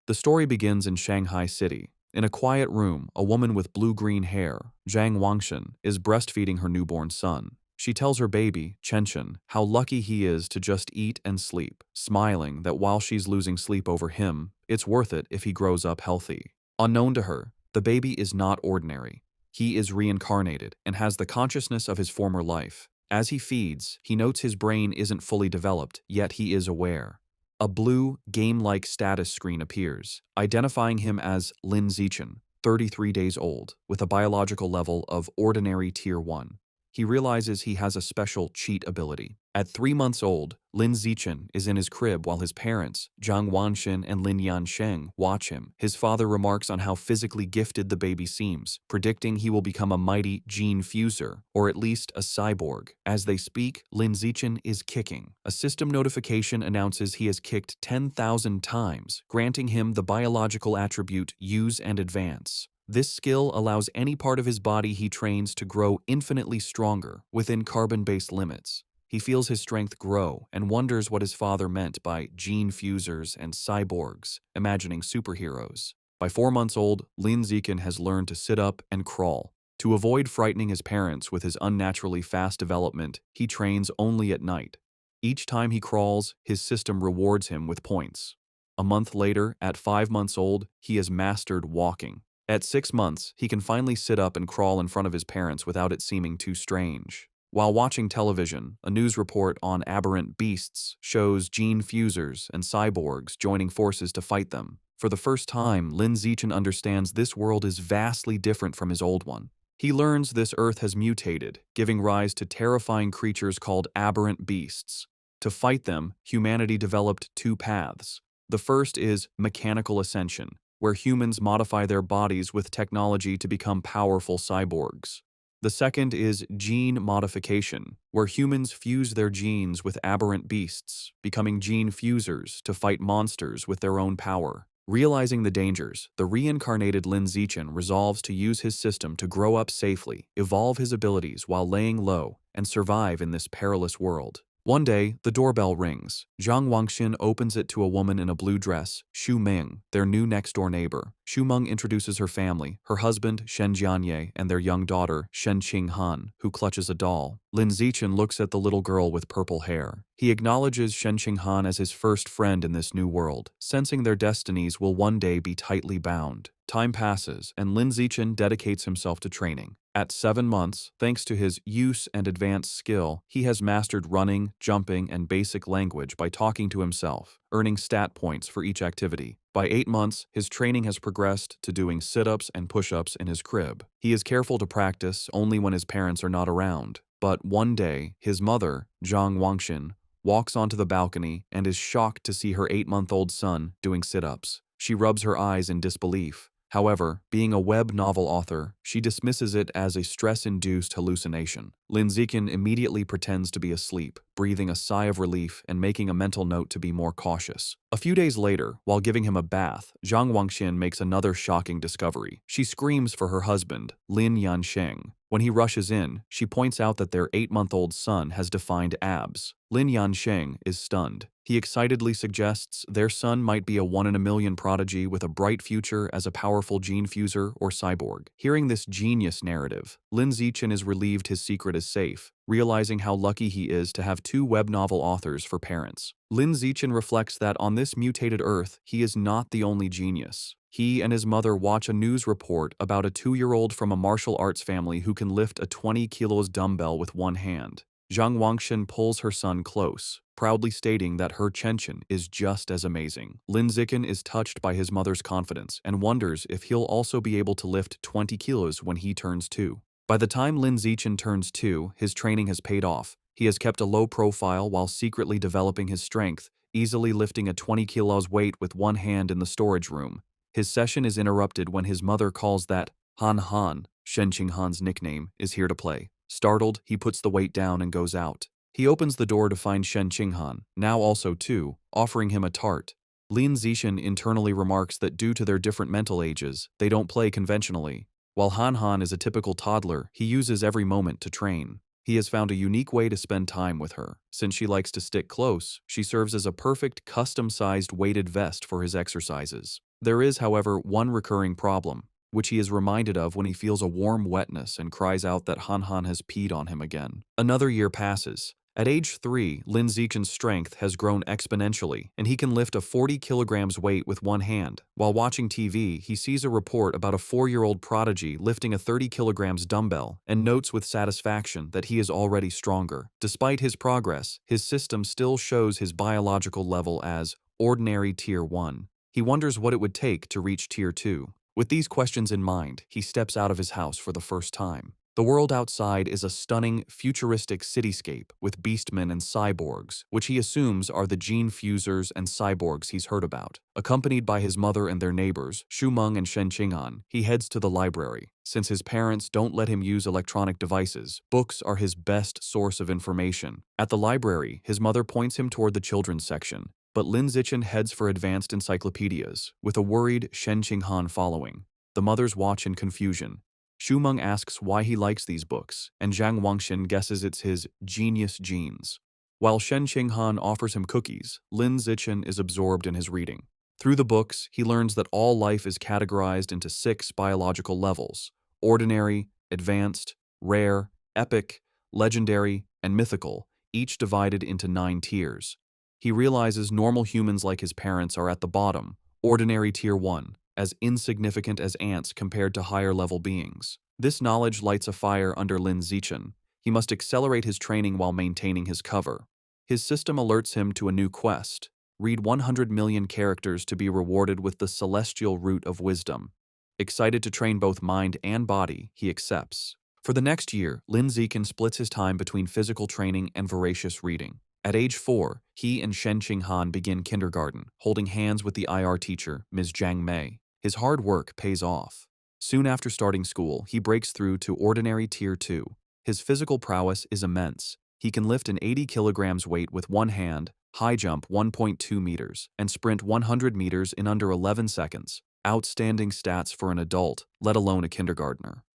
The story begins in Shanghai City. In a quiet room, a woman with blue-green hair, Zhang Wangshan, is breastfeeding her newborn son. She tells her baby, Chenchen, how lucky he is to just eat and sleep, smiling that while she's losing sleep over him, it's worth it if he grows up healthy. Unknown to her, the baby is not ordinary. He is reincarnated and has the consciousness of his former life. As he feeds, he notes his brain isn't fully developed, yet he is aware. A blue, game-like status screen appears, identifying him as Lin Zichen, 33 days old, with a biological level of ordinary Tier 1. He realizes he has a special cheat ability. At 3 months old, Lin Zichen is in his crib while his parents, Zhang Wanxin and Lin Yansheng, watch him. His father remarks on how physically gifted the baby seems, predicting he will become a mighty gene fuser, or at least a cyborg. As they speak, Lin Zichen is kicking. A system notification announces he has kicked 10,000 times, granting him the biological attribute Use and Advance. This skill allows any part of his body he trains to grow infinitely stronger within carbon-based limits. He feels his strength grow and wonders what his father meant by gene fusers and cyborgs, imagining superheroes. By 4 months old, Lin Zichen has learned to sit up and crawl. To avoid frightening his parents with his unnaturally fast development, he trains only at night. Each time he crawls, his system rewards him with points. A month later, at 5 months old, he has mastered walking. At 6 months, he can finally sit up and crawl in front of his parents without it seeming too strange. While watching television, a news report on aberrant beasts shows gene fusers and cyborgs joining forces to fight them. For the first time, Lin Zichen understands this world is vastly different from his old one. He learns this Earth has mutated, giving rise to terrifying creatures called aberrant beasts. To fight them, humanity developed 2 paths. The first is mechanical ascension, where humans modify their bodies with technology to become powerful cyborgs. The second is gene modification, where humans fuse their genes with aberrant beasts, becoming gene fusers to fight monsters with their own power. Realizing the dangers, the reincarnated Lin Zichen resolves to use his system to grow up safely, evolve his abilities while laying low, and survive in this perilous world. One day, the doorbell rings. Zhang Wangxin opens it to a woman in a blue dress, Xu Ming, their new next-door neighbor. Xu Meng introduces her family, her husband, Shen Jianye, and their young daughter, Shen Qinghan, who clutches a doll. Lin Zichen looks at the little girl with purple hair. He acknowledges Shen Qinghan as his first friend in this new world, sensing their destinies will one day be tightly bound. Time passes, and Lin Zichen dedicates himself to training. At 7 months, thanks to his use and advanced skill, he has mastered running, jumping, and basic language by talking to himself, earning stat points for each activity. By 8 months, his training has progressed to doing sit-ups and push-ups in his crib. He is careful to practice only when his parents are not around. But one day, his mother, Zhang Wangxin, walks onto the balcony and is shocked to see her 8-month-old son doing sit-ups. She rubs her eyes in disbelief. However, being a web novel author, she dismisses it as a stress-induced hallucination. Lin Zichen immediately pretends to be asleep, breathing a sigh of relief and making a mental note to be more cautious. A few days later, while giving him a bath, Zhang Wangxin makes another shocking discovery. She screams for her husband, Lin Yansheng. When he rushes in, she points out that their 8-month-old son has defined abs. Lin Yansheng is stunned. He excitedly suggests their son might be a 1-in-a-million prodigy with a bright future as a powerful gene fuser or cyborg. Hearing this genius narrative, Lin Zichen is relieved his secret is safe, realizing how lucky he is to have 2 web novel authors for parents. Lin Zichen reflects that on this mutated Earth, he is not the only genius. He and his mother watch a news report about a 2-year-old from a martial arts family who can lift a 20 kilos dumbbell with one hand. Zhang Wangshan pulls her son close, proudly stating that her Chenchen is just as amazing. Lin Zichen is touched by his mother's confidence and wonders if he'll also be able to lift 20 kilos when he turns 2. By the time Lin Zichen turns 2, his training has paid off. He has kept a low profile while secretly developing his strength, easily lifting a 20 kilos weight with one hand in the storage room. His session is interrupted when his mother calls that Han Han, Shen Qinghan's nickname, is here to play. Startled, he puts the weight down and goes out. He opens the door to find Shen Qinghan, now also 2, offering him a tart. Lin Zichen internally remarks that due to their different mental ages, they don't play conventionally. While Han Han is a typical toddler, he uses every moment to train. He has found a unique way to spend time with her. Since she likes to stick close, she serves as a perfect custom-sized weighted vest for his exercises. There is, however, one recurring problem, which he is reminded of when he feels a warm wetness and cries out that Han has peed on him again. Another year passes. At age 3, Lin Zichen's strength has grown exponentially, and he can lift a 40 kilograms weight with one hand. While watching TV, he sees a report about a 4-year-old prodigy lifting a 30 kilograms dumbbell and notes with satisfaction that he is already stronger. Despite his progress, his system still shows his biological level as ordinary Tier 1. He wonders what it would take to reach Tier 2. With these questions in mind, he steps out of his house for the first time. The world outside is a stunning, futuristic cityscape with beastmen and cyborgs, which he assumes are the gene fusers and cyborgs he's heard about. Accompanied by his mother and their neighbors, Shumeng and Shen Qing'an, he heads to the library. Since his parents don't let him use electronic devices, books are his best source of information. At the library, his mother points him toward the children's section, but Lin Zichen heads for advanced encyclopedias, with a worried Shen Qing'an following. The mothers watch in confusion. Shumeng asks why he likes these books, and Zhang Wangxin guesses it's his genius genes. While Shen Qing'an offers him cookies, Lin Zichen is absorbed in his reading. Through the books, he learns that all life is categorized into 6 biological levels: ordinary, advanced, rare, epic, legendary, and mythical, each divided into 9 tiers. He realizes normal humans like his parents are at the bottom, ordinary Tier 1, as insignificant as ants compared to higher-level beings. This knowledge lights a fire under Lin Zichen. He must accelerate his training while maintaining his cover. His system alerts him to a new quest: read 100 million characters to be rewarded with the celestial root of wisdom. Excited to train both mind and body, he accepts. For the next year, Lin Zichen splits his time between physical training and voracious reading. At age 4, he and Shen Qing'an begin kindergarten, holding hands with the IR teacher, Ms. Zhang Mei. His hard work pays off. Soon after starting school, he breaks through to ordinary Tier 2. His physical prowess is immense. He can lift an 80 kilograms weight with one hand, high jump 1.2 meters, and sprint 100 meters in under 11 seconds. Outstanding stats for an adult, let alone a kindergartner.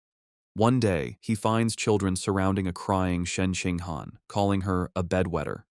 One day, he finds children surrounding a crying Shen Qing'an, calling her a bedwetter.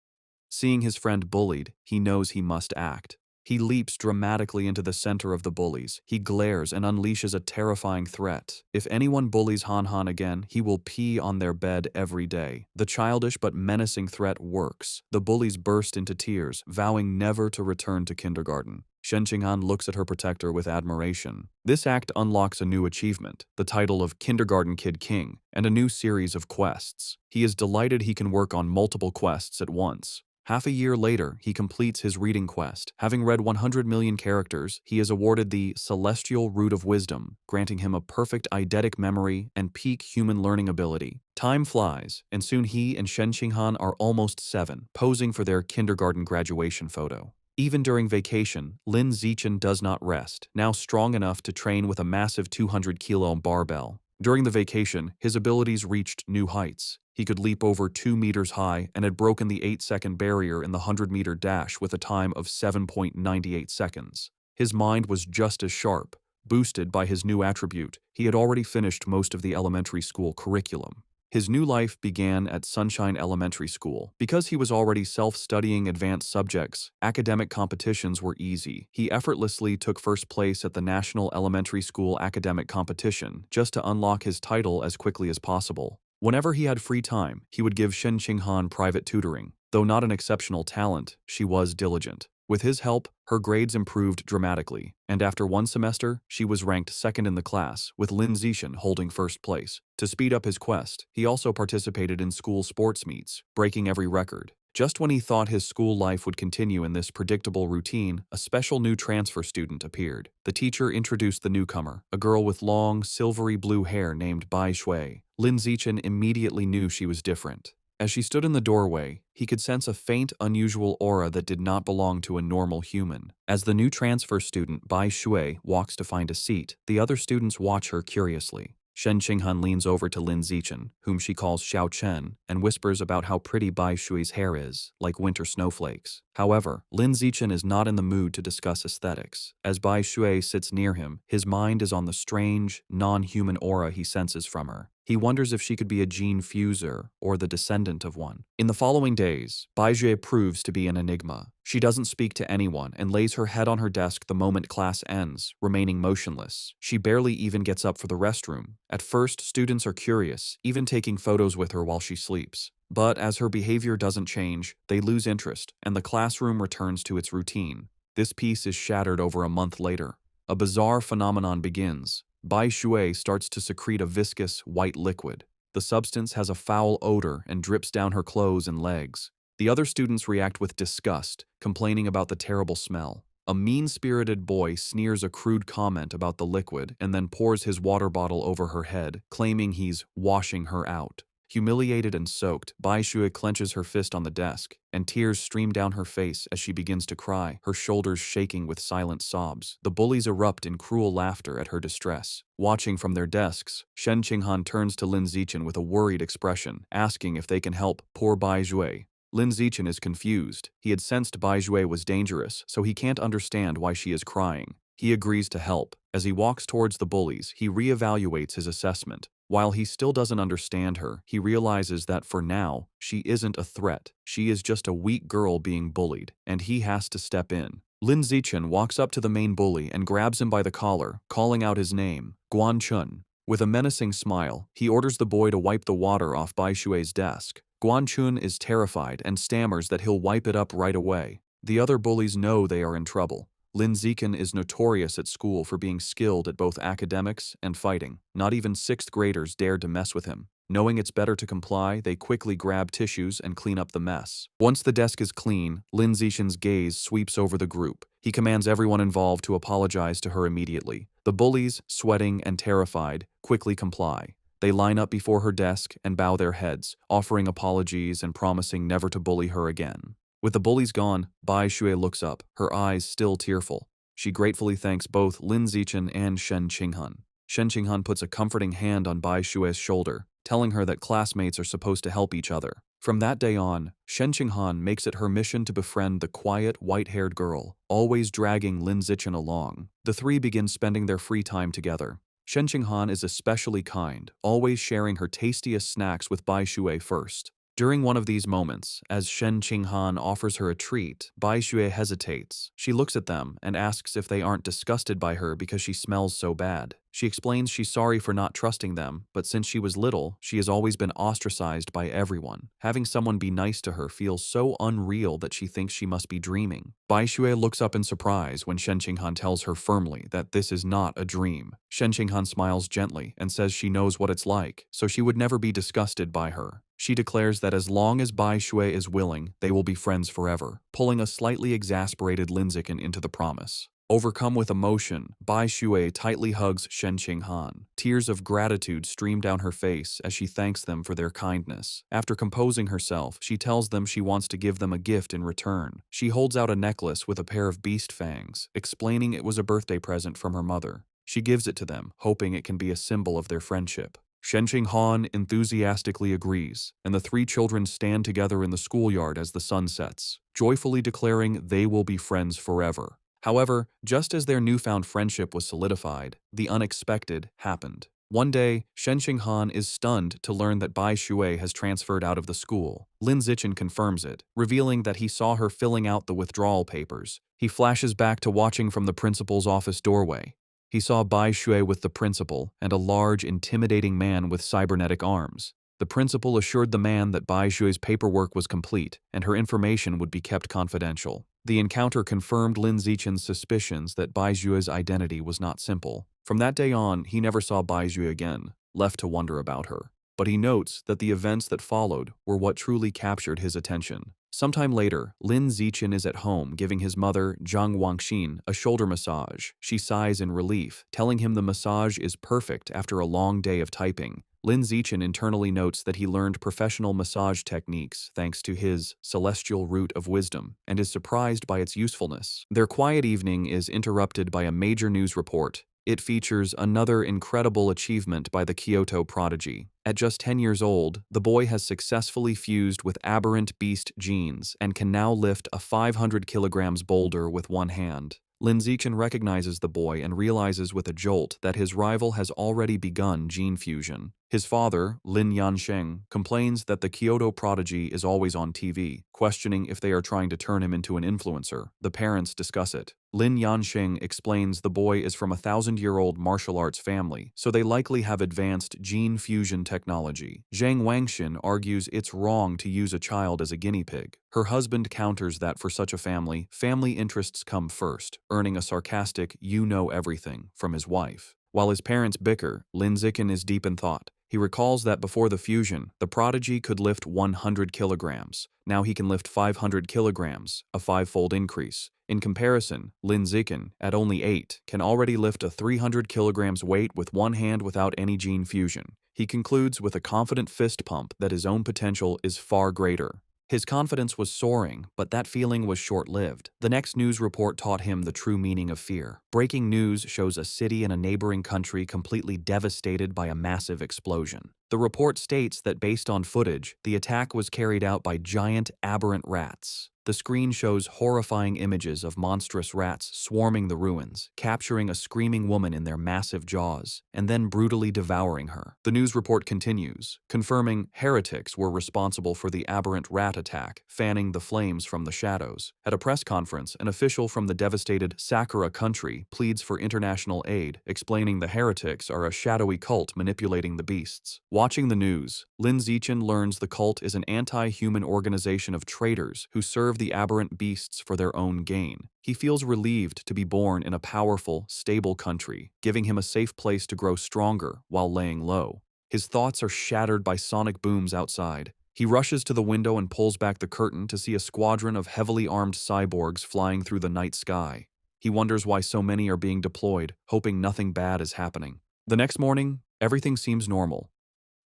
Seeing his friend bullied, he knows he must act. He leaps dramatically into the center of the bullies. He glares and unleashes a terrifying threat. If anyone bullies Han again, he will pee on their bed every day. The childish but menacing threat works. The bullies burst into tears, vowing never to return to kindergarten. Shen Qing'an looks at her protector with admiration. This act unlocks a new achievement, the title of Kindergarten Kid King, and a new series of quests. He is delighted he can work on multiple quests at once. Half a year later, he completes his reading quest. Having read 100 million characters, he is awarded the Celestial Root of Wisdom, granting him a perfect eidetic memory and peak human learning ability. Time flies, and soon he and Shen Qing'an are almost 7, posing for their kindergarten graduation photo. Even during vacation, Lin Zichen does not rest, now strong enough to train with a massive 200-kilo barbell. During the vacation, his abilities reached new heights. He could leap over 2 meters high and had broken the 8-second barrier in the 100-meter dash with a time of 7.98 seconds. His mind was just as sharp. Boosted by his new attribute, he had already finished most of the elementary school curriculum. His new life began at Sunshine Elementary School. Because he was already self-studying advanced subjects, academic competitions were easy. He effortlessly took first place at the National Elementary School Academic Competition just to unlock his title as quickly as possible. Whenever he had free time, he would give Shen Qing'an private tutoring. Though not an exceptional talent, she was diligent. With his help, her grades improved dramatically, and after one semester, she was ranked second in the class, with Lin Zichen holding first place. To speed up his quest, he also participated in school sports meets, breaking every record. Just when he thought his school life would continue in this predictable routine, a special new transfer student appeared. The teacher introduced the newcomer, a girl with long, silvery blue hair named Bai Shui. Lin Zichen immediately knew she was different. As she stood in the doorway, he could sense a faint, unusual aura that did not belong to a normal human. As the new transfer student, Bai Shui, walks to find a seat, the other students watch her curiously. Shen Qing'an leans over to Lin Zichen, whom she calls Xiao Chen, and whispers about how pretty Bai Shui's hair is, like winter snowflakes. However, Lin Zichen is not in the mood to discuss aesthetics. As Bai Shui sits near him, his mind is on the strange, non-human aura he senses from her. He wonders if she could be a gene fuser or the descendant of one. In the following days, Baizue proves to be an enigma. She doesn't speak to anyone and lays her head on her desk the moment class ends, remaining motionless. She barely even gets up for the restroom. At first, students are curious, even taking photos with her while she sleeps. But as her behavior doesn't change, they lose interest, and the classroom returns to its routine. This peace is shattered over a month later. A bizarre phenomenon begins. Bai Shui starts to secrete a viscous, white liquid. The substance has a foul odor and drips down her clothes and legs. The other students react with disgust, complaining about the terrible smell. A mean-spirited boy sneers a crude comment about the liquid and then pours his water bottle over her head, claiming he's washing her out. Humiliated and soaked, Bai Shui clenches her fist on the desk, and tears stream down her face as she begins to cry, her shoulders shaking with silent sobs. The bullies erupt in cruel laughter at her distress. Watching from their desks, Shen Qinghan turns to Lin Zichen with a worried expression, asking if they can help poor Bai Shui. Lin Zichen is confused. He had sensed Bai Shui was dangerous, so he can't understand why she is crying. He agrees to help. As he walks towards the bullies, he reevaluates his assessment. While he still doesn't understand her, he realizes that for now, she isn't a threat. She is just a weak girl being bullied, and he has to step in. Lin Zichen walks up to the main bully and grabs him by the collar, calling out his name, Guan Chun. With a menacing smile, he orders the boy to wipe the water off Bai Shui's desk. Guan Chun is terrified and stammers that he'll wipe it up right away. The other bullies know they are in trouble. Lin Zichen is notorious at school for being skilled at both academics and fighting. Not even 6th graders dared to mess with him. Knowing it's better to comply, they quickly grab tissues and clean up the mess. Once the desk is clean, Lin Zichen's gaze sweeps over the group. He commands everyone involved to apologize to her immediately. The bullies, sweating and terrified, quickly comply. They line up before her desk and bow their heads, offering apologies and promising never to bully her again. With the bullies gone, Bai Shui looks up, her eyes still tearful. She gratefully thanks both Lin Zichen and Shen Qinghan. Shen Qinghan puts a comforting hand on Bai Shui's shoulder, telling her that classmates are supposed to help each other. From that day on, Shen Qinghan makes it her mission to befriend the quiet, white-haired girl, always dragging Lin Zichen along. The three begin spending their free time together. Shen Qinghan is especially kind, always sharing her tastiest snacks with Bai Shui first. During one of these moments, as Shen Qinghan offers her a treat, Bai Shui hesitates. She looks at them and asks if they aren't disgusted by her because she smells so bad. She explains she's sorry for not trusting them, but since she was little, she has always been ostracized by everyone. Having someone be nice to her feels so unreal that she thinks she must be dreaming. Bai Shui looks up in surprise when Shen Qinghan tells her firmly that this is not a dream. Shen Qinghan smiles gently and says she knows what it's like, so she would never be disgusted by her. She declares that as long as Bai Shui is willing, they will be friends forever, pulling a slightly exasperated Lin Zichen into the promise. Overcome with emotion, Bai Shui tightly hugs Shen Qinghan. Tears of gratitude stream down her face as she thanks them for their kindness. After composing herself, she tells them she wants to give them a gift in return. She holds out a necklace with a pair of beast fangs, explaining it was a birthday present from her mother. She gives it to them, hoping it can be a symbol of their friendship. Shen Qinghan enthusiastically agrees, and the three children stand together in the schoolyard as the sun sets, joyfully declaring they will be friends forever. However, just as their newfound friendship was solidified, the unexpected happened. One day, Shen Qinghan is stunned to learn that Bai Shui has transferred out of the school. Lin Zichen confirms it, revealing that he saw her filling out the withdrawal papers. He flashes back to watching from the principal's office doorway. He saw Bai Shui with the principal and a large, intimidating man with cybernetic arms. The principal assured the man that Bai Shui's paperwork was complete and her information would be kept confidential. The encounter confirmed Lin Zichen's suspicions that Bai Shui's identity was not simple. From that day on, he never saw Bai Shui again, left to wonder about her. But he notes that the events that followed were what truly captured his attention. Sometime later, Lin Zichen is at home giving his mother, Zhang Wangxin, a shoulder massage. She sighs in relief, telling him the massage is perfect after a long day of typing. Lin Zichen internally notes that he learned professional massage techniques thanks to his celestial root of wisdom and is surprised by its usefulness. Their quiet evening is interrupted by a major news report. It features another incredible achievement by the Kyoto prodigy. At just 10 years old, the boy has successfully fused with aberrant beast genes and can now lift a 500 kilograms boulder with one hand. Lin Zichen recognizes the boy and realizes with a jolt that his rival has already begun gene fusion. His father, Lin Yansheng, complains that the Kyoto prodigy is always on TV, questioning if they are trying to turn him into an influencer. The parents discuss it. Lin Yansheng explains the boy is from a 1,000-year-old martial arts family, so they likely have advanced gene fusion technology. Zhang Wangxin argues it's wrong to use a child as a guinea pig. Her husband counters that for such a family, family interests come first, earning a sarcastic "you know everything" from his wife. While his parents bicker, Lin Zichen is deep in thought. He recalls that before the fusion, the prodigy could lift 100 kilograms. Now he can lift 500 kilograms, a five-fold increase. In comparison, Lin Zichen, at only 8, can already lift a 300 kilograms weight with one hand without any gene fusion. He concludes with a confident fist pump that his own potential is far greater. His confidence was soaring, but that feeling was short-lived. The next news report taught him the true meaning of fear. Breaking news shows a city in a neighboring country completely devastated by a massive explosion. The report states that based on footage, the attack was carried out by giant aberrant rats. The screen shows horrifying images of monstrous rats swarming the ruins, capturing a screaming woman in their massive jaws, and then brutally devouring her. The news report continues, confirming heretics were responsible for the aberrant rat attack, fanning the flames from the shadows. At a press conference, an official from the devastated Sakura country pleads for international aid, explaining the heretics are a shadowy cult manipulating the beasts. Watching the news, Lin Zichen learns the cult is an anti-human organization of traitors who serve the aberrant beasts for their own gain. He feels relieved to be born in a powerful, stable country, giving him a safe place to grow stronger while laying low. His thoughts are shattered by sonic booms outside. He rushes to the window and pulls back the curtain to see a squadron of heavily armed cyborgs flying through the night sky. He wonders why so many are being deployed, hoping nothing bad is happening. The next morning, everything seems normal.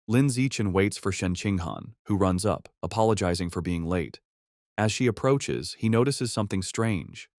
Lin Zichen waits for Shen Qinghan, who runs up, apologizing for being late. As she approaches, he notices something strange.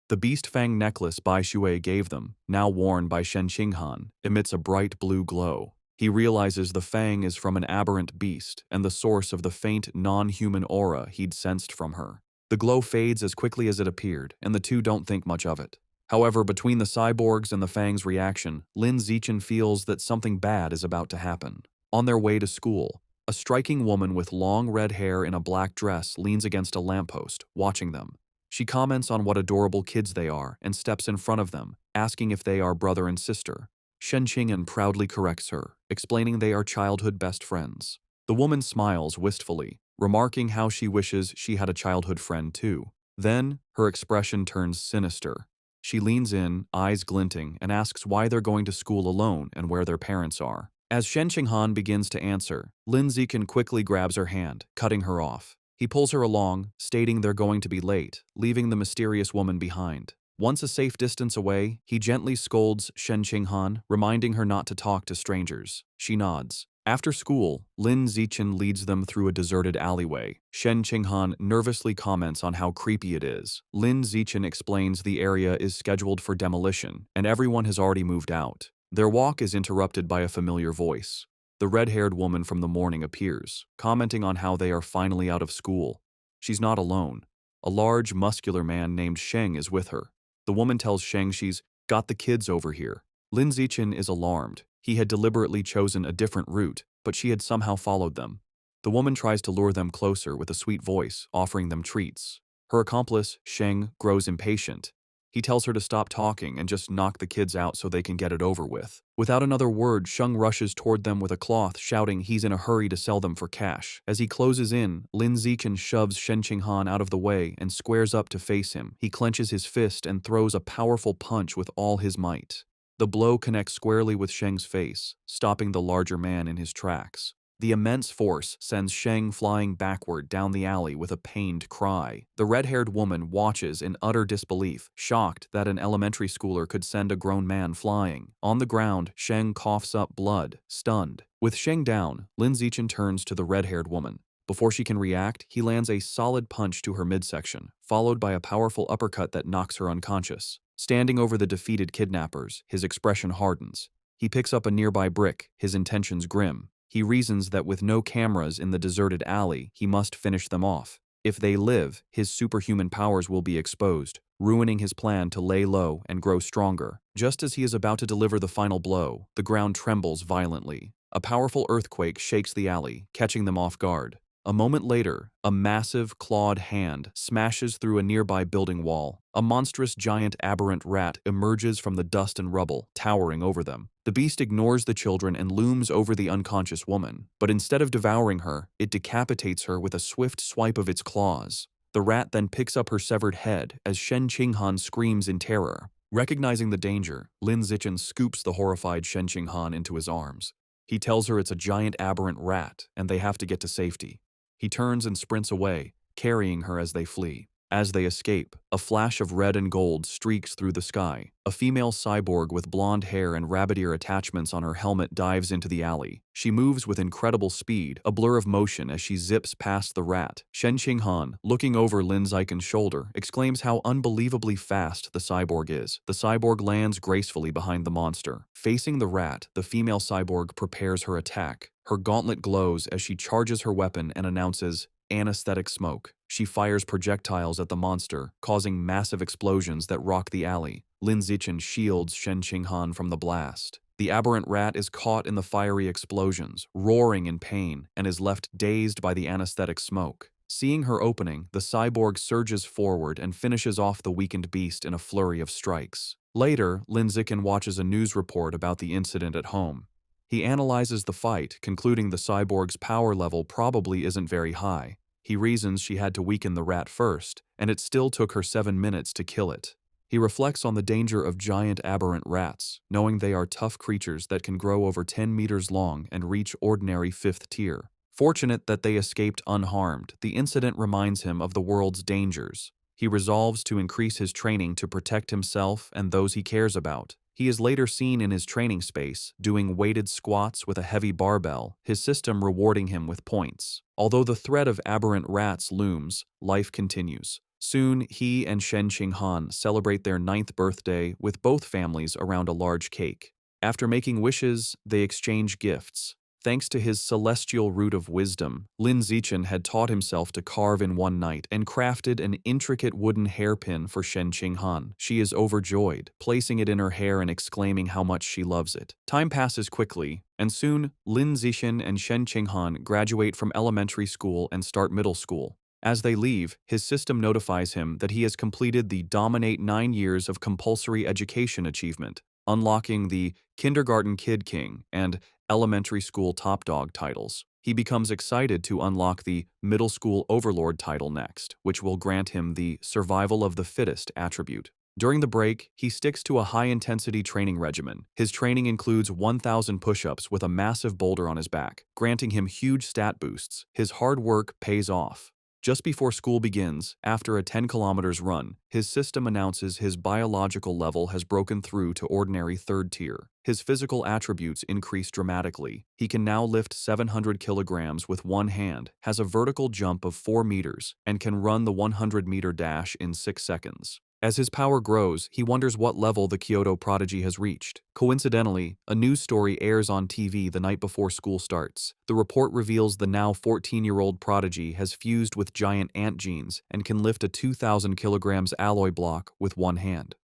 The beast fang necklace Bai Shui gave them, now worn by Shen Qinghan, emits a bright blue glow. He realizes the fang is from an aberrant beast and the source of the faint, non-human aura he'd sensed from her. The glow fades as quickly as it appeared, and the two don't think much of it. However, between the cyborgs and the fang's reaction, Lin Zichen feels that something bad is about to happen. On their way to school, a striking woman with long red hair in a black dress leans against a lamppost, watching them. She comments on what adorable kids they are and steps in front of them, asking if they are brother and sister. Shen Qinghan proudly corrects her, explaining they are childhood best friends. The woman smiles wistfully, remarking how she wishes she had a childhood friend too. Then, her expression turns sinister. She leans in, eyes glinting, and asks why they're going to school alone and where their parents are. As Shen Qinghan begins to answer, Lin Zichen quickly grabs her hand, cutting her off. He pulls her along, stating they're going to be late, leaving the mysterious woman behind. Once a safe distance away, he gently scolds Shen Qinghan, reminding her not to talk to strangers. She nods. After school, Lin Zichen leads them through a deserted alleyway. Shen Qinghan nervously comments on how creepy it is. Lin Zichen explains the area is scheduled for demolition, and everyone has already moved out. Their walk is interrupted by a familiar voice. The red-haired woman from the morning appears, commenting on how they are finally out of school. She's not alone. A large, muscular man named Sheng is with her. The woman tells Sheng she's got the kids over here. Lin Zichen is alarmed. He had deliberately chosen a different route, but she had somehow followed them. The woman tries to lure them closer with a sweet voice, offering them treats. Her accomplice, Sheng, grows impatient. He tells her to stop talking and just knock the kids out so they can get it over with. Without another word, Sheng rushes toward them with a cloth, shouting he's in a hurry to sell them for cash. As he closes in, Lin Zichen shoves Shen Qinghan out of the way and squares up to face him. He clenches his fist and throws a powerful punch with all his might. The blow connects squarely with Sheng's face, stopping the larger man in his tracks. The immense force sends Sheng flying backward down the alley with a pained cry. The red-haired woman watches in utter disbelief, shocked that an elementary schooler could send a grown man flying. On the ground, Sheng coughs up blood, stunned. With Sheng down, Lin Zichen turns to the red-haired woman. Before she can react, he lands a solid punch to her midsection, followed by a powerful uppercut that knocks her unconscious. Standing over the defeated kidnappers, his expression hardens. He picks up a nearby brick, his intentions grim. He reasons that with no cameras in the deserted alley, he must finish them off. If they live, his superhuman powers will be exposed, ruining his plan to lay low and grow stronger. Just as he is about to deliver the final blow, the ground trembles violently. A powerful earthquake shakes the alley, catching them off guard. A moment later, a massive, clawed hand smashes through a nearby building wall. A monstrous giant aberrant rat emerges from the dust and rubble, towering over them. The beast ignores the children and looms over the unconscious woman, but instead of devouring her, it decapitates her with a swift swipe of its claws. The rat then picks up her severed head as Shen Qinghan screams in terror. Recognizing the danger, Lin Zichen scoops the horrified Shen Qinghan into his arms. He tells her it's a giant aberrant rat and they have to get to safety. He turns and sprints away, carrying her as they flee. As they escape, a flash of red and gold streaks through the sky. A female cyborg with blonde hair and rabbit ear attachments on her helmet dives into the alley. She moves with incredible speed, a blur of motion as she zips past the rat. Shen Qinghan, looking over Lin Zichen's shoulder, exclaims how unbelievably fast the cyborg is. The cyborg lands gracefully behind the monster. Facing the rat, the female cyborg prepares her attack. Her gauntlet glows as she charges her weapon and announces, "Anesthetic smoke." She fires projectiles at the monster, causing massive explosions that rock the alley. Lin Zichen shields Shen Qinghan from the blast. The aberrant rat is caught in the fiery explosions, roaring in pain, and is left dazed by the anesthetic smoke. Seeing her opening, the cyborg surges forward and finishes off the weakened beast in a flurry of strikes. Later, Lin Zichen watches a news report about the incident at home. He analyzes the fight, concluding the cyborg's power level probably isn't very high. He reasons she had to weaken the rat first, and it still took her 7 minutes to kill it. He reflects on the danger of giant aberrant rats, knowing they are tough creatures that can grow over 10 meters long and reach ordinary 5th tier. Fortunate that they escaped unharmed, the incident reminds him of the world's dangers. He resolves to increase his training to protect himself and those he cares about. He is later seen in his training space, doing weighted squats with a heavy barbell, his system rewarding him with points. Although the threat of aberrant rats looms, life continues. Soon, he and Shen Qinghan celebrate their 9th birthday with both families around a large cake. After making wishes, they exchange gifts. Thanks to his celestial root of wisdom, Lin Zichen had taught himself to carve in one night and crafted an intricate wooden hairpin for Shen Qinghan. She is overjoyed, placing it in her hair and exclaiming how much she loves it. Time passes quickly, and soon Lin Zichen and Shen Qinghan graduate from elementary school and start middle school. As they leave, his system notifies him that he has completed the Dominate 9 years of compulsory education achievement, unlocking the Kindergarten Kid King and Elementary School Top Dog titles. He becomes excited to unlock the Middle School Overlord title next, which will grant him the Survival of the Fittest attribute. During the break, he sticks to a high-intensity training regimen. His training includes 1,000 push-ups with a massive boulder on his back, granting him huge stat boosts. His hard work pays off. Just before school begins, after a 10 kilometers run, his system announces his biological level has broken through to ordinary 3rd tier. His physical attributes increase dramatically. He can now lift 700 kilograms with one hand, has a vertical jump of 4 meters, and can run the 100-meter dash in 6 seconds. As his power grows, he wonders what level the Kyoto prodigy has reached. Coincidentally, a news story airs on TV the night before school starts. The report reveals the now 14-year-old prodigy has fused with giant ant genes and can lift a 2,000 kilograms alloy block with one hand.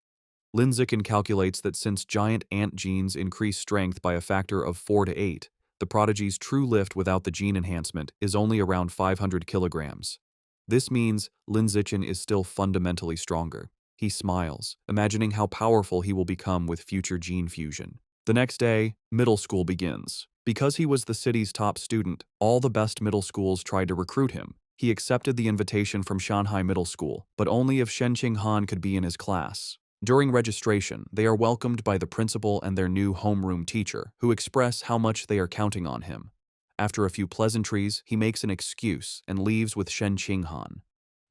Lin Zichen calculates that since giant ant genes increase strength by a factor of 4 to 8, the prodigy's true lift without the gene enhancement is only around 500 kilograms. This means Lin Zichen is still fundamentally stronger. He smiles, imagining how powerful he will become with future gene fusion. The next day, middle school begins. Because he was the city's top student, all the best middle schools tried to recruit him. He accepted the invitation from Shanghai Middle School, but only if Shen Qinghan could be in his class. During registration, they are welcomed by the principal and their new homeroom teacher, who express how much they are counting on him. After a few pleasantries, he makes an excuse and leaves with Shen Qinghan.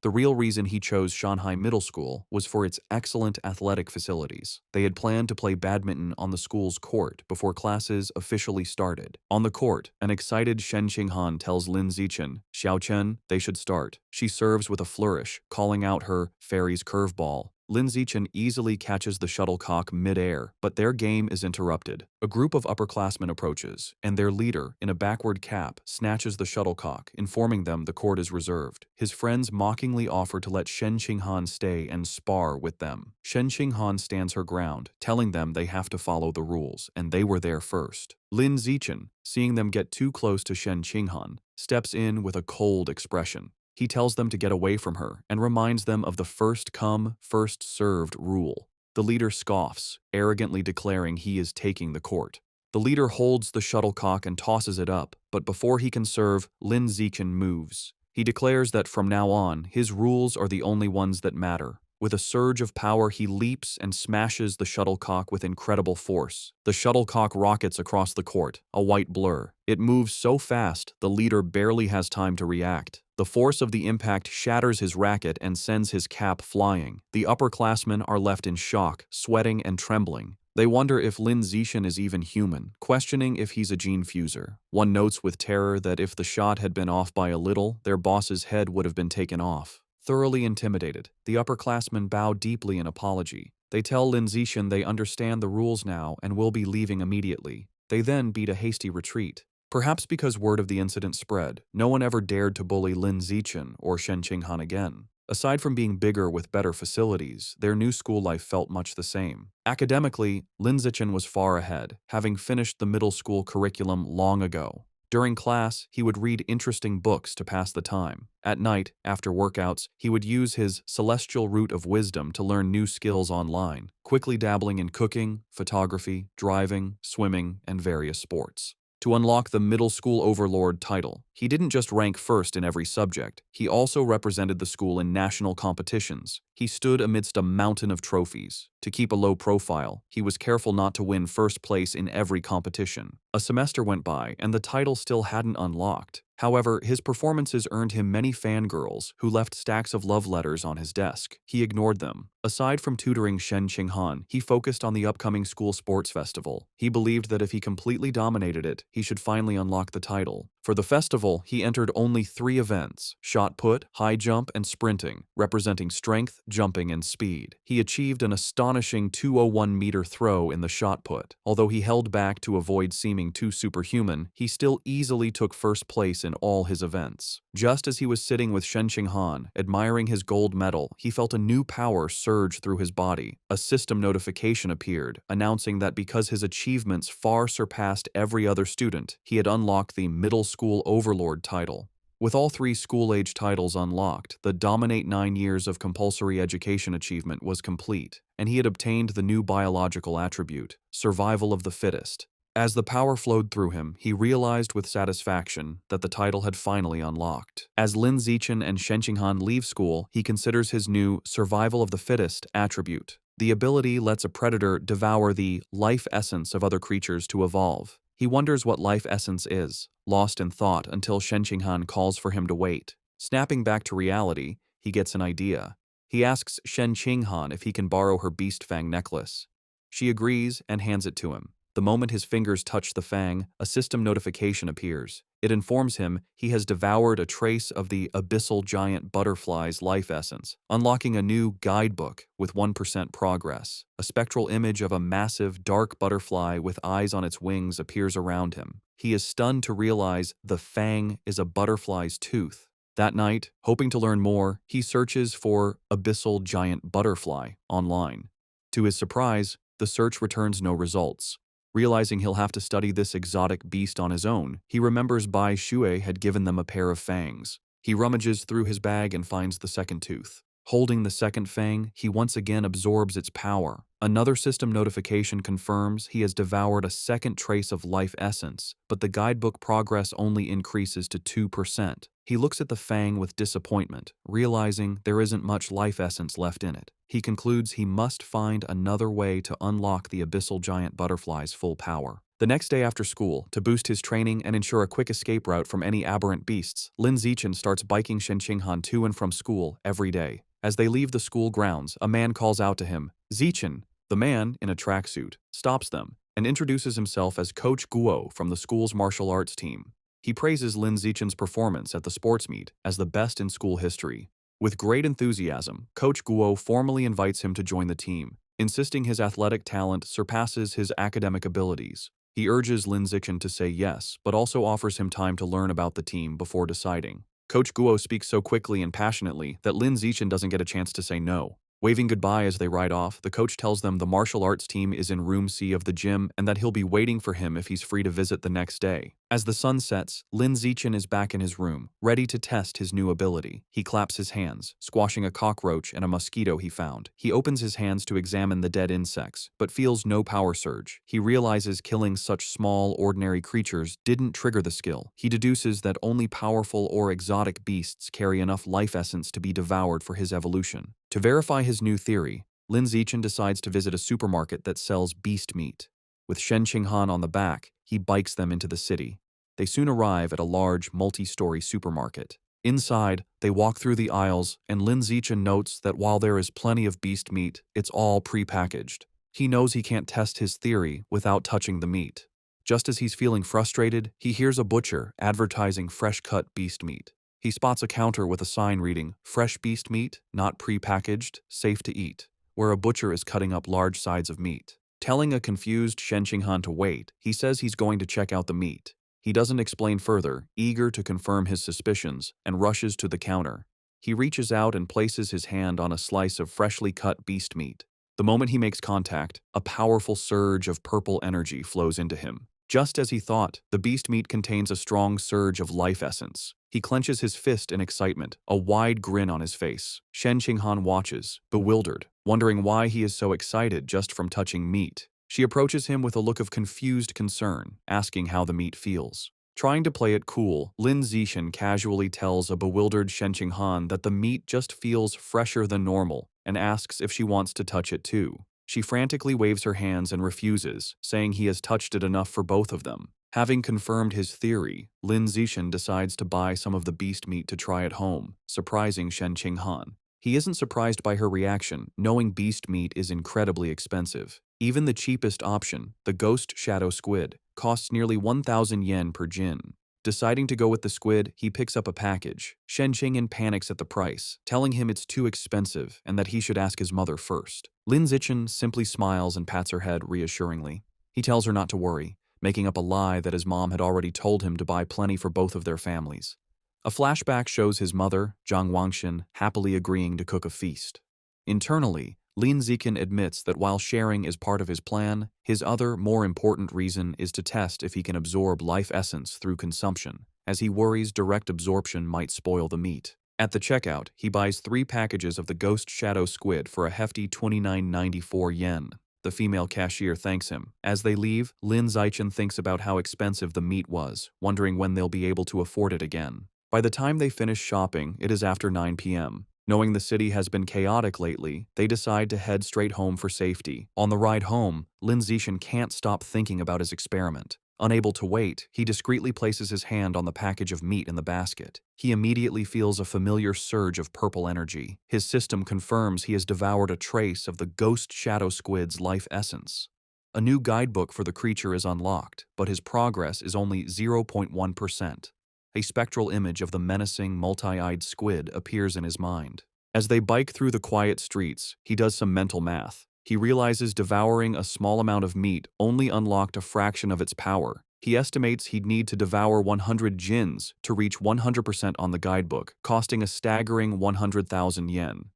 The real reason he chose Shanghai Middle School was for its excellent athletic facilities. They had planned to play badminton on the school's court before classes officially started. On the court, an excited Shen Qinghan tells Lin Zichen, "Xiao Chen, they should start." She serves with a flourish, calling out her fairy's curveball. Lin Zichen easily catches the shuttlecock mid-air, but their game is interrupted. A group of upperclassmen approaches, and their leader, in a backward cap, snatches the shuttlecock, informing them the court is reserved. His friends mockingly offer to let Shen Qinghan stay and spar with them. Shen Qinghan stands her ground, telling them they have to follow the rules, and they were there first. Lin Zichen, seeing them get too close to Shen Qinghan, steps in with a cold expression. He tells them to get away from her and reminds them of the first come, first served rule. The leader scoffs, arrogantly declaring he is taking the court. The leader holds the shuttlecock and tosses it up, but before he can serve, Lin Zichen moves. He declares that from now on, his rules are the only ones that matter. With a surge of power, he leaps and smashes the shuttlecock with incredible force. The shuttlecock rockets across the court, a white blur. It moves so fast, the leader barely has time to react. The force of the impact shatters his racket and sends his cap flying. The upperclassmen are left in shock, sweating and trembling. They wonder if Lin Zichen is even human, questioning if he's a gene fuser. One notes with terror that if the shot had been off by a little, their boss's head would have been taken off. Thoroughly intimidated, the upperclassmen bow deeply in apology. They tell Lin Zichen they understand the rules now and will be leaving immediately. They then beat a hasty retreat. Perhaps because word of the incident spread, no one ever dared to bully Lin Zichen or Shen Qinghan again. Aside from being bigger with better facilities, their new school life felt much the same. Academically, Lin Zichen was far ahead, having finished the middle school curriculum long ago. During class, he would read interesting books to pass the time. At night, after workouts, he would use his celestial root of wisdom to learn new skills online, quickly dabbling in cooking, photography, driving, swimming, and various sports. To unlock the middle school overlord title, he didn't just rank first in every subject, he also represented the school in national competitions. He stood amidst a mountain of trophies. To keep a low profile, he was careful not to win first place in every competition. A semester went by, and the title still hadn't unlocked. However, his performances earned him many fangirls who left stacks of love letters on his desk. He ignored them. Aside from tutoring Shen Qinghan, he focused on the upcoming school sports festival. He believed that if he completely dominated it, he should finally unlock the title. For the festival, he entered only 3 events: shot put, high jump, and sprinting, representing strength, jumping, and speed. He achieved an astonishing 201-meter throw in the shot put. Although he held back to avoid seeming too superhuman, he still easily took first place in all his events. Just as he was sitting with Shen Qinghan, admiring his gold medal, he felt a new power surge through his body. A system notification appeared, announcing that because his achievements far surpassed every other student, he had unlocked the middle school overlord title. With all 3 school-age titles unlocked, the Dominate 9 years of compulsory education achievement was complete, and he had obtained the new biological attribute, survival of the fittest. As the power flowed through him, he realized with satisfaction that the title had finally unlocked. As Lin Zichen and Shen Qinghan leave school, he considers his new survival of the fittest attribute. The ability lets a predator devour the life essence of other creatures to evolve. He wonders what life essence is, lost in thought until Shen Qinghan calls for him to wait. Snapping back to reality, he gets an idea. He asks Shen Qinghan if he can borrow her beast fang necklace. She agrees and hands it to him. The moment his fingers touch the fang, a system notification appears. It informs him he has devoured a trace of the abyssal giant butterfly's life essence, unlocking a new guidebook with 1% progress. A spectral image of a massive, dark butterfly with eyes on its wings appears around him. He is stunned to realize the fang is a butterfly's tooth. That night, hoping to learn more, he searches for abyssal giant butterfly online. To his surprise, the search returns no results. Realizing he'll have to study this exotic beast on his own, he remembers Bai Shui had given them a pair of fangs. He rummages through his bag and finds the second tooth. Holding the second fang, he once again absorbs its power. Another system notification confirms he has devoured a second trace of life essence, but the guidebook progress only increases to 2%. He looks at the fang with disappointment, realizing there isn't much life essence left in it. He concludes he must find another way to unlock the abyssal giant butterfly's full power. The next day after school, to boost his training and ensure a quick escape route from any aberrant beasts, Lin Zichen starts biking Shen Qinghan to and from school every day. As they leave the school grounds, a man calls out to him, "Zichen." The man, in a tracksuit, stops them and introduces himself as Coach Guo from the school's martial arts team. He praises Lin Zichen's performance at the sports meet as the best in school history. With great enthusiasm, Coach Guo formally invites him to join the team, insisting his athletic talent surpasses his academic abilities. He urges Lin Zichen to say yes, but also offers him time to learn about the team before deciding. Coach Guo speaks so quickly and passionately that Lin Zichen doesn't get a chance to say no. Waving goodbye as they ride off, the coach tells them the martial arts team is in room C of the gym and that he'll be waiting for him if he's free to visit the next day. As the sun sets, Lin Zichen is back in his room, ready to test his new ability. He claps his hands, squashing a cockroach and a mosquito he found. He opens his hands to examine the dead insects, but feels no power surge. He realizes killing such small, ordinary creatures didn't trigger the skill. He deduces that only powerful or exotic beasts carry enough life essence to be devoured for his evolution. To verify his new theory, Lin Zichen decides to visit a supermarket that sells beast meat. With Shen Qinghan on the back, he bikes them into the city. They soon arrive at a large, multi-story supermarket. Inside, they walk through the aisles, and Lin Zichen notes that while there is plenty of beast meat, it's all pre-packaged. He knows he can't test his theory without touching the meat. Just as he's feeling frustrated, he hears a butcher advertising fresh-cut beast meat. He spots a counter with a sign reading, "Fresh beast meat, not pre-packaged, safe to eat," where a butcher is cutting up large sides of meat. Telling a confused Shen Qinghan to wait, he says he's going to check out the meat. He doesn't explain further, eager to confirm his suspicions, and rushes to the counter. He reaches out and places his hand on a slice of freshly cut beast meat. The moment he makes contact, a powerful surge of purple energy flows into him. Just as he thought, the beast meat contains a strong surge of life essence. He clenches his fist in excitement, a wide grin on his face. Shen Qinghan watches, bewildered, wondering why he is so excited just from touching meat. She approaches him with a look of confused concern, asking how the meat feels. Trying to play it cool, Lin Zichen casually tells a bewildered Shen Qinghan that the meat just feels fresher than normal and asks if she wants to touch it too. She frantically waves her hands and refuses, saying he has touched it enough for both of them. Having confirmed his theory, Lin Zichen decides to buy some of the beast meat to try at home, surprising Shen Qinghan. He isn't surprised by her reaction, knowing beast meat is incredibly expensive. Even the cheapest option, the ghost shadow squid, costs nearly 1,000 yen per jin. Deciding to go with the squid, he picks up a package. Shen Qinghan panics at the price, telling him it's too expensive and that he should ask his mother first. Lin Zichen simply smiles and pats her head reassuringly. He tells her not to worry, making up a lie that his mom had already told him to buy plenty for both of their families. A flashback shows his mother, Zhang Wangshan, happily agreeing to cook a feast. Internally, Lin Zichen admits that while sharing is part of his plan, his other, more important reason is to test if he can absorb life essence through consumption, as he worries direct absorption might spoil the meat. At the checkout, he buys 3 packages of the ghost shadow squid for a hefty 29.94 yen. The female cashier thanks him. As they leave, Lin Zichen thinks about how expensive the meat was, wondering when they'll be able to afford it again. By the time they finish shopping, it is after 9 p.m. Knowing the city has been chaotic lately, they decide to head straight home for safety. On the ride home, Lin Zichen can't stop thinking about his experiment. Unable to wait, he discreetly places his hand on the package of meat in the basket. He immediately feels a familiar surge of purple energy. His system confirms he has devoured a trace of the ghost shadow squid's life essence. A new guidebook for the creature is unlocked, but his progress is only 0.1%. A spectral image of the menacing, multi-eyed squid appears in his mind. As they bike through the quiet streets, he does some mental math. He realizes devouring a small amount of meat only unlocked a fraction of its power. He estimates he'd need to devour 100 jins to reach 100% on the guidebook, costing a staggering 100,000 yen.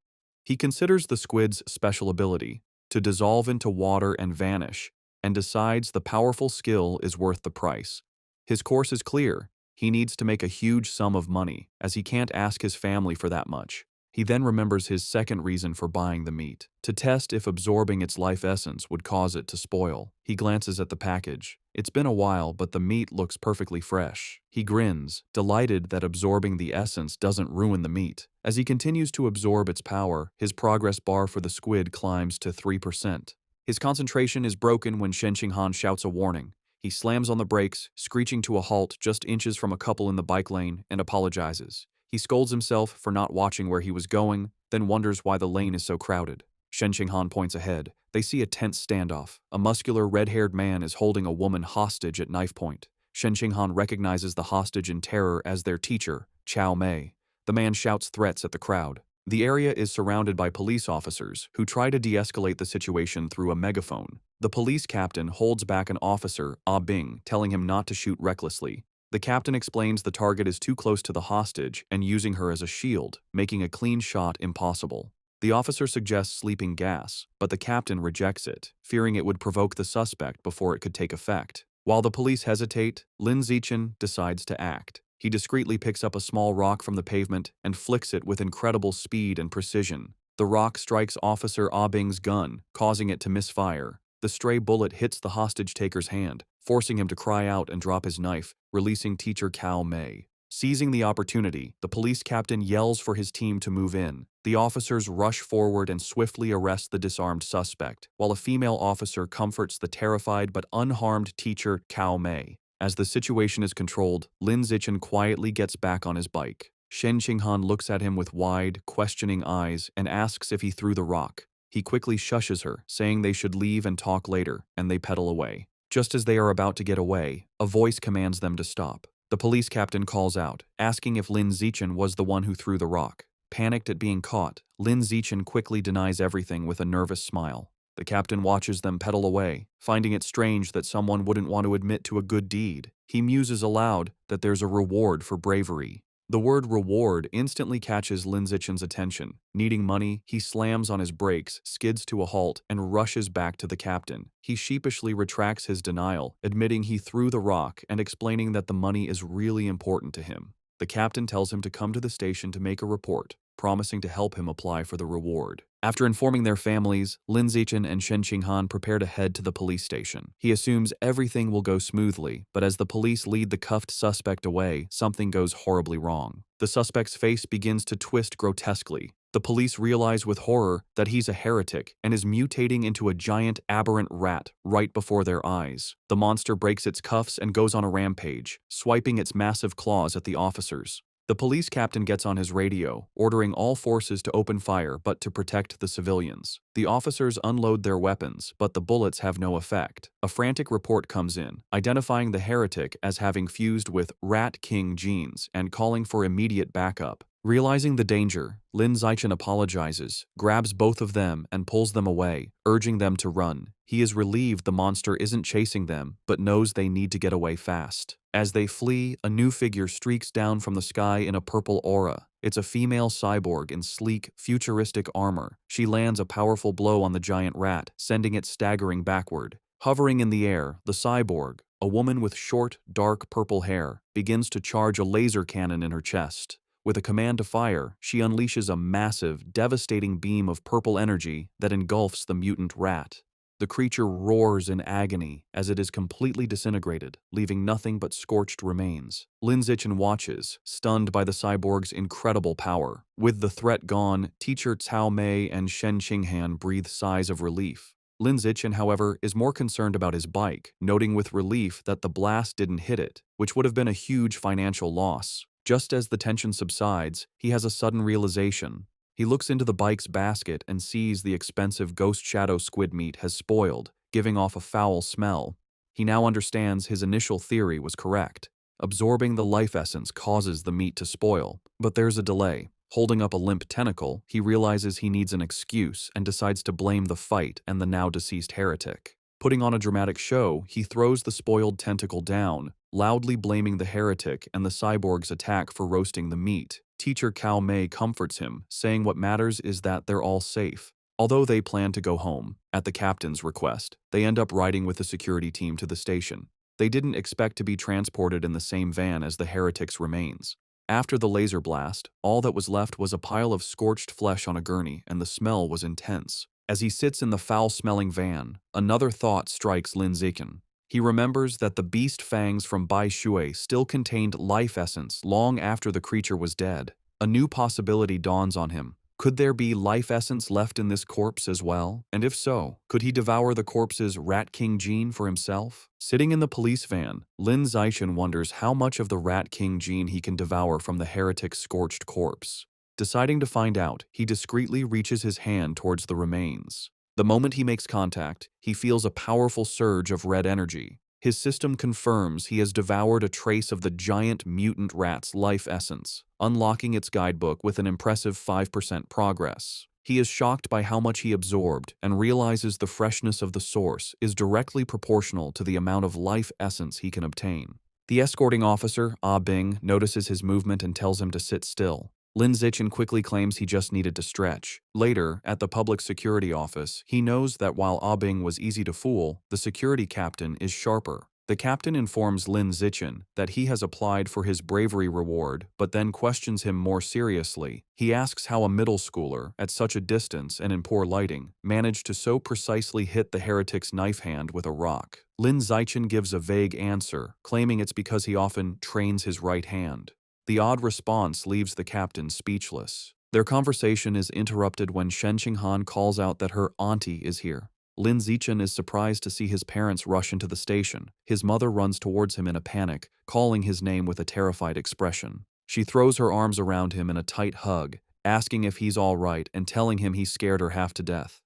He considers the squid's special ability, to dissolve into water and vanish, and decides the powerful skill is worth the price. His course is clear. He needs to make a huge sum of money, as he can't ask his family for that much. He then remembers his second reason for buying the meat, to test if absorbing its life essence would cause it to spoil. He glances at the package. It's been a while, but the meat looks perfectly fresh. He grins, delighted that absorbing the essence doesn't ruin the meat. As he continues to absorb its power, his progress bar for the squid climbs to 3%. His concentration is broken when Shen Qinghan shouts a warning. He slams on the brakes, screeching to a halt just inches from a couple in the bike lane, and apologizes. He scolds himself for not watching where he was going, then wonders why the lane is so crowded. Shen Qinghan points ahead. They see a tense standoff. A muscular, red-haired man is holding a woman hostage at knife point. Shen Qinghan recognizes the hostage in terror as their teacher, Chao Mei. The man shouts threats at the crowd. The area is surrounded by police officers who try to de-escalate the situation through a megaphone. The police captain holds back an officer, Ah Bing, telling him not to shoot recklessly. The captain explains the target is too close to the hostage and using her as a shield, making a clean shot impossible. The officer suggests sleeping gas, but the captain rejects it, fearing it would provoke the suspect before it could take effect. While the police hesitate, Lin Zichen decides to act. He discreetly picks up a small rock from the pavement and flicks it with incredible speed and precision. The rock strikes Officer Ah Bing's gun, causing it to misfire. The stray bullet hits the hostage-taker's hand, forcing him to cry out and drop his knife, releasing Teacher Cao Mei. Seizing the opportunity, the police captain yells for his team to move in. The officers rush forward and swiftly arrest the disarmed suspect, while a female officer comforts the terrified but unharmed Teacher Cao Mei. As the situation is controlled, Lin Zichen quietly gets back on his bike. Shen Qinghan looks at him with wide, questioning eyes and asks if he threw the rock. He quickly shushes her, saying they should leave and talk later, and they pedal away. Just as they are about to get away, a voice commands them to stop. The police captain calls out, asking if Lin Zichen was the one who threw the rock. Panicked at being caught, Lin Zichen quickly denies everything with a nervous smile. The captain watches them pedal away, finding it strange that someone wouldn't want to admit to a good deed. He muses aloud that there's a reward for bravery. The word reward instantly catches Lin Zichen's attention. Needing money, he slams on his brakes, skids to a halt, and rushes back to the captain. He sheepishly retracts his denial, admitting he threw the rock and explaining that the money is really important to him. The captain tells him to come to the station to make a report, promising to help him apply for the reward. After informing their families, Lin Zichen and Shen Qinghan prepare to head to the police station. He assumes everything will go smoothly, but as the police lead the cuffed suspect away, something goes horribly wrong. The suspect's face begins to twist grotesquely. The police realize with horror that he's a heretic and is mutating into a giant aberrant rat right before their eyes. The monster breaks its cuffs and goes on a rampage, swiping its massive claws at the officers. The police captain gets on his radio, ordering all forces to open fire but to protect the civilians. The officers unload their weapons, but the bullets have no effect. A frantic report comes in, identifying the heretic as having fused with Rat King genes and calling for immediate backup. Realizing the danger, Lin Zichen apologizes, grabs both of them and pulls them away, urging them to run. He is relieved the monster isn't chasing them, but knows they need to get away fast. As they flee, a new figure streaks down from the sky in a purple aura. It's a female cyborg in sleek, futuristic armor. She lands a powerful blow on the giant rat, sending it staggering backward. Hovering in the air, the cyborg, a woman with short, dark purple hair, begins to charge a laser cannon in her chest. With a command to fire, she unleashes a massive, devastating beam of purple energy that engulfs the mutant rat. The creature roars in agony as it is completely disintegrated, leaving nothing but scorched remains. Lin Zichen watches, stunned by the cyborg's incredible power. With the threat gone, Teacher Cao Mei and Shen Qinghan breathe sighs of relief. Lin Zichen, however, is more concerned about his bike, noting with relief that the blast didn't hit it, which would have been a huge financial loss. Just as the tension subsides, he has a sudden realization. He looks into the bike's basket and sees the expensive ghost shadow squid meat has spoiled, giving off a foul smell. He now understands his initial theory was correct. Absorbing the life essence causes the meat to spoil, but there's a delay. Holding up a limp tentacle, he realizes he needs an excuse and decides to blame the fight and the now deceased heretic. Putting on a dramatic show, he throws the spoiled tentacle down, loudly blaming the heretic and the cyborg's attack for roasting the meat. Teacher Cao Mei comforts him, saying what matters is that they're all safe. Although they plan to go home, at the captain's request, they end up riding with the security team to the station. They didn't expect to be transported in the same van as the heretic's remains. After the laser blast, all that was left was a pile of scorched flesh on a gurney, and the smell was intense. As he sits in the foul-smelling van, another thought strikes Lin Zichen. He remembers that the beast fangs from Bai Shui still contained life essence long after the creature was dead. A new possibility dawns on him. Could there be life essence left in this corpse as well? And if so, could he devour the corpse's Rat King gene for himself? Sitting in the police van, Lin Zichen wonders how much of the Rat King gene he can devour from the heretic's scorched corpse. Deciding to find out, he discreetly reaches his hand towards the remains. The moment he makes contact, he feels a powerful surge of red energy. His system confirms he has devoured a trace of the giant mutant rat's life essence, unlocking its guidebook with an impressive 5% progress. He is shocked by how much he absorbed and realizes the freshness of the source is directly proportional to the amount of life essence he can obtain. The escorting officer, Ah Bing, notices his movement and tells him to sit still. Lin Zichen quickly claims he just needed to stretch. Later, at the public security office, he knows that while Ah Bing was easy to fool, the security captain is sharper. The captain informs Lin Zichen that he has applied for his bravery reward, but then questions him more seriously. He asks how a middle schooler, at such a distance and in poor lighting, managed to so precisely hit the heretic's knife hand with a rock. Lin Zichen gives a vague answer, claiming it's because he often trains his right hand. The odd response leaves the captain speechless. Their conversation is interrupted when Shen Qinghan calls out that her auntie is here. Lin Zichen is surprised to see his parents rush into the station. His mother runs towards him in a panic, calling his name with a terrified expression. She throws her arms around him in a tight hug, asking if he's all right and telling him he scared her half to death.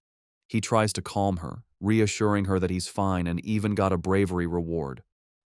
He tries to calm her, reassuring her that he's fine and even got a bravery reward.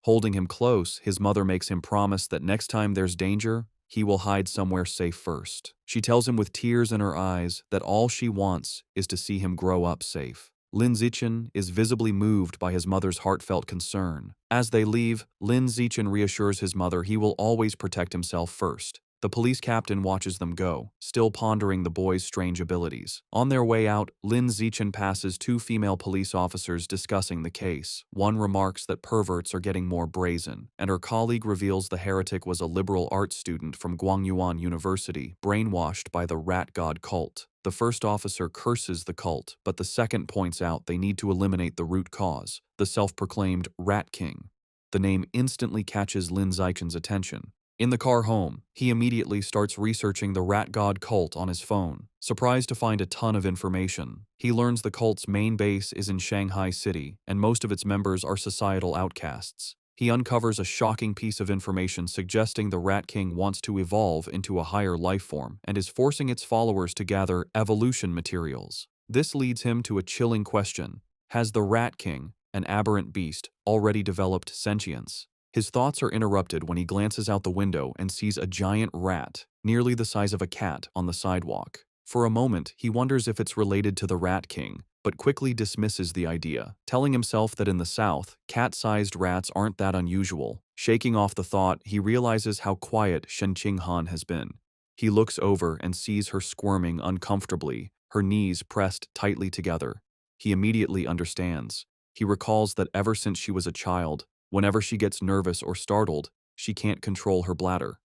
Holding him close, his mother makes him promise that next time there's danger, he will hide somewhere safe first. She tells him with tears in her eyes that all she wants is to see him grow up safe. Lin Zichen is visibly moved by his mother's heartfelt concern. As they leave, Lin Zichen reassures his mother he will always protect himself first. The police captain watches them go, still pondering the boy's strange abilities. On their way out, Lin Zichen passes two female police officers discussing the case. One remarks that perverts are getting more brazen, and her colleague reveals the heretic was a liberal arts student from Guangyuan University, brainwashed by the rat god cult. The first officer curses the cult, but the second points out they need to eliminate the root cause, the self-proclaimed Rat King. The name instantly catches Lin Zichen's attention. In the car home, he immediately starts researching the rat god cult on his phone. Surprised to find a ton of information, he learns the cult's main base is in Shanghai City, and most of its members are societal outcasts. He uncovers a shocking piece of information suggesting the Rat King wants to evolve into a higher life form and is forcing its followers to gather evolution materials. This leads him to a chilling question. Has the Rat King, an aberrant beast, already developed sentience? His thoughts are interrupted when he glances out the window and sees a giant rat, nearly the size of a cat, on the sidewalk. For a moment, he wonders if it's related to the Rat King, but quickly dismisses the idea, telling himself that in the South, cat-sized rats aren't that unusual. Shaking off the thought, he realizes how quiet Shen Qinghan has been. He looks over and sees her squirming uncomfortably, her knees pressed tightly together. He immediately understands. He recalls that ever since she was a child, whenever she gets nervous or startled, she can't control her bladder.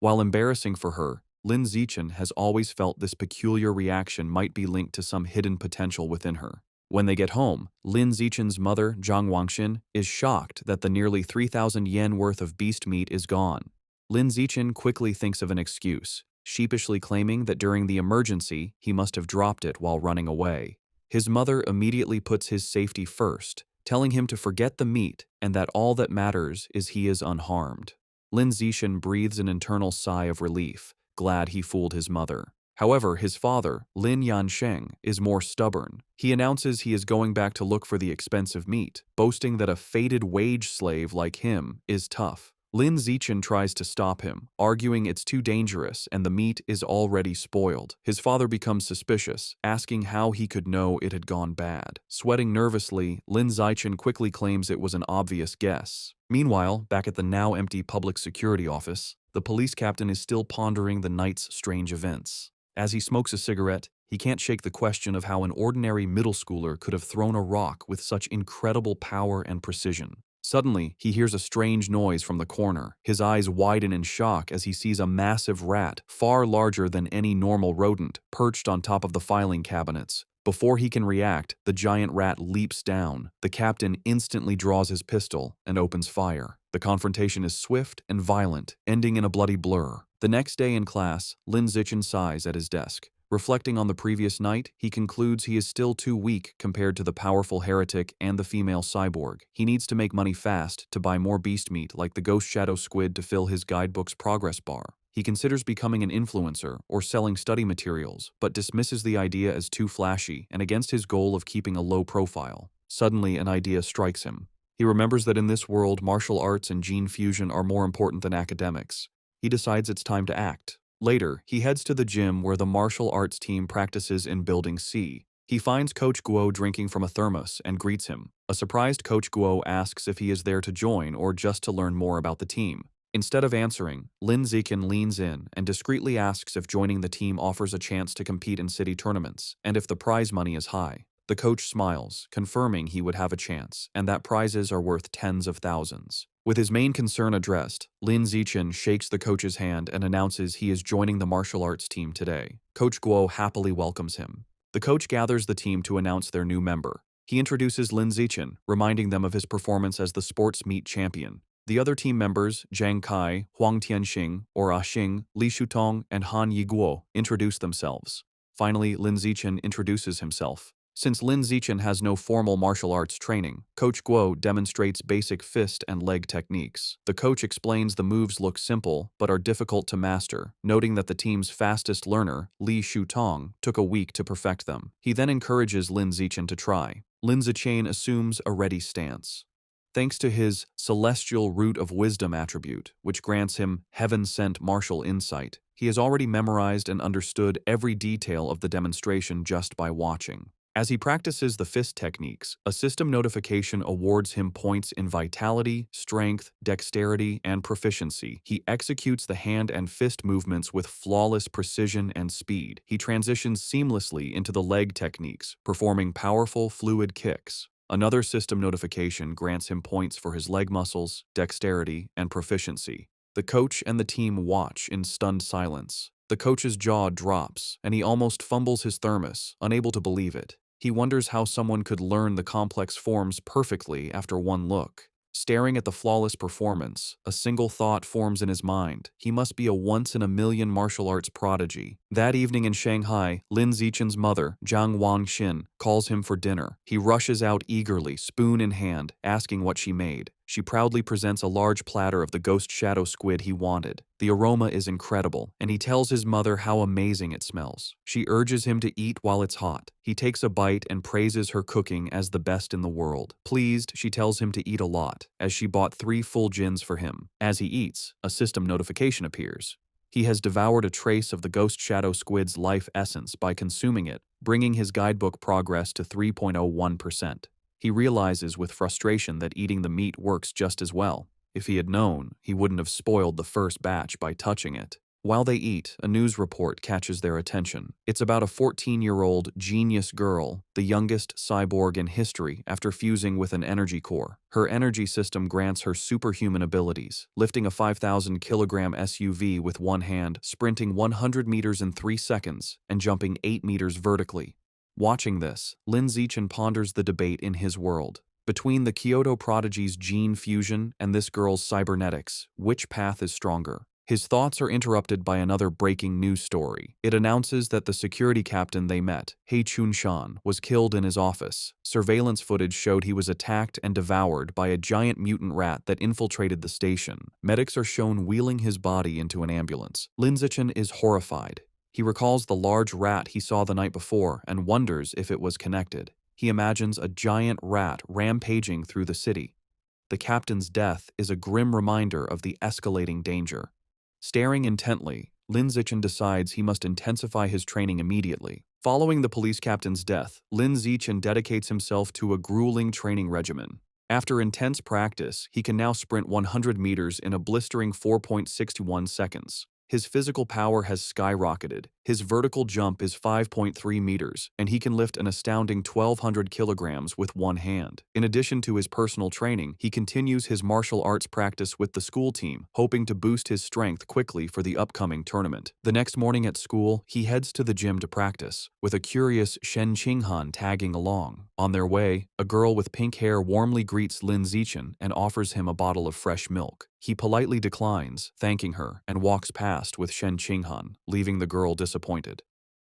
While embarrassing for her, Lin Zichen has always felt this peculiar reaction might be linked to some hidden potential within her. When they get home, Lin Zichen's mother, Zhang Wangxin, is shocked that the nearly 3,000 yen worth of beast meat is gone. Lin Zichen quickly thinks of an excuse, sheepishly claiming that during the emergency, he must have dropped it while running away. His mother immediately puts his safety first, telling him to forget the meat and that all that matters is he is unharmed. Lin Zichen breathes an internal sigh of relief, glad he fooled his mother. However, his father, Lin Yansheng, is more stubborn. He announces he is going back to look for the expensive meat, boasting that a fated wage slave like him is tough. Lin Zichen tries to stop him, arguing it's too dangerous and the meat is already spoiled. His father becomes suspicious, asking how he could know it had gone bad. Sweating nervously, Lin Zichen quickly claims it was an obvious guess. Meanwhile, back at the now empty public security office, the police captain is still pondering the night's strange events. As he smokes a cigarette, he can't shake the question of how an ordinary middle schooler could have thrown a rock with such incredible power and precision. Suddenly, he hears a strange noise from the corner. His eyes widen in shock as he sees a massive rat, far larger than any normal rodent, perched on top of the filing cabinets. Before he can react, the giant rat leaps down. The captain instantly draws his pistol and opens fire. The confrontation is swift and violent, ending in a bloody blur. The next day in class, Lin Zichen sighs at his desk. Reflecting on the previous night, he concludes he is still too weak compared to the powerful heretic and the female cyborg. He needs to make money fast to buy more beast meat like the ghost shadow squid to fill his guidebook's progress bar. He considers becoming an influencer or selling study materials, but dismisses the idea as too flashy and against his goal of keeping a low profile. Suddenly, an idea strikes him. He remembers that in this world, martial arts and gene fusion are more important than academics. He decides it's time to act. Later, he heads to the gym where the martial arts team practices in Building C. He finds Coach Guo drinking from a thermos and greets him. A surprised Coach Guo asks if he is there to join or just to learn more about the team. Instead of answering, Lin Zichen leans in and discreetly asks if joining the team offers a chance to compete in city tournaments and if the prize money is high. The coach smiles, confirming he would have a chance and that prizes are worth tens of thousands. With his main concern addressed, Lin Zichen shakes the coach's hand and announces he is joining the martial arts team today. Coach Guo happily welcomes him. The coach gathers the team to announce their new member. He introduces Lin Zichen, reminding them of his performance as the sports meet champion. The other team members, Zhang Kai, Huang Tianxing, or Ah Xing, Li Shutong, and Han Yiguo, introduce themselves. Finally, Lin Zichen introduces himself. Since Lin Zichen has no formal martial arts training, Coach Guo demonstrates basic fist and leg techniques. The coach explains the moves look simple but are difficult to master, noting that the team's fastest learner, Li Shutong, took a week to perfect them. He then encourages Lin Zichen to try. Lin Zichen assumes a ready stance. Thanks to his celestial root of wisdom attribute, which grants him heaven-sent martial insight, he has already memorized and understood every detail of the demonstration just by watching. As he practices the fist techniques, a system notification awards him points in vitality, strength, dexterity, and proficiency. He executes the hand and fist movements with flawless precision and speed. He transitions seamlessly into the leg techniques, performing powerful, fluid kicks. Another system notification grants him points for his leg muscles, dexterity, and proficiency. The coach and the team watch in stunned silence. The coach's jaw drops, and he almost fumbles his thermos, unable to believe it. He wonders how someone could learn the complex forms perfectly after one look. Staring at the flawless performance, a single thought forms in his mind. He must be a once-in-a-million martial arts prodigy. That evening in Shanghai, Lin Zichen's mother, Zhang Wangxin, calls him for dinner. He rushes out eagerly, spoon in hand, asking what she made. She proudly presents a large platter of the ghost shadow squid he wanted. The aroma is incredible, and he tells his mother how amazing it smells. She urges him to eat while it's hot. He takes a bite and praises her cooking as the best in the world. Pleased, she tells him to eat a lot, as she bought 3 full gins for him. As he eats, a system notification appears. He has devoured a trace of the ghost shadow squid's life essence by consuming it, bringing his guidebook progress to 3.01%. He realizes with frustration that eating the meat works just as well. If he had known, he wouldn't have spoiled the first batch by touching it. While they eat, a news report catches their attention. It's about a 14-year-old genius girl, the youngest cyborg in history after fusing with an energy core. Her energy system grants her superhuman abilities, lifting a 5,000-kilogram SUV with one hand, sprinting 100 meters in 3 seconds, and jumping 8 meters vertically. Watching this, Lin Zichen ponders the debate in his world. Between the Kyoto prodigy's gene fusion and this girl's cybernetics, which path is stronger? His thoughts are interrupted by another breaking news story. It announces that the security captain they met, He Chun-shan, was killed in his office. Surveillance footage showed he was attacked and devoured by a giant mutant rat that infiltrated the station. Medics are shown wheeling his body into an ambulance. Lin Zichen is horrified. He recalls the large rat he saw the night before and wonders if it was connected. He imagines a giant rat rampaging through the city. The captain's death is a grim reminder of the escalating danger. Staring intently, Lin Zichen decides he must intensify his training immediately. Following the police captain's death, Lin Zichen dedicates himself to a grueling training regimen. After intense practice, he can now sprint 100 meters in a blistering 4.61 seconds. His physical power has skyrocketed. His vertical jump is 5.3 meters, and he can lift an astounding 1,200 kilograms with one hand. In addition to his personal training, he continues his martial arts practice with the school team, hoping to boost his strength quickly for the upcoming tournament. The next morning at school, he heads to the gym to practice, with a curious Shen Qinghan tagging along. On their way, a girl with pink hair warmly greets Lin Zichen and offers him a bottle of fresh milk. He politely declines, thanking her, and walks past with Shen Qinghan, leaving the girl disappointed.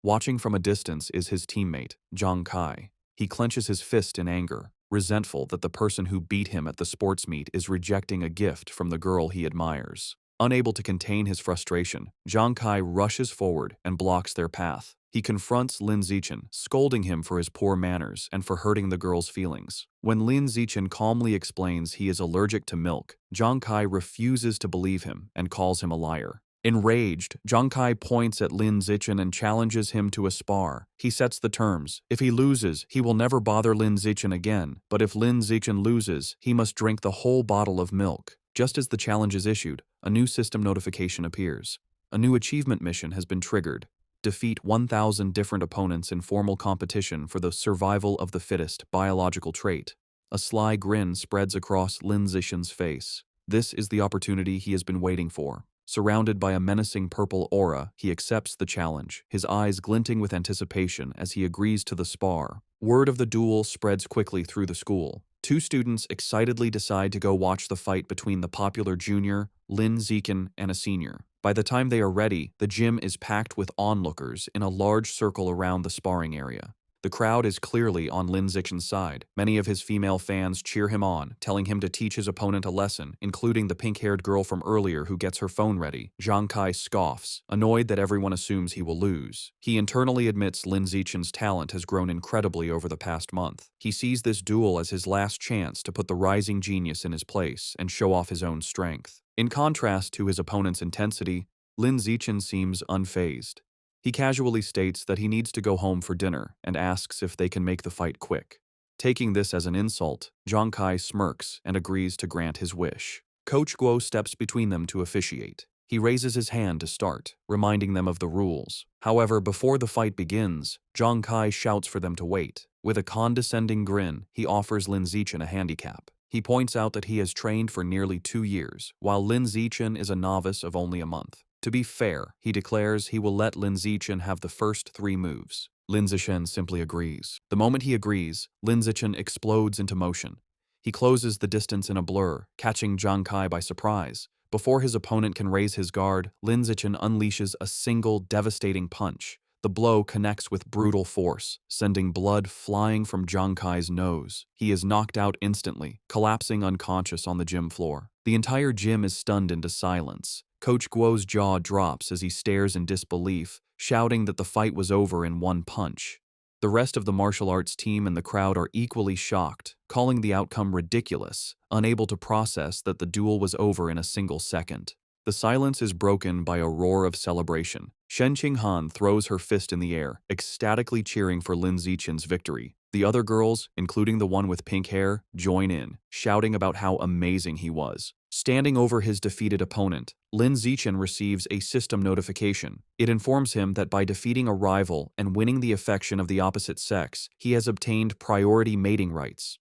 Watching from a distance is his teammate, Zhang Kai. He clenches his fist in anger, resentful that the person who beat him at the sports meet is rejecting a gift from the girl he admires. Unable to contain his frustration, Zhang Kai rushes forward and blocks their path. He confronts Lin Zichen, scolding him for his poor manners and for hurting the girl's feelings. When Lin Zichen calmly explains he is allergic to milk, Zhang Kai refuses to believe him and calls him a liar. Enraged, Zhang Kai points at Lin Zichen and challenges him to a spar. He sets the terms. If he loses, he will never bother Lin Zichen again, but if Lin Zichen loses, he must drink the whole bottle of milk. Just as the challenge is issued, a new system notification appears. A new achievement mission has been triggered. Defeat 1,000 different opponents in formal competition for the survival of the fittest biological trait. A sly grin spreads across Lin Zichen's face. This is the opportunity he has been waiting for. Surrounded by a menacing purple aura, he accepts the challenge, his eyes glinting with anticipation as he agrees to the spar. Word of the duel spreads quickly through the school. Two students excitedly decide to go watch the fight between the popular junior, Lin Zichen, and a senior. By the time they are ready, the gym is packed with onlookers in a large circle around the sparring area. The crowd is clearly on Lin Zichen's side. Many of his female fans cheer him on, telling him to teach his opponent a lesson, including the pink-haired girl from earlier who gets her phone ready. Zhang Kai scoffs, annoyed that everyone assumes he will lose. He internally admits Lin Zichen's talent has grown incredibly over the past month. He sees this duel as his last chance to put the rising genius in his place and show off his own strength. In contrast to his opponent's intensity, Lin Zichen seems unfazed. He casually states that he needs to go home for dinner and asks if they can make the fight quick. Taking this as an insult, Zhang Kai smirks and agrees to grant his wish. Coach Guo steps between them to officiate. He raises his hand to start, reminding them of the rules. However, before the fight begins, Zhang Kai shouts for them to wait. With a condescending grin, he offers Lin Zichen a handicap. He points out that he has trained for nearly 2 years, while Lin Zichen is a novice of only a month. To be fair, he declares he will let Lin Zichen have the first 3 moves. Lin Zichen simply agrees. The moment he agrees, Lin Zichen explodes into motion. He closes the distance in a blur, catching Zhang Kai by surprise. Before his opponent can raise his guard, Lin Zichen unleashes a single devastating punch. The blow connects with brutal force, sending blood flying from Zhang Kai's nose. He is knocked out instantly, collapsing unconscious on the gym floor. The entire gym is stunned into silence. Coach Guo's jaw drops as he stares in disbelief, shouting that the fight was over in one punch. The rest of the martial arts team and the crowd are equally shocked, calling the outcome ridiculous, unable to process that the duel was over in a single second. The silence is broken by a roar of celebration. Shen Qinghan throws her fist in the air, ecstatically cheering for Lin Zichen's victory. The other girls, including the one with pink hair, join in, shouting about how amazing he was. Standing over his defeated opponent, Lin Zichen receives a system notification. It informs him that by defeating a rival and winning the affection of the opposite sex, he has obtained priority mating rights.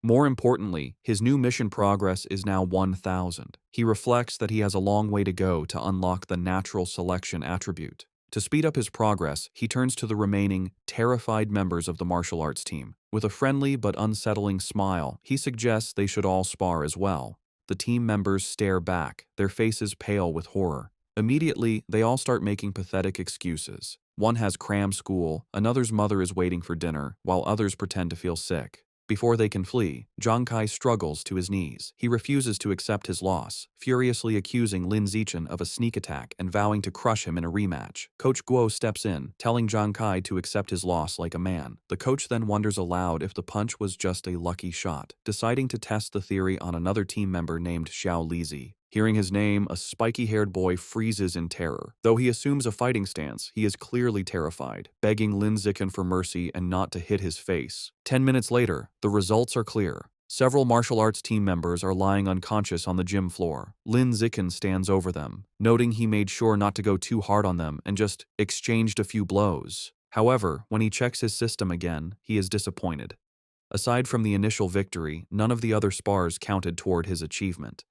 More importantly, his new mission progress is now 1,000. He reflects that he has a long way to go to unlock the natural selection attribute. To speed up his progress, he turns to the remaining, terrified members of the martial arts team. With a friendly but unsettling smile, he suggests they should all spar as well. The team members stare back, their faces pale with horror. Immediately, they all start making pathetic excuses. One has cram school, another's mother is waiting for dinner, while others pretend to feel sick. Before they can flee, Zhang Kai struggles to his knees. He refuses to accept his loss, furiously accusing Lin Zichen of a sneak attack and vowing to crush him in a rematch. Coach Guo steps in, telling Zhang Kai to accept his loss like a man. The coach then wonders aloud if the punch was just a lucky shot, deciding to test the theory on another team member named Xiao Lizi. Hearing his name, a spiky-haired boy freezes in terror. Though he assumes a fighting stance, he is clearly terrified, begging Lin Zichen for mercy and not to hit his face. 10 minutes later, the results are clear. Several martial arts team members are lying unconscious on the gym floor. Lin Zichen stands over them, noting he made sure not to go too hard on them and just exchanged a few blows. However, when he checks his system again, he is disappointed. Aside from the initial victory, none of the other spars counted toward his achievement.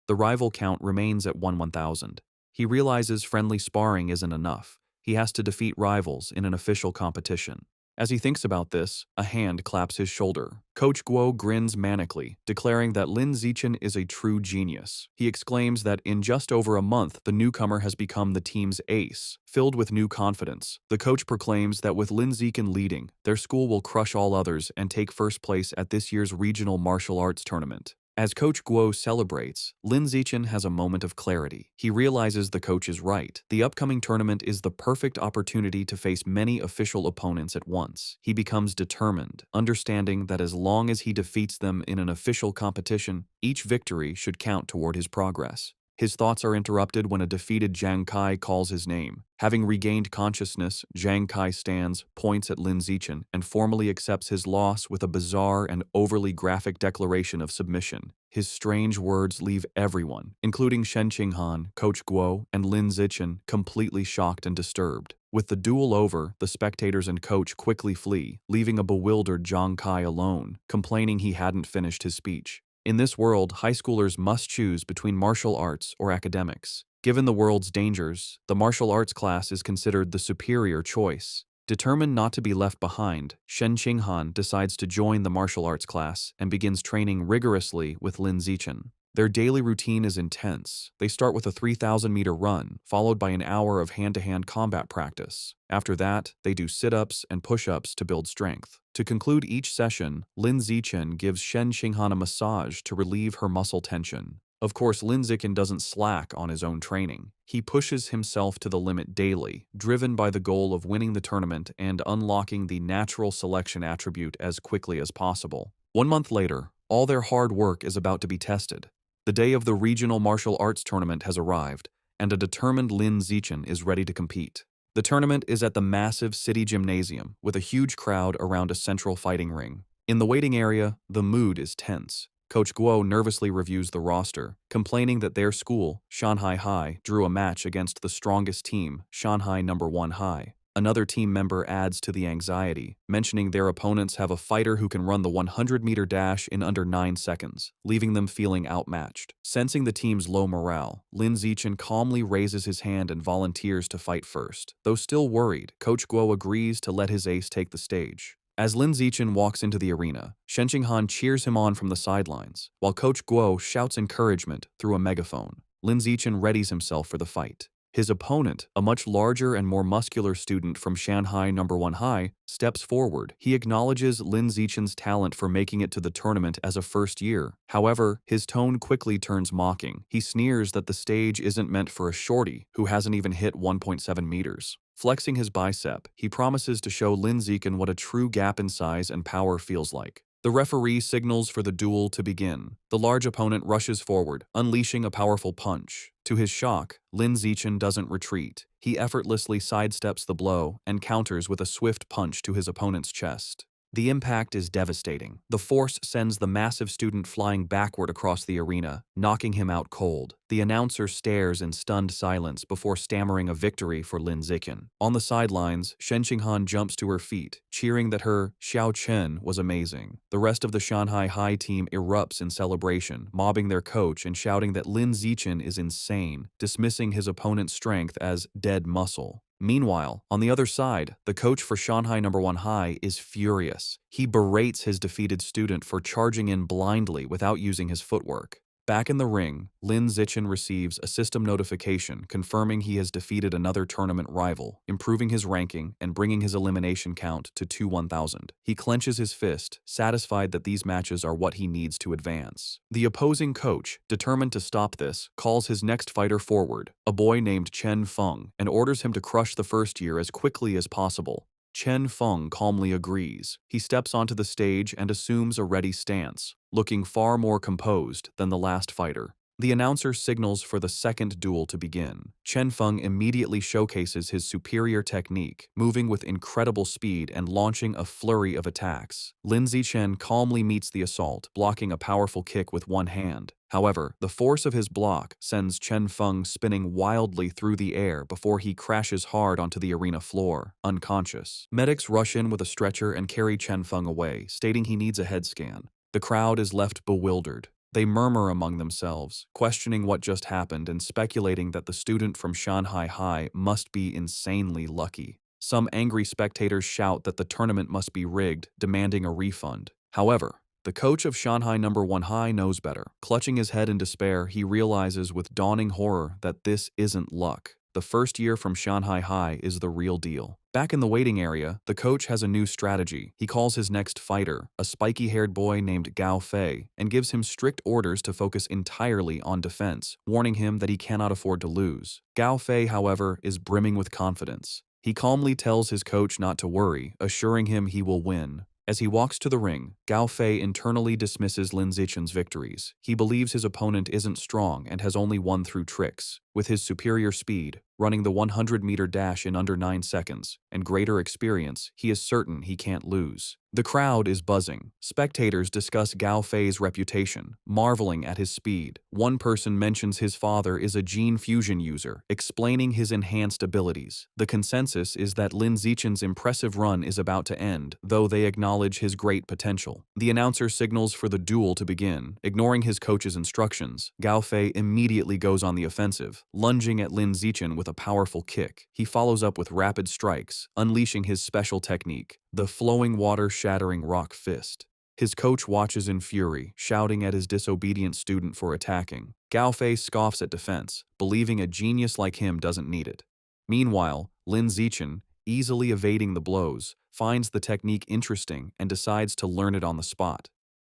The rival count remains at 1,000. He realizes friendly sparring isn't enough. He has to defeat rivals in an official competition. As he thinks about this, a hand claps his shoulder. Coach Guo grins manically, declaring that Lin Zichen is a true genius. He exclaims that in just over a month, the newcomer has become the team's ace. Filled with new confidence, the coach proclaims that with Lin Zichen leading, their school will crush all others and take first place at this year's regional martial arts tournament. As Coach Guo celebrates, Lin Zichen has a moment of clarity. He realizes the coach is right. The upcoming tournament is the perfect opportunity to face many official opponents at once. He becomes determined, understanding that as long as he defeats them in an official competition, each victory should count toward his progress. His thoughts are interrupted when a defeated Zhang Kai calls his name. Having regained consciousness, Zhang Kai stands, points at Lin Zichen, and formally accepts his loss with a bizarre and overly graphic declaration of submission. His strange words leave everyone, including Shen Qinghan, Coach Guo, and Lin Zichen, completely shocked and disturbed. With the duel over, the spectators and coach quickly flee, leaving a bewildered Zhang Kai alone, complaining he hadn't finished his speech. In this world, high schoolers must choose between martial arts or academics. Given the world's dangers, the martial arts class is considered the superior choice. Determined not to be left behind, Shen Qinghan decides to join the martial arts class and begins training rigorously with Lin Zichen. Their daily routine is intense. They start with a 3,000-meter run, followed by an hour of hand-to-hand combat practice. After that, they do sit-ups and push-ups to build strength. To conclude each session, Lin Zichen gives Shen Qinghan a massage to relieve her muscle tension. Of course, Lin Zichen doesn't slack on his own training. He pushes himself to the limit daily, driven by the goal of winning the tournament and unlocking the natural selection attribute as quickly as possible. 1 month later, all their hard work is about to be tested. The day of the regional martial arts tournament has arrived, and a determined Lin Zichen is ready to compete. The tournament is at the massive city gymnasium, with a huge crowd around a central fighting ring. In the waiting area, the mood is tense. Coach Guo nervously reviews the roster, complaining that their school, Shanghai High, drew a match against the strongest team, Shanghai No. 1 High. Another team member adds to the anxiety, mentioning their opponents have a fighter who can run the 100-meter dash in under 9 seconds, leaving them feeling outmatched. Sensing the team's low morale, Lin Zichen calmly raises his hand and volunteers to fight first. Though still worried, Coach Guo agrees to let his ace take the stage. As Lin Zichen walks into the arena, Shen Qinghan cheers him on from the sidelines, while Coach Guo shouts encouragement through a megaphone. Lin Zichen readies himself for the fight. His opponent, a much larger and more muscular student from Shanghai No. 1 High, steps forward. He acknowledges Lin Zichen's talent for making it to the tournament as a first year. However, his tone quickly turns mocking. He sneers that the stage isn't meant for a shorty who hasn't even hit 1.7 meters. Flexing his bicep, he promises to show Lin Zichen what a true gap in size and power feels like. The referee signals for the duel to begin. The large opponent rushes forward, unleashing a powerful punch. To his shock, Lin Zichen doesn't retreat. He effortlessly sidesteps the blow and counters with a swift punch to his opponent's chest. The impact is devastating. The force sends the massive student flying backward across the arena, knocking him out cold. The announcer stares in stunned silence before stammering a victory for Lin Zichen. On the sidelines, Shen Qinghan jumps to her feet, cheering that her Xiao Chen was amazing. The rest of the Shanghai High team erupts in celebration, mobbing their coach and shouting that Lin Zichen is insane, dismissing his opponent's strength as dead muscle. Meanwhile, on the other side, the coach for Shanghai No. 1 High is furious. He berates his defeated student for charging in blindly without using his footwork. Back in the ring, Lin Zichen receives a system notification confirming he has defeated another tournament rival, improving his ranking and bringing his elimination count to 2-1,000. He clenches his fist, satisfied that these matches are what he needs to advance. The opposing coach, determined to stop this, calls his next fighter forward, a boy named Chen Feng, and orders him to crush the first year as quickly as possible. Chen Feng calmly agrees. He steps onto the stage and assumes a ready stance, looking far more composed than the last fighter. The announcer signals for the second duel to begin. Chen Feng immediately showcases his superior technique, moving with incredible speed and launching a flurry of attacks. Lin Zichen calmly meets the assault, blocking a powerful kick with one hand. However, the force of his block sends Chen Feng spinning wildly through the air before he crashes hard onto the arena floor, unconscious. Medics rush in with a stretcher and carry Chen Feng away, stating he needs a head scan. The crowd is left bewildered. They murmur among themselves, questioning what just happened and speculating that the student from Shanghai High must be insanely lucky. Some angry spectators shout that the tournament must be rigged, demanding a refund. However, the coach of Shanghai No. 1 High knows better. Clutching his head in despair, he realizes with dawning horror that this isn't luck. The first year from Shanghai High is the real deal. Back in the waiting area, the coach has a new strategy. He calls his next fighter, a spiky-haired boy named Gao Fei, and gives him strict orders to focus entirely on defense, warning him that he cannot afford to lose. Gao Fei, however, is brimming with confidence. He calmly tells his coach not to worry, assuring him he will win. As he walks to the ring, Gao Fei internally dismisses Lin Zichen's victories. He believes his opponent isn't strong and has only won through tricks. With his superior speed, running the 100-meter dash in under 9 seconds, and greater experience, he is certain he can't lose. The crowd is buzzing. Spectators discuss Gao Fei's reputation, marveling at his speed. One person mentions his father is a gene fusion user, explaining his enhanced abilities. The consensus is that Lin Zichen's impressive run is about to end, though they acknowledge his great potential. The announcer signals for the duel to begin. Ignoring his coach's instructions, Gao Fei immediately goes on the offensive, lunging at Lin Zichen with a powerful kick. He follows up with rapid strikes, unleashing his special technique, the flowing water-shattering rock fist. His coach watches in fury, shouting at his disobedient student for attacking. Gao Fei scoffs at defense, believing a genius like him doesn't need it. Meanwhile, Lin Zichen, easily evading the blows, finds the technique interesting and decides to learn it on the spot.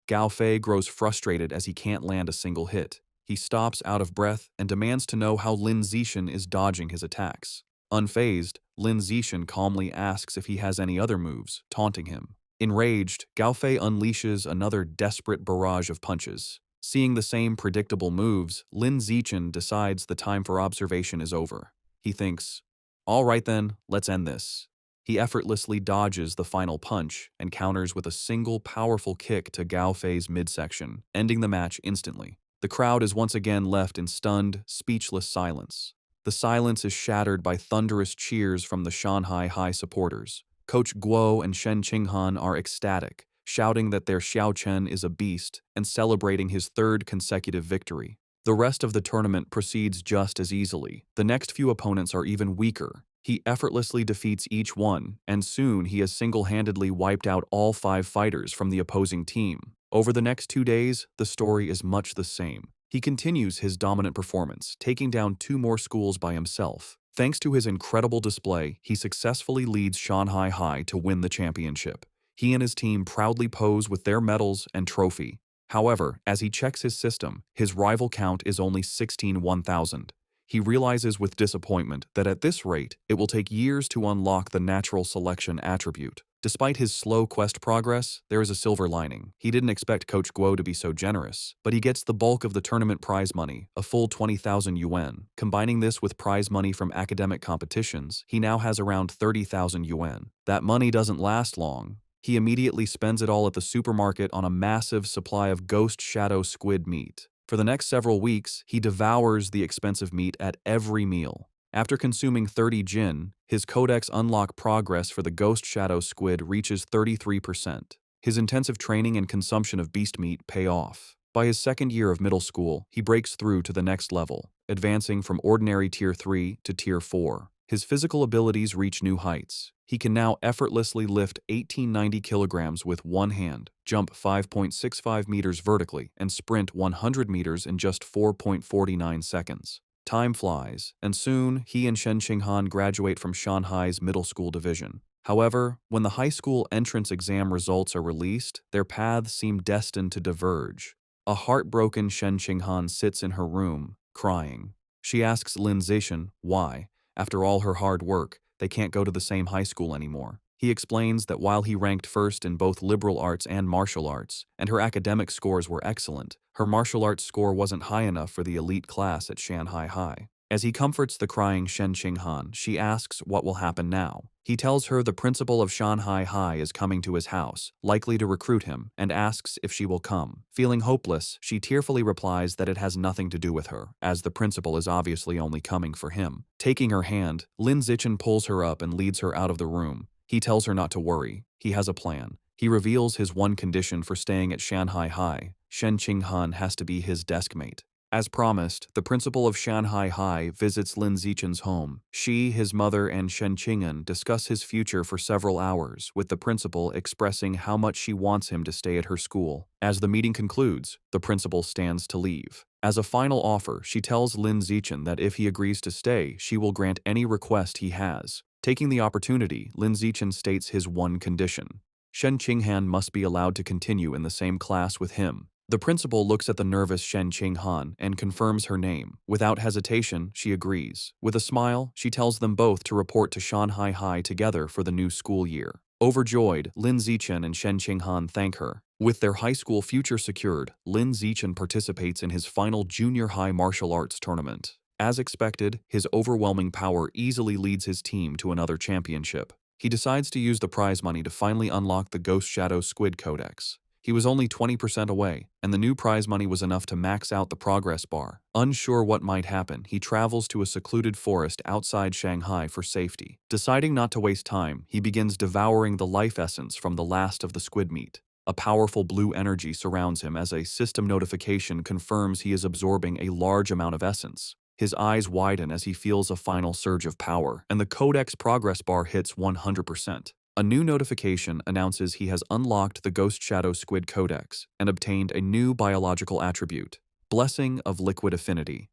Gao Fei grows frustrated as he can't land a single hit. He stops out of breath and demands to know how Lin Zichen is dodging his attacks. Unfazed, Lin Zichen calmly asks if he has any other moves, taunting him. Enraged, Gao Fei unleashes another desperate barrage of punches. Seeing the same predictable moves, Lin Zichen decides the time for observation is over. He thinks, "All right then, let's end this." He effortlessly dodges the final punch and counters with a single powerful kick to Gao Fei's midsection, ending the match instantly. The crowd is once again left in stunned, speechless silence. The silence is shattered by thunderous cheers from the Shanghai High supporters. Coach Guo and Shen Qinghan are ecstatic, shouting that their Xiao Chen is a beast and celebrating his third consecutive victory. The rest of the tournament proceeds just as easily. The next few opponents are even weaker. He effortlessly defeats each one, and soon he has single-handedly wiped out all 5 fighters from the opposing team. Over the next 2 days, the story is much the same. He continues his dominant performance, taking down 2 more schools by himself. Thanks to his incredible display, he successfully leads Shanghai High to win the championship. He and his team proudly pose with their medals and trophy. However, as he checks his system, his rival count is only 16,000. He realizes with disappointment that at this rate, it will take years to unlock the natural selection attribute. Despite his slow quest progress, there is a silver lining. He didn't expect Coach Guo to be so generous, but he gets the bulk of the tournament prize money, a full 20,000 yuan. Combining this with prize money from academic competitions, he now has around 30,000 yuan. That money doesn't last long. He immediately spends it all at the supermarket on a massive supply of ghost shadow squid meat. For the next several weeks, he devours the expensive meat at every meal. After consuming 30 jin, his codex unlock progress for the ghost shadow squid reaches 33%. His intensive training and consumption of beast meat pay off. By his second year of middle school, he breaks through to the next level, advancing from ordinary Tier 3 to Tier 4. His physical abilities reach new heights. He can now effortlessly lift 1890 kilograms with one hand, jump 5.65 meters vertically, and sprint 100 meters in just 4.49 seconds. Time flies, and soon he and Shen Qinghan graduate from Shanghai's middle school division. However, when the high school entrance exam results are released, their paths seem destined to diverge. A heartbroken Shen Qinghan sits in her room, crying. She asks Lin Zichen why, after all her hard work, they can't go to the same high school anymore. He explains that while he ranked first in both liberal arts and martial arts, and her academic scores were excellent, her martial arts score wasn't high enough for the elite class at Shanghai High. As he comforts the crying Shen Qinghan, she asks what will happen now. He tells her the principal of Shanghai High is coming to his house, likely to recruit him, and asks if she will come. Feeling hopeless, she tearfully replies that it has nothing to do with her, as the principal is obviously only coming for him. Taking her hand, Lin Zichen pulls her up and leads her out of the room. He tells her not to worry. He has a plan. He reveals his one condition for staying at Shanghai High. Shen Qinghan has to be his desk mate. As promised, the principal of Shanghai High visits Lin Zichen's home. She, his mother, and Shen Qing'an discuss his future for several hours, with the principal expressing how much she wants him to stay at her school. As the meeting concludes, the principal stands to leave. As a final offer, she tells Lin Zichen that if he agrees to stay, she will grant any request he has. Taking the opportunity, Lin Zichen states his one condition. Shen Qinghan must be allowed to continue in the same class with him. The principal looks at the nervous Shen Qinghan and confirms her name. Without hesitation, she agrees. With a smile, she tells them both to report to Shanghai High together for the new school year. Overjoyed, Lin Zichen and Shen Qinghan thank her. With their high school future secured, Lin Zichen participates in his final junior high martial arts tournament. As expected, his overwhelming power easily leads his team to another championship. He decides to use the prize money to finally unlock the Ghost Shadow Squid Codex. He was only 20% away, and the new prize money was enough to max out the progress bar. Unsure what might happen, he travels to a secluded forest outside Shanghai for safety. Deciding not to waste time, he begins devouring the life essence from the last of the squid meat. A powerful blue energy surrounds him as a system notification confirms he is absorbing a large amount of essence. His eyes widen as he feels a final surge of power, and the Codex progress bar hits 100%. A new notification announces he has unlocked the Ghost Shadow Squid Codex and obtained a new biological attribute, Blessing of Liquid Affinity.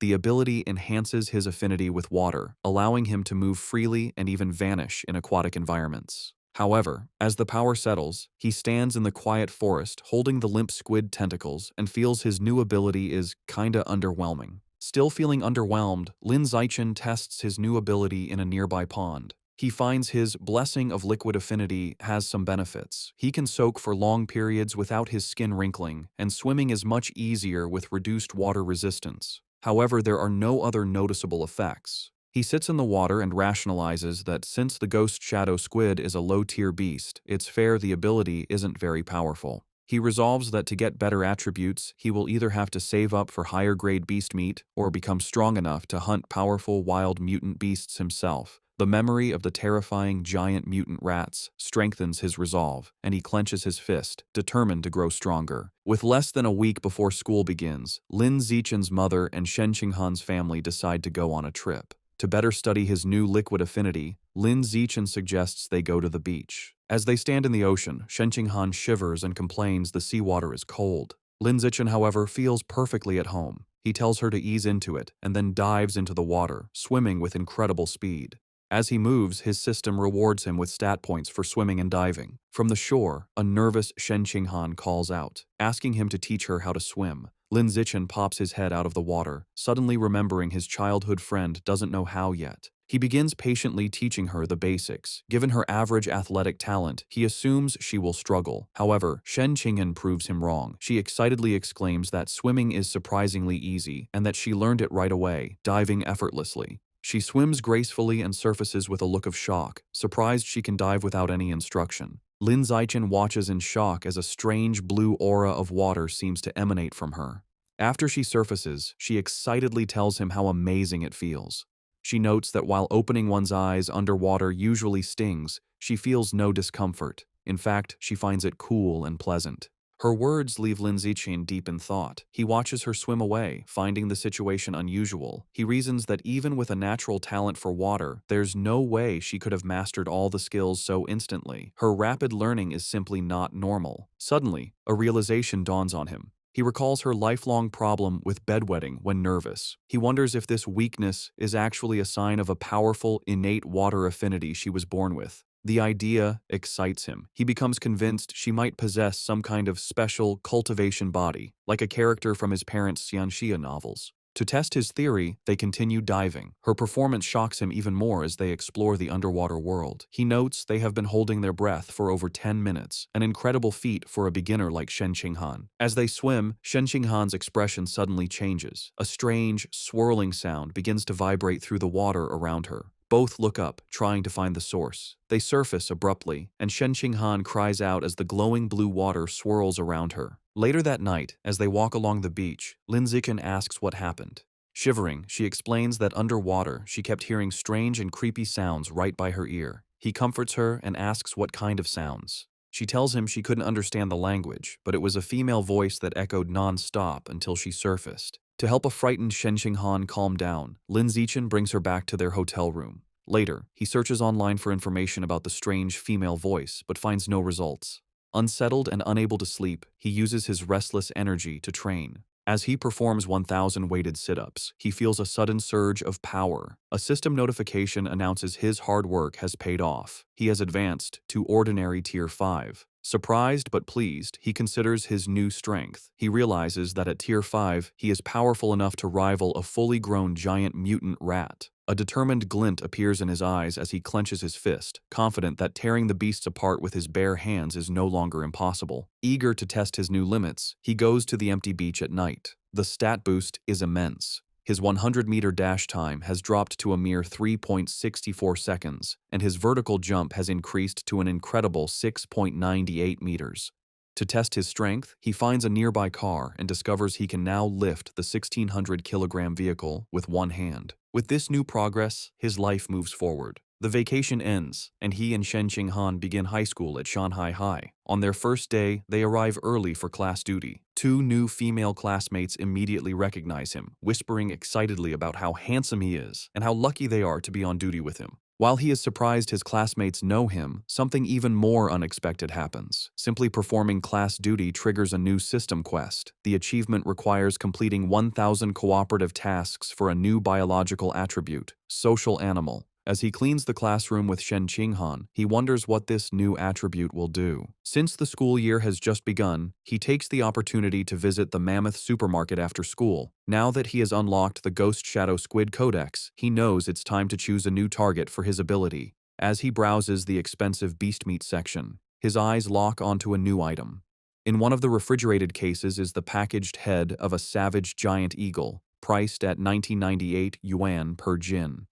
The ability enhances his affinity with water, allowing him to move freely and even vanish in aquatic environments. However, as the power settles, he stands in the quiet forest holding the limp squid tentacles and feels his new ability is kinda underwhelming. Still feeling underwhelmed, Lin Zichen tests his new ability in a nearby pond. He finds his Blessing of Liquid Affinity has some benefits. He can soak for long periods without his skin wrinkling, and swimming is much easier with reduced water resistance. However, there are no other noticeable effects. He sits in the water and rationalizes that since the Ghost Shadow Squid is a low-tier beast, it's fair the ability isn't very powerful. He resolves that to get better attributes, he will either have to save up for higher-grade beast meat or become strong enough to hunt powerful wild mutant beasts himself. The memory of the terrifying giant mutant rats strengthens his resolve, and he clenches his fist, determined to grow stronger. With less than a week before school begins, Lin Zichen's mother and Shen Qinghan's family decide to go on a trip. To better study his new liquid affinity, Lin Zichen suggests they go to the beach. As they stand in the ocean, Shen Qinghan shivers and complains the seawater is cold. Lin Zichen, however, feels perfectly at home. He tells her to ease into it and then dives into the water, swimming with incredible speed. As he moves, his system rewards him with stat points for swimming and diving. From the shore, a nervous Shen Qinghan calls out, asking him to teach her how to swim. Lin Zichen pops his head out of the water, suddenly remembering his childhood friend doesn't know how yet. He begins patiently teaching her the basics. Given her average athletic talent, he assumes she will struggle. However, Shen Qing'an proves him wrong. She excitedly exclaims that swimming is surprisingly easy and that she learned it right away, diving effortlessly. She swims gracefully and surfaces with a look of shock, surprised she can dive without any instruction. Lin Zichen watches in shock as a strange blue aura of water seems to emanate from her. After she surfaces, she excitedly tells him how amazing it feels. She notes that while opening one's eyes underwater usually stings, she feels no discomfort. In fact, she finds it cool and pleasant. Her words leave Lin Zichen deep in thought. He watches her swim away, finding the situation unusual. He reasons that even with a natural talent for water, there's no way she could have mastered all the skills so instantly. Her rapid learning is simply not normal. Suddenly, a realization dawns on him. He recalls her lifelong problem with bedwetting when nervous. He wonders if this weakness is actually a sign of a powerful, innate water affinity she was born with. The idea excites him. He becomes convinced she might possess some kind of special cultivation body, like a character from his parents' Xianxia novels. To test his theory, they continue diving. Her performance shocks him even more as they explore the underwater world. He notes they have been holding their breath for over 10 minutes, an incredible feat for a beginner like Shen Qinghan. As they swim, Shen Qinghan's expression suddenly changes. A strange, swirling sound begins to vibrate through the water around her. Both look up, trying to find the source. They surface abruptly, and Shen Qinghan cries out as the glowing blue water swirls around her. Later that night, as they walk along the beach, Lin Zichen asks what happened. Shivering, she explains that underwater, she kept hearing strange and creepy sounds right by her ear. He comforts her and asks what kind of sounds. She tells him she couldn't understand the language, but it was a female voice that echoed non-stop until she surfaced. To help a frightened Shen Qinghan calm down, Lin Zichen brings her back to their hotel room. Later, he searches online for information about the strange female voice, but finds no results. Unsettled and unable to sleep, he uses his restless energy to train. As he performs 1,000 weighted sit-ups, he feels a sudden surge of power. A system notification announces his hard work has paid off. He has advanced to ordinary Tier 5. Surprised but pleased, he considers his new strength. He realizes that at Tier 5, he is powerful enough to rival a fully grown giant mutant rat. A determined glint appears in his eyes as he clenches his fist, confident that tearing the beasts apart with his bare hands is no longer impossible. Eager to test his new limits, he goes to the empty beach at night. The stat boost is immense. His 100-meter dash time has dropped to a mere 3.64 seconds, and his vertical jump has increased to an incredible 6.98 meters. To test his strength, he finds a nearby car and discovers he can now lift the 1,600-kilogram vehicle with one hand. With this new progress, his life moves forward. The vacation ends, and he and Shen Qinghan begin high school at Shanghai High. On their first day, they arrive early for class duty. Two new female classmates immediately recognize him, whispering excitedly about how handsome he is and how lucky they are to be on duty with him. While he is surprised his classmates know him, something even more unexpected happens. Simply performing class duty triggers a new system quest. The achievement requires completing 1,000 cooperative tasks for a new biological attribute, social animal. As he cleans the classroom with Shen Qinghan, he wonders what this new attribute will do. Since the school year has just begun, he takes the opportunity to visit the Mammoth supermarket after school. Now that he has unlocked the Ghost Shadow Squid Codex, he knows it's time to choose a new target for his ability. As he browses the expensive beast meat section, his eyes lock onto a new item. In one of the refrigerated cases is the packaged head of a savage giant eagle, priced at 1998 yuan per jin.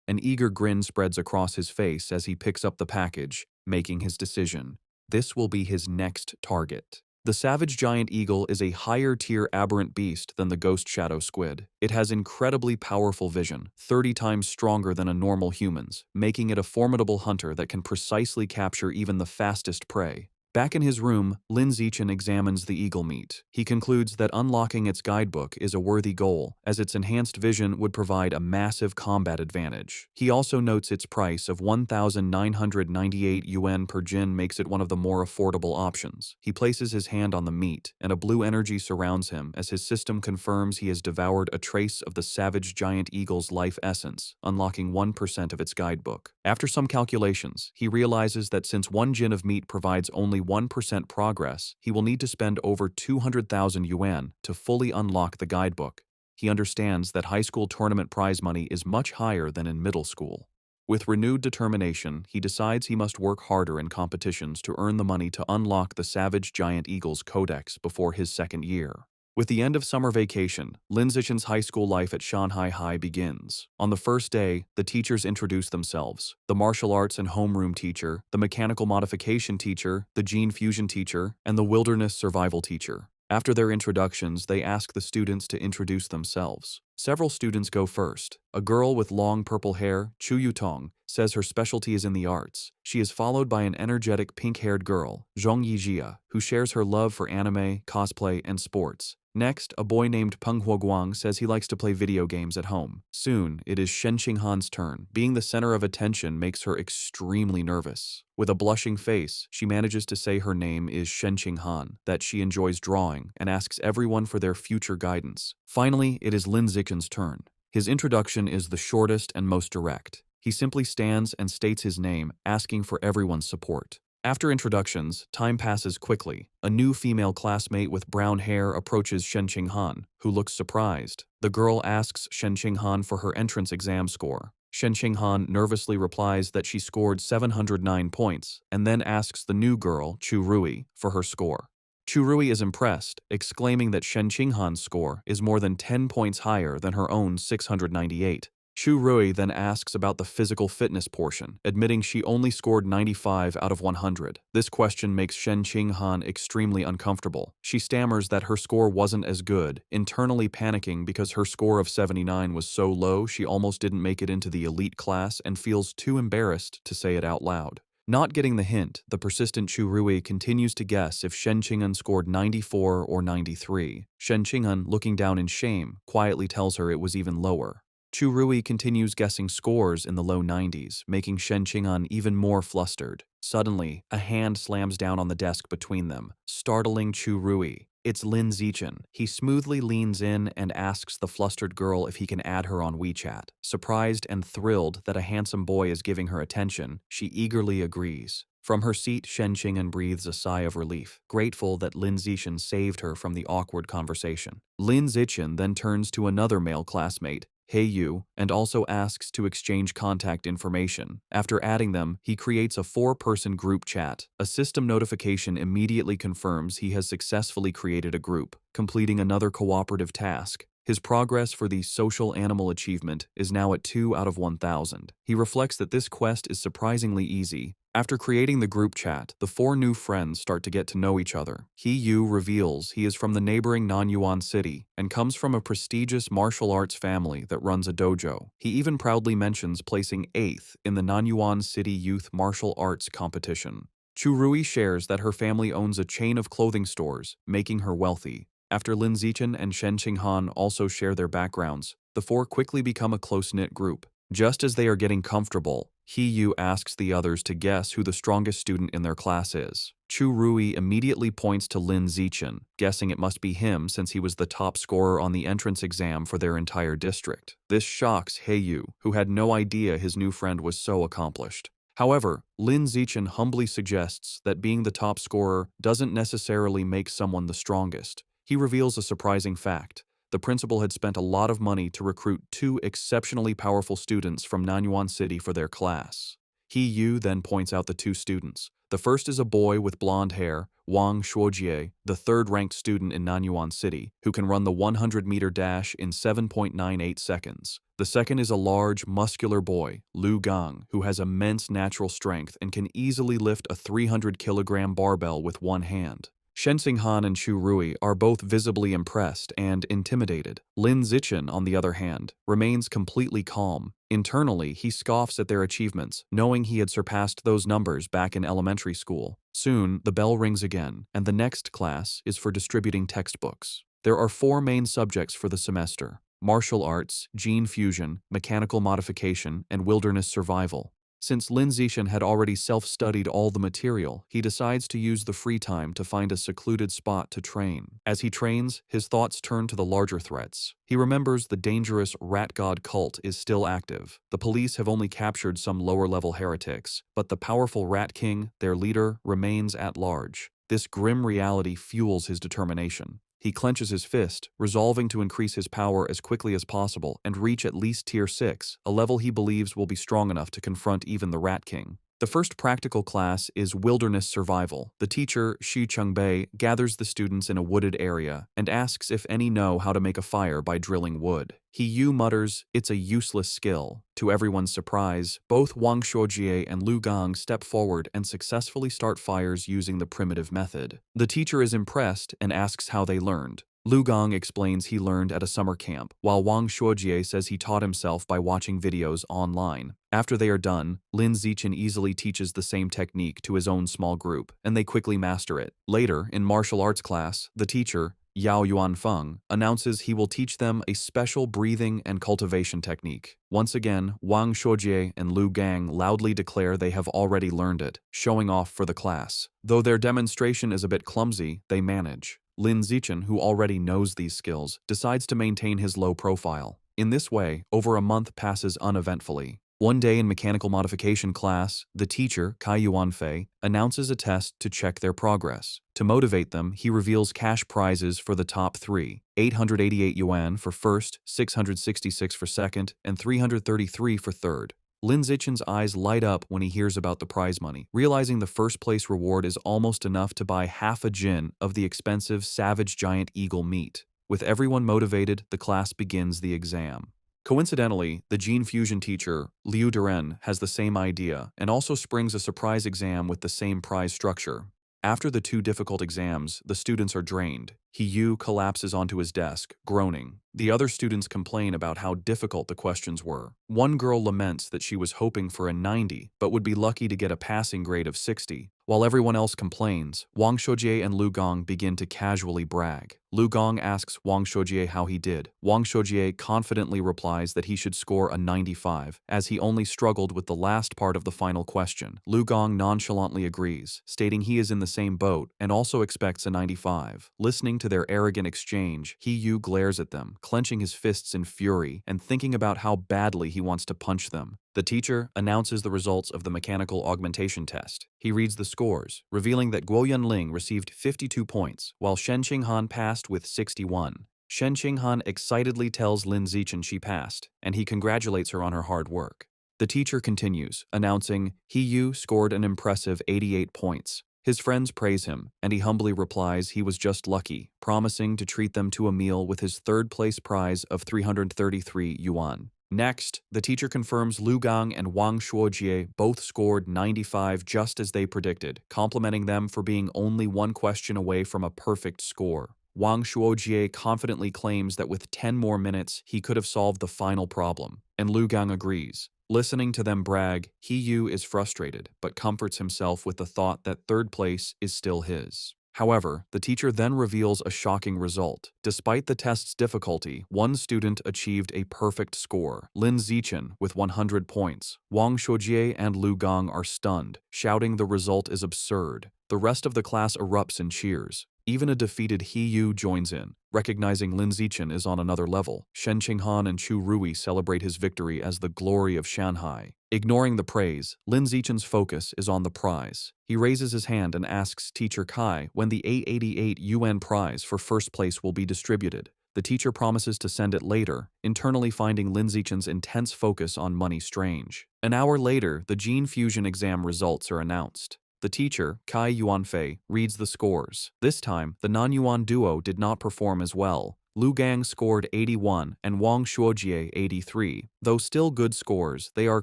An eager grin spreads across his face as he picks up the package, making his decision. This will be his next target. The savage giant eagle is a higher-tier aberrant beast than the ghost shadow squid. It has incredibly powerful vision, 30 times stronger than a normal human's, making it a formidable hunter that can precisely capture even the fastest prey. Back in his room, Lin Zichen examines the eagle meat. He concludes that unlocking its guidebook is a worthy goal, as its enhanced vision would provide a massive combat advantage. He also notes its price of 1,998 yuan per jin makes it one of the more affordable options. He places his hand on the meat, and a blue energy surrounds him as his system confirms he has devoured a trace of the savage giant eagle's life essence, unlocking 1% of its guidebook. After some calculations, he realizes that since 1 jin of meat provides only 1% progress, he will need to spend over 200,000 yuan to fully unlock the guidebook. He understands that high school tournament prize money is much higher than in middle school. With renewed determination, he decides he must work harder in competitions to earn the money to unlock the Savage Giant Eagle's codex before his second year. With the end of summer vacation, Lin Zichen's high school life at Shanghai High begins. On the first day, the teachers introduce themselves: the martial arts and homeroom teacher, the mechanical modification teacher, the gene fusion teacher, and the wilderness survival teacher. After their introductions, they ask the students to introduce themselves. Several students go first. A girl with long purple hair, Chu Yutong, says her specialty is in the arts. She is followed by an energetic pink-haired girl, Zhong Yijia, who shares her love for anime, cosplay, and sports. Next, a boy named Peng Huoguang says he likes to play video games at home. Soon, it is Shen Qinghan's turn. Being the center of attention makes her extremely nervous. With a blushing face, she manages to say her name is Shen Qinghan, that she enjoys drawing, and asks everyone for their future guidance. Finally, it is Lin Zichen's turn. His introduction is the shortest and most direct. He simply stands and states his name, asking for everyone's support. After introductions, time passes quickly. A new female classmate with brown hair approaches Shen Qinghan, who looks surprised. The girl asks Shen Qinghan for her entrance exam score. Shen Qinghan nervously replies that she scored 709 points, and then asks the new girl, Chu Rui, for her score. Chu Rui is impressed, exclaiming that Shen Qinghan's score is more than 10 points higher than her own 698. Chu Rui then asks about the physical fitness portion, admitting she only scored 95 out of 100. This question makes Shen Qinghan extremely uncomfortable. She stammers that her score wasn't as good, internally panicking because her score of 79 was so low she almost didn't make it into the elite class and feels too embarrassed to say it out loud. Not getting the hint, the persistent Chu Rui continues to guess if Shen Qing'an scored 94 or 93. Shen Qing'an, looking down in shame, quietly tells her it was even lower. Chu Rui continues guessing scores in the low 90s, making Shen Qing'an even more flustered. Suddenly, a hand slams down on the desk between them, startling Chu Rui. It's Lin Zichen. He smoothly leans in and asks the flustered girl if he can add her on WeChat. Surprised and thrilled that a handsome boy is giving her attention, she eagerly agrees. From her seat, Shen Qing'an breathes a sigh of relief, grateful that Lin Zichen saved her from the awkward conversation. Lin Zichen then turns to another male classmate, Hey Yu, and also asks to exchange contact information. After adding them, he creates a 4-person group chat. A system notification immediately confirms he has successfully created a group, completing another cooperative task. His progress for the social animal achievement is now at 2 out of 1,000. He reflects that this quest is surprisingly easy. After creating the group chat, the 4 new friends start to get to know each other. He Yu reveals he is from the neighboring Nanyuan city and comes from a prestigious martial arts family that runs a dojo. He even proudly mentions placing 8th in the Nanyuan City Youth Martial Arts competition. Chu Rui shares that her family owns a chain of clothing stores, making her wealthy. After Lin Zichen and Shen Qinghan also share their backgrounds, the 4 quickly become a close-knit group. Just as they are getting comfortable, He Yu asks the others to guess who the strongest student in their class is. Chu Rui immediately points to Lin Zichen, guessing it must be him since he was the top scorer on the entrance exam for their entire district. This shocks He Yu, who had no idea his new friend was so accomplished. However, Lin Zichen humbly suggests that being the top scorer doesn't necessarily make someone the strongest. He reveals a surprising fact. The principal had spent a lot of money to recruit 2 exceptionally powerful students from Nanyuan City for their class. He Yu then points out the 2 students. The first is a boy with blonde hair, Wang Shuojie, the 3rd-ranked student in Nanyuan City, who can run the 100-meter dash in 7.98 seconds. The second is a large, muscular boy, Lu Gang, who has immense natural strength and can easily lift a 300-kilogram barbell with one hand. Shen Xinghan and Chu Rui are both visibly impressed and intimidated. Lin Zichen, on the other hand, remains completely calm. Internally, he scoffs at their achievements, knowing he had surpassed those numbers back in elementary school. Soon, the bell rings again, and the next class is for distributing textbooks. There are 4 main subjects for the semester: martial arts, gene fusion, mechanical modification, and wilderness survival. Since Lin Zichen had already self-studied all the material, he decides to use the free time to find a secluded spot to train. As he trains, his thoughts turn to the larger threats. He remembers the dangerous rat god cult is still active. The police have only captured some lower-level heretics, but the powerful Rat King, their leader, remains at large. This grim reality fuels his determination. He clenches his fist, resolving to increase his power as quickly as possible and reach at least Tier 6, a level he believes will be strong enough to confront even the Rat King. The first practical class is Wilderness Survival. The teacher, Xu Chungbei, gathers the students in a wooded area and asks if any know how to make a fire by drilling wood. He Yu mutters, "It's a useless skill." To everyone's surprise, both Wang Shuojie and Lu Gang step forward and successfully start fires using the primitive method. The teacher is impressed and asks how they learned. Lu Gang explains he learned at a summer camp, while Wang Shuojie says he taught himself by watching videos online. After they are done, Lin Zichen easily teaches the same technique to his own small group, and they quickly master it. Later, in martial arts class, the teacher, Yao Yuanfeng, announces he will teach them a special breathing and cultivation technique. Once again, Wang Shuojie and Lu Gang loudly declare they have already learned it, showing off for the class. Though their demonstration is a bit clumsy, they manage. Lin Zichen, who already knows these skills, decides to maintain his low profile. In this way, over a month passes uneventfully. One day in mechanical modification class, the teacher, Kai Yuanfei, announces a test to check their progress. To motivate them, he reveals cash prizes for the top 3, 888 yuan for first, 666 for second, and 333 for third. Lin Zichen's eyes light up when he hears about the prize money, realizing the first-place reward is almost enough to buy half a jin of the expensive savage giant eagle meat. With everyone motivated, the class begins the exam. Coincidentally, the gene fusion teacher, Liu Duren, has the same idea and also springs a surprise exam with the same prize structure. After the 2 difficult exams, the students are drained. He Yu collapses onto his desk, groaning. The other students complain about how difficult the questions were. One girl laments that she was hoping for a 90 but would be lucky to get a passing grade of 60. While everyone else complains, Wang Shoujie and Lu Gong begin to casually brag. Lu Gong asks Wang Shoujie how he did. Wang Shoujie confidently replies that he should score a 95, as he only struggled with the last part of the final question. Lu Gong nonchalantly agrees, stating he is in the same boat and also expects a 95. Listening to their arrogant exchange, He Yu glares at them, clenching his fists in fury and thinking about how badly he wants to punch them. The teacher announces the results of the mechanical augmentation test. He reads the scores, revealing that Guo Yunling received 52 points, while Shen Qinghan passed with 61. Shen Qinghan excitedly tells Lin Zichen she passed, and he congratulates her on her hard work. The teacher continues, announcing He Yu scored an impressive 88 points. His friends praise him, and he humbly replies he was just lucky, promising to treat them to a meal with his third-place prize of 333 yuan. Next, the teacher confirms Lu Gang and Wang Shuojie both scored 95 just as they predicted, complimenting them for being only one question away from a perfect score. Wang Shuojie confidently claims that with 10 more minutes, he could have solved the final problem, and Lu Gang agrees. Listening to them brag, He Yu is frustrated, but comforts himself with the thought that third place is still his. However, the teacher then reveals a shocking result. Despite the test's difficulty, one student achieved a perfect score, Lin Zichen, with 100 points. Wang Shuojie and Lu Gong are stunned, shouting the result is absurd. The rest of the class erupts in cheers. Even a defeated He Yu joins in, recognizing Lin Zichen is on another level. Shen Qinghan and Chu Rui celebrate his victory as the glory of Shanghai. Ignoring the praise, Lin Zichen's focus is on the prize. He raises his hand and asks Teacher Kai when the 888 yuan prize for first place will be distributed. The teacher promises to send it later, internally finding Lin Zichen's intense focus on money strange. An hour later, the gene fusion exam results are announced. The teacher, Kai Yuanfei, reads the scores. This time, the non-Yuan duo did not perform as well. Lu Gang scored 81 and Wang Shuojie 83. Though still good scores, they are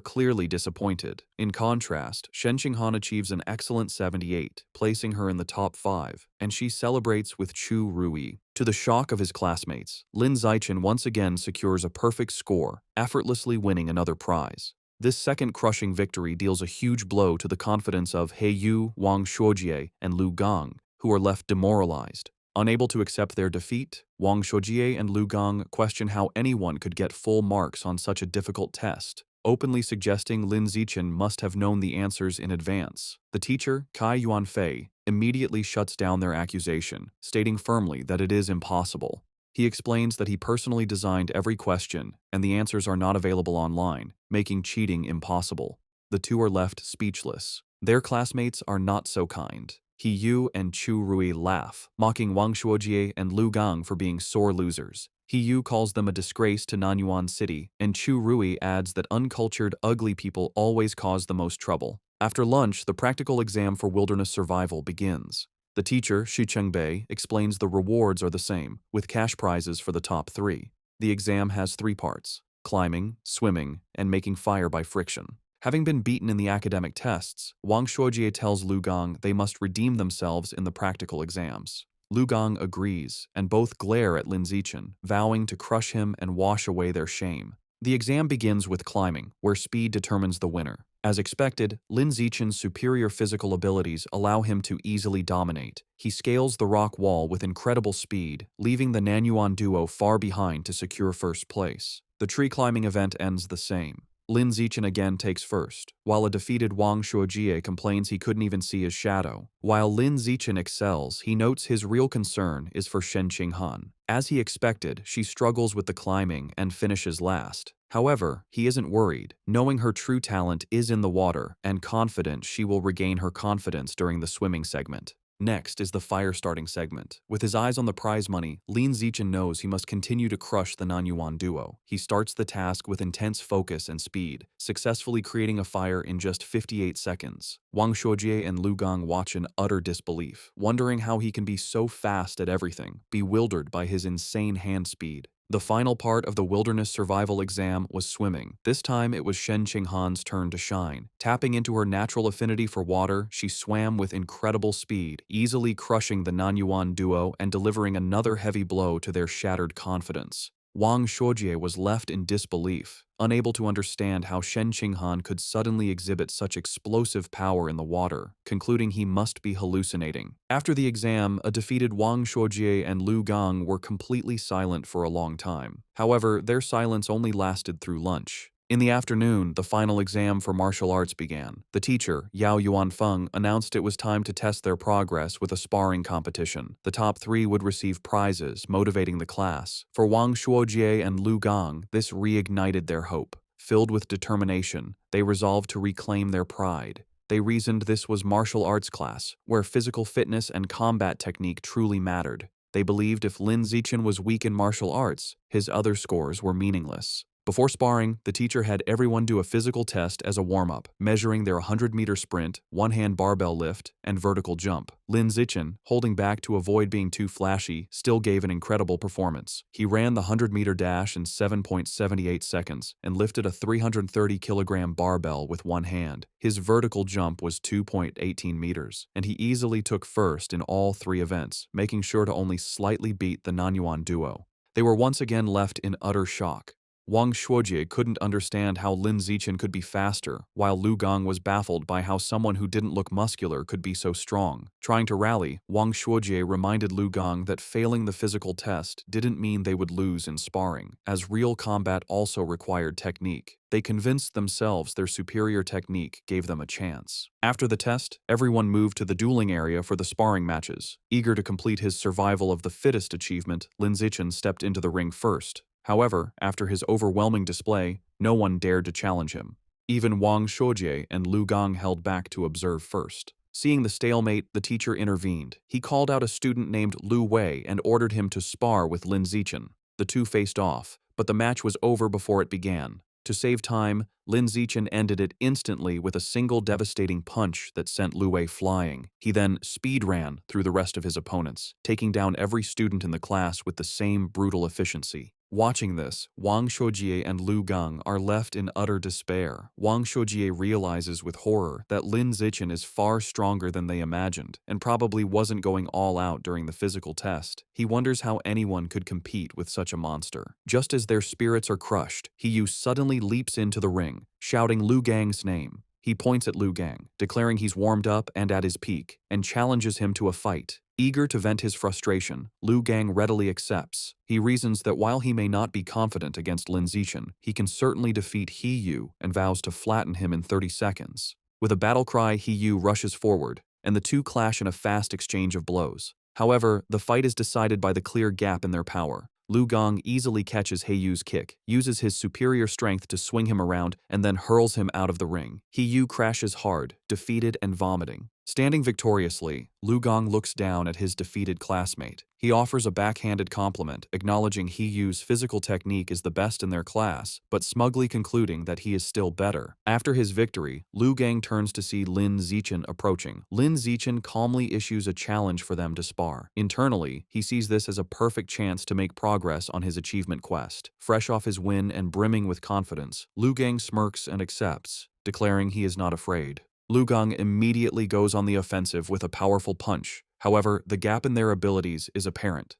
clearly disappointed. In contrast, Shen Qinghan achieves an excellent 78, placing her in the top 5, and she celebrates with Chu Rui. To the shock of his classmates, Lin Zichen once again secures a perfect score, effortlessly winning another prize. This second crushing victory deals a huge blow to the confidence of He Yu, Wang Shuojie, and Lu Gang, who are left demoralized. Unable to accept their defeat, Wang Shuojie and Lu Gang question how anyone could get full marks on such a difficult test, openly suggesting Lin Zichen must have known the answers in advance. The teacher, Kai Yuanfei, immediately shuts down their accusation, stating firmly that it is impossible. He explains that he personally designed every question, and the answers are not available online, making cheating impossible. The two are left speechless. Their classmates are not so kind. He Yu and Chu Rui laugh, mocking Wang Shuojie and Lu Gang for being sore losers. He Yu calls them a disgrace to Nanyuan City, and Chu Rui adds that uncultured, ugly people always cause the most trouble. After lunch, the practical exam for wilderness survival begins. The teacher, Shi Chengbei, explains the rewards are the same, with cash prizes for the top 3. The exam has 3 parts: climbing, swimming, and making fire by friction. Having been beaten in the academic tests, Wang Shuojie tells Lu Gang they must redeem themselves in the practical exams. Lu Gang agrees, and both glare at Lin Zichen, vowing to crush him and wash away their shame. The exam begins with climbing, where speed determines the winner. As expected, Lin Zichen's superior physical abilities allow him to easily dominate. He scales the rock wall with incredible speed, leaving the Nanyuan duo far behind to secure first place. The tree climbing event ends the same. Lin Zichen again takes first, while a defeated Wang Shuojie complains he couldn't even see his shadow. While Lin Zichen excels, he notes his real concern is for Shen Qinghan. As he expected, she struggles with the climbing and finishes last. However, he isn't worried, knowing her true talent is in the water and confident she will regain her confidence during the swimming segment. Next is the fire-starting segment. With his eyes on the prize money, Lin Zichen knows he must continue to crush the Nanyuan duo. He starts the task with intense focus and speed, successfully creating a fire in just 58 seconds. Wang Shuojie and Lu Gang watch in utter disbelief, wondering how he can be so fast at everything, bewildered by his insane hand speed. The final part of the wilderness survival exam was swimming. This time it was Shen Qinghan's turn to shine. Tapping into her natural affinity for water, she swam with incredible speed, easily crushing the Nanyuan duo and delivering another heavy blow to their shattered confidence. Wang Shuojie was left in disbelief, unable to understand how Shen Qinghan could suddenly exhibit such explosive power in the water, concluding he must be hallucinating. After the exam, a defeated Wang Shuojie and Lu Gang were completely silent for a long time. However, their silence only lasted through lunch. In the afternoon, the final exam for martial arts began. The teacher, Yao Yuanfeng, announced it was time to test their progress with a sparring competition. The top 3 would receive prizes, motivating the class. For Wang Shuojie and Lu Gang, this reignited their hope. Filled with determination, they resolved to reclaim their pride. They reasoned this was martial arts class, where physical fitness and combat technique truly mattered. They believed if Lin Zichen was weak in martial arts, his other scores were meaningless. Before sparring, the teacher had everyone do a physical test as a warm-up, measuring their 100-meter sprint, one-hand barbell lift, and vertical jump. Lin Zichen, holding back to avoid being too flashy, still gave an incredible performance. He ran the 100-meter dash in 7.78 seconds and lifted a 330-kilogram barbell with one hand. His vertical jump was 2.18 meters, and he easily took first in all 3 events, making sure to only slightly beat the Nanyuan duo. They were once again left in utter shock. Wang Shuojie couldn't understand how Lin Zichen could be faster, while Lu Gang was baffled by how someone who didn't look muscular could be so strong. Trying to rally, Wang Shuojie reminded Lu Gang that failing the physical test didn't mean they would lose in sparring, as real combat also required technique. They convinced themselves their superior technique gave them a chance. After the test, everyone moved to the dueling area for the sparring matches. Eager to complete his survival of the fittest achievement, Lin Zichen stepped into the ring first. However, after his overwhelming display, no one dared to challenge him. Even Wang Shuojie and Lu Gang held back to observe first. Seeing the stalemate, the teacher intervened. He called out a student named Lu Wei and ordered him to spar with Lin Zichen. The two faced off, but the match was over before it began. To save time, Lin Zichen ended it instantly with a single devastating punch that sent Lu Wei flying. He then speed ran through the rest of his opponents, taking down every student in the class with the same brutal efficiency. Watching this, Wang Shuojie and Lu Gang are left in utter despair. Wang Shuojie realizes with horror that Lin Zichen is far stronger than they imagined and probably wasn't going all out during the physical test. He wonders how anyone could compete with such a monster. Just as their spirits are crushed, Hiyu suddenly leaps into the ring, shouting Lu Gang's name. He points at Lu Gang, declaring he's warmed up and at his peak, and challenges him to a fight. Eager to vent his frustration, Lu Gang readily accepts. He reasons that while he may not be confident against Lin Zichen, he can certainly defeat Hiyu and vows to flatten him in 30 seconds. With a battle cry, Hiyu rushes forward, and the two clash in a fast exchange of blows. However, the fight is decided by the clear gap in their power. Lu Gang easily catches Hiyu's kick, uses his superior strength to swing him around, and then hurls him out of the ring. Hiyu crashes hard, defeated and vomiting. Standing victoriously, Lu Gang looks down at his defeated classmate. He offers a backhanded compliment, acknowledging Hiyu's physical technique is the best in their class, but smugly concluding that he is still better. After his victory, Lu Gang turns to see Lin Zichen approaching. Lin Zichen calmly issues a challenge for them to spar. Internally, he sees this as a perfect chance to make progress on his achievement quest. Fresh off his win and brimming with confidence, Lu Gang smirks and accepts, declaring he is not afraid. Lu Gang immediately goes on the offensive with a powerful punch. However, the gap in their abilities is apparent.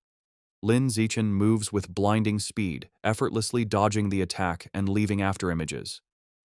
Lin Zichen moves with blinding speed, effortlessly dodging the attack and leaving afterimages.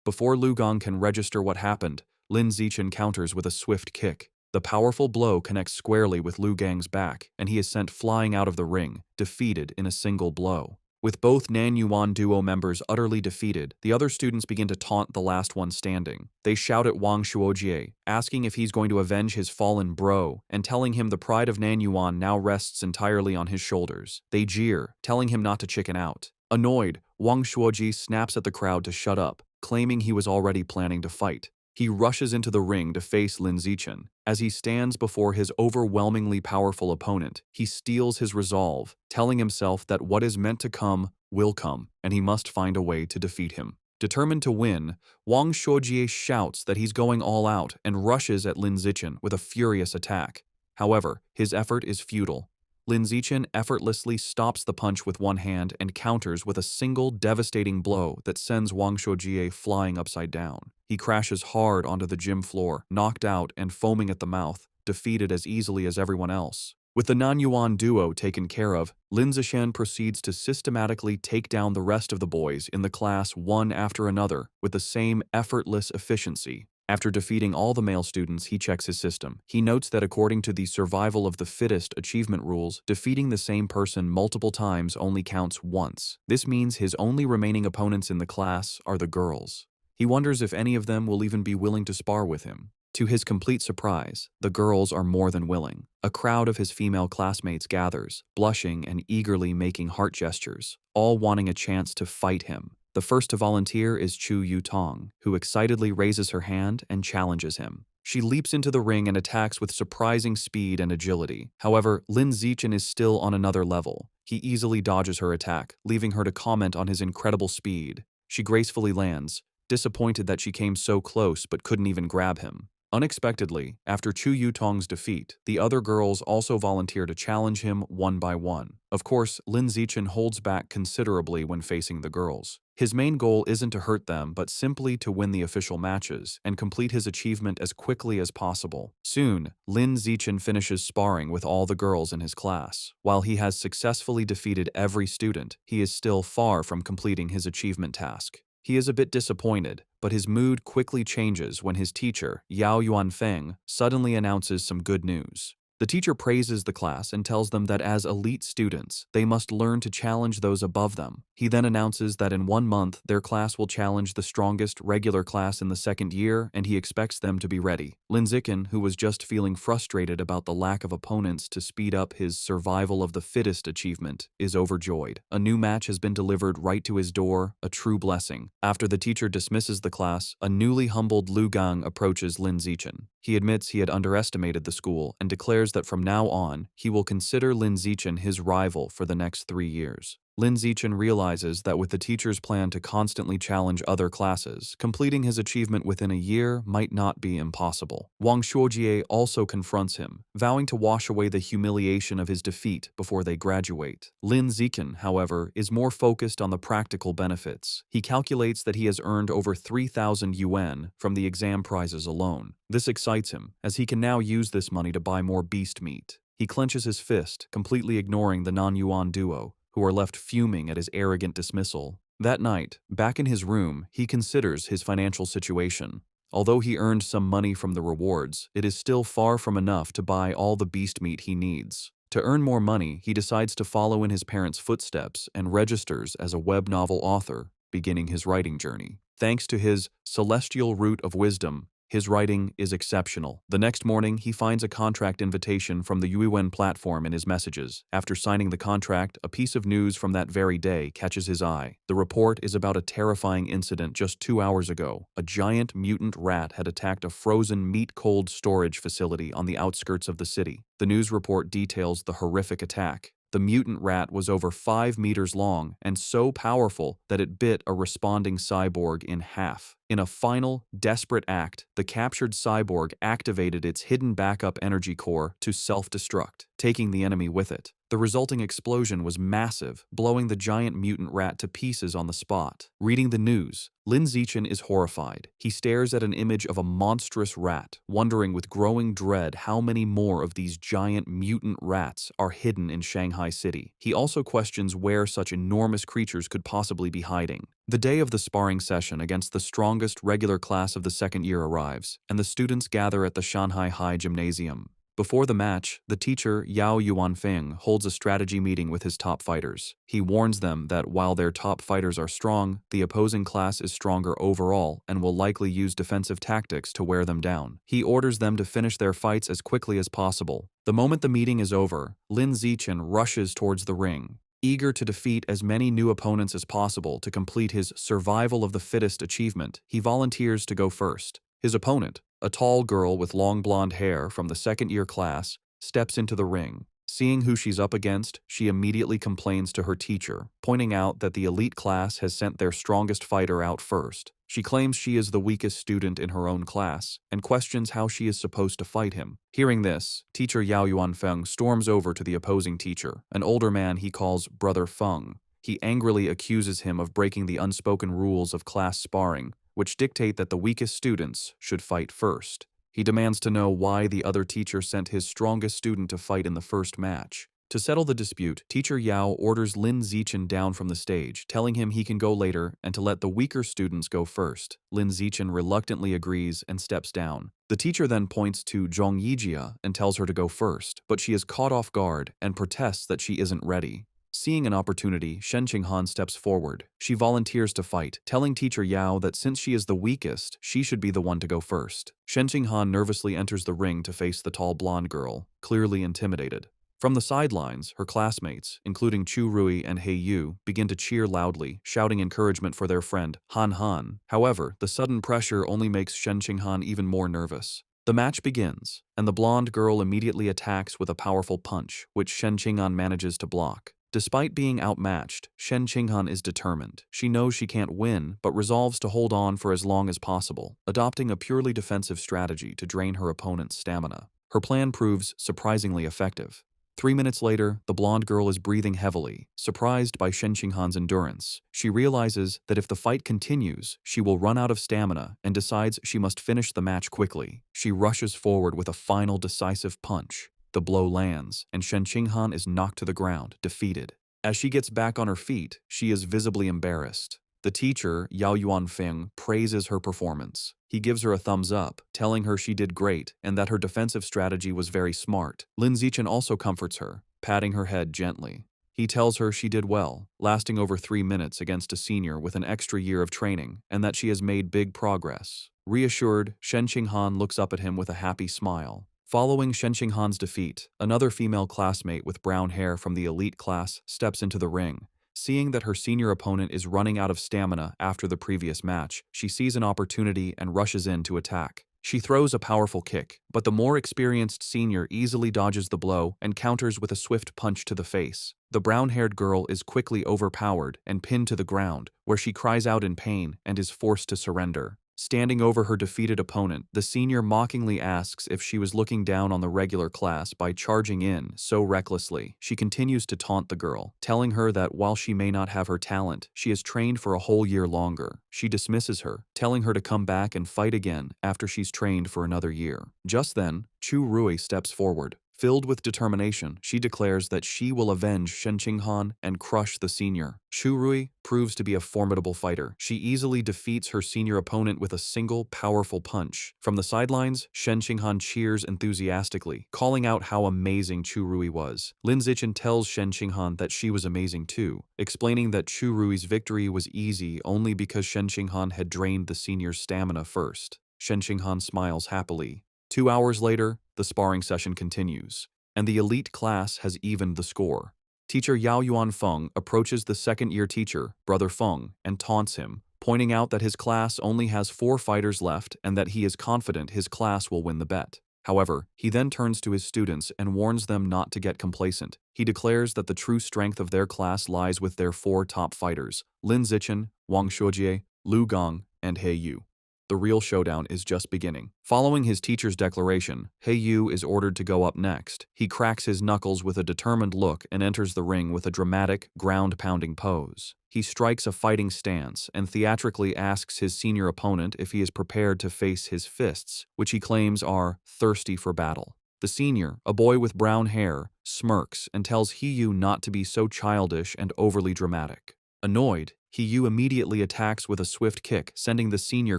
Before Lu Gang can register what happened, Lin Zichen counters with a swift kick. The powerful blow connects squarely with Lu Gang's back, and he is sent flying out of the ring, defeated in a single blow. With both Nanyuan duo members utterly defeated, the other students begin to taunt the last one standing. They shout at Wang Shuojie, asking if he's going to avenge his fallen bro, and telling him the pride of Nanyuan now rests entirely on his shoulders. They jeer, telling him not to chicken out. Annoyed, Wang Shuojie snaps at the crowd to shut up, claiming he was already planning to fight. He rushes into the ring to face Lin Zichen. As he stands before his overwhelmingly powerful opponent, he steels his resolve, telling himself that what is meant to come will come, and he must find a way to defeat him. Determined to win, Wang Shuojie shouts that he's going all out and rushes at Lin Zichen with a furious attack. However, his effort is futile. Lin Zichen effortlessly stops the punch with one hand and counters with a single devastating blow that sends Wang Shuojie flying upside down. He crashes hard onto the gym floor, knocked out and foaming at the mouth, defeated as easily as everyone else. With the Nanyuan duo taken care of, Lin Zishan proceeds to systematically take down the rest of the boys in the class one after another with the same effortless efficiency. After defeating all the male students, he checks his system. He notes that according to the survival of the fittest achievement rules, defeating the same person multiple times only counts once. This means his only remaining opponents in the class are the girls. He wonders if any of them will even be willing to spar with him. To his complete surprise, the girls are more than willing. A crowd of his female classmates gathers, blushing and eagerly making heart gestures, all wanting a chance to fight him. The first to volunteer is Chu Yu-tong, who excitedly raises her hand and challenges him. She leaps into the ring and attacks with surprising speed and agility. However, Lin Zichen is still on another level. He easily dodges her attack, leaving her to comment on his incredible speed. She gracefully lands, disappointed that she came so close but couldn't even grab him. Unexpectedly, after Chu Yu-tong's defeat, the other girls also volunteer to challenge him one by one. Of course, Lin Zichen holds back considerably when facing the girls. His main goal isn't to hurt them, but simply to win the official matches and complete his achievement as quickly as possible. Soon, Lin Zichen finishes sparring with all the girls in his class. While he has successfully defeated every student, he is still far from completing his achievement task. He is a bit disappointed, but his mood quickly changes when his teacher, Yao Yuanfeng, suddenly announces some good news. The teacher praises the class and tells them that as elite students, they must learn to challenge those above them. He then announces that in 1 month, their class will challenge the strongest regular class in the second year, and he expects them to be ready. Lin Zichen, who was just feeling frustrated about the lack of opponents to speed up his survival of the fittest achievement, is overjoyed. A new match has been delivered right to his door, a true blessing. After the teacher dismisses the class, a newly humbled Lu Gang approaches Lin Zichen. He admits he had underestimated the school and declares that from now on, he will consider Lin Zichen his rival for the next 3 years. Lin Zichen realizes that with the teacher's plan to constantly challenge other classes, completing his achievement within a year might not be impossible. Wang Shuojie also confronts him, vowing to wash away the humiliation of his defeat before they graduate. Lin Zichen, however, is more focused on the practical benefits. He calculates that he has earned over 3,000 yuan from the exam prizes alone. This excites him, as he can now use this money to buy more beast meat. He clenches his fist, completely ignoring the non-yuan duo, who are left fuming at his arrogant dismissal. That night, back in his room, he considers his financial situation. Although he earned some money from the rewards, it is still far from enough to buy all the beast meat he needs. To earn more money, he decides to follow in his parents' footsteps and registers as a web novel author, beginning his writing journey. Thanks to his celestial root of wisdom, his writing is exceptional. The next morning, he finds a contract invitation from the Yuiwen platform in his messages. After signing the contract, a piece of news from that very day catches his eye. The report is about a terrifying incident just 2 hours ago. A giant mutant rat had attacked a frozen meat-cold storage facility on the outskirts of the city. The news report details the horrific attack. The mutant rat was over 5 meters long and so powerful that it bit a responding cyborg in half. In a final, desperate act, the captured cyborg activated its hidden backup energy core to self-destruct, taking the enemy with it. The resulting explosion was massive, blowing the giant mutant rat to pieces on the spot. Reading the news, Lin Zichen is horrified. He stares at an image of a monstrous rat, wondering with growing dread how many more of these giant mutant rats are hidden in Shanghai City. He also questions where such enormous creatures could possibly be hiding. The day of the sparring session against the strongest regular class of the second year arrives, and the students gather at the Shanghai High Gymnasium. Before the match, the teacher, Yao Yuanfeng, holds a strategy meeting with his top fighters. He warns them that while their top fighters are strong, the opposing class is stronger overall and will likely use defensive tactics to wear them down. He orders them to finish their fights as quickly as possible. The moment the meeting is over, Lin Zichen rushes towards the ring, eager to defeat as many new opponents as possible to complete his survival of the fittest achievement. He volunteers to go first. His opponent, a tall girl with long blonde hair from the second-year class, steps into the ring. Seeing who she's up against, she immediately complains to her teacher, pointing out that the elite class has sent their strongest fighter out first. She claims she is the weakest student in her own class, and questions how she is supposed to fight him. Hearing this, teacher Yao Yuanfeng storms over to the opposing teacher, an older man he calls Brother Feng. He angrily accuses him of breaking the unspoken rules of class sparring, which dictate that the weakest students should fight first. He demands to know why the other teacher sent his strongest student to fight in the first match. To settle the dispute, Teacher Yao orders Lin Zichen down from the stage, telling him he can go later and to let the weaker students go first. Lin Zichen reluctantly agrees and steps down. The teacher then points to Zhong Yijia and tells her to go first, but she is caught off guard and protests that she isn't ready. Seeing an opportunity, Shen Qinghan steps forward. She volunteers to fight, telling Teacher Yao that since she is the weakest, she should be the one to go first. Shen Qinghan nervously enters the ring to face the tall blonde girl, clearly intimidated. From the sidelines, her classmates, including Chu Rui and He Yu, begin to cheer loudly, shouting encouragement for their friend, Han Han. However, the sudden pressure only makes Shen Qinghan even more nervous. The match begins, and the blonde girl immediately attacks with a powerful punch, which Shen Qinghan manages to block. Despite being outmatched, Shen Qinghan is determined. She knows she can't win, but resolves to hold on for as long as possible, adopting a purely defensive strategy to drain her opponent's stamina. Her plan proves surprisingly effective. 3 minutes later, the blonde girl is breathing heavily, surprised by Shen Qinghan's endurance. She realizes that if the fight continues, she will run out of stamina and decides she must finish the match quickly. She rushes forward with a final decisive punch. The blow lands, and Shen Qinghan is knocked to the ground, defeated. As she gets back on her feet, she is visibly embarrassed. The teacher, Yao Yuanfeng, praises her performance. He gives her a thumbs up, telling her she did great and that her defensive strategy was very smart. Lin Zichen also comforts her, patting her head gently. He tells her she did well, lasting over 3 minutes against a senior with an extra year of training, and that she has made big progress. Reassured, Shen Qinghan looks up at him with a happy smile. Following Shen Qinghan's defeat, another female classmate with brown hair from the elite class steps into the ring. Seeing that her senior opponent is running out of stamina after the previous match, she sees an opportunity and rushes in to attack. She throws a powerful kick, but the more experienced senior easily dodges the blow and counters with a swift punch to the face. The brown-haired girl is quickly overpowered and pinned to the ground, where she cries out in pain and is forced to surrender. Standing over her defeated opponent, the senior mockingly asks if she was looking down on the regular class by charging in so recklessly. She continues to taunt the girl, telling her that while she may not have her talent, she has trained for a whole year longer. She dismisses her, telling her to come back and fight again after she's trained for another year. Just then, Chu Rui steps forward. Filled with determination, she declares that she will avenge Shen Qinghan and crush the senior. Chu Rui proves to be a formidable fighter. She easily defeats her senior opponent with a single, powerful punch. From the sidelines, Shen Qinghan cheers enthusiastically, calling out how amazing Chu Rui was. Lin Zichen tells Shen Qinghan that she was amazing too, explaining that Chu Rui's victory was easy only because Shen Qinghan had drained the senior's stamina first. Shen Qinghan smiles happily. 2 hours later, the sparring session continues, and the elite class has evened the score. Teacher Yao Yuanfeng approaches the second-year teacher, Brother Feng, and taunts him, pointing out that his class only has 4 fighters left and that he is confident his class will win the bet. However, he then turns to his students and warns them not to get complacent. He declares that the true strength of their class lies with their 4 top fighters, Lin Zichen, Wang Shuojie, Lu Gong, and He Yu. The real showdown is just beginning. Following his teacher's declaration, He Yu is ordered to go up next. He cracks his knuckles with a determined look and enters the ring with a dramatic, ground-pounding pose. He strikes a fighting stance and theatrically asks his senior opponent if he is prepared to face his fists, which he claims are thirsty for battle. The senior, a boy with brown hair, smirks and tells He Yu not to be so childish and overly dramatic. Annoyed, He Yu immediately attacks with a swift kick, sending the senior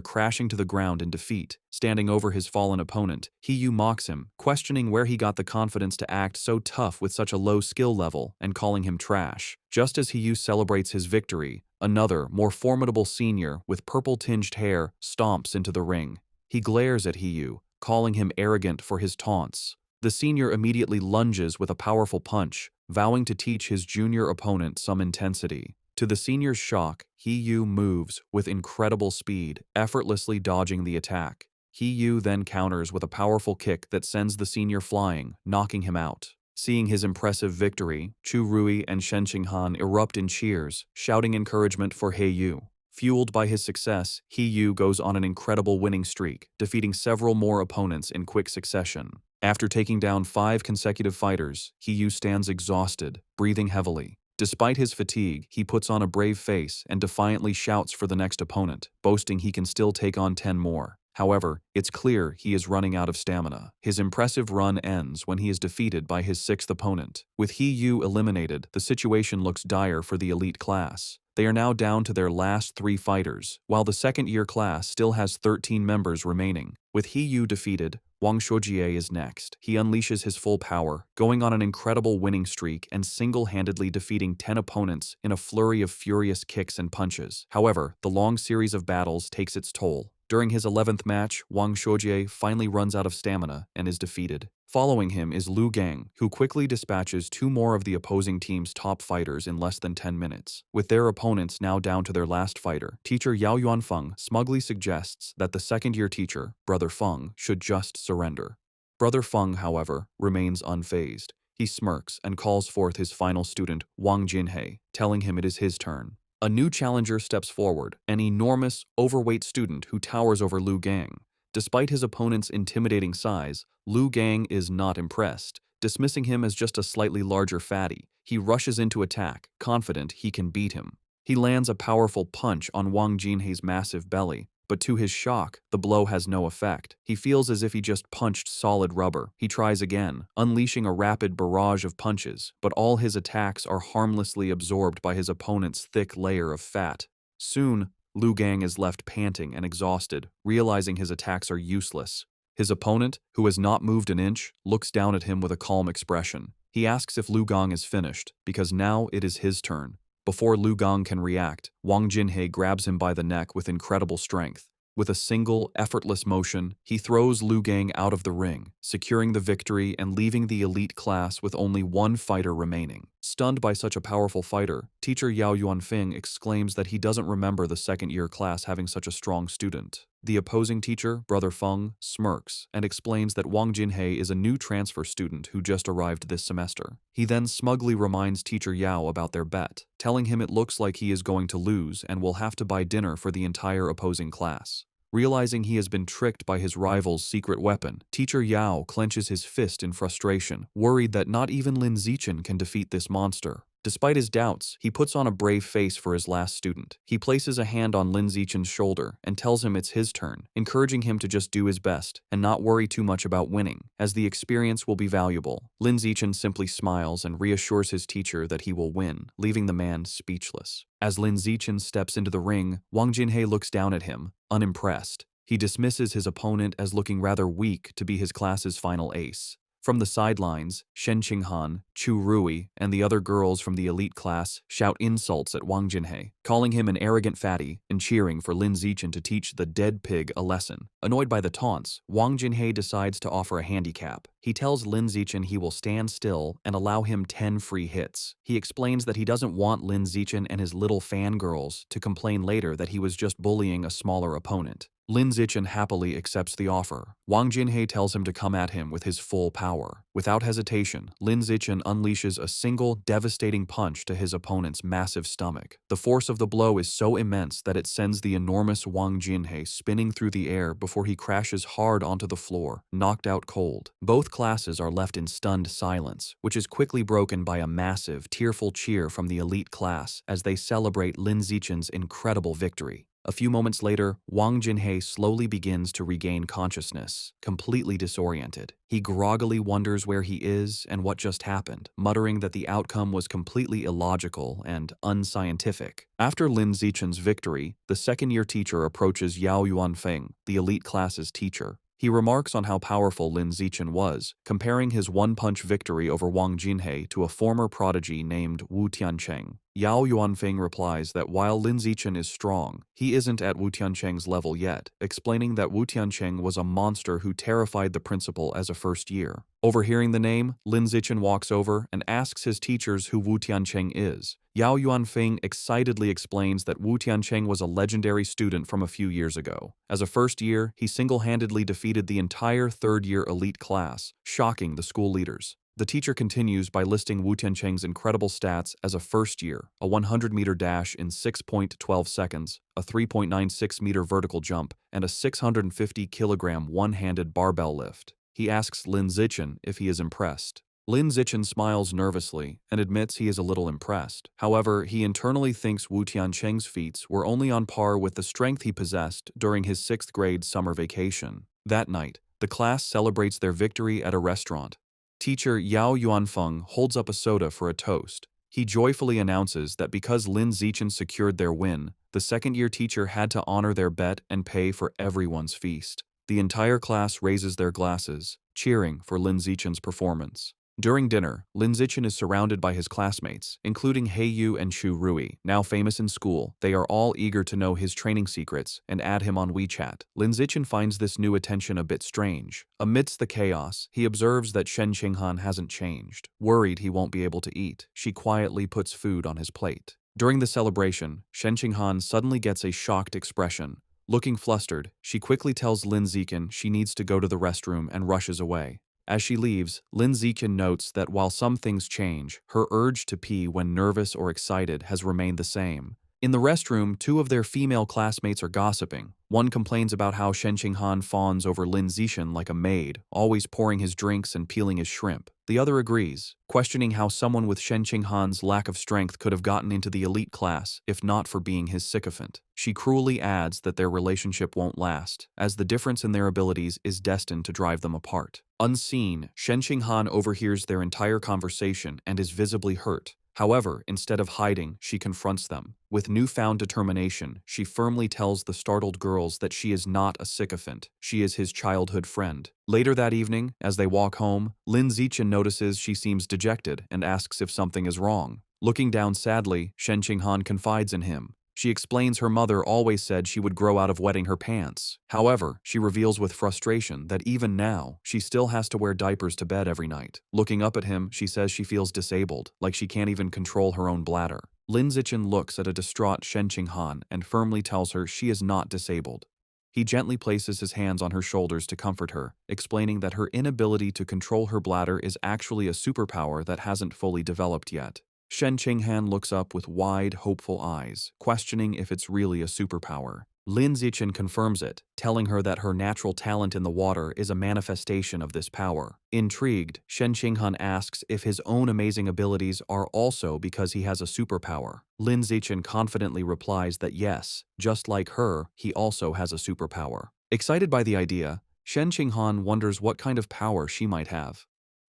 crashing to the ground in defeat. Standing over his fallen opponent, He Yu mocks him, questioning where he got the confidence to act so tough with such a low skill level and calling him trash. Just as He Yu celebrates his victory, another, more formidable senior with purple-tinged hair stomps into the ring. He glares at He Yu, calling him arrogant for his taunts. The senior immediately lunges with a powerful punch, vowing to teach his junior opponent some intensity. To the senior's shock, He Yu moves with incredible speed, effortlessly dodging the attack. He Yu then counters with a powerful kick that sends the senior flying, knocking him out. Seeing his impressive victory, Chu Rui and Shen Qinghan erupt in cheers, shouting encouragement for He Yu. Fueled by his success, He Yu goes on an incredible winning streak, defeating several more opponents in quick succession. After taking down 5 consecutive fighters, He Yu stands exhausted, breathing heavily. Despite his fatigue, he puts on a brave face and defiantly shouts for the next opponent, boasting he can still take on 10 more. However, it's clear he is running out of stamina. His impressive run ends when he is defeated by his sixth opponent. With He Yu eliminated, the situation looks dire for the elite class. They are now down to their last 3 fighters, while the second-year class still has 13 members remaining. With He Yu defeated, Wang Shuojie is next. He unleashes his full power, going on an incredible winning streak and single-handedly defeating 10 opponents in a flurry of furious kicks and punches. However, the long series of battles takes its toll. During his 11th match, Wang Shuojie finally runs out of stamina and is defeated. Following him is Lu Gang, who quickly dispatches 2 more of the opposing team's top fighters in less than 10 minutes. With their opponents now down to their last fighter, teacher Yao Yuanfeng smugly suggests that the second-year teacher, Brother Feng, should just surrender. Brother Feng, however, remains unfazed. He smirks and calls forth his final student, Wang Jinhei, telling him it is his turn. A new challenger steps forward, an enormous, overweight student who towers over Lu Gang. Despite his opponent's intimidating size, Lu Gang is not impressed. Dismissing him as just a slightly larger fatty, he rushes into attack, confident he can beat him. He lands a powerful punch on Wang Jinhei's massive belly, but to his shock, the blow has no effect. He feels as if he just punched solid rubber. He tries again, unleashing a rapid barrage of punches, but all his attacks are harmlessly absorbed by his opponent's thick layer of fat. Soon, Lu Gang is left panting and exhausted, realizing his attacks are useless. His opponent, who has not moved an inch, looks down at him with a calm expression. He asks if Lu Gang is finished, because now it is his turn. Before Lu Gang can react, Wang Jinhei grabs him by the neck with incredible strength. With a single, effortless motion, he throws Lu Gang out of the ring, securing the victory and leaving the elite class with only 1 fighter remaining. Stunned by such a powerful fighter, teacher Yao Yuanfeng exclaims that he doesn't remember the second-year class having such a strong student. The opposing teacher, Brother Feng, smirks and explains that Wang Jinhei is a new transfer student who just arrived this semester. He then smugly reminds teacher Yao about their bet, telling him it looks like he is going to lose and will have to buy dinner for the entire opposing class. Realizing he has been tricked by his rival's secret weapon, teacher Yao clenches his fist in frustration, worried that not even Lin Zichen can defeat this monster. Despite his doubts, he puts on a brave face for his last student. He places a hand on Lin Zichen's shoulder and tells him it's his turn, encouraging him to just do his best and not worry too much about winning, as the experience will be valuable. Lin Zichen simply smiles and reassures his teacher that he will win, leaving the man speechless. As Lin Zichen steps into the ring, Wang Jinhei looks down at him, unimpressed. He dismisses his opponent as looking rather weak to be his class's final ace. From the sidelines, Shen Qinghan, Chu Rui, and the other girls from the elite class shout insults at Wang Jinhei, calling him an arrogant fatty and cheering for Lin Zichen to teach the dead pig a lesson. Annoyed by the taunts, Wang Jinhei decides to offer a handicap. He tells Lin Zichen he will stand still and allow him 10 free hits. He explains that he doesn't want Lin Zichen and his little fangirls to complain later that he was just bullying a smaller opponent. Lin Zichen happily accepts the offer. Wang Jinhei tells him to come at him with his full power. Without hesitation, Lin Zichen unleashes a single, devastating punch to his opponent's massive stomach. The force of the blow is so immense that it sends the enormous Wang Jinhei spinning through the air before he crashes hard onto the floor, knocked out cold. Both classes are left in stunned silence, which is quickly broken by a massive, tearful cheer from the elite class as they celebrate Lin Zichen's incredible victory. A few moments later, Wang Jinhei slowly begins to regain consciousness, completely disoriented. He groggily wonders where he is and what just happened, muttering that the outcome was completely illogical and unscientific. After Lin Zichen's victory, the second-year teacher approaches Yao Yuanfeng, the elite class's teacher. He remarks on how powerful Lin Zichen was, comparing his one-punch victory over Wang Jinhei to a former prodigy named Wu Tiancheng. Yao Yuanfeng replies that while Lin Zichen is strong, he isn't at Wu Tiancheng's level yet, explaining that Wu Tiancheng was a monster who terrified the principal as a first year. Overhearing the name, Lin Zichen walks over and asks his teachers who Wu Tiancheng is. Yao Yuanfeng excitedly explains that Wu Tiancheng was a legendary student from a few years ago. As a first year, he single-handedly defeated the entire third-year elite class, shocking the school leaders. The teacher continues by listing Wu Tiancheng's incredible stats as a first year, a 100-meter dash in 6.12 seconds, a 3.96-meter vertical jump, and a 650-kilogram one-handed barbell lift. He asks Lin Zichen if he is impressed. Lin Zichen smiles nervously and admits he is a little impressed. However, he internally thinks Wu Tiancheng's feats were only on par with the strength he possessed during his 6th grade summer vacation. That night, the class celebrates their victory at a restaurant. Teacher Yao Yuanfeng holds up a soda for a toast. He joyfully announces that because Lin Zichen secured their win, the second-year teacher had to honor their bet and pay for everyone's feast. The entire class raises their glasses, cheering for Lin Zichen's performance. During dinner, Lin Zichen is surrounded by his classmates, including He Yu and Chu Rui. Now famous in school, they are all eager to know his training secrets and add him on WeChat. Lin Zichen finds this new attention a bit strange. Amidst the chaos, he observes that Shen Qinghan hasn't changed. Worried he won't be able to eat, she quietly puts food on his plate. During the celebration, Shen Qinghan suddenly gets a shocked expression. Looking flustered, she quickly tells Lin Zichen she needs to go to the restroom and rushes away. As she leaves, Lin Zichen notes that while some things change, her urge to pee when nervous or excited has remained the same. In the restroom, 2 of their female classmates are gossiping. One complains about how Shen Qinghan fawns over Lin Zichen like a maid, always pouring his drinks and peeling his shrimp. The other agrees, questioning how someone with Shen Qinghan's lack of strength could have gotten into the elite class if not for being his sycophant. She cruelly adds that their relationship won't last, as the difference in their abilities is destined to drive them apart. Unseen, Shen Qinghan overhears their entire conversation and is visibly hurt. However, instead of hiding, she confronts them. With newfound determination, she firmly tells the startled girls that she is not a sycophant, she is his childhood friend. Later that evening, as they walk home, Lin Zichen notices she seems dejected and asks if something is wrong. Looking down sadly, Shen Qinghan confides in him. She explains her mother always said she would grow out of wetting her pants. However, she reveals with frustration that even now, she still has to wear diapers to bed every night. Looking up at him, she says she feels disabled, like she can't even control her own bladder. Lin Zichen looks at a distraught Shen Qinghan and firmly tells her she is not disabled. He gently places his hands on her shoulders to comfort her, explaining that her inability to control her bladder is actually a superpower that hasn't fully developed yet. Shen Qinghan looks up with wide, hopeful eyes, questioning if it's really a superpower. Lin Zichen confirms it, telling her that her natural talent in the water is a manifestation of this power. Intrigued, Shen Qinghan asks if his own amazing abilities are also because he has a superpower. Lin Zichen confidently replies that yes, just like her, he also has a superpower. Excited by the idea, Shen Qinghan wonders what kind of power she might have.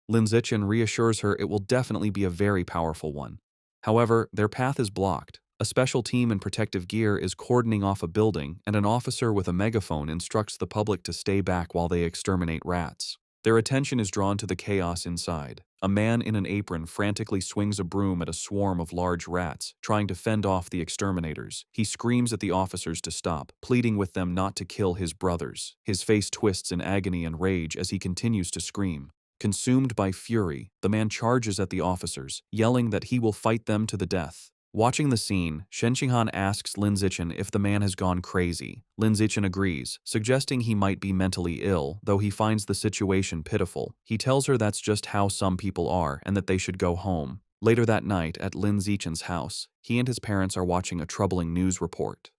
Lin Zichen reassures her it will definitely be a very powerful one. However, their path is blocked. A special team in protective gear is cordoning off a building, and an officer with a megaphone instructs the public to stay back while they exterminate rats. Their attention is drawn to the chaos inside. A man in an apron frantically swings a broom at a swarm of large rats, trying to fend off the exterminators. He screams at the officers to stop, pleading with them not to kill his brothers. His face twists in agony and rage as he continues to scream. Consumed by fury, the man charges at the officers, yelling that he will fight them to the death. Watching the scene, Shen Qinghan asks Lin Zichen if the man has gone crazy. Lin Zichen agrees, suggesting he might be mentally ill, though he finds the situation pitiful. He tells her that's just how some people are and that they should go home. Later that night, at Lin Zichen's house, he and his parents are watching a troubling news report.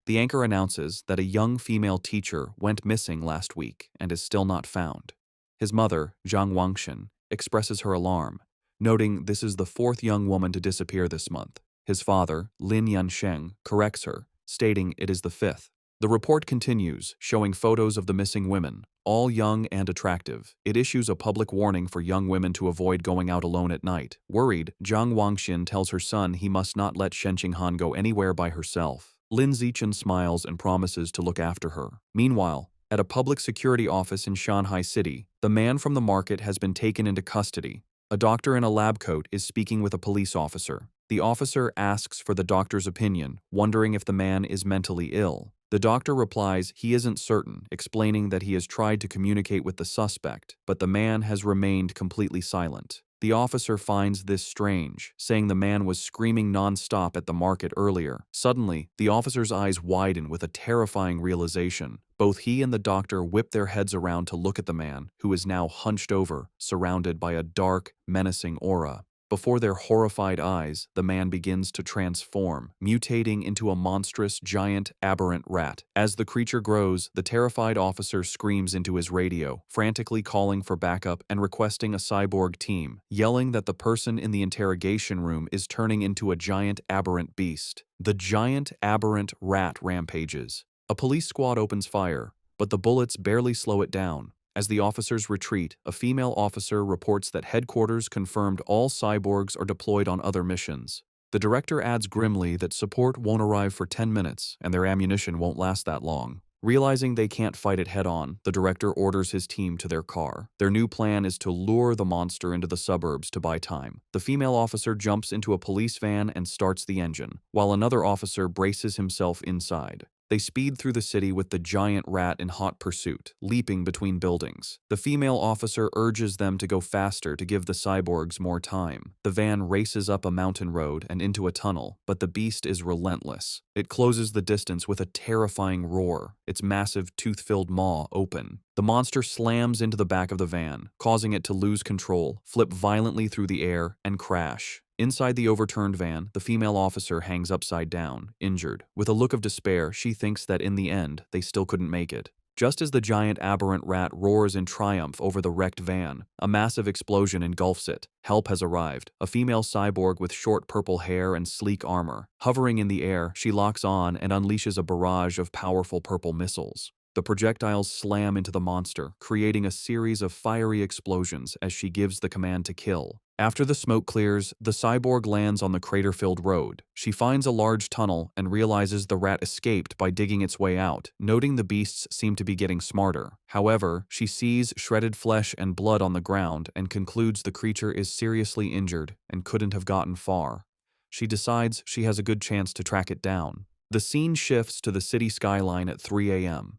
The anchor announces that a young female teacher went missing last week and is still not found. His mother, Zhang Wangshan, expresses her alarm, noting this is the 4th young woman to disappear this month. His father, Lin Yansheng, corrects her, stating it is the 5th. The report continues, showing photos of the missing women, all young and attractive. It issues a public warning for young women to avoid going out alone at night. Worried, Zhang Wangshan tells her son he must not let Shen Qinghan go anywhere by herself. Lin Zichen smiles and promises to look after her. Meanwhile, at a public security office in Shanghai City, the man from the market has been taken into custody. A doctor in a lab coat is speaking with a police officer. The officer asks for the doctor's opinion, wondering if the man is mentally ill. The doctor replies he isn't certain, explaining that he has tried to communicate with the suspect, but the man has remained completely silent. The officer finds this strange, saying the man was screaming non-stop at the market earlier. Suddenly, the officer's eyes widen with a terrifying realization. Both he and the doctor whip their heads around to look at the man, who is now hunched over, surrounded by a dark, menacing aura. Before their horrified eyes, the man begins to transform, mutating into a monstrous, giant, aberrant rat. As the creature grows, the terrified officer screams into his radio, frantically calling for backup and requesting a cyborg team, yelling that the person in the interrogation room is turning into a giant, aberrant beast. The giant, aberrant rat rampages. A police squad opens fire, but the bullets barely slow it down. As the officers retreat, a female officer reports that headquarters confirmed all cyborgs are deployed on other missions. The director adds grimly that support won't arrive for 10 minutes and their ammunition won't last that long. Realizing they can't fight it head-on, the director orders his team to their car. Their new plan is to lure the monster into the suburbs to buy time. The female officer jumps into a police van and starts the engine, while another officer braces himself inside. They speed through the city with the giant rat in hot pursuit, leaping between buildings. The female officer urges them to go faster to give the cyborgs more time. The van races up a mountain road and into a tunnel, but the beast is relentless. It closes the distance with a terrifying roar, its massive tooth-filled maw open. The monster slams into the back of the van, causing it to lose control, flip violently through the air, and crash. Inside the overturned van, the female officer hangs upside down, injured. With a look of despair, she thinks that in the end, they still couldn't make it. Just as the giant aberrant rat roars in triumph over the wrecked van, a massive explosion engulfs it. Help has arrived. A female cyborg with short purple hair and sleek armor. Hovering in the air, she locks on and unleashes a barrage of powerful purple missiles. The projectiles slam into the monster, creating a series of fiery explosions as she gives the command to kill. After the smoke clears, the cyborg lands on the crater-filled road. She finds a large tunnel and realizes the rat escaped by digging its way out, noting the beasts seem to be getting smarter. However, she sees shredded flesh and blood on the ground and concludes the creature is seriously injured and couldn't have gotten far. She decides she has a good chance to track it down. The scene shifts to the city skyline at 3 a.m.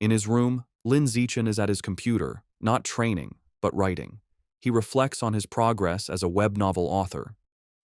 In his room, Lin Zichen is at his computer, not training, but writing. He reflects on his progress as a web novel author.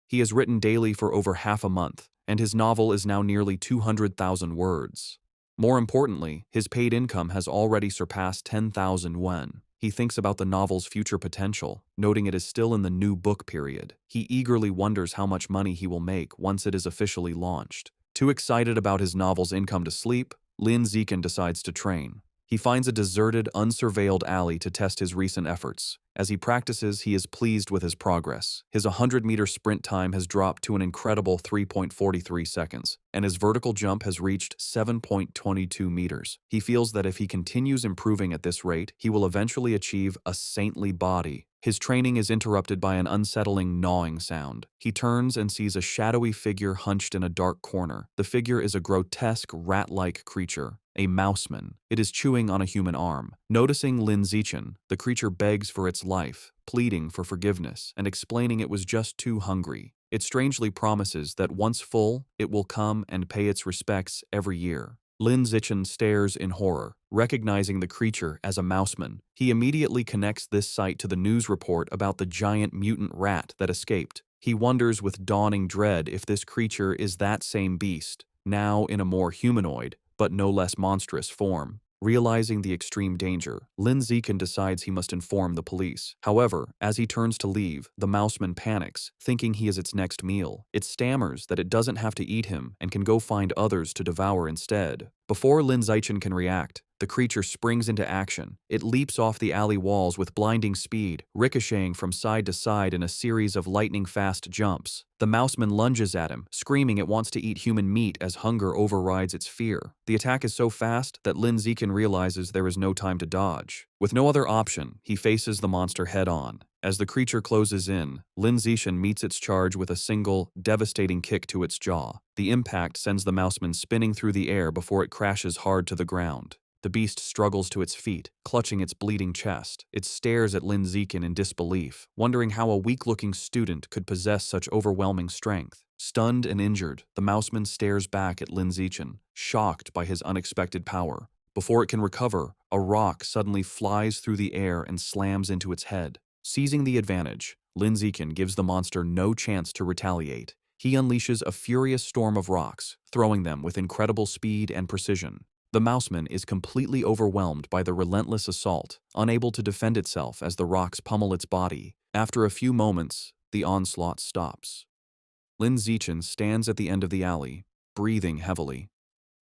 He has written daily for over half a month, and his novel is now nearly 200,000 words. More importantly, his paid income has already surpassed 10,000 won. He thinks about the novel's future potential, noting it is still in the new book period. He eagerly wonders how much money he will make once it is officially launched. Too excited about his novel's income to sleep, Lin Zichen decides to train. He finds a deserted, unsurveilled alley to test his recent efforts. As he practices, he is pleased with his progress. His 100-meter sprint time has dropped to an incredible 3.43 seconds, and his vertical jump has reached 7.22 meters. He feels that if he continues improving at this rate, he will eventually achieve a saintly body. His training is interrupted by an unsettling gnawing sound. He turns and sees a shadowy figure hunched in a dark corner. The figure is a grotesque, rat-like creature, a mouseman. It is chewing on a human arm. Noticing Lin Zichen, the creature begs for its life, pleading for forgiveness and explaining it was just too hungry. It strangely promises that once full, it will come and pay its respects every year. Lin Zichen stares in horror, recognizing the creature as a mouseman. He immediately connects this sight to the news report about the giant mutant rat that escaped. He wonders with dawning dread if this creature is that same beast, now in a more humanoid, but no less monstrous form. Realizing the extreme danger, Lin Zichen decides he must inform the police. However, as he turns to leave, the mouseman panics, thinking he is its next meal. It stammers that it doesn't have to eat him and can go find others to devour instead. Before Lin Zichen can react, the creature springs into action. It leaps off the alley walls with blinding speed, ricocheting from side to side in a series of lightning-fast jumps. The mouseman lunges at him, screaming it wants to eat human meat as hunger overrides its fear. The attack is so fast that Lin Zichen realizes there is no time to dodge. With no other option, he faces the monster head-on. As the creature closes in, Lin Zichen meets its charge with a single, devastating kick to its jaw. The impact sends the mouseman spinning through the air before it crashes hard to the ground. The beast struggles to its feet, clutching its bleeding chest. It stares at Lin Zichen in disbelief, wondering how a weak-looking student could possess such overwhelming strength. Stunned and injured, the mouseman stares back at Lin Zichen, shocked by his unexpected power. Before it can recover, a rock suddenly flies through the air and slams into its head. Seizing the advantage, Lin Zichen gives the monster no chance to retaliate. He unleashes a furious storm of rocks, throwing them with incredible speed and precision. The mouseman is completely overwhelmed by the relentless assault, unable to defend itself as the rocks pummel its body. After a few moments, the onslaught stops. Lin Zichen stands at the end of the alley, breathing heavily.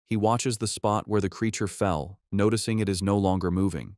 He watches the spot where the creature fell, noticing it is no longer moving.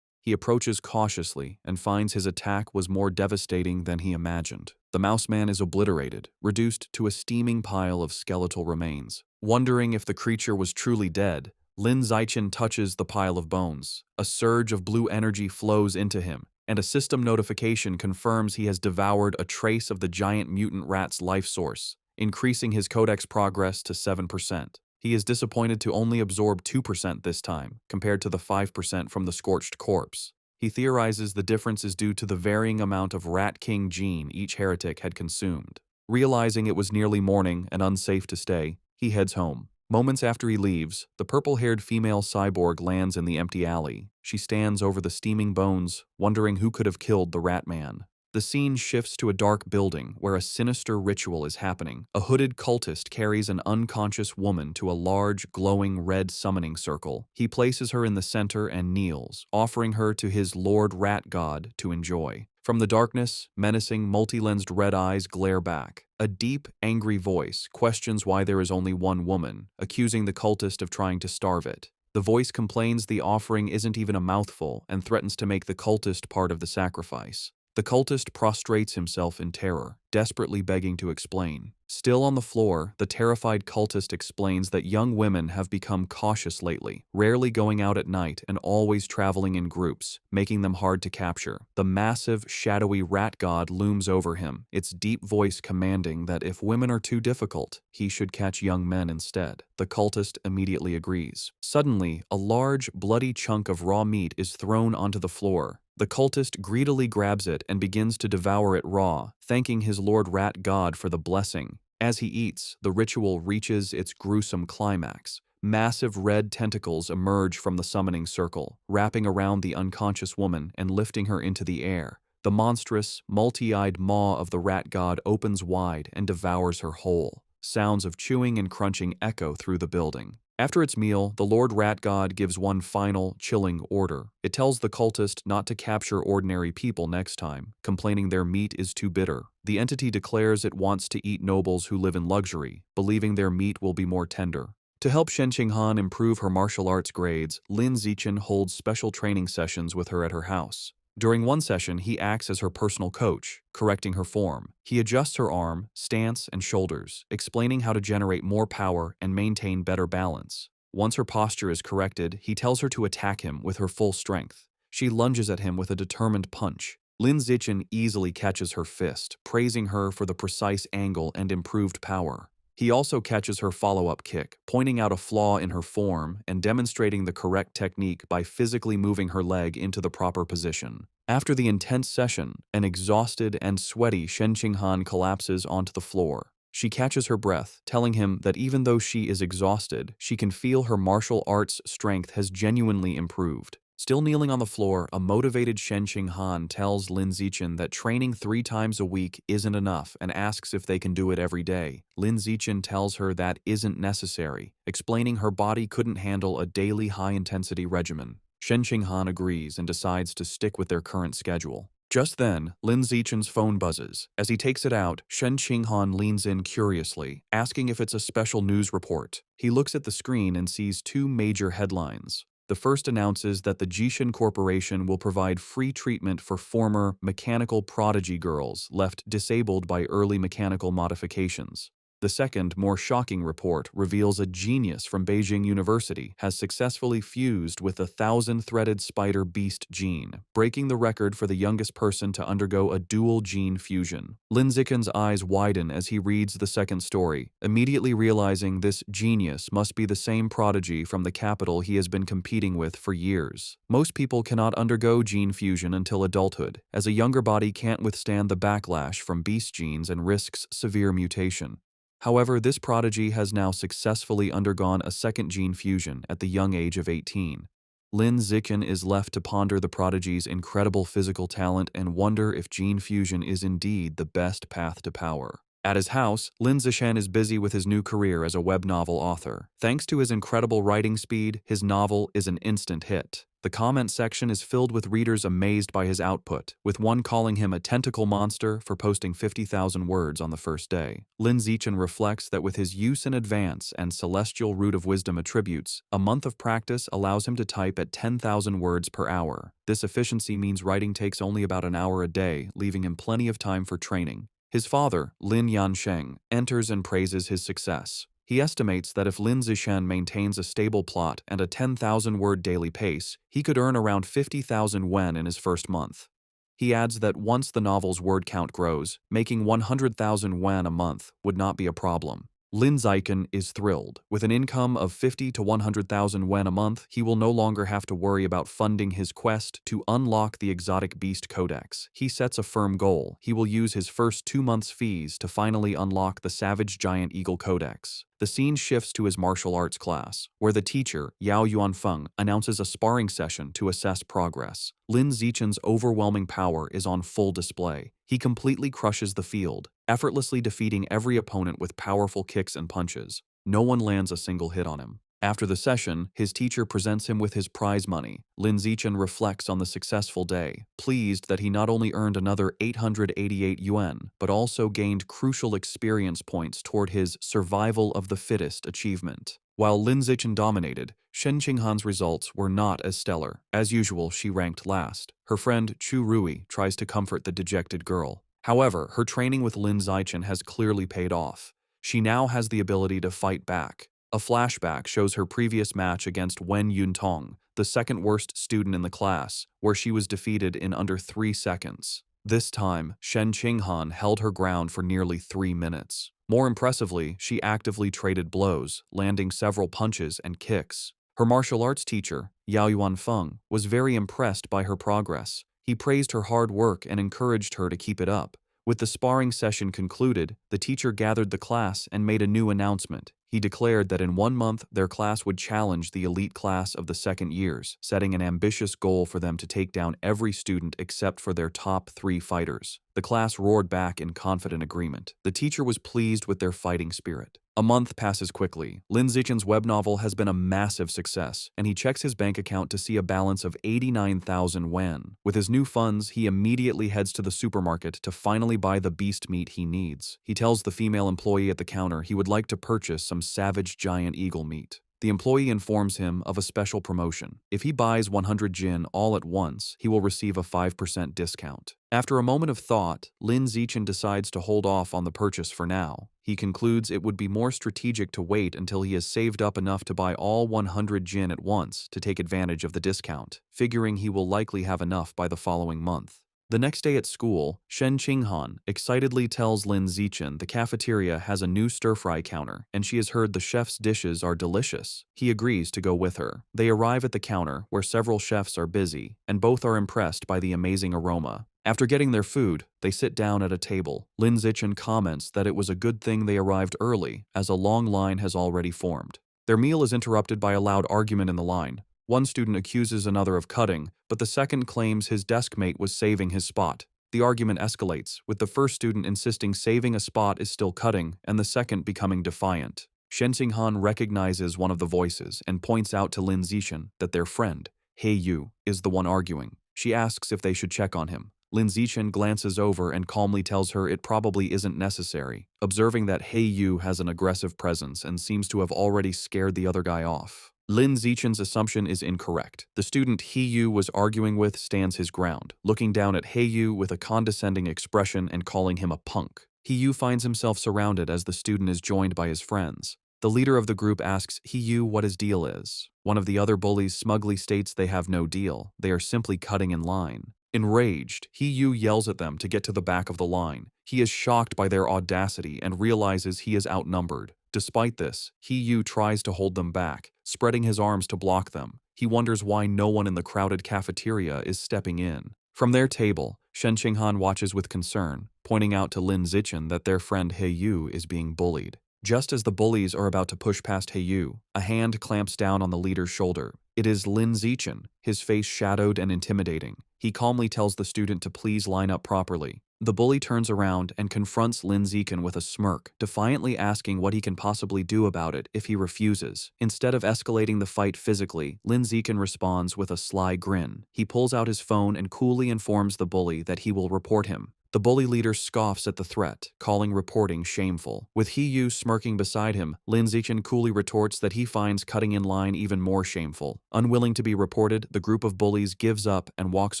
He approaches cautiously and finds his attack was more devastating than he imagined. The mouse man is obliterated, reduced to a steaming pile of skeletal remains. Wondering if the creature was truly dead, Lin Zichen touches the pile of bones. A surge of blue energy flows into him, and a system notification confirms he has devoured a trace of the giant mutant rat's life source, increasing his codex progress to 7%. He is disappointed to only absorb 2% this time, compared to the 5% from the scorched corpse. He theorizes the difference is due to the varying amount of Rat King gene each heretic had consumed. Realizing it was nearly morning and unsafe to stay, he heads home. Moments after he leaves, the purple-haired female cyborg lands in the empty alley. She stands over the steaming bones, wondering who could have killed the Rat Man. The scene shifts to a dark building where a sinister ritual is happening. A hooded cultist carries an unconscious woman to a large, glowing red summoning circle. He places her in the center and kneels, offering her to his Lord Rat God to enjoy. From the darkness, menacing, multi-lensed red eyes glare back. A deep, angry voice questions why there is only one woman, accusing the cultist of trying to starve it. The voice complains the offering isn't even a mouthful and threatens to make the cultist part of the sacrifice. The cultist prostrates himself in terror, desperately begging to explain. Still on the floor, the terrified cultist explains that young women have become cautious lately, rarely going out at night and always traveling in groups, making them hard to capture. The massive, shadowy rat god looms over him, its deep voice commanding that if women are too difficult, he should catch young men instead. The cultist immediately agrees. Suddenly, a large, bloody chunk of raw meat is thrown onto the floor. The cultist greedily grabs it and begins to devour it raw, thanking his Lord Rat God for the blessing. As he eats, the ritual reaches its gruesome climax. Massive red tentacles emerge from the summoning circle, wrapping around the unconscious woman and lifting her into the air. The monstrous, multi-eyed maw of the rat god opens wide and devours her whole. Sounds of chewing and crunching echo through the building. After its meal, the Lord Rat God gives one final, chilling order. It tells the cultist not to capture ordinary people next time, complaining their meat is too bitter. The entity declares it wants to eat nobles who live in luxury, believing their meat will be more tender. To help Shen Qinghan improve her martial arts grades, Lin Zichen holds special training sessions with her at her house. During one session, he acts as her personal coach, correcting her form. He adjusts her arm, stance, and shoulders, explaining how to generate more power and maintain better balance. Once her posture is corrected, he tells her to attack him with her full strength. She lunges at him with a determined punch. Lin Zichen easily catches her fist, praising her for the precise angle and improved power. He also catches her follow-up kick, pointing out a flaw in her form and demonstrating the correct technique by physically moving her leg into the proper position. After the intense session, an exhausted and sweaty Shen Qinghan collapses onto the floor. She catches her breath, telling him that even though she is exhausted, she can feel her martial arts strength has genuinely improved. Still kneeling on the floor, a motivated Shen Qinghan tells Lin Zichen that training 3 times a week isn't enough and asks if they can do it every day. Lin Zichen tells her that isn't necessary, explaining her body couldn't handle a daily high-intensity regimen. Shen Qinghan agrees and decides to stick with their current schedule. Just then, Lin Zichen's phone buzzes. As he takes it out, Shen Qinghan leans in curiously, asking if it's a special news report. He looks at the screen and sees 2 major headlines. The first announces that the Jishin Corporation will provide free treatment for former mechanical prodigy girls left disabled by early mechanical modifications. The second, more shocking report reveals a genius from Beijing University has successfully fused with the 1,000-threaded spider beast gene, breaking the record for the youngest person to undergo a dual gene fusion. Lin Zichen's eyes widen as he reads the second story, immediately realizing this genius must be the same prodigy from the capital he has been competing with for years. Most people cannot undergo gene fusion until adulthood, as a younger body can't withstand the backlash from beast genes and risks severe mutation. However, this prodigy has now successfully undergone a second gene fusion at the young age of 18. Lin Zichen is left to ponder the prodigy's incredible physical talent and wonder if gene fusion is indeed the best path to power. At his house, Lin Zichen is busy with his new career as a web novel author. Thanks to his incredible writing speed, his novel is an instant hit. The comment section is filled with readers amazed by his output, with one calling him a tentacle monster for posting 50,000 words on the first day. Lin Zichen reflects that with his use in advance and celestial root of wisdom attributes, a month of practice allows him to type at 10,000 words per hour. This efficiency means writing takes only about an hour a day, leaving him plenty of time for training. His father, Lin Yansheng, enters and praises his success. He estimates that if Lin Zichen maintains a stable plot and a 10,000-word daily pace, he could earn around 50,000 wen in his first month. He adds that once the novel's word count grows, making 100,000 wen a month would not be a problem. Lin Zichen is thrilled. With an income of 50 to 100,000 wen a month, he will no longer have to worry about funding his quest to unlock the exotic beast codex. He sets a firm goal. He will use his first 2 months' fees to finally unlock the Savage Giant Eagle codex. The scene shifts to his martial arts class, where the teacher, Yao Yuanfeng, announces a sparring session to assess progress. Lin Zichen's overwhelming power is on full display. He completely crushes the field, effortlessly defeating every opponent with powerful kicks and punches. No one lands a single hit on him. After the session, his teacher presents him with his prize money. Lin Zichen reflects on the successful day, pleased that he not only earned another 888 yuan, but also gained crucial experience points toward his survival of the fittest achievement. While Lin Zichen dominated, Shen Qinghan's results were not as stellar. As usual, she ranked last. Her friend Chu Rui tries to comfort the dejected girl. However, her training with Lin Zichen has clearly paid off. She now has the ability to fight back. A flashback shows her previous match against Wen Yuntong, the second worst student in the class, where she was defeated in under 3 seconds. This time, Shen Qinghan held her ground for nearly 3 minutes. More impressively, she actively traded blows, landing several punches and kicks. Her martial arts teacher, Yao Yuanfeng, was very impressed by her progress. He praised her hard work and encouraged her to keep it up. With the sparring session concluded, the teacher gathered the class and made a new announcement. He declared that in 1 month, their class would challenge the elite class of the second years, setting an ambitious goal for them to take down every student except for their top 3 fighters. The class roared back in confident agreement. The teacher was pleased with their fighting spirit. A month passes quickly. Lin Zichen's web novel has been a massive success, and he checks his bank account to see a balance of 89,000 wen. With his new funds, he immediately heads to the supermarket to finally buy the beast meat he needs. He tells the female employee at the counter he would like to purchase some savage giant eagle meat. The employee informs him of a special promotion. If he buys 100 jin all at once, he will receive a 5% discount. After a moment of thought, Lin Zichen decides to hold off on the purchase for now. He concludes it would be more strategic to wait until he has saved up enough to buy all 100 jin at once to take advantage of the discount, figuring he will likely have enough by the following month. The next day at school, Shen Qinghan excitedly tells Lin Zichen the cafeteria has a new stir-fry counter, and she has heard the chef's dishes are delicious. He agrees to go with her. They arrive at the counter, where several chefs are busy, and both are impressed by the amazing aroma. After getting their food, they sit down at a table. Lin Zichen comments that it was a good thing they arrived early, as a long line has already formed. Their meal is interrupted by a loud argument in the line. One student accuses another of cutting, but the second claims his desk mate was saving his spot. The argument escalates, with the first student insisting saving a spot is still cutting, and the second becoming defiant. Shen Qinghan recognizes one of the voices and points out to Lin Zichen that their friend, He Yu, is the one arguing. She asks if they should check on him. Lin Zichen glances over and calmly tells her it probably isn't necessary, observing that He Yu has an aggressive presence and seems to have already scared the other guy off. Lin Zichen's assumption is incorrect. The student He Yu was arguing with stands his ground, looking down at He Yu with a condescending expression and calling him a punk. He Yu finds himself surrounded as the student is joined by his friends. The leader of the group asks He Yu what his deal is. One of the other bullies smugly states they have no deal. They are simply cutting in line. Enraged, He Yu yells at them to get to the back of the line. He is shocked by their audacity and realizes he is outnumbered. Despite this, He Yu tries to hold them back, spreading his arms to block them. He wonders why no one in the crowded cafeteria is stepping in. From their table, Shen Qinghan watches with concern, pointing out to Lin Zichen that their friend He Yu is being bullied. Just as the bullies are about to push past He Yu, a hand clamps down on the leader's shoulder. It is Lin Zichen, his face shadowed and intimidating. He calmly tells the student to please line up properly. The bully turns around and confronts Lin Ziken with a smirk, defiantly asking what he can possibly do about it if he refuses. Instead of escalating the fight physically, Lin Ziken responds with a sly grin. He pulls out his phone and coolly informs the bully that he will report him. The bully leader scoffs at the threat, calling reporting shameful. With He-yu smirking beside him, Lin Zichen coolly retorts that he finds cutting in line even more shameful. Unwilling to be reported, the group of bullies gives up and walks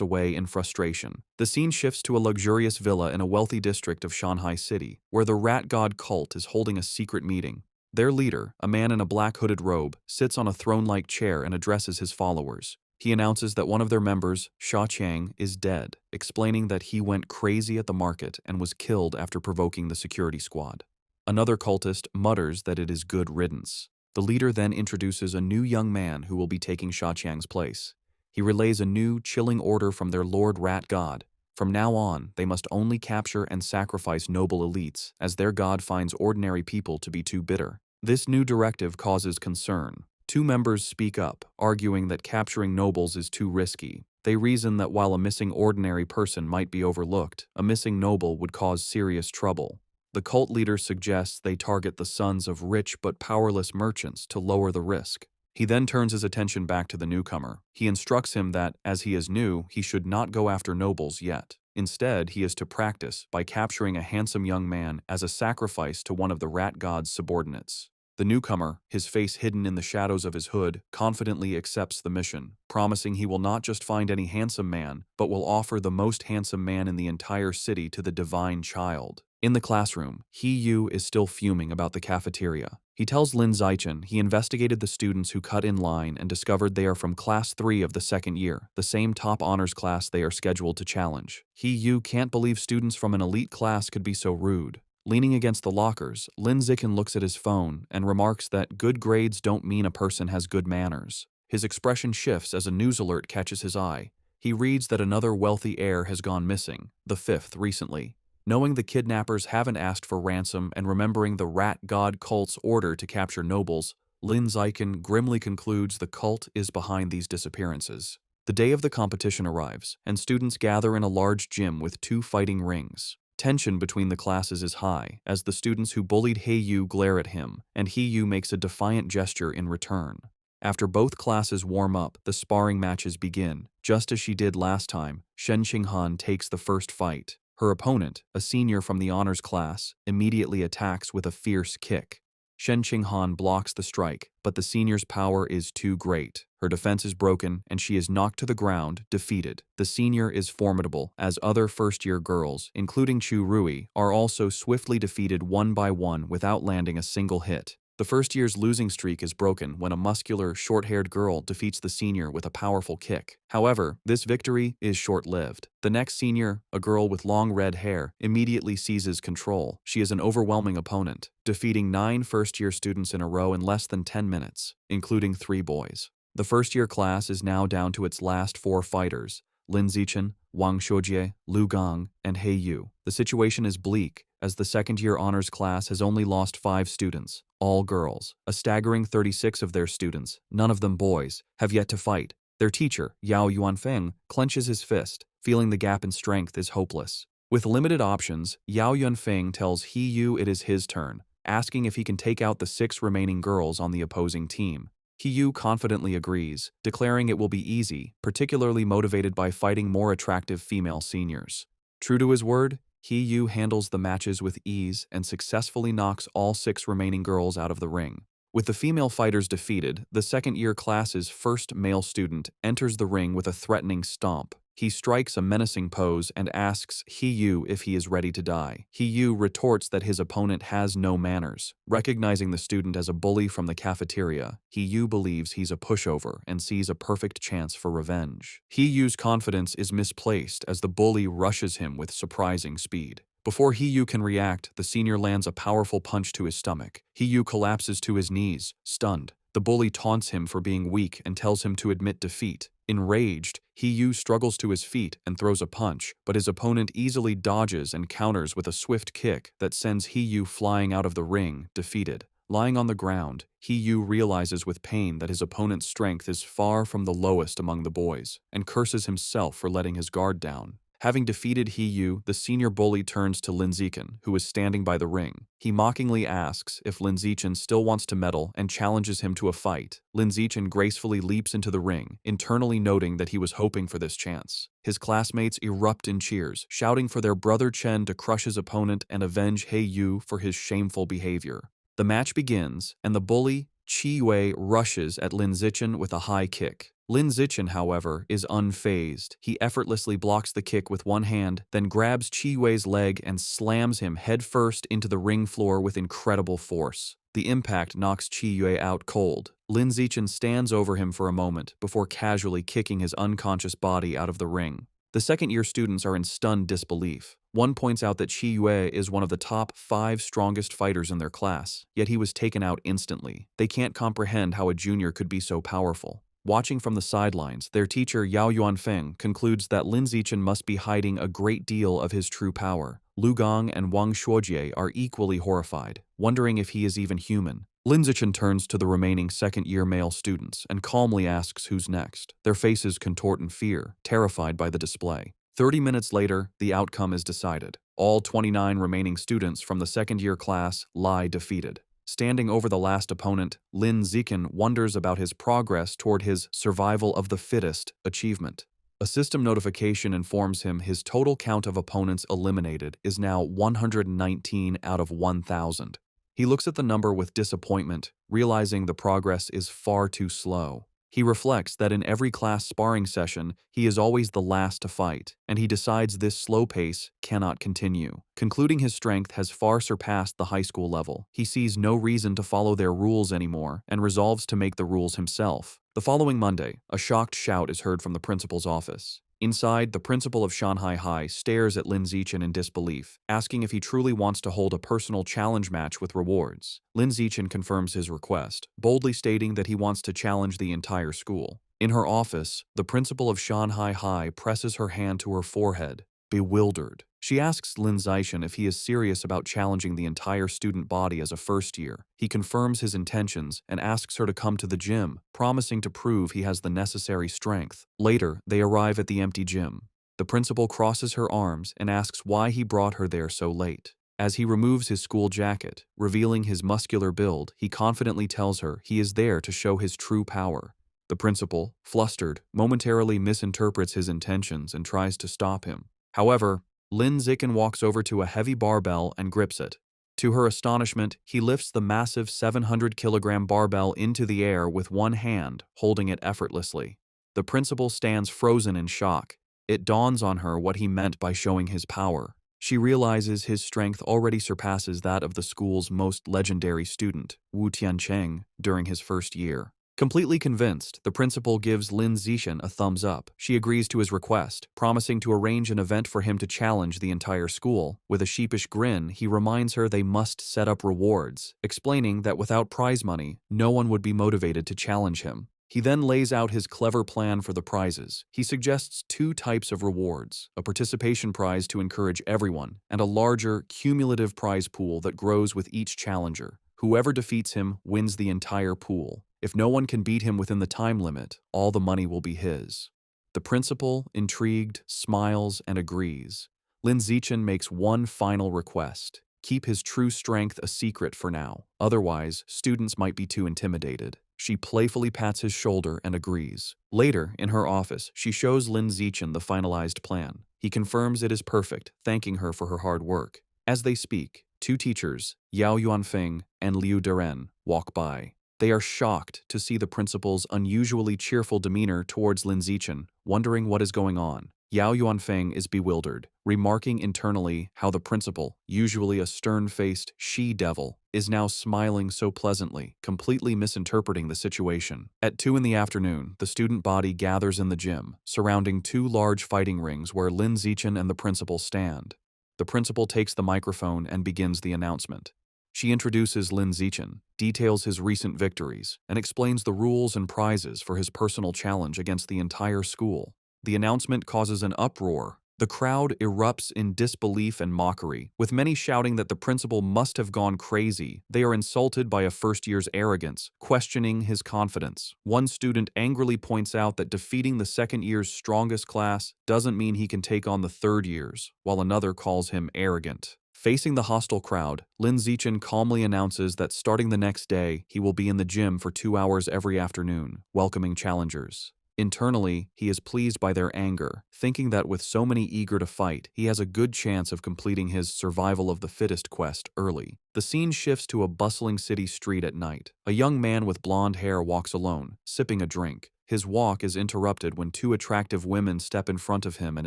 away in frustration. The scene shifts to a luxurious villa in a wealthy district of Shanghai City, where the rat god cult is holding a secret meeting. Their leader, a man in a black hooded robe, sits on a throne-like chair and addresses his followers. He announces that one of their members, Sha Qiang, is dead, explaining that he went crazy at the market and was killed after provoking the security squad. Another cultist mutters that it is good riddance. The leader then introduces a new young man who will be taking Sha Qiang's place. He relays a new, chilling order from their Lord Rat God. From now on, they must only capture and sacrifice noble elites, as their god finds ordinary people to be too bitter. This new directive causes concern. Two members speak up, arguing that capturing nobles is too risky. They reason that while a missing ordinary person might be overlooked, a missing noble would cause serious trouble. The cult leader suggests they target the sons of rich but powerless merchants to lower the risk. He then turns his attention back to the newcomer. He instructs him that, as he is new, he should not go after nobles yet. Instead, he is to practice by capturing a handsome young man as a sacrifice to one of the rat god's subordinates. The newcomer, his face hidden in the shadows of his hood, confidently accepts the mission, promising he will not just find any handsome man, but will offer the most handsome man in the entire city to the divine child. In the classroom, He-yu is still fuming about the cafeteria. He tells Lin Zichen he investigated the students who cut in line and discovered they are from Class 3 of the second year, the same top honors class they are scheduled to challenge. He-yu can't believe students from an elite class could be so rude. Leaning against the lockers, Lin Zichen looks at his phone and remarks that good grades don't mean a person has good manners. His expression shifts as a news alert catches his eye. He reads that another wealthy heir has gone missing, the fifth recently. Knowing the kidnappers haven't asked for ransom and remembering the rat god cult's order to capture nobles, Lin Zichen grimly concludes the cult is behind these disappearances. The day of the competition arrives, and students gather in a large gym with 2 fighting rings. Tension between the classes is high, as the students who bullied He-yu glare at him, and He-yu makes a defiant gesture in return. After both classes warm up, the sparring matches begin. Just as she did last time, Shen Qinghan takes the first fight. Her opponent, a senior from the honors class, immediately attacks with a fierce kick. Shen Qinghan blocks the strike, but the senior's power is too great. Her defense is broken, and she is knocked to the ground, defeated. The senior is formidable, as other first-year girls, including Chu Rui, are also swiftly defeated one by one without landing a single hit. The first year's losing streak is broken when a muscular, short-haired girl defeats the senior with a powerful kick. However, this victory is short-lived. The next senior, a girl with long red hair, immediately seizes control. She is an overwhelming opponent, defeating 9 first-year students in a row in less than 10 minutes, including 3 boys. The first-year class is now down to its last 4 fighters: Lin Zichen, Wang Xiujie, Lu Gang, and He-yu. The situation is bleak, as the second-year honors class has only lost 5 students, all girls. A staggering 36 of their students, none of them boys, have yet to fight. Their teacher, Yao Yuanfeng, clenches his fist, feeling the gap in strength is hopeless. With limited options, Yao Yuanfeng tells He-yu it is his turn, asking if he can take out the 6 remaining girls on the opposing team. He-yu confidently agrees, declaring it will be easy, particularly motivated by fighting more attractive female seniors. True to his word, He-yu handles the matches with ease and successfully knocks all 6 remaining girls out of the ring. With the female fighters defeated, the second-year class's first male student enters the ring with a threatening stomp. He strikes a menacing pose and asks He-yu if he is ready to die. He-yu retorts that his opponent has no manners. Recognizing the student as a bully from the cafeteria, He-yu believes he's a pushover and sees a perfect chance for revenge. He-yu's confidence is misplaced as the bully rushes him with surprising speed. Before He-yu can react, the senior lands a powerful punch to his stomach. He-yu collapses to his knees, stunned. The bully taunts him for being weak and tells him to admit defeat. Enraged, He-yu struggles to his feet and throws a punch, but his opponent easily dodges and counters with a swift kick that sends He-yu flying out of the ring, defeated. Lying on the ground, He-yu realizes with pain that his opponent's strength is far from the lowest among the boys, and curses himself for letting his guard down. Having defeated He-yu, the senior bully turns to Lin Zichen, who is standing by the ring. He mockingly asks if Lin Zichen still wants to medal and challenges him to a fight. Lin Zichen gracefully leaps into the ring, internally noting that he was hoping for this chance. His classmates erupt in cheers, shouting for their brother Chen to crush his opponent and avenge He-yu for his shameful behavior. The match begins, and the bully, Chi-Yue, rushes at Lin Zichen with a high kick. Lin Zichen, however, is unfazed. He effortlessly blocks the kick with one hand, then grabs Chi-Yue's leg and slams him headfirst into the ring floor with incredible force. The impact knocks Chi-Yue out cold. Lin Zichen stands over him for a moment before casually kicking his unconscious body out of the ring. The second-year students are in stunned disbelief. One points out that Chi-Yue is one of the top 5 strongest fighters in their class, yet he was taken out instantly. They can't comprehend how a junior could be so powerful. Watching from the sidelines, their teacher Yao Yuanfeng concludes that Lin Zichen must be hiding a great deal of his true power. Lu Gong and Wang Shuojie are equally horrified, wondering if he is even human. Lin Zichen turns to the remaining second-year male students and calmly asks who's next. Their faces contort in fear, terrified by the display. 30 minutes later, the outcome is decided. All 29 remaining students from the second-year class lie defeated. Standing over the last opponent, Lin Zichen wonders about his progress toward his survival of the fittest achievement. A system notification informs him his total count of opponents eliminated is now 119 out of 1,000. He looks at the number with disappointment, realizing the progress is far too slow. He reflects that in every class sparring session, he is always the last to fight, and he decides this slow pace cannot continue. Concluding his strength has far surpassed the high school level, he sees no reason to follow their rules anymore and resolves to make the rules himself. The following Monday, a shocked shout is heard from the principal's office. Inside, the principal of Shanghai High stares at Lin Zichen in disbelief, asking if he truly wants to hold a personal challenge match with rewards. Lin Zichen confirms his request, boldly stating that he wants to challenge the entire school. In her office, the principal of Shanghai High presses her hand to her forehead, bewildered. She asks Lin Zichen if he is serious about challenging the entire student body as a first year. He confirms his intentions and asks her to come to the gym, promising to prove he has the necessary strength. Later, they arrive at the empty gym. The principal crosses her arms and asks why he brought her there so late. As he removes his school jacket, revealing his muscular build, he confidently tells her he is there to show his true power. The principal, flustered, momentarily misinterprets his intentions and tries to stop him. However, Lin Zichen walks over to a heavy barbell and grips it. To her astonishment, he lifts the massive 700-kilogram barbell into the air with one hand, holding it effortlessly. The principal stands frozen in shock. It dawns on her what he meant by showing his power. She realizes his strength already surpasses that of the school's most legendary student, Wu Tiancheng, during his first year. Completely convinced, the principal gives Lin Zichen a thumbs up. She agrees to his request, promising to arrange an event for him to challenge the entire school. With a sheepish grin, he reminds her they must set up rewards, explaining that without prize money, no one would be motivated to challenge him. He then lays out his clever plan for the prizes. He suggests 2 types of rewards, a participation prize to encourage everyone, and a larger, cumulative prize pool that grows with each challenger. Whoever defeats him wins the entire pool. If no one can beat him within the time limit, all the money will be his. The principal, intrigued, smiles and agrees. Lin Zichen makes one final request: keep his true strength a secret for now. Otherwise, students might be too intimidated. She playfully pats his shoulder and agrees. Later, in her office, she shows Lin Zichen the finalized plan. He confirms it is perfect, thanking her for her hard work. As they speak, 2 teachers, Yao Yuanfeng and Liu Deren, walk by. They are shocked to see the principal's unusually cheerful demeanor towards Lin Zichen, wondering what is going on. Yao Yuanfeng is bewildered, remarking internally how the principal, usually a stern-faced she-devil, is now smiling so pleasantly, completely misinterpreting the situation. At 2 in the afternoon, the student body gathers in the gym, surrounding 2 large fighting rings where Lin Zichen and the principal stand. The principal takes the microphone and begins the announcement. She introduces Lin Zichen, details his recent victories, and explains the rules and prizes for his personal challenge against the entire school. The announcement causes an uproar. The crowd erupts in disbelief and mockery, with many shouting that the principal must have gone crazy. They are insulted by a first year's arrogance, questioning his confidence. One student angrily points out that defeating the second year's strongest class doesn't mean he can take on the third year's, while another calls him arrogant. Facing the hostile crowd, Lin Zichen calmly announces that starting the next day, he will be in the gym for 2 hours every afternoon, welcoming challengers. Internally, he is pleased by their anger, thinking that with so many eager to fight, he has a good chance of completing his survival of the fittest quest early. The scene shifts to a bustling city street at night. A young man with blonde hair walks alone, sipping a drink. His walk is interrupted when two attractive women step in front of him and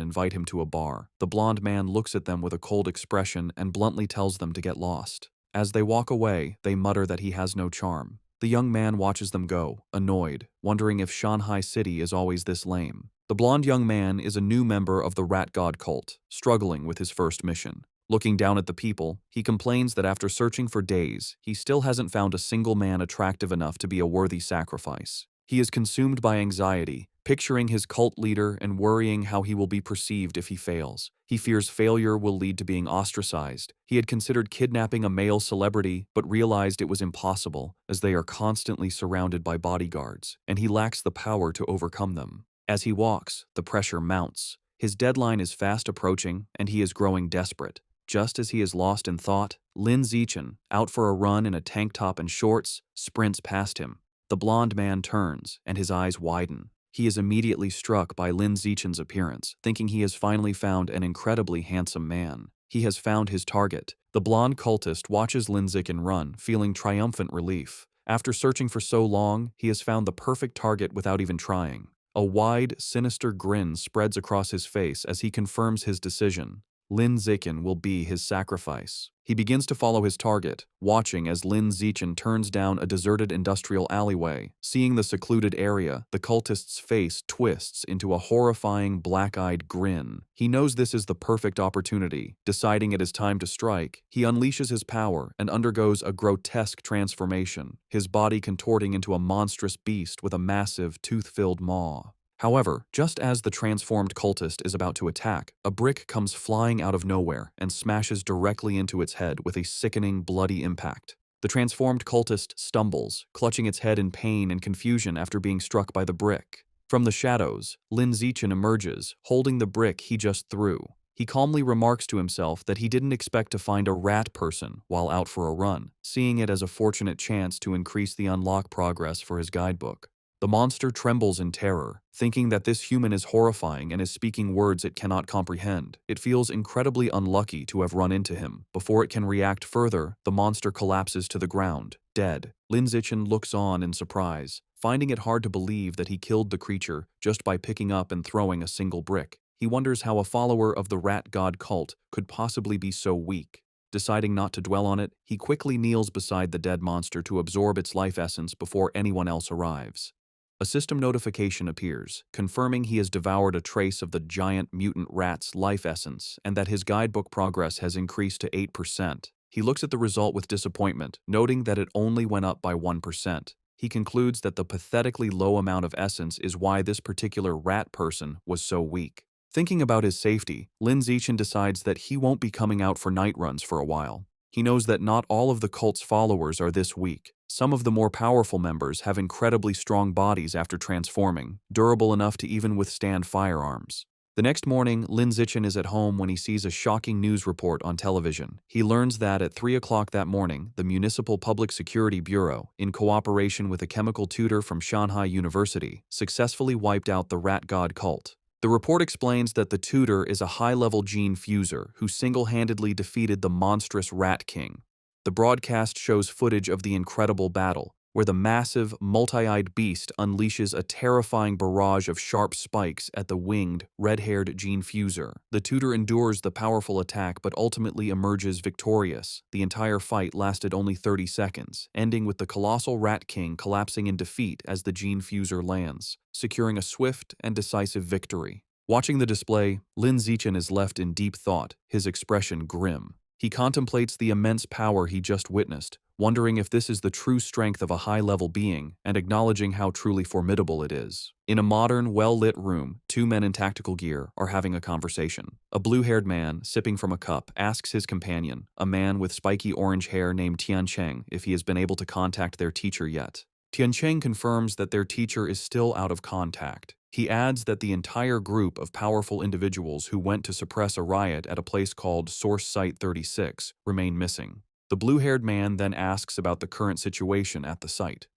invite him to a bar. The blonde man looks at them with a cold expression and bluntly tells them to get lost. As they walk away, they mutter that he has no charm. The young man watches them go, annoyed, wondering if Shanghai City is always this lame. The blonde young man is a new member of the rat god cult, struggling with his first mission. Looking down at the people, he complains that after searching for days, he still hasn't found a single man attractive enough to be a worthy sacrifice. He is consumed by anxiety, picturing his cult leader and worrying how he will be perceived if he fails. He fears failure will lead to being ostracized. He had considered kidnapping a male celebrity, but realized it was impossible, as they are constantly surrounded by bodyguards, and he lacks the power to overcome them. As he walks, the pressure mounts. His deadline is fast approaching, and he is growing desperate. Just as he is lost in thought, Lin Zichen, out for a run in a tank top and shorts, sprints past him. The blonde man turns, and his eyes widen. He is immediately struck by Lin Zichen's appearance, thinking he has finally found an incredibly handsome man. He has found his target. The blonde cultist watches Lin Zichen run, feeling triumphant relief. After searching for so long, he has found the perfect target without even trying. A wide, sinister grin spreads across his face as he confirms his decision. Lin Zichen will be his sacrifice. He begins to follow his target, watching as Lin Zichen turns down a deserted industrial alleyway. Seeing the secluded area, the cultist's face twists into a horrifying black-eyed grin. He knows this is the perfect opportunity. Deciding it is time to strike, he unleashes his power and undergoes a grotesque transformation, his body contorting into a monstrous beast with a massive, tooth-filled maw. However, just as the transformed cultist is about to attack, a brick comes flying out of nowhere and smashes directly into its head with a sickening, bloody impact. The transformed cultist stumbles, clutching its head in pain and confusion after being struck by the brick. From the shadows, Lin Zichen emerges, holding the brick he just threw. He calmly remarks to himself that he didn't expect to find a rat person while out for a run, seeing it as a fortunate chance to increase the unlock progress for his guidebook. The monster trembles in terror, thinking that this human is horrifying and is speaking words it cannot comprehend. It feels incredibly unlucky to have run into him. Before it can react further, the monster collapses to the ground, dead. Lin Zichen looks on in surprise, finding it hard to believe that he killed the creature just by picking up and throwing a single brick. He wonders how a follower of the rat god cult could possibly be so weak. Deciding not to dwell on it, he quickly kneels beside the dead monster to absorb its life essence before anyone else arrives. A system notification appears, confirming he has devoured a trace of the giant mutant rat's life essence and that his guidebook progress has increased to 8%. He looks at the result with disappointment, noting that it only went up by 1%. He concludes that the pathetically low amount of essence is why this particular rat person was so weak. Thinking about his safety, Lin Zichen decides that he won't be coming out for night runs for a while. He knows that not all of the cult's followers are this weak. Some of the more powerful members have incredibly strong bodies after transforming, durable enough to even withstand firearms. The next morning, Lin Zichen is at home when he sees a shocking news report on television. He learns that at 3 o'clock that morning, the Municipal Public Security Bureau, in cooperation with a chemical tutor from Shanghai University, successfully wiped out the rat god cult. The report explains that the tutor is a high-level gene fuser who single-handedly defeated the monstrous Rat King. The broadcast shows footage of the incredible battle, where the massive, multi-eyed beast unleashes a terrifying barrage of sharp spikes at the winged, red-haired gene fuser. The tutor endures the powerful attack but ultimately emerges victorious. The entire fight lasted only 30 seconds, ending with the colossal Rat King collapsing in defeat as the gene fuser lands, securing a swift and decisive victory. Watching the display, Lin Zichen is left in deep thought, his expression grim. He contemplates the immense power he just witnessed, wondering if this is the true strength of a high-level being and acknowledging how truly formidable it is. In a modern, well-lit room, two men in tactical gear are having a conversation. A blue-haired man, sipping from a cup, asks his companion, a man with spiky orange hair named Tiancheng, if he has been able to contact their teacher yet. Tiancheng confirms that their teacher is still out of contact. He adds that the entire group of powerful individuals who went to suppress a riot at a place called Source Site 36 remain missing. The blue-haired man then asks about the current situation at the site.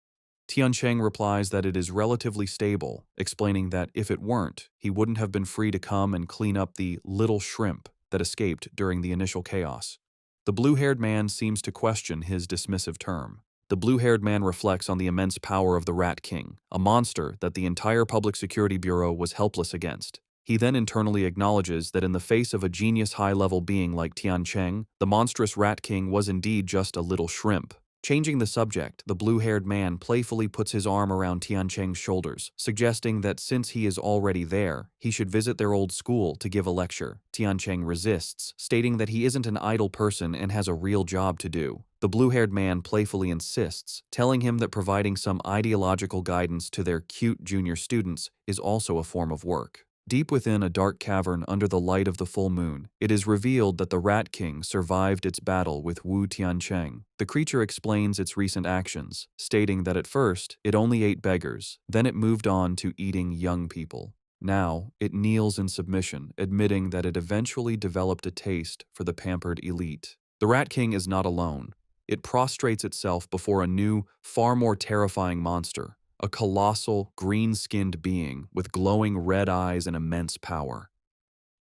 Tiancheng replies that it is relatively stable, explaining that if it weren't, he wouldn't have been free to come and clean up the little shrimp that escaped during the initial chaos. The blue-haired man seems to question his dismissive term. The blue-haired man reflects on the immense power of the Rat King, a monster that the entire Public Security Bureau was helpless against. He then internally acknowledges that in the face of a genius high-level being like Tiancheng, the monstrous Rat King was indeed just a little shrimp. Changing the subject, the blue-haired man playfully puts his arm around Tiancheng's shoulders, suggesting that since he is already there, he should visit their old school to give a lecture. Tiancheng resists, stating that he isn't an idle person and has a real job to do. The blue-haired man playfully insists, telling him that providing some ideological guidance to their cute junior students is also a form of work. Deep within a dark cavern under the light of the full moon, it is revealed that the Rat King survived its battle with Wu Tiancheng. The creature explains its recent actions, stating that at first, it only ate beggars, then it moved on to eating young people. Now, it kneels in submission, admitting that it eventually developed a taste for the pampered elite. The Rat King is not alone. It prostrates itself before a new, far more terrifying monster. A colossal, green-skinned being with glowing red eyes and immense power.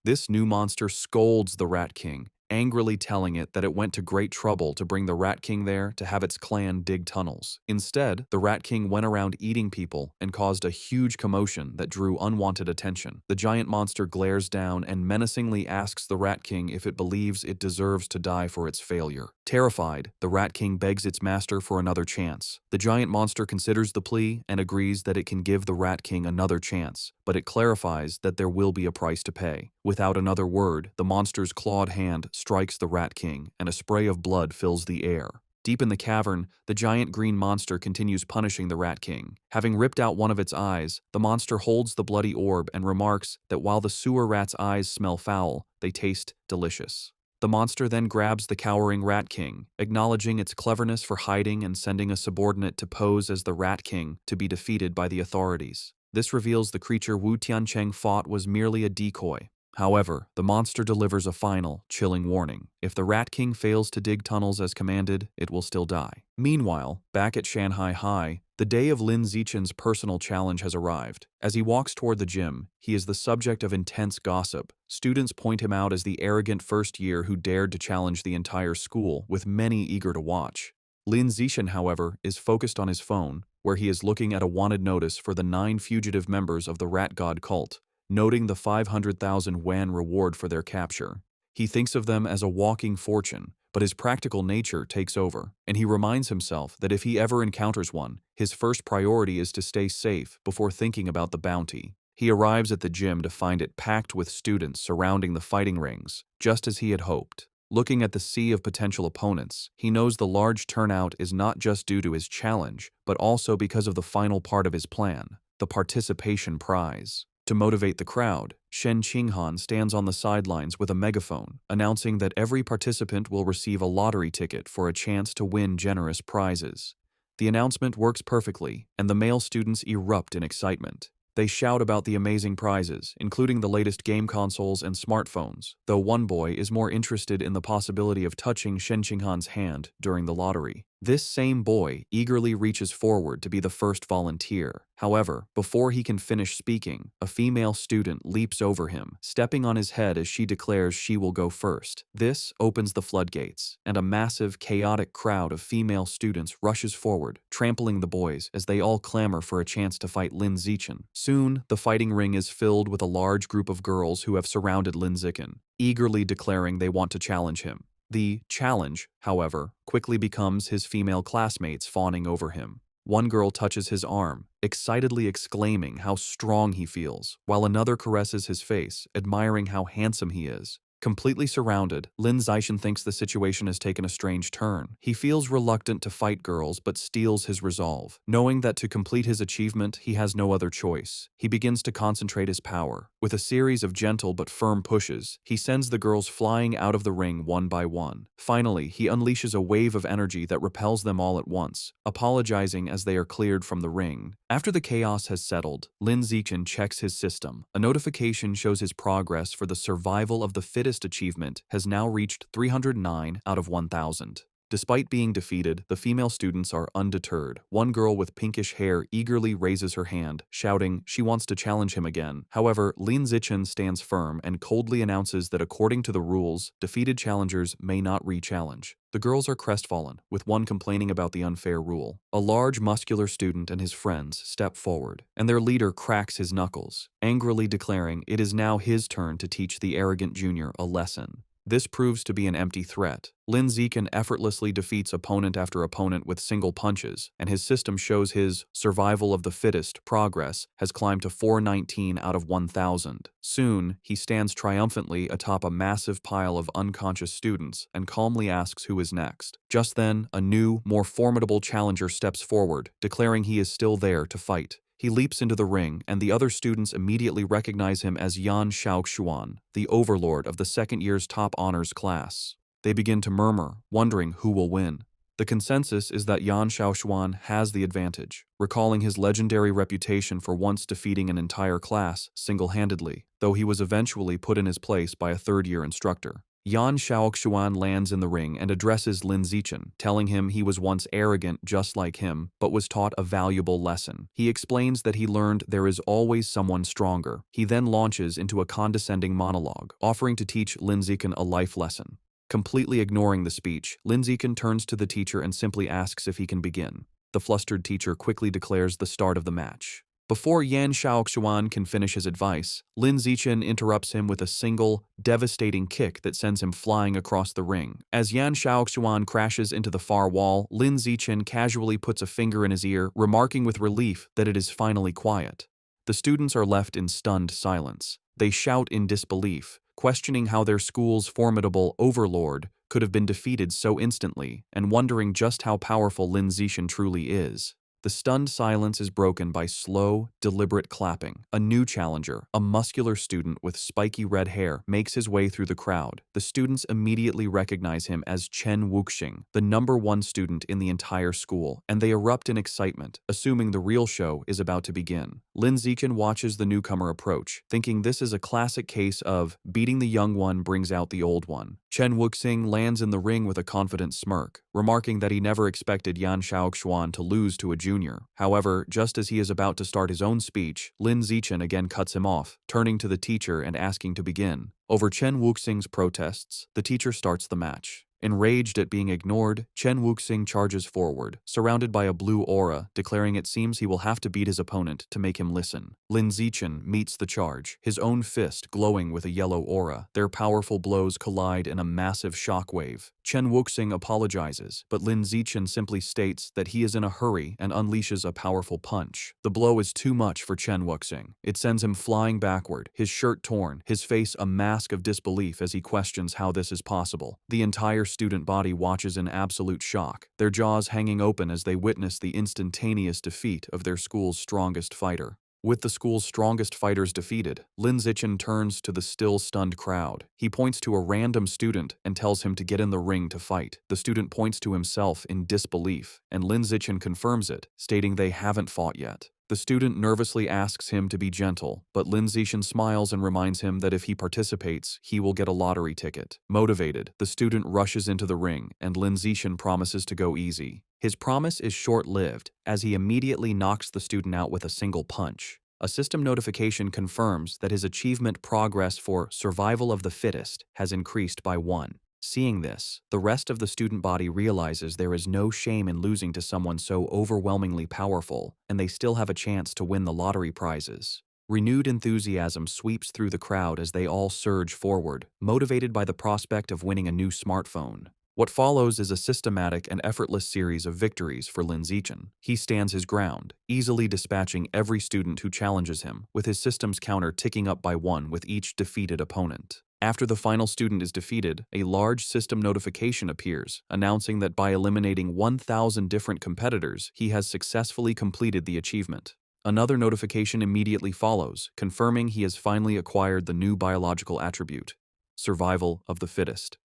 This new monster scolds the Rat King, angrily telling it that it went to great trouble to bring the Rat King there to have its clan dig tunnels. Instead, the Rat King went around eating people and caused a huge commotion that drew unwanted attention. The giant monster glares down and menacingly asks the Rat King if it believes it deserves to die for its failure. Terrified, the Rat King begs its master for another chance. The giant monster considers the plea and agrees that it can give the Rat King another chance, but it clarifies that there will be a price to pay. Without another word, the monster's clawed hand strikes the Rat King, and a spray of blood fills the air. Deep in the cavern, the giant green monster continues punishing the Rat King. Having ripped out one of its eyes, the monster holds the bloody orb and remarks that while the sewer rat's eyes smell foul, they taste delicious. The monster then grabs the cowering Rat King, acknowledging its cleverness for hiding and sending a subordinate to pose as the Rat King to be defeated by the authorities. This reveals the creature Wu Tiancheng fought was merely a decoy. However, the monster delivers a final, chilling warning. If the Rat King fails to dig tunnels as commanded, it will still die. Meanwhile, back at Shanghai High, the day of Lin Zichen's personal challenge has arrived. As he walks toward the gym, he is the subject of intense gossip. Students point him out as the arrogant first year who dared to challenge the entire school, with many eager to watch. Lin Zichen, however, is focused on his phone, where he is looking at a wanted notice for the 9 fugitive members of the Rat God cult, noting the 500,000 yuan reward for their capture. He thinks of them as a walking fortune, but his practical nature takes over, and he reminds himself that if he ever encounters one, his first priority is to stay safe before thinking about the bounty. He arrives at the gym to find it packed with students surrounding the fighting rings, just as he had hoped. Looking at the sea of potential opponents, he knows the large turnout is not just due to his challenge, but also because of the final part of his plan, the participation prize. To motivate the crowd, Shen Qinghan stands on the sidelines with a megaphone, announcing that every participant will receive a lottery ticket for a chance to win generous prizes. The announcement works perfectly, and the male students erupt in excitement. They shout about the amazing prizes, including the latest game consoles and smartphones, though one boy is more interested in the possibility of touching Shen Qinghan's hand during the lottery. This same boy eagerly reaches forward to be the first volunteer. However, before he can finish speaking, a female student leaps over him, stepping on his head as she declares she will go first. This opens the floodgates, and a massive, chaotic crowd of female students rushes forward, trampling the boys as they all clamor for a chance to fight Lin Zichen. Soon, the fighting ring is filled with a large group of girls who have surrounded Lin Zichen, eagerly declaring they want to challenge him. The challenge, however, quickly becomes his female classmates fawning over him. One girl touches his arm, excitedly exclaiming how strong he feels, while another caresses his face, admiring how handsome he is. Completely surrounded, Lin Zixin thinks the situation has taken a strange turn. He feels reluctant to fight girls but steels his resolve. Knowing that to complete his achievement, he has no other choice. He begins to concentrate his power. With a series of gentle but firm pushes, he sends the girls flying out of the ring one by one. Finally, he unleashes a wave of energy that repels them all at once, apologizing as they are cleared from the ring. After the chaos has settled, Lin Zixin checks his system. A notification shows his progress for the survival of the fittest achievement has now reached 309 out of 1,000. Despite being defeated, the female students are undeterred. One girl with pinkish hair eagerly raises her hand, shouting she wants to challenge him again. However, Lin Zixin stands firm and coldly announces that according to the rules, defeated challengers may not re-challenge. The girls are crestfallen, with one complaining about the unfair rule. A large, muscular student and his friends step forward, and their leader cracks his knuckles, angrily declaring it is now his turn to teach the arrogant junior a lesson. This proves to be an empty threat. Lin Zixin effortlessly defeats opponent after opponent with single punches, and his system shows his survival of the fittest progress has climbed to 419 out of 1,000. Soon, he stands triumphantly atop a massive pile of unconscious students and calmly asks who is next. Just then, a new, more formidable challenger steps forward, declaring he is still there to fight. He leaps into the ring, and the other students immediately recognize him as Yan Xiaoxuan, the overlord of the second year's top honors class. They begin to murmur, wondering who will win. The consensus is that Yan Xiaoxuan has the advantage, recalling his legendary reputation for once defeating an entire class single-handedly, though he was eventually put in his place by a third-year instructor. Yan Xiaoxuan lands in the ring and addresses Lin Zixin, telling him he was once arrogant just like him, but was taught a valuable lesson. He explains that he learned there is always someone stronger. He then launches into a condescending monologue, offering to teach Lin Zixin a life lesson. Completely ignoring the speech, Lin Zixin turns to the teacher and simply asks if he can begin. The flustered teacher quickly declares the start of the match. Before Yan Xiaoxuan can finish his advice, Lin Zixin interrupts him with a single, devastating kick that sends him flying across the ring. As Yan Xiaoxuan crashes into the far wall, Lin Zixin casually puts a finger in his ear, remarking with relief that it is finally quiet. The students are left in stunned silence. They shout in disbelief, questioning how their school's formidable overlord could have been defeated so instantly, and wondering just how powerful Lin Zixin truly is. The stunned silence is broken by slow, deliberate clapping. A new challenger, a muscular student with spiky red hair, makes his way through the crowd. The students immediately recognize him as Chen Wuxing, the #1 student in the entire school, and they erupt in excitement, assuming the real show is about to begin. Lin Zixin watches the newcomer approach, thinking this is a classic case of beating the young one brings out the old one. Chen Wuxing lands in the ring with a confident smirk, remarking that he never expected Yan Xiaoxuan to lose to a junior. However, just as he is about to start his own speech, Lin Zixin again cuts him off, turning to the teacher and asking to begin. Over Chen Wuxing's protests, the teacher starts the match. Enraged at being ignored, Chen Wuxing charges forward, surrounded by a blue aura, declaring it seems he will have to beat his opponent to make him listen. Lin Zixin meets the charge, his own fist glowing with a yellow aura. Their powerful blows collide in a massive shockwave. Chen Wuxing apologizes, but Lin Zixin simply states that he is in a hurry and unleashes a powerful punch. The blow is too much for Chen Wuxing. It sends him flying backward, his shirt torn, his face a mask of disbelief as he questions how this is possible. The entire student body watches in absolute shock, their jaws hanging open as they witness the instantaneous defeat of their school's strongest fighter. With the school's strongest fighters defeated, Lin Zixin turns to the still stunned crowd. He points to a random student and tells him to get in the ring to fight. The student points to himself in disbelief, and Lin Zixin confirms it, stating they haven't fought yet. The student nervously asks him to be gentle, but Lin Zixin smiles and reminds him that if he participates, he will get a lottery ticket. Motivated, the student rushes into the ring, and Lin Zixin promises to go easy. His promise is short-lived, as he immediately knocks the student out with a single punch. A system notification confirms that his achievement progress for survival of the fittest has increased by 1. Seeing this, the rest of the student body realizes there is no shame in losing to someone so overwhelmingly powerful, and they still have a chance to win the lottery prizes. Renewed enthusiasm sweeps through the crowd as they all surge forward, motivated by the prospect of winning a new smartphone. What follows is a systematic and effortless series of victories for Lin Zixin. He stands his ground, easily dispatching every student who challenges him, with his system's counter ticking up by 1 with each defeated opponent. After the final student is defeated, a large system notification appears, announcing that by eliminating 1,000 different competitors, he has successfully completed the achievement. Another notification immediately follows, confirming he has finally acquired the new biological attribute, survival of the fittest.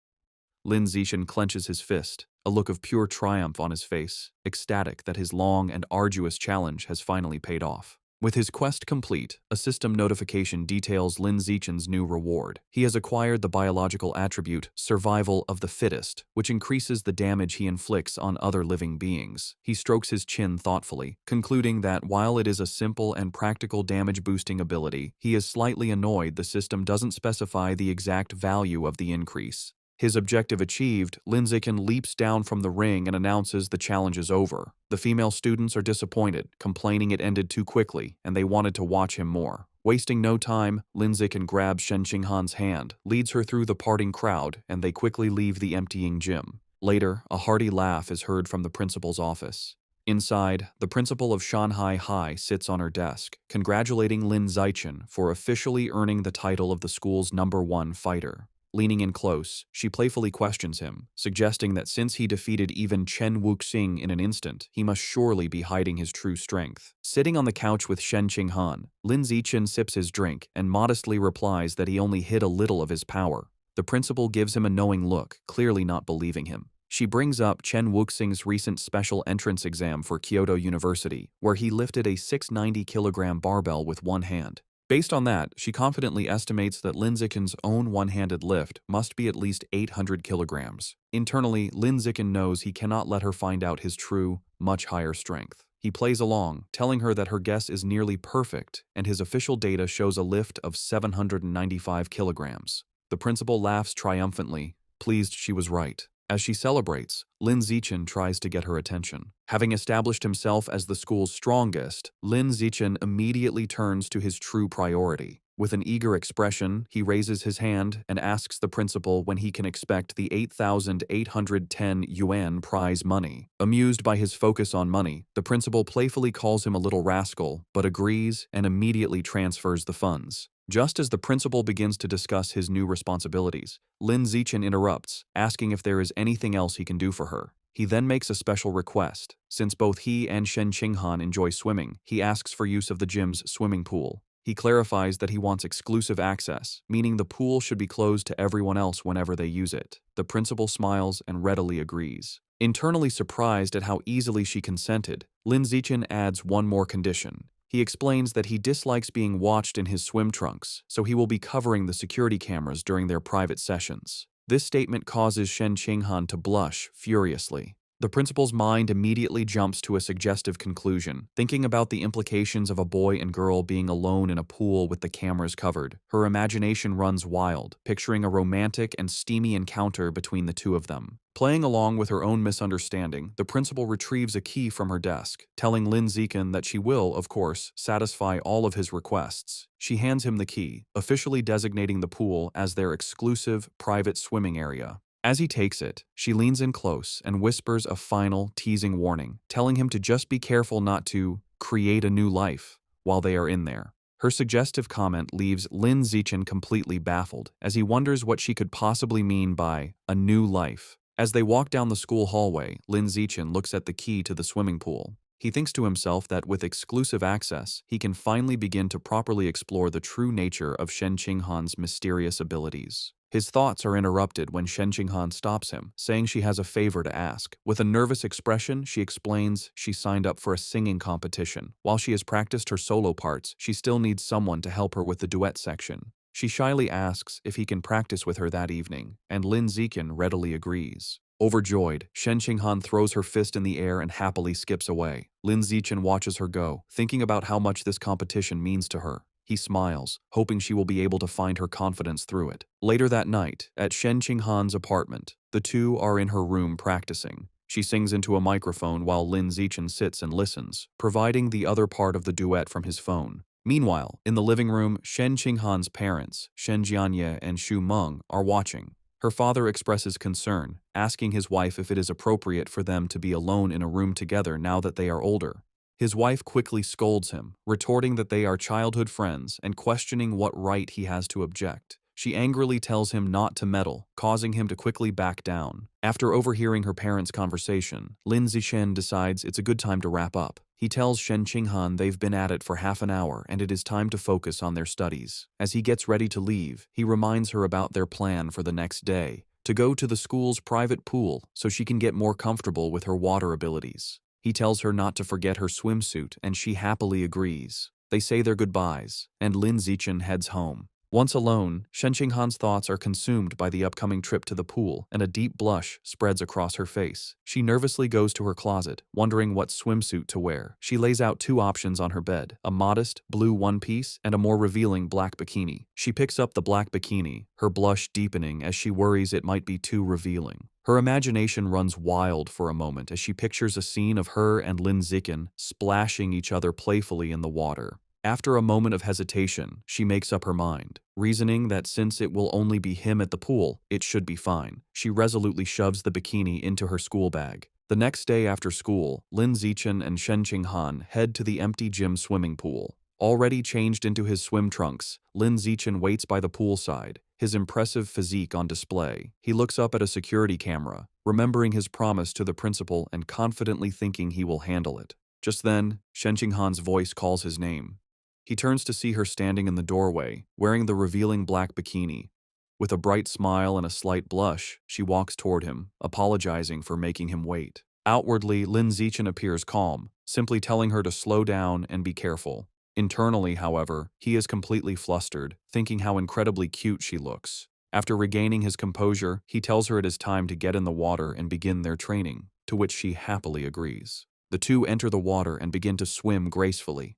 Lin Zixin clenches his fist, a look of pure triumph on his face, ecstatic that his long and arduous challenge has finally paid off. With his quest complete, a system notification details Lin Zixin's new reward. He has acquired the biological attribute, survival of the fittest, which increases the damage he inflicts on other living beings. He strokes his chin thoughtfully, concluding that while it is a simple and practical damage-boosting ability, he is slightly annoyed the system doesn't specify the exact value of the increase. His objective achieved, Lin Zixin leaps down from the ring and announces the challenge is over. The female students are disappointed, complaining it ended too quickly, and they wanted to watch him more. Wasting no time, Lin Zixin grabs Shen Qinghan's hand, leads her through the parting crowd, and they quickly leave the emptying gym. Later, a hearty laugh is heard from the principal's office. Inside, the principal of Shanghai High sits on her desk, congratulating Lin Zixin for officially earning the title of the school's #1 fighter. Leaning in close, she playfully questions him, suggesting that since he defeated even Chen Wuxing in an instant, he must surely be hiding his true strength. Sitting on the couch with Shen Qinghan, Lin Zixin sips his drink and modestly replies that he only hid a little of his power. The principal gives him a knowing look, clearly not believing him. She brings up Chen Wuxing's recent special entrance exam for Kyoto University, where he lifted a 690-kilogram barbell with one hand. Based on that, she confidently estimates that Lin Zixin's own one-handed lift must be at least 800 kilograms. Internally, Lin Zixin knows he cannot let her find out his true, much higher strength. He plays along, telling her that her guess is nearly perfect, and his official data shows a lift of 795 kilograms. The principal laughs triumphantly, pleased she was right. As she celebrates, Lin Zixin tries to get her attention. Having established himself as the school's strongest, Lin Zixin immediately turns to his true priority. With an eager expression, he raises his hand and asks the principal when he can expect the 8,810 yuan prize money. Amused by his focus on money, the principal playfully calls him a little rascal, but agrees and immediately transfers the funds. Just as the principal begins to discuss his new responsibilities, Lin Zixin interrupts, asking if there is anything else he can do for her. He then makes a special request. Since both he and Shen Qinghan enjoy swimming, he asks for use of the gym's swimming pool. He clarifies that he wants exclusive access, meaning the pool should be closed to everyone else whenever they use it. The principal smiles and readily agrees. Internally surprised at how easily she consented, Lin Zixin adds one more condition. He explains that he dislikes being watched in his swim trunks, so he will be covering the security cameras during their private sessions. This statement causes Shen Qinghan to blush furiously. The principal's mind immediately jumps to a suggestive conclusion, thinking about the implications of a boy and girl being alone in a pool with the cameras covered. Her imagination runs wild, picturing a romantic and steamy encounter between the two of them. Playing along with her own misunderstanding, the principal retrieves a key from her desk, telling Lin Zixin that she will, of course, satisfy all of his requests. She hands him the key, officially designating the pool as their exclusive, private swimming area. As he takes it, she leans in close and whispers a final, teasing warning, telling him to just be careful not to create a new life while they are in there. Her suggestive comment leaves Lin Zixin completely baffled, as he wonders what she could possibly mean by a new life. As they walk down the school hallway, Lin Zixin looks at the key to the swimming pool. He thinks to himself that with exclusive access, he can finally begin to properly explore the true nature of Shen Qinghan's mysterious abilities. His thoughts are interrupted when Shen Qinghan stops him, saying she has a favor to ask. With a nervous expression, she explains she signed up for a singing competition. While she has practiced her solo parts, she still needs someone to help her with the duet section. She shyly asks if he can practice with her that evening, and Lin Zixin readily agrees. Overjoyed, Shen Qinghan throws her fist in the air and happily skips away. Lin Zixin watches her go, thinking about how much this competition means to her. He smiles, hoping she will be able to find her confidence through it. Later that night, at Shen Qinghan's apartment, the two are in her room practicing. She sings into a microphone while Lin Zixin sits and listens, providing the other part of the duet from his phone. Meanwhile, in the living room, Shen Qinghan's parents, Shen Jianye and Xu Meng, are watching. Her father expresses concern, asking his wife if it is appropriate for them to be alone in a room together now that they are older. His wife quickly scolds him, retorting that they are childhood friends and questioning what right he has to object. She angrily tells him not to meddle, causing him to quickly back down. After overhearing her parents' conversation, Lin Zixin decides it's a good time to wrap up. He tells Shen Qinghan they've been at it for half an hour and it is time to focus on their studies. As he gets ready to leave, he reminds her about their plan for the next day, to go to the school's private pool so she can get more comfortable with her water abilities. He tells her not to forget her swimsuit and she happily agrees. They say their goodbyes, and Lin Zixin heads home. Once alone, Shen Qinghan's thoughts are consumed by the upcoming trip to the pool, and a deep blush spreads across her face. She nervously goes to her closet, wondering what swimsuit to wear. She lays out two options on her bed, a modest blue one-piece and a more revealing black bikini. She picks up the black bikini, her blush deepening as she worries it might be too revealing. Her imagination runs wild for a moment as she pictures a scene of her and Lin Zixin splashing each other playfully in the water. After a moment of hesitation, she makes up her mind, reasoning that since it will only be him at the pool, it should be fine. She resolutely shoves the bikini into her school bag. The next day after school, Lin Zixin and Shen Qinghan head to the empty gym swimming pool. Already changed into his swim trunks, Lin Zixin waits by the poolside, his impressive physique on display. He looks up at a security camera, remembering his promise to the principal and confidently thinking he will handle it. Just then, Shen Qinghan's voice calls his name. He turns to see her standing in the doorway, wearing the revealing black bikini. With a bright smile and a slight blush, she walks toward him, apologizing for making him wait. Outwardly, Lin Zixin appears calm, simply telling her to slow down and be careful. Internally, however, he is completely flustered, thinking how incredibly cute she looks. After regaining his composure, he tells her it is time to get in the water and begin their training, to which she happily agrees. The two enter the water and begin to swim gracefully.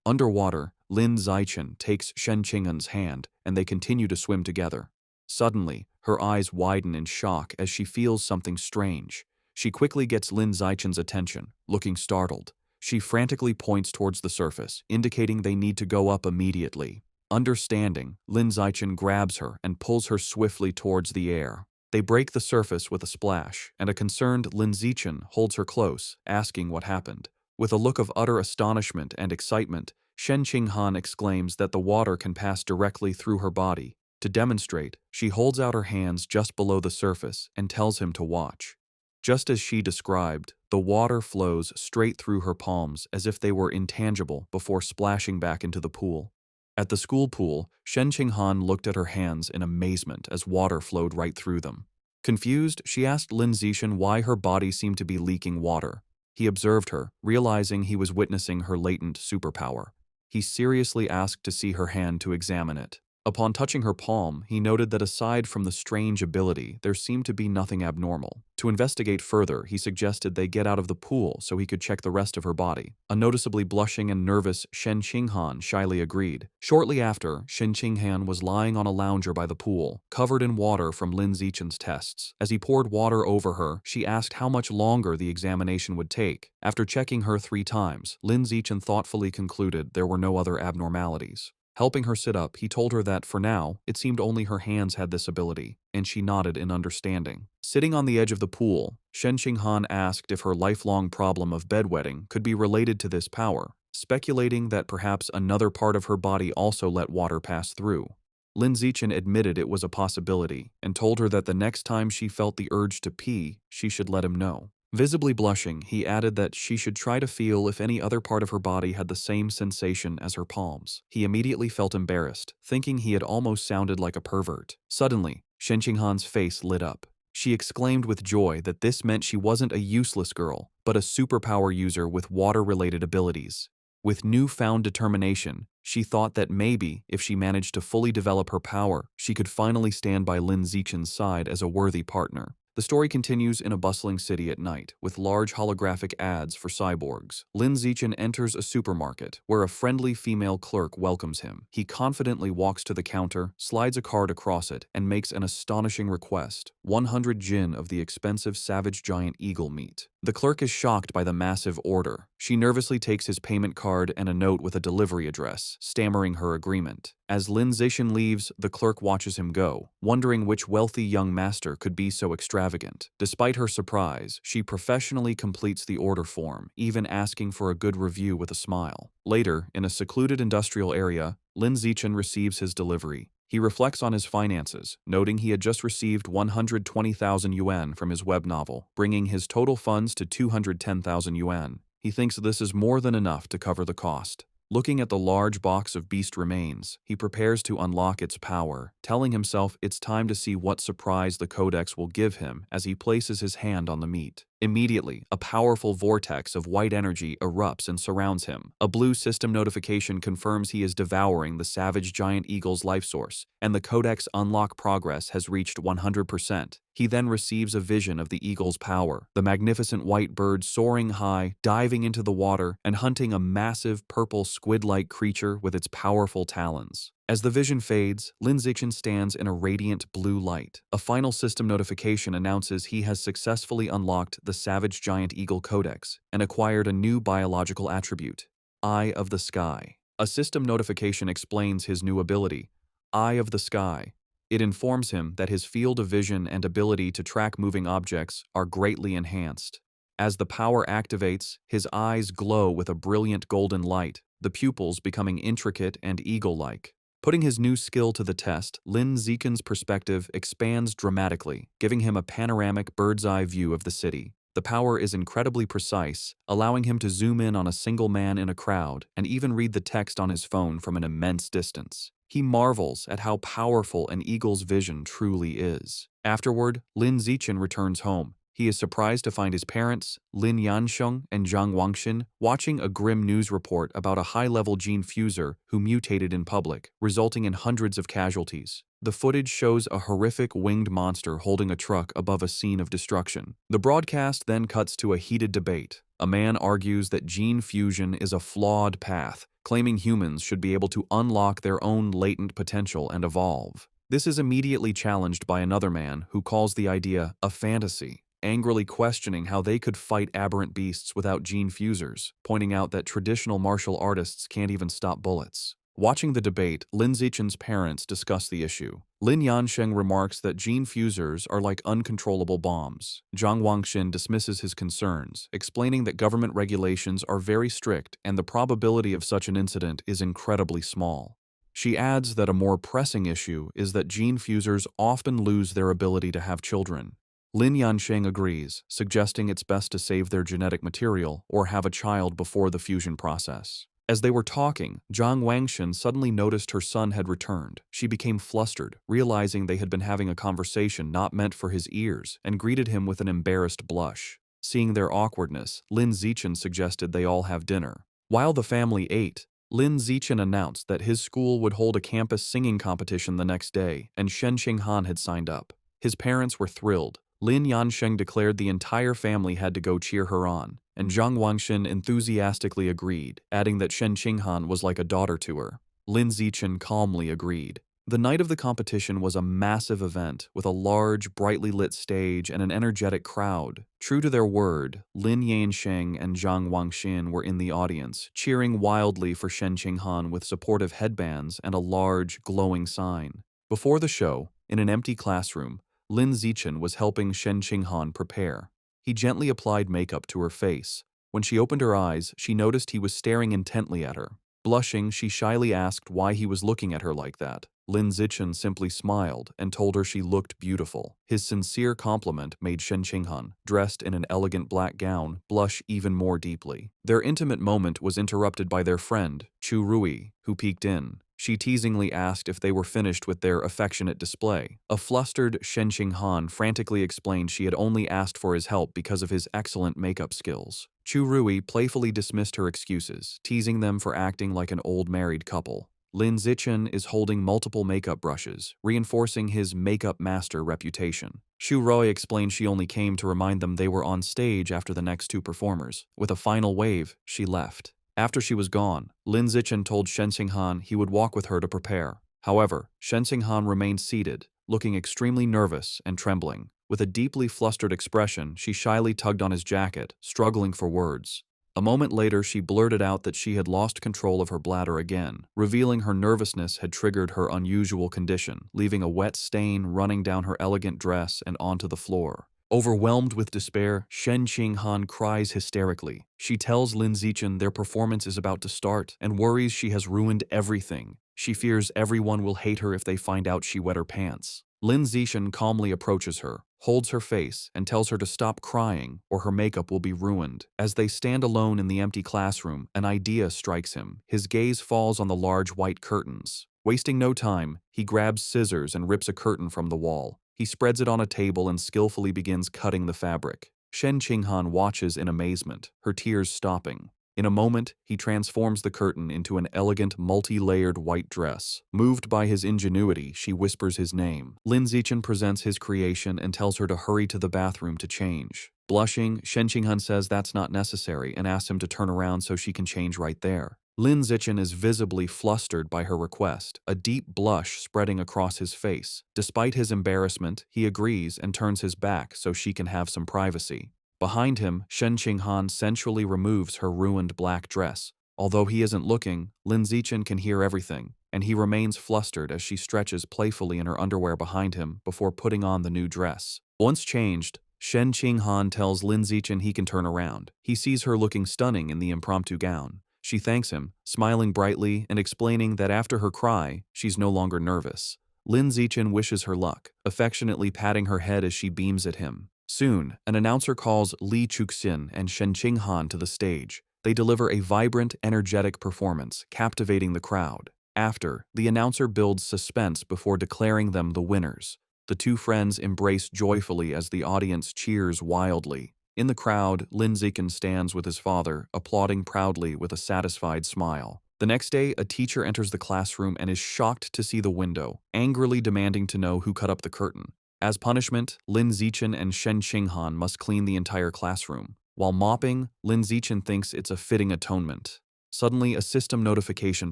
Underwater, Lin Zixin takes Shen Qinghan's hand, and they continue to swim together. Suddenly, her eyes widen in shock as she feels something strange. She quickly gets Lin Zixin's attention, looking startled. She frantically points towards the surface, indicating they need to go up immediately. Understanding, Lin Zixin grabs her and pulls her swiftly towards the air. They break the surface with a splash, and a concerned Lin Zixin holds her close, asking what happened. With a look of utter astonishment and excitement, Shen Qinghan exclaims that the water can pass directly through her body. To demonstrate, she holds out her hands just below the surface and tells him to watch. Just as she described, the water flows straight through her palms as if they were intangible before splashing back into the pool. At the school pool, Shen Qinghan looked at her hands in amazement as water flowed right through them. Confused, she asked Lin Zixin why her body seemed to be leaking water. He observed her, realizing he was witnessing her latent superpower. He seriously asked to see her hand to examine it. Upon touching her palm, he noted that aside from the strange ability, there seemed to be nothing abnormal. To investigate further, he suggested they get out of the pool so he could check the rest of her body. A noticeably blushing and nervous Shen Qinghan shyly agreed. Shortly after, Shen Qinghan was lying on a lounger by the pool, covered in water from Lin Zixin's tests. As he poured water over her, she asked how much longer the examination would take. After checking her 3 times, Lin Zixin thoughtfully concluded there were no other abnormalities. Helping her sit up, he told her that, for now, it seemed only her hands had this ability, and she nodded in understanding. Sitting on the edge of the pool, Shen Qinghan asked if her lifelong problem of bedwetting could be related to this power, speculating that perhaps another part of her body also let water pass through. Lin Zixin admitted it was a possibility, and told her that the next time she felt the urge to pee, she should let him know. Visibly blushing, he added that she should try to feel if any other part of her body had the same sensation as her palms. He immediately felt embarrassed, thinking he had almost sounded like a pervert. Suddenly, Shen Qinghan's face lit up. She exclaimed with joy that this meant she wasn't a useless girl, but a superpower user with water-related abilities. With newfound determination, she thought that maybe, if she managed to fully develop her power, she could finally stand by Lin Zixin's side as a worthy partner. The story continues in a bustling city at night, with large holographic ads for cyborgs. Lin Zixin enters a supermarket, where a friendly female clerk welcomes him. He confidently walks to the counter, slides a card across it, and makes an astonishing request: 100 jin of the expensive savage giant eagle meat. The clerk is shocked by the massive order. She nervously takes his payment card and a note with a delivery address, stammering her agreement. As Lin Zixin leaves, the clerk watches him go, wondering which wealthy young master could be so extravagant. Despite her surprise, she professionally completes the order form, even asking for a good review with a smile. Later, in a secluded industrial area, Lin Zixin receives his delivery. He reflects on his finances, noting he had just received 120,000 yuan from his web novel, bringing his total funds to 210,000 yuan. He thinks this is more than enough to cover the cost. Looking at the large box of beast remains, he prepares to unlock its power, telling himself it's time to see what surprise the codex will give him as he places his hand on the meat. Immediately, a powerful vortex of white energy erupts and surrounds him. A blue system notification confirms he is devouring the savage giant eagle's life source, and the codex unlock progress has reached 100%. He then receives a vision of the eagle's power, the magnificent white bird soaring high, diving into the water, and hunting a massive purple squid-like creature with its powerful talons. As the vision fades, Lin Zichen stands in a radiant blue light. A final system notification announces he has successfully unlocked the Savage Giant Eagle Codex and acquired a new biological attribute, Eye of the Sky. A system notification explains his new ability, Eye of the Sky. It informs him that his field of vision and ability to track moving objects are greatly enhanced. As the power activates, his eyes glow with a brilliant golden light, the pupils becoming intricate and eagle-like. Putting his new skill to the test, Lin Zichen's perspective expands dramatically, giving him a panoramic bird's-eye view of the city. The power is incredibly precise, allowing him to zoom in on a single man in a crowd and even read the text on his phone from an immense distance. He marvels at how powerful an eagle's vision truly is. Afterward, Lin Zichen returns home. He is surprised to find his parents, Lin Yansheng and Zhang Wangxin, watching a grim news report about a high-level gene fuser who mutated in public, resulting in hundreds of casualties. The footage shows a horrific winged monster holding a truck above a scene of destruction. The broadcast then cuts to a heated debate. A man argues that gene fusion is a flawed path, claiming humans should be able to unlock their own latent potential and evolve. This is immediately challenged by another man who calls the idea a fantasy, angrily questioning how they could fight aberrant beasts without gene fusers, pointing out that traditional martial artists can't even stop bullets. Watching the debate, Lin Zichen's parents discuss the issue. Lin Yansheng remarks that gene fusers are like uncontrollable bombs. Zhang Wangxin dismisses his concerns, explaining that government regulations are very strict and the probability of such an incident is incredibly small. She adds that a more pressing issue is that gene fusers often lose their ability to have children. Lin Yansheng agrees, suggesting it's best to save their genetic material or have a child before the fusion process. As they were talking, Zhang Wangxin suddenly noticed her son had returned. She became flustered, realizing they had been having a conversation not meant for his ears, and greeted him with an embarrassed blush. Seeing their awkwardness, Lin Zichen suggested they all have dinner. While the family ate, Lin Zichen announced that his school would hold a campus singing competition the next day, and Shen Qinghan had signed up. His parents were thrilled. Lin Yansheng declared the entire family had to go cheer her on, and Zhang Wangxin enthusiastically agreed, adding that Shen Qinghan was like a daughter to her. Lin Zichen calmly agreed. The night of the competition was a massive event with a large, brightly lit stage and an energetic crowd. True to their word, Lin Yansheng and Zhang Wangxin were in the audience, cheering wildly for Shen Qinghan with supportive headbands and a large, glowing sign. Before the show, in an empty classroom, Lin Zichen was helping Shen Qinghan prepare. He gently applied makeup to her face. When she opened her eyes, she noticed he was staring intently at her. Blushing, she shyly asked why he was looking at her like that. Lin Zichen simply smiled and told her she looked beautiful. His sincere compliment made Shen Qinghan, dressed in an elegant black gown, blush even more deeply. Their intimate moment was interrupted by their friend, Chu Rui, who peeked in. She teasingly asked if they were finished with their affectionate display. A flustered Shen Qinghan frantically explained she had only asked for his help because of his excellent makeup skills. Chu Rui playfully dismissed her excuses, teasing them for acting like an old married couple. Lin Zichen is holding multiple makeup brushes, reinforcing his makeup master reputation. Shu Rui explained she only came to remind them they were on stage after the next two performers. With a final wave, she left. After she was gone, Lin Zichen told Shen Qinghan he would walk with her to prepare. However, Shen Qinghan remained seated, looking extremely nervous and trembling. With a deeply flustered expression, she shyly tugged on his jacket, struggling for words. A moment later, she blurted out that she had lost control of her bladder again, revealing her nervousness had triggered her unusual condition, leaving a wet stain running down her elegant dress and onto the floor. Overwhelmed with despair, Shen Qinghan cries hysterically. She tells Lin Zichen their performance is about to start and worries she has ruined everything. She fears everyone will hate her if they find out she wet her pants. Lin Zichen calmly approaches her, holds her face, and tells her to stop crying or her makeup will be ruined. As they stand alone in the empty classroom, an idea strikes him. His gaze falls on the large white curtains. Wasting no time, he grabs scissors and rips a curtain from the wall. He spreads it on a table and skillfully begins cutting the fabric. Shen Qinghan watches in amazement, her tears stopping. In a moment, he transforms the curtain into an elegant, multi-layered white dress. Moved by his ingenuity, she whispers his name. Lin Zichen presents his creation and tells her to hurry to the bathroom to change. Blushing, Shen Qinghan says that's not necessary and asks him to turn around so she can change right there. Lin Zichen is visibly flustered by her request, a deep blush spreading across his face. Despite his embarrassment, he agrees and turns his back so she can have some privacy. Behind him, Shen Qinghan sensually removes her ruined black dress. Although he isn't looking, Lin Zichen can hear everything, and he remains flustered as she stretches playfully in her underwear behind him before putting on the new dress. Once changed, Shen Qinghan tells Lin Zichen he can turn around. He sees her looking stunning in the impromptu gown. She thanks him, smiling brightly and explaining that after her cry, she's no longer nervous. Lin Zichen wishes her luck, affectionately patting her head as she beams at him. Soon, an announcer calls Li Chuxin and Shen Qinghan to the stage. They deliver a vibrant, energetic performance, captivating the crowd. After, the announcer builds suspense before declaring them the winners. The two friends embrace joyfully as the audience cheers wildly. In the crowd, Lin Zichen stands with his father, applauding proudly with a satisfied smile. The next day, a teacher enters the classroom and is shocked to see the window, angrily demanding to know who cut up the curtain. As punishment, Lin Zichen and Shen Qinghan must clean the entire classroom. While mopping, Lin Zichen thinks it's a fitting atonement. Suddenly, a system notification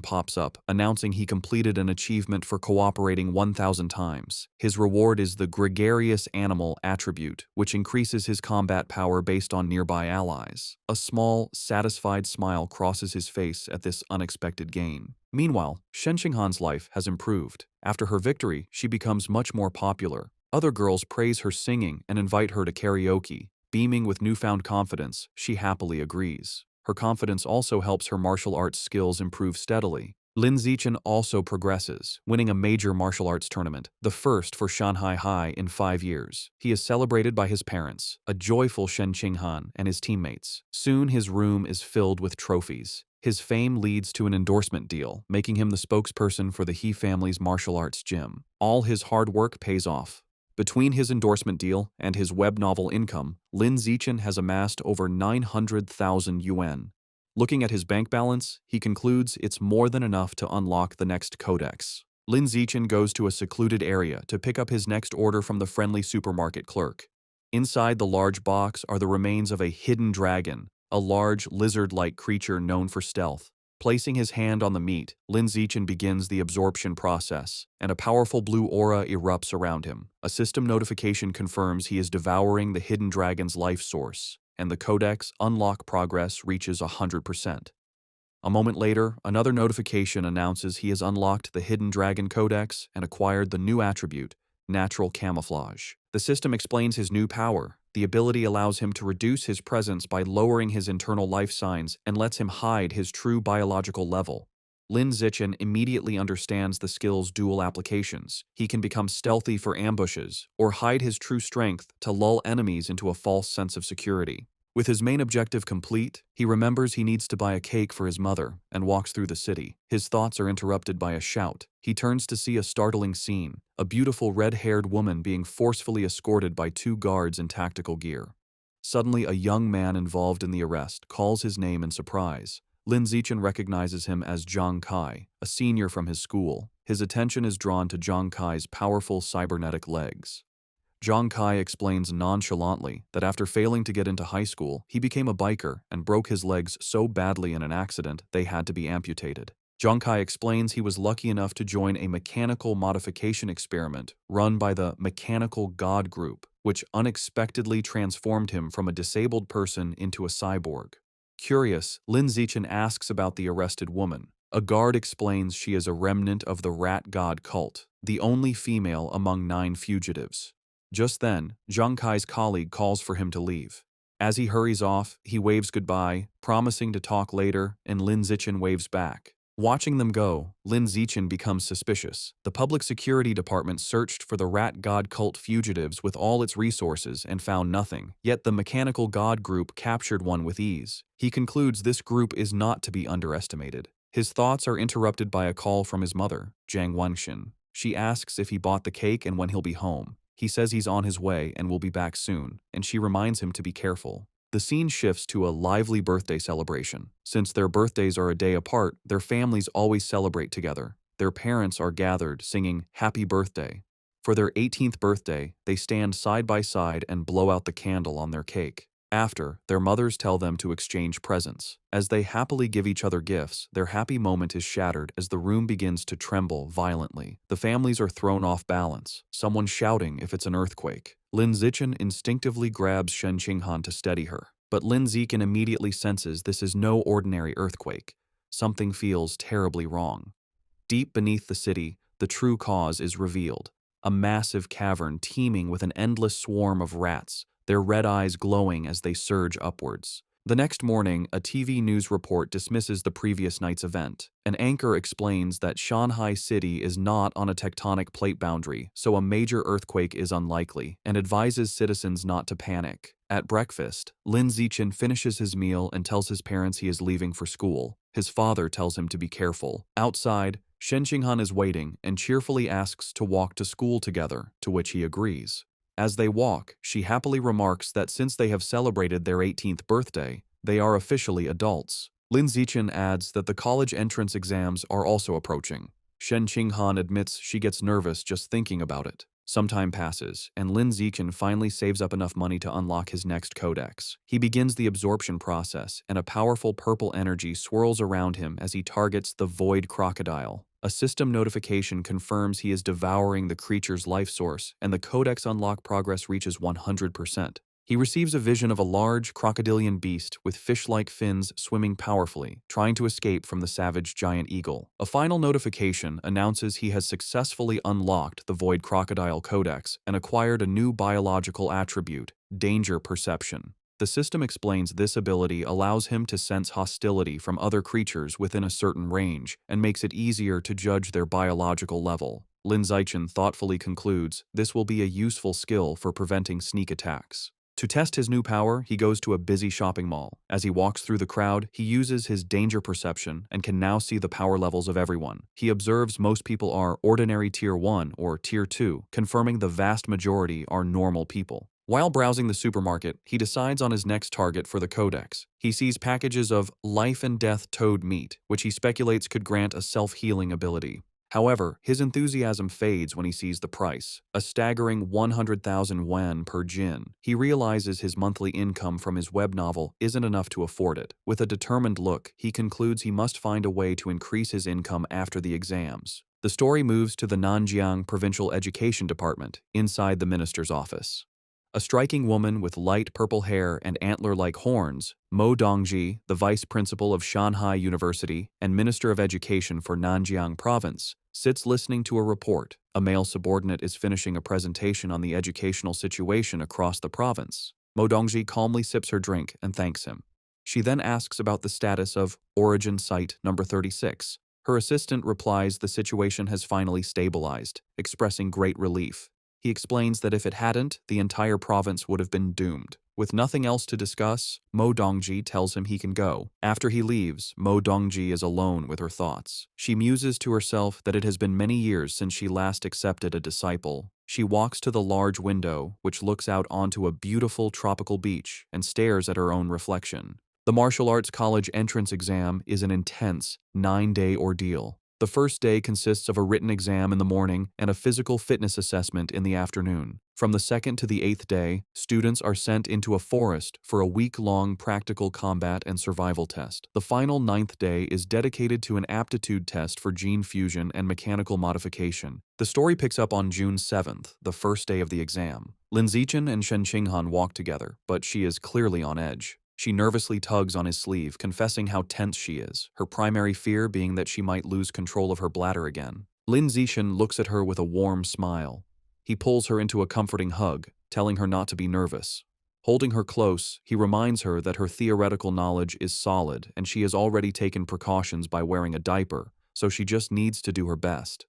pops up, announcing he completed an achievement for cooperating 1,000 times. His reward is the Gregarious Animal attribute, which increases his combat power based on nearby allies. A small, satisfied smile crosses his face at this unexpected gain. Meanwhile, Shen Qinghan's life has improved. After her victory, she becomes much more popular. Other girls praise her singing and invite her to karaoke. Beaming with newfound confidence, she happily agrees. Her confidence also helps her martial arts skills improve steadily. Lin Zichen also progresses, winning a major martial arts tournament, the first for Shanghai High in 5 years. He is celebrated by his parents, a joyful Shen Qinghan, and his teammates. Soon his room is filled with trophies. His fame leads to an endorsement deal, making him the spokesperson for the He family's martial arts gym. All his hard work pays off. Between his endorsement deal and his web novel income, Lin Zichen has amassed over 900,000 yuan. Looking at his bank balance, he concludes it's more than enough to unlock the next codex. Lin Zichen goes to a secluded area to pick up his next order from the friendly supermarket clerk. Inside the large box are the remains of a hidden dragon, a large lizard-like creature known for stealth. Placing his hand on the meat, Lin Zichen begins the absorption process, and a powerful blue aura erupts around him. A system notification confirms he is devouring the hidden dragon's life source, and the codex unlock progress reaches 100%. A moment later, another notification announces he has unlocked the hidden dragon codex and acquired the new attribute, natural camouflage. The system explains his new power. The ability allows him to reduce his presence by lowering his internal life signs and lets him hide his true biological level. Lin Zichen immediately understands the skill's dual applications. He can become stealthy for ambushes, or hide his true strength to lull enemies into a false sense of security. With his main objective complete, he remembers he needs to buy a cake for his mother and walks through the city. His thoughts are interrupted by a shout. He turns to see a startling scene, a beautiful red-haired woman being forcefully escorted by 2 guards in tactical gear. Suddenly, a young man involved in the arrest calls his name in surprise. Lin Zichen recognizes him as Zhang Kai, a senior from his school. His attention is drawn to Zhang Kai's powerful cybernetic legs. Zhang Kai explains nonchalantly that after failing to get into high school, he became a biker and broke his legs so badly in an accident they had to be amputated. Zhang Kai explains he was lucky enough to join a mechanical modification experiment run by the Mechanical God Group, which unexpectedly transformed him from a disabled person into a cyborg. Curious, Lin Zichen asks about the arrested woman. A guard explains she is a remnant of the Rat God cult, the only female among 9 fugitives. Just then, Zhang Kai's colleague calls for him to leave. As he hurries off, he waves goodbye, promising to talk later, and Lin Zichen waves back. Watching them go, Lin Zichen becomes suspicious. The public security department searched for the rat god cult fugitives with all its resources and found nothing, yet the mechanical god group captured one with ease. He concludes this group is not to be underestimated. His thoughts are interrupted by a call from his mother, Jiang Wangxin. She asks if he bought the cake and when he'll be home. He says he's on his way and will be back soon, and she reminds him to be careful. The scene shifts to a lively birthday celebration. Since their birthdays are a day apart, their families always celebrate together. Their parents are gathered singing "Happy Birthday." For their 18th birthday, they stand side by side and blow out the candle on their cake. After, their mothers tell them to exchange presents. As they happily give each other gifts, their happy moment is shattered as the room begins to tremble violently. The families are thrown off balance, someone shouting if it's an earthquake. Lin Zichen instinctively grabs Shen Qinghan to steady her, but Lin Zichen immediately senses this is no ordinary earthquake. Something feels terribly wrong. Deep beneath the city, the true cause is revealed. A massive cavern teeming with an endless swarm of rats, their red eyes glowing as they surge upwards. The next morning, a TV news report dismisses the previous night's event. An anchor explains that Shanghai City is not on a tectonic plate boundary, so a major earthquake is unlikely, and advises citizens not to panic. At breakfast, Lin Zichen finishes his meal and tells his parents he is leaving for school. His father tells him to be careful. Outside, Shen Qinghan is waiting and cheerfully asks to walk to school together, to which he agrees. As they walk, she happily remarks that since they have celebrated their 18th birthday, they are officially adults. Lin Zichen adds that the college entrance exams are also approaching. Shen Qinghan admits she gets nervous just thinking about it. Some time passes, and Lin Zichen finally saves up enough money to unlock his next codex. He begins the absorption process, and a powerful purple energy swirls around him as he targets the void crocodile. A system notification confirms he is devouring the creature's life source, and the codex unlock progress reaches 100%. He receives a vision of a large crocodilian beast with fish-like fins swimming powerfully, trying to escape from the savage giant eagle. A final notification announces he has successfully unlocked the Void Crocodile Codex and acquired a new biological attribute, danger perception. The system explains this ability allows him to sense hostility from other creatures within a certain range and makes it easier to judge their biological level. Lin Zichen thoughtfully concludes this will be a useful skill for preventing sneak attacks. To test his new power, he goes to a busy shopping mall. As he walks through the crowd, he uses his danger perception and can now see the power levels of everyone. He observes most people are ordinary Tier 1 or Tier 2, confirming the vast majority are normal people. While browsing the supermarket, he decides on his next target for the codex. He sees packages of life and death toad meat, which he speculates could grant a self-healing ability. However, his enthusiasm fades when he sees the price, a staggering 100,000 yuan per jin. He realizes his monthly income from his web novel isn't enough to afford it. With a determined look, he concludes he must find a way to increase his income after the exams. The story moves to the Nanjiang Provincial Education Department, inside the minister's office. A striking woman with light purple hair and antler-like horns, Mo Dongji, the vice principal of Shanghai University and Minister of Education for Nanjiang Province, sits listening to a report. A male subordinate is finishing a presentation on the educational situation across the province. Mo Dongji calmly sips her drink and thanks him. She then asks about the status of Origin Site number 36. Her assistant replies the situation has finally stabilized, expressing great relief. He explains that if it hadn't, the entire province would have been doomed. With nothing else to discuss, Mo Dongji tells him he can go. After he leaves, Mo Dongji is alone with her thoughts. She muses to herself that it has been many years since she last accepted a disciple. She walks to the large window, which looks out onto a beautiful tropical beach, and stares at her own reflection. The martial arts college entrance exam is an intense, 9-day ordeal. The first day consists of a written exam in the morning and a physical fitness assessment in the afternoon. From the second to the 8th day, students are sent into a forest for a week-long practical combat and survival test. The final 9th day is dedicated to an aptitude test for gene fusion and mechanical modification. The story picks up on June 7th, the first day of the exam. Lin Zichen and Shen Qinghan walk together, but she is clearly on edge. She nervously tugs on his sleeve, confessing how tense she is, her primary fear being that she might lose control of her bladder again. Lin Zichen looks at her with a warm smile. He pulls her into a comforting hug, telling her not to be nervous. Holding her close, he reminds her that her theoretical knowledge is solid and she has already taken precautions by wearing a diaper, so she just needs to do her best.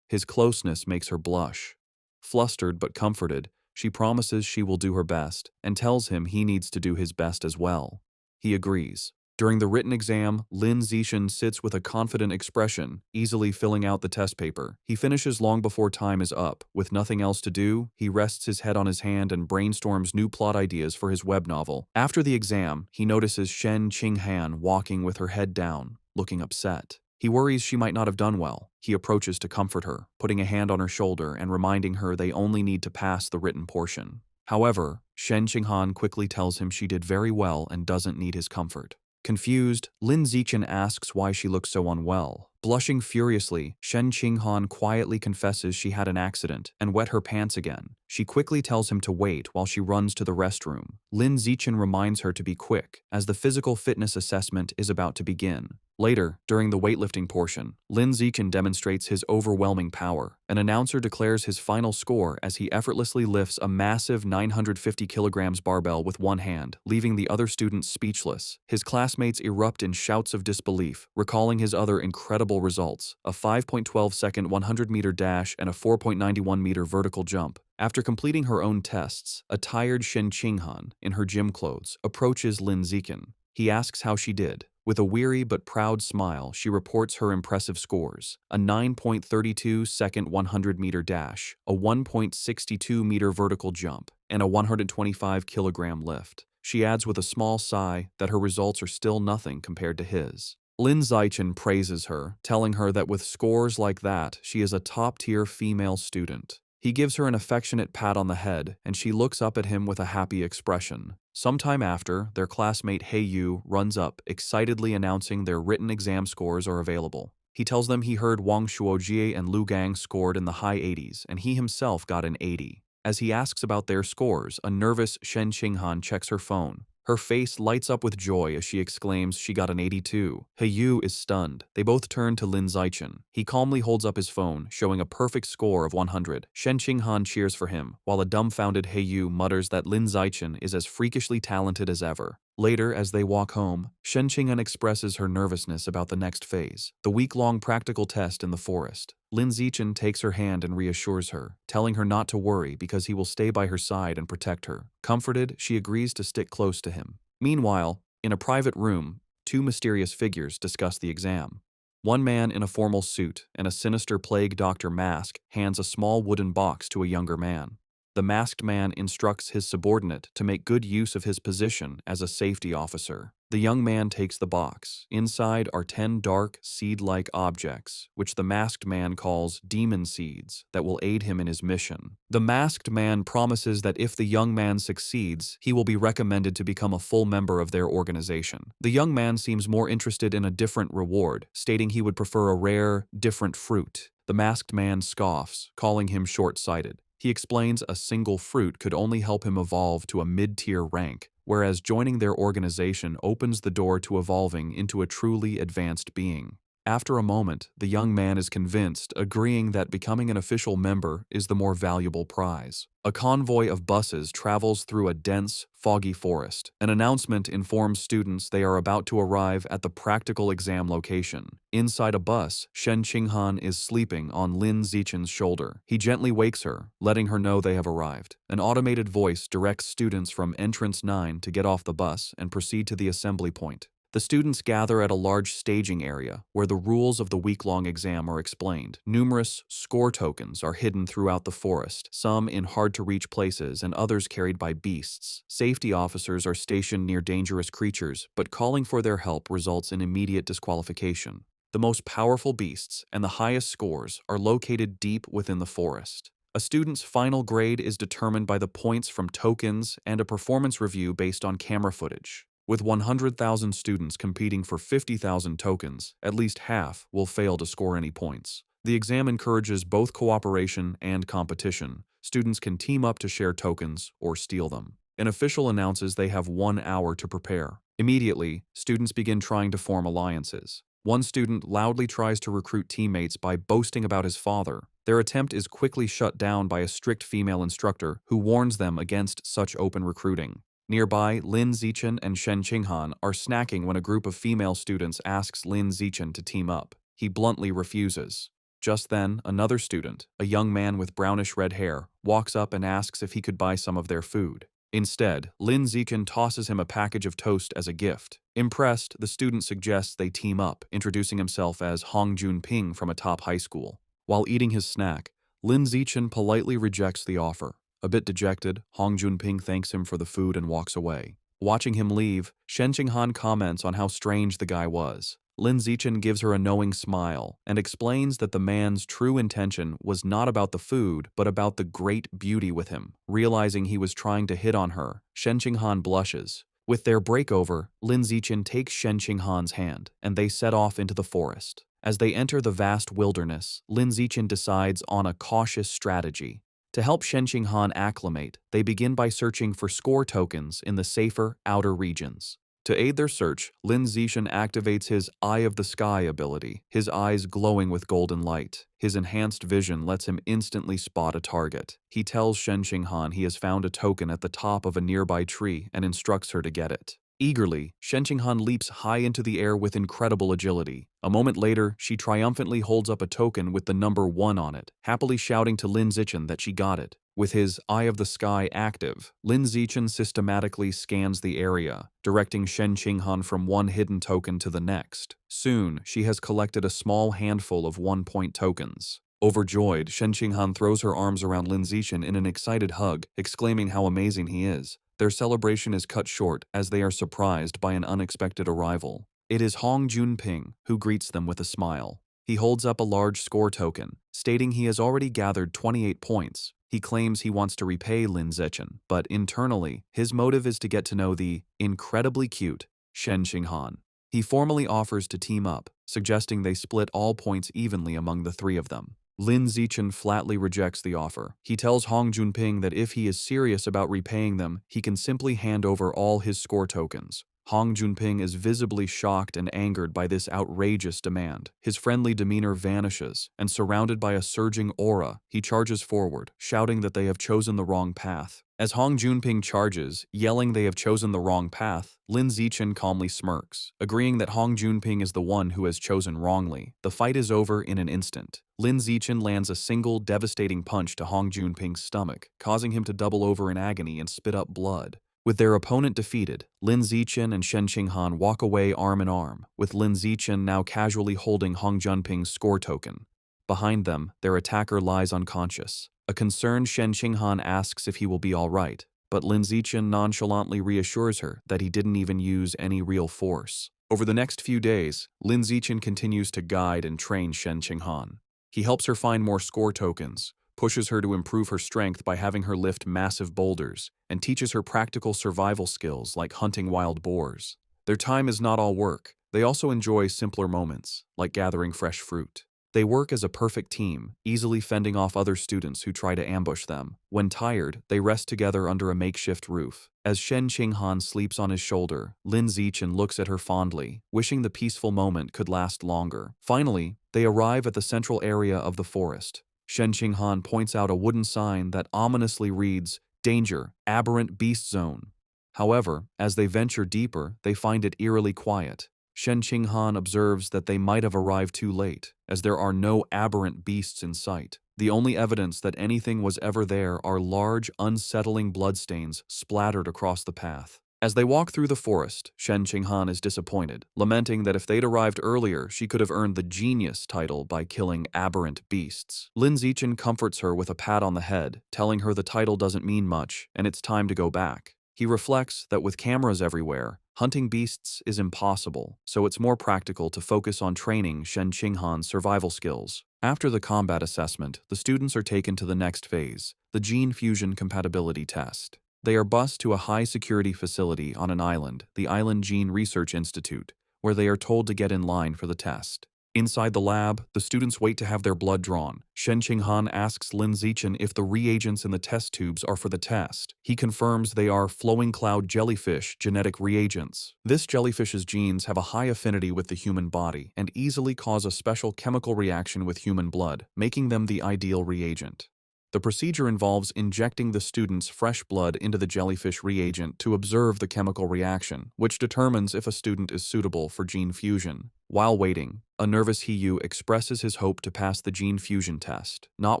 His closeness makes her blush. Flustered but comforted, she promises she will do her best and tells him he needs to do his best as well. He agrees. During the written exam, Lin Zixin sits with a confident expression, easily filling out the test paper. He finishes long before time is up. With nothing else to do, he rests his head on his hand and brainstorms new plot ideas for his web novel. After the exam, he notices Shen Qinghan walking with her head down, looking upset. He worries she might not have done well. He approaches to comfort her, putting a hand on her shoulder and reminding her they only need to pass the written portion. However, Shen Qinghan quickly tells him she did very well and doesn't need his comfort. Confused, Lin Zixin asks why she looks so unwell. Blushing furiously, Shen Qinghan quietly confesses she had an accident and wet her pants again. She quickly tells him to wait while she runs to the restroom. Lin Zixin reminds her to be quick, as the physical fitness assessment is about to begin. Later, during the weightlifting portion, Lin Zixin demonstrates his overwhelming power. An announcer declares his final score as he effortlessly lifts a massive 950 kilograms barbell with one hand, leaving the other students speechless. His classmates erupt in shouts of disbelief, recalling his other incredible results, a 5.12-second 100-meter dash and a 4.91-meter vertical jump. After completing her own tests, a tired Shen Qinghan, in her gym clothes, approaches Lin Zixin. He asks how she did. With a weary but proud smile, she reports her impressive scores: a 9.32-second 100-meter dash, a 1.62-meter vertical jump, and a 125-kilogram lift. She adds with a small sigh that her results are still nothing compared to his. Lin Zixin praises her, telling her that with scores like that, she is a top-tier female student. He gives her an affectionate pat on the head, and she looks up at him with a happy expression. Sometime after, their classmate He Yu runs up, excitedly announcing their written exam scores are available. He tells them he heard Wang Shuojie and Lu Gang scored in the high 80s, and he himself got an 80. As he asks about their scores, a nervous Shen Qinghan checks her phone. Her face lights up with joy as she exclaims she got an 82. He Yu is stunned. They both turn to Lin Zixin. He calmly holds up his phone, showing a perfect score of 100. Shen Qinghan cheers for him, while a dumbfounded He Yu mutters that Lin Zixin is as freakishly talented as ever. Later, as they walk home, Shen Qinghan expresses her nervousness about the next phase, the week-long practical test in the forest. Lin Zixin takes her hand and reassures her, telling her not to worry because he will stay by her side and protect her. Comforted, she agrees to stick close to him. Meanwhile, in a private room, two mysterious figures discuss the exam. One man in a formal suit and a sinister plague doctor mask hands a small wooden box to a younger man. The masked man instructs his subordinate to make good use of his position as a safety officer. The young man takes the box. Inside are 10 dark, seed-like objects, which the masked man calls demon seeds, that will aid him in his mission. The masked man promises that if the young man succeeds, he will be recommended to become a full member of their organization. The young man seems more interested in a different reward, stating he would prefer a rare, different fruit. The masked man scoffs, calling him short-sighted. He explains a single fruit could only help him evolve to a mid-tier rank, whereas joining their organization opens the door to evolving into a truly advanced being. After a moment, the young man is convinced, agreeing that becoming an official member is the more valuable prize. A convoy of buses travels through a dense, foggy forest. An announcement informs students they are about to arrive at the practical exam location. Inside a bus, Shen Qinghan is sleeping on Lin Zixin's shoulder. He gently wakes her, letting her know they have arrived. An automated voice directs students from Entrance 9 to get off the bus and proceed to the assembly point. The students gather at a large staging area where the rules of the week-long exam are explained. Numerous score tokens are hidden throughout the forest, some in hard-to-reach places and others carried by beasts. Safety officers are stationed near dangerous creatures, but calling for their help results in immediate disqualification. The most powerful beasts and the highest scores are located deep within the forest. A student's final grade is determined by the points from tokens and a performance review based on camera footage. With 100,000 students competing for 50,000 tokens, at least half will fail to score any points. The exam encourages both cooperation and competition. Students can team up to share tokens or steal them. An official announces they have 1 hour to prepare. Immediately, students begin trying to form alliances. One student loudly tries to recruit teammates by boasting about his father. Their attempt is quickly shut down by a strict female instructor who warns them against such open recruiting. Nearby, Lin Zichen and Shen Qinghan are snacking when a group of female students asks Lin Zichen to team up. He bluntly refuses. Just then, another student, a young man with brownish red hair, walks up and asks if he could buy some of their food. Instead, Lin Zichen tosses him a package of toast as a gift. Impressed, the student suggests they team up, introducing himself as Hong Junping from a top high school. While eating his snack, Lin Zichen politely rejects the offer. A bit dejected, Hong Junping thanks him for the food and walks away. Watching him leave, Shen Qinghan comments on how strange the guy was. Lin Zichen gives her a knowing smile and explains that the man's true intention was not about the food, but about the great beauty with him. Realizing he was trying to hit on her, Shen Qinghan blushes. With their breakover, Lin Zichen takes Shen Qinghan's hand, and they set off into the forest. As they enter the vast wilderness, Lin Zichen decides on a cautious strategy. To help Shen Qinghan acclimate, they begin by searching for score tokens in the safer, outer regions. To aid their search, Lin Zichen activates his Eye of the Sky ability, his eyes glowing with golden light. His enhanced vision lets him instantly spot a target. He tells Shen Qinghan he has found a token at the top of a nearby tree and instructs her to get it. Eagerly, Shen Qinghan leaps high into the air with incredible agility. A moment later, she triumphantly holds up a token with the number 1 on it, happily shouting to Lin Zichen that she got it. With his Eye of the Sky active, Lin Zichen systematically scans the area, directing Shen Qinghan from one hidden token to the next. Soon, she has collected a small handful of 1-point tokens. Overjoyed, Shen Qinghan throws her arms around Lin Zichen in an excited hug, exclaiming how amazing he is. Their celebration is cut short as they are surprised by an unexpected arrival. It is Hong Junping who greets them with a smile. He holds up a large score token, stating he has already gathered 28 points. He claims he wants to repay Lin Zichen, but internally, his motive is to get to know the incredibly cute Shen Qinghan. He formally offers to team up, suggesting they split all points evenly among the three of them. Lin Zichen flatly rejects the offer. He tells Hong Junping that if he is serious about repaying them, he can simply hand over all his score tokens. Hong Junping is visibly shocked and angered by this outrageous demand. His friendly demeanor vanishes, and surrounded by a surging aura, he charges forward, shouting that they have chosen the wrong path. As Hong Junping charges, yelling they have chosen the wrong path, Lin Zichen calmly smirks, agreeing that Hong Junping is the one who has chosen wrongly. The fight is over in an instant. Lin Zichen lands a single, devastating punch to Hong Junping's stomach, causing him to double over in agony and spit up blood. With their opponent defeated, Lin Zichen and Shen Qinghan walk away arm in arm, with Lin Zichen now casually holding Hong Junping's score token. Behind them, their attacker lies unconscious. A concerned Shen Qinghan asks if he will be all right, but Lin Zichen nonchalantly reassures her that he didn't even use any real force. Over the next few days, Lin Zichen continues to guide and train Shen Qinghan. He helps her find more score tokens, pushes her to improve her strength by having her lift massive boulders, and teaches her practical survival skills like hunting wild boars. Their time is not all work. They also enjoy simpler moments, like gathering fresh fruit. They work as a perfect team, easily fending off other students who try to ambush them. When tired, they rest together under a makeshift roof. As Shen Qinghan sleeps on his shoulder, Lin Zichen looks at her fondly, wishing the peaceful moment could last longer. Finally, they arrive at the central area of the forest. Shen Qinghan points out a wooden sign that ominously reads, "Danger, Aberrant Beast Zone." However, as they venture deeper, they find it eerily quiet. Shen Qinghan observes that they might have arrived too late, as there are no aberrant beasts in sight. The only evidence that anything was ever there are large, unsettling bloodstains splattered across the path. As they walk through the forest, Shen Qinghan is disappointed, lamenting that if they'd arrived earlier, she could have earned the genius title by killing aberrant beasts. Lin Zichen comforts her with a pat on the head, telling her the title doesn't mean much, and it's time to go back. He reflects that with cameras everywhere, hunting beasts is impossible, so it's more practical to focus on training Shen Qinghan's survival skills. After the combat assessment, the students are taken to the next phase, the gene fusion compatibility test. They are bused to a high-security facility on an island, the Island Gene Research Institute, where they are told to get in line for the test. Inside the lab, the students wait to have their blood drawn. Shen Qinghan asks Lin Zichen if the reagents in the test tubes are for the test. He confirms they are flowing cloud jellyfish genetic reagents. This jellyfish's genes have a high affinity with the human body and easily cause a special chemical reaction with human blood, making them the ideal reagent. The procedure involves injecting the student's fresh blood into the jellyfish reagent to observe the chemical reaction, which determines if a student is suitable for gene fusion. While waiting, a nervous Hiyu expresses his hope to pass the gene fusion test, not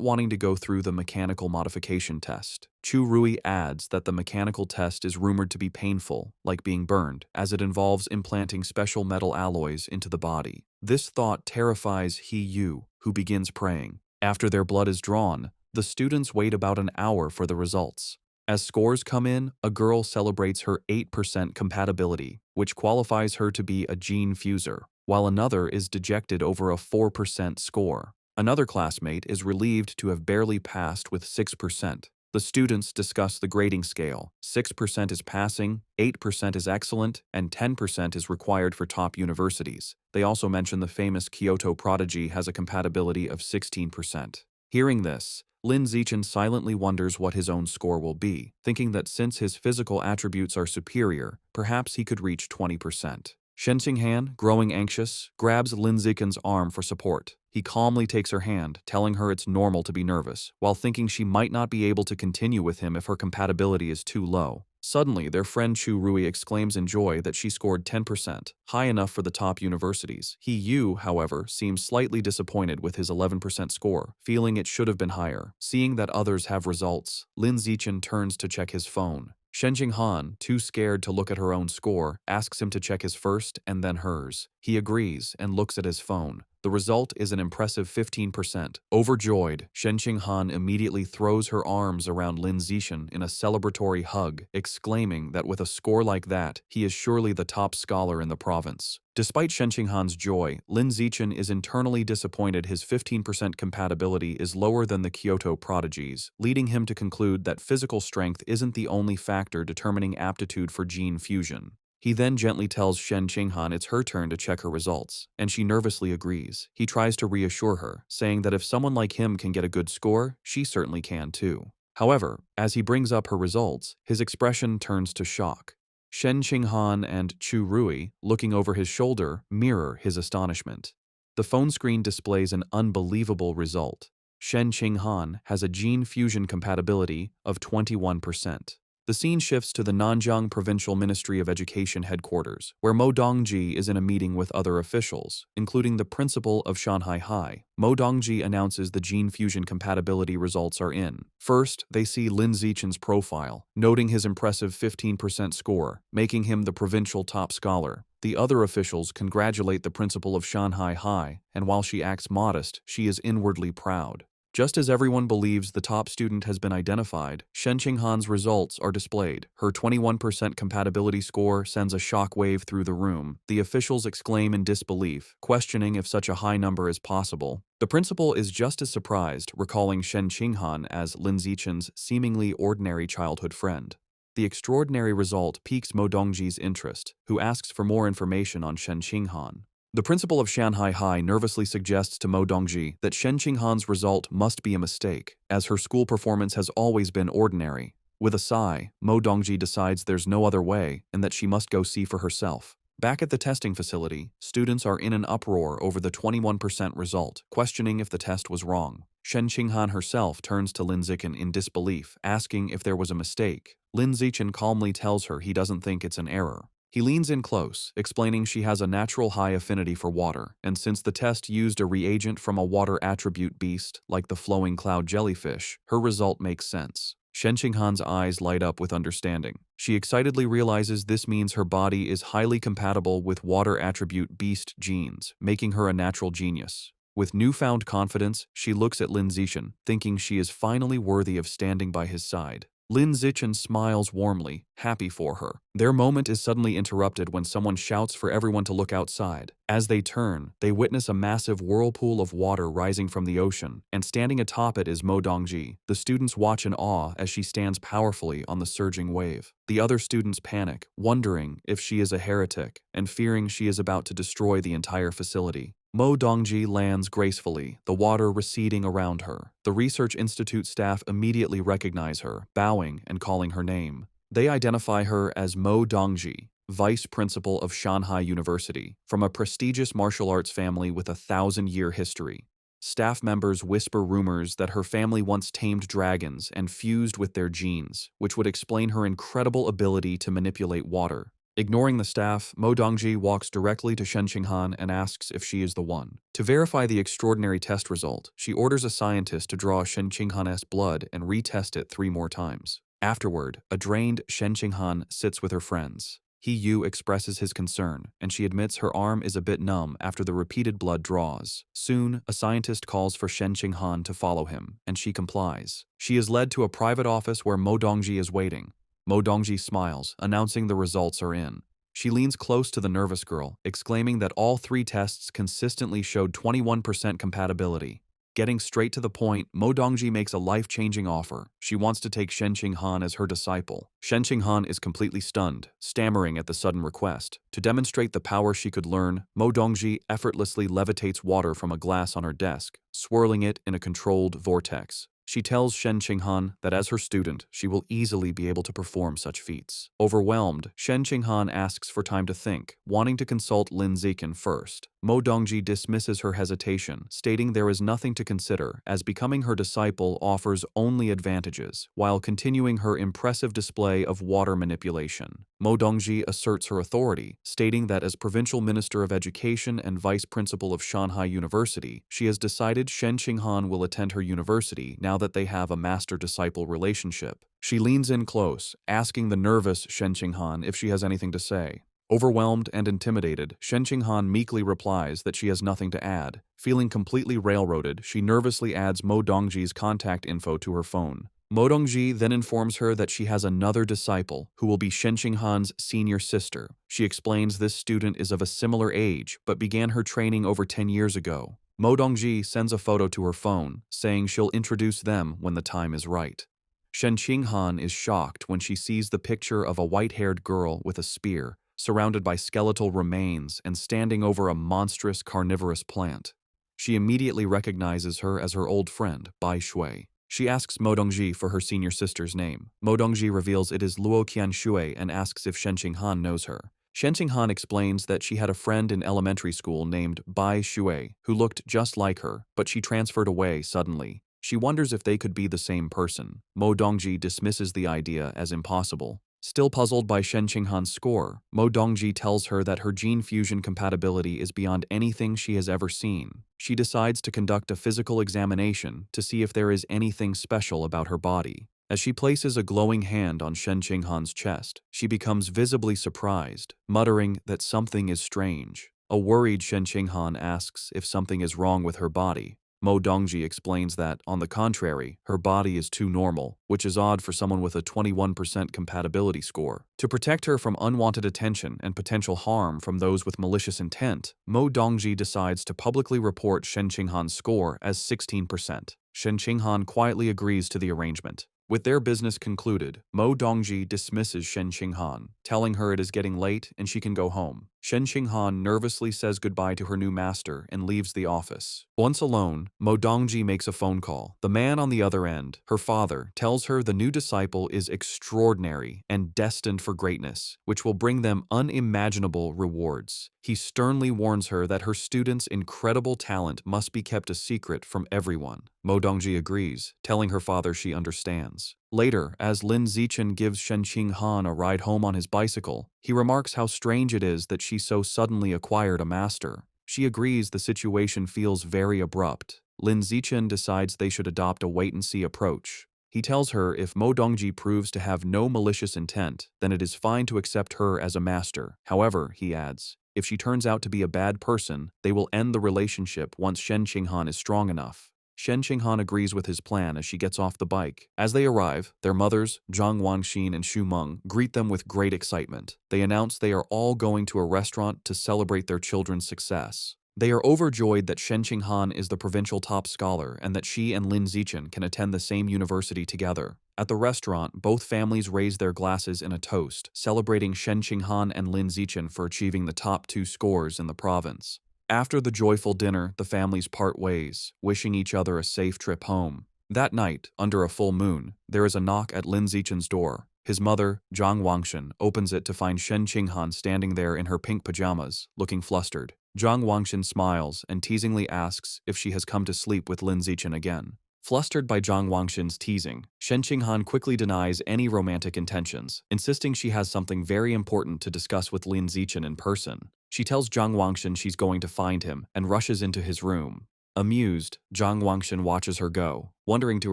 wanting to go through the mechanical modification test. Chu Rui adds that the mechanical test is rumored to be painful, like being burned, as it involves implanting special metal alloys into the body. This thought terrifies Hiyu, who begins praying. After their blood is drawn, the students wait about an hour for the results. As scores come in, a girl celebrates her 8% compatibility, which qualifies her to be a gene fuser, while another is dejected over a 4% score. Another classmate is relieved to have barely passed with 6%. The students discuss the grading scale. 6% is passing, 8% is excellent, and 10% is required for top universities. They also mention the famous Kyoto prodigy has a compatibility of 16%. Hearing this, Lin Zichen silently wonders what his own score will be, thinking that since his physical attributes are superior, perhaps he could reach 20%. Shen Xinghan, growing anxious, grabs Lin Zichen's arm for support. He calmly takes her hand, telling her it's normal to be nervous, while thinking she might not be able to continue with him if her compatibility is too low. Suddenly, their friend Chu Rui exclaims in joy that she scored 10%, high enough for the top universities. Yu, however, seems slightly disappointed with his 11% score, feeling it should have been higher. Seeing that others have results, Lin Zichen turns to check his phone. Shen Jinghan, too scared to look at her own score, asks him to check his first and then hers. He agrees and looks at his phone. The result is an impressive 15%. Overjoyed, Shen Qinghan immediately throws her arms around Lin Zichen in a celebratory hug, exclaiming that with a score like that, he is surely the top scholar in the province. Despite Shen Qinghan's joy, Lin Zichen is internally disappointed his 15% compatibility is lower than the Kyoto prodigies, leading him to conclude that physical strength isn't the only factor determining aptitude for gene fusion. He then gently tells Shen Qinghan it's her turn to check her results, and she nervously agrees. He tries to reassure her, saying that if someone like him can get a good score, she certainly can too. However, as he brings up her results, his expression turns to shock. Shen Qinghan and Chu Rui, looking over his shoulder, mirror his astonishment. The phone screen displays an unbelievable result. Shen Qinghan has a gene fusion compatibility of 21%. The scene shifts to the Nanjiang Provincial Ministry of Education headquarters, where Mo Dongji is in a meeting with other officials, including the principal of Shanghai High. Mo Dongji announces the gene fusion compatibility results are in. First, they see Lin Zichen's profile, noting his impressive 15% score, making him the provincial top scholar. The other officials congratulate the principal of Shanghai High, and while she acts modest, she is inwardly proud. Just as everyone believes the top student has been identified, Shen Qinghan's results are displayed. Her 21% compatibility score sends a shockwave through the room. The officials exclaim in disbelief, questioning if such a high number is possible. The principal is just as surprised, recalling Shen Qinghan as Lin Zichen's seemingly ordinary childhood friend. The extraordinary result piques Mo Dongji's interest, who asks for more information on Shen Qinghan. The principal of Shanghai High nervously suggests to Mo Dongji that Shen Qinghan's result must be a mistake, as her school performance has always been ordinary. With a sigh, Mo Dongji decides there's no other way and that she must go see for herself. Back at the testing facility, students are in an uproar over the 21% result, questioning if the test was wrong. Shen Qinghan herself turns to Lin Zichen in disbelief, asking if there was a mistake. Lin Zichen calmly tells her he doesn't think it's an error. He leans in close, explaining she has a natural high affinity for water, and since the test used a reagent from a water attribute beast, like the flowing cloud jellyfish, her result makes sense. Shen Qinghan's eyes light up with understanding. She excitedly realizes this means her body is highly compatible with water attribute beast genes, making her a natural genius. With newfound confidence, she looks at Lin Zichen, thinking she is finally worthy of standing by his side. Lin Zichen smiles warmly, happy for her. Their moment is suddenly interrupted when someone shouts for everyone to look outside. As they turn, they witness a massive whirlpool of water rising from the ocean, and standing atop it is Mo Dongji. The students watch in awe as she stands powerfully on the surging wave. The other students panic, wondering if she is a heretic and fearing she is about to destroy the entire facility. Mo Dongji lands gracefully, the water receding around her. The Research Institute staff immediately recognize her, bowing and calling her name. They identify her as Mo Dongji, Vice Principal of Shanghai University, from a prestigious martial arts family with a 1,000-year history. Staff members whisper rumors that her family once tamed dragons and fused with their genes, which would explain her incredible ability to manipulate water. Ignoring the staff, Mo Dongji walks directly to Shen Qinghan and asks if she is the one. To verify the extraordinary test result, she orders a scientist to draw Shen Qinghan's blood and retest it 3 more times. Afterward, a drained Shen Qinghan sits with her friends. Yu expresses his concern, and she admits her arm is a bit numb after the repeated blood draws. Soon, a scientist calls for Shen Qinghan to follow him, and she complies. She is led to a private office where Mo Dongji is waiting. Mo Dongji smiles, announcing the results are in. She leans close to the nervous girl, exclaiming that all 3 tests consistently showed 21% compatibility. Getting straight to the point, Mo Dongji makes a life-changing offer. She wants to take Shen Qinghan as her disciple. Shen Qinghan is completely stunned, stammering at the sudden request. To demonstrate the power she could learn, Mo Dongji effortlessly levitates water from a glass on her desk, swirling it in a controlled vortex. She tells Shen Qinghan that as her student, she will easily be able to perform such feats. Overwhelmed, Shen Qinghan asks for time to think, wanting to consult Lin Zichen first. Mo Dongji dismisses her hesitation, stating there is nothing to consider, as becoming her disciple offers only advantages, while continuing her impressive display of water manipulation. Mo Dongji asserts her authority, stating that as Provincial Minister of Education and Vice Principal of Shanghai University, she has decided Shen Qinghan will attend her university now that they have a master-disciple relationship. She leans in close, asking the nervous Shen Qinghan if she has anything to say. Overwhelmed and intimidated, Shen Qinghan meekly replies that she has nothing to add. Feeling completely railroaded, she nervously adds Mo Dongji's contact info to her phone. Mo Dongji then informs her that she has another disciple, who will be Shen Qinghan's senior sister. She explains this student is of a similar age, but began her training over 10 years ago. Mo Dongji sends a photo to her phone, saying she'll introduce them when the time is right. Shen Qinghan is shocked when she sees the picture of a white-haired girl with a spear, surrounded by skeletal remains and standing over a monstrous carnivorous plant. She immediately recognizes her as her old friend, Bai Shui. She asks Mo Dongji for her senior sister's name. Mo Dongji reveals it is Luo Qianshui and asks if Shen Qinghan knows her. Shen Qinghan explains that she had a friend in elementary school named Bai Shui who looked just like her, but she transferred away suddenly. She wonders if they could be the same person. Mo Dongji dismisses the idea as impossible. Still puzzled by Shen Qinghan's score, Mo Dongji tells her that her gene fusion compatibility is beyond anything she has ever seen. She decides to conduct a physical examination to see if there is anything special about her body. As she places a glowing hand on Shen Qinghan's chest, she becomes visibly surprised, muttering that something is strange. A worried Shen Qinghan asks if something is wrong with her body. Mo Dongji explains that, on the contrary, her body is too normal, which is odd for someone with a 21% compatibility score. To protect her from unwanted attention and potential harm from those with malicious intent, Mo Dongji decides to publicly report Shen Qinghan's score as 16%. Shen Qinghan quietly agrees to the arrangement. With their business concluded, Mo Dongji dismisses Shen Qinghan, telling her it is getting late and she can go home. Shen Qinghan nervously says goodbye to her new master and leaves the office. Once alone, Mo Dongji makes a phone call. The man on the other end, her father, tells her the new disciple is extraordinary and destined for greatness, which will bring them unimaginable rewards. He sternly warns her that her student's incredible talent must be kept a secret from everyone. Mo Dongji agrees, telling her father she understands. Later, as Lin Zichen gives Shen Qinghan a ride home on his bicycle, he remarks how strange it is that she so suddenly acquired a master. She agrees the situation feels very abrupt. Lin Zichen decides they should adopt a wait-and-see approach. He tells her if Mo Dongji proves to have no malicious intent, then it is fine to accept her as a master. However, he adds, if she turns out to be a bad person, they will end the relationship once Shen Qinghan is strong enough. Shen Qinghan agrees with his plan as she gets off the bike. As they arrive, their mothers, Zhang Wangxin and Xu Meng, greet them with great excitement. They announce they are all going to a restaurant to celebrate their children's success. They are overjoyed that Shen Qinghan is the provincial top scholar and that she and Lin Zichen can attend the same university together. At the restaurant, both families raise their glasses in a toast, celebrating Shen Qinghan and Lin Zichen for achieving the top 2 scores in the province. After the joyful dinner, the families part ways, wishing each other a safe trip home. That night, under a full moon, there is a knock at Lin Zichen's door. His mother, Zhang Wangxin, opens it to find Shen Qinghan standing there in her pink pajamas, looking flustered. Zhang Wangshan smiles and teasingly asks if she has come to sleep with Lin Zichen again. Flustered by Zhang Wangshan's teasing, Shen Qinghan quickly denies any romantic intentions, insisting she has something very important to discuss with Lin Zichen in person. She tells Zhang Wangshan she's going to find him and rushes into his room. Amused, Zhang Wangshan watches her go, wondering to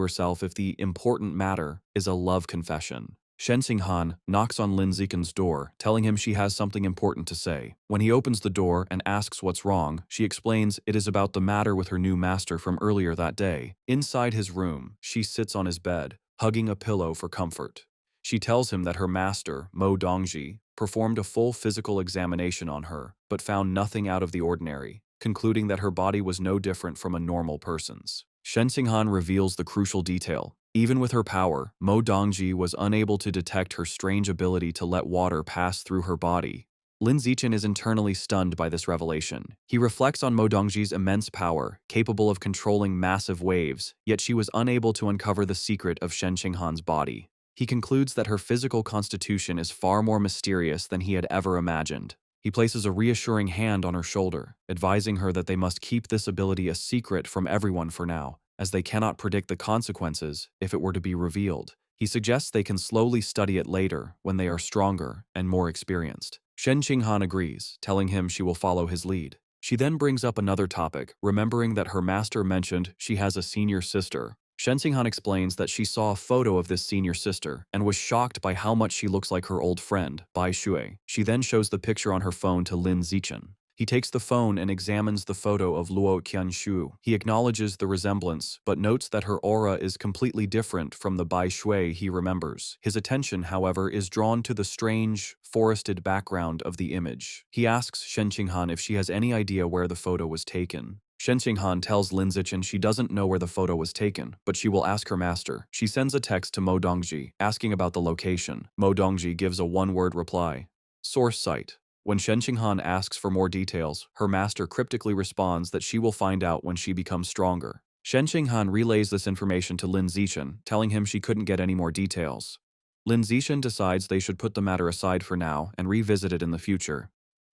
herself if the important matter is a love confession. Shen Qinghan knocks on Lin Zichen's door, telling him she has something important to say. When he opens the door and asks what's wrong, she explains it is about the matter with her new master from earlier that day. Inside his room, she sits on his bed, hugging a pillow for comfort. She tells him that her master, Mo Dongji, performed a full physical examination on her, but found nothing out of the ordinary, concluding that her body was no different from a normal person's. Shen Qinghan reveals the crucial detail. Even with her power, Mo Dongji was unable to detect her strange ability to let water pass through her body. Lin Zichen is internally stunned by this revelation. He reflects on Mo Dongji's immense power, capable of controlling massive waves, yet she was unable to uncover the secret of Shen Qinghan's body. He concludes that her physical constitution is far more mysterious than he had ever imagined. He places a reassuring hand on her shoulder, advising her that they must keep this ability a secret from everyone for now, as they cannot predict the consequences if it were to be revealed. He suggests they can slowly study it later when they are stronger and more experienced. Shen Qinghan agrees, telling him she will follow his lead. She then brings up another topic, remembering that her master mentioned she has a senior sister. Shen Qinghan explains that she saw a photo of this senior sister and was shocked by how much she looks like her old friend, Bai Shui. She then shows the picture on her phone to Lin Zichen. He takes the phone and examines the photo of Luo Qianshu. He acknowledges the resemblance, but notes that her aura is completely different from the Bai Shui he remembers. His attention, however, is drawn to the strange, forested background of the image. He asks Shen Qinghan if she has any idea where the photo was taken. Shen Qinghan tells Lin Zichen she doesn't know where the photo was taken, but she will ask her master. She sends a text to Mo Dongji, asking about the location. Mo Dongji gives a one-word reply: source site. When Shen Qinghan asks for more details, her master cryptically responds that she will find out when she becomes stronger. Shen Qinghan relays this information to Lin Zichen, telling him she couldn't get any more details. Lin Zichen decides they should put the matter aside for now and revisit it in the future.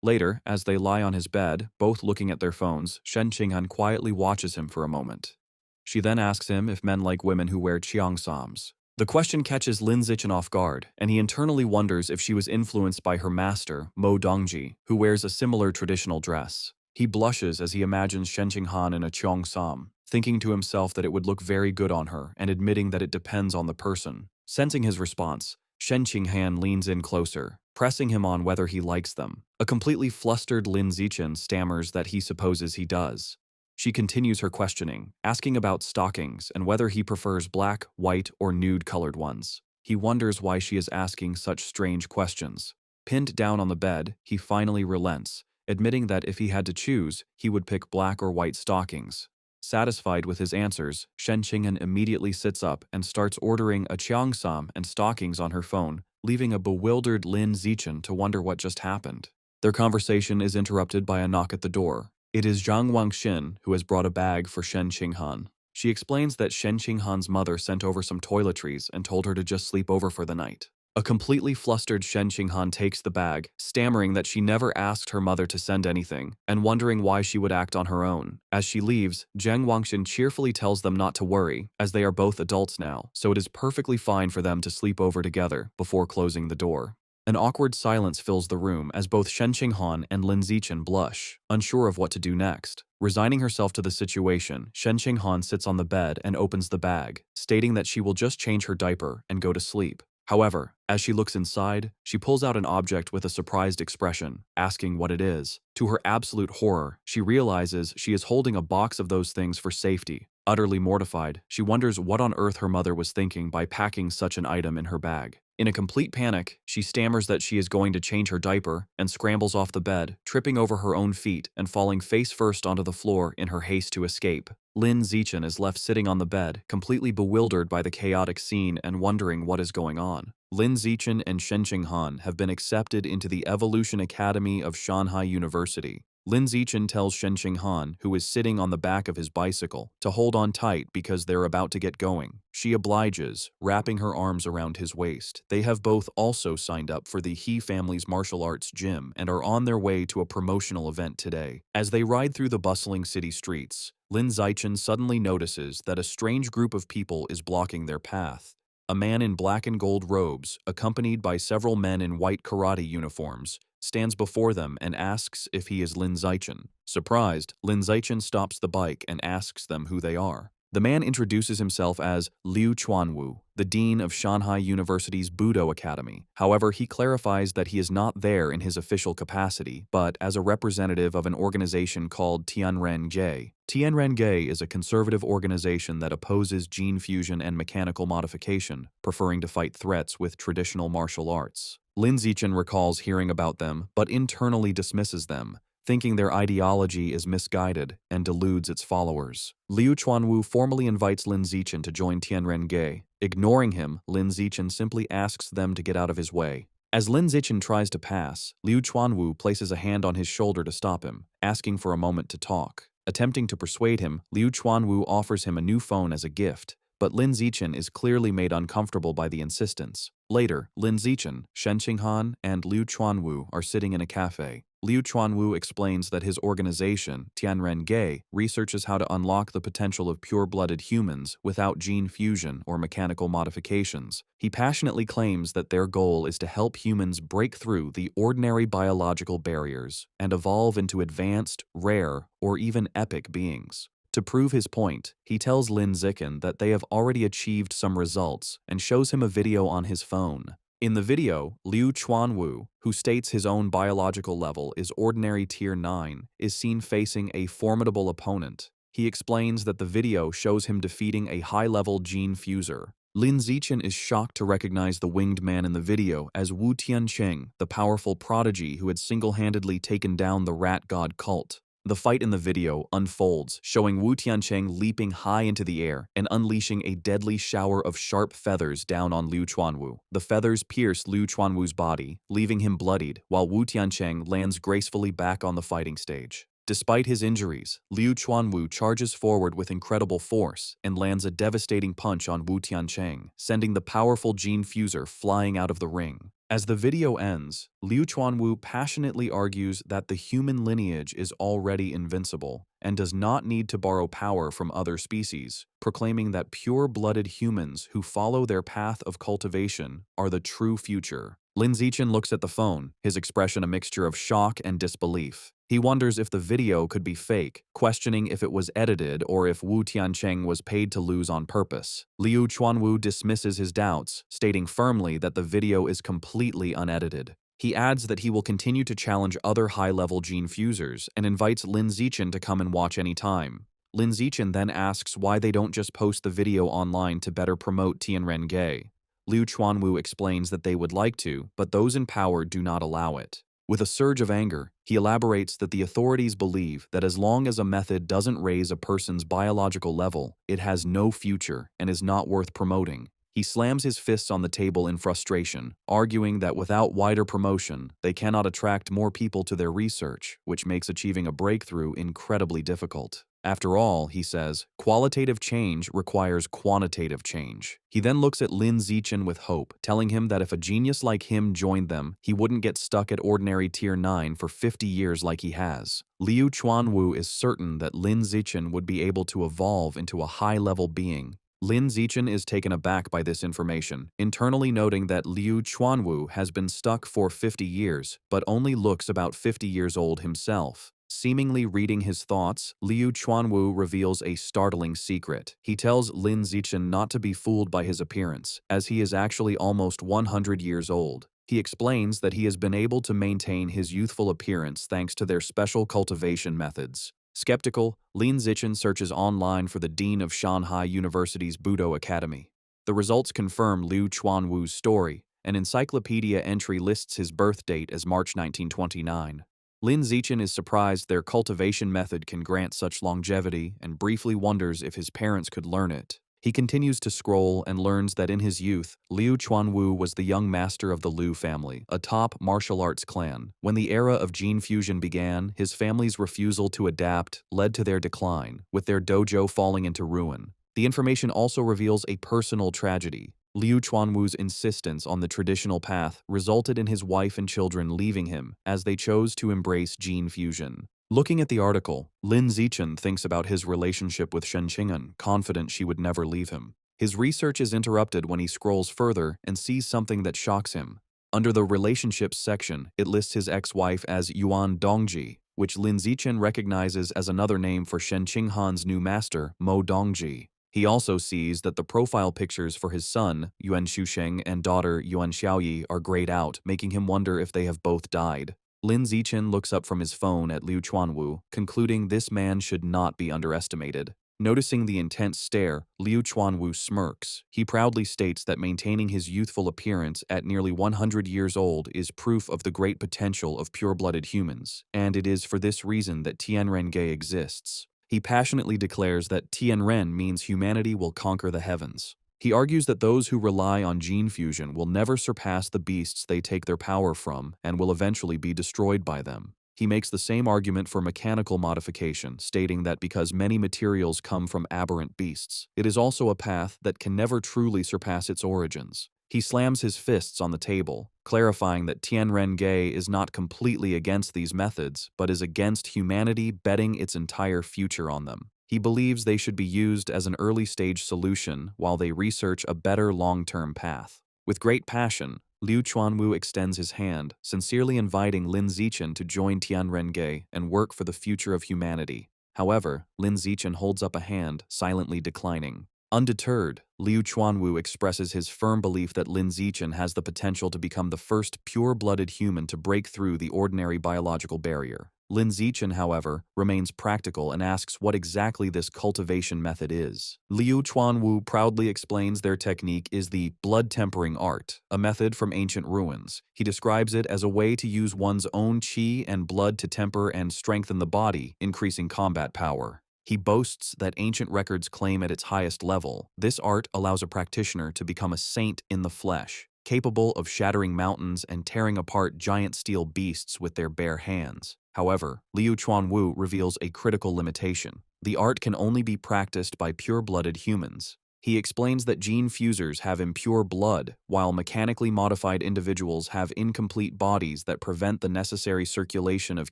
Later, as they lie on his bed, both looking at their phones, Shen Qinghan quietly watches him for a moment. She then asks him if men like women who wear cheongsams. The question catches Lin Zichen off guard, and he internally wonders if she was influenced by her master, Mo Dongji, who wears a similar traditional dress. He blushes as he imagines Shen Qinghan in a cheongsam, thinking to himself that it would look very good on her and admitting that it depends on the person. Sensing his response, Shen Qinghan leans in closer, pressing him on whether he likes them. A completely flustered Lin Zichen stammers that he supposes he does. She continues her questioning, asking about stockings and whether he prefers black, white, or nude-colored ones. He wonders why she is asking such strange questions. Pinned down on the bed, he finally relents, admitting that if he had to choose, he would pick black or white stockings. Satisfied with his answers, Shen Qinghan immediately sits up and starts ordering a cheongsam and stockings on her phone, leaving a bewildered Lin Zichen to wonder what just happened. Their conversation is interrupted by a knock at the door. It is Zhang Wangshan who has brought a bag for Shen Qinghan. She explains that Shen Qinghan's mother sent over some toiletries and told her to just sleep over for the night. A completely flustered Shen Qinghan takes the bag, stammering that she never asked her mother to send anything, and wondering why she would act on her own. As she leaves, Zhang Wangshan cheerfully tells them not to worry, as they are both adults now, so it is perfectly fine for them to sleep over together before closing the door. An awkward silence fills the room as both Shen Qinghan and Lin Zichen blush, unsure of what to do next. Resigning herself to the situation, Shen Qinghan sits on the bed and opens the bag, stating that she will just change her diaper and go to sleep. However, as she looks inside, she pulls out an object with a surprised expression, asking what it is. To her absolute horror, she realizes she is holding a box of those things for safety. Utterly mortified, she wonders what on earth her mother was thinking by packing such an item in her bag. In a complete panic, she stammers that she is going to change her diaper and scrambles off the bed, tripping over her own feet and falling face first onto the floor in her haste to escape. Lin Zichen is left sitting on the bed, completely bewildered by the chaotic scene and wondering what is going on. Lin Zichen and Shen Qinghan have been accepted into the Evolution Academy of Shanghai University. Lin Zichen tells Shen Qinghan, who is sitting on the back of his bicycle, to hold on tight because they're about to get going. She obliges, wrapping her arms around his waist. They have both also signed up for the He family's martial arts gym and are on their way to a promotional event today. As they ride through the bustling city streets, Lin Zichen suddenly notices that a strange group of people is blocking their path. A man in black and gold robes, accompanied by several men in white karate uniforms, stands before them and asks if he is Lin Zichen. Surprised, Lin Zichen stops the bike and asks them who they are. The man introduces himself as Liu Chuanwu, the dean of Shanghai University's Budo Academy. However, he clarifies that he is not there in his official capacity, but as a representative of an organization called Tianren-ge. Tianren-ge is a conservative organization that opposes gene fusion and mechanical modification, preferring to fight threats with traditional martial arts. Lin Zichen recalls hearing about them, but internally dismisses them, thinking their ideology is misguided and deludes its followers. Liu Chuanwu formally invites Lin Zichen to join Tianren-ge. Ignoring him, Lin Zichen simply asks them to get out of his way. As Lin Zichen tries to pass, Liu Chuanwu places a hand on his shoulder to stop him, asking for a moment to talk. Attempting to persuade him, Liu Chuanwu offers him a new phone as a gift, but Lin Zichen is clearly made uncomfortable by the insistence. Later, Lin Zichen, Shen Qinghan, and Liu Chuanwu are sitting in a cafe. Liu Chuanwu explains that his organization, Tianren-ge, researches how to unlock the potential of pure-blooded humans without gene fusion or mechanical modifications. He passionately claims that their goal is to help humans break through the ordinary biological barriers and evolve into advanced, rare, or even epic beings. To prove his point, he tells Lin Zichen that they have already achieved some results and shows him a video on his phone. In the video, Liu Chuanwu, who states his own biological level is ordinary tier 9, is seen facing a formidable opponent. He explains that the video shows him defeating a high-level gene fuser. Lin Zichen is shocked to recognize the winged man in the video as Wu Tiancheng, the powerful prodigy who had single-handedly taken down the rat god cult. The fight in the video unfolds, showing Wu Tiancheng leaping high into the air and unleashing a deadly shower of sharp feathers down on Liu Chuanwu. The feathers pierce Liu Chuanwu's body, leaving him bloodied, while Wu Tiancheng lands gracefully back on the fighting stage. Despite his injuries, Liu Chuanwu charges forward with incredible force and lands a devastating punch on Wu Tiancheng, sending the powerful gene fuser flying out of the ring. As the video ends, Liu Chuanwu passionately argues that the human lineage is already invincible and does not need to borrow power from other species, proclaiming that pure-blooded humans who follow their path of cultivation are the true future. Lin Zichen looks at the phone, his expression a mixture of shock and disbelief. He wonders if the video could be fake, questioning if it was edited or if Wu Tiancheng was paid to lose on purpose. Liu Chuanwu dismisses his doubts, stating firmly that the video is completely unedited. He adds that he will continue to challenge other high-level gene fusers and invites Lin Zichen to come and watch anytime. Lin Zichen then asks why they don't just post the video online to better promote Tianren-ge. Liu Chuanwu explains that they would like to, but those in power do not allow it. With a surge of anger, he elaborates that the authorities believe that as long as a method doesn't raise a person's biological level, it has no future and is not worth promoting. He slams his fists on the table in frustration, arguing that without wider promotion, they cannot attract more people to their research, which makes achieving a breakthrough incredibly difficult. After all, he says, qualitative change requires quantitative change. He then looks at Lin Zichen with hope, telling him that if a genius like him joined them, he wouldn't get stuck at ordinary tier 9 for 50 years like he has. Liu Chuanwu is certain that Lin Zichen would be able to evolve into a high-level being. Lin Zichen is taken aback by this information, internally noting that Liu Chuanwu has been stuck for 50 years, but only looks about 50 years old himself. Seemingly reading his thoughts, Liu Chuanwu reveals a startling secret. He tells Lin Zichen not to be fooled by his appearance, as he is actually almost 100 years old. He explains that he has been able to maintain his youthful appearance thanks to their special cultivation methods. Skeptical, Lin Zichen searches online for the dean of Shanghai University's Budo Academy. The results confirm Liu Chuanwu's story. An encyclopedia entry lists his birth date as March 1929. Lin Zichen is surprised their cultivation method can grant such longevity and briefly wonders if his parents could learn it. He continues to scroll and learns that in his youth, Liu Chuanwu was the young master of the Liu family, a top martial arts clan. When the era of gene fusion began, his family's refusal to adapt led to their decline, with their dojo falling into ruin. The information also reveals a personal tragedy. Liu Chuanwu's insistence on the traditional path resulted in his wife and children leaving him as they chose to embrace gene fusion. Looking at the article, Lin Zichen thinks about his relationship with Shen Qing'an, confident she would never leave him. His research is interrupted when he scrolls further and sees something that shocks him. Under the relationships section, it lists his ex-wife as Yuan Dongji, which Lin Zichen recognizes as another name for Shen Qinghan's new master, Mo Dongji. He also sees that the profile pictures for his son, Yuan Xusheng, and daughter, Yuan Xiaoyi, are grayed out, making him wonder if they have both died. Lin Zichen looks up from his phone at Liu Chuanwu, concluding this man should not be underestimated. Noticing the intense stare, Liu Chuanwu smirks. He proudly states that maintaining his youthful appearance at nearly 100 years old is proof of the great potential of pure-blooded humans, and it is for this reason that Tianrenge exists. He passionately declares that Tianren means humanity will conquer the heavens. He argues that those who rely on gene fusion will never surpass the beasts they take their power from and will eventually be destroyed by them. He makes the same argument for mechanical modification, stating that because many materials come from aberrant beasts, it is also a path that can never truly surpass its origins. He slams his fists on the table, clarifying that Tianrenge is not completely against these methods, but is against humanity betting its entire future on them. He believes they should be used as an early-stage solution while they research a better long-term path. With great passion, Liu Chuanwu extends his hand, sincerely inviting Lin Zichen to join Tianrenge and work for the future of humanity. However, Lin Zichen holds up a hand, silently declining. Undeterred, Liu Chuanwu expresses his firm belief that Lin Zichen has the potential to become the first pure-blooded human to break through the ordinary biological barrier. Lin Zichen, however, remains practical and asks what exactly this cultivation method is. Liu Chuanwu proudly explains their technique is the blood-tempering art, a method from ancient ruins. He describes it as a way to use one's own qi and blood to temper and strengthen the body, increasing combat power. He boasts that ancient records claim at its highest level, this art allows a practitioner to become a saint in the flesh, capable of shattering mountains and tearing apart giant steel beasts with their bare hands. However, Liu Chuanwu reveals a critical limitation. The art can only be practiced by pure-blooded humans. He explains that gene fusers have impure blood, while mechanically modified individuals have incomplete bodies that prevent the necessary circulation of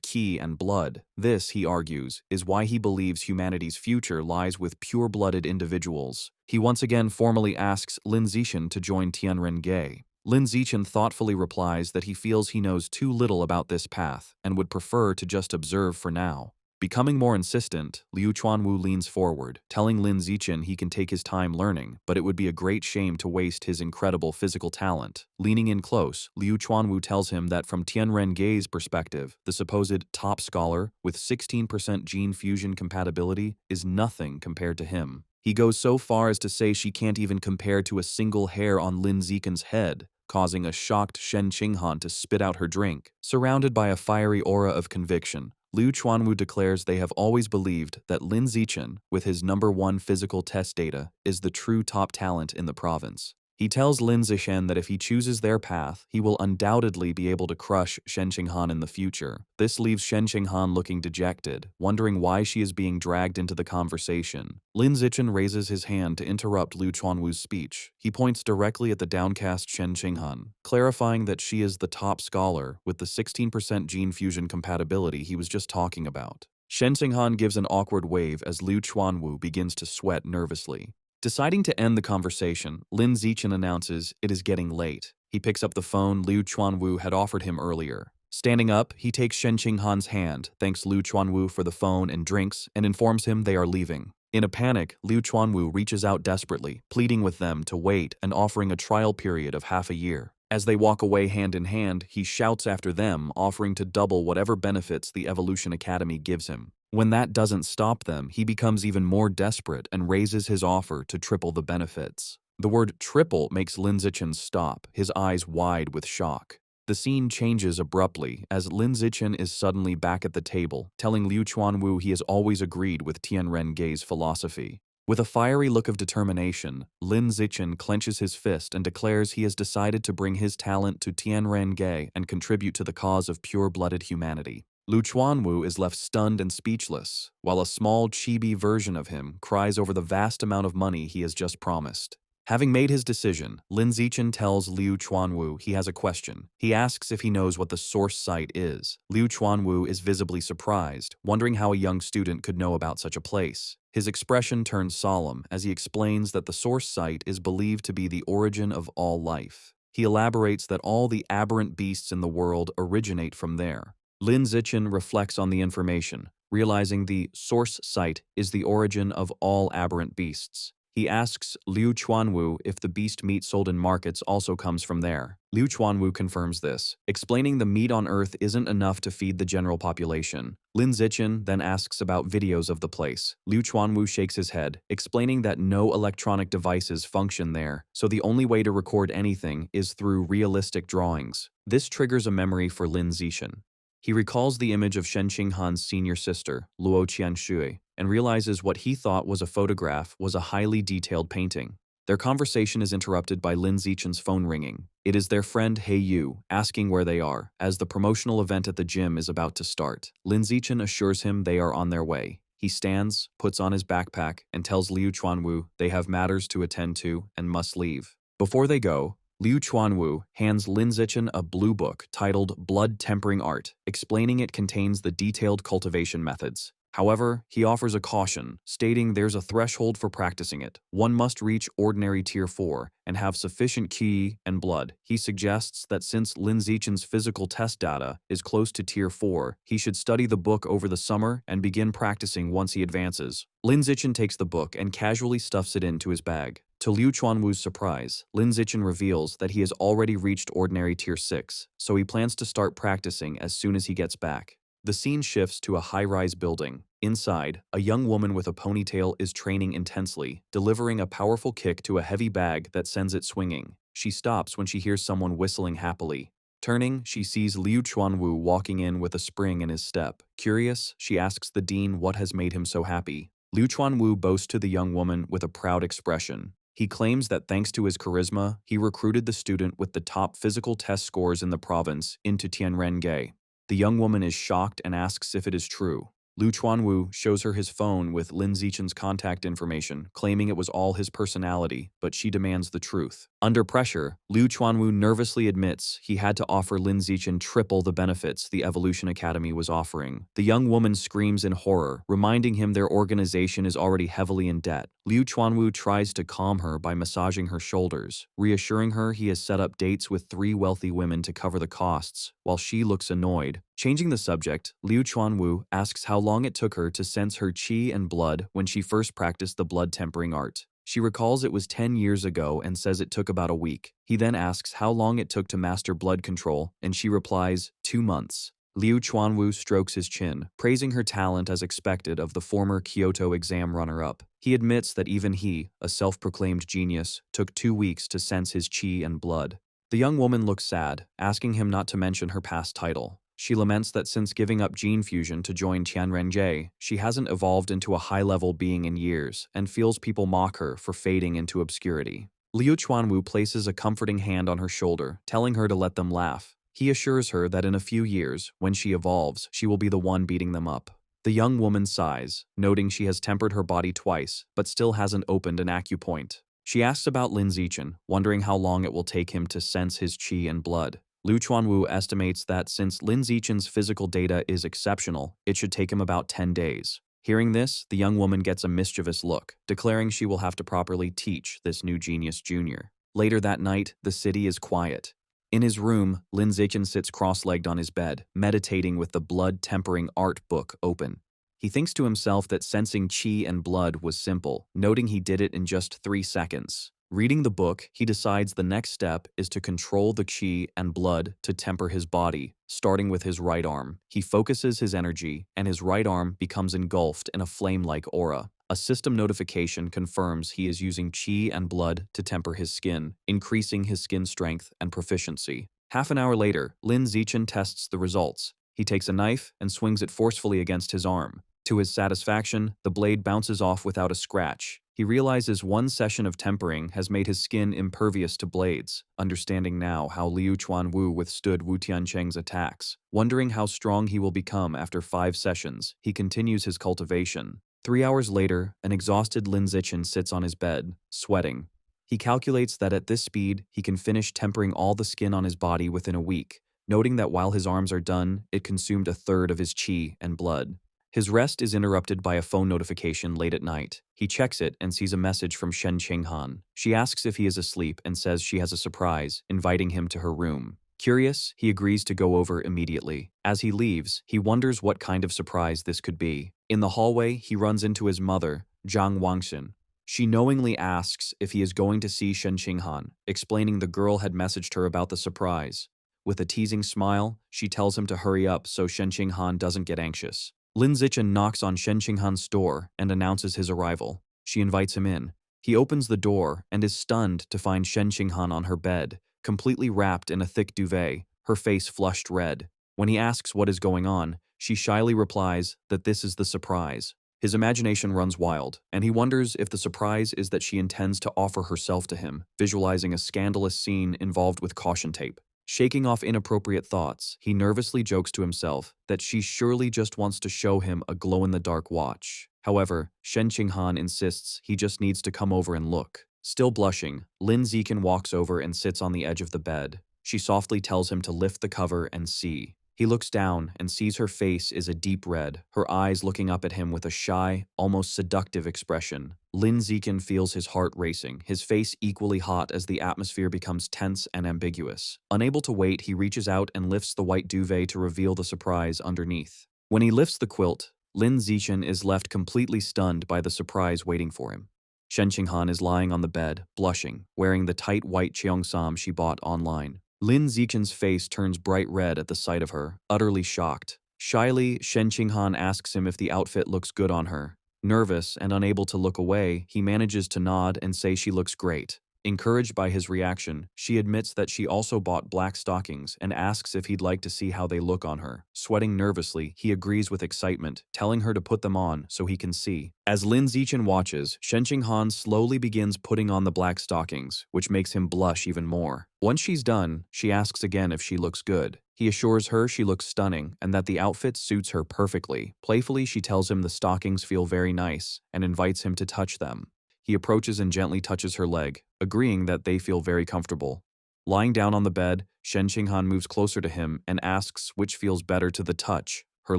qi and blood. This, he argues, is why he believes humanity's future lies with pure-blooded individuals. He once again formally asks Lin Zichen to join Tianrenge. Lin Zichen thoughtfully replies that he feels he knows too little about this path and would prefer to just observe for now. Becoming more insistent, Liu Chuanwu leans forward, telling Lin Zichen he can take his time learning, but it would be a great shame to waste his incredible physical talent. Leaning in close, Liu Chuanwu tells him that from Tianrenge's perspective, the supposed top scholar with 16% gene fusion compatibility is nothing compared to him. He goes so far as to say she can't even compare to a single hair on Lin Zichen's head, causing a shocked Shen Qinghan to spit out her drink. Surrounded by a fiery aura of conviction, Liu Chuanwu declares they have always believed that Lin Zichen, with his #1 physical test data, is the true top talent in the province. He tells Lin Zichen that if he chooses their path, he will undoubtedly be able to crush Shen Qinghan in the future. This leaves Shen Qinghan looking dejected, wondering why she is being dragged into the conversation. Lin Zichen raises his hand to interrupt Liu Chuanwu's speech. He points directly at the downcast Shen Qinghan, clarifying that she is the top scholar with the 16% gene fusion compatibility he was just talking about. Shen Qinghan gives an awkward wave as Liu Chuanwu begins to sweat nervously. Deciding to end the conversation, Lin Zichen announces it is getting late. He picks up the phone Liu Chuanwu had offered him earlier. Standing up, he takes Shen Qinghan's hand, thanks Liu Chuanwu for the phone and drinks, and informs him they are leaving. In a panic, Liu Chuanwu reaches out desperately, pleading with them to wait and offering a trial period of half a year. As they walk away hand in hand, he shouts after them, offering to double whatever benefits the Evolution Academy gives him. When that doesn't stop them, he becomes even more desperate and raises his offer to triple the benefits. The word triple makes Lin Zichen stop, his eyes wide with shock. The scene changes abruptly as Lin Zichen is suddenly back at the table, telling Liu Chuanwu he has always agreed with Tianrenge's philosophy. With a fiery look of determination, Lin Zichen clenches his fist and declares he has decided to bring his talent to Tianren-ge and contribute to the cause of pure-blooded humanity. Lu Chuanwu is left stunned and speechless, while a small chibi version of him cries over the vast amount of money he has just promised. Having made his decision, Lin Zichen tells Liu Chuanwu he has a question. He asks if he knows what the source site is. Liu Chuanwu is visibly surprised, wondering how a young student could know about such a place. His expression turns solemn as he explains that the source site is believed to be the origin of all life. He elaborates that all the aberrant beasts in the world originate from there. Lin Zichen reflects on the information, realizing the source site is the origin of all aberrant beasts. He asks Liu Chuanwu if the beast meat sold in markets also comes from there. Liu Chuanwu confirms this, explaining the meat on Earth isn't enough to feed the general population. Lin Zichen then asks about videos of the place. Liu Chuanwu shakes his head, explaining that no electronic devices function there, so the only way to record anything is through realistic drawings. This triggers a memory for Lin Zichen. He recalls the image of Shen Qinghan's senior sister, Luo Qianshui, and realizes what he thought was a photograph was a highly detailed painting. Their conversation is interrupted by Lin Zichen's phone ringing. It is their friend He Yu asking where they are, as the promotional event at the gym is about to start. Lin Zichen assures him they are on their way. He stands, puts on his backpack, and tells Liu Chuanwu they have matters to attend to and must leave. Before they go, Liu Chuanwu hands Lin Zichen a blue book titled Blood Tempering Art, explaining it contains the detailed cultivation methods. However, he offers a caution, stating there's a threshold for practicing it. One must reach ordinary Tier 4 and have sufficient qi and blood. He suggests that since Lin Zichen's physical test data is close to Tier 4, he should study the book over the summer and begin practicing once he advances. Lin Zichen takes the book and casually stuffs it into his bag. To Liu Chuanwu's surprise, Lin Zichen reveals that he has already reached ordinary Tier 6, so he plans to start practicing as soon as he gets back. The scene shifts to a high-rise building. Inside, a young woman with a ponytail is training intensely, delivering a powerful kick to a heavy bag that sends it swinging. She stops when she hears someone whistling happily. Turning, she sees Liu Chuanwu walking in with a spring in his step. Curious, she asks the dean what has made him so happy. Liu Chuanwu boasts to the young woman with a proud expression. He claims that thanks to his charisma, he recruited the student with the top physical test scores in the province into Tianren-ge. The young woman is shocked and asks if it is true. Liu Chuanwu shows her his phone with Lin Zichen's contact information, claiming it was all his personality, but she demands the truth. Under pressure, Liu Chuanwu nervously admits he had to offer Lin Zichen triple the benefits the Evolution Academy was offering. The young woman screams in horror, reminding him their organization is already heavily in debt. Liu Chuanwu tries to calm her by massaging her shoulders, reassuring her he has set up dates with 3 wealthy women to cover the costs, while she looks annoyed. Changing the subject, Liu Chuanwu asks how long it took her to sense her qi and blood when she first practiced the blood tempering art. She recalls it was 10 years ago and says it took about a week. He then asks how long it took to master blood control, and she replies, 2 months. Liu Chuanwu strokes his chin, praising her talent as expected of the former Kyoto exam runner-up. He admits that even he, a self-proclaimed genius, took 2 weeks to sense his qi and blood. The young woman looks sad, asking him not to mention her past title. She laments that since giving up gene fusion to join Tianren-ge, she hasn't evolved into a high-level being in years and feels people mock her for fading into obscurity. Liu Chuanwu places a comforting hand on her shoulder, telling her to let them laugh. He assures her that in a few years, when she evolves, she will be the one beating them up. The young woman sighs, noting she has tempered her body twice, but still hasn't opened an acupoint. She asks about Lin Zichen, wondering how long it will take him to sense his qi and blood. Liu Chuanwu estimates that since Lin Zichen's physical data is exceptional, it should take him about 10 days. Hearing this, the young woman gets a mischievous look, declaring she will have to properly teach this new genius junior. Later that night, the city is quiet. In his room, Lin Zichen sits cross-legged on his bed, meditating with the blood-tempering art book open. He thinks to himself that sensing qi and blood was simple, noting he did it in just 3 seconds. Reading the book, he decides the next step is to control the qi and blood to temper his body, starting with his right arm. He focuses his energy, and his right arm becomes engulfed in a flame-like aura. A system notification confirms he is using qi and blood to temper his skin, increasing his skin strength and proficiency. Half an hour later, Lin Zichen tests the results. He takes a knife and swings it forcefully against his arm. To his satisfaction, the blade bounces off without a scratch. He realizes one session of tempering has made his skin impervious to blades, understanding now how Liu Chuanwu withstood Wu Tiancheng's attacks. Wondering how strong he will become after 5 sessions, he continues his cultivation. 3 hours later, an exhausted Lin Zichen sits on his bed, sweating. He calculates that at this speed, he can finish tempering all the skin on his body within a week, noting that while his arms are done, it consumed a third of his qi and blood. His rest is interrupted by a phone notification late at night. He checks it and sees a message from Shen Qinghan. She asks if he is asleep and says she has a surprise, inviting him to her room. Curious, he agrees to go over immediately. As he leaves, he wonders what kind of surprise this could be. In the hallway, he runs into his mother, Zhang Wangxin. She knowingly asks if he is going to see Shen Qinghan, explaining the girl had messaged her about the surprise. With a teasing smile, she tells him to hurry up so Shen Qinghan doesn't get anxious. Lin Zichen knocks on Shen Qinghan's door and announces his arrival. She invites him in. He opens the door and is stunned to find Shen Qinghan on her bed, completely wrapped in a thick duvet, her face flushed red. When he asks what is going on, she shyly replies that this is the surprise. His imagination runs wild, and he wonders if the surprise is that she intends to offer herself to him, visualizing a scandalous scene involved with caution tape. Shaking off inappropriate thoughts, he nervously jokes to himself that she surely just wants to show him a glow-in-the-dark watch. However, Shen Qinghan insists he just needs to come over and look. Still blushing, Lin Zichen walks over and sits on the edge of the bed. She softly tells him to lift the cover and see. He looks down and sees her face is a deep red, her eyes looking up at him with a shy, almost seductive expression. Lin Zichen feels his heart racing, his face equally hot as the atmosphere becomes tense and ambiguous. Unable to wait, he reaches out and lifts the white duvet to reveal the surprise underneath. When he lifts the quilt, Lin Zichen is left completely stunned by the surprise waiting for him. Shen Qinghan is lying on the bed, blushing, wearing the tight white cheongsam she bought online. Lin Zichen's face turns bright red at the sight of her, utterly shocked. Shyly, Shen Qinghan asks him if the outfit looks good on her. Nervous and unable to look away, he manages to nod and say she looks great. Encouraged by his reaction, she admits that she also bought black stockings and asks if he'd like to see how they look on her. Sweating nervously, he agrees with excitement, telling her to put them on so he can see. As Lin Zichen watches, Shen Qinghan slowly begins putting on the black stockings, which makes him blush even more. Once she's done, she asks again if she looks good. He assures her she looks stunning and that the outfit suits her perfectly. Playfully, she tells him the stockings feel very nice and invites him to touch them. He approaches and gently touches her leg, agreeing that they feel very comfortable. Lying down on the bed, Shen Qinghan moves closer to him and asks which feels better to the touch, her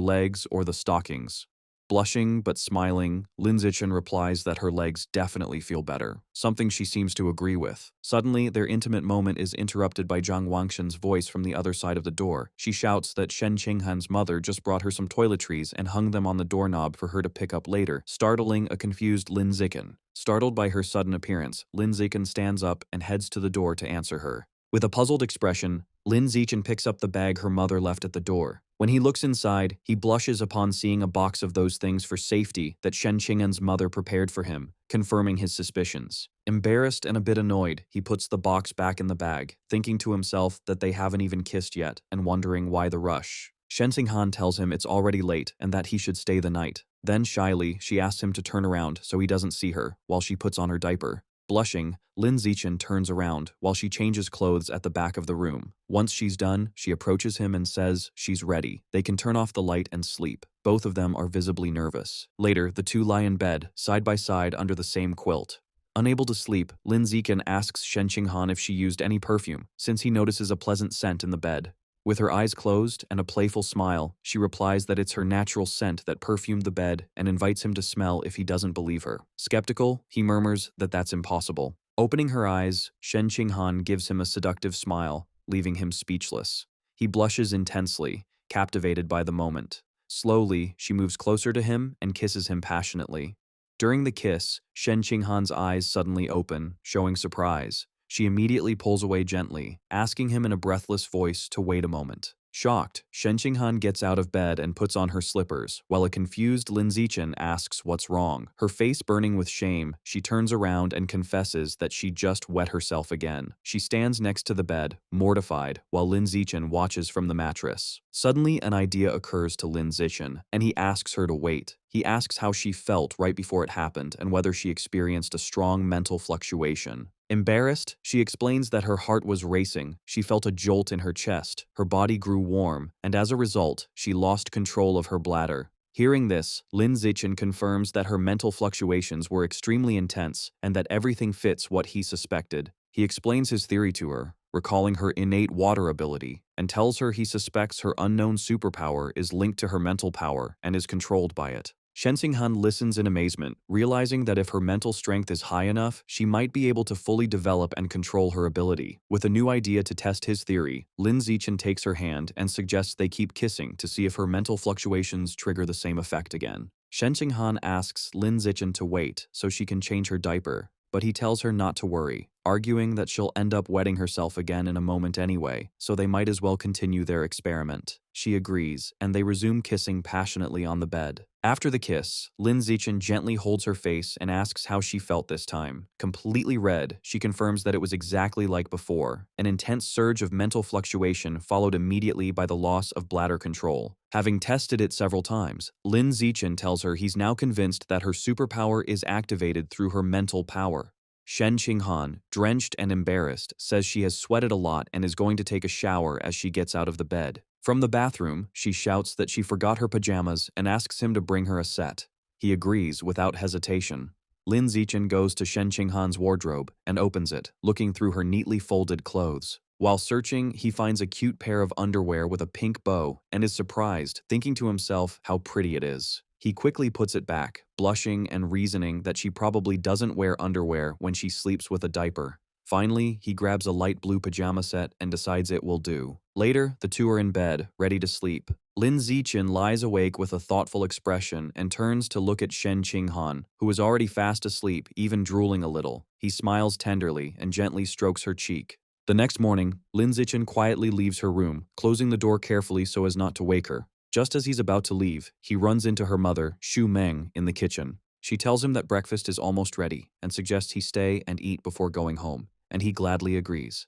legs or the stockings. Blushing but smiling, Lin Zichen replies that her legs definitely feel better, something she seems to agree with. Suddenly, their intimate moment is interrupted by Zhang Wangxin's voice from the other side of the door. She shouts that Shen Qinghan's mother just brought her some toiletries and hung them on the doorknob for her to pick up later, startling a confused Lin Zichen. Startled by her sudden appearance, Lin Zichen stands up and heads to the door to answer her. With a puzzled expression, Lin Zichen picks up the bag her mother left at the door. When he looks inside, he blushes upon seeing a box of those things for safety that Shen Qinghan's mother prepared for him, confirming his suspicions. Embarrassed and a bit annoyed, he puts the box back in the bag, thinking to himself that they haven't even kissed yet and wondering why the rush. Shen Qinghan tells him it's already late and that he should stay the night. Then shyly, she asks him to turn around so he doesn't see her while she puts on her diaper. Blushing, Lin Zichen turns around while she changes clothes at the back of the room. Once she's done, she approaches him and says she's ready. They can turn off the light and sleep. Both of them are visibly nervous. Later, the two lie in bed, side by side under the same quilt. Unable to sleep, Lin Zichen asks Shen Qinghan if she used any perfume, since he notices a pleasant scent in the bed. With her eyes closed and a playful smile, she replies that it's her natural scent that perfumed the bed and invites him to smell if he doesn't believe her. Skeptical, he murmurs that that's impossible. Opening her eyes, Shen Qinghan gives him a seductive smile, leaving him speechless. He blushes intensely, captivated by the moment. Slowly, she moves closer to him and kisses him passionately. During the kiss, Shen Qinghan's eyes suddenly open, showing surprise. She immediately pulls away gently, asking him in a breathless voice to wait a moment. Shocked, Shen Qinghan gets out of bed and puts on her slippers, while a confused Lin Zichen asks what's wrong. Her face burning with shame, she turns around and confesses that she just wet herself again. She stands next to the bed, mortified, while Lin Zichen watches from the mattress. Suddenly, an idea occurs to Lin Zichen, and he asks her to wait. He asks how she felt right before it happened and whether she experienced a strong mental fluctuation. Embarrassed, she explains that her heart was racing, she felt a jolt in her chest, her body grew warm, and as a result, she lost control of her bladder. Hearing this, Lin Zichen confirms that her mental fluctuations were extremely intense and that everything fits what he suspected. He explains his theory to her, recalling her innate water ability, and tells her he suspects her unknown superpower is linked to her mental power and is controlled by it. Shen Xinghan listens in amazement, realizing that if her mental strength is high enough, she might be able to fully develop and control her ability. With a new idea to test his theory, Lin Zichen takes her hand and suggests they keep kissing to see if her mental fluctuations trigger the same effect again. Shen Xinghan asks Lin Zichen to wait so she can change her diaper, but he tells her not to worry, arguing that she'll end up wetting herself again in a moment anyway, so they might as well continue their experiment. She agrees, and they resume kissing passionately on the bed. After the kiss, Lin Zichen gently holds her face and asks how she felt this time. Completely red, she confirms that it was exactly like before. An intense surge of mental fluctuation followed immediately by the loss of bladder control. Having tested it several times, Lin Zichen tells her he's now convinced that her superpower is activated through her mental power. Shen Qinghan, drenched and embarrassed, says she has sweated a lot and is going to take a shower as she gets out of the bed. From the bathroom, she shouts that she forgot her pajamas and asks him to bring her a set. He agrees without hesitation. Lin Zichen goes to Shen Qinghan's wardrobe and opens it, looking through her neatly folded clothes. While searching, he finds a cute pair of underwear with a pink bow and is surprised, thinking to himself how pretty it is. He quickly puts it back, blushing and reasoning that she probably doesn't wear underwear when she sleeps with a diaper. Finally, he grabs a light blue pajama set and decides it will do. Later, the two are in bed, ready to sleep. Lin Zichen lies awake with a thoughtful expression and turns to look at Shen Qinghan, who is already fast asleep, even drooling a little. He smiles tenderly and gently strokes her cheek. The next morning, Lin Zichen quietly leaves her room, closing the door carefully so as not to wake her. Just as he's about to leave, he runs into her mother, Xu Meng, in the kitchen. She tells him that breakfast is almost ready and suggests he stay and eat before going home, and he gladly agrees.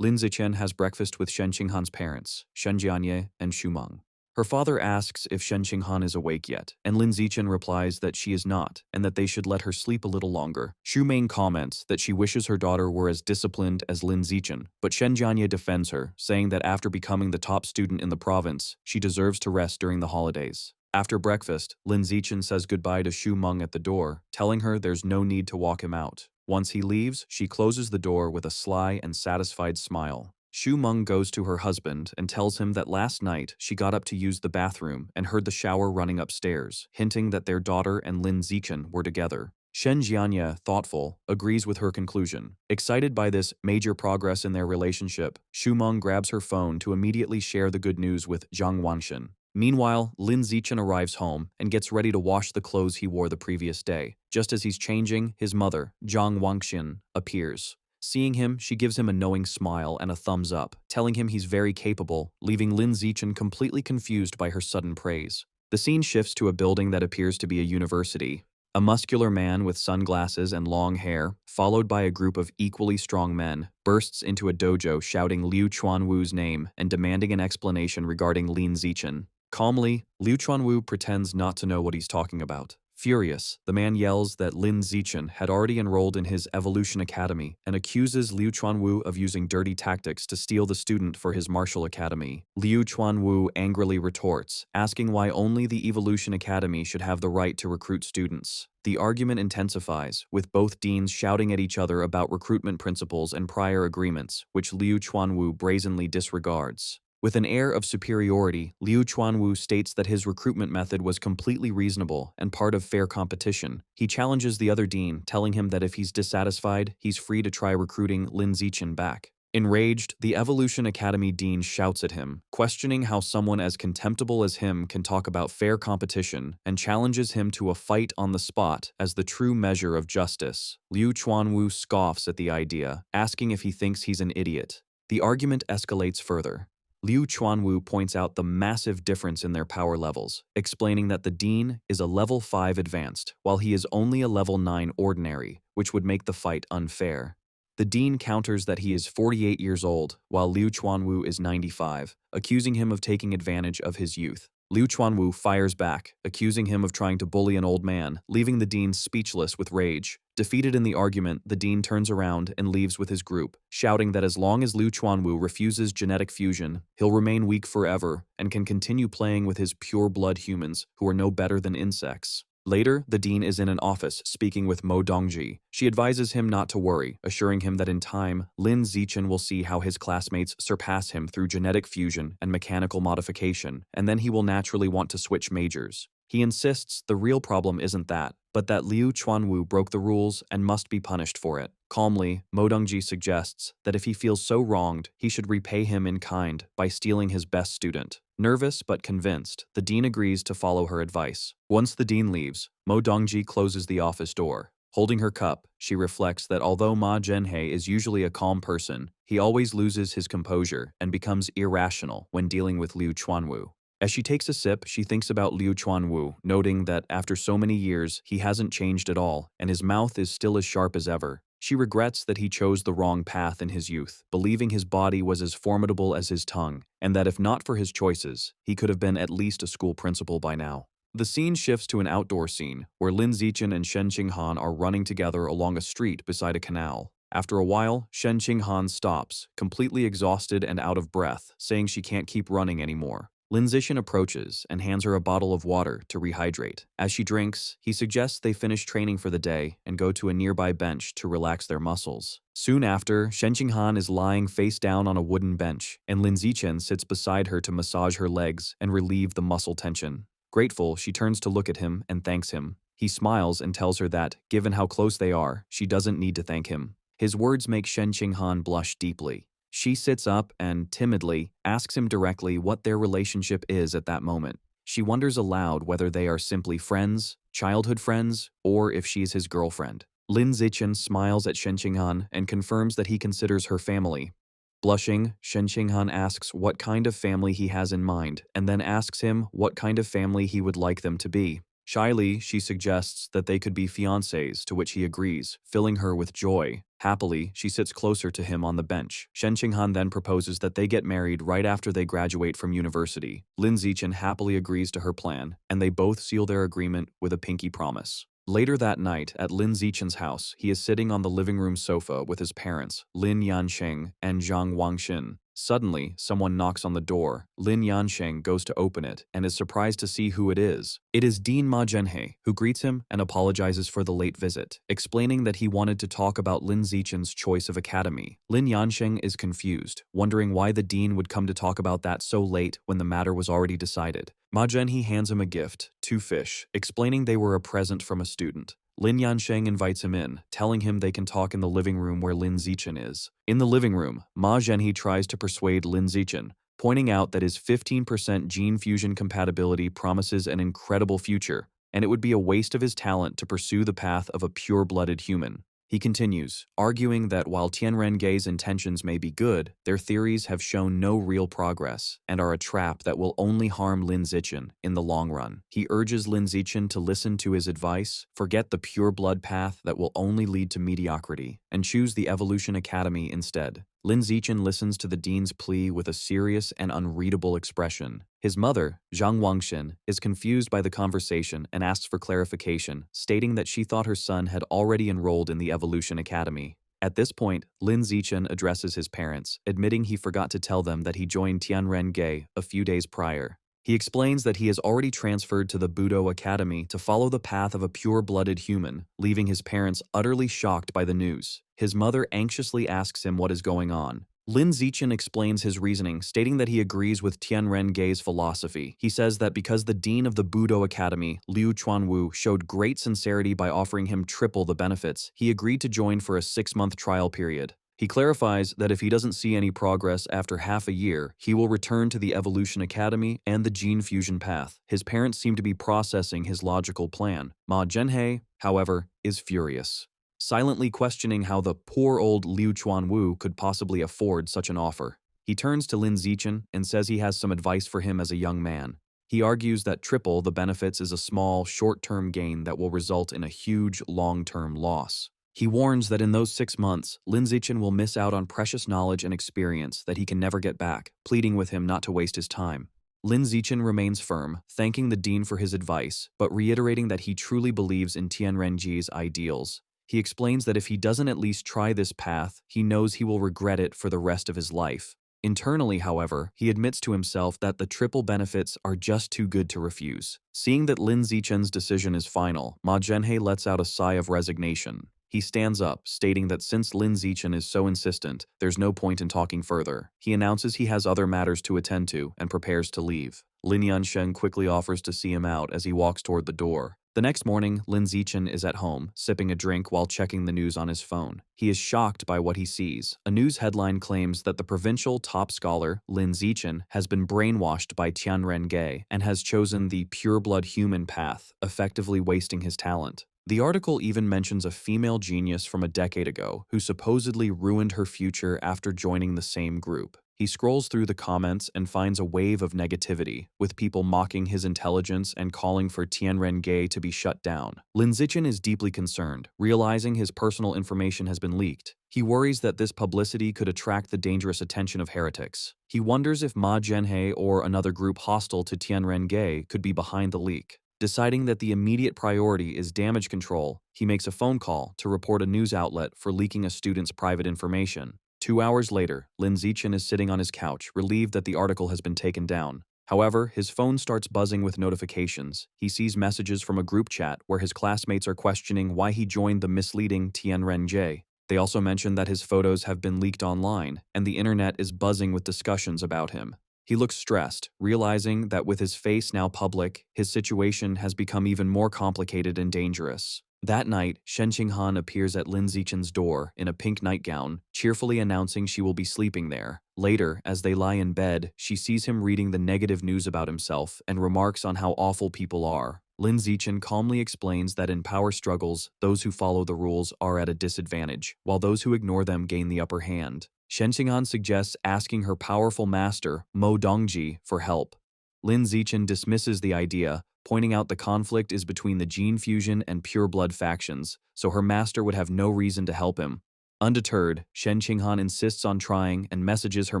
Lin Zichen has breakfast with Shen Qinghan's parents, Shen Jianye and Xu Meng. Her father asks if Shen Qinghan is awake yet, and Lin Zichen replies that she is not, and that they should let her sleep a little longer. Xu Meng comments that she wishes her daughter were as disciplined as Lin Zichen, but Shen Jianye defends her, saying that after becoming the top student in the province, she deserves to rest during the holidays. After breakfast, Lin Zichen says goodbye to Xu Meng at the door, telling her there's no need to walk him out. Once he leaves, she closes the door with a sly and satisfied smile. Xu Meng goes to her husband and tells him that last night she got up to use the bathroom and heard the shower running upstairs, hinting that their daughter and Lin Zichen were together. Shen Jianye, thoughtful, agrees with her conclusion. Excited by this major progress in their relationship, Xu Meng grabs her phone to immediately share the good news with Zhang Wanxin. Meanwhile, Lin Zichen arrives home and gets ready to wash the clothes he wore the previous day. Just as he's changing, his mother, Zhang Wanxin, appears. Seeing him, she gives him a knowing smile and a thumbs up, telling him he's very capable, leaving Lin Zichen completely confused by her sudden praise. The scene shifts to a building that appears to be a university. A muscular man with sunglasses and long hair, followed by a group of equally strong men, bursts into a dojo shouting Liu Chuanwu's name and demanding an explanation regarding Lin Zichen. Calmly, Liu Chuanwu pretends not to know what he's talking about. Furious, the man yells that Lin Zichen had already enrolled in his Evolution Academy and accuses Liu Chuanwu of using dirty tactics to steal the student for his martial academy. Liu Chuanwu angrily retorts, asking why only the Evolution Academy should have the right to recruit students. The argument intensifies, with both deans shouting at each other about recruitment principles and prior agreements, which Liu Chuanwu brazenly disregards. With an air of superiority, Liu Chuanwu states that his recruitment method was completely reasonable and part of fair competition. He challenges the other dean, telling him that if he's dissatisfied, he's free to try recruiting Lin Zichen back. Enraged, the Evolution Academy dean shouts at him, questioning how someone as contemptible as him can talk about fair competition, and challenges him to a fight on the spot as the true measure of justice. Liu Chuanwu scoffs at the idea, asking if he thinks he's an idiot. The argument escalates further. Liu Chuanwu points out the massive difference in their power levels, explaining that the dean is a level 5 advanced, while he is only a level 9 ordinary, which would make the fight unfair. The dean counters that he is 48 years old, while Liu Chuanwu is 95, accusing him of taking advantage of his youth. Liu Chuanwu fires back, accusing him of trying to bully an old man, leaving the dean speechless with rage. Defeated in the argument, the dean turns around and leaves with his group, shouting that as long as Liu Chuanwu refuses genetic fusion, he'll remain weak forever and can continue playing with his pure-blood humans who are no better than insects. Later, the dean is in an office speaking with Mo Dongji. She advises him not to worry, assuring him that in time, Lin Zichen will see how his classmates surpass him through genetic fusion and mechanical modification, and then he will naturally want to switch majors. He insists the real problem isn't that, but that Liu Chuanwu broke the rules and must be punished for it. Calmly, Mo Dongji suggests that if he feels so wronged, he should repay him in kind by stealing his best student. Nervous but convinced, the dean agrees to follow her advice. Once the dean leaves, Mo Dongji closes the office door. Holding her cup, she reflects that although Ma Zhenhe is usually a calm person, he always loses his composure and becomes irrational when dealing with Liu Chuanwu. As she takes a sip, she thinks about Liu Chuanwu, noting that after so many years, he hasn't changed at all, and his mouth is still as sharp as ever. She regrets that he chose the wrong path in his youth, believing his body was as formidable as his tongue, and that if not for his choices, he could have been at least a school principal by now. The scene shifts to an outdoor scene, where Lin Zichen and Shen Qinghan are running together along a street beside a canal. After a while, Shen Qinghan stops, completely exhausted and out of breath, saying she can't keep running anymore. Lin Zichen approaches and hands her a bottle of water to rehydrate. As she drinks, he suggests they finish training for the day and go to a nearby bench to relax their muscles. Soon after, Shen Qinghan is lying face down on a wooden bench, and Lin Zichen sits beside her to massage her legs and relieve the muscle tension. Grateful, she turns to look at him and thanks him. He smiles and tells her that, given how close they are, she doesn't need to thank him. His words make Shen Qinghan blush deeply. She sits up and, timidly, asks him directly what their relationship is at that moment. She wonders aloud whether they are simply friends, childhood friends, or if she's his girlfriend. Lin Zichen smiles at Shen Qinghan and confirms that he considers her family. Blushing, Shen Qinghan asks what kind of family he has in mind, and then asks him what kind of family he would like them to be. Shyly, she suggests that they could be fiancés, to which he agrees, filling her with joy. Happily, she sits closer to him on the bench. Shen Qinghan then proposes that they get married right after they graduate from university. Lin Zichen happily agrees to her plan, and they both seal their agreement with a pinky promise. Later that night, at Lin Zichen's house, he is sitting on the living room sofa with his parents, Lin Yansheng and Zhang Wangxin. Suddenly, someone knocks on the door. Lin Yansheng goes to open it and is surprised to see who it is. It is Dean Ma Zhenhe, who greets him and apologizes for the late visit, explaining that he wanted to talk about Lin Zichen's choice of academy. Lin Yansheng is confused, wondering why the dean would come to talk about that so late when the matter was already decided. Ma Zhenhe hands him a gift, 2 fish, explaining they were a present from a student. Lin Yansheng invites him in, telling him they can talk in the living room where Lin Zichen is. In the living room, Ma Zhenhe tries to persuade Lin Zichen, pointing out that his 15% gene fusion compatibility promises an incredible future, and it would be a waste of his talent to pursue the path of a pure-blooded human. He continues, arguing that while Tianren Gei's intentions may be good, their theories have shown no real progress and are a trap that will only harm Lin Zichen in the long run. He urges Lin Zichen to listen to his advice, forget the pure blood path that will only lead to mediocrity, and choose the Evolution Academy instead. Lin Zichen listens to the dean's plea with a serious and unreadable expression. His mother, Zhang Wangxin, is confused by the conversation and asks for clarification, stating that she thought her son had already enrolled in the Evolution Academy. At this point, Lin Zichen addresses his parents, admitting he forgot to tell them that he joined Tianren Gei a few days prior. He explains that he has already transferred to the Budo Academy to follow the path of a pure-blooded human, leaving his parents utterly shocked by the news. His mother anxiously asks him what is going on. Lin Zichen explains his reasoning, stating that he agrees with Tianren Gei's philosophy. He says that because the dean of the Budo Academy, Liu Chuanwu, showed great sincerity by offering him triple the benefits, he agreed to join for a 6-month trial period. He clarifies that if he doesn't see any progress after half a year, he will return to the Evolution Academy and the gene fusion path. His parents seem to be processing his logical plan. Ma Zhenhe, however, is furious, silently questioning how the poor old Liu Chuanwu could possibly afford such an offer. He turns to Lin Zichen and says he has some advice for him as a young man. He argues that triple the benefits is a small, short-term gain that will result in a huge, long-term loss. He warns that in those 6 months, Lin Zichen will miss out on precious knowledge and experience that he can never get back, pleading with him not to waste his time. Lin Zichen remains firm, thanking the dean for his advice, but reiterating that he truly believes in Tianrenji's ideals. He explains that if he doesn't at least try this path, he knows he will regret it for the rest of his life. Internally, however, he admits to himself that the triple benefits are just too good to refuse. Seeing that Lin Zichen's decision is final, Ma Zhenhe lets out a sigh of resignation. He stands up, stating that since Lin Zichen is so insistent, there's no point in talking further. He announces he has other matters to attend to and prepares to leave. Lin Yansheng quickly offers to see him out as he walks toward the door. The next morning, Lin Zichen is at home, sipping a drink while checking the news on his phone. He is shocked by what he sees. A news headline claims that the provincial top scholar, Lin Zichen, has been brainwashed by Tianren and has chosen the pureblood human path, effectively wasting his talent. The article even mentions a female genius from a decade ago who supposedly ruined her future after joining the same group. He scrolls through the comments and finds a wave of negativity, with people mocking his intelligence and calling for Tianren to be shut down. Lin Zichen is deeply concerned, realizing his personal information has been leaked. He worries that this publicity could attract the dangerous attention of heretics. He wonders if Ma Zhenhe or another group hostile to Tianren could be behind the leak. Deciding that the immediate priority is damage control, he makes a phone call to report a news outlet for leaking a student's private information. 2 hours later, Lin Zichen is sitting on his couch, relieved that the article has been taken down. However, his phone starts buzzing with notifications. He sees messages from a group chat where his classmates are questioning why he joined the misleading Tianren. They also mention that his photos have been leaked online, and the internet is buzzing with discussions about him. He looks stressed, realizing that with his face now public, his situation has become even more complicated and dangerous. That night, Shen Qinghan appears at Lin Zichen's door in a pink nightgown, cheerfully announcing she will be sleeping there. Later, as they lie in bed, she sees him reading the negative news about himself and remarks on how awful people are. Lin Zichen calmly explains that in power struggles, those who follow the rules are at a disadvantage, while those who ignore them gain the upper hand. Shen Qinghan suggests asking her powerful master, Mo Dongji, for help. Lin Zichen dismisses the idea, pointing out the conflict is between the gene fusion and pureblood factions, so her master would have no reason to help him. Undeterred, Shen Qinghan insists on trying and messages her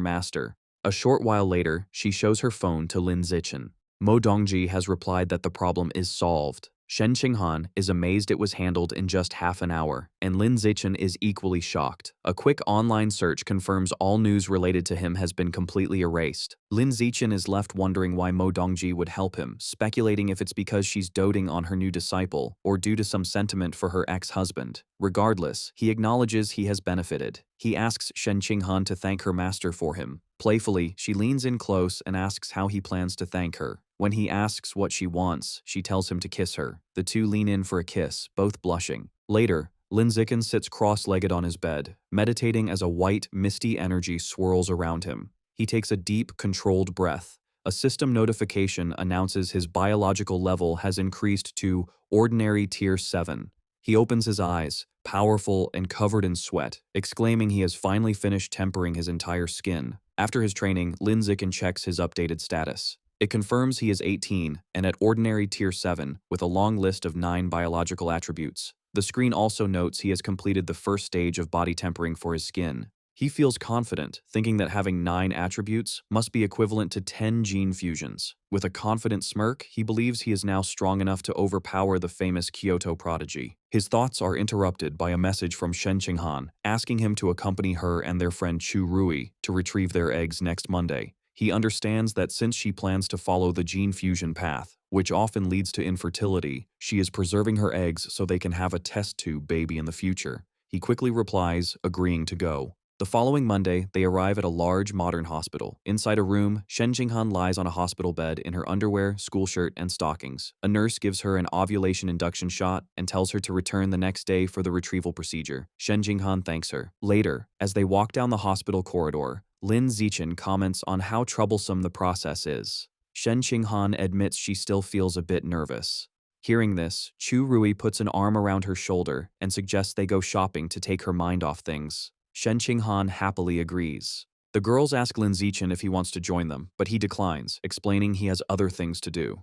master. A short while later, she shows her phone to Lin Zichen. Mo Dongji has replied that the problem is solved. Shen Qinghan is amazed it was handled in just half an hour, and Lin Zichen is equally shocked. A quick online search confirms all news related to him has been completely erased. Lin Zichen is left wondering why Mo Dongji would help him, speculating if it's because she's doting on her new disciple, or due to some sentiment for her ex-husband. Regardless, he acknowledges he has benefited. He asks Shen Qinghan to thank her master for him. Playfully, she leans in close and asks how he plans to thank her. When he asks what she wants, she tells him to kiss her. The two lean in for a kiss, both blushing. Later, Lin Zichen sits cross-legged on his bed, meditating as a white, misty energy swirls around him. He takes a deep, controlled breath. A system notification announces his biological level has increased to ordinary tier 7. He opens his eyes, powerful and covered in sweat, exclaiming he has finally finished tempering his entire skin. After his training, Lin Zichen checks his updated status. It confirms he is 18 and at ordinary tier 7 with a long list of 9 biological attributes. The screen also notes he has completed the first stage of body tempering for his skin. He feels confident, thinking that having 9 attributes must be equivalent to 10 gene fusions. With a confident smirk, he believes he is now strong enough to overpower the famous Kyoto prodigy. His thoughts are interrupted by a message from Shen Qinghan, asking him to accompany her and their friend Chu Rui to retrieve their eggs next Monday. He understands that since she plans to follow the gene fusion path, which often leads to infertility, she is preserving her eggs so they can have a test tube baby in the future. He quickly replies, agreeing to go. The following Monday, they arrive at a large modern hospital. Inside a room, Shen Qinghan lies on a hospital bed in her underwear, school shirt, and stockings. A nurse gives her an ovulation induction shot and tells her to return the next day for the retrieval procedure. Shen Qinghan thanks her. Later, as they walk down the hospital corridor, Lin Zichen comments on how troublesome the process is. Shen Qinghan admits she still feels a bit nervous. Hearing this, Chu Rui puts an arm around her shoulder and suggests they go shopping to take her mind off things. Shen Qinghan happily agrees. The girls ask Lin Zichen if he wants to join them, but he declines, explaining he has other things to do.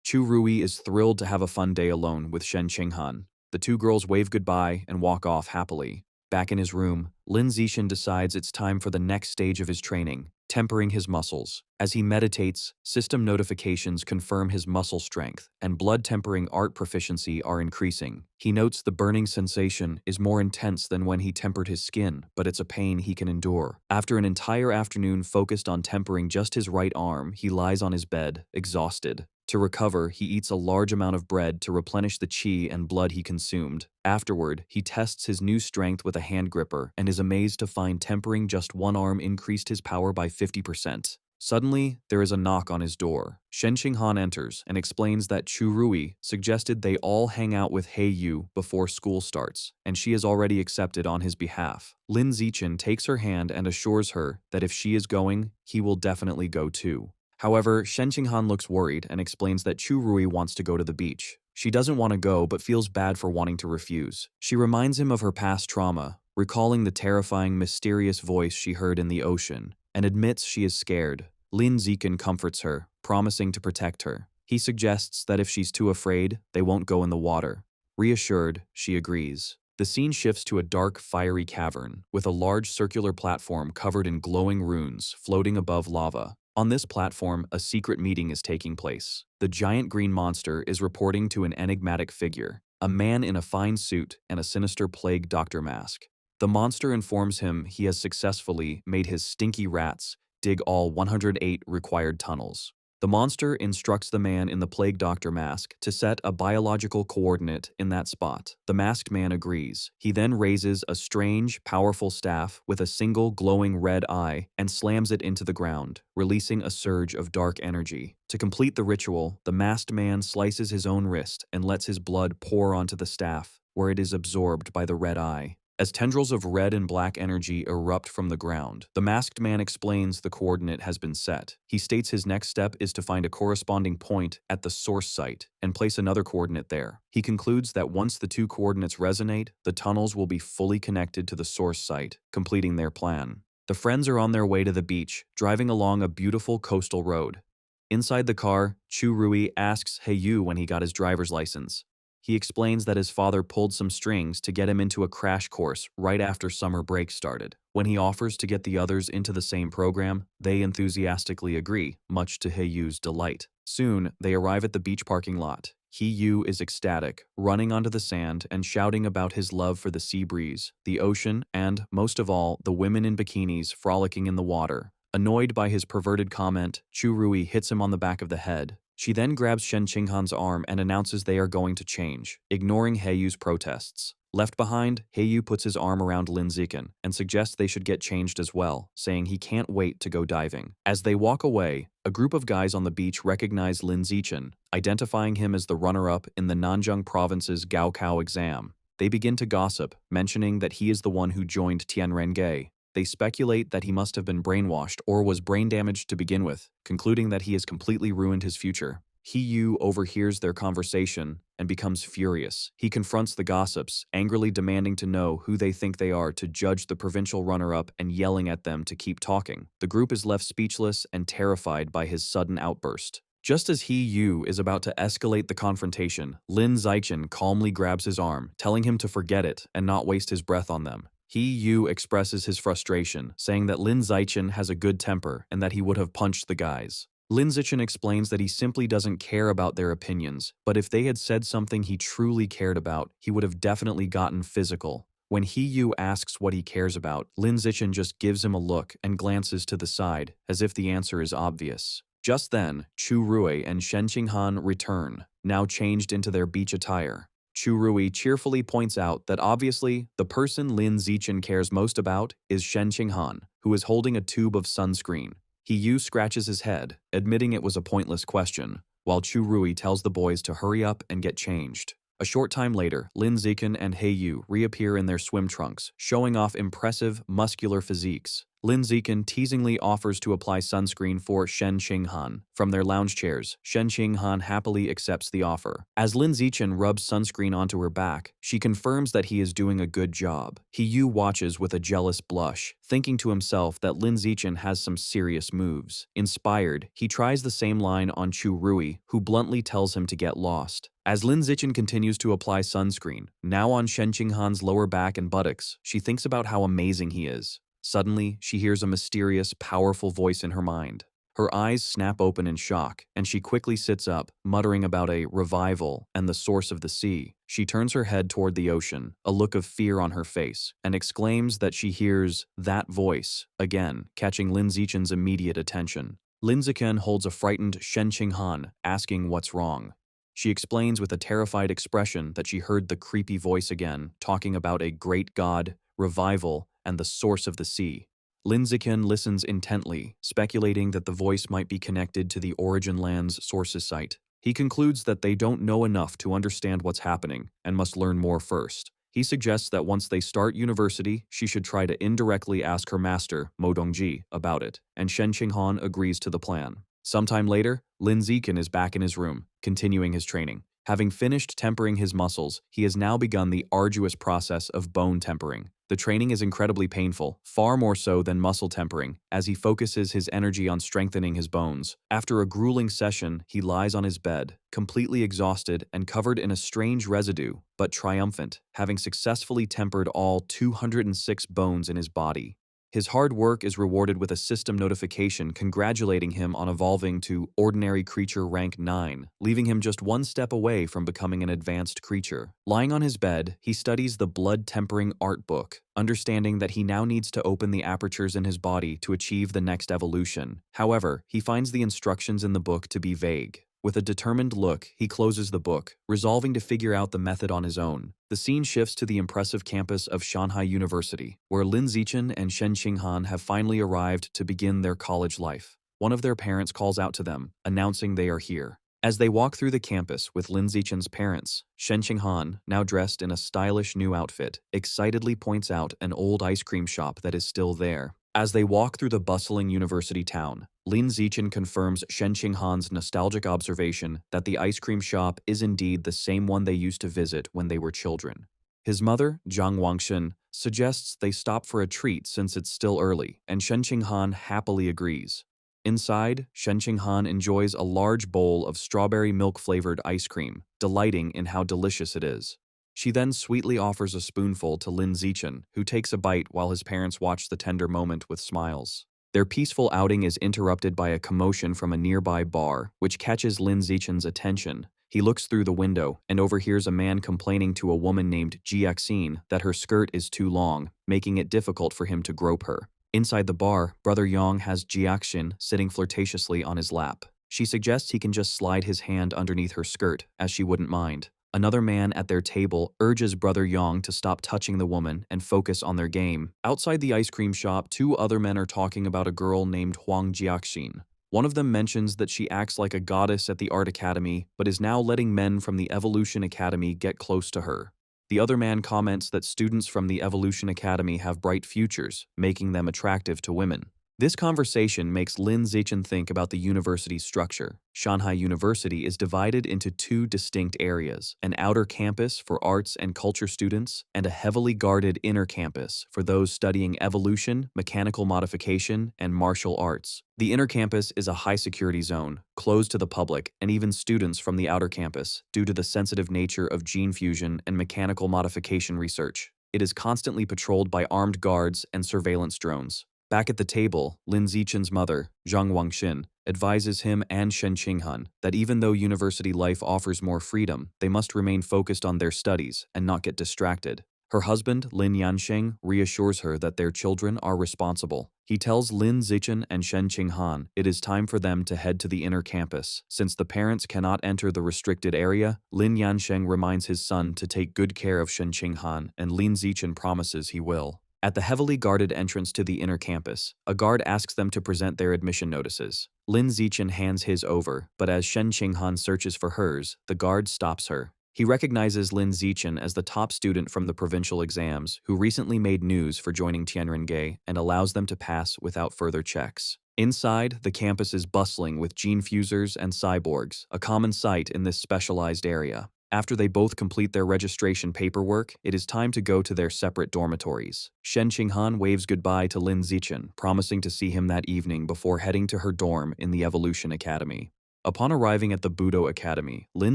Chu Rui is thrilled to have a fun day alone with Shen Qinghan. The two girls wave goodbye and walk off happily. Back in his room, Lin Zixin decides it's time for the next stage of his training, tempering his muscles. As he meditates, system notifications confirm his muscle strength, and blood tempering art proficiency are increasing. He notes the burning sensation is more intense than when he tempered his skin, but it's a pain he can endure. After an entire afternoon focused on tempering just his right arm, he lies on his bed, exhausted. To recover, he eats a large amount of bread to replenish the qi and blood he consumed. Afterward, he tests his new strength with a hand gripper and is amazed to find tempering just one arm increased his power by 50%. Suddenly, there is a knock on his door. Shen Qinghan enters and explains that Chu Rui suggested they all hang out with He Yu before school starts, and she has already accepted on his behalf. Lin Zixin takes her hand and assures her that if she is going, he will definitely go too. However, Shen Qinghan looks worried and explains that Chu Rui wants to go to the beach. She doesn't want to go but feels bad for wanting to refuse. She reminds him of her past trauma, recalling the terrifying, mysterious voice she heard in the ocean, and admits she is scared. Lin Zixin comforts her, promising to protect her. He suggests that if she's too afraid, they won't go in the water. Reassured, she agrees. The scene shifts to a dark, fiery cavern, with a large circular platform covered in glowing runes floating above lava. On this platform, a secret meeting is taking place. The giant green monster is reporting to an enigmatic figure, a man in a fine suit and a sinister plague doctor mask. The monster informs him he has successfully made his stinky rats dig all 108 required tunnels. The monster instructs the man in the plague doctor mask to set a biological coordinate in that spot. The masked man agrees. He then raises a strange, powerful staff with a single glowing red eye and slams it into the ground, releasing a surge of dark energy. To complete the ritual, the masked man slices his own wrist and lets his blood pour onto the staff, where it is absorbed by the red eye. As tendrils of red and black energy erupt from the ground, the masked man explains the coordinate has been set. He states his next step is to find a corresponding point at the source site and place another coordinate there. He concludes that once the two coordinates resonate, the tunnels will be fully connected to the source site, completing their plan. The friends are on their way to the beach, driving along a beautiful coastal road. Inside the car, Chu Rui asks He Yu when he got his driver's license. He explains that his father pulled some strings to get him into a crash course right after summer break started. When he offers to get the others into the same program, they enthusiastically agree, much to He Yu's delight. Soon, they arrive at the beach parking lot. He Yu is ecstatic, running onto the sand and shouting about his love for the sea breeze, the ocean, and, most of all, the women in bikinis frolicking in the water. Annoyed by his perverted comment, Chu Rui hits him on the back of the head. She then grabs Shen Qinghan's arm and announces they are going to change, ignoring He Yu's protests. Left behind, He Yu puts his arm around Lin Zixin and suggests they should get changed as well, saying he can't wait to go diving. As they walk away, a group of guys on the beach recognize Lin Zixin, identifying him as the runner-up in the Nanjing province's Gaokao exam. They begin to gossip, mentioning that he is the one who joined Tianrenge. They speculate that he must have been brainwashed or was brain damaged to begin with, concluding that he has completely ruined his future. He Yu overhears their conversation and becomes furious. He confronts the gossips, angrily demanding to know who they think they are to judge the provincial runner-up and yelling at them to keep talking. The group is left speechless and terrified by his sudden outburst. Just as He Yu is about to escalate the confrontation, Lin Zixin calmly grabs his arm, telling him to forget it and not waste his breath on them. He Yu expresses his frustration, saying that Lin Zixin has a good temper and that he would have punched the guys. Lin Zixin explains that he simply doesn't care about their opinions, but if they had said something he truly cared about, he would have definitely gotten physical. When He Yu asks what he cares about, Lin Zixin just gives him a look and glances to the side, as if the answer is obvious. Just then, Chu Rui and Shen Qinghan return, now changed into their beach attire. Chu Rui cheerfully points out that obviously, the person Lin Zixin cares most about is Shen Qinghan, who is holding a tube of sunscreen. He Yu scratches his head, admitting it was a pointless question, while Chu Rui tells the boys to hurry up and get changed. A short time later, Lin Zixin and He Yu reappear in their swim trunks, showing off impressive, muscular physiques. Lin Zichen teasingly offers to apply sunscreen for Shen Qinghan. From their lounge chairs, Shen Qinghan happily accepts the offer. As Lin Zichen rubs sunscreen onto her back, she confirms that he is doing a good job. He Yu watches with a jealous blush, thinking to himself that Lin Zichen has some serious moves. Inspired, he tries the same line on Chu Rui, who bluntly tells him to get lost. As Lin Zichen continues to apply sunscreen, now on Shen Qinghan's lower back and buttocks, she thinks about how amazing he is. Suddenly, she hears a mysterious, powerful voice in her mind. Her eyes snap open in shock, and she quickly sits up, muttering about a revival and the source of the sea. She turns her head toward the ocean, a look of fear on her face, and exclaims that she hears that voice again, catching Lin Zichen's immediate attention. Lin Zichen holds a frightened Shen Qinghan, asking what's wrong. She explains with a terrified expression that she heard the creepy voice again, talking about a great god, revival, and the source of the sea. Lin Zichen listens intently, speculating that the voice might be connected to the Origin Land's sources site. He concludes that they don't know enough to understand what's happening and must learn more first. He suggests that once they start university, she should try to indirectly ask her master, Mo Dongji, about it, and Shen Qinghan agrees to the plan. Sometime later, Lin Zichen is back in his room, continuing his training. Having finished tempering his muscles, he has now begun the arduous process of bone tempering. The training is incredibly painful, far more so than muscle tempering, as he focuses his energy on strengthening his bones. After a grueling session, he lies on his bed, completely exhausted and covered in a strange residue, but triumphant, having successfully tempered all 206 bones in his body. His hard work is rewarded with a system notification congratulating him on evolving to Ordinary Creature Rank 9, leaving him just one step away from becoming an advanced creature. Lying on his bed, he studies the blood-tempering art book, understanding that he now needs to open the apertures in his body to achieve the next evolution. However, he finds the instructions in the book to be vague. With a determined look, he closes the book, resolving to figure out the method on his own. The scene shifts to the impressive campus of Shanghai University, where Lin Zichen and Shen Qinghan have finally arrived to begin their college life. One of their parents calls out to them, announcing they are here. As they walk through the campus with Lin Zichen's parents, Shen Qinghan, now dressed in a stylish new outfit, excitedly points out an old ice cream shop that is still there. As they walk through the bustling university town, Lin Zichen confirms Shen Qinghan's nostalgic observation that the ice cream shop is indeed the same one they used to visit when they were children. His mother, Zhang Wangshen, suggests they stop for a treat since it's still early, and Shen Qinghan happily agrees. Inside, Shen Qinghan enjoys a large bowl of strawberry milk-flavored ice cream, delighting in how delicious it is. She then sweetly offers a spoonful to Lin Zichen, who takes a bite while his parents watch the tender moment with smiles. Their peaceful outing is interrupted by a commotion from a nearby bar, which catches Lin Zichen's attention. He looks through the window and overhears a man complaining to a woman named Jiaxin that her skirt is too long, making it difficult for him to grope her. Inside the bar, Brother Yang has Jiaxin sitting flirtatiously on his lap. She suggests he can just slide his hand underneath her skirt, as she wouldn't mind. Another man at their table urges Brother Yang to stop touching the woman and focus on their game. Outside the ice cream shop, two other men are talking about a girl named Huang Jiaxin. One of them mentions that she acts like a goddess at the art academy, but is now letting men from the Evolution Academy get close to her. The other man comments that students from the Evolution Academy have bright futures, making them attractive to women. This conversation makes Lin Zichen think about the university's structure. Shanghai University is divided into two distinct areas, an outer campus for arts and culture students, and a heavily guarded inner campus for those studying evolution, mechanical modification, and martial arts. The inner campus is a high-security zone, closed to the public and even students from the outer campus, due to the sensitive nature of gene fusion and mechanical modification research. It is constantly patrolled by armed guards and surveillance drones. Back at the table, Lin Zichen's mother, Zhang Wangshen, advises him and Shen Qinghan that even though university life offers more freedom, they must remain focused on their studies and not get distracted. Her husband, Lin Yansheng, reassures her that their children are responsible. He tells Lin Zichen and Shen Qinghan it is time for them to head to the inner campus. Since the parents cannot enter the restricted area, Lin Yansheng reminds his son to take good care of Shen Qinghan, and Lin Zichen promises he will. At the heavily guarded entrance to the inner campus, a guard asks them to present their admission notices. Lin Zichen hands his over, but as Shen Qinghan searches for hers, the guard stops her. He recognizes Lin Zichen as the top student from the provincial exams who recently made news for joining Tianrenge and allows them to pass without further checks. Inside, the campus is bustling with gene fusers and cyborgs, a common sight in this specialized area. After they both complete their registration paperwork, it is time to go to their separate dormitories. Shen Qinghan waves goodbye to Lin Zichen, promising to see him that evening before heading to her dorm in the Evolution Academy. Upon arriving at the Budo Academy, Lin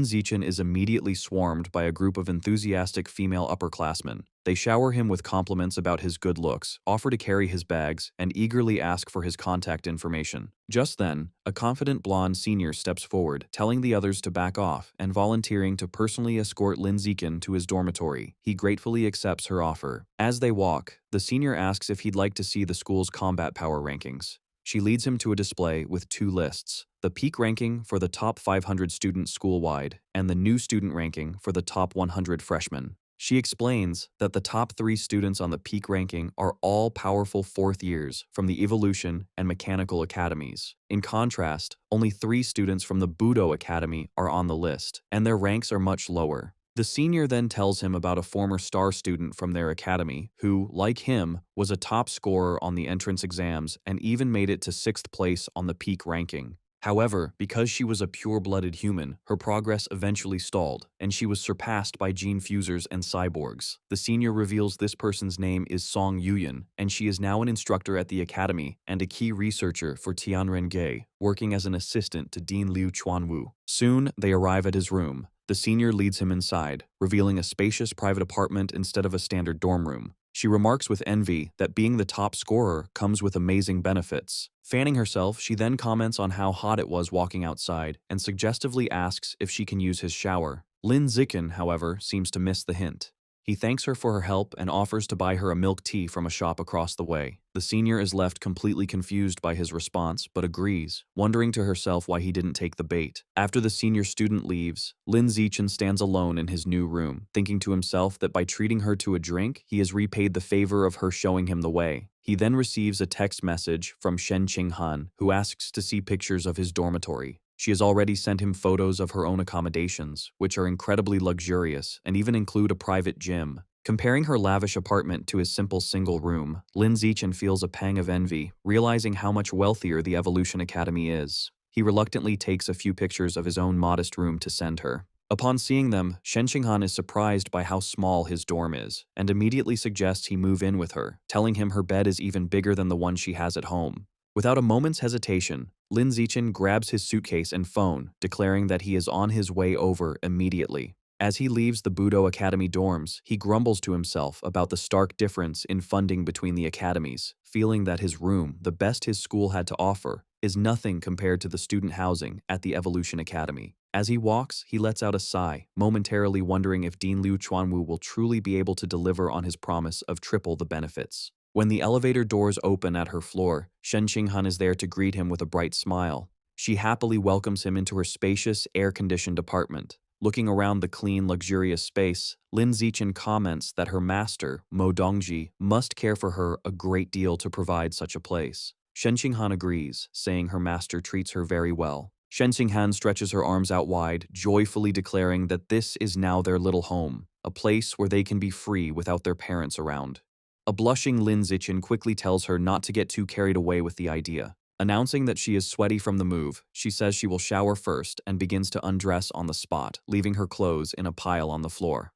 Zichen is immediately swarmed by a group of enthusiastic female upperclassmen. They shower him with compliments about his good looks, offer to carry his bags, and eagerly ask for his contact information. Just then, a confident blonde senior steps forward, telling the others to back off and volunteering to personally escort Lin Zichen to his dormitory. He gratefully accepts her offer. As they walk, the senior asks if he'd like to see the school's combat power rankings. She leads him to a display with two lists, the peak ranking for the top 500 students school-wide and the new student ranking for the top 100 freshmen. She explains that the top 3 students on the peak ranking are all powerful fourth years from the Evolution and Mechanical Academies. In contrast, only 3 students from the Budo Academy are on the list, and their ranks are much lower. The senior then tells him about a former star student from their academy who, like him, was a top scorer on the entrance exams and even made it to 6th place on the peak ranking. However, because she was a pure-blooded human, her progress eventually stalled, and she was surpassed by gene fusers and cyborgs. The senior reveals this person's name is Song Yuyan, and she is now an instructor at the academy and a key researcher for Tianrenge, working as an assistant to Dean Liu Chuanwu. Soon, they arrive at his room. The senior leads him inside, revealing a spacious private apartment instead of a standard dorm room. She remarks with envy that being the top scorer comes with amazing benefits. Fanning herself, she then comments on how hot it was walking outside and suggestively asks if she can use his shower. Lin Zichen, however, seems to miss the hint. He thanks her for her help and offers to buy her a milk tea from a shop across the way. The senior is left completely confused by his response, but agrees, wondering to herself why he didn't take the bait. After the senior student leaves, Lin Zichen stands alone in his new room, thinking to himself that by treating her to a drink, he has repaid the favor of her showing him the way. He then receives a text message from Shen Qinghan, who asks to see pictures of his dormitory. She has already sent him photos of her own accommodations, which are incredibly luxurious and even include a private gym. Comparing her lavish apartment to his simple single room, Lin Zichen feels a pang of envy, realizing how much wealthier the Evolution Academy is. He reluctantly takes a few pictures of his own modest room to send her. Upon seeing them, Shen Qinghan is surprised by how small his dorm is, and immediately suggests he move in with her, telling him her bed is even bigger than the one she has at home. Without a moment's hesitation, Lin Zichen grabs his suitcase and phone, declaring that he is on his way over immediately. As he leaves the Budo Academy dorms, he grumbles to himself about the stark difference in funding between the academies, feeling that his room, the best his school had to offer, is nothing compared to the student housing at the Evolution Academy. As he walks, he lets out a sigh, momentarily wondering if Dean Liu Chuanwu will truly be able to deliver on his promise of triple the benefits. When the elevator doors open at her floor, Shen Qinghan is there to greet him with a bright smile. She happily welcomes him into her spacious, air-conditioned apartment. Looking around the clean, luxurious space, Lin Zichen comments that her master, Mo Dongji, must care for her a great deal to provide such a place. Shen Qinghan agrees, saying her master treats her very well. Shen Qinghan stretches her arms out wide, joyfully declaring that this is now their little home, a place where they can be free without their parents around. A blushing Lin Zichen quickly tells her not to get too carried away with the idea. Announcing that she is sweaty from the move, she says she will shower first and begins to undress on the spot, leaving her clothes in a pile on the floor.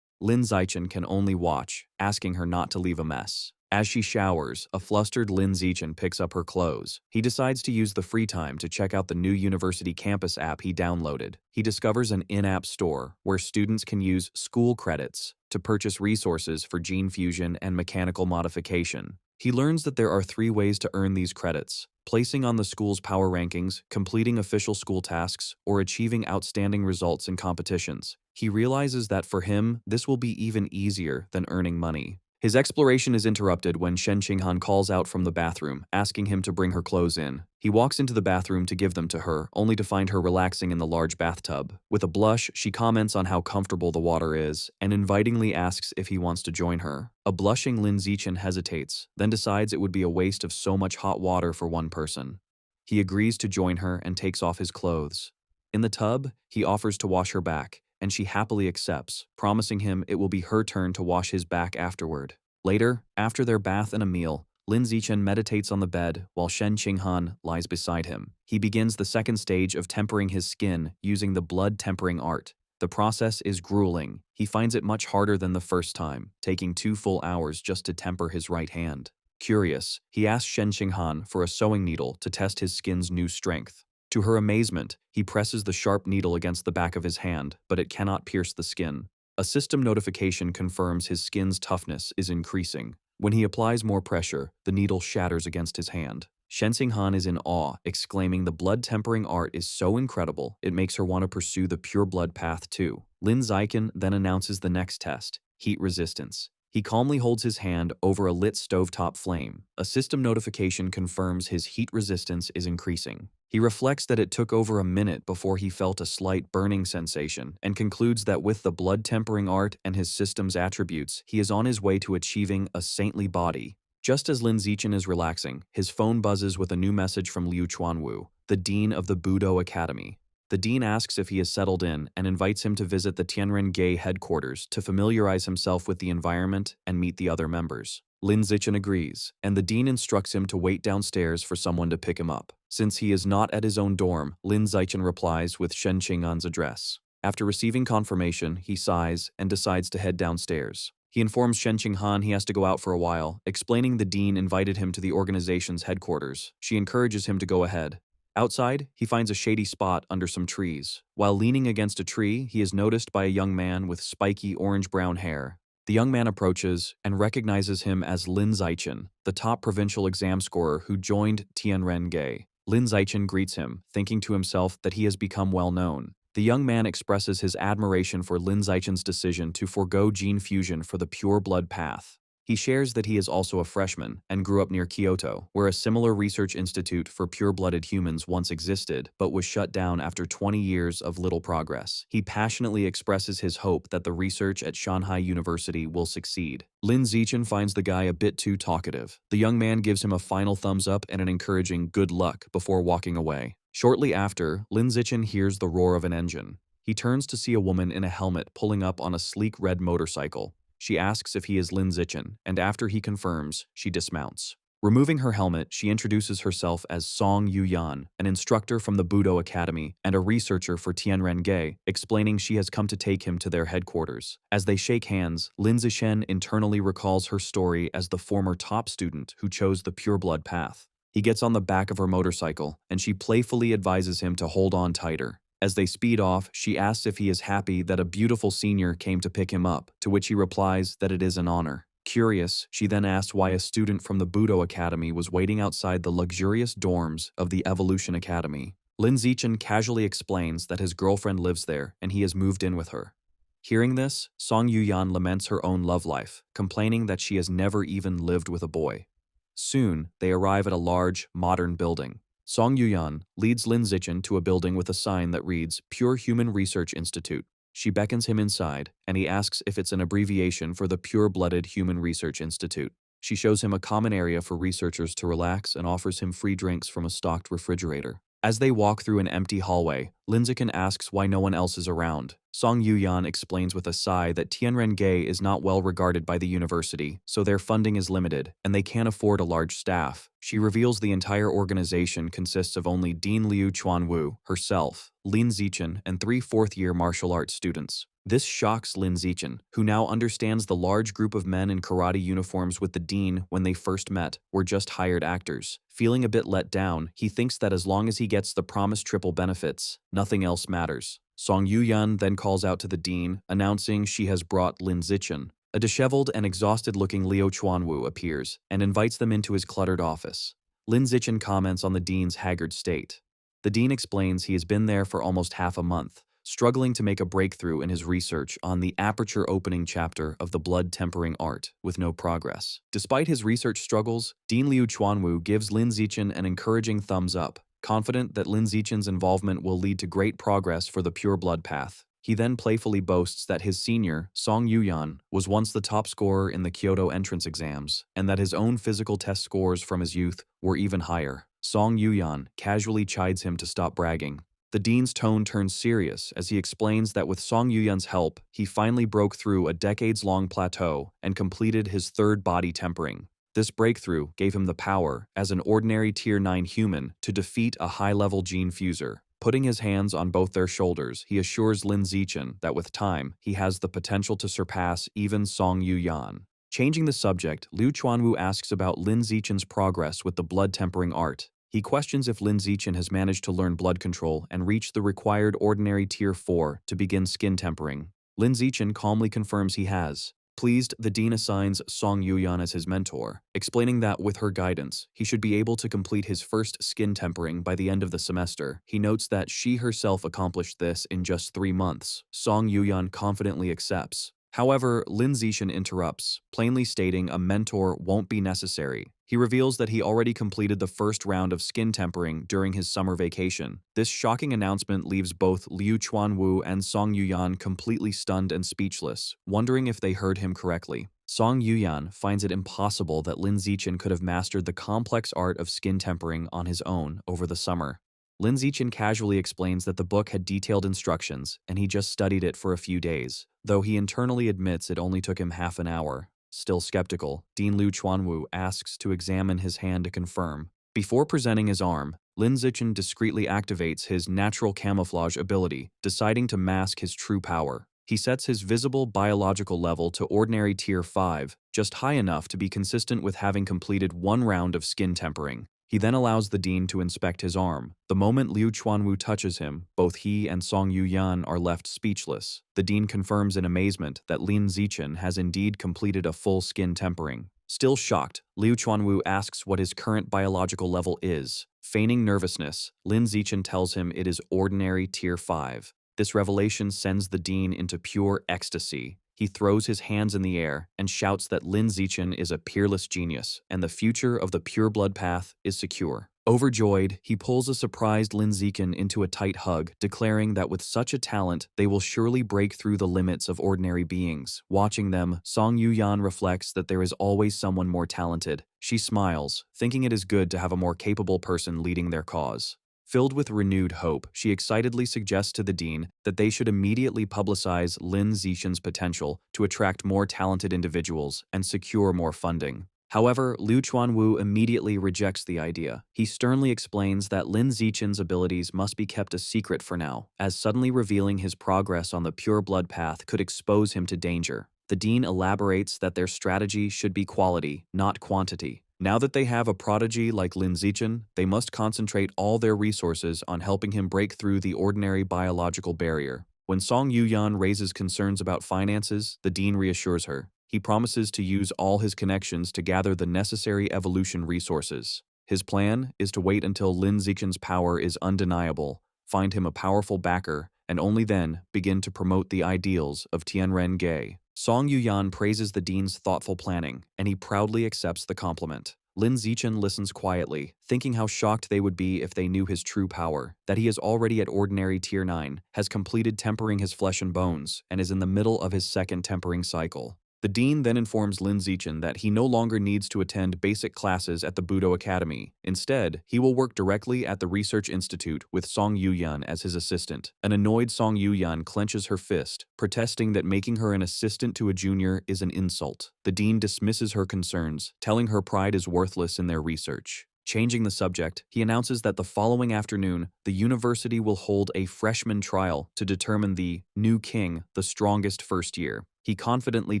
Lin Zichen can only watch, asking her not to leave a mess. As she showers, a flustered Lin Zichen picks up her clothes. He decides to use the free time to check out the new university campus app he downloaded. He discovers an in-app store where students can use school credits to purchase resources for gene fusion and mechanical modification. He learns that there are 3 ways to earn these credits: placing on the school's power rankings, completing official school tasks, or achieving outstanding results in competitions. He realizes that for him, this will be even easier than earning money. His exploration is interrupted when Shen Qinghan calls out from the bathroom, asking him to bring her clothes in. He walks into the bathroom to give them to her, only to find her relaxing in the large bathtub. With a blush, she comments on how comfortable the water is, and invitingly asks if he wants to join her. A blushing Lin Zichen hesitates, then decides it would be a waste of so much hot water for one person. He agrees to join her and takes off his clothes. In the tub, he offers to wash her back, and she happily accepts, promising him it will be her turn to wash his back afterward. Later, after their bath and a meal, Lin Zichen meditates on the bed while Shen Qinghan lies beside him. He begins the second stage of tempering his skin using the blood tempering art. The process is grueling. He finds it much harder than the first time, taking 2 full hours just to temper his right hand. Curious, he asks Shen Qinghan for a sewing needle to test his skin's new strength. To her amazement, he presses the sharp needle against the back of his hand, but it cannot pierce the skin. A system notification confirms his skin's toughness is increasing. When he applies more pressure, the needle shatters against his hand. Shen Qinghan is in awe, exclaiming the blood tempering art is so incredible, it makes her want to pursue the pure blood path too. Lin Zichen then announces the next test, heat resistance. He calmly holds his hand over a lit stovetop flame. A system notification confirms his heat resistance is increasing. He reflects that it took over a minute before he felt a slight burning sensation and concludes that with the blood tempering art and his system's attributes, he is on his way to achieving a saintly body. Just as Lin Zichen is relaxing, his phone buzzes with a new message from Liu Chuanwu, the dean of the Budo Academy. The dean asks if he is settled in and invites him to visit the Tianren-Gei headquarters to familiarize himself with the environment and meet the other members. Lin Zichen agrees, and the dean instructs him to wait downstairs for someone to pick him up. Since he is not at his own dorm, Lin Zichen replies with Shen Qinghan's address. After receiving confirmation, he sighs and decides to head downstairs. He informs Shen Qinghan he has to go out for a while, explaining the dean invited him to the organization's headquarters. She encourages him to go ahead. Outside, he finds a shady spot under some trees. While leaning against a tree, he is noticed by a young man with spiky orange-brown hair. The young man approaches and recognizes him as Lin Zichen, the top provincial exam scorer who joined Tianren-Gei. Lin Zichen greets him, thinking to himself that he has become well known. The young man expresses his admiration for Lin Zichen's decision to forego gene fusion for the pure blood path. He shares that he is also a freshman and grew up near Kyoto, where a similar research institute for pure-blooded humans once existed, but was shut down after 20 years of little progress. He passionately expresses his hope that the research at Shanghai University will succeed. Lin Zichen finds the guy a bit too talkative. The young man gives him a final thumbs up and an encouraging good luck before walking away. Shortly after, Lin Zichen hears the roar of an engine. He turns to see a woman in a helmet pulling up on a sleek red motorcycle. She asks if he is Lin Zichen, and after he confirms, she dismounts. Removing her helmet, she introduces herself as Song Yuyan, an instructor from the Budo Academy and a researcher for Tianren-Gei, explaining she has come to take him to their headquarters. As they shake hands, Lin Zichen internally recalls her story as the former top student who chose the pure blood path. He gets on the back of her motorcycle, and she playfully advises him to hold on tighter. As they speed off, she asks if he is happy that a beautiful senior came to pick him up, to which he replies that it is an honor. Curious, she then asks why a student from the Budo Academy was waiting outside the luxurious dorms of the Evolution Academy. Lin Zichen casually explains that his girlfriend lives there and he has moved in with her. Hearing this, Song Yuyan laments her own love life, complaining that she has never even lived with a boy. Soon, they arrive at a large, modern building. Song Yuyan leads Lin Zichen to a building with a sign that reads Pure Human Research Institute. She beckons him inside, and he asks if it's an abbreviation for the Pure-Blooded Human Research Institute. She shows him a common area for researchers to relax and offers him free drinks from a stocked refrigerator. As they walk through an empty hallway, Lin Zichen asks why no one else is around. Song Yuyan explains with a sigh that Tianren-Gei is not well regarded by the university, so their funding is limited, and they can't afford a large staff. She reveals the entire organization consists of only Dean Liu Chuanwu, herself, Lin Zichen, and 3 fourth-year martial arts students. This shocks Lin Zichen, who now understands the large group of men in karate uniforms with the dean when they first met were just hired actors. Feeling a bit let down, he thinks that as long as he gets the promised triple benefits, nothing else matters. Song Yuyan then calls out to the dean, announcing she has brought Lin Zichen. A disheveled and exhausted-looking Liu Chuanwu appears and invites them into his cluttered office. Lin Zichen comments on the dean's haggard state. The dean explains he has been there for almost half a month, struggling to make a breakthrough in his research on the aperture opening chapter of the blood tempering art, with no progress. Despite his research struggles, Dean Liu Chuanwu gives Lin Zichen an encouraging thumbs up, confident that Lin Zichen's involvement will lead to great progress for the pure blood path. He then playfully boasts that his senior, Song Yuyan, was once the top scorer in the Kyoto entrance exams, and that his own physical test scores from his youth were even higher. Song Yuyan casually chides him to stop bragging. The dean's tone turns serious as he explains that with Song Yuyan's help, he finally broke through a decades-long plateau and completed his third body tempering. This breakthrough gave him the power, as an ordinary Tier 9 human, to defeat a high-level gene fuser. Putting his hands on both their shoulders, he assures Lin Zichen that with time, he has the potential to surpass even Song Yuyan. Changing the subject, Liu Chuanwu asks about Lin Zichen's progress with the blood tempering art. He questions if Lin Zichen has managed to learn blood control and reach the required ordinary Tier 4 to begin skin tempering. Lin Zichen calmly confirms he has. Pleased, the dean assigns Song Yuyan as his mentor, explaining that with her guidance, he should be able to complete his first skin tempering by the end of the semester. He notes that she herself accomplished this in just 3 months. Song Yuyan confidently accepts. However, Lin Zichen interrupts, plainly stating a mentor won't be necessary. He reveals that he already completed the first round of skin tempering during his summer vacation. This shocking announcement leaves both Liu Chuanwu and Song Yuyan completely stunned and speechless, wondering if they heard him correctly. Song Yuyan finds it impossible that Lin Zichen could have mastered the complex art of skin tempering on his own over the summer. Lin Zichen casually explains that the book had detailed instructions and he just studied it for a few days, though he internally admits it only took him half an hour. Still skeptical, Dean Liu Chuanwu asks to examine his hand to confirm. Before presenting his arm, Lin Zichen discreetly activates his natural camouflage ability, deciding to mask his true power. He sets his visible biological level to ordinary Tier 5, just high enough to be consistent with having completed 1 round of skin tempering. He then allows the dean to inspect his arm. The moment Liu Chuanwu touches him, both he and Song Yuyan are left speechless. The dean confirms in amazement that Lin Zichen has indeed completed a full skin tempering. Still shocked, Liu Chuanwu asks what his current biological level is. Feigning nervousness, Lin Zichen tells him it is ordinary Tier 5. This revelation sends the dean into pure ecstasy. He throws his hands in the air and shouts that Lin Zichen is a peerless genius and the future of the pure blood path is secure. Overjoyed, he pulls a surprised Lin Zichen into a tight hug, declaring that with such a talent, they will surely break through the limits of ordinary beings. Watching them, Song Yuyan reflects that there is always someone more talented. She smiles, thinking it is good to have a more capable person leading their cause. Filled with renewed hope, she excitedly suggests to the dean that they should immediately publicize Lin Zichen's potential to attract more talented individuals and secure more funding. However, Liu Chuanwu immediately rejects the idea. He sternly explains that Lin Zichen's abilities must be kept a secret for now, as suddenly revealing his progress on the pure blood path could expose him to danger. The dean elaborates that their strategy should be quality, not quantity. Now that they have a prodigy like Lin Zichen, they must concentrate all their resources on helping him break through the ordinary biological barrier. When Song Yuyan raises concerns about finances, the dean reassures her. He promises to use all his connections to gather the necessary evolution resources. His plan is to wait until Lin Zichen's power is undeniable, find him a powerful backer, and only then begin to promote the ideals of Tianren-ge. Song Yuyan praises the dean's thoughtful planning, and he proudly accepts the compliment. Lin Zichen listens quietly, thinking how shocked they would be if they knew his true power, that he is already at ordinary Tier 9, has completed tempering his flesh and bones, and is in the middle of his second tempering cycle. The dean then informs Lin Zichen that he no longer needs to attend basic classes at the Budo Academy. Instead, he will work directly at the Research Institute with Song Yuyan as his assistant. An annoyed Song Yuyan clenches her fist, protesting that making her an assistant to a junior is an insult. The dean dismisses her concerns, telling her pride is worthless in their research. Changing the subject, he announces that the following afternoon, the university will hold a freshman trial to determine the new king, the strongest first year. He confidently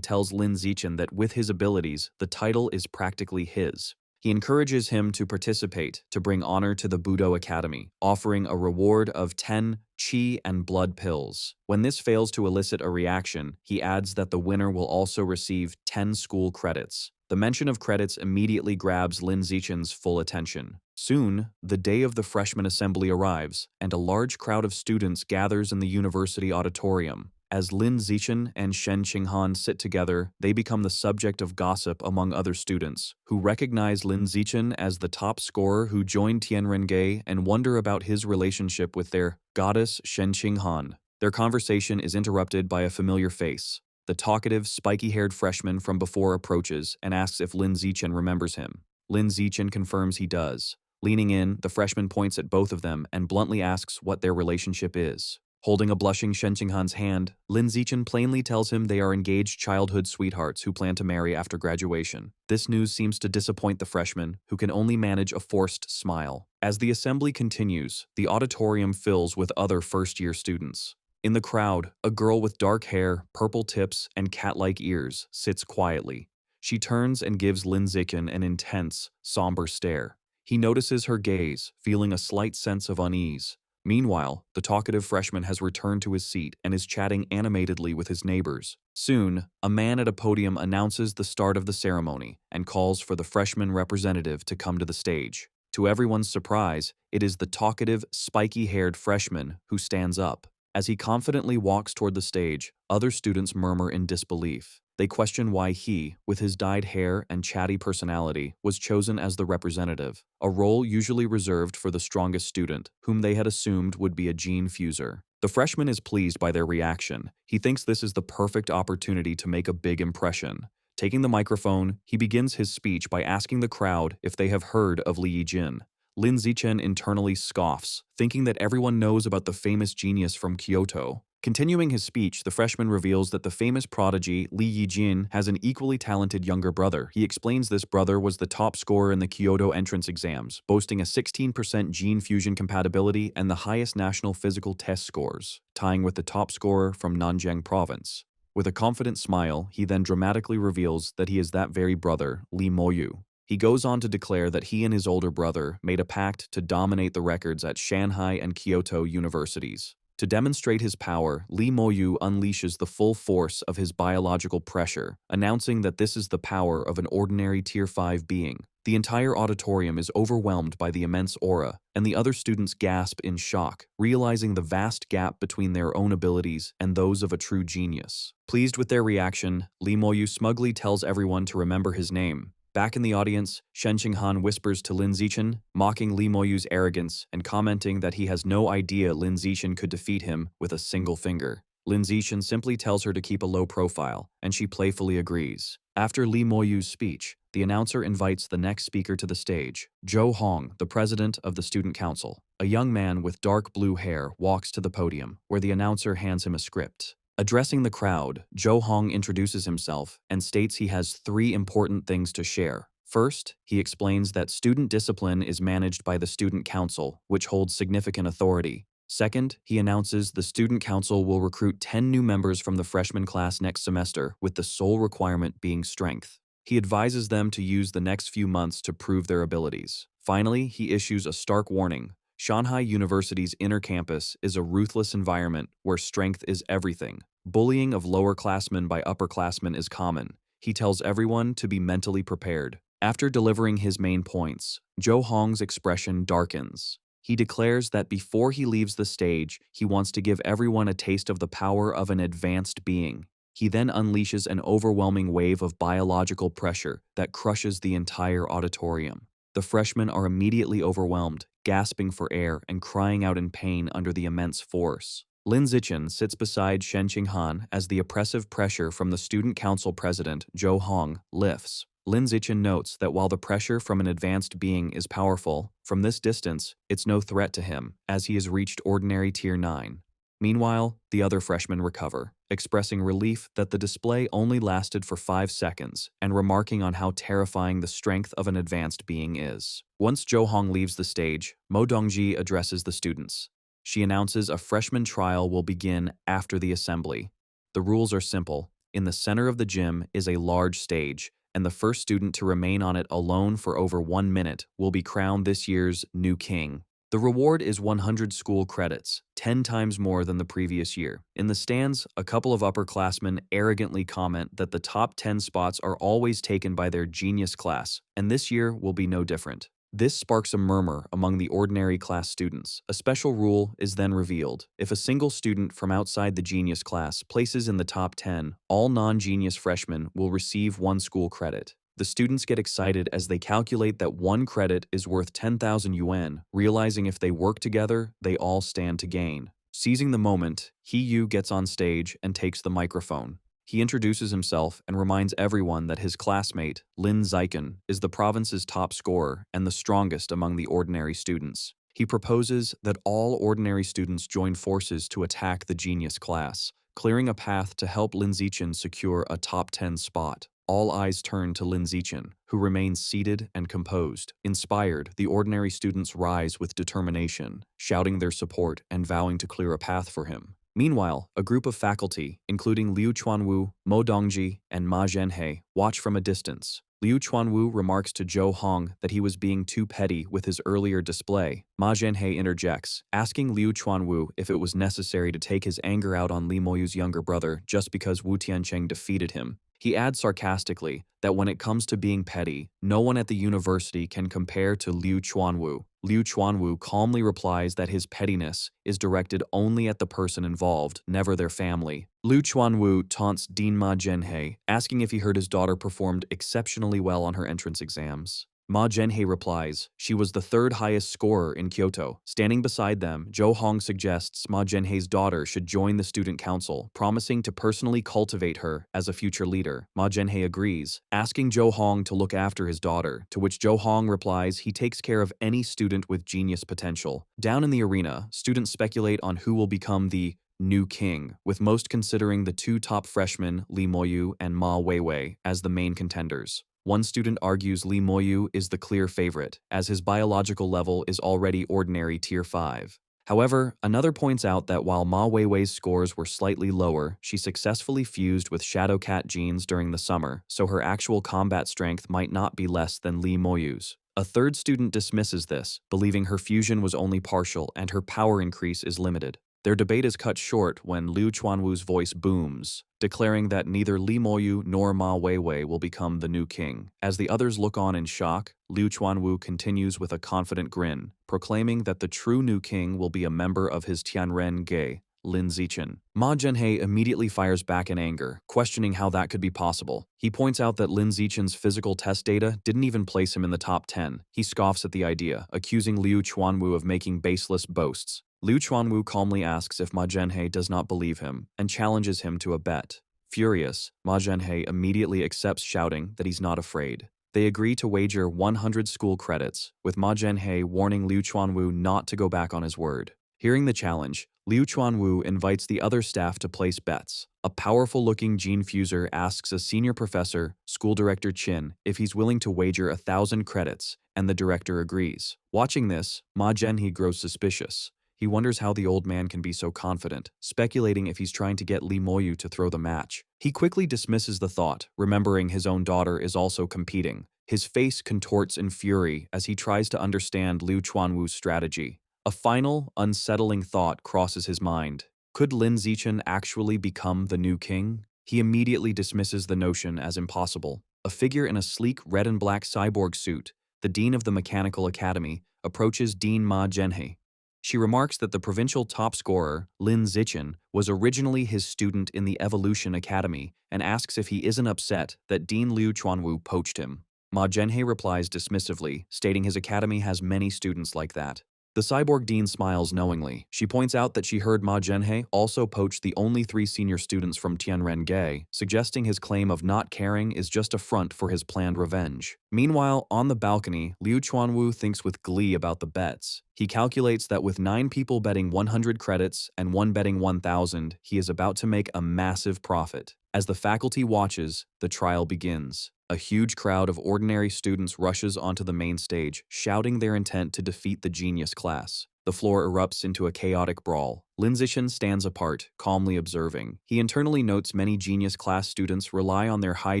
tells Lin Zichen that with his abilities, the title is practically his. He encourages him to participate to bring honor to the Budo Academy, offering a reward of 10 qi and blood pills. When this fails to elicit a reaction, he adds that the winner will also receive 10 school credits. The mention of credits immediately grabs Lin Zichen's full attention. Soon, the day of the freshman assembly arrives, and a large crowd of students gathers in the university auditorium. As Lin Zichen and Shen Qinghan sit together, they become the subject of gossip among other students, who recognize Lin Zichen as the top scorer who joined Tianren-ge and wonder about his relationship with their goddess Shen Qinghan. Their conversation is interrupted by a familiar face. The talkative, spiky-haired freshman from before approaches and asks if Lin Zichen remembers him. Lin Zichen confirms he does. Leaning in, the freshman points at both of them and bluntly asks what their relationship is. Holding a blushing Shen Qinghan's hand, Lin Zichen plainly tells him they are engaged childhood sweethearts who plan to marry after graduation. This news seems to disappoint the freshman, who can only manage a forced smile. As the assembly continues, the auditorium fills with other first-year students. In the crowd, a girl with dark hair, purple tips, and cat-like ears sits quietly. She turns and gives Lin Zichen an intense, somber stare. He notices her gaze, feeling a slight sense of unease. Meanwhile, the talkative freshman has returned to his seat and is chatting animatedly with his neighbors. Soon, a man at a podium announces the start of the ceremony and calls for the freshman representative to come to the stage. To everyone's surprise, it is the talkative, spiky-haired freshman who stands up. As he confidently walks toward the stage, other students murmur in disbelief. They question why he, with his dyed hair and chatty personality, was chosen as the representative, a role usually reserved for the strongest student, whom they had assumed would be a gene fuser. The freshman is pleased by their reaction. He thinks this is the perfect opportunity to make a big impression. Taking the microphone, he begins his speech by asking the crowd if they have heard of Li Yijin. Lin Zichen internally scoffs, thinking that everyone knows about the famous genius from Kyoto. Continuing his speech, the freshman reveals that the famous prodigy Li Yijin has an equally talented younger brother. He explains this brother was the top scorer in the Kyoto entrance exams, boasting a 16% gene fusion compatibility and the highest national physical test scores, tying with the top scorer from Nanjing province. With a confident smile, he then dramatically reveals that he is that very brother, Li Moyu. He goes on to declare that he and his older brother made a pact to dominate the records at Shanghai and Kyoto universities. To demonstrate his power, Li Moyu unleashes the full force of his biological pressure, announcing that this is the power of an ordinary Tier 5 being. The entire auditorium is overwhelmed by the immense aura, and the other students gasp in shock, realizing the vast gap between their own abilities and those of a true genius. Pleased with their reaction, Li Moyu smugly tells everyone to remember his name. Back in the audience, Shen Qinghan whispers to Lin Zichen, mocking Li Moyu's arrogance and commenting that he has no idea Lin Zichen could defeat him with a single finger. Lin Zichen simply tells her to keep a low profile, and she playfully agrees. After Li Moyu's speech, the announcer invites the next speaker to the stage. Zhou Hong, the president of the student council. A young man with dark blue hair walks to the podium, where the announcer hands him a script. Addressing the crowd, Zhou Hong introduces himself and states he has 3 important things to share. First, he explains that student discipline is managed by the student council, which holds significant authority. Second, he announces the student council will recruit 10 new members from the freshman class next semester, with the sole requirement being strength. He advises them to use the next few months to prove their abilities. Finally, he issues a stark warning. Shanghai University's inner campus is a ruthless environment where strength is everything. Bullying of lower-classmen by upperclassmen is common. He tells everyone to be mentally prepared. After delivering his main points, Zhou Hong's expression darkens. He declares that before he leaves the stage, he wants to give everyone a taste of the power of an advanced being. He then unleashes an overwhelming wave of biological pressure that crushes the entire auditorium. The freshmen are immediately overwhelmed, gasping for air and crying out in pain under the immense force. Lin Zichen sits beside Shen Qinghan as the oppressive pressure from the student council president, Zhou Hong, lifts. Lin Zichen notes that while the pressure from an advanced being is powerful, from this distance, it's no threat to him, as he has reached ordinary Tier 9. Meanwhile, the other freshmen recover, expressing relief that the display only lasted for 5 seconds and remarking on how terrifying the strength of an advanced being is. Once Zhou Hong leaves the stage, Mo Dongji addresses the students. She announces a freshman trial will begin after the assembly. The rules are simple. In the center of the gym is a large stage, and the first student to remain on it alone for over 1 minute will be crowned this year's new king. The reward is 100 school credits, 10 times more than the previous year. In the stands, a couple of upperclassmen arrogantly comment that the top 10 spots are always taken by their genius class, and this year will be no different. This sparks a murmur among the ordinary class students. A special rule is then revealed. If a single student from outside the genius class places in the top 10, all non-genius freshmen will receive 1 school credit. The students get excited as they calculate that 1 credit is worth 10,000 yuan, realizing if they work together, they all stand to gain. Seizing the moment, He Yu gets on stage and takes the microphone. He introduces himself and reminds everyone that his classmate, Lin Zichen, is the province's top scorer and the strongest among the ordinary students. He proposes that all ordinary students join forces to attack the genius class, clearing a path to help Lin Zichen secure a top 10 spot. All eyes turn to Lin Zichen, who remains seated and composed. Inspired, the ordinary students rise with determination, shouting their support and vowing to clear a path for him. Meanwhile, a group of faculty, including Liu Chuanwu, Mo Dongji, and Ma Zhenhe, watch from a distance. Liu Chuanwu remarks to Zhou Hong that he was being too petty with his earlier display. Ma Zhenhe interjects, asking Liu Chuanwu if it was necessary to take his anger out on Li Moyu's younger brother just because Wu Tiancheng defeated him. He adds sarcastically that when it comes to being petty, no one at the university can compare to Liu Chuanwu. Liu Chuanwu calmly replies that his pettiness is directed only at the person involved, never their family. Liu Chuanwu taunts Dean Ma Zhenhe, asking if he heard his daughter performed exceptionally well on her entrance exams. Ma Zhenhe replies, she was the third highest scorer in Kyoto. Standing beside them, Zhou Hong suggests Ma Zhenhe's daughter should join the student council, promising to personally cultivate her as a future leader. Ma Zhenhe agrees, asking Zhou Hong to look after his daughter, to which Zhou Hong replies he takes care of any student with genius potential. Down in the arena, students speculate on who will become the new king, with most considering the two top freshmen, Li Moyu and Ma Weiwei, as the main contenders. One student argues Li Moyu is the clear favorite, as his biological level is already ordinary tier 5. However, another points out that while Ma Weiwei's scores were slightly lower, she successfully fused with Shadow Cat genes during the summer, so her actual combat strength might not be less than Li Moyu's. A third student dismisses this, believing her fusion was only partial and her power increase is limited. Their debate is cut short when Liu Chuanwu's voice booms, declaring that neither Li Moyu nor Ma Weiwei will become the new king. As the others look on in shock, Liu Chuanwu continues with a confident grin, proclaiming that the true new king will be a member of his Tianren Ge, Lin Zichen. Ma Zhenhe immediately fires back in anger, questioning how that could be possible. He points out that Lin Zichen's physical test data didn't even place him in the top 10. He scoffs at the idea, accusing Liu Chuanwu of making baseless boasts. Liu Chuanwu calmly asks if Ma Zhenhe does not believe him, and challenges him to a bet. Furious, Ma Zhenhe immediately accepts, shouting that he's not afraid. They agree to wager 100 school credits, with Ma Zhenhe warning Liu Chuanwu not to go back on his word. Hearing the challenge, Liu Chuanwu invites the other staff to place bets. A powerful-looking gene fuser asks a senior professor, School Director Qin, if he's willing to wager 1,000 credits, and the director agrees. Watching this, Ma Zhenhe grows suspicious. He wonders how the old man can be so confident, speculating if he's trying to get Li Moyu to throw the match. He quickly dismisses the thought, remembering his own daughter is also competing. His face contorts in fury as he tries to understand Liu Chuanwu's strategy. A final, unsettling thought crosses his mind. Could Lin Zichen actually become the new king? He immediately dismisses the notion as impossible. A figure in a sleek red and black cyborg suit, the dean of the Mechanical Academy, approaches Dean Ma Zhenhe. She remarks that the provincial top scorer, Lin Zichen, was originally his student in the Evolution Academy and asks if he isn't upset that Dean Liu Chuanwu poached him. Ma Zhenhe replies dismissively, stating his academy has many students like that. The cyborg dean smiles knowingly. She points out that she heard Ma Zhenhe also poached the only 3 senior students from Tianren Ge, suggesting his claim of not caring is just a front for his planned revenge. Meanwhile, on the balcony, Liu Chuanwu thinks with glee about the bets. He calculates that with 9 people betting 100 credits and 1 betting 1,000, he is about to make a massive profit. As the faculty watches, the trial begins. A huge crowd of ordinary students rushes onto the main stage, shouting their intent to defeat the genius class. The floor erupts into a chaotic brawl. Lin Zichen stands apart, calmly observing. He internally notes many genius class students rely on their high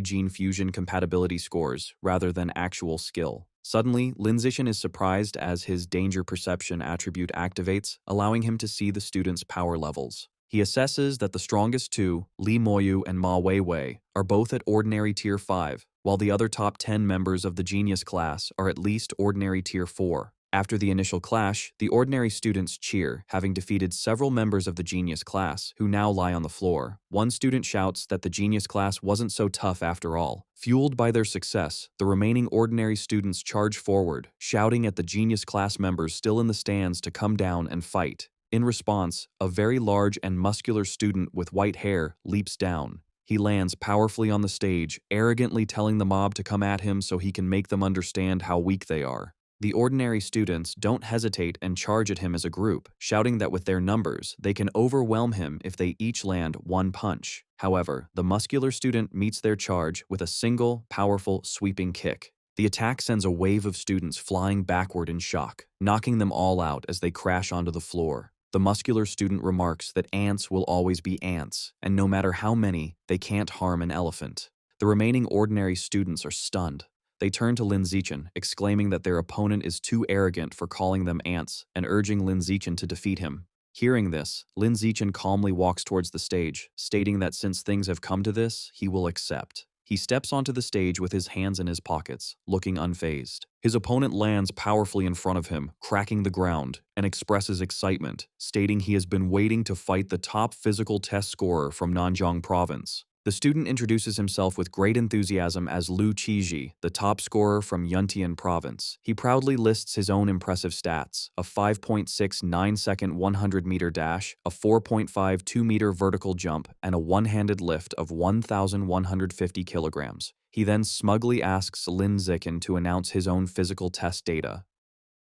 gene fusion compatibility scores rather than actual skill. Suddenly, Lin Zichen is surprised as his danger perception attribute activates, allowing him to see the students' power levels. He assesses that the strongest 2, Li Moyu and Ma Weiwei, are both at ordinary tier 5, while the other top 10 members of the genius class are at least ordinary tier 4. After the initial clash, the ordinary students cheer, having defeated several members of the genius class, who now lie on the floor. One student shouts that the genius class wasn't so tough after all. Fueled by their success, the remaining ordinary students charge forward, shouting at the genius class members still in the stands to come down and fight. In response, a very large and muscular student with white hair leaps down. He lands powerfully on the stage, arrogantly telling the mob to come at him so he can make them understand how weak they are. The ordinary students don't hesitate and charge at him as a group, shouting that with their numbers, they can overwhelm him if they each land one punch. However, the muscular student meets their charge with a single, powerful, sweeping kick. The attack sends a wave of students flying backward in shock, knocking them all out as they crash onto the floor. The muscular student remarks that ants will always be ants, and no matter how many, they can't harm an elephant. The remaining ordinary students are stunned. They turn to Lin Zichen, exclaiming that their opponent is too arrogant for calling them ants and urging Lin Zichen to defeat him. Hearing this, Lin Zichen calmly walks towards the stage, stating that since things have come to this, he will accept. He steps onto the stage with his hands in his pockets, looking unfazed. His opponent lands powerfully in front of him, cracking the ground, and expresses excitement, stating he has been waiting to fight the top physical test scorer from Nanjiang province. The student introduces himself with great enthusiasm as Lu Qiji, the top scorer from Yuntian province. He proudly lists his own impressive stats: a 5.69-second 100-meter dash, a 4.52-meter vertical jump, and a one-handed lift of 1,150 kilograms. He then smugly asks Lin Zichen to announce his own physical test data.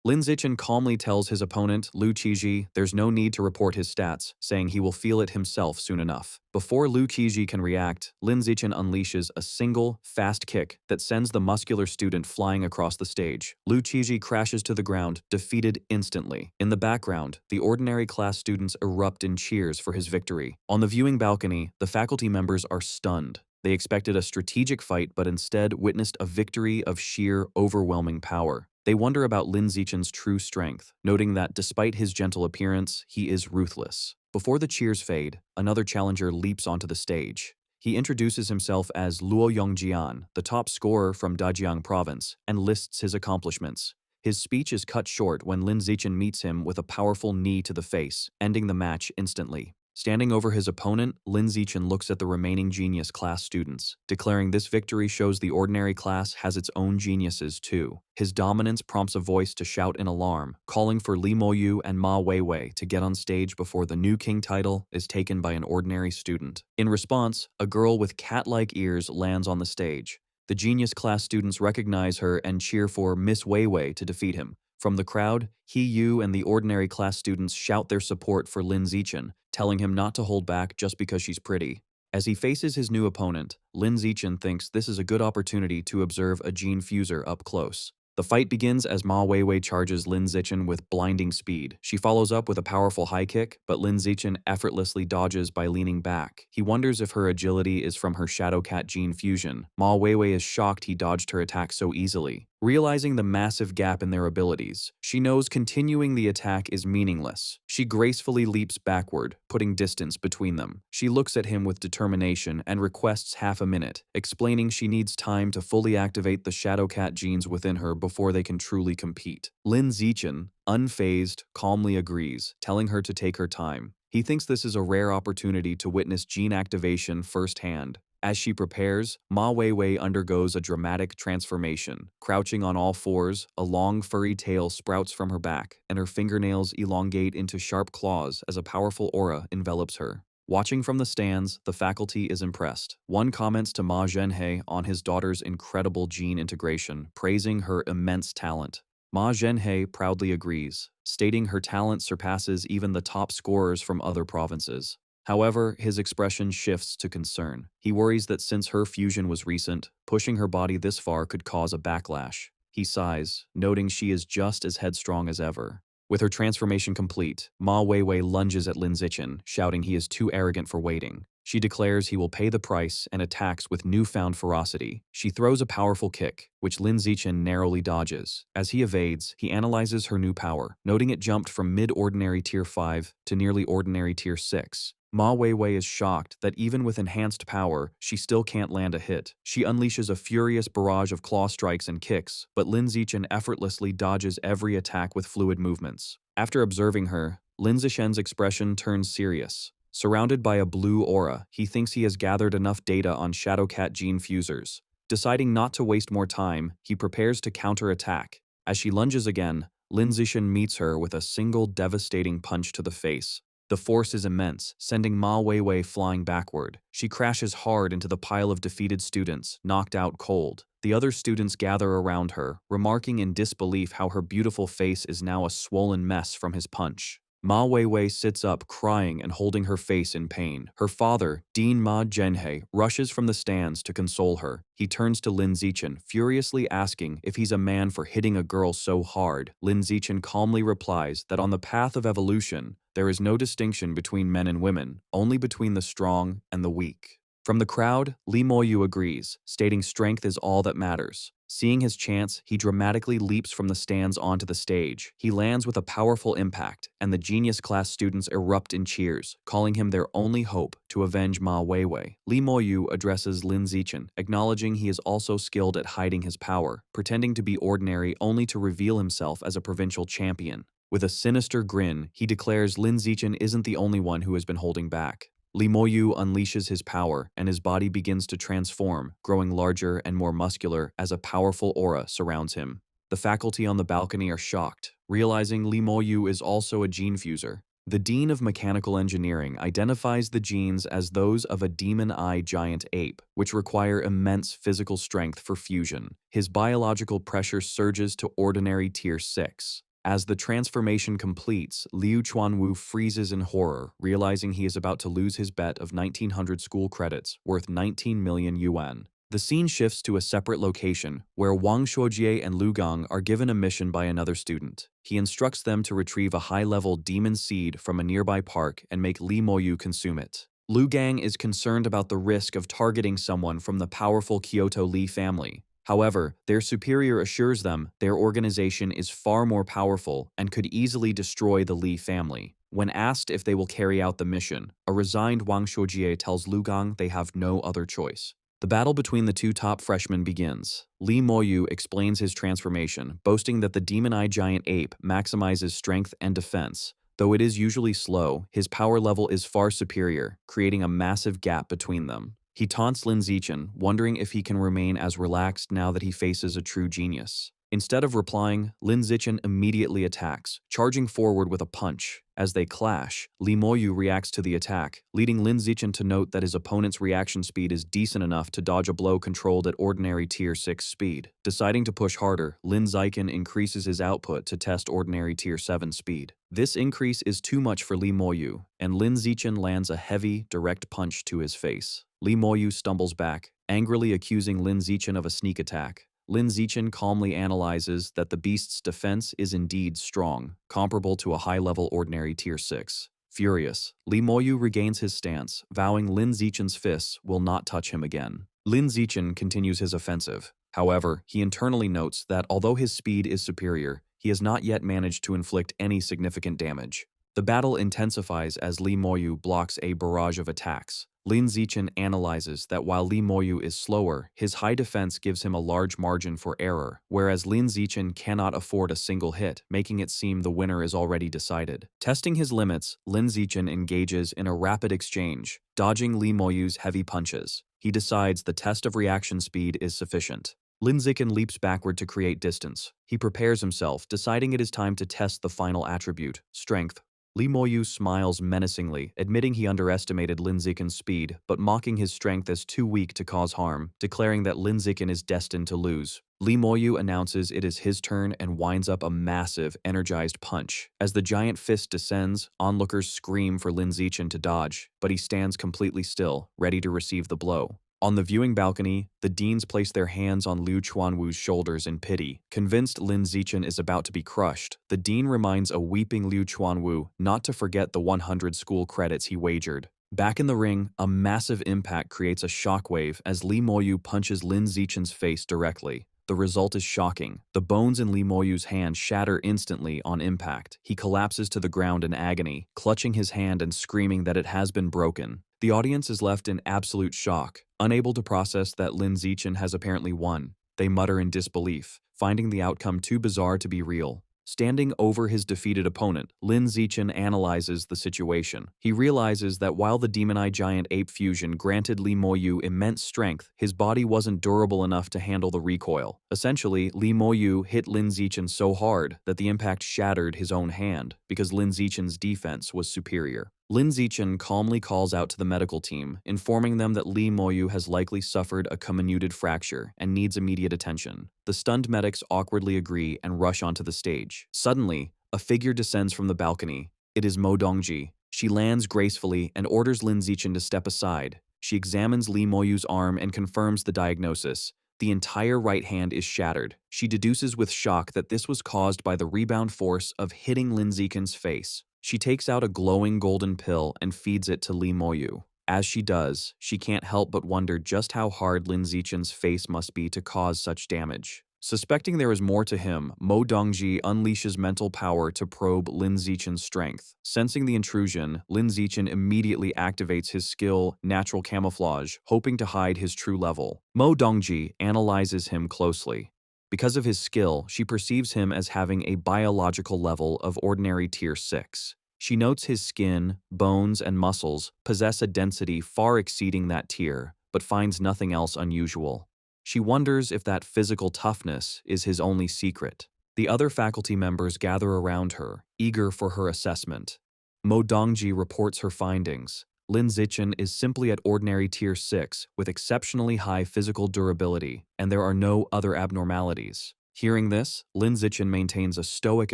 Lin Zichen calmly tells his opponent, Lu Qiji, there's no need to report his stats, saying he will feel it himself soon enough. Before Lu Qiji can react, Lin Zichen unleashes a single, fast kick that sends the muscular student flying across the stage. Lu Qiji crashes to the ground, defeated instantly. In the background, the ordinary class students erupt in cheers for his victory. On the viewing balcony, the faculty members are stunned. They expected a strategic fight, but instead witnessed a victory of sheer, overwhelming power. They wonder about Lin Zichen's true strength, noting that despite his gentle appearance, he is ruthless. Before the cheers fade, another challenger leaps onto the stage. He introduces himself as Luo Yongjian, the top scorer from Dajiang province, and lists his accomplishments. His speech is cut short when Lin Zichen meets him with a powerful knee to the face, ending the match instantly. Standing over his opponent, Lin Zichen looks at the remaining genius class students, declaring this victory shows the ordinary class has its own geniuses too. His dominance prompts a voice to shout in alarm, calling for Li Moyu and Ma Weiwei to get on stage before the new king title is taken by an ordinary student. In response, a girl with cat-like ears lands on the stage. The genius class students recognize her and cheer for Miss Weiwei to defeat him. From the crowd, He Yu and the ordinary class students shout their support for Lin Zichen, telling him not to hold back just because she's pretty. As he faces his new opponent, Lin Zichen thinks this is a good opportunity to observe a gene fuser up close. The fight begins as Ma Weiwei charges Lin Zichen with blinding speed. She follows up with a powerful high kick, but Lin Zichen effortlessly dodges by leaning back. He wonders if her agility is from her Shadow Cat gene fusion. Ma Weiwei is shocked he dodged her attack so easily. Realizing the massive gap in their abilities, she knows continuing the attack is meaningless. She gracefully leaps backward, putting distance between them. She looks at him with determination and requests half a minute, explaining she needs time to fully activate the Shadow Cat genes within her before they can truly compete. Lin Zichen, unfazed, calmly agrees, telling her to take her time. He thinks this is a rare opportunity to witness gene activation firsthand. As she prepares, Ma Weiwei undergoes a dramatic transformation. Crouching on all fours, a long furry tail sprouts from her back, and her fingernails elongate into sharp claws as a powerful aura envelops her. Watching from the stands, the faculty is impressed. One comments to Ma Zhenhe on his daughter's incredible gene integration, praising her immense talent. Ma Zhenhe proudly agrees, stating her talent surpasses even the top scorers from other provinces. However, his expression shifts to concern. He worries that since her fusion was recent, pushing her body this far could cause a backlash. He sighs, noting she is just as headstrong as ever. With her transformation complete, Ma Weiwei lunges at Lin Zichen, shouting he is too arrogant for waiting. She declares he will pay the price and attacks with newfound ferocity. She throws a powerful kick, which Lin Zichen narrowly dodges. As he evades, he analyzes her new power, noting it jumped from mid-ordinary tier 5 to nearly ordinary tier 6. Ma Weiwei is shocked that even with enhanced power, she still can't land a hit. She unleashes a furious barrage of claw strikes and kicks, but Lin Zichen effortlessly dodges every attack with fluid movements. After observing her, Lin Zichen's expression turns serious. Surrounded by a blue aura, he thinks he has gathered enough data on Shadow Cat gene fusers. Deciding not to waste more time, he prepares to counterattack. As she lunges again, Lin Zichen meets her with a single devastating punch to the face. The force is immense, sending Ma Weiwei flying backward. She crashes hard into the pile of defeated students, knocked out cold. The other students gather around her, remarking in disbelief how her beautiful face is now a swollen mess from his punch. Ma Weiwei sits up, crying and holding her face in pain. Her father, Dean Ma Zhenhe, rushes from the stands to console her. He turns to Lin Zichen, furiously asking if he's a man for hitting a girl so hard. Lin Zichen calmly replies that on the path of evolution, there is no distinction between men and women, only between the strong and the weak. From the crowd, Li Moyu agrees, stating strength is all that matters. Seeing his chance, he dramatically leaps from the stands onto the stage. He lands with a powerful impact, and the genius class students erupt in cheers, calling him their only hope to avenge Ma Weiwei. Li Moyu addresses Lin Zichen, acknowledging he is also skilled at hiding his power, pretending to be ordinary only to reveal himself as a provincial champion. With a sinister grin, he declares Lin Zichen isn't the only one who has been holding back. Li Moyu unleashes his power, and his body begins to transform, growing larger and more muscular as a powerful aura surrounds him. The faculty on the balcony are shocked, realizing Li Moyu is also a gene fuser. The Dean of Mechanical Engineering identifies the genes as those of a demon-eye giant ape, which require immense physical strength for fusion. His biological pressure surges to ordinary Tier 6. As the transformation completes, Liu Chuanwu freezes in horror, realizing he is about to lose his bet of 1900 school credits, worth 19 million yuan. The scene shifts to a separate location, where Wang Shuojie and Lu Gang are given a mission by another student. He instructs them to retrieve a high-level demon seed from a nearby park and make Li Moyu consume it. Lu Gang is concerned about the risk of targeting someone from the powerful Kyoto Li family. However, their superior assures them their organization is far more powerful and could easily destroy the Li family. When asked if they will carry out the mission, a resigned Wang Shuojie tells Lu Gang they have no other choice. The battle between the two top freshmen begins. Li Moyu explains his transformation, boasting that the demon-eye giant ape maximizes strength and defense. Though it is usually slow, his power level is far superior, creating a massive gap between them. He taunts Lin Zichen, wondering if he can remain as relaxed now that he faces a true genius. Instead of replying, Lin Zichen immediately attacks, charging forward with a punch. As they clash, Li Moyu reacts to the attack, leading Lin Zichen to note that his opponent's reaction speed is decent enough to dodge a blow controlled at ordinary Tier 6 speed. Deciding to push harder, Lin Zichen increases his output to test ordinary Tier 7 speed. This increase is too much for Li Moyu, and Lin Zichen lands a heavy, direct punch to his face. Li Moyu stumbles back, angrily accusing Lin Zichen of a sneak attack. Lin Zichen calmly analyzes that the beast's defense is indeed strong, comparable to a high-level ordinary Tier 6. Furious, Li Moyu regains his stance, vowing Lin Zichen's fists will not touch him again. Lin Zichen continues his offensive. However, he internally notes that although his speed is superior, he has not yet managed to inflict any significant damage. The battle intensifies as Li Moyu blocks a barrage of attacks. Lin Zichen analyzes that while Li Moyu is slower, his high defense gives him a large margin for error, whereas Lin Zichen cannot afford a single hit, making it seem the winner is already decided. Testing his limits, Lin Zichen engages in a rapid exchange, dodging Li Moyu's heavy punches. He decides the test of reaction speed is sufficient. Lin Zichen leaps backward to create distance. He prepares himself, deciding it is time to test the final attribute, strength. Li Moyu smiles menacingly, admitting he underestimated Lin Zichen's speed, but mocking his strength as too weak to cause harm, declaring that Lin Zichen is destined to lose. Li Moyu announces it is his turn and winds up a massive, energized punch. As the giant fist descends, onlookers scream for Lin Zichen to dodge, but he stands completely still, ready to receive the blow. On the viewing balcony, the deans place their hands on Liu Chuanwu's shoulders in pity. Convinced Lin Zichen is about to be crushed, the dean reminds a weeping Liu Chuanwu not to forget the 100 school credits he wagered. Back in the ring, a massive impact creates a shockwave as Li Moyu punches Lin Zichen's face directly. The result is shocking. The bones in Li Moyu's hand shatter instantly on impact. He collapses to the ground in agony, clutching his hand and screaming that it has been broken. The audience is left in absolute shock, unable to process that Lin Zichen has apparently won. They mutter in disbelief, finding the outcome too bizarre to be real. Standing over his defeated opponent, Lin Zichen analyzes the situation. He realizes that while the demon-eye giant ape fusion granted Li Moyu immense strength, his body wasn't durable enough to handle the recoil. Essentially, Li Moyu hit Lin Zichen so hard that the impact shattered his own hand, because Lin Zichen's defense was superior. Lin Zichen calmly calls out to the medical team, informing them that Lee Moyu has likely suffered a comminuted fracture and needs immediate attention. The stunned medics awkwardly agree and rush onto the stage. Suddenly, a figure descends from the balcony. It is Mo Dongji. She lands gracefully and orders Lin Zichen to step aside. She examines Lee Moyu's arm and confirms the diagnosis. The entire right hand is shattered. She deduces with shock that this was caused by the rebound force of hitting Lin Zichen's face. She takes out a glowing golden pill and feeds it to Lee Moyu. As she does, she can't help but wonder just how hard Lin Zichen's face must be to cause such damage. Suspecting there is more to him, Mo Dongji unleashes mental power to probe Lin Zichen's strength. Sensing the intrusion, Lin Zichen immediately activates his skill, Natural Camouflage, hoping to hide his true level. Mo Dongji analyzes him closely. Because of his skill, she perceives him as having a biological level of ordinary Tier 6. She notes his skin, bones, and muscles possess a density far exceeding that tier, but finds nothing else unusual. She wonders if that physical toughness is his only secret. The other faculty members gather around her, eager for her assessment. Mo Dongji reports her findings. Lin Zichen is simply at ordinary Tier 6 with exceptionally high physical durability, and there are no other abnormalities. Hearing this, Lin Zichen maintains a stoic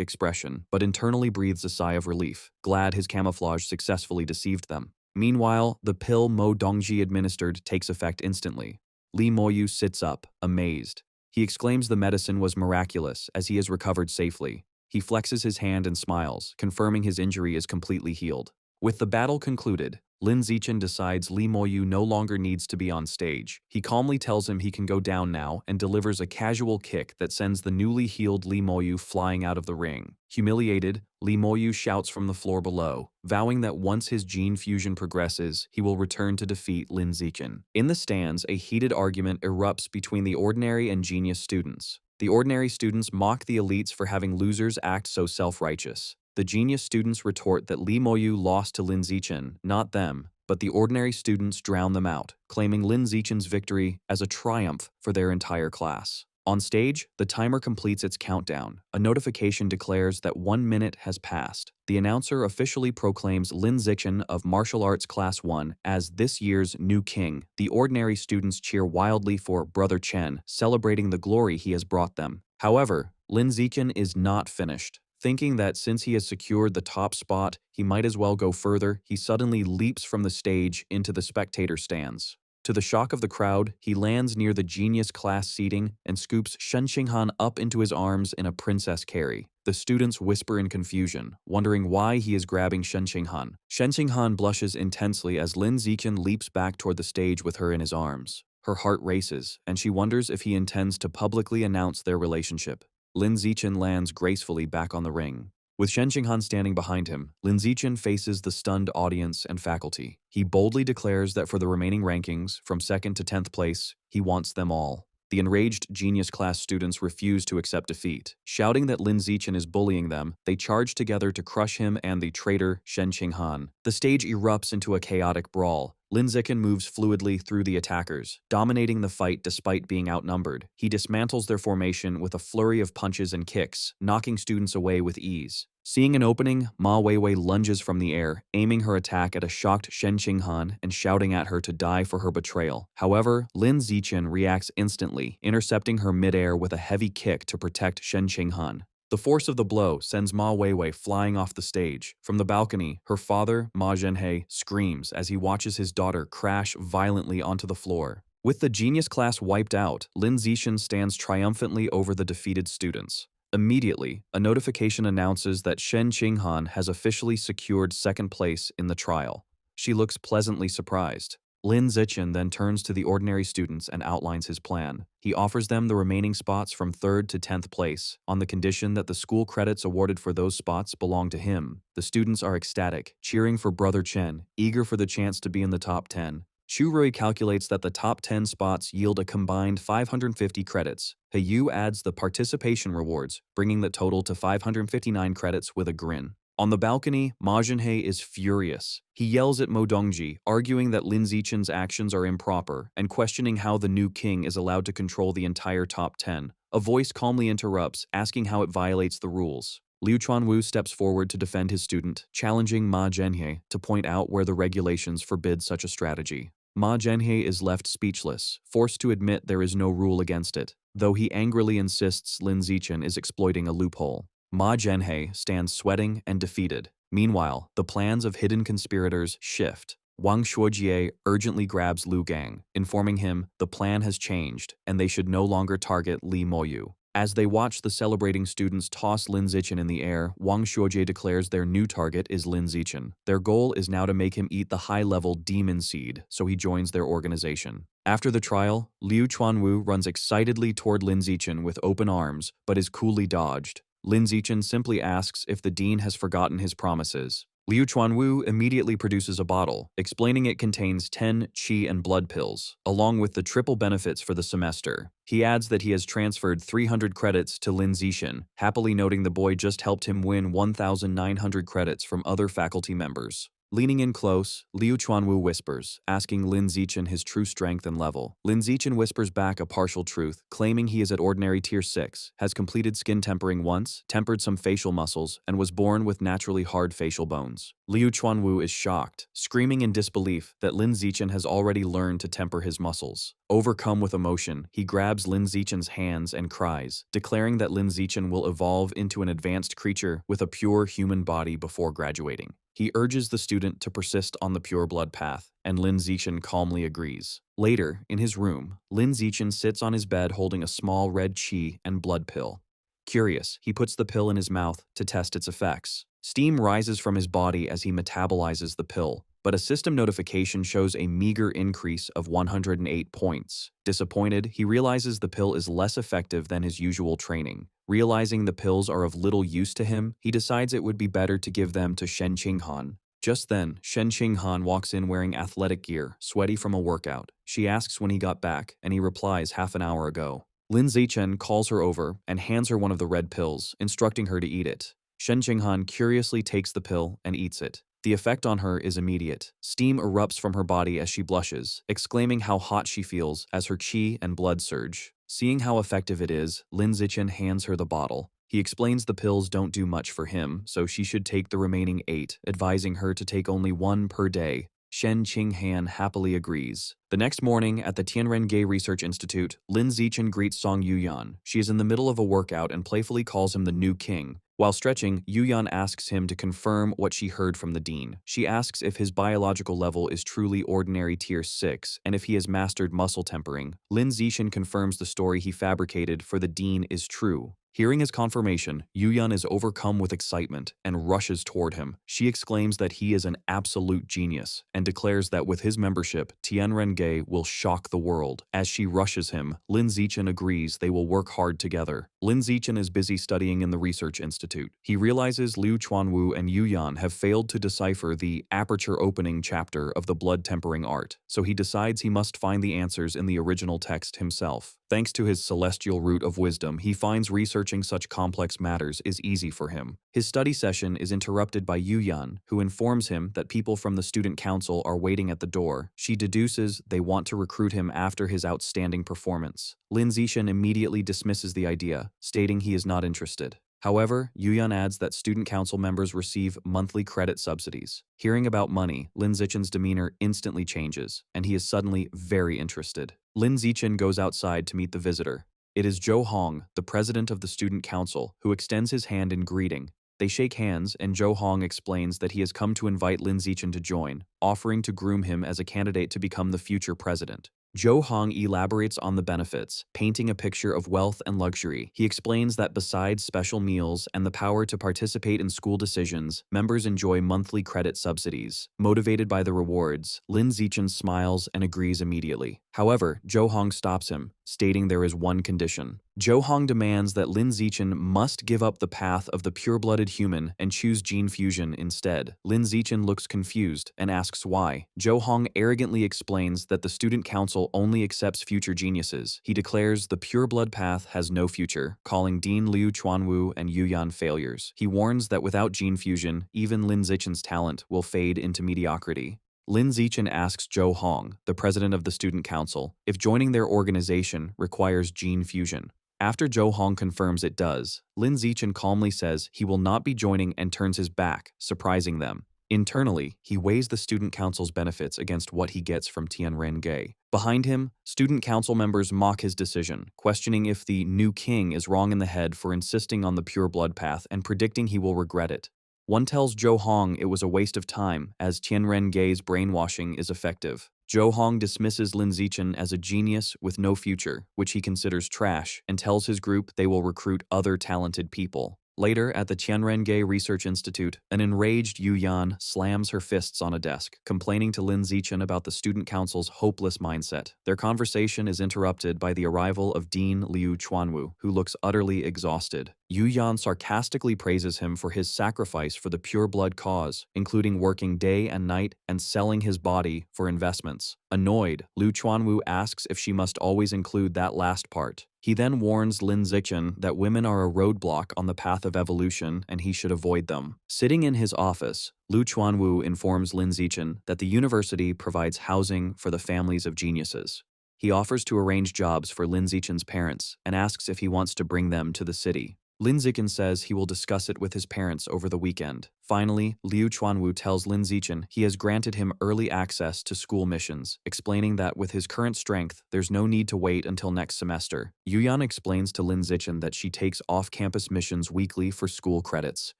expression, but internally breathes a sigh of relief, glad his camouflage successfully deceived them. Meanwhile, the pill Mo Dongji administered takes effect instantly. Lee Moyu sits up, amazed. He exclaims the medicine was miraculous as he has recovered safely. He flexes his hand and smiles, confirming his injury is completely healed. With the battle concluded, Lin Zichen decides Lee Moyu no longer needs to be on stage. He calmly tells him he can go down now and delivers a casual kick that sends the newly healed Lee Moyu flying out of the ring. Humiliated, Lee Moyu shouts from the floor below, vowing that once his gene fusion progresses, he will return to defeat Lin Zichen. In the stands, a heated argument erupts between the ordinary and genius students. The ordinary students mock the elites for having losers act so self-righteous. The genius students retort that Lee Moyu lost to Lin Zichen, not them, but the ordinary students drown them out, claiming Lin Zichen's victory as a triumph for their entire class. On stage, the timer completes its countdown. A notification declares that 1 minute has passed. The announcer officially proclaims Lin Zichen of Martial Arts Class 1 as this year's new king. The ordinary students cheer wildly for Brother Chen, celebrating the glory he has brought them. However, Lin Zichen is not finished. Thinking that since he has secured the top spot, he might as well go further, he suddenly leaps from the stage into the spectator stands. To the shock of the crowd, he lands near the genius class seating and scoops Shen Qinghan up into his arms in a princess carry. The students whisper in confusion, wondering why he is grabbing Shen Qinghan. Shen Qinghan blushes intensely as Lin Zichen leaps back toward the stage with her in his arms. Her heart races, and she wonders if he intends to publicly announce their relationship. Lin Zichen lands gracefully back on the ring. With Shen Qinghan standing behind him, Lin Zichen faces the stunned audience and faculty. He boldly declares that for the remaining rankings, from 2nd to 10th place, he wants them all. The enraged genius class students refuse to accept defeat. Shouting that Lin Zichen is bullying them, they charge together to crush him and the traitor Shen Qinghan. The stage erupts into a chaotic brawl. Lin Zichen moves fluidly through the attackers, dominating the fight despite being outnumbered. He dismantles their formation with a flurry of punches and kicks, knocking students away with ease. Seeing an opening, Ma Weiwei lunges from the air, aiming her attack at a shocked Shen Qinghan and shouting at her to die for her betrayal. However, Lin Zichen reacts instantly, intercepting her midair with a heavy kick to protect Shen Qinghan. The force of the blow sends Ma Weiwei flying off the stage. From the balcony, her father, Ma Zhenhe, screams as he watches his daughter crash violently onto the floor. With the genius class wiped out, Lin Zichen stands triumphantly over the defeated students. Immediately, a notification announces that Shen Qinghan has officially secured 2nd place in the trial. She looks pleasantly surprised. Lin Zichen then turns to the ordinary students and outlines his plan. He offers them the remaining spots from 3rd to 10th place, on the condition that the school credits awarded for those spots belong to him. The students are ecstatic, cheering for Brother Chen, eager for the chance to be in the top 10. Xu Rui calculates that the top 10 spots yield a combined 550 credits. He Yu adds the participation rewards, bringing the total to 559 credits with a grin. On the balcony, Ma Zhenhe is furious. He yells at Mo Dongji, arguing that Lin Zichen's actions are improper and questioning how the new king is allowed to control the entire top 10. A voice calmly interrupts, asking how it violates the rules. Liu Chuanwu steps forward to defend his student, challenging Ma Zhenhe to point out where the regulations forbid such a strategy. Ma Zhenhe is left speechless, forced to admit there is no rule against it, though he angrily insists Lin Zichen is exploiting a loophole. Ma Zhenhe stands sweating and defeated. Meanwhile, the plans of hidden conspirators shift. Wang Shuojie urgently grabs Lu Gang, informing him the plan has changed and they should no longer target Li Moyu. As they watch the celebrating students toss Lin Zichen in the air, Wang Shuojie declares their new target is Lin Zichen. Their goal is now to make him eat the high-level demon seed, so he joins their organization. After the trial, Liu Chuanwu runs excitedly toward Lin Zichen with open arms, but is coolly dodged. Lin Zichen simply asks if the dean has forgotten his promises. Liu Chuanwu immediately produces a bottle, explaining it contains 10 qi and blood pills, along with the triple benefits for the semester. He adds that he has transferred 300 credits to Lin Zichen, happily noting the boy just helped him win 1,900 credits from other faculty members. Leaning in close, Liu Chuanwu whispers, asking Lin Zichen his true strength and level. Lin Zichen whispers back a partial truth, claiming he is at ordinary tier 6, has completed skin tempering once, tempered some facial muscles, and was born with naturally hard facial bones. Liu Chuanwu is shocked, screaming in disbelief that Lin Zichen has already learned to temper his muscles. Overcome with emotion, he grabs Lin Zichen's hands and cries, declaring that Lin Zichen will evolve into an advanced creature with a pure human body before graduating. He urges the student to persist on the pure blood path, and Lin Zichen calmly agrees. Later, in his room, Lin Zichen sits on his bed holding a small red qi and blood pill. Curious, he puts the pill in his mouth to test its effects. Steam rises from his body as he metabolizes the pill, but a system notification shows a meager increase of 108 points. Disappointed, he realizes the pill is less effective than his usual training. Realizing the pills are of little use to him, he decides it would be better to give them to Shen Qinghan. Just then, Shen Qinghan walks in wearing athletic gear, sweaty from a workout. She asks when he got back, and he replies half an hour ago. Lin Zichen calls her over and hands her one of the red pills, instructing her to eat it. Shen Qinghan curiously takes the pill and eats it. The effect on her is immediate. Steam erupts from her body as she blushes, exclaiming how hot she feels as her qi and blood surge. Seeing how effective it is, Lin Zichen hands her the bottle. He explains the pills don't do much for him, so she should take the remaining 8, advising her to take only 1 per day. Shen Qinghan happily agrees. The next morning, at the Tianrengei Research Institute, Lin Zichen greets Song Yuyan. She is in the middle of a workout and playfully calls him the new king. While stretching, Yuyan asks him to confirm what she heard from the dean. She asks if his biological level is truly ordinary tier 6 and if he has mastered muscle tempering. Lin Zichen confirms the story he fabricated for the dean is true. Hearing his confirmation, Yuyan is overcome with excitement and rushes toward him. She exclaims that he is an absolute genius and declares that with his membership, Tianrengei will shock the world. As she rushes him, Lin Zichen agrees they will work hard together. Lin Zichen is busy studying in the Research Institute. He realizes Liu Chuanwu and Yuyan have failed to decipher the aperture opening chapter of the blood tempering art, so he decides he must find the answers in the original text himself. Thanks to his celestial root of wisdom, he finds researching such complex matters is easy for him. His study session is interrupted by Yuyan, who informs him that people from the student council are waiting at the door. She deduces they want to recruit him after his outstanding performance. Lin Zichen immediately dismisses the idea, stating he is not interested. However, Yuyan adds that student council members receive monthly credit subsidies. Hearing about money, Lin Zichen's demeanor instantly changes, and he is suddenly very interested. Lin Zichen goes outside to meet the visitor. It is Zhou Hong, the president of the student council, who extends his hand in greeting. They shake hands, and Zhou Hong explains that he has come to invite Lin Zichen to join, offering to groom him as a candidate to become the future president. Zhou Hong elaborates on the benefits, painting a picture of wealth and luxury. He explains that besides special meals and the power to participate in school decisions, members enjoy monthly credit subsidies. Motivated by the rewards, Lin Zichen smiles and agrees immediately. However, Zhou Hong stops him, stating there is one condition. Zhou Hong demands that Lin Zichen must give up the path of the pure-blooded human and choose gene fusion instead. Lin Zichen looks confused and asks why. Zhou Hong arrogantly explains that the student council only accepts future geniuses. He declares the pure-blood path has no future, calling Dean Liu Chuanwu and Yuyan failures. He warns that without gene fusion, even Lin Zichen's talent will fade into mediocrity. Lin Zichen asks Zhou Hong, the president of the student council, if joining their organization requires gene fusion. After Zhou Hong confirms it does, Lin Zichen calmly says he will not be joining and turns his back, surprising them. Internally, he weighs the student council's benefits against what he gets from Tianren-ge. Behind him, student council members mock his decision, questioning if the new king is wrong in the head for insisting on the pure blood path and predicting he will regret it. One tells Zhou Hong it was a waste of time, as Tianren-ge's brainwashing is effective. Zhou Hong dismisses Lin Zichen as a genius with no future, which he considers trash, and tells his group they will recruit other talented people. Later, at the Tianren-ge Research Institute, an enraged Yu Yan slams her fists on a desk, complaining to Lin Zichen about the student council's hopeless mindset. Their conversation is interrupted by the arrival of Dean Liu Chuanwu, who looks utterly exhausted. Yu Yan sarcastically praises him for his sacrifice for the pure blood cause, including working day and night and selling his body for investments. Annoyed, Liu Chuanwu asks if she must always include that last part. He then warns Lin Zichen that women are a roadblock on the path of evolution and he should avoid them. Sitting in his office, Liu Chuanwu informs Lin Zichen that the university provides housing for the families of geniuses. He offers to arrange jobs for Lin Zichen's parents and asks if he wants to bring them to the city. Lin Zichen says he will discuss it with his parents over the weekend. Finally, Liu Chuanwu tells Lin Zichen he has granted him early access to school missions, explaining that with his current strength, there's no need to wait until next semester. Yu Yan explains to Lin Zichen that she takes off-campus missions weekly for school credits.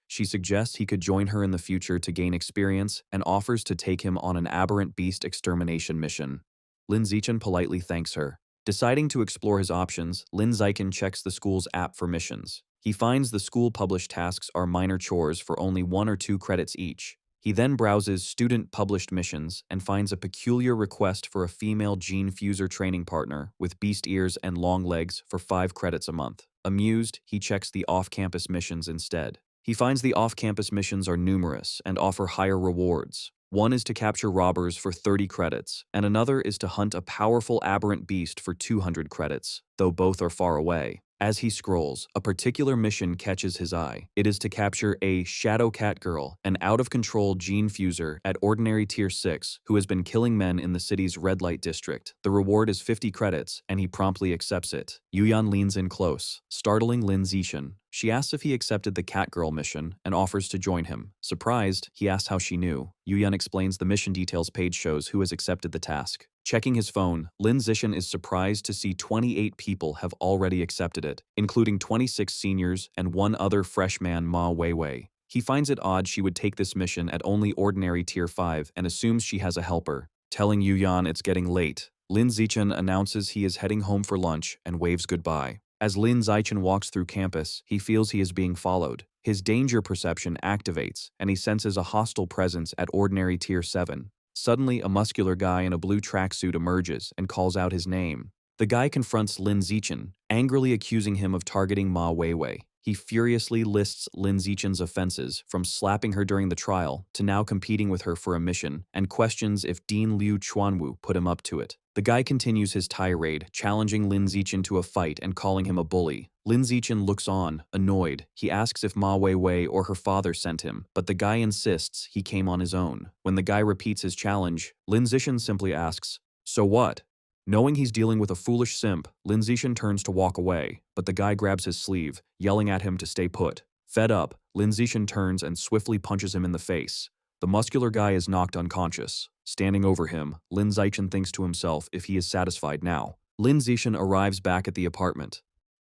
She suggests he could join her in the future to gain experience and offers to take him on an aberrant beast extermination mission. Lin Zichen politely thanks her. Deciding to explore his options, Lin Zichen checks the school's app for missions. He finds the school-published tasks are minor chores for only 1 or 2 credits each. He then browses student-published missions and finds a peculiar request for a female gene fuser training partner with beast ears and long legs for 5 credits a month. Amused, he checks the off-campus missions instead. He finds the off-campus missions are numerous and offer higher rewards. One is to capture robbers for 30 credits, and another is to hunt a powerful aberrant beast for 200 credits, though both are far away. As he scrolls, a particular mission catches his eye. It is to capture a Shadow Cat Girl, an out-of-control gene fuser at ordinary tier 6 who has been killing men in the city's red light district. The reward is 50 credits, and he promptly accepts it. Yu Yan leans in close, startling Lin Zichen. She asks if he accepted the Cat Girl mission and offers to join him. Surprised, he asks how she knew. Yu Yan explains the mission details page shows who has accepted the task. Checking his phone, Lin Zichen is surprised to see 28 people have already accepted it, including 26 seniors and one other fresh man, Ma Weiwei. He finds it odd she would take this mission at only ordinary tier 5 and assumes she has a helper. Telling Yu Yan it's getting late, Lin Zichen announces he is heading home for lunch and waves goodbye. As Lin Zichen walks through campus, he feels he is being followed. His danger perception activates, and he senses a hostile presence at ordinary tier 7. Suddenly, a muscular guy in a blue tracksuit emerges and calls out his name. The guy confronts Lin Zichen, angrily accusing him of targeting Ma Weiwei. He furiously lists Lin Zichen's offenses, from slapping her during the trial to now competing with her for a mission, and questions if Dean Liu Chuanwu put him up to it. The guy continues his tirade, challenging Lin Zichen to a fight and calling him a bully. Lin Zichen looks on, annoyed. He asks if Ma Weiwei or her father sent him, but the guy insists he came on his own. When the guy repeats his challenge, Lin Zichen simply asks, "So what?" Knowing he's dealing with a foolish simp, Lin Zichen turns to walk away, but the guy grabs his sleeve, yelling at him to stay put. Fed up, Lin Zichen turns and swiftly punches him in the face. The muscular guy is knocked unconscious. Standing over him, Lin Zichen thinks to himself if he is satisfied now. Lin Zichen arrives back at the apartment.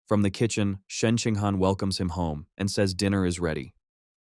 From the kitchen, Shen Qinghan welcomes him home and says dinner is ready.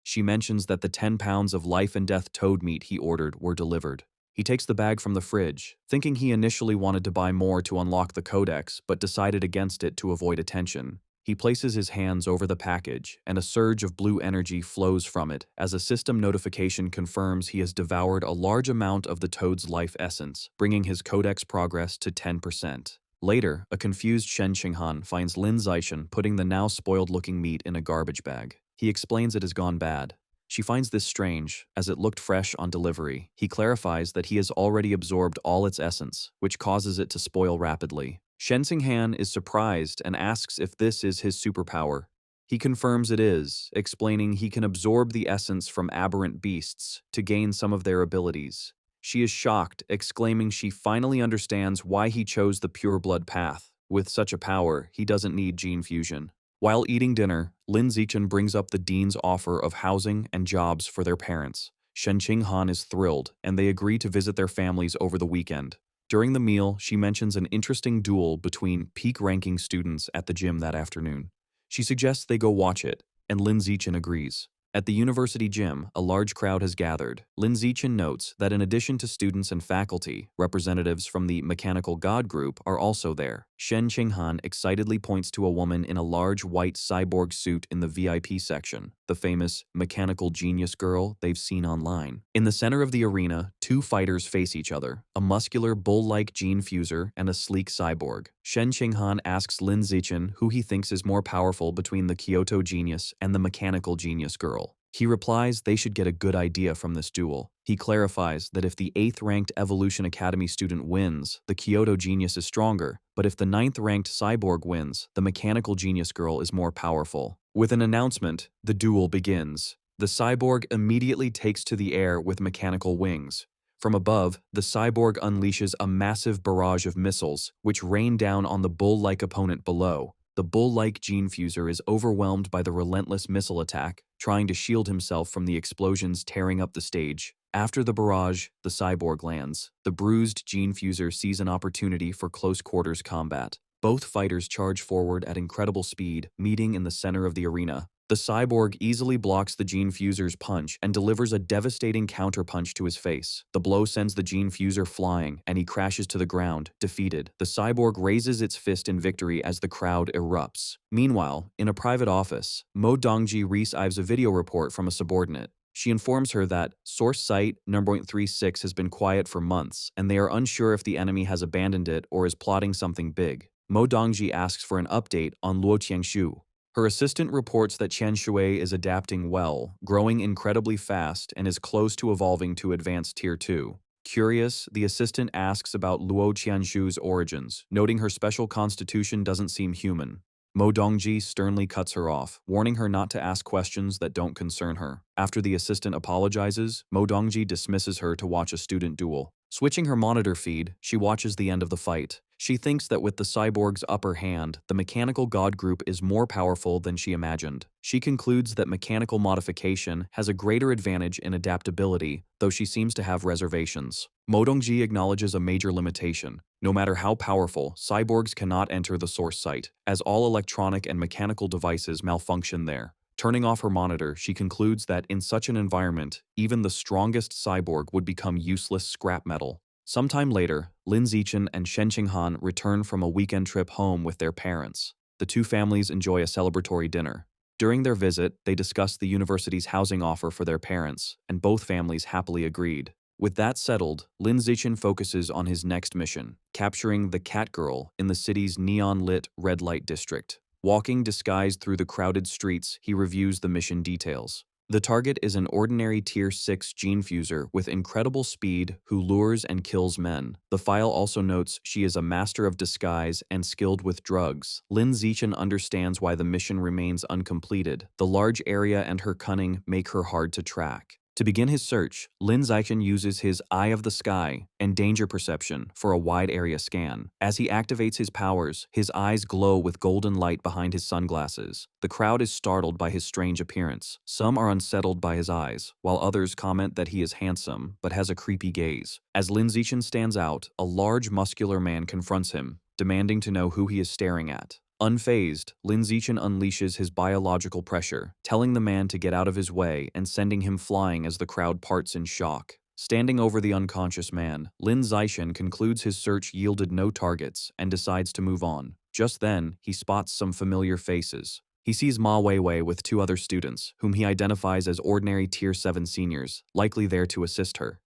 She mentions that the 10 pounds of life and death toad meat he ordered were delivered. He takes the bag from the fridge, thinking he initially wanted to buy more to unlock the codex, but decided against it to avoid attention. He places his hands over the package, and a surge of blue energy flows from it as a system notification confirms he has devoured a large amount of the toad's life essence, bringing his codex progress to 10%. Later, a confused Shen Qinghan finds Lin Zichen putting the now spoiled-looking meat in a garbage bag. He explains it has gone bad. She finds this strange, as it looked fresh on delivery. He clarifies that he has already absorbed all its essence, which causes it to spoil rapidly. Shen Qinghan is surprised and asks if this is his superpower. He confirms it is, explaining he can absorb the essence from aberrant beasts to gain some of their abilities. She is shocked, exclaiming she finally understands why he chose the pure blood path. With such a power, he doesn't need gene fusion. While eating dinner, Lin Zichen brings up the dean's offer of housing and jobs for their parents. Shen Qinghan is thrilled, and they agree to visit their families over the weekend. During the meal, she mentions an interesting duel between peak-ranking students at the gym that afternoon. She suggests they go watch it, and Lin Zichen agrees. At the university gym, a large crowd has gathered. Lin Zichen notes that in addition to students and faculty, representatives from the Mechanical God group are also there. Shen Qinghan excitedly points to a woman in a large white cyborg suit in the VIP section, the famous mechanical genius girl they've seen online. In the center of the arena, two fighters face each other, a muscular bull-like gene fuser and a sleek cyborg. Shen Qinghan asks Lin Zichen who he thinks is more powerful between the Kyoto genius and the mechanical genius girl. He replies they should get a good idea from this duel. He clarifies that if the 8th-ranked Evolution Academy student wins, the Kyoto genius is stronger, but if the 9th-ranked cyborg wins, the mechanical genius girl is more powerful. With an announcement, the duel begins. The cyborg immediately takes to the air with mechanical wings. From above, the cyborg unleashes a massive barrage of missiles, which rain down on the bull-like opponent below. The bull-like gene fuser is overwhelmed by the relentless missile attack, trying to shield himself from the explosions tearing up the stage. After the barrage, the cyborg lands. The bruised gene fuser sees an opportunity for close-quarters combat. Both fighters charge forward at incredible speed, meeting in the center of the arena. The cyborg easily blocks the gene fuser's punch and delivers a devastating counterpunch to his face. The blow sends the gene fuser flying, and he crashes to the ground, defeated. The cyborg raises its fist in victory as the crowd erupts. Meanwhile, in a private office, Mo Dongji receives a video report from a subordinate. She informs her that source site number 36 has been quiet for months, and they are unsure if the enemy has abandoned it or is plotting something big. Mo Dongji asks for an update on Luo Qiangshu. Her assistant reports that Qian Shui is adapting well, growing incredibly fast, and is close to evolving to advanced Tier 2. Curious, the assistant asks about Luo Qianshu's origins, noting her special constitution doesn't seem human. Mo Dongji sternly cuts her off, warning her not to ask questions that don't concern her. After the assistant apologizes, Mo Dongji dismisses her to watch a student duel. Switching her monitor feed, she watches the end of the fight. She thinks that with the cyborg's upper hand, the Mechanical God group is more powerful than she imagined. She concludes that mechanical modification has a greater advantage in adaptability, though she seems to have reservations. Mo Dongji acknowledges a major limitation. No matter how powerful, cyborgs cannot enter the source site, as all electronic and mechanical devices malfunction there. Turning off her monitor, she concludes that in such an environment, even the strongest cyborg would become useless scrap metal. Sometime later, Lin Zichen and Shen Qinghan return from a weekend trip home with their parents. The two families enjoy a celebratory dinner. During their visit, they discuss the university's housing offer for their parents, and both families happily agreed. With that settled, Lin Zichen focuses on his next mission, capturing the cat girl in the city's neon-lit red light district. Walking disguised through the crowded streets, he reviews the mission details. The target is an ordinary Tier 6 gene fuser with incredible speed who lures and kills men. The file also notes she is a master of disguise and skilled with drugs. Lin Zichen understands why the mission remains uncompleted. The large area and her cunning make her hard to track. To begin his search, Lin Zichen uses his Eye of the Sky and Danger Perception for a wide area scan. As he activates his powers, his eyes glow with golden light behind his sunglasses. The crowd is startled by his strange appearance. Some are unsettled by his eyes, while others comment that he is handsome but has a creepy gaze. As Lin Zichen stands out, a large muscular man confronts him, demanding to know who he is staring at. Unfazed, Lin Zichen unleashes his biological pressure, telling the man to get out of his way and sending him flying as the crowd parts in shock. Standing over the unconscious man, Lin Zichen concludes his search yielded no targets and decides to move on. Just then, he spots some familiar faces. He sees Ma Weiwei with two other students, whom he identifies as ordinary Tier 7 seniors, likely there to assist her.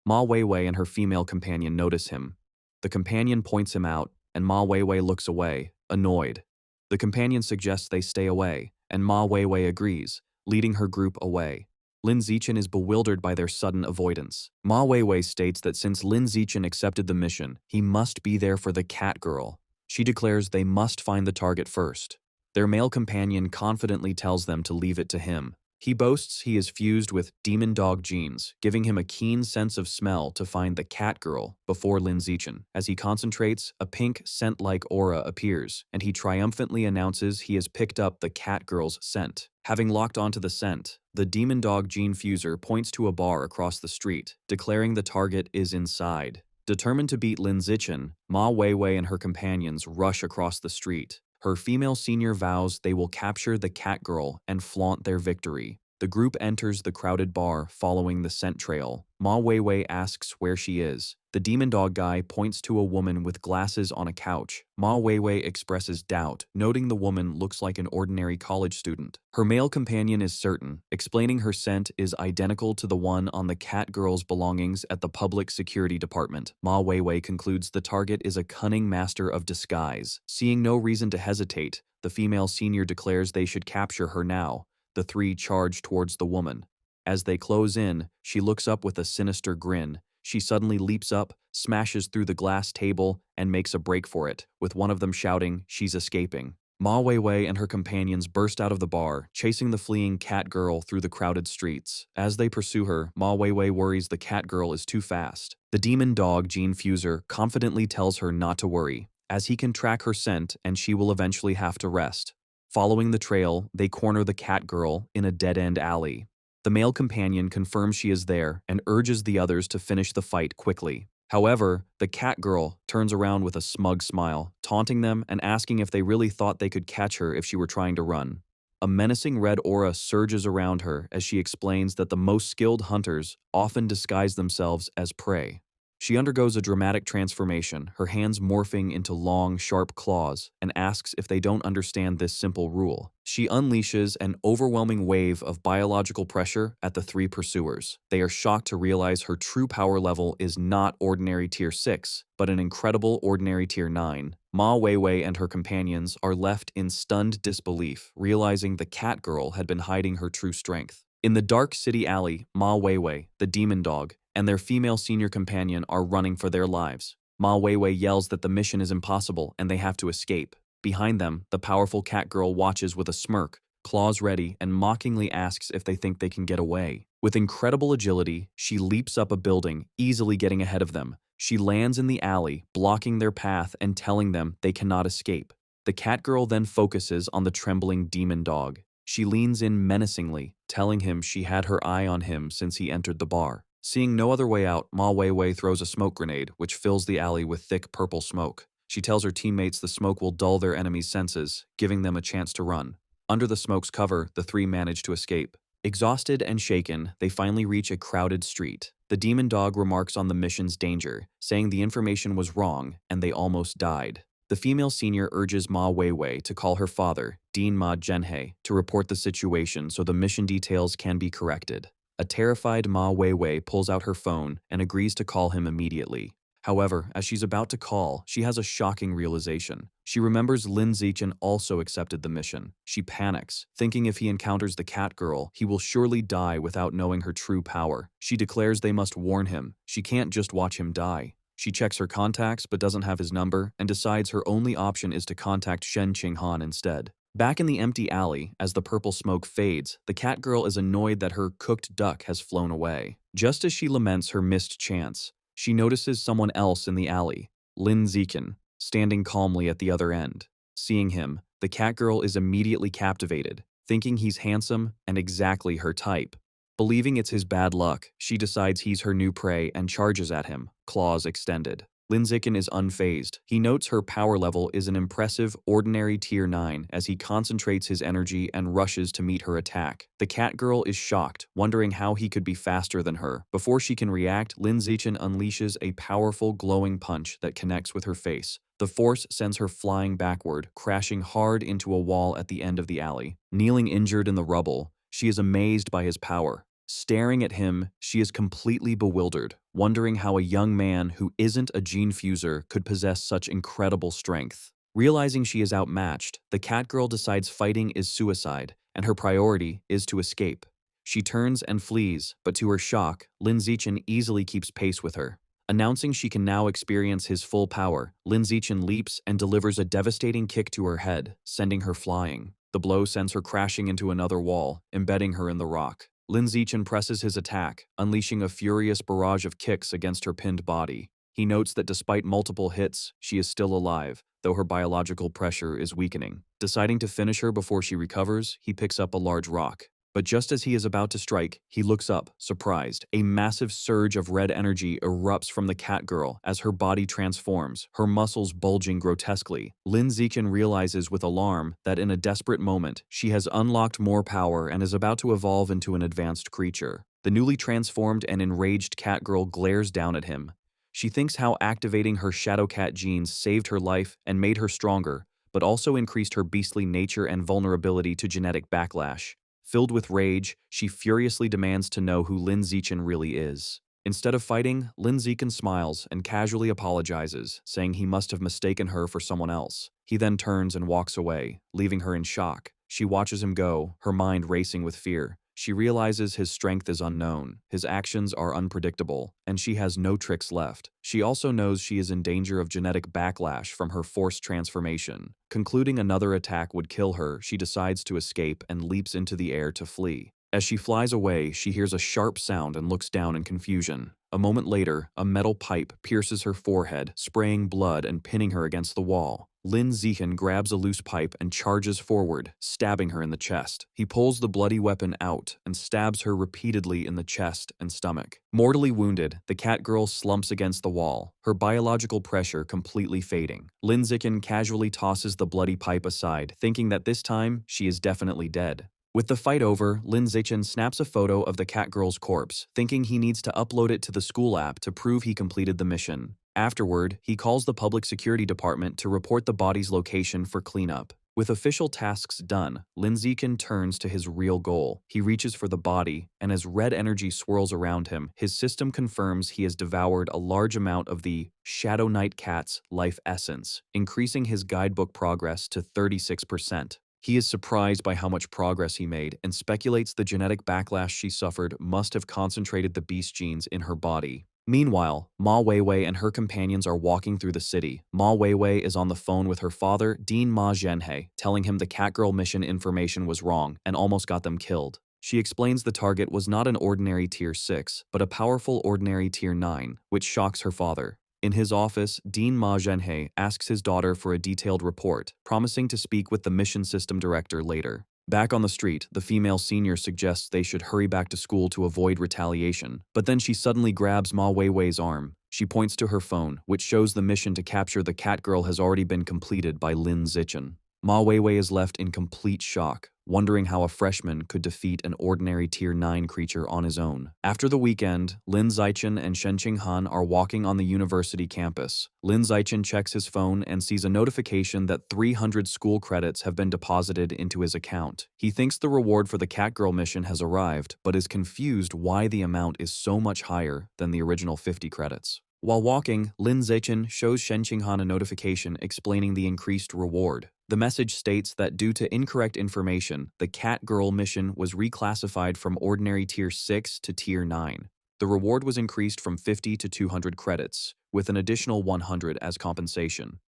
Ma Weiwei and her female companion notice him. The companion points him out, and Ma Weiwei looks away, annoyed. The companion suggests they stay away, and Ma Weiwei agrees, leading her group away. Lin Zichen is bewildered by their sudden avoidance. Ma Weiwei states that since Lin Zichen accepted the mission, he must be there for the cat girl. She declares they must find the target first. Their male companion confidently tells them to leave it to him. He boasts he is fused with demon dog genes, giving him a keen sense of smell to find the cat girl before Lin Zichen. As he concentrates, a pink scent-like aura appears, and he triumphantly announces he has picked up the cat girl's scent. Having locked onto the scent, the demon dog gene fuser points to a bar across the street, declaring the target is inside. Determined to beat Lin Zichen, Ma Weiwei and her companions rush across the street. Her female senior vows they will capture the cat girl and flaunt their victory. The group enters the crowded bar following the scent trail. Ma Weiwei asks where she is. The demon dog guy points to a woman with glasses on a couch. Ma Weiwei expresses doubt, noting the woman looks like an ordinary college student. Her male companion is certain, explaining her scent is identical to the one on the cat girl's belongings at the public security department. Ma Weiwei concludes the target is a cunning master of disguise. Seeing no reason to hesitate, the female senior declares they should capture her now. The three charge towards the woman. As they close in, she looks up with a sinister grin. She suddenly leaps up, smashes through the glass table, and makes a break for it, with one of them shouting she's escaping. Ma Weiwei and her companions burst out of the bar, chasing the fleeing cat girl through the crowded streets. As they pursue her, Ma Weiwei worries the cat girl is too fast. The demon dog gene fuser confidently tells her not to worry, as he can track her scent and she will eventually have to rest. Following the trail, they corner the cat girl in a dead-end alley. The male companion confirms she is there and urges the others to finish the fight quickly. However, the cat girl turns around with a smug smile, taunting them and asking if they really thought they could catch her if she were trying to run. A menacing red aura surges around her as she explains that the most skilled hunters often disguise themselves as prey. She undergoes a dramatic transformation, her hands morphing into long, sharp claws, and asks if they don't understand this simple rule. She unleashes an overwhelming wave of biological pressure at the three pursuers. They are shocked to realize her true power level is not ordinary Tier 6, but an incredible ordinary Tier 9. Ma Weiwei and her companions are left in stunned disbelief, realizing the cat girl had been hiding her true strength. In the dark city alley, Ma Weiwei, the demon dog, and their female senior companion are running for their lives. Ma Weiwei yells that the mission is impossible and they have to escape. Behind them, the powerful cat girl watches with a smirk, claws ready, and mockingly asks if they think they can get away. With incredible agility, she leaps up a building, easily getting ahead of them. She lands in the alley, blocking their path and telling them they cannot escape. The cat girl then focuses on the trembling demon dog. She leans in menacingly, telling him she had her eye on him since he entered the bar. Seeing no other way out, Ma Weiwei throws a smoke grenade, which fills the alley with thick purple smoke. She tells her teammates the smoke will dull their enemies' senses, giving them a chance to run. Under the smoke's cover, the three manage to escape. Exhausted and shaken, they finally reach a crowded street. The demon dog remarks on the mission's danger, saying the information was wrong and they almost died. The female senior urges Ma Weiwei to call her father, Dean Ma Zhenhe, to report the situation so the mission details can be corrected. A terrified Ma Weiwei pulls out her phone and agrees to call him immediately. However, as she's about to call, she has a shocking realization. She remembers Lin Zichen also accepted the mission. She panics, thinking if he encounters the cat girl, he will surely die without knowing her true power. She declares they must warn him. She can't just watch him die. She checks her contacts but doesn't have his number and decides her only option is to contact Shen Qinghan instead. Back in the empty alley, as the purple smoke fades, the cat girl is annoyed that her cooked duck has flown away. Just as she laments her missed chance, she notices someone else in the alley, Lin Zichen, standing calmly at the other end. Seeing him, the cat girl is immediately captivated, thinking he's handsome and exactly her type. Believing it's his bad luck, she decides he's her new prey and charges at him, claws extended. Lin Zichen is unfazed. He notes her power level is an impressive ordinary Tier 9 as he concentrates his energy and rushes to meet her attack. The cat girl is shocked, wondering how he could be faster than her. Before she can react, Lin Zichen unleashes a powerful glowing punch that connects with her face. The force sends her flying backward, crashing hard into a wall at the end of the alley. Kneeling injured in the rubble, she is amazed by his power. Staring at him, she is completely bewildered, wondering how a young man who isn't a gene fuser could possess such incredible strength. Realizing she is outmatched, the cat girl decides fighting is suicide, and her priority is to escape. She turns and flees, but to her shock, Lin Zichen easily keeps pace with her. Announcing she can now experience his full power, Lin Zichen leaps and delivers a devastating kick to her head, sending her flying. The blow sends her crashing into another wall, embedding her in the rock. Lin Zichen presses his attack, unleashing a furious barrage of kicks against her pinned body. He notes that despite multiple hits, she is still alive, though her biological pressure is weakening. Deciding to finish her before she recovers, he picks up a large rock. But just as he is about to strike, he looks up, surprised. A massive surge of red energy erupts from the cat girl as her body transforms, her muscles bulging grotesquely. Lin Zichen realizes with alarm that in a desperate moment, she has unlocked more power and is about to evolve into an advanced creature. The newly transformed and enraged cat girl glares down at him. She thinks how activating her shadow cat genes saved her life and made her stronger, but also increased her beastly nature and vulnerability to genetic backlash. Filled with rage, she furiously demands to know who Lin Zichen really is. Instead of fighting, Lin Zichen smiles and casually apologizes, saying he must have mistaken her for someone else. He then turns and walks away, leaving her in shock. She watches him go, her mind racing with fear. She realizes his strength is unknown, his actions are unpredictable, and she has no tricks left. She also knows she is in danger of genetic backlash from her forced transformation. Concluding another attack would kill her, she decides to escape and leaps into the air to flee. As she flies away, she hears a sharp sound and looks down in confusion. A moment later, a metal pipe pierces her forehead, spraying blood and pinning her against the wall. Lin Zichen grabs a loose pipe and charges forward, stabbing her in the chest. He pulls the bloody weapon out and stabs her repeatedly in the chest and stomach. Mortally wounded, the cat girl slumps against the wall, her biological pressure completely fading. Lin Zichen casually tosses the bloody pipe aside, thinking that this time she is definitely dead. With the fight over, Lin Zichen snaps a photo of the cat girl's corpse, thinking he needs to upload it to the school app to prove he completed the mission. Afterward, he calls the public security department to report the body's location for cleanup. With official tasks done, Lin Zichen turns to his real goal. He reaches for the body, and as red energy swirls around him, his system confirms he has devoured a large amount of the Shadow Knight cat's life essence, increasing his guidebook progress to 36%. He is surprised by how much progress he made and speculates the genetic backlash she suffered must have concentrated the beast genes in her body. Meanwhile, Ma Weiwei and her companions are walking through the city. Ma Weiwei is on the phone with her father, Dean Ma Zhenhe, telling him the Catgirl mission information was wrong and almost got them killed. She explains the target was not an ordinary Tier 6, but a powerful ordinary Tier 9, which shocks her father. In his office, Dean Ma Zhenhe asks his daughter for a detailed report, promising to speak with the mission system director later. Back on the street, the female senior suggests they should hurry back to school to avoid retaliation, but then she suddenly grabs Ma Weiwei's arm. She points to her phone, which shows the mission to capture the cat girl has already been completed by Lin Zichen. Ma Weiwei is left in complete shock, wondering how a freshman could defeat an ordinary Tier 9 creature on his own. After the weekend, Lin Zichen and Shen Qinghan are walking on the university campus. Lin Zichen checks his phone and sees a notification that 300 school credits have been deposited into his account. He thinks the reward for the Catgirl mission has arrived, but is confused why the amount is so much higher than the original 50 credits. While walking, Lin Zichen shows Shen Qinghan a notification explaining the increased reward. The message states that due to incorrect information, the Cat Girl mission was reclassified from ordinary Tier 6 to Tier 9. The reward was increased from 50 to 200 credits, with an additional 100 as compensation.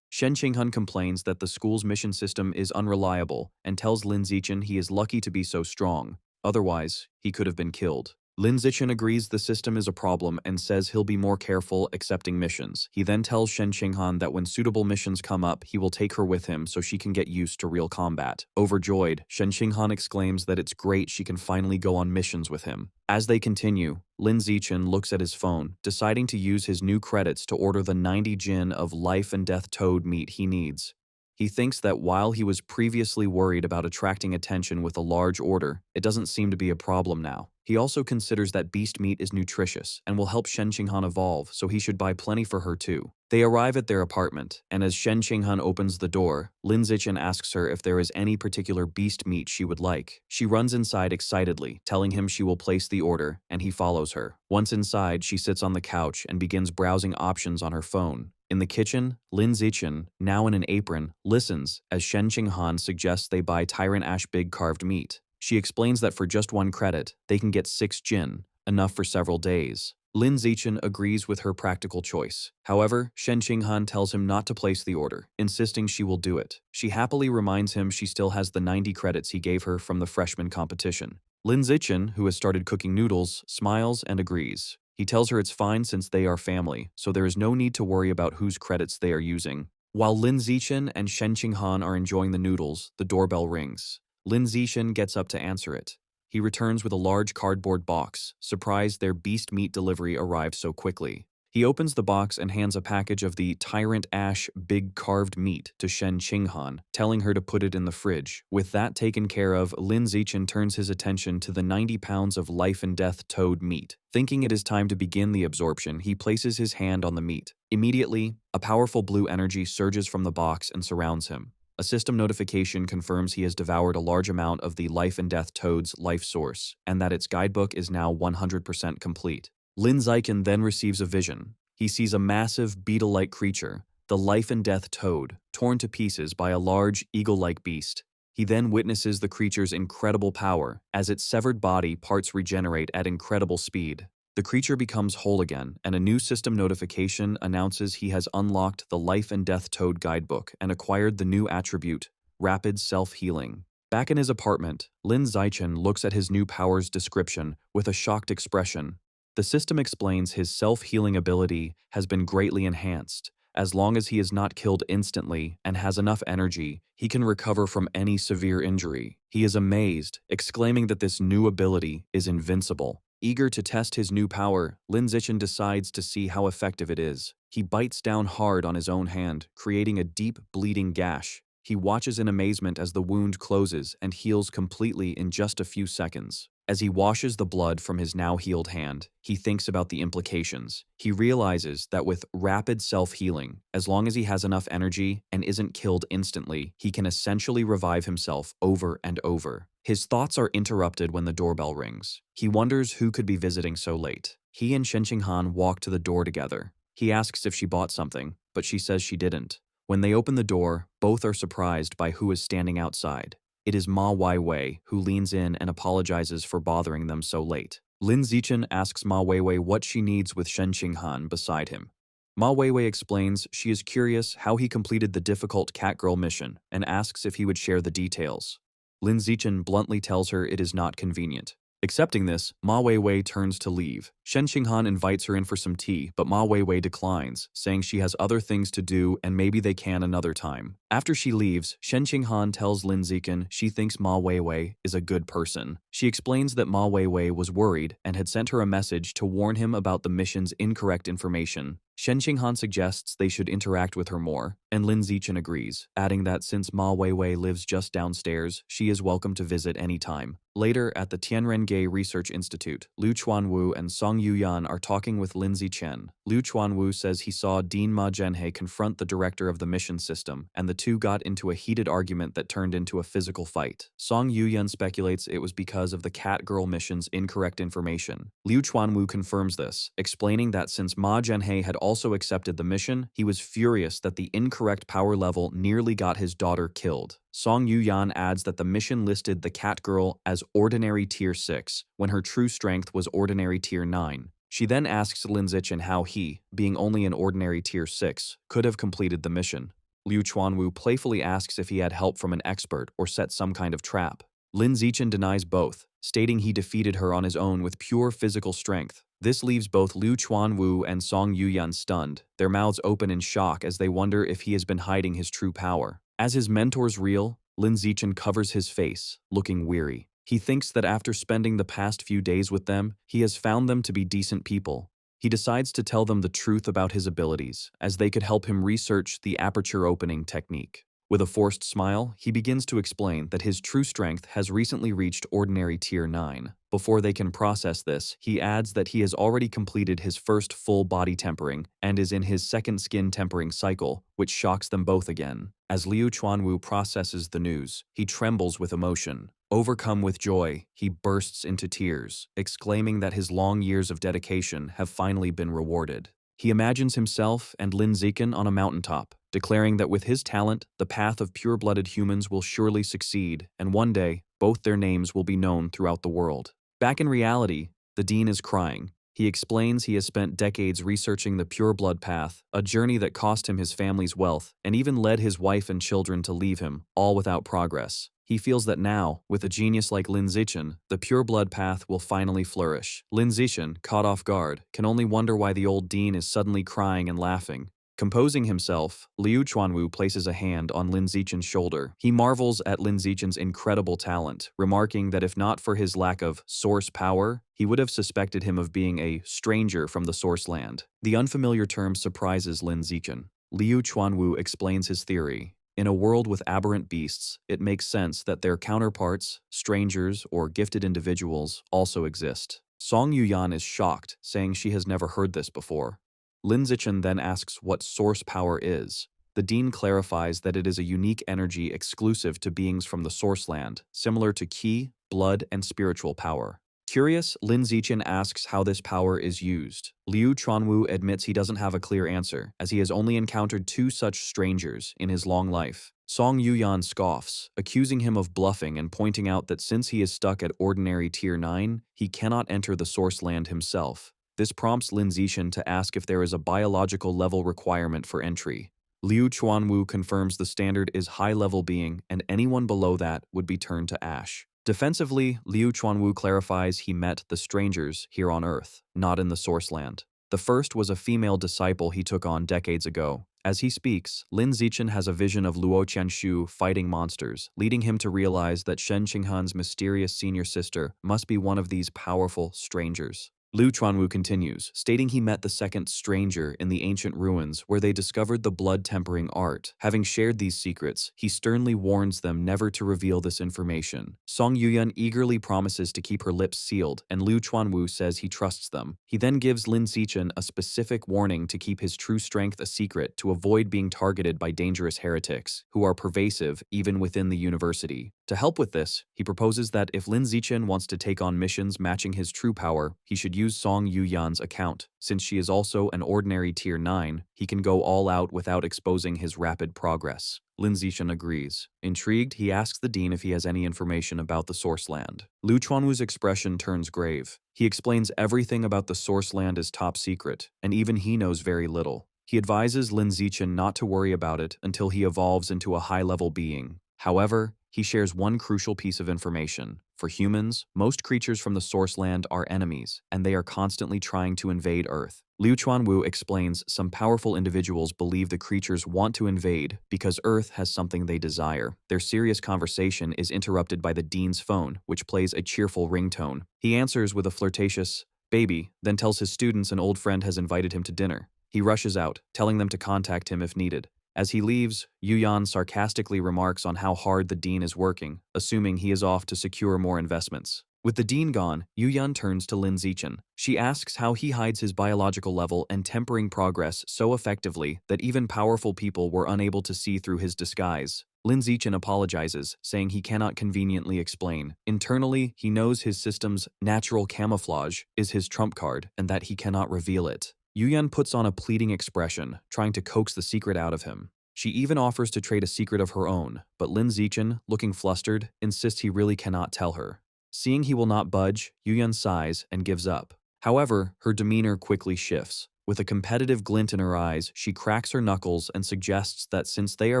Shen Qinghan complains that the school's mission system is unreliable and tells Lin Zichen he is lucky to be so strong. Otherwise, he could have been killed. Lin Zichen agrees the system is a problem and says he'll be more careful accepting missions. He then tells Shen Qinghan that when suitable missions come up, he will take her with him so she can get used to real combat. Overjoyed, Shen Qinghan exclaims that it's great she can finally go on missions with him. As they continue, Lin Zichen looks at his phone, deciding to use his new credits to order the 90 jin of life and death toad meat he needs. He thinks that while he was previously worried about attracting attention with a large order, it doesn't seem to be a problem now. He also considers that beast meat is nutritious and will help Shen Qinghan evolve, so he should buy plenty for her too. They arrive at their apartment, and as Shen Qinghan opens the door, Lin Zichen asks her if there is any particular beast meat she would like. She runs inside excitedly, telling him she will place the order, and he follows her. Once inside, she sits on the couch and begins browsing options on her phone. In the kitchen, Lin Zichen, now in an apron, listens as Shen Qinghan suggests they buy Tyrant Ash Big carved meat. She explains that for just 1 credit, they can get 6 jin, enough for several days. Lin Zichen agrees with her practical choice. However, Shen Qinghan tells him not to place the order, insisting she will do it. She happily reminds him she still has the 90 credits he gave her from the freshman competition. Lin Zichen, who has started cooking noodles, smiles and agrees. He tells her it's fine since they are family, so there is no need to worry about whose credits they are using. While Lin Zichen and Shen Qinghan are enjoying the noodles, the doorbell rings. Lin Zichen gets up to answer it. He returns with a large cardboard box, surprised their beast meat delivery arrived so quickly. He opens the box and hands a package of the Tyrant Ash big carved meat to Shen Qinghan, telling her to put it in the fridge. With that taken care of, Lin Zichen turns his attention to the 90 pounds of life and death toad meat. Thinking it is time to begin the absorption, he places his hand on the meat. Immediately, a powerful blue energy surges from the box and surrounds him. A system notification confirms he has devoured a large amount of the life and death toad's life source, and that its guidebook is now 100% complete. Lin Zichen then receives a vision. He sees a massive beetle-like creature, the life and death toad, torn to pieces by a large eagle-like beast. He then witnesses the creature's incredible power as its severed body parts regenerate at incredible speed. The creature becomes whole again, and a new system notification announces he has unlocked the Life and Death Toad guidebook and acquired the new attribute, Rapid Self-Healing. Back in his apartment, Lin Zichen looks at his new power's description with a shocked expression. The system explains his self-healing ability has been greatly enhanced. As long as he is not killed instantly and has enough energy, he can recover from any severe injury. He is amazed, exclaiming that this new ability is invincible. Eager to test his new power, Lin Zichen decides to see how effective it is. He bites down hard on his own hand, creating a deep, bleeding gash. He watches in amazement as the wound closes and heals completely in just a few seconds. As he washes the blood from his now healed hand, he thinks about the implications. He realizes that with rapid self-healing, as long as he has enough energy and isn't killed instantly, he can essentially revive himself over and over. His thoughts are interrupted when the doorbell rings. He wonders who could be visiting so late. He and Shen Qinghan walk to the door together. He asks if she bought something, but she says she didn't. When they open the door, both are surprised by who is standing outside. It is Ma Weiwei, who leans in and apologizes for bothering them so late. Lin Zichen asks Ma Weiwei what she needs with Shen Qinghan beside him. Ma Weiwei explains she is curious how he completed the difficult Catgirl mission and asks if he would share the details. Lin Zichen bluntly tells her it is not convenient. Accepting this, Ma Weiwei turns to leave. Shen Qinghan invites her in for some tea, but Ma Weiwei declines, saying she has other things to do and maybe they can another time. After she leaves, Shen Qinghan tells Lin Zichen she thinks Ma Weiwei is a good person. She explains that Ma Weiwei was worried and had sent her a message to warn him about the mission's incorrect information. Shen Qinghan suggests they should interact with her more, and Lin Zichen agrees, adding that since Ma Weiwei lives just downstairs, she is welcome to visit anytime. Later, at the Tianrengei Research Institute, Liu Chuanwu and Song Yuyan are talking with Lin Zichen. Liu Chuanwu says he saw Dean Ma Zhenhe confront the director of the mission system, and the two got into a heated argument that turned into a physical fight. Song Yuyan speculates it was because of the Catgirl mission's incorrect information. Liu Chuanwu confirms this, explaining that since Ma Zhenhe had also accepted the mission, he was furious that the incorrect power level nearly got his daughter killed. Song Yuyan adds that the mission listed the Catgirl as Ordinary Tier 6, when her true strength was Ordinary Tier 9. She then asks Lin Zichen how he, being only an Ordinary Tier 6, could have completed the mission. Liu Chuanwu playfully asks if he had help from an expert or set some kind of trap. Lin Zichen denies both, stating he defeated her on his own with pure physical strength. This leaves both Liu Chuanwu and Song Yuyan stunned, their mouths open in shock as they wonder if he has been hiding his true power. As his mentors reel, Lin Zichen covers his face, looking weary. He thinks that after spending the past few days with them, he has found them to be decent people. He decides to tell them the truth about his abilities, as they could help him research the aperture opening technique. With a forced smile, he begins to explain that his true strength has recently reached Ordinary Tier 9. Before they can process this, he adds that he has already completed his first full body tempering and is in his second skin tempering cycle, which shocks them both again. As Liu Chuanwu processes the news, he trembles with emotion. Overcome with joy, he bursts into tears, exclaiming that his long years of dedication have finally been rewarded. He imagines himself and Lin Zichen on a mountaintop, declaring that with his talent, the path of pure-blooded humans will surely succeed, and one day, both their names will be known throughout the world. Back in reality, the Dean is crying. He explains he has spent decades researching the pure blood path, a journey that cost him his family's wealth and even led his wife and children to leave him, all without progress. He feels that now, with a genius like Lin Zichen, the pure blood path will finally flourish. Lin Zichen, caught off guard, can only wonder why the old dean is suddenly crying and laughing. Composing himself, Liu Chuanwu places a hand on Lin Zichen's shoulder. He marvels at Lin Zichen's incredible talent, remarking that if not for his lack of source power, he would have suspected him of being a stranger from the source land. The unfamiliar term surprises Lin Zichen. Liu Chuanwu explains his theory. In a world with aberrant beasts, it makes sense that their counterparts, strangers, or gifted individuals, also exist. Song Yuyan is shocked, saying she has never heard this before. Lin Zichen then asks what source power is. The dean clarifies that it is a unique energy exclusive to beings from the source land, similar to ki, blood, and spiritual power. Curious, Lin Zichen asks how this power is used. Liu Chuanwu admits he doesn't have a clear answer, as he has only encountered 2 such strangers in his long life. Song Yuyan scoffs, accusing him of bluffing and pointing out that since he is stuck at ordinary Tier 9, he cannot enter the source land himself. This prompts Lin Zichen to ask if there is a biological level requirement for entry. Liu Chuanwu confirms the standard is high-level being, and anyone below that would be turned to ash. Defensively, Liu Chuanwu clarifies he met the strangers here on Earth, not in the source land. The first was a female disciple he took on decades ago. As he speaks, Lin Zichen has a vision of Luo Qianshu fighting monsters, leading him to realize that Shen Qinghan's mysterious senior sister must be one of these powerful strangers. Liu Chuanwu continues, stating he met the second stranger in the ancient ruins where they discovered the blood-tempering art. Having shared these secrets, he sternly warns them never to reveal this information. Song Yuyan eagerly promises to keep her lips sealed, and Liu Chuanwu says he trusts them. He then gives Lin Zichen a specific warning to keep his true strength a secret to avoid being targeted by dangerous heretics, who are pervasive even within the university. To help with this, he proposes that if Lin Zichen wants to take on missions matching his true power, he should use Song Yuyan's account. Since she is also an ordinary Tier 9, he can go all out without exposing his rapid progress. Lin Zichen agrees. Intrigued, he asks the dean if he has any information about the source land. Liu Chuanwu's expression turns grave. He explains everything about the source land is top secret, and even he knows very little. He advises Lin Zichen not to worry about it until he evolves into a high-level being. However, he shares one crucial piece of information. For humans, most creatures from the source land are enemies, and they are constantly trying to invade Earth. Liu Chuanwu explains some powerful individuals believe the creatures want to invade because Earth has something they desire. Their serious conversation is interrupted by the dean's phone, which plays a cheerful ringtone. He answers with a flirtatious, "baby," then tells his students an old friend has invited him to dinner. He rushes out, telling them to contact him if needed. As he leaves, Yuyan sarcastically remarks on how hard the dean is working, assuming he is off to secure more investments. With the dean gone, Yuyan turns to Lin Zichen. She asks how he hides his biological level and tempering progress so effectively that even powerful people were unable to see through his disguise. Lin Zichen apologizes, saying he cannot conveniently explain. Internally, he knows his system's natural camouflage is his trump card and that he cannot reveal it. Yuyan puts on a pleading expression, trying to coax the secret out of him. She even offers to trade a secret of her own, but Lin Zichen, looking flustered, insists he really cannot tell her. Seeing he will not budge, Yuyan sighs and gives up. However, her demeanor quickly shifts. With a competitive glint in her eyes, she cracks her knuckles and suggests that since they are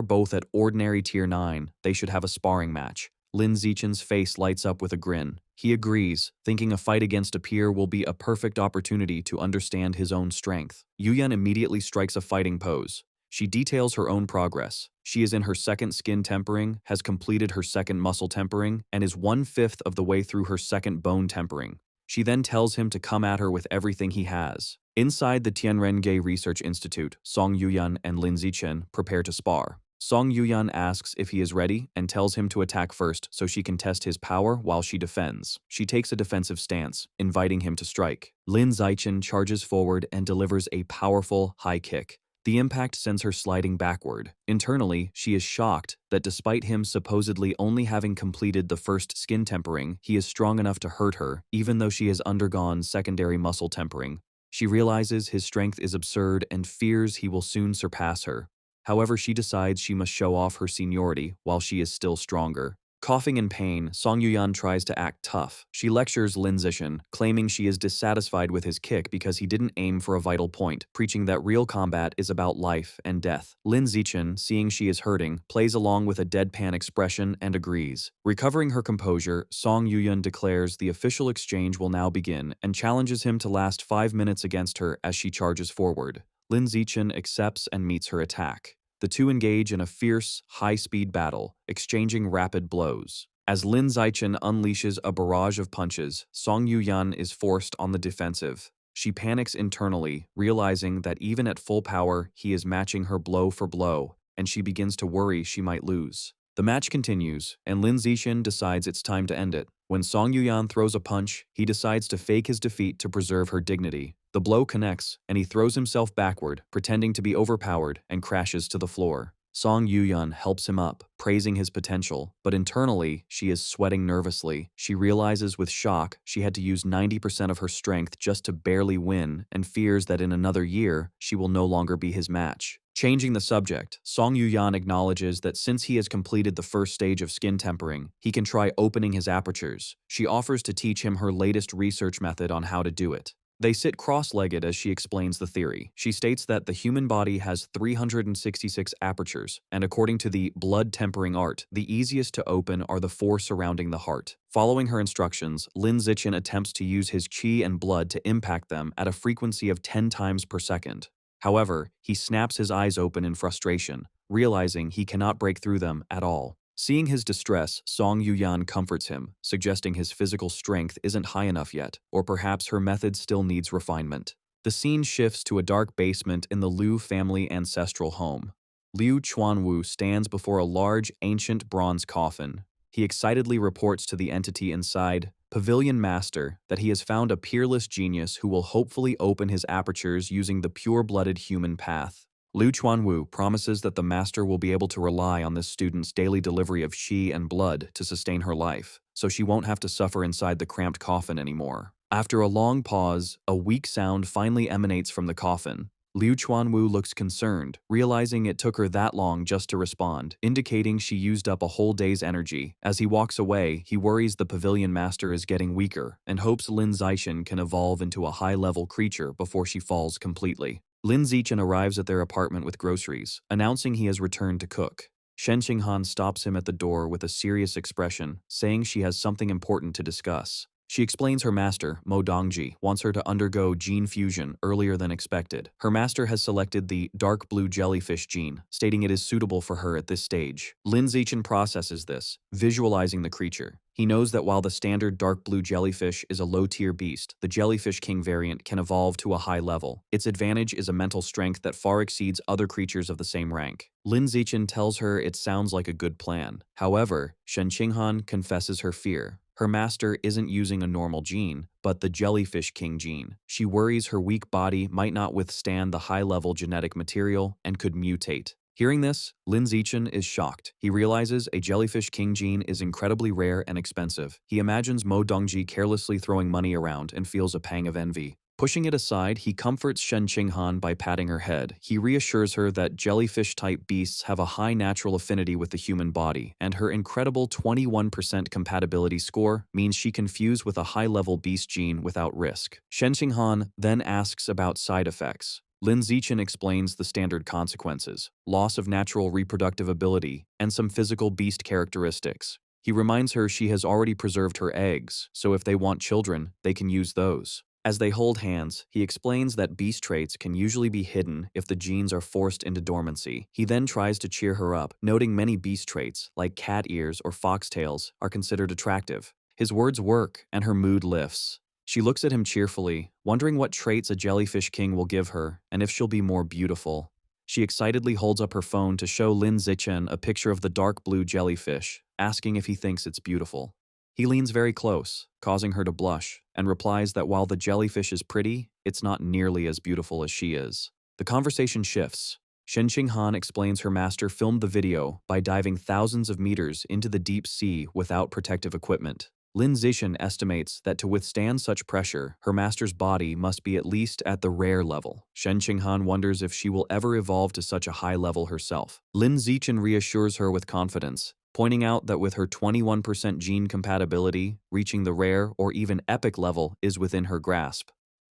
both at ordinary Tier 9, they should have a sparring match. Lin Zichen's face lights up with a grin. He agrees, thinking a fight against a peer will be a perfect opportunity to understand his own strength. Yuyan immediately strikes a fighting pose. She details her own progress. She is in her second skin tempering, has completed her second muscle tempering, and is 1/5 of the way through her second bone tempering. She then tells him to come at her with everything he has. Inside the Tianrenge Research Institute, Song Yuyan and Lin Zichen prepare to spar. Song Yuyan asks if he is ready and tells him to attack first so she can test his power while she defends. She takes a defensive stance, inviting him to strike. Lin Zichen charges forward and delivers a powerful high kick. The impact sends her sliding backward. Internally, she is shocked that despite him supposedly only having completed the first skin tempering, he is strong enough to hurt her, even though she has undergone secondary muscle tempering. She realizes his strength is absurd and fears he will soon surpass her. However, she decides she must show off her seniority while she is still stronger. Coughing in pain, Song Yuyan tries to act tough. She lectures Lin Zixin, claiming she is dissatisfied with his kick because he didn't aim for a vital point, preaching that real combat is about life and death. Lin Zixin, seeing she is hurting, plays along with a deadpan expression and agrees. Recovering her composure, Song Yuyan declares the official exchange will now begin and challenges him to last 5 minutes against her as she charges forward. Lin Zixin accepts and meets her attack. The two engage in a fierce, high-speed battle, exchanging rapid blows. As Lin Zixin unleashes a barrage of punches, Song Yuyan is forced on the defensive. She panics internally, realizing that even at full power, he is matching her blow for blow, and she begins to worry she might lose. The match continues, and Lin Zixin decides it's time to end it. When Song Yuyan throws a punch, he decides to fake his defeat to preserve her dignity. The blow connects, and he throws himself backward, pretending to be overpowered, and crashes to the floor. Song Yuyan helps him up, praising his potential, but internally, she is sweating nervously. She realizes with shock she had to use 90% of her strength just to barely win, and fears that in another year, she will no longer be his match. Changing the subject, Song Yuyan acknowledges that since he has completed the first stage of skin tempering, he can try opening his apertures. She offers to teach him her latest research method on how to do it. They sit cross-legged as she explains the theory. She states that the human body has 366 apertures, and according to the blood tempering art, the easiest to open are the 4 surrounding the heart. Following her instructions, Lin Zixin attempts to use his qi and blood to impact them at a frequency of 10 times per second. However, he snaps his eyes open in frustration, realizing he cannot break through them at all. Seeing his distress, Song Yuyan comforts him, suggesting his physical strength isn't high enough yet, or perhaps her method still needs refinement. The scene shifts to a dark basement in the Liu family ancestral home. Liu Chuanwu stands before a large, ancient bronze coffin. He excitedly reports to the entity inside, Pavilion Master, that he has found a peerless genius who will hopefully open his apertures using the pure-blooded human path. Liu Chuanwu promises that the master will be able to rely on this student's daily delivery of qi and blood to sustain her life, so she won't have to suffer inside the cramped coffin anymore. After a long pause, a weak sound finally emanates from the coffin. Liu Chuanwu looks concerned, realizing it took her that long just to respond, indicating she used up a whole day's energy. As he walks away, he worries the pavilion master is getting weaker and hopes Lin Zixin can evolve into a high-level creature before she falls completely. Lin Zixin arrives at their apartment with groceries, announcing he has returned to cook. Shen Qinghan stops him at the door with a serious expression, saying she has something important to discuss. She explains her master, Mo Dongji, wants her to undergo gene fusion earlier than expected. Her master has selected the dark blue jellyfish gene, stating it is suitable for her at this stage. Lin Zixin processes this, visualizing the creature. He knows that while the standard dark blue jellyfish is a low-tier beast, the jellyfish king variant can evolve to a high level. Its advantage is a mental strength that far exceeds other creatures of the same rank. Lin Zixin tells her it sounds like a good plan. However, Shen Qinghan confesses her fear. Her master isn't using a normal gene, but the jellyfish king gene. She worries her weak body might not withstand the high-level genetic material and could mutate. Hearing this, Lin Zixin is shocked. He realizes a jellyfish king gene is incredibly rare and expensive. He imagines Mo Dongji carelessly throwing money around and feels a pang of envy. Pushing it aside, he comforts Shen Qinghan by patting her head. He reassures her that jellyfish-type beasts have a high natural affinity with the human body, and her incredible 21% compatibility score means she can fuse with a high-level beast gene without risk. Shen Qinghan then asks about side effects. Lin Zixin explains the standard consequences: loss of natural reproductive ability, and some physical beast characteristics. He reminds her she has already preserved her eggs, so if they want children, they can use those. As they hold hands, he explains that beast traits can usually be hidden if the genes are forced into dormancy. He then tries to cheer her up, noting many beast traits, like cat ears or foxtails, are considered attractive. His words work, and her mood lifts. She looks at him cheerfully, wondering what traits a jellyfish king will give her, and if she'll be more beautiful. She excitedly holds up her phone to show Lin Zixin a picture of the dark blue jellyfish, asking if he thinks it's beautiful. He leans very close, causing her to blush, and replies that while the jellyfish is pretty, it's not nearly as beautiful as she is. The conversation shifts. Shen Qinghan explains her master filmed the video by diving thousands of meters into the deep sea without protective equipment. Lin Zixin estimates that to withstand such pressure, her master's body must be at least at the rare level. Shen Qinghan wonders if she will ever evolve to such a high level herself. Lin Zixin reassures her with confidence, pointing out that with her 21% gene compatibility, reaching the rare or even epic level is within her grasp.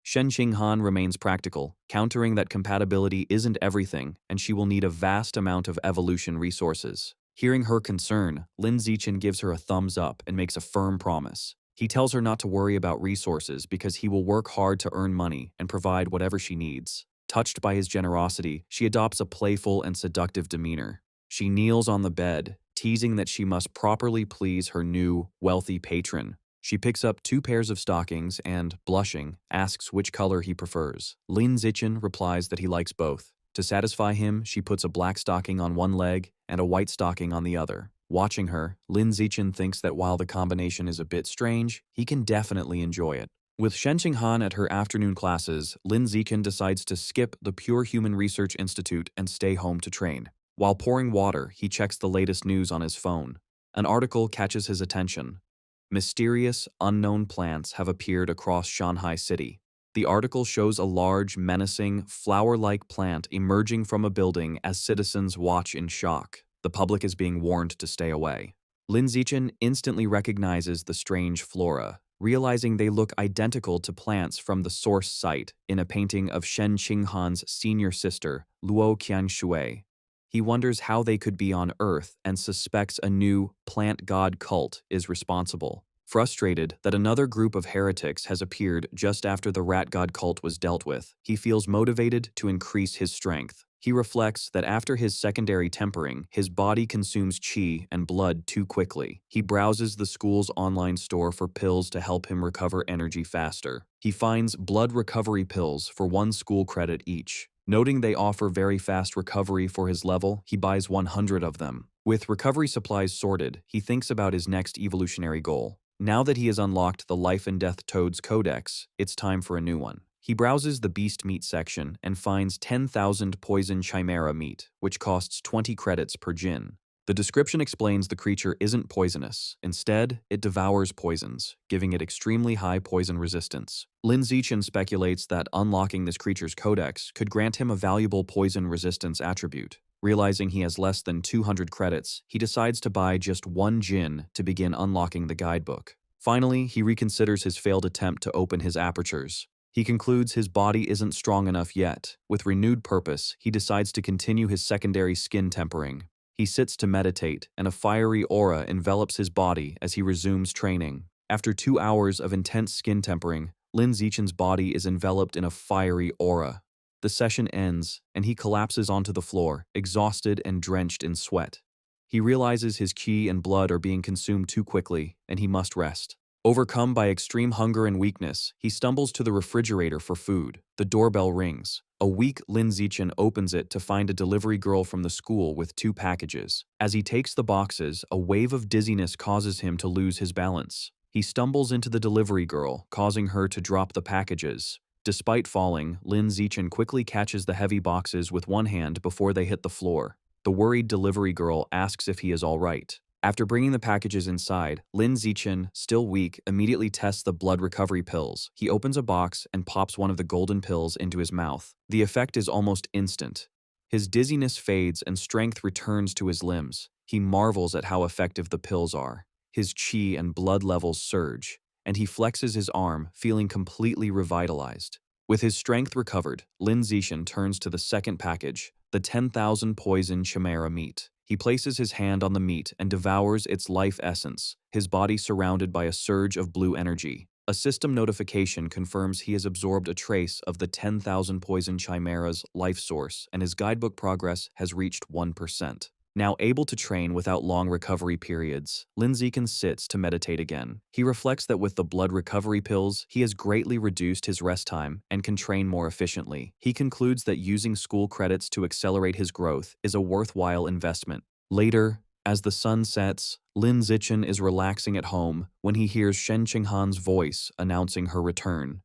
Shen Qinghan remains practical, countering that compatibility isn't everything and she will need a vast amount of evolution resources. Hearing her concern, Lin Zichen gives her a thumbs up and makes a firm promise. He tells her not to worry about resources because he will work hard to earn money and provide whatever she needs. Touched by his generosity, she adopts a playful and seductive demeanor. She kneels on the bed, teasing that she must properly please her new, wealthy patron. She picks up 2 pairs of stockings and, blushing, asks which color he prefers. Lin Zichen replies that he likes both. To satisfy him, she puts a black stocking on one leg and a white stocking on the other. Watching her, Lin Zichen thinks that while the combination is a bit strange, he can definitely enjoy it. With Shen Qinghan at her afternoon classes, Lin Zichen decides to skip the Pure Human Research Institute and stay home to train. While pouring water, he checks the latest news on his phone. An article catches his attention. Mysterious, unknown plants have appeared across Shanghai City. The article shows a large, menacing, flower-like plant emerging from a building as citizens watch in shock. The public is being warned to stay away. Lin Zichen instantly recognizes the strange flora, realizing they look identical to plants from the source site in a painting of Shen Qinghan's senior sister, Luo Qianshui. He wonders how they could be on Earth and suspects a new plant god cult is responsible. Frustrated that another group of heretics has appeared just after the rat god cult was dealt with, he feels motivated to increase his strength. He reflects that after his secondary tempering, his body consumes qi and blood too quickly. He browses the school's online store for pills to help him recover energy faster. He finds blood recovery pills for 1 school credit each. Noting they offer very fast recovery for his level, he buys 100 of them. With recovery supplies sorted, he thinks about his next evolutionary goal. Now that he has unlocked the Life and Death Toads Codex, it's time for a new one. He browses the beast meat section and finds 10,000 poison chimera meat, which costs 20 credits per jin. The description explains the creature isn't poisonous. Instead, it devours poisons, giving it extremely high poison resistance. Lin Zichen speculates that unlocking this creature's codex could grant him a valuable poison resistance attribute. Realizing he has less than 200 credits, he decides to buy just 1 jin to begin unlocking the guidebook. Finally, he reconsiders his failed attempt to open his apertures. He concludes his body isn't strong enough yet. With renewed purpose, he decides to continue his secondary skin tempering. He sits to meditate, and a fiery aura envelops his body as he resumes training. After 2 hours of intense skin tempering, Lin Zichen's body is enveloped in a fiery aura. The session ends, and he collapses onto the floor, exhausted and drenched in sweat. He realizes his qi and blood are being consumed too quickly, and he must rest. Overcome by extreme hunger and weakness, he stumbles to the refrigerator for food. The doorbell rings. A weak Lin Zichen opens it to find a delivery girl from the school with 2 packages. As he takes the boxes, a wave of dizziness causes him to lose his balance. He stumbles into the delivery girl, causing her to drop the packages. Despite falling, Lin Zichen quickly catches the heavy boxes with one hand before they hit the floor. The worried delivery girl asks if he is all right. After bringing the packages inside, Lin Zichen, still weak, immediately tests the blood recovery pills. He opens a box and pops one of the golden pills into his mouth. The effect is almost instant. His dizziness fades and strength returns to his limbs. He marvels at how effective the pills are. His qi and blood levels surge, and he flexes his arm, feeling completely revitalized. With his strength recovered, Lin Zichen turns to the second package, the 10,000 poison chimera meat. He places his hand on the meat and devours its life essence, his body surrounded by a surge of blue energy. A system notification confirms he has absorbed a trace of the 10,000 poison chimera's life source, and his guidebook progress has reached 1%. Now able to train without long recovery periods, Lin Zichen sits to meditate again. He reflects that with the blood recovery pills, he has greatly reduced his rest time and can train more efficiently. He concludes that using school credits to accelerate his growth is a worthwhile investment. Later, as the sun sets, Lin Zichen is relaxing at home when he hears Shen Qinghan's voice announcing her return.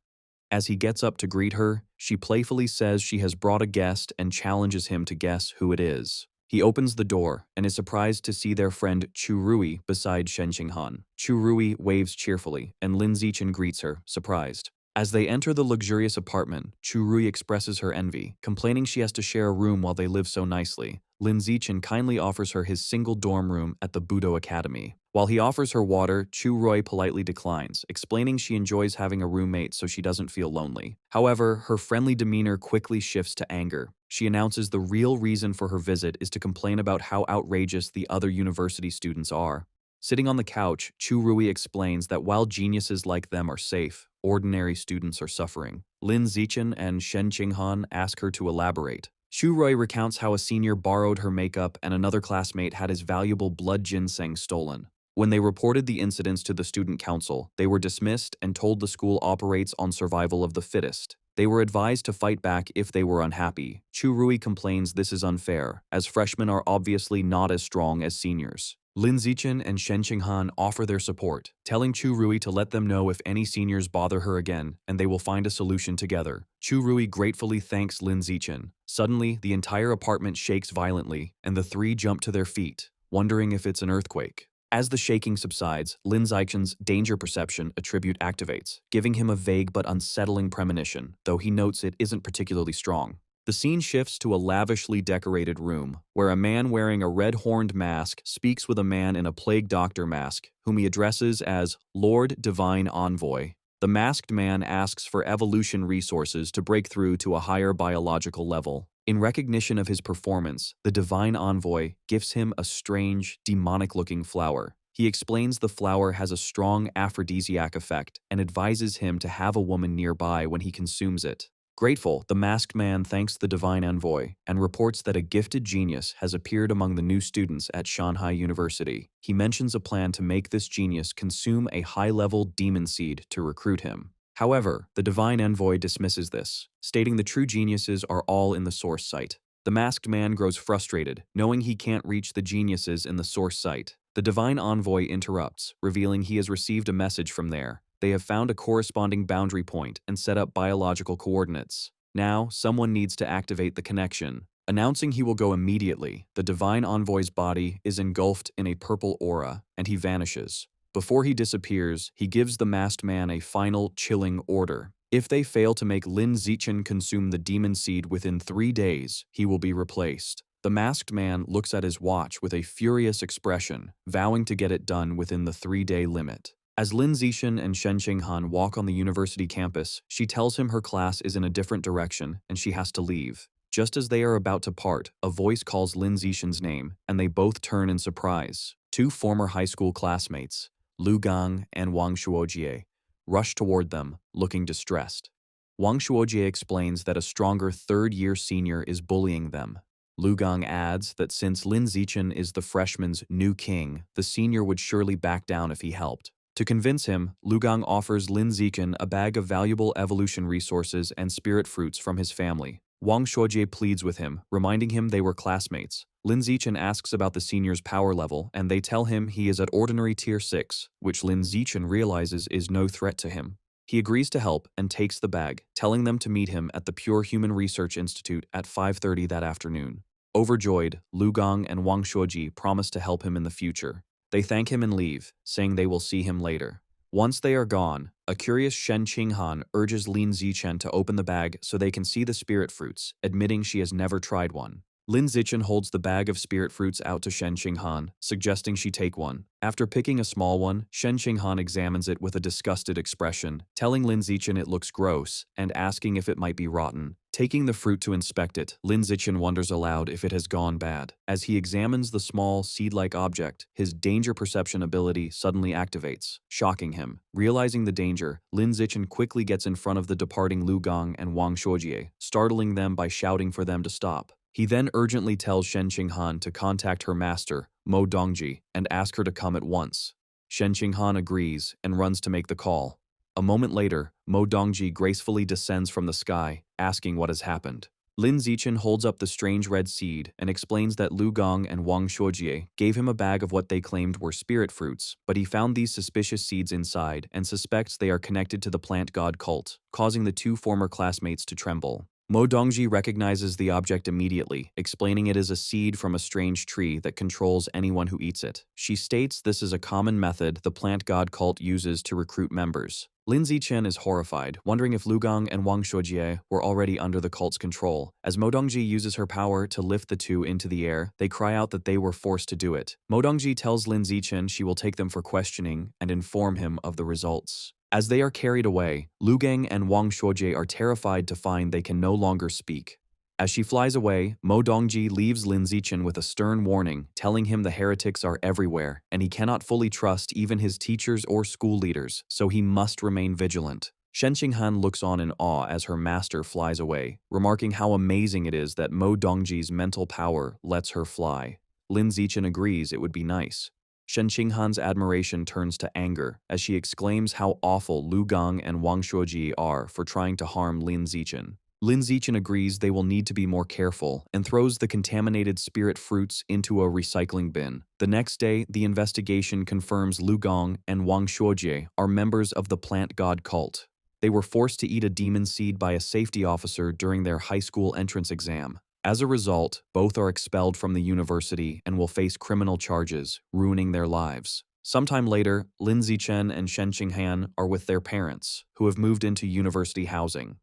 As he gets up to greet her, she playfully says she has brought a guest and challenges him to guess who it is. He opens the door and is surprised to see their friend Chu Rui beside Shen Qinghan. Chu Rui waves cheerfully, and Lin Zichen greets her, surprised. As they enter the luxurious apartment, Chu Rui expresses her envy, complaining she has to share a room while they live so nicely. Lin Zichen kindly offers her his single dorm room at the Budo Academy. While he offers her water, Chu Roy politely declines, explaining she enjoys having a roommate so she doesn't feel lonely. However, her friendly demeanor quickly shifts to anger. She announces the real reason for her visit is to complain about how outrageous the other university students are. Sitting on the couch, Chu Rui explains that while geniuses like them are safe, ordinary students are suffering. Lin Zichen and Shen Qinghan ask her to elaborate. Chu Rui recounts how a senior borrowed her makeup and another classmate had his valuable blood ginseng stolen. When they reported the incidents to the student council, they were dismissed and told the school operates on survival of the fittest. They were advised to fight back if they were unhappy. Chu Rui complains this is unfair, as freshmen are obviously not as strong as seniors. Lin Zichen and Shen Qinghan offer their support, telling Chu Rui to let them know if any seniors bother her again, and they will find a solution together. Chu Rui gratefully thanks Lin Zichen. Suddenly, the entire apartment shakes violently, and the three jump to their feet, wondering if it's an earthquake. As the shaking subsides, Lin Zichen's danger perception attribute activates, giving him a vague but unsettling premonition, though he notes it isn't particularly strong. The scene shifts to a lavishly decorated room, where a man wearing a red-horned mask speaks with a man in a plague doctor mask, whom he addresses as Lord Divine Envoy. The masked man asks for evolution resources to break through to a higher biological level. In recognition of his performance, the Divine Envoy gifts him a strange, demonic-looking flower. He explains the flower has a strong aphrodisiac effect and advises him to have a woman nearby when he consumes it. Grateful, the masked man thanks the Divine Envoy and reports that a gifted genius has appeared among the new students at Shanghai University. He mentions a plan to make this genius consume a high-level demon seed to recruit him. However, the Divine Envoy dismisses this, stating the true geniuses are all in the source site. The masked man grows frustrated, knowing he can't reach the geniuses in the source site. The Divine Envoy interrupts, revealing he has received a message from there. They have found a corresponding boundary point and set up biological coordinates. Now, someone needs to activate the connection. Announcing he will go immediately, the Divine Envoy's body is engulfed in a purple aura, and he vanishes. Before he disappears, he gives the masked man a final, chilling order. If they fail to make Lin Zichen consume the demon seed within 3 days, he will be replaced. The masked man looks at his watch with a furious expression, vowing to get it done within the 3-day limit. As Lin Zichen and Shen Qinghan walk on the university campus, she tells him her class is in a different direction and she has to leave. Just as they are about to part, a voice calls Lin Zichen's name, and they both turn in surprise. Two former high school classmates, Lu Gang and Wang Shuojie, rush toward them, looking distressed. Wang Shuojie explains that a stronger third-year senior is bullying them. Lu Gang adds that since Lin Zichen is the freshman's new king, the senior would surely back down if he helped. To convince him, Lu Gang offers Lin Zichen a bag of valuable evolution resources and spirit fruits from his family. Wang Shuojie pleads with him, reminding him they were classmates. Lin Zichen asks about the senior's power level, and they tell him he is at ordinary tier 6, which Lin Zichen realizes is no threat to him. He agrees to help and takes the bag, telling them to meet him at the Pure Human Research Institute at 5:30 that afternoon. Overjoyed, Lu Gang and Wang Shuojie promise to help him in the future. They thank him and leave, saying they will see him later. Once they are gone, a curious Shen Qinghan urges Lin Zichen to open the bag so they can see the spirit fruits, admitting she has never tried one. Lin Zichen holds the bag of spirit fruits out to Shen Qinghan, suggesting she take one. After picking a small one, Shen Qinghan examines it with a disgusted expression, telling Lin Zichen it looks gross and asking if it might be rotten. Taking the fruit to inspect it, Lin Zichen wonders aloud if it has gone bad. As he examines the small, seed-like object, his danger perception ability suddenly activates, shocking him. Realizing the danger, Lin Zichen quickly gets in front of the departing Lu Gang and Wang Shuojie, startling them by shouting for them to stop. He then urgently tells Shen Qinghan to contact her master, Mo Dongji, and ask her to come at once. Shen Qinghan agrees and runs to make the call. A moment later, Mo Dongji gracefully descends from the sky, asking what has happened. Lin Zichen holds up the strange red seed and explains that Lu Gang and Wang Shuojie gave him a bag of what they claimed were spirit fruits, but he found these suspicious seeds inside and suspects they are connected to the plant god cult, causing the two former classmates to tremble. Mo Dongji recognizes the object immediately, explaining it is a seed from a strange tree that controls anyone who eats it. She states this is a common method the plant god cult uses to recruit members. Lin Zichen is horrified, wondering if Lu Gong and Wang Shuojie were already under the cult's control. As Mo Dongji uses her power to lift the two into the air, they cry out that they were forced to do it. Mo Dongji tells Lin Zichen she will take them for questioning and inform him of the results. As they are carried away, Lu Gang and Wang Shuojie are terrified to find they can no longer speak. As she flies away, Mo Dongji leaves Lin Zichen with a stern warning, telling him the heretics are everywhere, and he cannot fully trust even his teachers or school leaders, so he must remain vigilant. Shen Qinghan looks on in awe as her master flies away, remarking how amazing it is that Mo Dongji's mental power lets her fly. Lin Zichen agrees it would be nice. Shen Qinghan's admiration turns to anger as she exclaims how awful Lu Gang and Wang Shuoji are for trying to harm Lin Zichen. Lin Zichen agrees they will need to be more careful and throws the contaminated spirit fruits into a recycling bin. The next day, the investigation confirms Lu Gong and Wang Shuojie are members of the plant god cult. They were forced to eat a demon seed by a safety officer during their high school entrance exam. As a result, both are expelled from the university and will face criminal charges, ruining their lives. Sometime later, Lin Zichen and Shen Qinghan are with their parents, who have moved into university housing.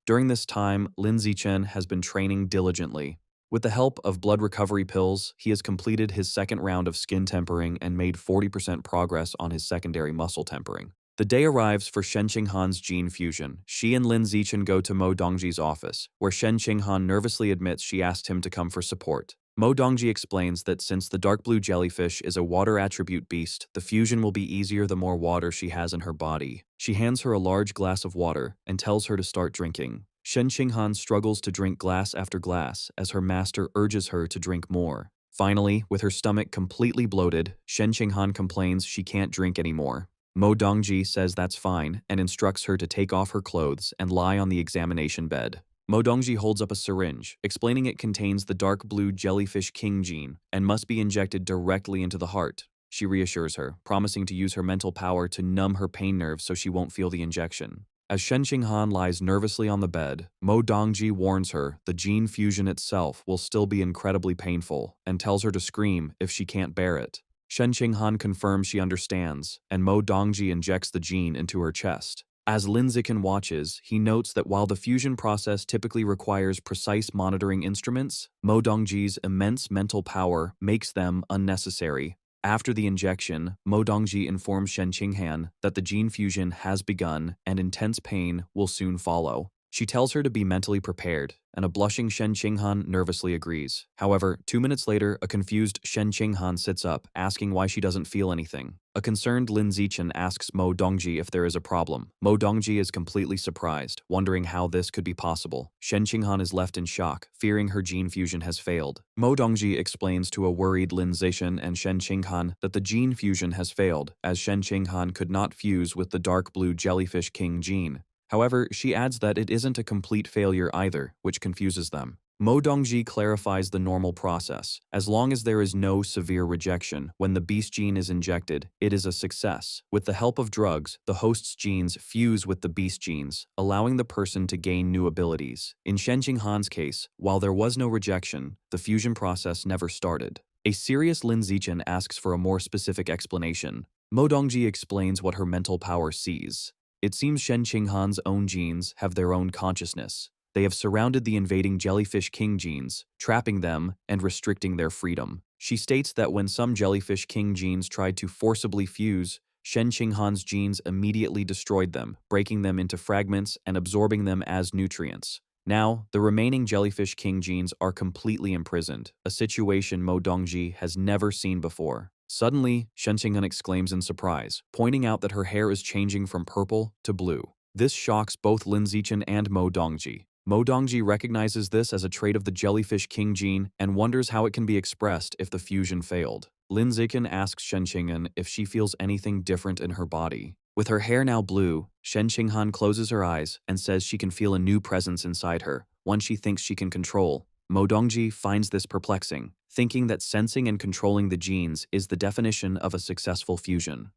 During this time, Lin Zichen has been training diligently. With the help of blood recovery pills, he has completed his second round of skin tempering and made 40% progress on his secondary muscle tempering. The day arrives for Shen Qinghan's gene fusion. She and Lin Zichen go to Mo Dongji's office, where Shen Qinghan nervously admits she asked him to come for support. Mo Dongji explains that since the dark blue jellyfish is a water attribute beast, the fusion will be easier the more water she has in her body. She hands her a large glass of water and tells her to start drinking. Shen Qinghan struggles to drink glass after glass as her master urges her to drink more. Finally, with her stomach completely bloated, Shen Qinghan complains she can't drink anymore. Mo Dongji says that's fine and instructs her to take off her clothes and lie on the examination bed. Mo Dongji holds up a syringe, explaining it contains the dark blue jellyfish king gene and must be injected directly into the heart. She reassures her, promising to use her mental power to numb her pain nerves so she won't feel the injection. As Shen Qinghan lies nervously on the bed, Mo Dongji warns her the gene fusion itself will still be incredibly painful and tells her to scream if she can't bear it. Shen Qinghan confirms she understands, and Mo Dongji injects the gene into her chest. As Lin Zichen watches, he notes that while the fusion process typically requires precise monitoring instruments, Mo Dongji's immense mental power makes them unnecessary. After the injection, Mo Dongji informs Shen Qinghan that the gene fusion has begun and intense pain will soon follow. She tells her to be mentally prepared, and a blushing Shen Qinghan nervously agrees. However, 2 minutes later, a confused Shen Qinghan sits up, asking why she doesn't feel anything. A concerned Lin Zichen asks Mo Dongji if there is a problem. Mo Dongji is completely surprised, wondering how this could be possible. Shen Qinghan is left in shock, fearing her gene fusion has failed. Mo Dongji explains to a worried Lin Zichen and Shen Qinghan that the gene fusion has failed, as Shen Qinghan could not fuse with the dark blue jellyfish king gene. However, she adds that it isn't a complete failure either, which confuses them. Mo Dongji clarifies the normal process. As long as there is no severe rejection, when the beast gene is injected, it is a success. With the help of drugs, the host's genes fuse with the beast genes, allowing the person to gain new abilities. In Shen Qinghan's case, while there was no rejection, the fusion process never started. A serious Lin Zichen asks for a more specific explanation. Mo Dongji explains what her mental power sees. It seems Shen Qinghan's own genes have their own consciousness. They have surrounded the invading jellyfish king genes, trapping them and restricting their freedom. She states that when some jellyfish king genes tried to forcibly fuse, Shen Qinghan's genes immediately destroyed them, breaking them into fragments and absorbing them as nutrients. Now, the remaining jellyfish king genes are completely imprisoned, a situation Mo Dongji has never seen before. Suddenly, Shen Qinghan exclaims in surprise, pointing out that her hair is changing from purple to blue. This shocks both Lin Zichen and Mo Dongji. Mo Dongji recognizes this as a trait of the jellyfish king gene and wonders how it can be expressed if the fusion failed. Lin Zichen asks Shen Qinghan if she feels anything different in her body. With her hair now blue, Shen Qinghan closes her eyes and says she can feel a new presence inside her, one she thinks she can control. Mo Dongji finds this perplexing, thinking that sensing and controlling the genes is the definition of a successful fusion.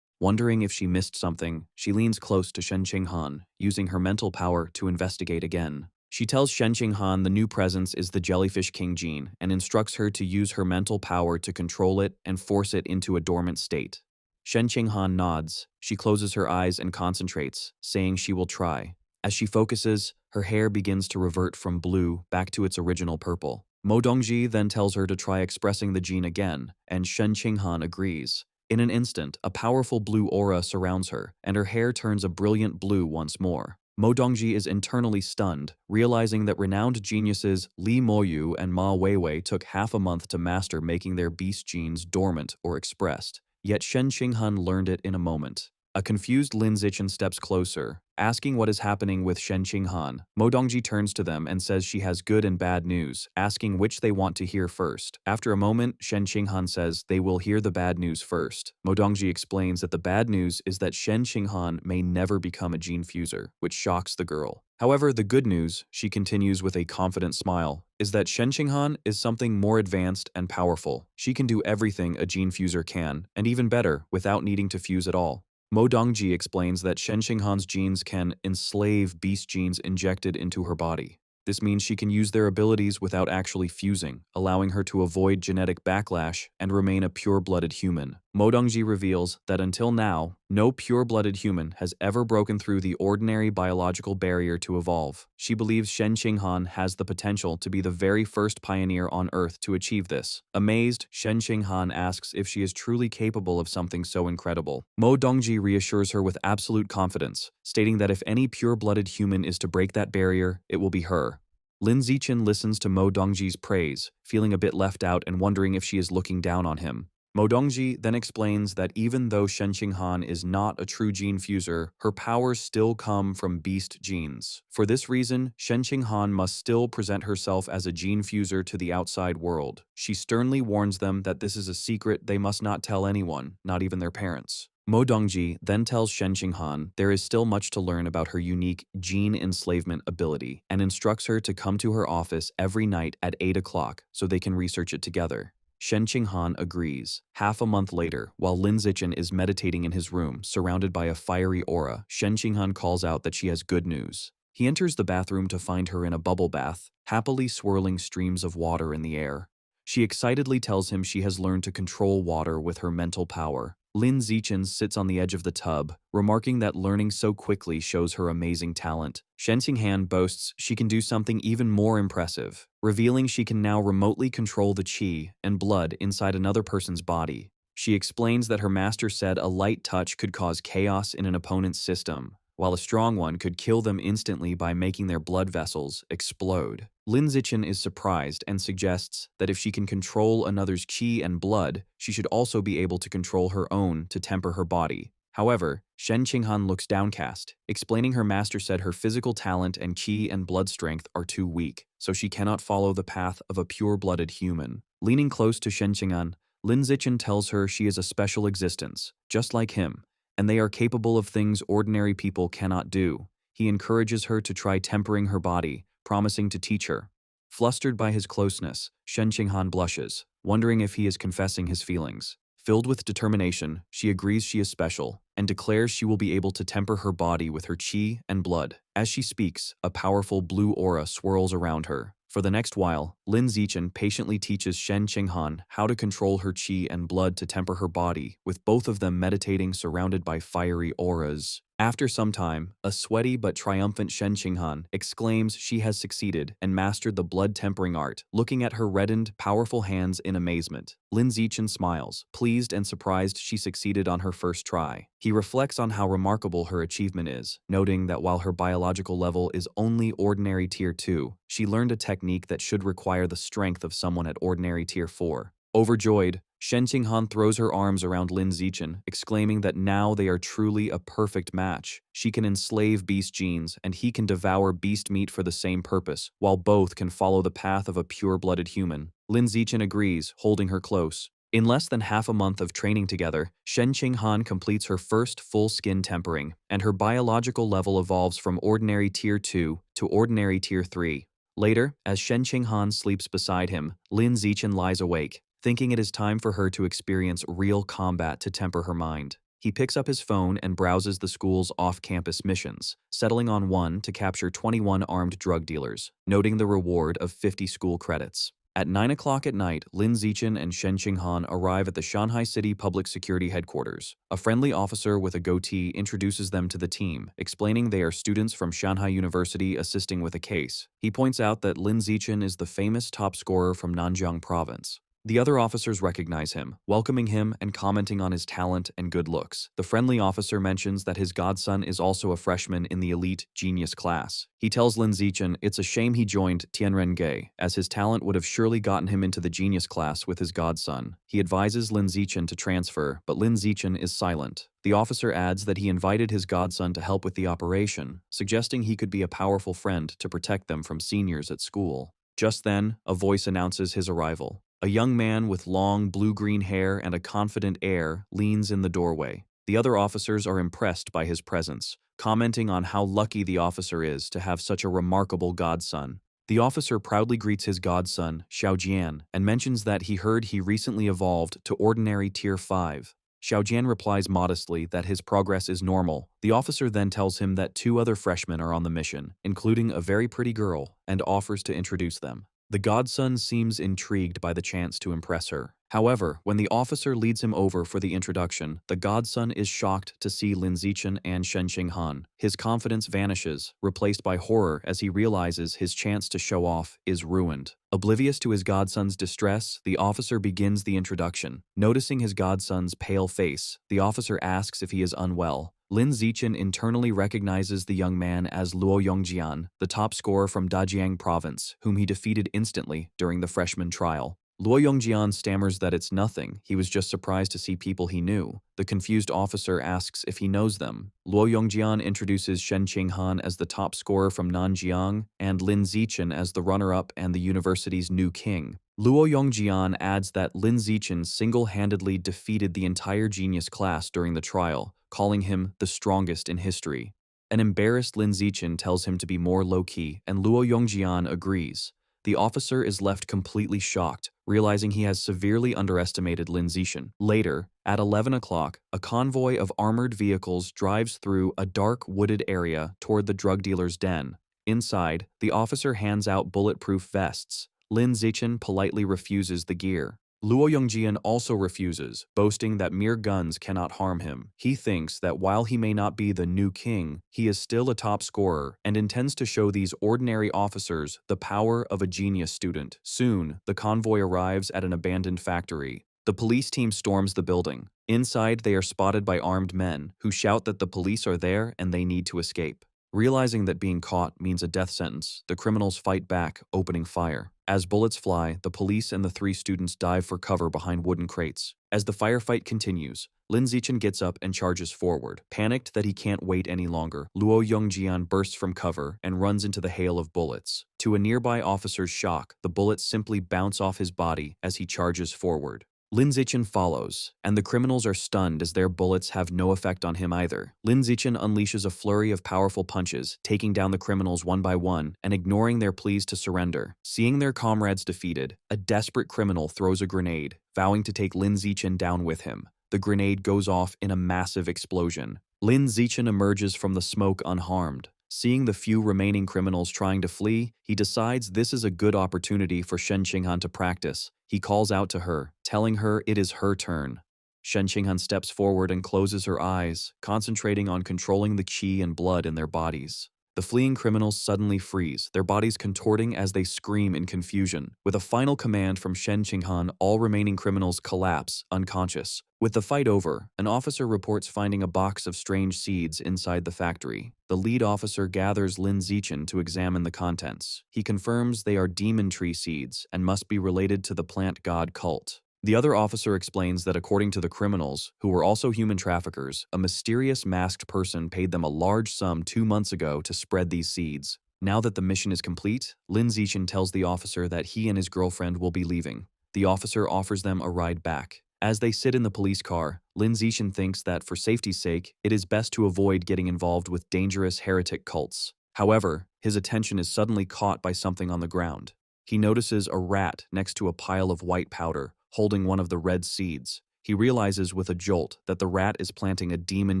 Wondering if she missed something, she leans close to Shen Qinghan, using her mental power to investigate again. She tells Shen Qinghan the new presence is the jellyfish king gene and instructs her to use her mental power to control it and force it into a dormant state. Shen Qinghan nods. She closes her eyes and concentrates, saying she will try. As she focuses, her hair begins to revert from blue back to its original purple. Mo Dongji then tells her to try expressing the gene again, and Shen Qinghan agrees. In an instant, a powerful blue aura surrounds her, and her hair turns a brilliant blue once more. Mo Dongji is internally stunned, realizing that renowned geniuses Li Moyu and Ma Weiwei took half a month to master making their beast genes dormant or expressed. Yet Shen Qinghan learned it in a moment. A confused Lin Zichen steps closer, asking what is happening with Shen Qinghan. Mo Dongji turns to them and says she has good and bad news, asking which they want to hear first. After a moment, Shen Qinghan says they will hear the bad news first. Mo Dongji explains that the bad news is that Shen Qinghan may never become a gene fuser, which shocks the girl. However, the good news, she continues with a confident smile, is that Shen Qinghan is something more advanced and powerful. She can do everything a gene fuser can, and even better, without needing to fuse at all. Mo Dongji explains that Shen Qinghan's genes can enslave beast genes injected into her body. This means she can use their abilities without actually fusing, allowing her to avoid genetic backlash and remain a pure-blooded human. Mo Dongji reveals that until now, no pure-blooded human has ever broken through the ordinary biological barrier to evolve. She believes Shen Qinghan has the potential to be the very first pioneer on Earth to achieve this. Amazed, Shen Qinghan asks if she is truly capable of something so incredible. Mo Dongji reassures her with absolute confidence, stating that if any pure-blooded human is to break that barrier, it will be her. Lin Zichen listens to Mo Dongji's praise, feeling a bit left out and wondering if she is looking down on him. Mo Dongji then explains that even though Shen Qinghan is not a true gene fuser, her powers still come from beast genes. For this reason, Shen Qinghan must still present herself as a gene fuser to the outside world. She sternly warns them that this is a secret they must not tell anyone, not even their parents. Mo Dongji then tells Shen Qinghan there is still much to learn about her unique gene enslavement ability and instructs her to come to her office every night at 8 o'clock so they can research it together. Shen Qinghan agrees. Half a month later, while Lin Zichen is meditating in his room, surrounded by a fiery aura, Shen Qinghan calls out that she has good news. He enters the bathroom to find her in a bubble bath, happily swirling streams of water in the air. She excitedly tells him she has learned to control water with her mental power. Lin Zichen sits on the edge of the tub, remarking that learning so quickly shows her amazing talent. Shen Qinghan boasts she can do something even more impressive, revealing she can now remotely control the qi and blood inside another person's body. She explains that her master said a light touch could cause chaos in an opponent's system, while a strong one could kill them instantly by making their blood vessels explode. Lin Zichen is surprised and suggests that if she can control another's qi and blood, she should also be able to control her own to temper her body. However, Shen Qinghan looks downcast, explaining her master said her physical talent and qi and blood strength are too weak, so she cannot follow the path of a pure-blooded human. Leaning close to Shen Qinghan, Lin Zichen tells her she is a special existence, just like him, and they are capable of things ordinary people cannot do. He encourages her to try tempering her body, promising to teach her. Flustered by his closeness, Shen Qinghan blushes, wondering if he is confessing his feelings. Filled with determination, she agrees she is special, and declares she will be able to temper her body with her qi and blood. As she speaks, a powerful blue aura swirls around her. For the next while, Lin Zichen patiently teaches Shen Qinghan how to control her qi and blood to temper her body, with both of them meditating surrounded by fiery auras. After some time, a sweaty but triumphant Shen Qinghan exclaims she has succeeded and mastered the blood-tempering art, looking at her reddened, powerful hands in amazement. Lin Zichen smiles, pleased and surprised she succeeded on her first try. He reflects on how remarkable her achievement is, noting that while her biological level is only ordinary Tier 2, she learned a technique that should require the strength of someone at ordinary Tier 4. Overjoyed, Shen Qinghan throws her arms around Lin Zichen, exclaiming that now they are truly a perfect match. She can enslave beast genes, and he can devour beast meat for the same purpose, while both can follow the path of a pure-blooded human. Lin Zichen agrees, holding her close. In less than half a month of training together, Shen Qinghan completes her first full skin tempering, and her biological level evolves from ordinary Tier 2 to ordinary Tier 3. Later, as Shen Qinghan sleeps beside him, Lin Zichen lies awake, thinking it is time for her to experience real combat to temper her mind. He picks up his phone and browses the school's off-campus missions, settling on one to capture 21 armed drug dealers, noting the reward of 50 school credits. At 9 o'clock at night, Lin Zichen and Shen Qinghan arrive at the Shanghai City Public Security Headquarters. A friendly officer with a goatee introduces them to the team, explaining they are students from Shanghai University assisting with a case. He points out that Lin Zichen is the famous top scorer from Nanjiang Province. The other officers recognize him, welcoming him and commenting on his talent and good looks. The friendly officer mentions that his godson is also a freshman in the elite genius class. He tells Lin Zichen it's a shame he joined Tianrengei, as his talent would have surely gotten him into the genius class with his godson. He advises Lin Zichen to transfer, but Lin Zichen is silent. The officer adds that he invited his godson to help with the operation, suggesting he could be a powerful friend to protect them from seniors at school. Just then, a voice announces his arrival. A young man with long blue-green hair and a confident air leans in the doorway. The other officers are impressed by his presence, commenting on how lucky the officer is to have such a remarkable godson. The officer proudly greets his godson, Xiaojian, and mentions that he heard he recently evolved to ordinary Tier 5. Xiaojian replies modestly that his progress is normal. The officer then tells him that 2 other freshmen are on the mission, including a very pretty girl, and offers to introduce them. The godson seems intrigued by the chance to impress her. However, when the officer leads him over for the introduction, the godson is shocked to see Lin Zichen and Shen Qinghan. His confidence vanishes, replaced by horror as he realizes his chance to show off is ruined. Oblivious to his godson's distress, the officer begins the introduction. Noticing his godson's pale face, the officer asks if he is unwell. Lin Zichen internally recognizes the young man as Luo Yongjian, the top scorer from Dajiang Province, whom he defeated instantly during the freshman trial. Luo Yongjian stammers that it's nothing, he was just surprised to see people he knew. The confused officer asks if he knows them. Luo Yongjian introduces Shen Qinghan as the top scorer from Nanjiang and Lin Zichen as the runner-up and the university's new king. Luo Yongjian adds that Lin Zichen single-handedly defeated the entire genius class during the trial, calling him the strongest in history. An embarrassed Lin Zichen tells him to be more low-key, and Luo Yongjian agrees. The officer is left completely shocked, realizing he has severely underestimated Lin Zichen. Later, at 11 o'clock, a convoy of armored vehicles drives through a dark wooded area toward the drug dealer's den. Inside, the officer hands out bulletproof vests. Lin Zichen politely refuses the gear. Luo Yongjian also refuses, boasting that mere guns cannot harm him. He thinks that while he may not be the new king, he is still a top scorer and intends to show these ordinary officers the power of a genius student. Soon, the convoy arrives at an abandoned factory. The police team storms the building. Inside, they are spotted by armed men, who shout that the police are there and they need to escape. Realizing that being caught means a death sentence, the criminals fight back, opening fire. As bullets fly, the police and the 3 students dive for cover behind wooden crates. As the firefight continues, Lin Zichen gets up and charges forward. Panicked that he can't wait any longer, Luo Yongjian bursts from cover and runs into the hail of bullets. To a nearby officer's shock, the bullets simply bounce off his body as he charges forward. Lin Zichen follows, and the criminals are stunned as their bullets have no effect on him either. Lin Zichen unleashes a flurry of powerful punches, taking down the criminals one by one and ignoring their pleas to surrender. Seeing their comrades defeated, a desperate criminal throws a grenade, vowing to take Lin Zichen down with him. The grenade goes off in a massive explosion. Lin Zichen emerges from the smoke unharmed. Seeing the few remaining criminals trying to flee, he decides this is a good opportunity for Shen Qinghan to practice. He calls out to her, telling her it is her turn. Shen Qinghan steps forward and closes her eyes, concentrating on controlling the qi and blood in their bodies. The fleeing criminals suddenly freeze, their bodies contorting as they scream in confusion. With a final command from Shen Qinghan, all remaining criminals collapse, unconscious. With the fight over, an officer reports finding a box of strange seeds inside the factory. The lead officer gathers Lin Zichen to examine the contents. He confirms they are demon tree seeds and must be related to the plant god cult. The other officer explains that according to the criminals, who were also human traffickers, a mysterious masked person paid them a large sum 2 months ago to spread these seeds. Now that the mission is complete, Lin Zichen tells the officer that he and his girlfriend will be leaving. The officer offers them a ride back. As they sit in the police car, Lin Zichen thinks that for safety's sake, it is best to avoid getting involved with dangerous heretic cults. However, his attention is suddenly caught by something on the ground. He notices a rat next to a pile of white powder, holding one of the red seeds. He realizes with a jolt that the rat is planting a demon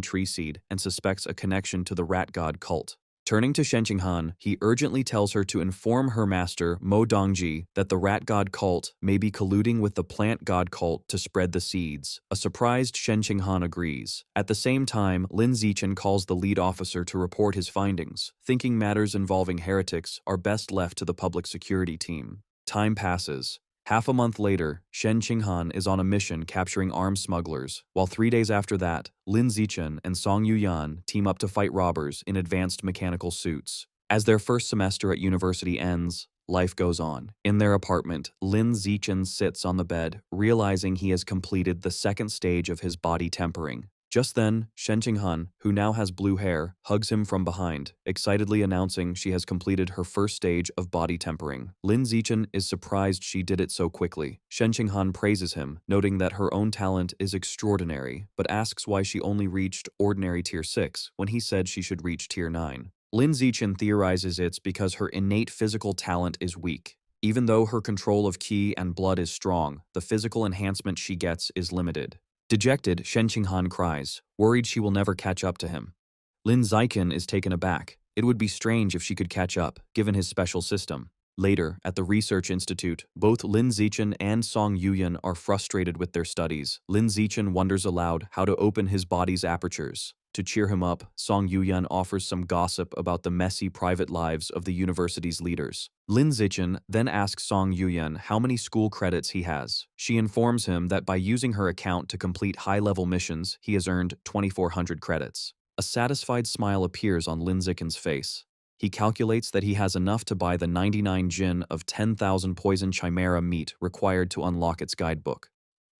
tree seed and suspects a connection to the rat god cult. Turning to Shen Qinghan, he urgently tells her to inform her master, Mo Dongji, that the rat god cult may be colluding with the plant god cult to spread the seeds. A surprised Shen Qinghan agrees. At the same time, Lin Zichen calls the lead officer to report his findings, thinking matters involving heretics are best left to the public security team. Time passes. Half a month later, Shen Qinghan is on a mission capturing arms smugglers, while 3 days after that, Lin Zichen and Song Yuyan team up to fight robbers in advanced mechanical suits. As their first semester at university ends, life goes on. In their apartment, Lin Zichen sits on the bed, realizing he has completed the second stage of his body tempering. Just then, Shen Qinghan, who now has blue hair, hugs him from behind, excitedly announcing she has completed her first stage of body tempering. Lin Zichen is surprised she did it so quickly. Shen Qinghan praises him, noting that her own talent is extraordinary, but asks why she only reached ordinary tier 6 when he said she should reach tier 9. Lin Zichen theorizes it's because her innate physical talent is weak. Even though her control of qi and blood is strong, the physical enhancement she gets is limited. Dejected, Shen Qinghan cries, worried she will never catch up to him. Lin Zichen is taken aback. It would be strange if she could catch up, given his special system. Later, at the research institute, both Lin Zichen and Song Yuyan are frustrated with their studies. Lin Zichen wonders aloud how to open his body's apertures. To cheer him up, Song Yuyan offers some gossip about the messy private lives of the university's leaders. Lin Zichen then asks Song Yuyan how many school credits he has. She informs him that by using her account to complete high-level missions, he has earned 2,400 credits. A satisfied smile appears on Lin Zichen's face. He calculates that he has enough to buy the 99 jin of 10,000 poison chimera meat required to unlock its guidebook.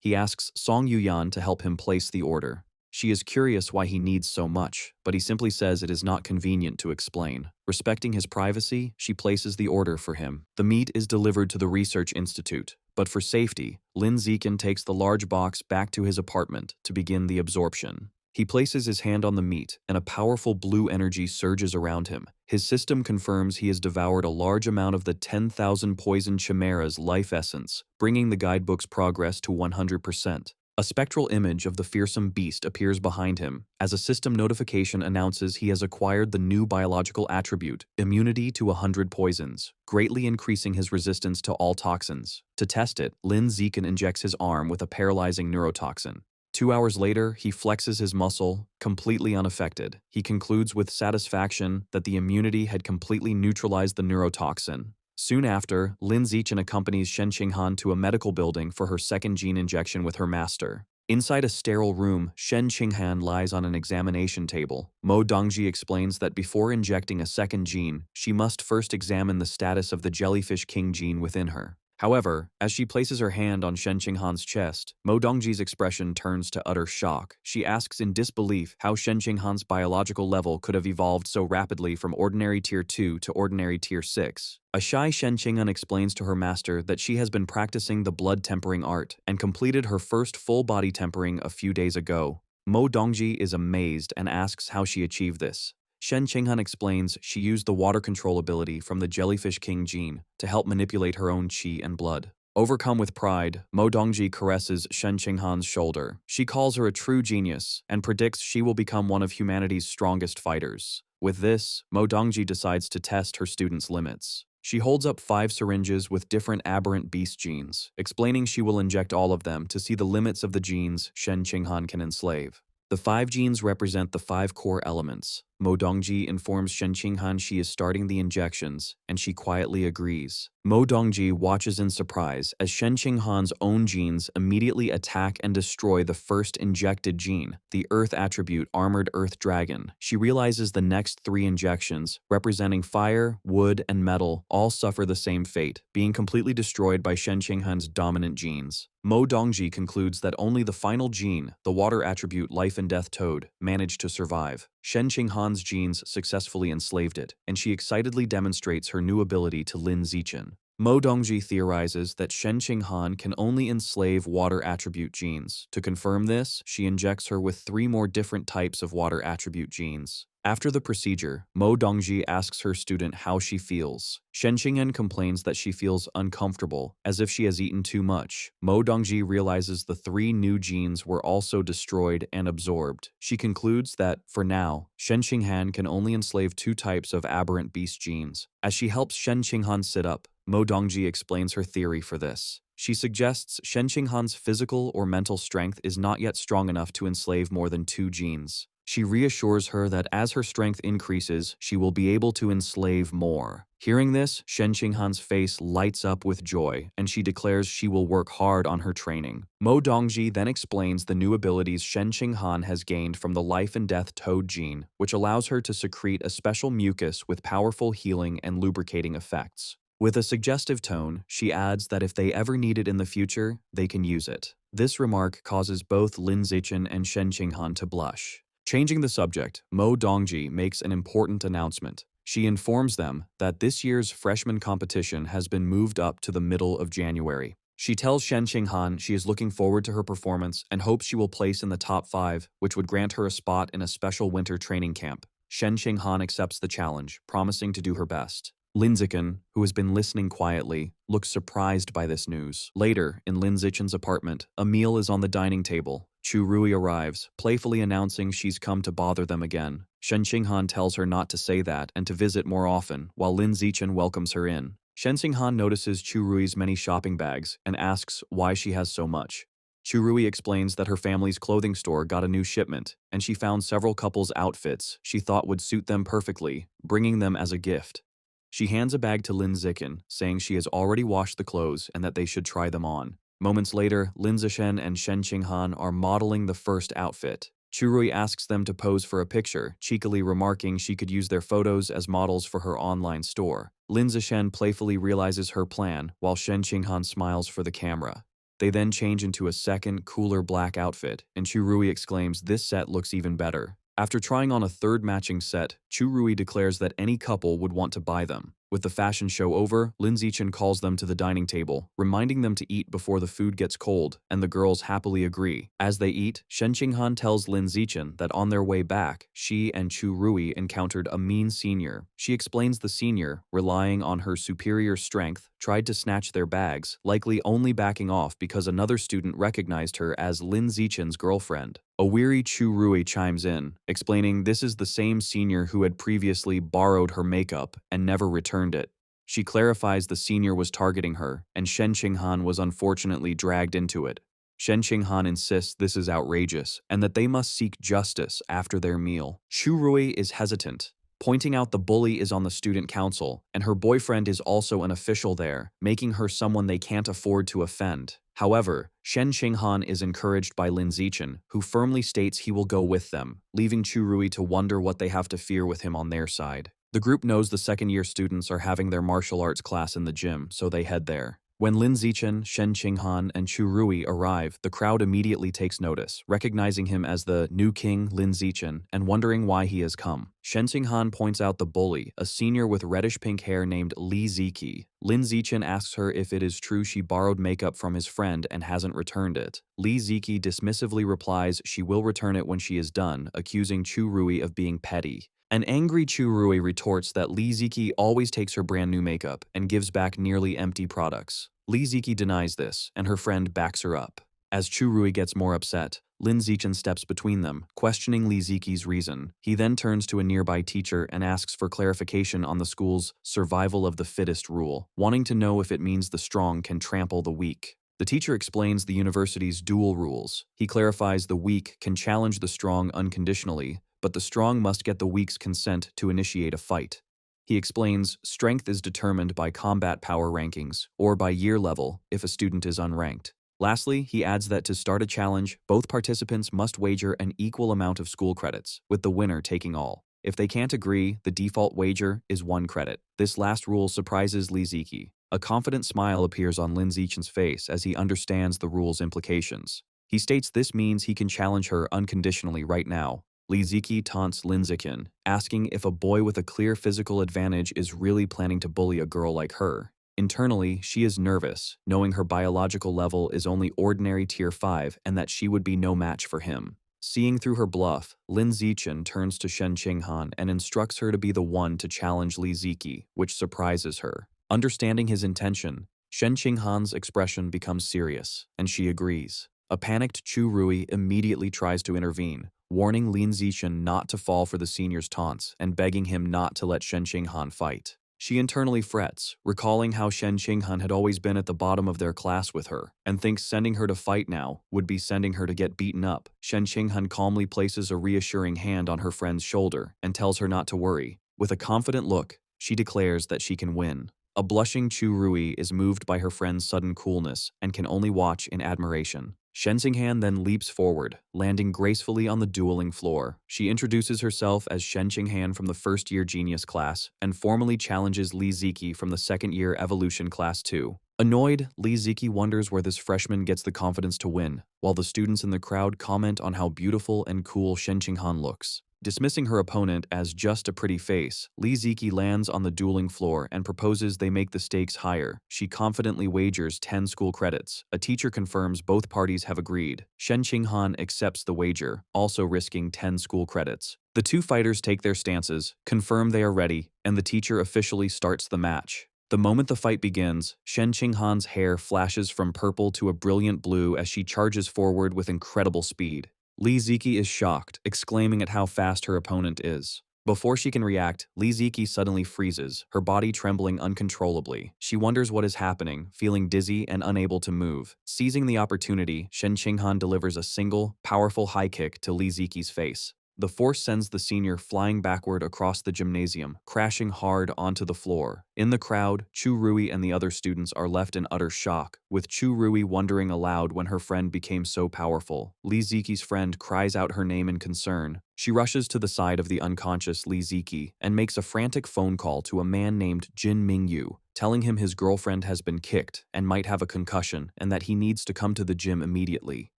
He asks Song Yuyan to help him place the order. She is curious why he needs so much, but he simply says it is not convenient to explain. Respecting his privacy, she places the order for him. The meat is delivered to the research institute, but for safety, Lin Zichen takes the large box back to his apartment to begin the absorption. He places his hand on the meat, and a powerful blue energy surges around him. His system confirms he has devoured a large amount of the 10,000 poison chimera's life essence, bringing the guidebook's progress to 100%. A spectral image of the fearsome beast appears behind him, as a system notification announces he has acquired the new biological attribute, immunity to 100 poisons, greatly increasing his resistance to all toxins. To test it, Lin Zichen injects his arm with a paralyzing neurotoxin. 2 hours later, he flexes his muscle, completely unaffected. He concludes with satisfaction that the immunity had completely neutralized the neurotoxin. Soon after, Lin Zichen accompanies Shen Qinghan to a medical building for her second gene injection with her master. Inside a sterile room, Shen Qinghan lies on an examination table. Mo Dongji explains that before injecting a second gene, she must first examine the status of the jellyfish king gene within her. However, as she places her hand on Shen Qinghan's chest, Mo Dongji's expression turns to utter shock. She asks in disbelief how Shen Qinghan's biological level could have evolved so rapidly from ordinary tier 2 to ordinary tier 6. A shy Shen Qinghan explains to her master that she has been practicing the blood tempering art and completed her first full body tempering a few days ago. Mo Dongji is amazed and asks how she achieved this. Shen Qinghan explains she used the water control ability from the Jellyfish King gene to help manipulate her own qi and blood. Overcome with pride, Mo Dongji caresses Shen Qinghan's shoulder. She calls her a true genius and predicts she will become one of humanity's strongest fighters. With this, Mo Dongji decides to test her students' limits. She holds up 5 syringes with different aberrant beast genes, explaining she will inject all of them to see the limits of the genes Shen Qinghan can enslave. The 5 genes represent the 5 core elements. Mo Dongji informs Shen Qinghan she is starting the injections, and she quietly agrees. Mo Dongji watches in surprise as Shen Qinghan's own genes immediately attack and destroy the first injected gene, the Earth attribute Armored Earth Dragon. She realizes the next 3 injections, representing fire, wood, and metal, all suffer the same fate, being completely destroyed by Shen Qinghan's dominant genes. Mo Dongji concludes that only the final gene, the water attribute Life and Death Toad, managed to survive. Shen Qinghan's genes successfully enslaved it, and she excitedly demonstrates her new ability to Lin Zichen. Mo Dongji theorizes that Shen Qinghan can only enslave water attribute genes. To confirm this, she injects her with 3 more different types of water attribute genes. After the procedure, Mo Dongji asks her student how she feels. Shen Qingyan complains that she feels uncomfortable, as if she has eaten too much. Mo Dongji realizes the 3 new genes were also destroyed and absorbed. She concludes that, for now, Shen Qinghan can only enslave 2 types of aberrant beast genes. As she helps Shen Qinghan sit up, Mo Dongji explains her theory for this. She suggests Shen Qinghan's physical or mental strength is not yet strong enough to enslave more than 2 genes. She reassures her that as her strength increases, she will be able to enslave more. Hearing this, Shen Qinghan's face lights up with joy, and she declares she will work hard on her training. Mo Dongji then explains the new abilities Shen Qinghan has gained from the life and death toad gene, which allows her to secrete a special mucus with powerful healing and lubricating effects. With a suggestive tone, she adds that if they ever need it in the future, they can use it. This remark causes both Lin Zichen and Shen Qinghan to blush. Changing the subject, Mo Dongji makes an important announcement. She informs them that this year's freshman competition has been moved up to the middle of January. She tells Shen Qinghan she is looking forward to her performance and hopes she will place in the top 5, which would grant her a spot in a special winter training camp. Shen Qinghan accepts the challenge, promising to do her best. Lin Zichen, who has been listening quietly, looks surprised by this news. Later, in Lin Zichen's apartment, a meal is on the dining table. Chu Rui arrives, playfully announcing she's come to bother them again. Shen Qinghan tells her not to say that and to visit more often, while Lin Zichen welcomes her in. Shen Qinghan notices Chu Rui's many shopping bags and asks why she has so much. Chu Rui explains that her family's clothing store got a new shipment, and she found several couples' outfits she thought would suit them perfectly, bringing them as a gift. She hands a bag to Lin Zichen, saying she has already washed the clothes and that they should try them on. Moments later, Lin Zichen and Shen Qinghan are modeling the first outfit. Churui asks them to pose for a picture, cheekily remarking she could use their photos as models for her online store. Lin Zichen playfully realizes her plan, while Shen Qinghan smiles for the camera. They then change into a second, cooler black outfit, and Churui exclaims this set looks even better. After trying on a third matching set, Chu Rui declares that any couple would want to buy them. With the fashion show over, Lin Zichen calls them to the dining table, reminding them to eat before the food gets cold, and the girls happily agree. As they eat, Shen Qinghan tells Lin Zichen that on their way back, she and Chu Rui encountered a mean senior. She explains the senior, relying on her superior strength, tried to snatch their bags, likely only backing off because another student recognized her as Lin Zichen's girlfriend. A weary Chu Rui chimes in, explaining this is the same senior who had previously borrowed her makeup and never returned it. She clarifies the senior was targeting her, and Shen Qinghan was unfortunately dragged into it. Shen Qinghan insists this is outrageous, and that they must seek justice after their meal. Chu Rui is hesitant, pointing out the bully is on the student council, and her boyfriend is also an official there, making her someone they can't afford to offend. However, Shen Qinghan is encouraged by Lin Zichen, who firmly states he will go with them, leaving Chu Rui to wonder what they have to fear with him on their side. The group knows the second-year students are having their martial arts class in the gym, so they head there. When Lin Zichen, Shen Qinghan, and Chu Rui arrive, the crowd immediately takes notice, recognizing him as the new king Lin Zichen and wondering why he has come. Shen Qinghan points out the bully, a senior with reddish-pink hair named Li Ziki. Lin Zichen asks her if it is true she borrowed makeup from his friend and hasn't returned it. Li Ziki dismissively replies she will return it when she is done, accusing Chu Rui of being petty. An angry Chu Rui retorts that Li Ziki always takes her brand new makeup and gives back nearly empty products. Li Ziki denies this, and her friend backs her up. As Chu Rui gets more upset, Lin Zichen steps between them, questioning Li Ziki's reason. He then turns to a nearby teacher and asks for clarification on the school's survival of the fittest rule, wanting to know if it means the strong can trample the weak. The teacher explains the university's dual rules. He clarifies the weak can challenge the strong unconditionally, but the strong must get the weak's consent to initiate a fight. He explains strength is determined by combat power rankings, or by year level if a student is unranked. Lastly, he adds that to start a challenge, both participants must wager an equal amount of school credits, with the winner taking all. If they can't agree, the default wager is 1 credit. This last rule surprises Li Ziki. A confident smile appears on Lin Zichen's face as he understands the rule's implications. He states this means he can challenge her unconditionally right now. Li Ziki taunts Lin Zichen, asking if a boy with a clear physical advantage is really planning to bully a girl like her. Internally, she is nervous, knowing her biological level is only ordinary tier 5 and that she would be no match for him. Seeing through her bluff, Lin Zichen turns to Shen Qinghan and instructs her to be the one to challenge Li Ziki, which surprises her. Understanding his intention, Shen Qinghan's expression becomes serious, and she agrees. A panicked Chu Rui immediately tries to intervene, warning Lin Zichen not to fall for the senior's taunts and begging him not to let Shen Qinghan fight. She internally frets, recalling how Shen Qinghan had always been at the bottom of their class with her, and thinks sending her to fight now would be sending her to get beaten up. Shen Qinghan calmly places a reassuring hand on her friend's shoulder and tells her not to worry. With a confident look, she declares that she can win. A blushing Chu Rui is moved by her friend's sudden coolness and can only watch in admiration. Shen Qinghan then leaps forward, landing gracefully on the dueling floor. She introduces herself as Shen Qinghan from the first-year Genius class and formally challenges Li Ziki from the second-year Evolution class 2. Annoyed, Li Ziki wonders where this freshman gets the confidence to win, while the students in the crowd comment on how beautiful and cool Shen Qinghan looks. Dismissing her opponent as just a pretty face, Li Ziki lands on the dueling floor and proposes they make the stakes higher. She confidently wagers 10 school credits. A teacher confirms both parties have agreed. Shen Qinghan accepts the wager, also risking 10 school credits. The two fighters take their stances, confirm they are ready, and the teacher officially starts the match. The moment the fight begins, Shen Qinghan's hair flashes from purple to a brilliant blue as she charges forward with incredible speed. Li Ziki is shocked, exclaiming at how fast her opponent is. Before she can react, Li Ziki suddenly freezes, her body trembling uncontrollably. She wonders what is happening, feeling dizzy and unable to move. Seizing the opportunity, Shen Qinghan delivers a single, powerful high kick to Li Ziki's face. The force sends the senior flying backward across the gymnasium, crashing hard onto the floor. In the crowd, Chu Rui and the other students are left in utter shock, with Chu Rui wondering aloud when her friend became so powerful. Li Ziki's friend cries out her name in concern. She rushes to the side of the unconscious Li Ziki and makes a frantic phone call to a man named Jin Mingyu, telling him his girlfriend has been kicked and might have a concussion and that he needs to come to the gym immediately.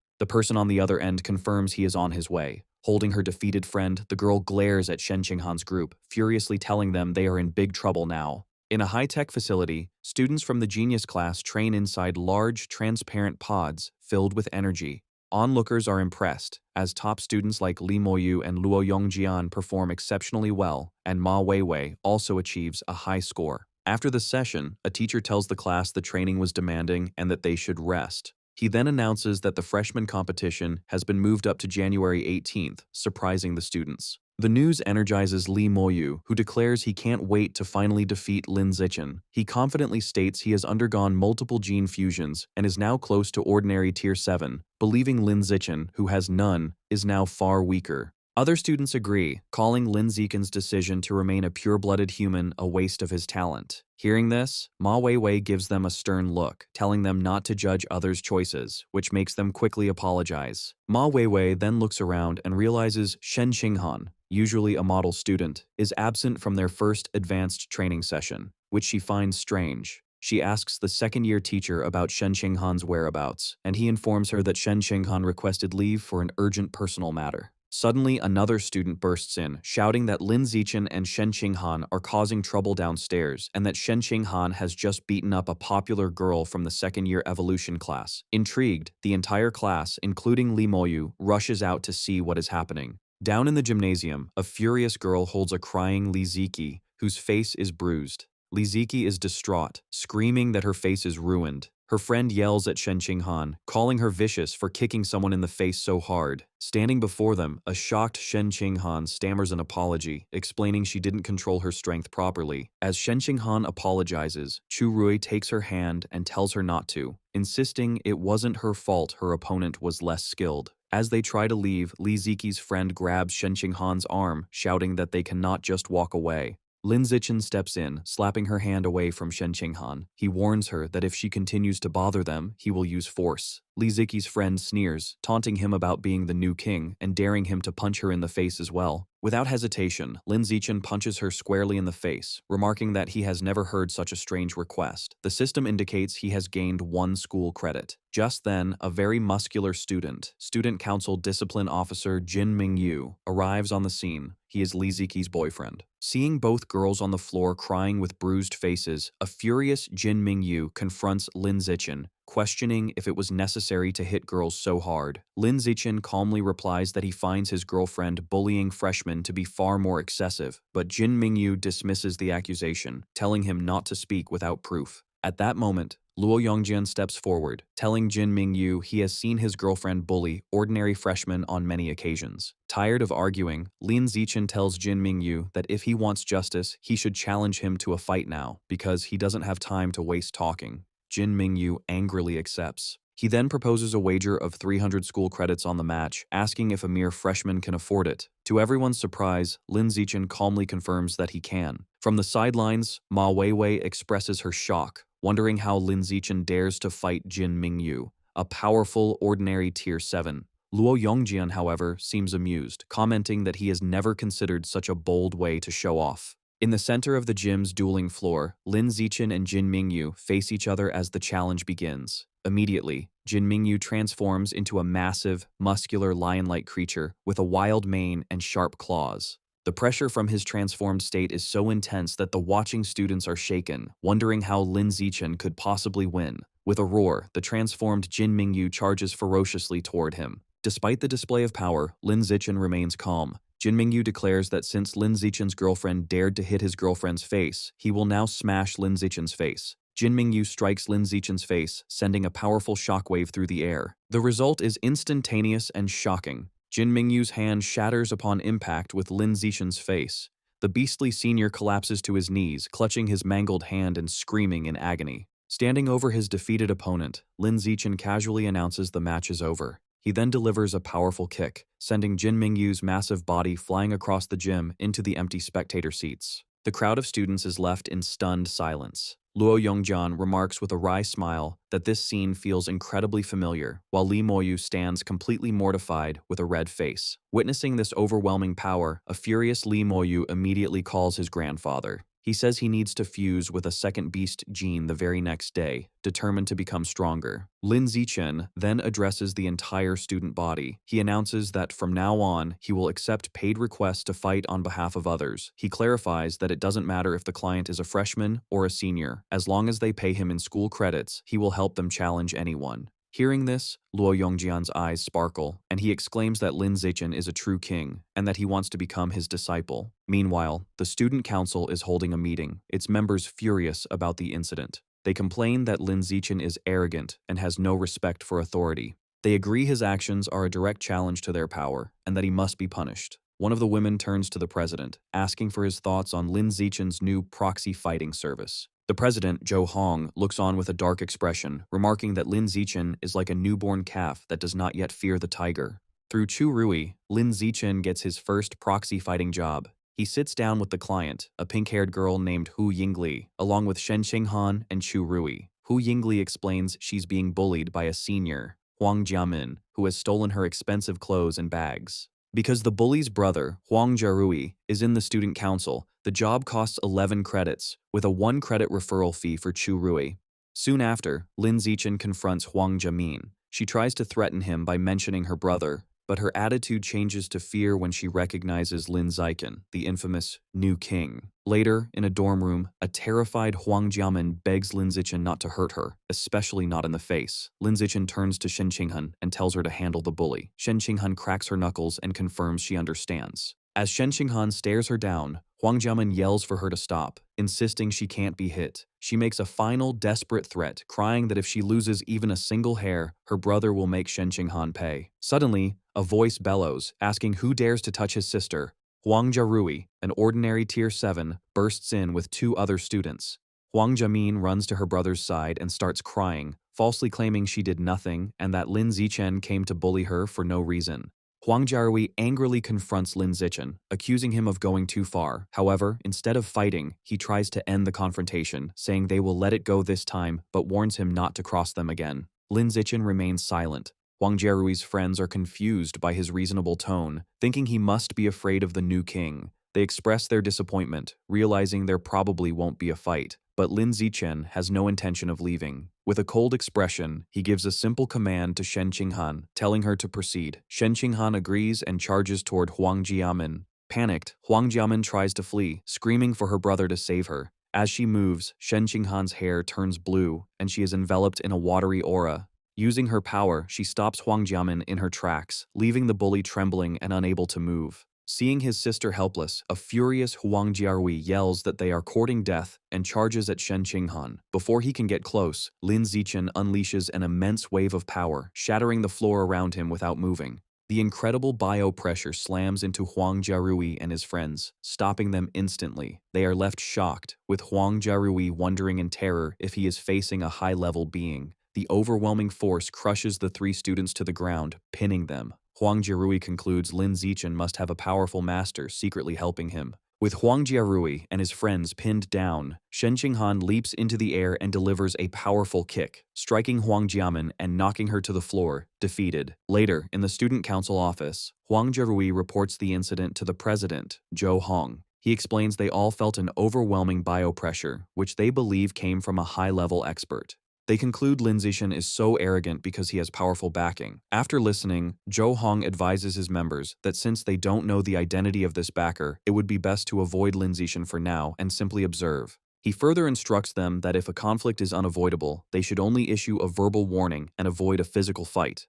The person on the other end confirms he is on his way. Holding her defeated friend, the girl glares at Shen Qinghan's group, furiously telling them they are in big trouble now. In a high-tech facility, students from the Genius class train inside large, transparent pods filled with energy. Onlookers are impressed, as top students like Li Moyu and Luo Yongjian perform exceptionally well, and Ma Weiwei also achieves a high score. After the session, a teacher tells the class the training was demanding and that they should rest. He then announces that the freshman competition has been moved up to January 18th, surprising the students. The news energizes Li Moyu, who declares he can't wait to finally defeat Lin Zichen. He confidently states he has undergone multiple gene fusions and is now close to ordinary Tier 7, believing Lin Zichen, who has none, is now far weaker. Other students agree, calling Lin Zichen's decision to remain a pure-blooded human a waste of his talent. Hearing this, Ma Weiwei gives them a stern look, telling them not to judge others' choices, which makes them quickly apologize. Ma Weiwei then looks around and realizes Shen Qinghan, usually a model student, is absent from their first advanced training session, which she finds strange. She asks the second-year teacher about Shen Qinghan's whereabouts, and he informs her that Shen Qinghan requested leave for an urgent personal matter. Suddenly, another student bursts in, shouting that Lin Zichen and Shen Qinghan are causing trouble downstairs and that Shen Qinghan has just beaten up a popular girl from the second-year evolution class. Intrigued, the entire class, including Li Moyu, rushes out to see what is happening. Down in the gymnasium, a furious girl holds a crying Li Ziki, whose face is bruised. Li Ziki is distraught, screaming that her face is ruined. Her friend yells at Shen Qinghan, calling her vicious for kicking someone in the face so hard. Standing before them, a shocked Shen Qinghan stammers an apology, explaining she didn't control her strength properly. As Shen Qinghan apologizes, Chu Rui takes her hand and tells her not to, insisting it wasn't her fault her opponent was less skilled. As they try to leave, Li Ziki's friend grabs Shen Qinghan's arm, shouting that they cannot just walk away. Lin Zichen steps in, slapping her hand away from Shen Qinghan. He warns her that if she continues to bother them, he will use force. Li Ziki's friend sneers, taunting him about being the new king and daring him to punch her in the face as well. Without hesitation, Lin Zichen punches her squarely in the face, remarking that he has never heard such a strange request. The system indicates he has gained 1 school credit. Just then, a very muscular student, Student Council Discipline Officer Jin Mingyu, arrives on the scene. he is Li Ziqi's boyfriend. Seeing both girls on the floor crying with bruised faces, a furious Jin Mingyu confronts Lin Zichen, questioning if it was necessary to hit girls so hard. Lin Zichen calmly replies that he finds his girlfriend bullying freshmen to be far more excessive, but Jin Mingyu dismisses the accusation, telling him not to speak without proof. At that moment, Luo Yongjian steps forward, telling Jin Mingyu he has seen his girlfriend bully ordinary freshmen on many occasions. Tired of arguing, Lin Zichen tells Jin Mingyu that if he wants justice, he should challenge him to a fight now, because he doesn't have time to waste talking. Jin Mingyu angrily accepts. He then proposes a wager of 300 school credits on the match, asking if a mere freshman can afford it. To everyone's surprise, Lin Zichen calmly confirms that he can. From the sidelines, Ma Weiwei expresses her shock, wondering how Lin Zichen dares to fight Jin Mingyu, a powerful, ordinary Tier 7. Luo Yongjian, however, seems amused, commenting that he has never considered such a bold way to show off. In the center of the gym's dueling floor, Lin Zichen and Jin Mingyu face each other as the challenge begins. Immediately, Jin Mingyu transforms into a massive, muscular lion-like creature with a wild mane and sharp claws. The pressure from his transformed state is so intense that the watching students are shaken, wondering how Lin Zichen could possibly win. With a roar, the transformed Jin Mingyu charges ferociously toward him. Despite the display of power, Lin Zichen remains calm. Jin Mingyu declares that since Lin Zichen's girlfriend dared to hit his girlfriend's face, he will now smash Lin Zichen's face. Jin Mingyu strikes Lin Zichen's face, sending a powerful shockwave through the air. The result is instantaneous and shocking. Jin Mingyu's hand shatters upon impact with Lin Zichen's face. The beastly senior collapses to his knees, clutching his mangled hand and screaming in agony. Standing over his defeated opponent, Lin Zichen casually announces the match is over. He then delivers a powerful kick, sending Jin Mingyu's massive body flying across the gym into the empty spectator seats. The crowd of students is left in stunned silence. Luo Yongjian remarks with a wry smile that this scene feels incredibly familiar, while Li Moyu stands completely mortified with a red face. Witnessing this overwhelming power, a furious Li Moyu immediately calls his grandfather. He says he needs to fuse with a second beast gene the very next day, determined to become stronger. Lin Zichen then addresses the entire student body. He announces that from now on, he will accept paid requests to fight on behalf of others. He clarifies that it doesn't matter if the client is a freshman or a senior. As long as they pay him in school credits, he will help them challenge anyone. Hearing this, Luo Yongjian's eyes sparkle, and he exclaims that Lin Zichen is a true king, and that he wants to become his disciple. Meanwhile, the student council is holding a meeting, its members furious about the incident. They complain that Lin Zichen is arrogant and has no respect for authority. They agree his actions are a direct challenge to their power, and that he must be punished. One of the women turns to the president, asking for his thoughts on Lin Zichen's new proxy fighting service. The president, Zhou Hong, looks on with a dark expression, remarking that Lin Zichen is like a newborn calf that does not yet fear the tiger. Through Chu Rui, Lin Zichen gets his first proxy fighting job. He sits down with the client, a pink-haired girl named Hu Yingli, along with Shen Qinghan and Chu Rui. Hu Yingli explains she's being bullied by a senior, Huang Jiamin, who has stolen her expensive clothes and bags. Because the bully's brother, Huang Jiarui, is in the student council, the job costs 11 credits, with a 1-credit referral fee for Chu Rui. Soon after, Lin Zichen confronts Huang Jiamin. She tries to threaten him by mentioning her brother, but her attitude changes to fear when she recognizes Lin Zichen, the infamous new king. Later, in a dorm room, a terrified Huang Jiamin begs Lin Zichen not to hurt her, especially not in the face. Lin Zichen turns to Shen Qinghan and tells her to handle the bully. Shen Qinghan cracks her knuckles and confirms she understands. As Shen Qinghan stares her down, Huang Jiamin yells for her to stop, insisting she can't be hit. She makes a final, desperate threat, crying that if she loses even a single hair, her brother will make Shen Qinghan pay. Suddenly, a voice bellows, asking who dares to touch his sister. Huang Jiarui, an ordinary Tier 7, bursts in with 2 other students. Huang Jiamin runs to her brother's side and starts crying, falsely claiming she did nothing and that Lin Zichen came to bully her for no reason. Huang Jiarui angrily confronts Lin Zichen, accusing him of going too far. However, instead of fighting, he tries to end the confrontation, saying they will let it go this time, but warns him not to cross them again. Lin Zichen remains silent. Huang Jiarui's friends are confused by his reasonable tone, thinking he must be afraid of the new king. They express their disappointment, realizing there probably won't be a fight. But Lin Zichen has no intention of leaving. With a cold expression, he gives a simple command to Shen Qinghan, telling her to proceed. Shen Qinghan agrees and charges toward Huang Jiamin, Panicked, Huang Jiamin tries to flee, screaming for her brother to save her. As she moves, Shen Qinghan's hair turns blue, and she is enveloped in a watery aura. Using her power, she stops Huang Jiamin in her tracks, leaving the bully trembling and unable to move. Seeing his sister helpless, a furious Huang Jiarui yells that they are courting death and charges at Shen Qinghan. Before he can get close, Lin Zichen unleashes an immense wave of power, shattering the floor around him without moving. The incredible bio-pressure slams into Huang Jiarui and his friends, stopping them instantly. They are left shocked, with Huang Jiarui wondering in terror if he is facing a high-level being. The overwhelming force crushes the three students to the ground, pinning them. Huang Jiarui concludes Lin Zichen must have a powerful master secretly helping him. With Huang Jiarui and his friends pinned down, Shen Qinghan leaps into the air and delivers a powerful kick, striking Huang Jiamin and knocking her to the floor, defeated. Later, in the student council office, Huang Jiarui reports the incident to the president, Zhou Hong. He explains they all felt an overwhelming biopressure, which they believe came from a high-level expert. They conclude Lin Zichen is so arrogant because he has powerful backing. After listening, Zhou Hong advises his members that since they don't know the identity of this backer, it would be best to avoid Lin Zichen for now and simply observe. He further instructs them that if a conflict is unavoidable, they should only issue a verbal warning and avoid a physical fight.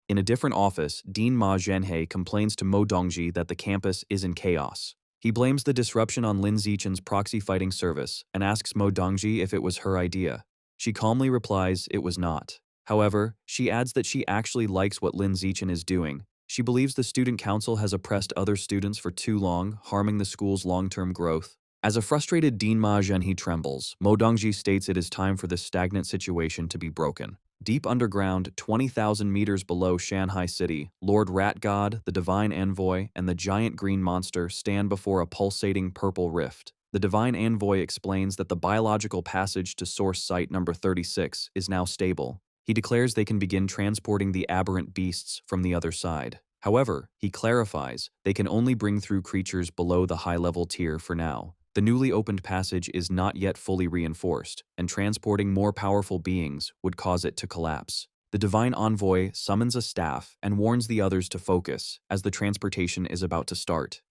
In a different office, Dean Ma Zhenhe complains to Mo Dongji that the campus is in chaos. He blames the disruption on Lin Zichen's proxy fighting service and asks Mo Dongji if it was her idea. She calmly replies it was not. However, she adds that she actually likes what Lin Zichen is doing. She believes the student council has oppressed other students for too long, harming the school's long-term growth. As a frustrated Dean Ma Zhenhe trembles, Mo Dongji states it is time for this stagnant situation to be broken. Deep underground, 20,000 meters below Shanghai City, Lord Rat God, the Divine Envoy, and the giant green monster stand before a pulsating purple rift. The Divine Envoy explains that the biological passage to source site number 36 is now stable. He declares they can begin transporting the aberrant beasts from the other side. However, he clarifies they can only bring through creatures below the high-level tier for now. The newly opened passage is not yet fully reinforced, and transporting more powerful beings would cause it to collapse. The Divine Envoy summons a staff and warns the others to focus, as the transportation is about to start.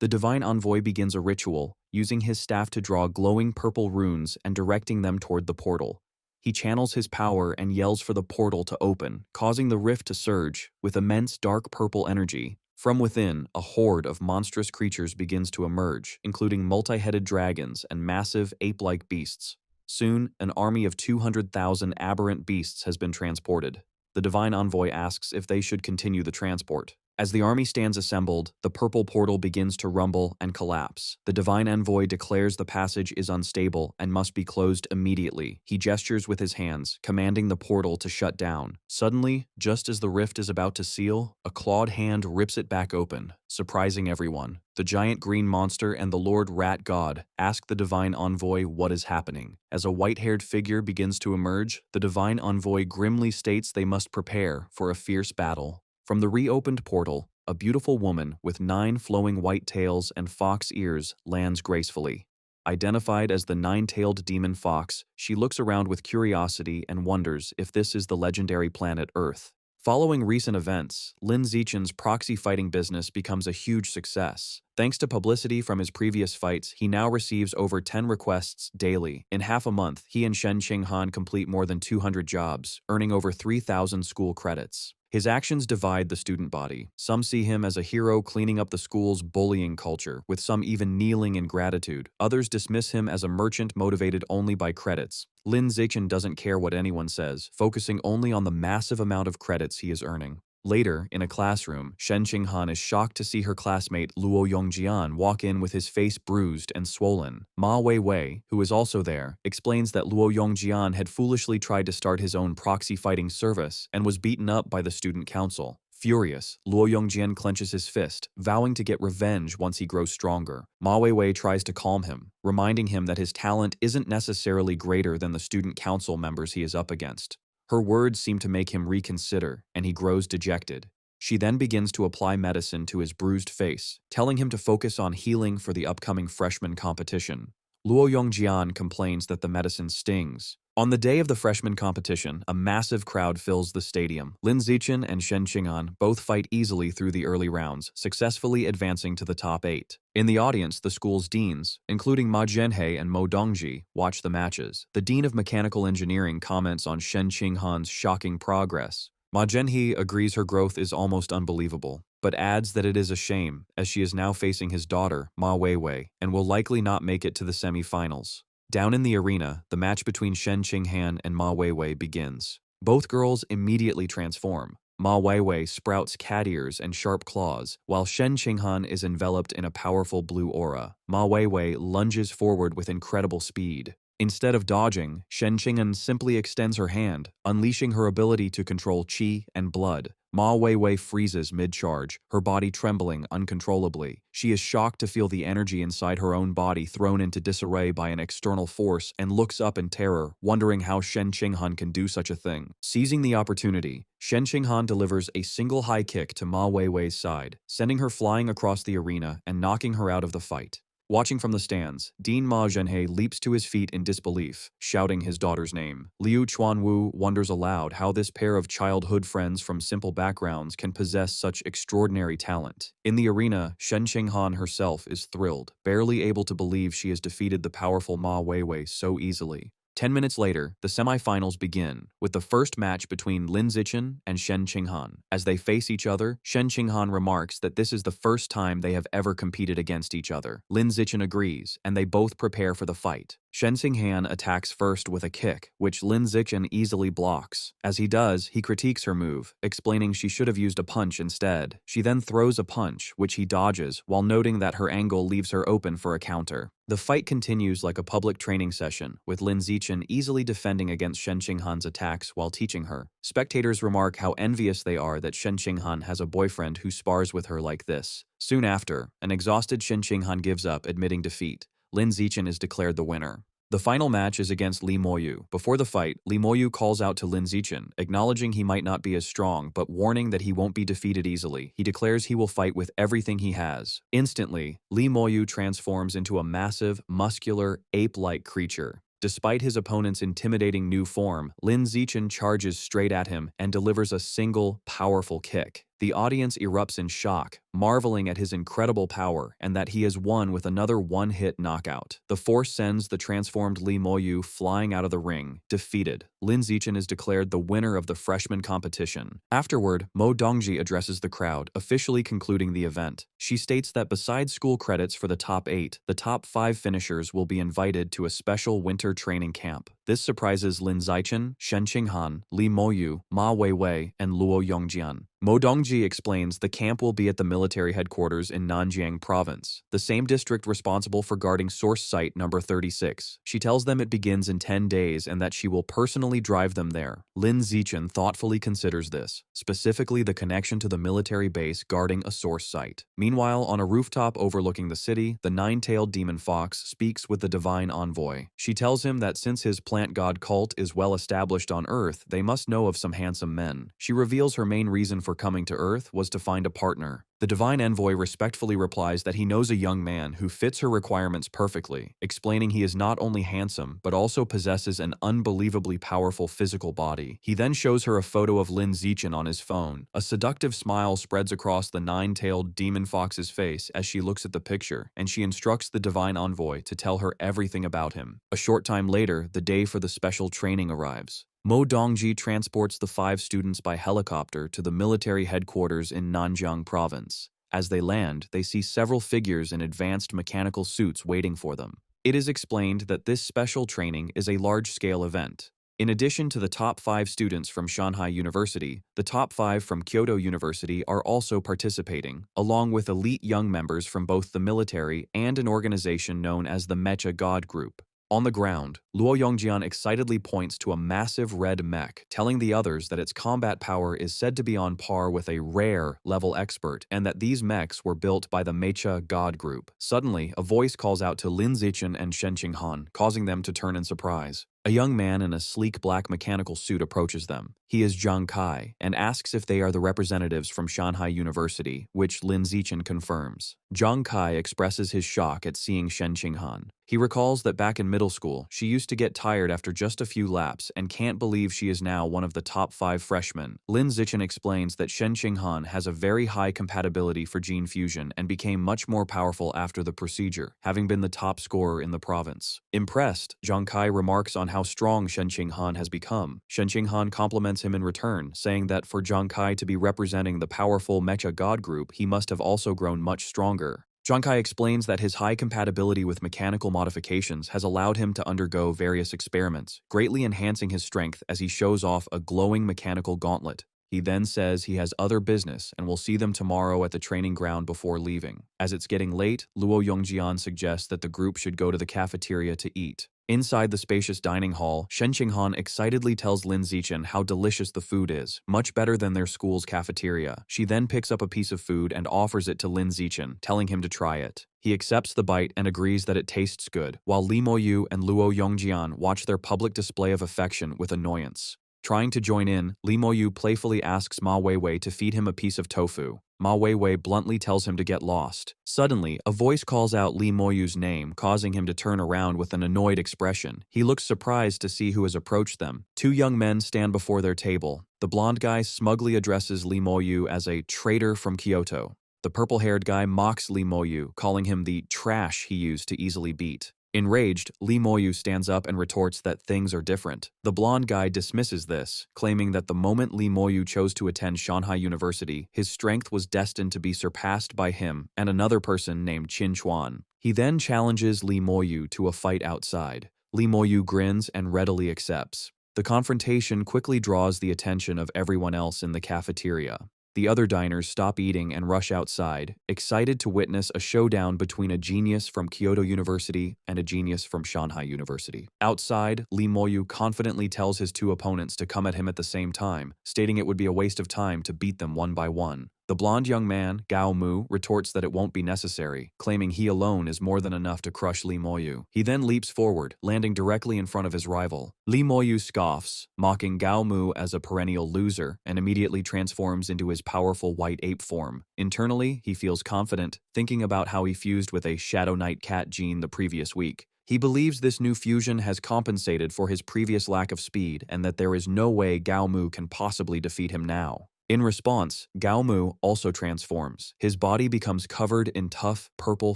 The Divine Envoy begins a ritual, using his staff to draw glowing purple runes and directing them toward the portal. He channels his power and yells for the portal to open, causing the rift to surge with immense dark purple energy. From within, a horde of monstrous creatures begins to emerge, including multi-headed dragons and massive ape-like beasts. Soon, an army of 200,000 aberrant beasts has been transported. The Divine Envoy asks if they should continue the transport. As the army stands assembled, the purple portal begins to rumble and collapse. The Divine Envoy declares the passage is unstable and must be closed immediately. He gestures with his hands, commanding the portal to shut down. Suddenly, just as the rift is about to seal, a clawed hand rips it back open, surprising everyone. The giant green monster and the Lord Rat God ask the Divine Envoy what is happening. As a white-haired figure begins to emerge, the Divine Envoy grimly states they must prepare for a fierce battle. From the reopened portal, a beautiful woman with 9 flowing white tails and fox ears lands gracefully. Identified as the 9-tailed demon fox, she looks around with curiosity and wonders if this is the legendary planet Earth. Following recent events, Lin Zichen's proxy fighting business becomes a huge success. Thanks to publicity from his previous fights, he now receives over 10 requests daily. In half a month, he and Shen Qinghan complete more than 200 jobs, earning over 3,000 school credits. His actions divide the student body. Some see him as a hero cleaning up the school's bullying culture, with some even kneeling in gratitude. Others dismiss him as a merchant motivated only by credits. Lin Zichen doesn't care what anyone says, focusing only on the massive amount of credits he is earning. Later, in a classroom, Shen Qinghan is shocked to see her classmate Luo Yongjian walk in with his face bruised and swollen. Ma Weiwei, who is also there, explains that Luo Yongjian had foolishly tried to start his own proxy fighting service and was beaten up by the student council. Furious, Luo Yongjian clenches his fist, vowing to get revenge once he grows stronger. Ma Weiwei tries to calm him, reminding him that his talent isn't necessarily greater than the student council members he is up against. Her words seem to make him reconsider, and he grows dejected. She then begins to apply medicine to his bruised face, telling him to focus on healing for the upcoming freshman competition. Luo Yongjian complains that the medicine stings, On the day of the freshman competition, a massive crowd fills the stadium. Lin Zichen and Shen Qinghan both fight easily through the early rounds, successfully advancing to the top 8. In the audience, the school's deans, including Ma Zhenhe and Mo Dongji, watch the matches. The dean of mechanical engineering comments on Shen Qinghan's shocking progress. Ma Zhenhe agrees her growth is almost unbelievable, but adds that it is a shame, as she is now facing his daughter, Ma Weiwei, and will likely not make it to the semi-finals. Down in the arena, the match between Shen Qinghan and Ma Weiwei begins. Both girls immediately transform. Ma Weiwei sprouts cat ears and sharp claws, while Shen Qinghan is enveloped in a powerful blue aura. Ma Weiwei lunges forward with incredible speed. Instead of dodging, Shen Qinghan simply extends her hand, unleashing her ability to control qi and blood. Ma Weiwei freezes mid-charge, her body trembling uncontrollably. She is shocked to feel the energy inside her own body thrown into disarray by an external force and looks up in terror, wondering how Shen Qinghan can do such a thing. Seizing the opportunity, Shen Qinghan delivers a single high kick to Ma Weiwei's side, sending her flying across the arena and knocking her out of the fight. Watching from the stands, Dean Ma Zhenhe leaps to his feet in disbelief, shouting his daughter's name. Liu Chuanwu wonders aloud how this pair of childhood friends from simple backgrounds can possess such extraordinary talent. In the arena, Shen Qinghan herself is thrilled, barely able to believe she has defeated the powerful Ma Weiwei so easily. 10 minutes later, the semifinals begin, with the first match between Lin Zichen and Shen Qinghan. As they face each other, Shen Qinghan remarks that this is the first time they have ever competed against each other. Lin Zichen agrees, and they both prepare for the fight. Shen Qinghan attacks first with a kick, which Lin Zichen easily blocks. As he does, he critiques her move, explaining she should have used a punch instead. She then throws a punch, which he dodges, while noting that her angle leaves her open for a counter. The fight continues like a public training session, with Lin Zichen easily defending against Shen Qinghan's attacks while teaching her. Spectators remark how envious they are that Shen Qinghan has a boyfriend who spars with her like this. Soon after, an exhausted Shen Qinghan gives up, admitting defeat. Lin Zichen is declared the winner. The final match is against Li Moyu. Before the fight, Li Moyu calls out to Lin Zichen, acknowledging he might not be as strong, but warning that he won't be defeated easily. He declares he will fight with everything he has. Instantly, Li Moyu transforms into a massive, muscular, ape-like creature. Despite his opponent's intimidating new form, Lin Zichen charges straight at him and delivers a single, powerful kick. The audience erupts in shock, marveling at his incredible power and that he has won with another one-hit knockout. The force sends the transformed Li Moyu flying out of the ring, defeated. Lin Zichen is declared the winner of the freshman competition. Afterward, Mo Dongji addresses the crowd, officially concluding the event. She states that besides school credits for the top 8, the top 5 finishers will be invited to a special winter training camp. This surprises Lin Zichen, Shen Qinghan, Li Moyu, Ma Weiwei, and Luo Yongjian. Mo Dongji explains the camp will be at the military headquarters in Nanjiang Province, the same district responsible for guarding source site number 36. She tells them it begins in 10 days and that she will personally drive them there. Lin Zichen thoughtfully considers this, specifically the connection to the military base guarding a source site. Meanwhile, on a rooftop overlooking the city, the nine-tailed demon fox speaks with the divine envoy. She tells him that since his plant god cult is well established on Earth, they must know of some handsome men. She reveals her main reason for coming to Earth was to find a partner. The divine envoy respectfully replies that he knows a young man who fits her requirements perfectly, explaining he is not only handsome, but also possesses an unbelievably powerful physical body. He then shows her a photo of Lin Zichen on his phone. A seductive smile spreads across the nine-tailed demon fox's face as she looks at the picture, and she instructs the divine envoy to tell her everything about him. A short time later, the day for the special training arrives. Mo Dongji transports the 5 students by helicopter to the military headquarters in Nanjiang Province. As they land, they see several figures in advanced mechanical suits waiting for them. It is explained that this special training is a large-scale event. In addition to the top 5 students from Shanghai University, the top 5 from Kyoto University are also participating, along with elite young members from both the military and an organization known as the Mecha God Group. On the ground, Luo Yongjian excitedly points to a massive red mech, telling the others that its combat power is said to be on par with a rare level expert and that these mechs were built by the Mecha God Group. Suddenly, a voice calls out to Lin Zichen and Shen Qinghan, causing them to turn in surprise. A young man in a sleek black mechanical suit approaches them. He is Zhang Kai and asks if they are the representatives from Shanghai University, which Lin Zichen confirms. Zhang Kai expresses his shock at seeing Shen Qinghan. He recalls that back in middle school, she used to get tired after just a few laps and can't believe she is now one of the top 5 freshmen. Lin Zichen explains that Shen Qinghan has a very high compatibility for gene fusion and became much more powerful after the procedure, having been the top scorer in the province. Impressed, Zhang Kai remarks on how strong Shen Qinghan has become. Shen Qinghan compliments him in return, saying that for Zhang Kai to be representing the powerful Mecha God group, he must have also grown much stronger. Zhang Kai explains that his high compatibility with mechanical modifications has allowed him to undergo various experiments, greatly enhancing his strength as he shows off a glowing mechanical gauntlet. He then says he has other business and will see them tomorrow at the training ground before leaving. As it's getting late, Luo Yongjian suggests that the group should go to the cafeteria to eat. Inside the spacious dining hall, Shen Qinghan excitedly tells Lin Zichen how delicious the food is, much better than their school's cafeteria. She then picks up a piece of food and offers it to Lin Zichen, telling him to try it. He accepts the bite and agrees that it tastes good, while Li Moyu and Luo Yongjian watch their public display of affection with annoyance. Trying to join in, Li Moyu playfully asks Ma Weiwei to feed him a piece of tofu. Ma Weiwei bluntly tells him to get lost. Suddenly, a voice calls out Li Moyu's name, causing him to turn around with an annoyed expression. He looks surprised to see who has approached them. 2 young men stand before their table. The blonde guy smugly addresses Li Moyu as a traitor from Kyoto. The purple-haired guy mocks Li Moyu, calling him the trash he used to easily beat. Enraged, Li Moyu stands up and retorts that things are different. The blonde guy dismisses this, claiming that the moment Li Moyu chose to attend Shanghai University, his strength was destined to be surpassed by him and another person named Qin Chuan. He then challenges Li Moyu to a fight outside. Li Moyu grins and readily accepts. The confrontation quickly draws the attention of everyone else in the cafeteria. The other diners stop eating and rush outside, excited to witness a showdown between a genius from Kyoto University and a genius from Shanghai University. Outside, Li Moyu confidently tells his 2 opponents to come at him at the same time, stating it would be a waste of time to beat them one by one. The blonde young man, Gao Mu, retorts that it won't be necessary, claiming he alone is more than enough to crush Li Moyu. He then leaps forward, landing directly in front of his rival. Li Moyu scoffs, mocking Gao Mu as a perennial loser, and immediately transforms into his powerful white ape form. Internally, he feels confident, thinking about how he fused with a Shadow Knight cat gene the previous week. He believes this new fusion has compensated for his previous lack of speed and that there is no way Gao Mu can possibly defeat him now. In response, Gao Mu also transforms. His body becomes covered in tough, purple,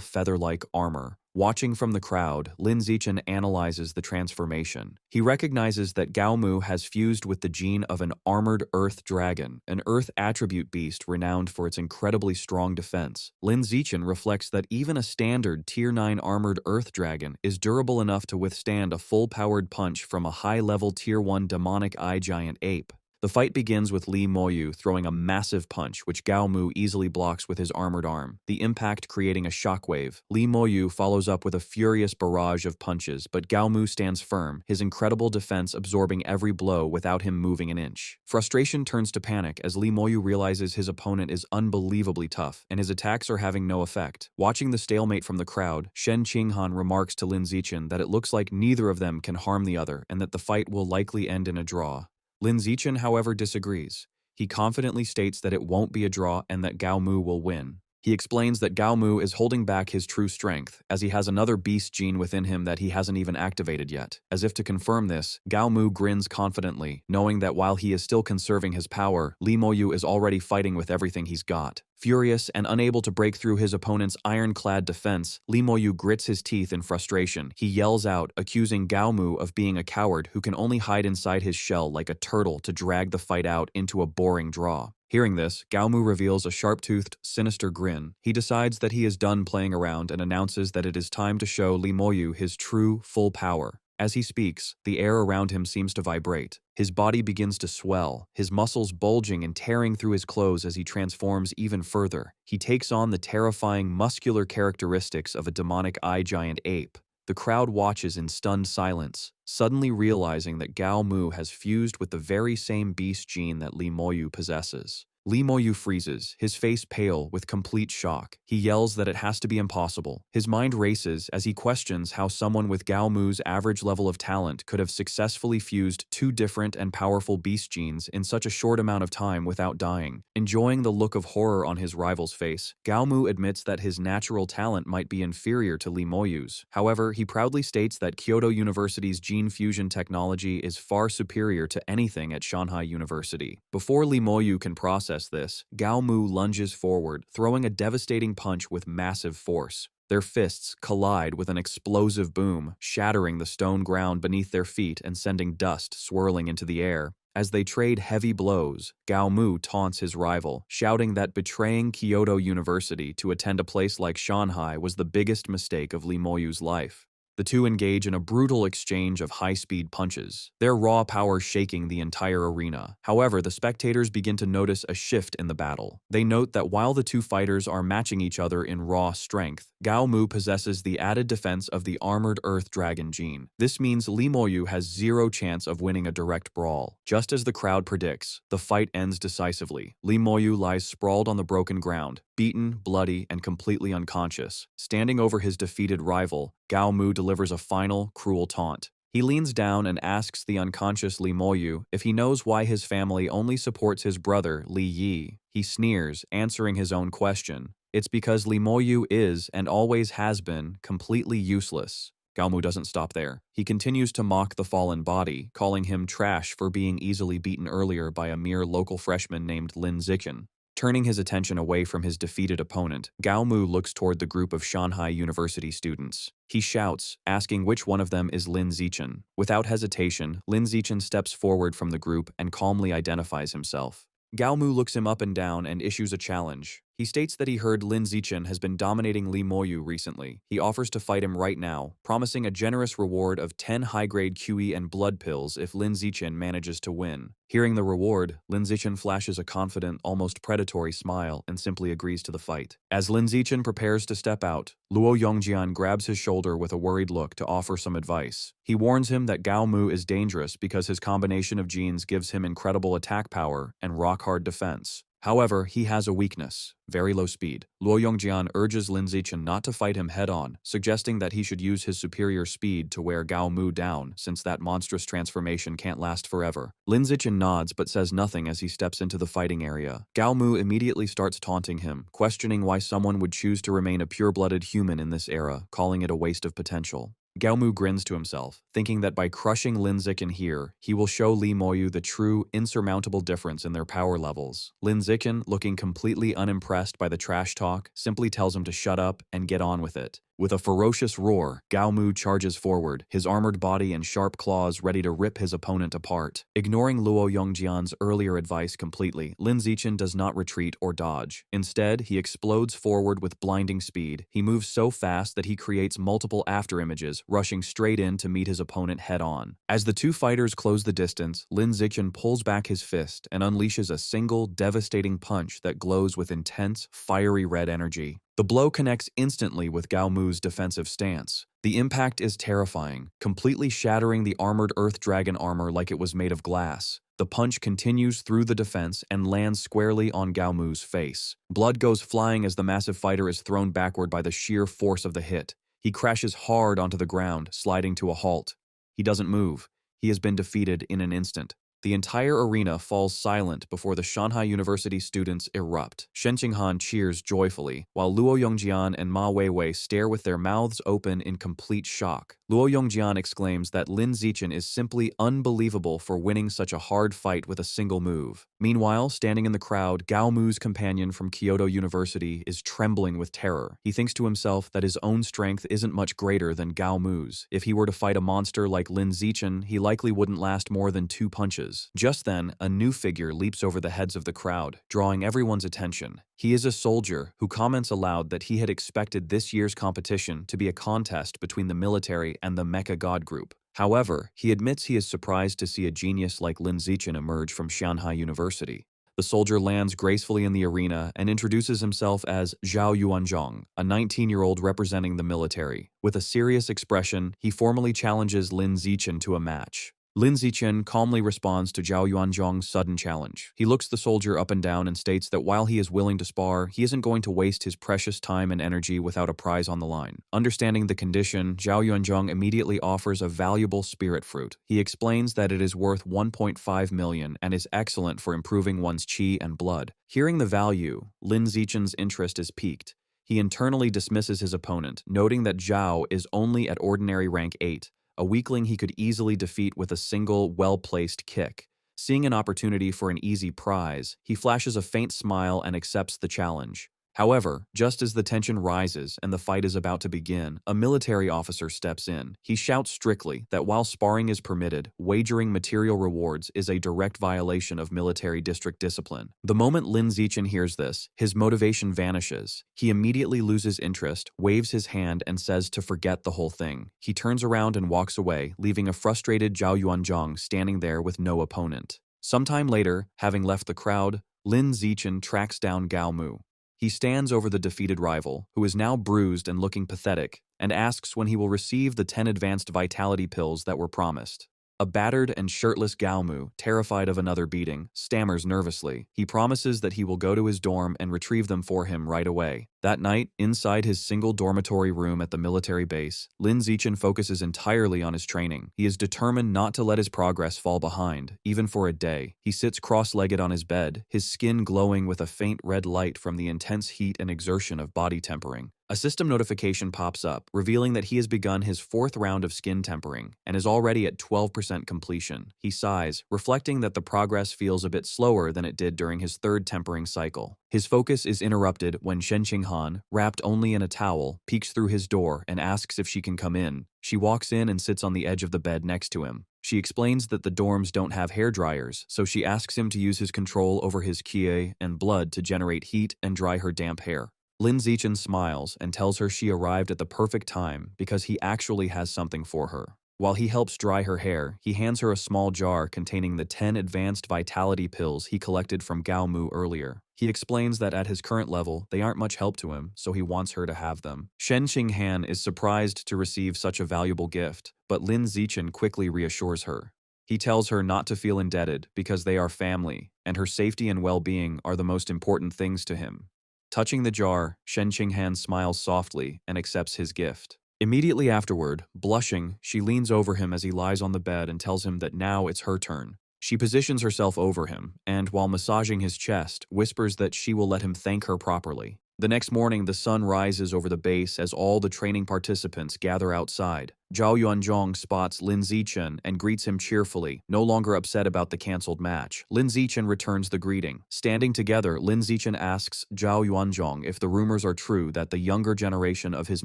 feather-like armor. Watching from the crowd, Lin Zichen analyzes the transformation. He recognizes that Gao Mu has fused with the gene of an armored earth dragon, an earth attribute beast renowned for its incredibly strong defense. Lin Zichen reflects that even a standard Tier 9 armored earth dragon is durable enough to withstand a full-powered punch from a high-level Tier 1 demonic eye giant ape. The fight begins with Li Moyu throwing a massive punch, which Gao Mu easily blocks with his armored arm, the impact creating a shockwave. Li Moyu follows up with a furious barrage of punches, but Gao Mu stands firm, his incredible defense absorbing every blow without him moving an inch. Frustration turns to panic as Li Moyu realizes his opponent is unbelievably tough, and his attacks are having no effect. Watching the stalemate from the crowd, Shen Qinghan remarks to Lin Zichen that it looks like neither of them can harm the other, and that the fight will likely end in a draw. Lin Zichen, however, disagrees. He confidently states that it won't be a draw and that Gao Mu will win. He explains that Gao Mu is holding back his true strength, as he has another beast gene within him that he hasn't even activated yet. As if to confirm this, Gao Mu grins confidently, knowing that while he is still conserving his power, Li Moyu is already fighting with everything he's got. Furious and unable to break through his opponent's ironclad defense, Li Moyu grits his teeth in frustration. He yells out, accusing Gao Mu of being a coward who can only hide inside his shell like a turtle to drag the fight out into a boring draw. Hearing this, Gao Mu reveals a sharp-toothed, sinister grin. He decides that he is done playing around and announces that it is time to show Li Moyu his true, full power. As he speaks, the air around him seems to vibrate. His body begins to swell, his muscles bulging and tearing through his clothes as he transforms even further. He takes on the terrifying muscular characteristics of a demonic eye giant ape. The crowd watches in stunned silence, suddenly realizing that Gao Mu has fused with the very same beast gene that Li Moyu possesses. Li Moyu freezes, his face pale with complete shock. He yells that it has to be impossible. His mind races as he questions how someone with Gao Mu's average level of talent could have successfully fused two different and powerful beast genes in such a short amount of time without dying. Enjoying the look of horror on his rival's face, Gao Mu admits that his natural talent might be inferior to Li Moyu's. However, he proudly states that Kyoto University's gene fusion technology is far superior to anything at Shanghai University. Before Li Moyu can process this, Gao Mu lunges forward, throwing a devastating punch with massive force. Their fists collide with an explosive boom, shattering the stone ground beneath their feet and sending dust swirling into the air. As they trade heavy blows, Gao Mu taunts his rival, shouting that betraying Kyoto University to attend a place like Shanghai was the biggest mistake of Li Moyu's life. The two engage in a brutal exchange of high-speed punches, their raw power shaking the entire arena. However, the spectators begin to notice a shift in the battle. They note that while the two fighters are matching each other in raw strength, Gao Mu possesses the added defense of the armored Earth Dragon gene. This means Li Moyu has zero chance of winning a direct brawl. Just as the crowd predicts, the fight ends decisively. Li Moyu lies sprawled on the broken ground, beaten, bloody, and completely unconscious. Standing over his defeated rival, Gao Mu delivers a final, cruel taunt. He leans down and asks the unconscious Li Moyu if he knows why his family only supports his brother, Li Yi. He sneers, answering his own question. It's because Li Moyu is, and always has been, completely useless. Gao Mu doesn't stop there. He continues to mock the fallen body, calling him trash for being easily beaten earlier by a mere local freshman named Lin Zichen. Turning his attention away from his defeated opponent, Gao Mu looks toward the group of Shanghai University students. He shouts, asking which one of them is Lin Zichen. Without hesitation, Lin Zichen steps forward from the group and calmly identifies himself. Gao Mu looks him up and down and issues a challenge. He states that he heard Lin Zichen has been dominating Li Moyu recently. He offers to fight him right now, promising a generous reward of 10 high-grade QE and blood pills if Lin Zichen manages to win. Hearing the reward, Lin Zichen flashes a confident, almost predatory smile and simply agrees to the fight. As Lin Zichen prepares to step out, Luo Yongjian grabs his shoulder with a worried look to offer some advice. He warns him that Gao Mu is dangerous because his combination of genes gives him incredible attack power and rock-hard defense. However, he has a weakness: very low speed. Luo Yongjian urges Lin Zichen not to fight him head-on, suggesting that he should use his superior speed to wear Gao Mu down, since that monstrous transformation can't last forever. Lin Zichen nods but says nothing as he steps into the fighting area. Gao Mu immediately starts taunting him, questioning why someone would choose to remain a pure-blooded human in this era, calling it a waste of potential. Gao Mu grins to himself, thinking that by crushing Lin Zichen here, he will show Li Moyu the true, insurmountable difference in their power levels. Lin Zichen, looking completely unimpressed by the trash talk, simply tells him to shut up and get on with it. With a ferocious roar, Gao Mu charges forward, his armored body and sharp claws ready to rip his opponent apart. Ignoring Luo Yongjian's earlier advice completely, Lin Zichen does not retreat or dodge. Instead, he explodes forward with blinding speed. He moves so fast that he creates multiple afterimages, rushing straight in to meet his opponent head-on. As the two fighters close the distance, Lin Zichen pulls back his fist and unleashes a single, devastating punch that glows with intense, fiery red energy. The blow connects instantly with Gao Mu's defensive stance. The impact is terrifying, completely shattering the armored Earth Dragon armor like it was made of glass. The punch continues through the defense and lands squarely on Gao Mu's face. Blood goes flying as the massive fighter is thrown backward by the sheer force of the hit. He crashes hard onto the ground, sliding to a halt. He doesn't move. He has been defeated in an instant. The entire arena falls silent before the Shanghai University students erupt. Shen Qinghan cheers joyfully, while Luo Yongjian and Ma Weiwei stare with their mouths open in complete shock. Luo Yongjian exclaims that Lin Zichen is simply unbelievable for winning such a hard fight with a single move. Meanwhile, standing in the crowd, Gao Mu's companion from Kyoto University is trembling with terror. He thinks to himself that his own strength isn't much greater than Gao Mu's. If he were to fight a monster like Lin Zichen, he likely wouldn't last more than 2 punches. Just then, a new figure leaps over the heads of the crowd, drawing everyone's attention. He is a soldier who comments aloud that he had expected this year's competition to be a contest between the military and the Mecha God Group. However, he admits he is surprised to see a genius like Lin Zichen emerge from Shanghai University. The soldier lands gracefully in the arena and introduces himself as Zhao Yuanzhong, a 19-year-old representing the military. With a serious expression, he formally challenges Lin Zichen to a match. Lin Zichen calmly responds to Zhao Yuanzhong's sudden challenge. He looks the soldier up and down and states that while he is willing to spar, he isn't going to waste his precious time and energy without a prize on the line. Understanding the condition, Zhao Yuanzhong immediately offers a valuable spirit fruit. He explains that it is worth 1.5 million and is excellent for improving one's qi and blood. Hearing the value, Lin Zichen's interest is piqued. He internally dismisses his opponent, noting that Zhao is only at ordinary rank 8. A weakling he could easily defeat with a single, well-placed kick. Seeing an opportunity for an easy prize, he flashes a faint smile and accepts the challenge. However, just as the tension rises and the fight is about to begin, a military officer steps in. He shouts strictly that while sparring is permitted, wagering material rewards is a direct violation of military district discipline. The moment Lin Zichen hears this, his motivation vanishes. He immediately loses interest, waves his hand, and says to forget the whole thing. He turns around and walks away, leaving a frustrated Zhao Yuanzhong standing there with no opponent. Sometime later, having left the crowd, Lin Zichen tracks down Gao Mu. He stands over the defeated rival, who is now bruised and looking pathetic, and asks when he will receive the 10 advanced vitality pills that were promised. A battered and shirtless Gao Mu, terrified of another beating, stammers nervously. He promises that he will go to his dorm and retrieve them for him right away. That night, inside his single dormitory room at the military base, Lin Zichen focuses entirely on his training. He is determined not to let his progress fall behind, even for a day. He sits cross-legged on his bed, his skin glowing with a faint red light from the intense heat and exertion of body tempering. A system notification pops up, revealing that he has begun his 4th round of skin tempering and is already at 12% completion. He sighs, reflecting that the progress feels a bit slower than it did during his 3rd tempering cycle. His focus is interrupted when Shen Qinghan, wrapped only in a towel, peeks through his door and asks if she can come in. She walks in and sits on the edge of the bed next to him. She explains that the dorms don't have hair dryers, so she asks him to use his control over his qi and blood to generate heat and dry her damp hair. Lin Zichen smiles and tells her she arrived at the perfect time because he actually has something for her. While he helps dry her hair, he hands her a small jar containing the 10 advanced vitality pills he collected from Gao Mu earlier. He explains that at his current level, they aren't much help to him, so he wants her to have them. Shen Qinghan is surprised to receive such a valuable gift, but Lin Zichen quickly reassures her. He tells her not to feel indebted because they are family, and her safety and well-being are the most important things to him. Touching the jar, Shen Qinghan smiles softly and accepts his gift. Immediately afterward, blushing, she leans over him as he lies on the bed and tells him that now it's her turn. She positions herself over him, and while massaging his chest, whispers that she will let him thank her properly. The next morning, the sun rises over the base as all the training participants gather outside. Zhao Yuanzhong spots Lin Zichen and greets him cheerfully, no longer upset about the cancelled match. Lin Zichen returns the greeting. Standing together, Lin Zichen asks Zhao Yuanzhong if the rumors are true that the younger generation of his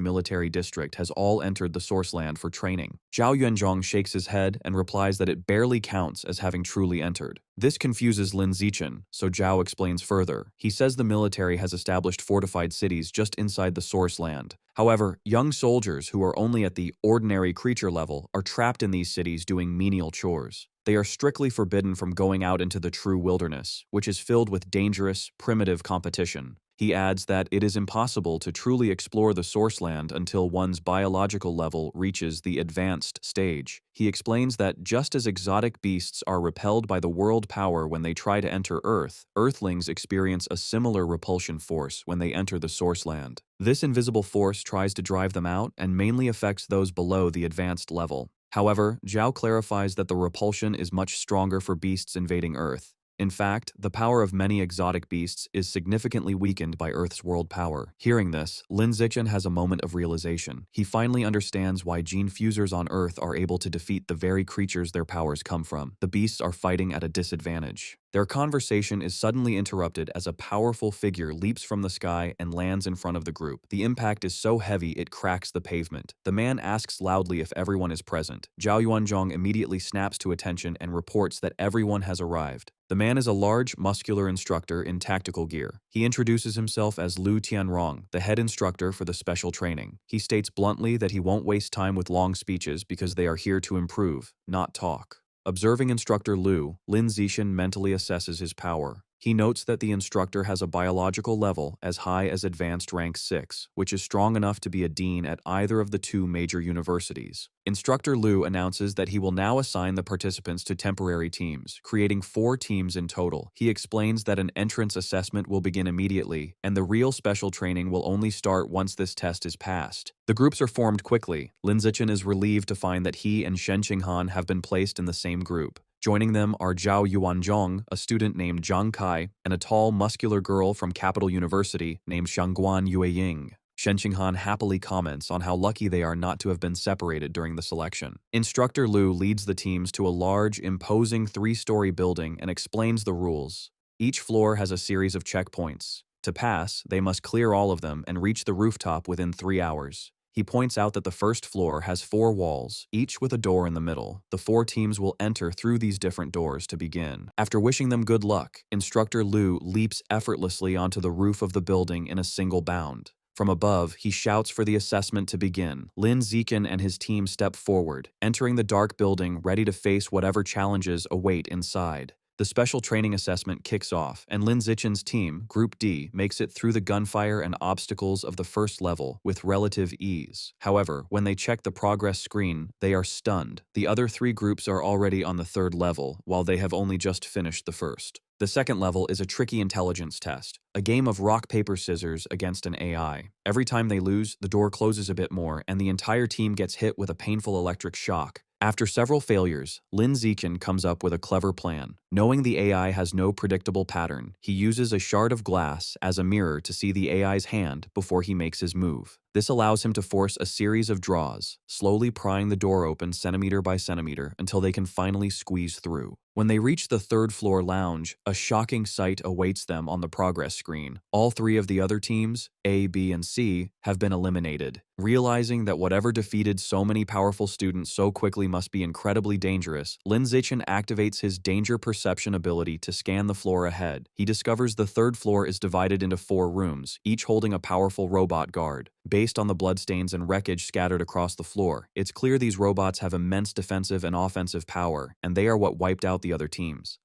military district has all entered the source land for training. Zhao Yuanzhong shakes his head and replies that it barely counts as having truly entered. This confuses Lin Zichen, so Zhao explains further. He says the military has established fortified cities just inside the source land. However, young soldiers who are only at the ordinary creature level are trapped in these cities doing menial chores. They are strictly forbidden from going out into the true wilderness, which is filled with dangerous, primitive competition. He adds that it is impossible to truly explore the source land until one's biological level reaches the advanced stage. He explains that just as exotic beasts are repelled by the world power when they try to enter Earth, Earthlings experience a similar repulsion force when they enter the source land. This invisible force tries to drive them out and mainly affects those below the advanced level. However, Zhao clarifies that the repulsion is much stronger for beasts invading Earth. In fact, the power of many exotic beasts is significantly weakened by Earth's world power. Hearing this, Lin Zichen has a moment of realization. He finally understands why gene fusers on Earth are able to defeat the very creatures their powers come from. The beasts are fighting at a disadvantage. Their conversation is suddenly interrupted as a powerful figure leaps from the sky and lands in front of the group. The impact is so heavy it cracks the pavement. The man asks loudly if everyone is present. Zhao Yuanzhong immediately snaps to attention and reports that everyone has arrived. The man is a large, muscular instructor in tactical gear. He introduces himself as Lu Tianrong, the head instructor for the special training. He states bluntly that he won't waste time with long speeches because they are here to improve, not talk. Observing instructor Lu, Lin Zichen mentally assesses his power. He notes that the instructor has a biological level as high as advanced rank 6, which is strong enough to be a dean at either of the two major universities. Instructor Liu announces that he will now assign the participants to temporary teams, creating 4 teams in total. He explains that an entrance assessment will begin immediately, and the real special training will only start once this test is passed. The groups are formed quickly. Lin Zichen is relieved to find that he and Shen Qinghan have been placed in the same group. Joining them are Zhao Yuanzhong, a student named Zhang Kai, and a tall, muscular girl from Capital University named Shangguan Yueying. Shen Qinghan happily comments on how lucky they are not to have been separated during the selection. Instructor Liu leads the teams to a large, imposing 3-story building and explains the rules. Each floor has a series of checkpoints. To pass, they must clear all of them and reach the rooftop within 3 hours. He points out that the first floor has 4 walls, each with a door in the middle. The 4 teams will enter through these different doors to begin. After wishing them good luck, Instructor Liu leaps effortlessly onto the roof of the building in a single bound. From above, he shouts for the assessment to begin. Lin Zichen and his team step forward, entering the dark building ready to face whatever challenges await inside. The special training assessment kicks off, and Lin Zichen's team, Group D, makes it through the gunfire and obstacles of the first level with relative ease. However, when they check the progress screen, they are stunned. The other 3 groups are already on the 3rd level, while they have only just finished the first. The second level is a tricky intelligence test, a game of rock, paper, scissors against an AI. Every time they lose, the door closes a bit more, and the entire team gets hit with a painful electric shock. After several failures, Lin Zichen comes up with a clever plan. Knowing the AI has no predictable pattern, he uses a shard of glass as a mirror to see the AI's hand before he makes his move. This allows him to force a series of draws, slowly prying the door open centimeter by centimeter until they can finally squeeze through. When they reach the 3rd floor lounge, a shocking sight awaits them on the progress screen. All 3 of the other teams, A, B, and C, have been eliminated. Realizing that whatever defeated so many powerful students so quickly must be incredibly dangerous, Lin Zichen activates his danger perception ability to scan the floor ahead. He discovers the 3rd floor is divided into 4 rooms, each holding a powerful robot guard. Based on the bloodstains and wreckage scattered across the floor, it's clear these robots have immense defensive and offensive power, and they are what wiped out the other teams.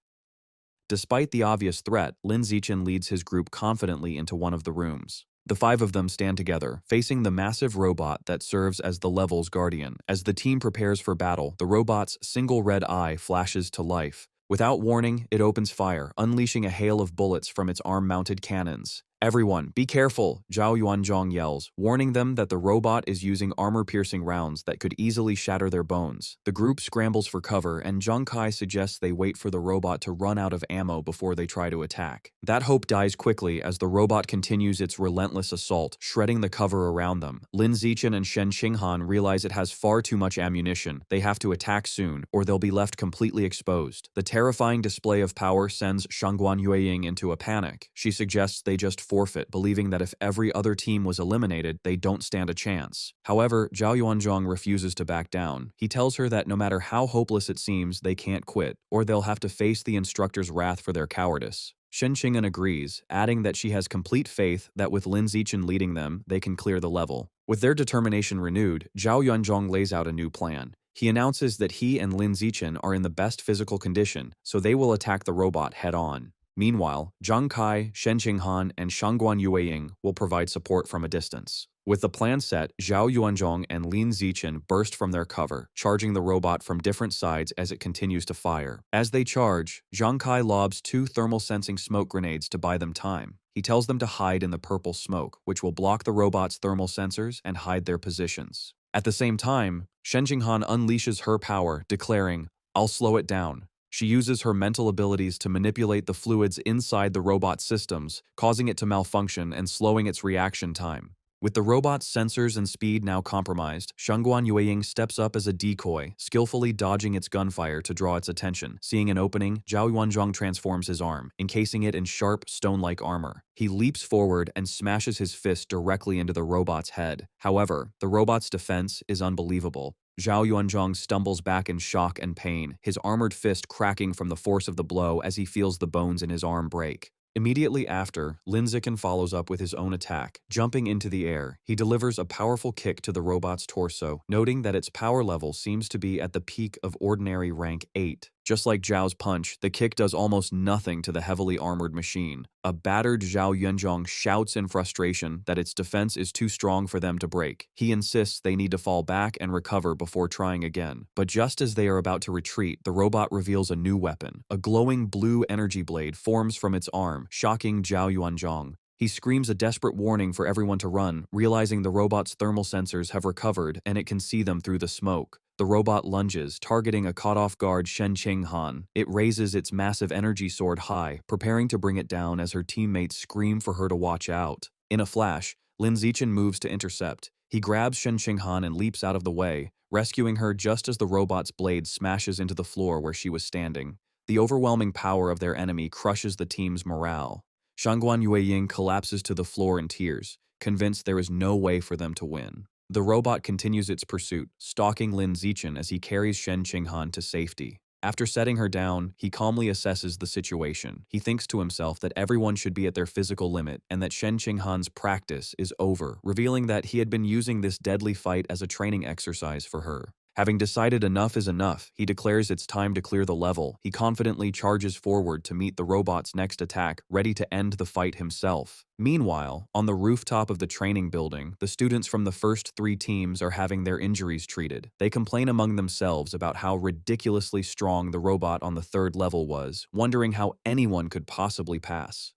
Despite the obvious threat, Lin Zichen leads his group confidently into one of the rooms. The 5 of them stand together, facing the massive robot that serves as the level's guardian. As the team prepares for battle, the robot's single red eye flashes to life. Without warning, it opens fire, unleashing a hail of bullets from its arm-mounted cannons. "Everyone, be careful," Zhao Yuanzhong yells, warning them that the robot is using armor-piercing rounds that could easily shatter their bones. The group scrambles for cover, and Zhang Kai suggests they wait for the robot to run out of ammo before they try to attack. That hope dies quickly as the robot continues its relentless assault, shredding the cover around them. Lin Zichen and Shen Qinghan realize it has far too much ammunition. They have to attack soon, or they'll be left completely exposed. The terrifying display of power sends Shangguan Yueying into a panic. She suggests they just forfeit, believing that if every other team was eliminated, they don't stand a chance. However, Zhao Yuanzhong refuses to back down. He tells her that no matter how hopeless it seems, they can't quit, or they'll have to face the instructor's wrath for their cowardice. Shen Qinghan agrees, adding that she has complete faith that with Lin Zichen leading them, they can clear the level. With their determination renewed, Zhao Yuanzhong lays out a new plan. He announces that he and Lin Zichen are in the best physical condition, so they will attack the robot head-on. Meanwhile, Zhang Kai, Shen Qinghan, and Shangguan Yueying will provide support from a distance. With the plan set, Zhao Yuanzhong and Lin Zichen burst from their cover, charging the robot from different sides as it continues to fire. As they charge, Zhang Kai lobs 2 thermal-sensing smoke grenades to buy them time. He tells them to hide in the purple smoke, which will block the robot's thermal sensors and hide their positions. At the same time, Shen Qinghan unleashes her power, declaring, "I'll slow it down." She uses her mental abilities to manipulate the fluids inside the robot's systems, causing it to malfunction and slowing its reaction time. With the robot's sensors and speed now compromised, Shangguan Yueying steps up as a decoy, skillfully dodging its gunfire to draw its attention. Seeing an opening, Zhao Yuanzhong transforms his arm, encasing it in sharp, stone-like armor. He leaps forward and smashes his fist directly into the robot's head. However, the robot's defense is unbelievable. Zhao Yuanzhong stumbles back in shock and pain, his armored fist cracking from the force of the blow as he feels the bones in his arm break. Immediately after, Lin Zichen follows up with his own attack. Jumping into the air, he delivers a powerful kick to the robot's torso, noting that its power level seems to be at the peak of ordinary rank 8. Just like Zhao's punch, the kick does almost nothing to the heavily armored machine. A battered Zhao Yunzhong shouts in frustration that its defense is too strong for them to break. He insists they need to fall back and recover before trying again. But just as they are about to retreat, the robot reveals a new weapon. A glowing blue energy blade forms from its arm, shocking Zhao Yuanzhong. He screams a desperate warning for everyone to run, realizing the robot's thermal sensors have recovered and it can see them through the smoke. The robot lunges, targeting a caught-off-guard Shen Qinghan. It raises its massive energy sword high, preparing to bring it down as her teammates scream for her to watch out. In a flash, Lin Zichen moves to intercept. He grabs Shen Qinghan and leaps out of the way, rescuing her just as the robot's blade smashes into the floor where she was standing. The overwhelming power of their enemy crushes the team's morale. Shangguan Yueying collapses to the floor in tears, convinced there is no way for them to win. The robot continues its pursuit, stalking Lin Zichen as he carries Shen Qinghan to safety. After setting her down, he calmly assesses the situation. He thinks to himself that everyone should be at their physical limit and that Shen Qinghan's practice is over, revealing that he had been using this deadly fight as a training exercise for her. Having decided enough is enough, he declares it's time to clear the level. He confidently charges forward to meet the robot's next attack, ready to end the fight himself. Meanwhile, on the rooftop of the training building, the students from the first 3 teams are having their injuries treated. They complain among themselves about how ridiculously strong the robot on the 3rd level was, wondering how anyone could possibly pass.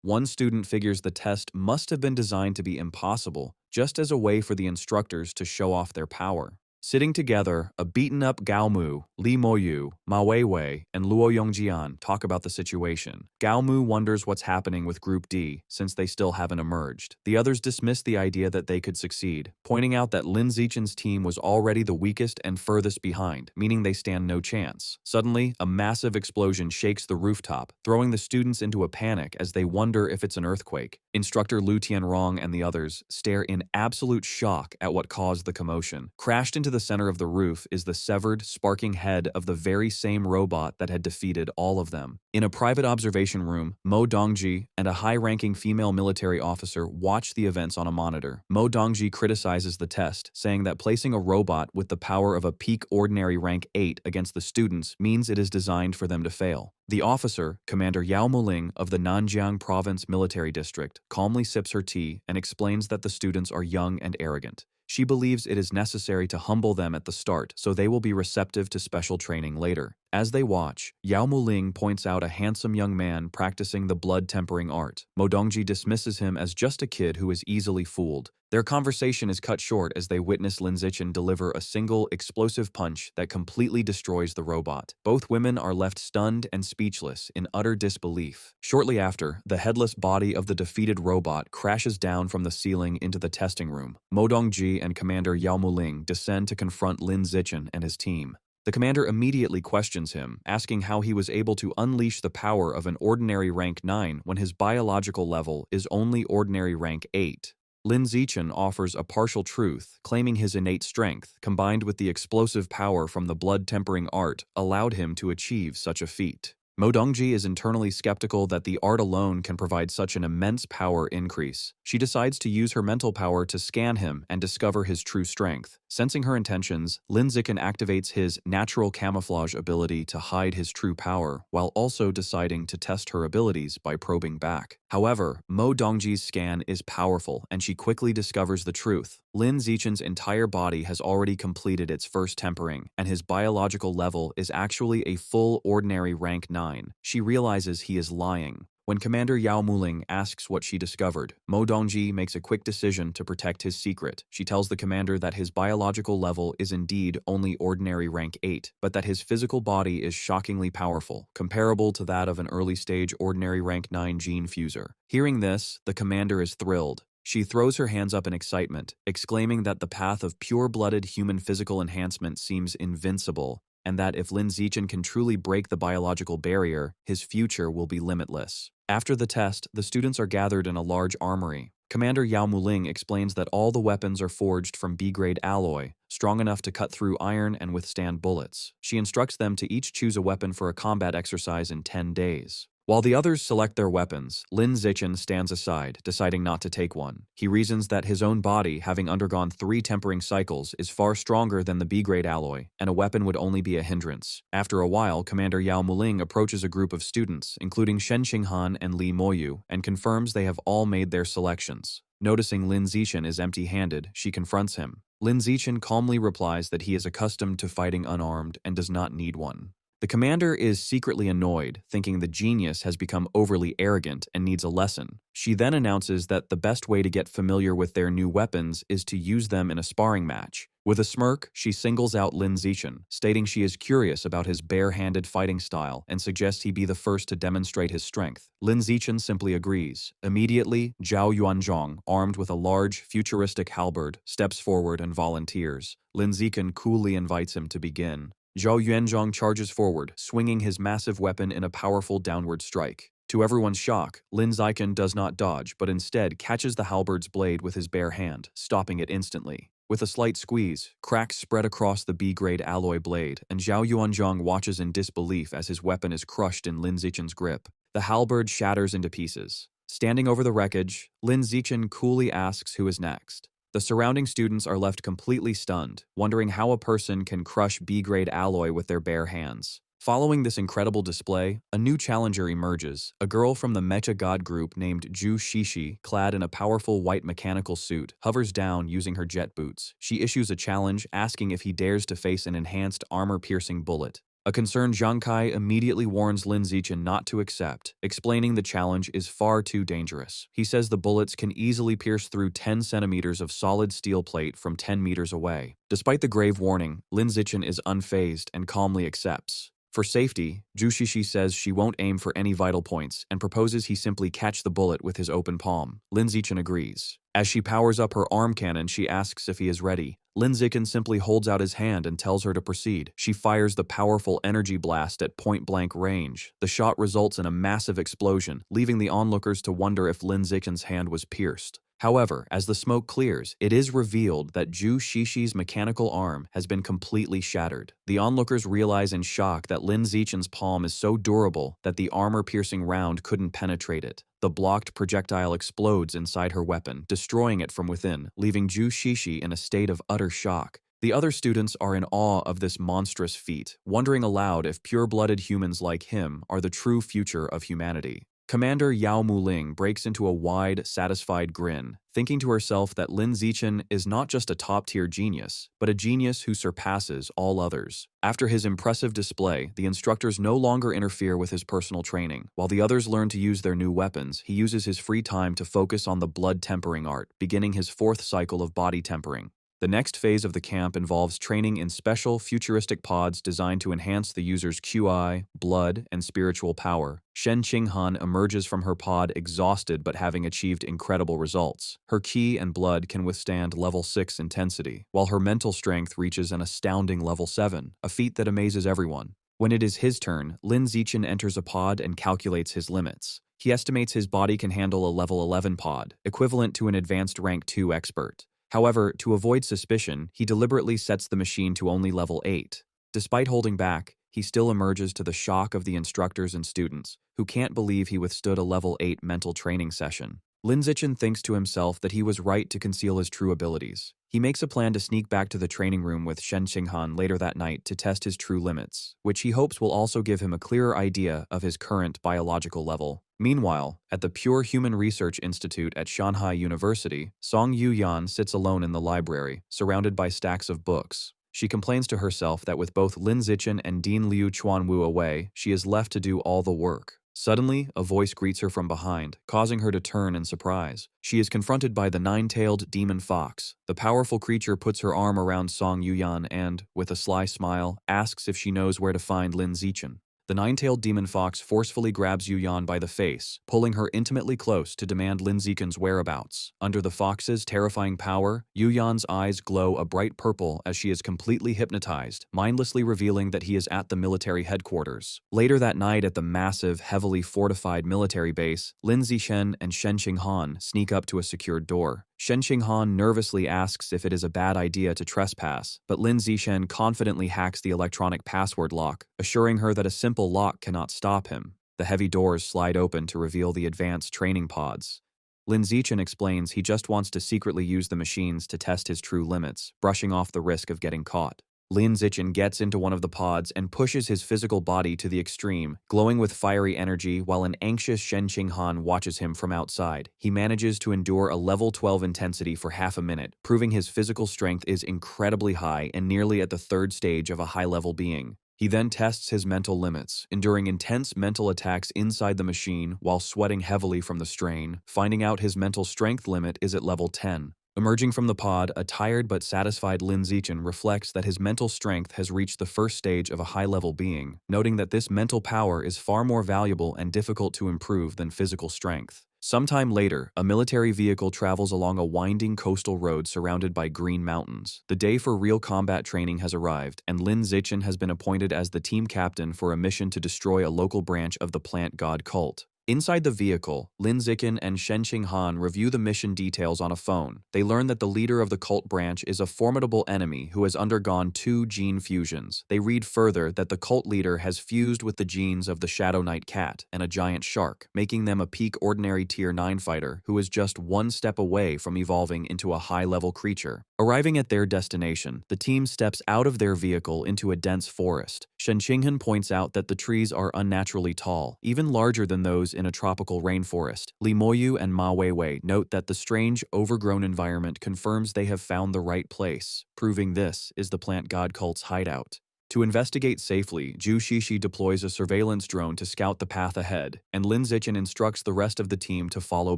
One student figures the test must have been designed to be impossible, just as a way for the instructors to show off their power. Sitting together, a beaten-up Gao Mu, Li Moyu, Ma Weiwei, and Luo Yongjian talk about the situation. Gao Mu wonders what's happening with Group D, since they still haven't emerged. The others dismiss the idea that they could succeed, pointing out that Lin Zichen's team was already the weakest and furthest behind, meaning they stand no chance. Suddenly, a massive explosion shakes the rooftop, throwing the students into a panic as they wonder if it's an earthquake. Instructor Lu Tianrong and the others stare in absolute shock at what caused the commotion. Crashed into the center of the roof is the severed, sparking head of the very same robot that had defeated all of them. In a private observation room, Mo Dongji and a high-ranking female military officer watch the events on a monitor. Mo Dongji criticizes the test, saying that placing a robot with the power of a peak ordinary rank 8 against the students means it is designed for them to fail. The officer, Commander Yao Muling of the Nanjiang Province Military District, calmly sips her tea and explains that the students are young and arrogant. She believes it is necessary to humble them at the start so they will be receptive to special training later. As they watch, Yao Muling points out a handsome young man practicing the blood-tempering art. Mo Dongji dismisses him as just a kid who is easily fooled. Their conversation is cut short as they witness Lin Zichen deliver a single, explosive punch that completely destroys the robot. Both women are left stunned and speechless in utter disbelief. Shortly after, the headless body of the defeated robot crashes down from the ceiling into the testing room. Mo Dongji and Commander Yao Muling descend to confront Lin Zichen and his team. The commander immediately questions him, asking how he was able to unleash the power of an ordinary rank 9 when his biological level is only ordinary rank 8. Lin Zichen offers a partial truth, claiming his innate strength, combined with the explosive power from the blood-tempering art, allowed him to achieve such a feat. Mo Dongji is internally skeptical that the art alone can provide such an immense power increase. She decides to use her mental power to scan him and discover his true strength. Sensing her intentions, Lin Zichen activates his natural camouflage ability to hide his true power, while also deciding to test her abilities by probing back. However, Mo Dongji's scan is powerful, and she quickly discovers the truth. Lin Zichen's entire body has already completed its first tempering, and his biological level is actually a full ordinary rank 9. She realizes he is lying. When Commander Yao Muling asks what she discovered, Mo Dongji makes a quick decision to protect his secret. She tells the commander that his biological level is indeed only ordinary rank 8, but that his physical body is shockingly powerful, comparable to that of an early-stage ordinary rank 9 gene fuser. Hearing this, the commander is thrilled. She throws her hands up in excitement, exclaiming that the path of pure-blooded human physical enhancement seems invincible, and that if Lin Zichen can truly break the biological barrier, his future will be limitless. After the test, the students are gathered in a large armory. Commander Yao Muling explains that all the weapons are forged from B-grade alloy, strong enough to cut through iron and withstand bullets. She instructs them to each choose a weapon for a combat exercise in 10 days. While the others select their weapons, Lin Zichen stands aside, deciding not to take one. He reasons that his own body, having undergone 3 tempering cycles, is far stronger than the B-grade alloy, and a weapon would only be a hindrance. After a while, Commander Yao Muling approaches a group of students, including Shen Qinghan and Li Moyu, and confirms they have all made their selections. Noticing Lin Zichen is empty-handed, she confronts him. Lin Zichen calmly replies that he is accustomed to fighting unarmed and does not need one. The commander is secretly annoyed, thinking the genius has become overly arrogant and needs a lesson. She then announces that the best way to get familiar with their new weapons is to use them in a sparring match. With a smirk, she singles out Lin Zichen, stating she is curious about his bare-handed fighting style and suggests he be the first to demonstrate his strength. Lin Zichen simply agrees. Immediately, Zhao Yuanzhong, armed with a large, futuristic halberd, steps forward and volunteers. Lin Zichen coolly invites him to begin. Zhao Yuanzhong charges forward, swinging his massive weapon in a powerful downward strike. To everyone's shock, Lin Zichen does not dodge, but instead catches the halberd's blade with his bare hand, stopping it instantly. With a slight squeeze, cracks spread across the B-grade alloy blade, and Zhao Yuanzhong watches in disbelief as his weapon is crushed in Lin Zichen's grip. The halberd shatters into pieces. Standing over the wreckage, Lin Zichen coolly asks who is next. The surrounding students are left completely stunned, wondering how a person can crush B-grade alloy with their bare hands. Following this incredible display, a new challenger emerges, a girl from the Mecha God group named Zhu Shishi, clad in a powerful white mechanical suit, hovers down using her jet boots. She issues a challenge, asking if he dares to face an enhanced armor-piercing bullet. A concerned Zhang Kai immediately warns Lin Zichen not to accept, explaining the challenge is far too dangerous. He says the bullets can easily pierce through 10 centimeters of solid steel plate from 10 meters away. Despite the grave warning, Lin Zichen is unfazed and calmly accepts. For safety, Zhu Shishi says she won't aim for any vital points and proposes he simply catch the bullet with his open palm. Lin Zichen agrees. As she powers up her arm cannon, she asks if he is ready. Lin Zichen simply holds out his hand and tells her to proceed. She fires the powerful energy blast at point-blank range. The shot results in a massive explosion, leaving the onlookers to wonder if Lin Zichen's hand was pierced. However, as the smoke clears, it is revealed that Zhu Shishi's mechanical arm has been completely shattered. The onlookers realize in shock that Lin Zichen's palm is so durable that the armor-piercing round couldn't penetrate it. The blocked projectile explodes inside her weapon, destroying it from within, leaving Zhu Shishi in a state of utter shock. The other students are in awe of this monstrous feat, wondering aloud if pure-blooded humans like him are the true future of humanity. Commander Yao Muling breaks into a wide, satisfied grin, thinking to herself that Lin Zichen is not just a top-tier genius, but a genius who surpasses all others. After his impressive display, the instructors no longer interfere with his personal training. While the others learn to use their new weapons, he uses his free time to focus on the blood tempering art, beginning his 4th cycle of body tempering. The next phase of the camp involves training in special, futuristic pods designed to enhance the user's QI, blood, and spiritual power. Shen Qinghan emerges from her pod exhausted but having achieved incredible results. Her ki and blood can withstand level 6 intensity, while her mental strength reaches an astounding level 7, a feat that amazes everyone. When it is his turn, Lin Zichen enters a pod and calculates his limits. He estimates his body can handle a level 11 pod, equivalent to an advanced rank 2 expert. However, to avoid suspicion, he deliberately sets the machine to only level 8. Despite holding back, he still emerges to the shock of the instructors and students, who can't believe he withstood a level 8 mental training session. Lin Zichen thinks to himself that he was right to conceal his true abilities. He makes a plan to sneak back to the training room with Shen Qinghan later that night to test his true limits, which he hopes will also give him a clearer idea of his current biological level. Meanwhile, at the Pure Human Research Institute at Shanghai University, Song Yuyan sits alone in the library, surrounded by stacks of books. She complains to herself that with both Lin Zichen and Dean Liu Chuanwu away, she is left to do all the work. Suddenly, a voice greets her from behind, causing her to turn in surprise. She is confronted by the 9-tailed demon fox. The powerful creature puts her arm around Song Yuyan and, with a sly smile, asks if she knows where to find Lin Zichen. The 9-tailed demon fox forcefully grabs Yuyan by the face, pulling her intimately close to demand Lin Zichen's whereabouts. Under the fox's terrifying power, Yuyan's eyes glow a bright purple as she is completely hypnotized, mindlessly revealing that he is at the military headquarters. Later that night at the massive, heavily fortified military base, Lin Zichen and Shen Qinghan sneak up to a secured door. Shen Qinghan nervously asks if it is a bad idea to trespass, but Lin Zichen confidently hacks the electronic password lock, assuring her that a simple lock cannot stop him. The heavy doors slide open to reveal the advanced training pods. Lin Zichen explains he just wants to secretly use the machines to test his true limits, brushing off the risk of getting caught. Lin Zichen gets into one of the pods and pushes his physical body to the extreme, glowing with fiery energy while an anxious Shen Qinghan watches him from outside. He manages to endure a level 12 intensity for half a minute, proving his physical strength is incredibly high and nearly at the third stage of a high-level being. He then tests his mental limits, enduring intense mental attacks inside the machine while sweating heavily from the strain, finding out his mental strength limit is at level 10. Emerging from the pod, a tired but satisfied Lin Zichen reflects that his mental strength has reached the first stage of a high-level being, noting that this mental power is far more valuable and difficult to improve than physical strength. Sometime later, a military vehicle travels along a winding coastal road surrounded by green mountains. The day for real combat training has arrived, and Lin Zichen has been appointed as the team captain for a mission to destroy a local branch of the plant god cult. Inside the vehicle, Lin Zichen and Shen Qinghan review the mission details on a phone. They learn that the leader of the cult branch is a formidable enemy who has undergone 2 gene fusions. They read further that the cult leader has fused with the genes of the Shadow Knight cat and a giant shark, making them a peak ordinary tier 9 fighter who is just one step away from evolving into a high-level creature. Arriving at their destination, the team steps out of their vehicle into a dense forest. Shen Qinghan points out that the trees are unnaturally tall, even larger than those in a tropical rainforest. Li Moyu and Ma Weiwei note that the strange, overgrown environment confirms they have found the right place, proving this is the plant god cult's hideout. To investigate safely, Zhu Shishi deploys a surveillance drone to scout the path ahead, and Lin Zichen instructs the rest of the team to follow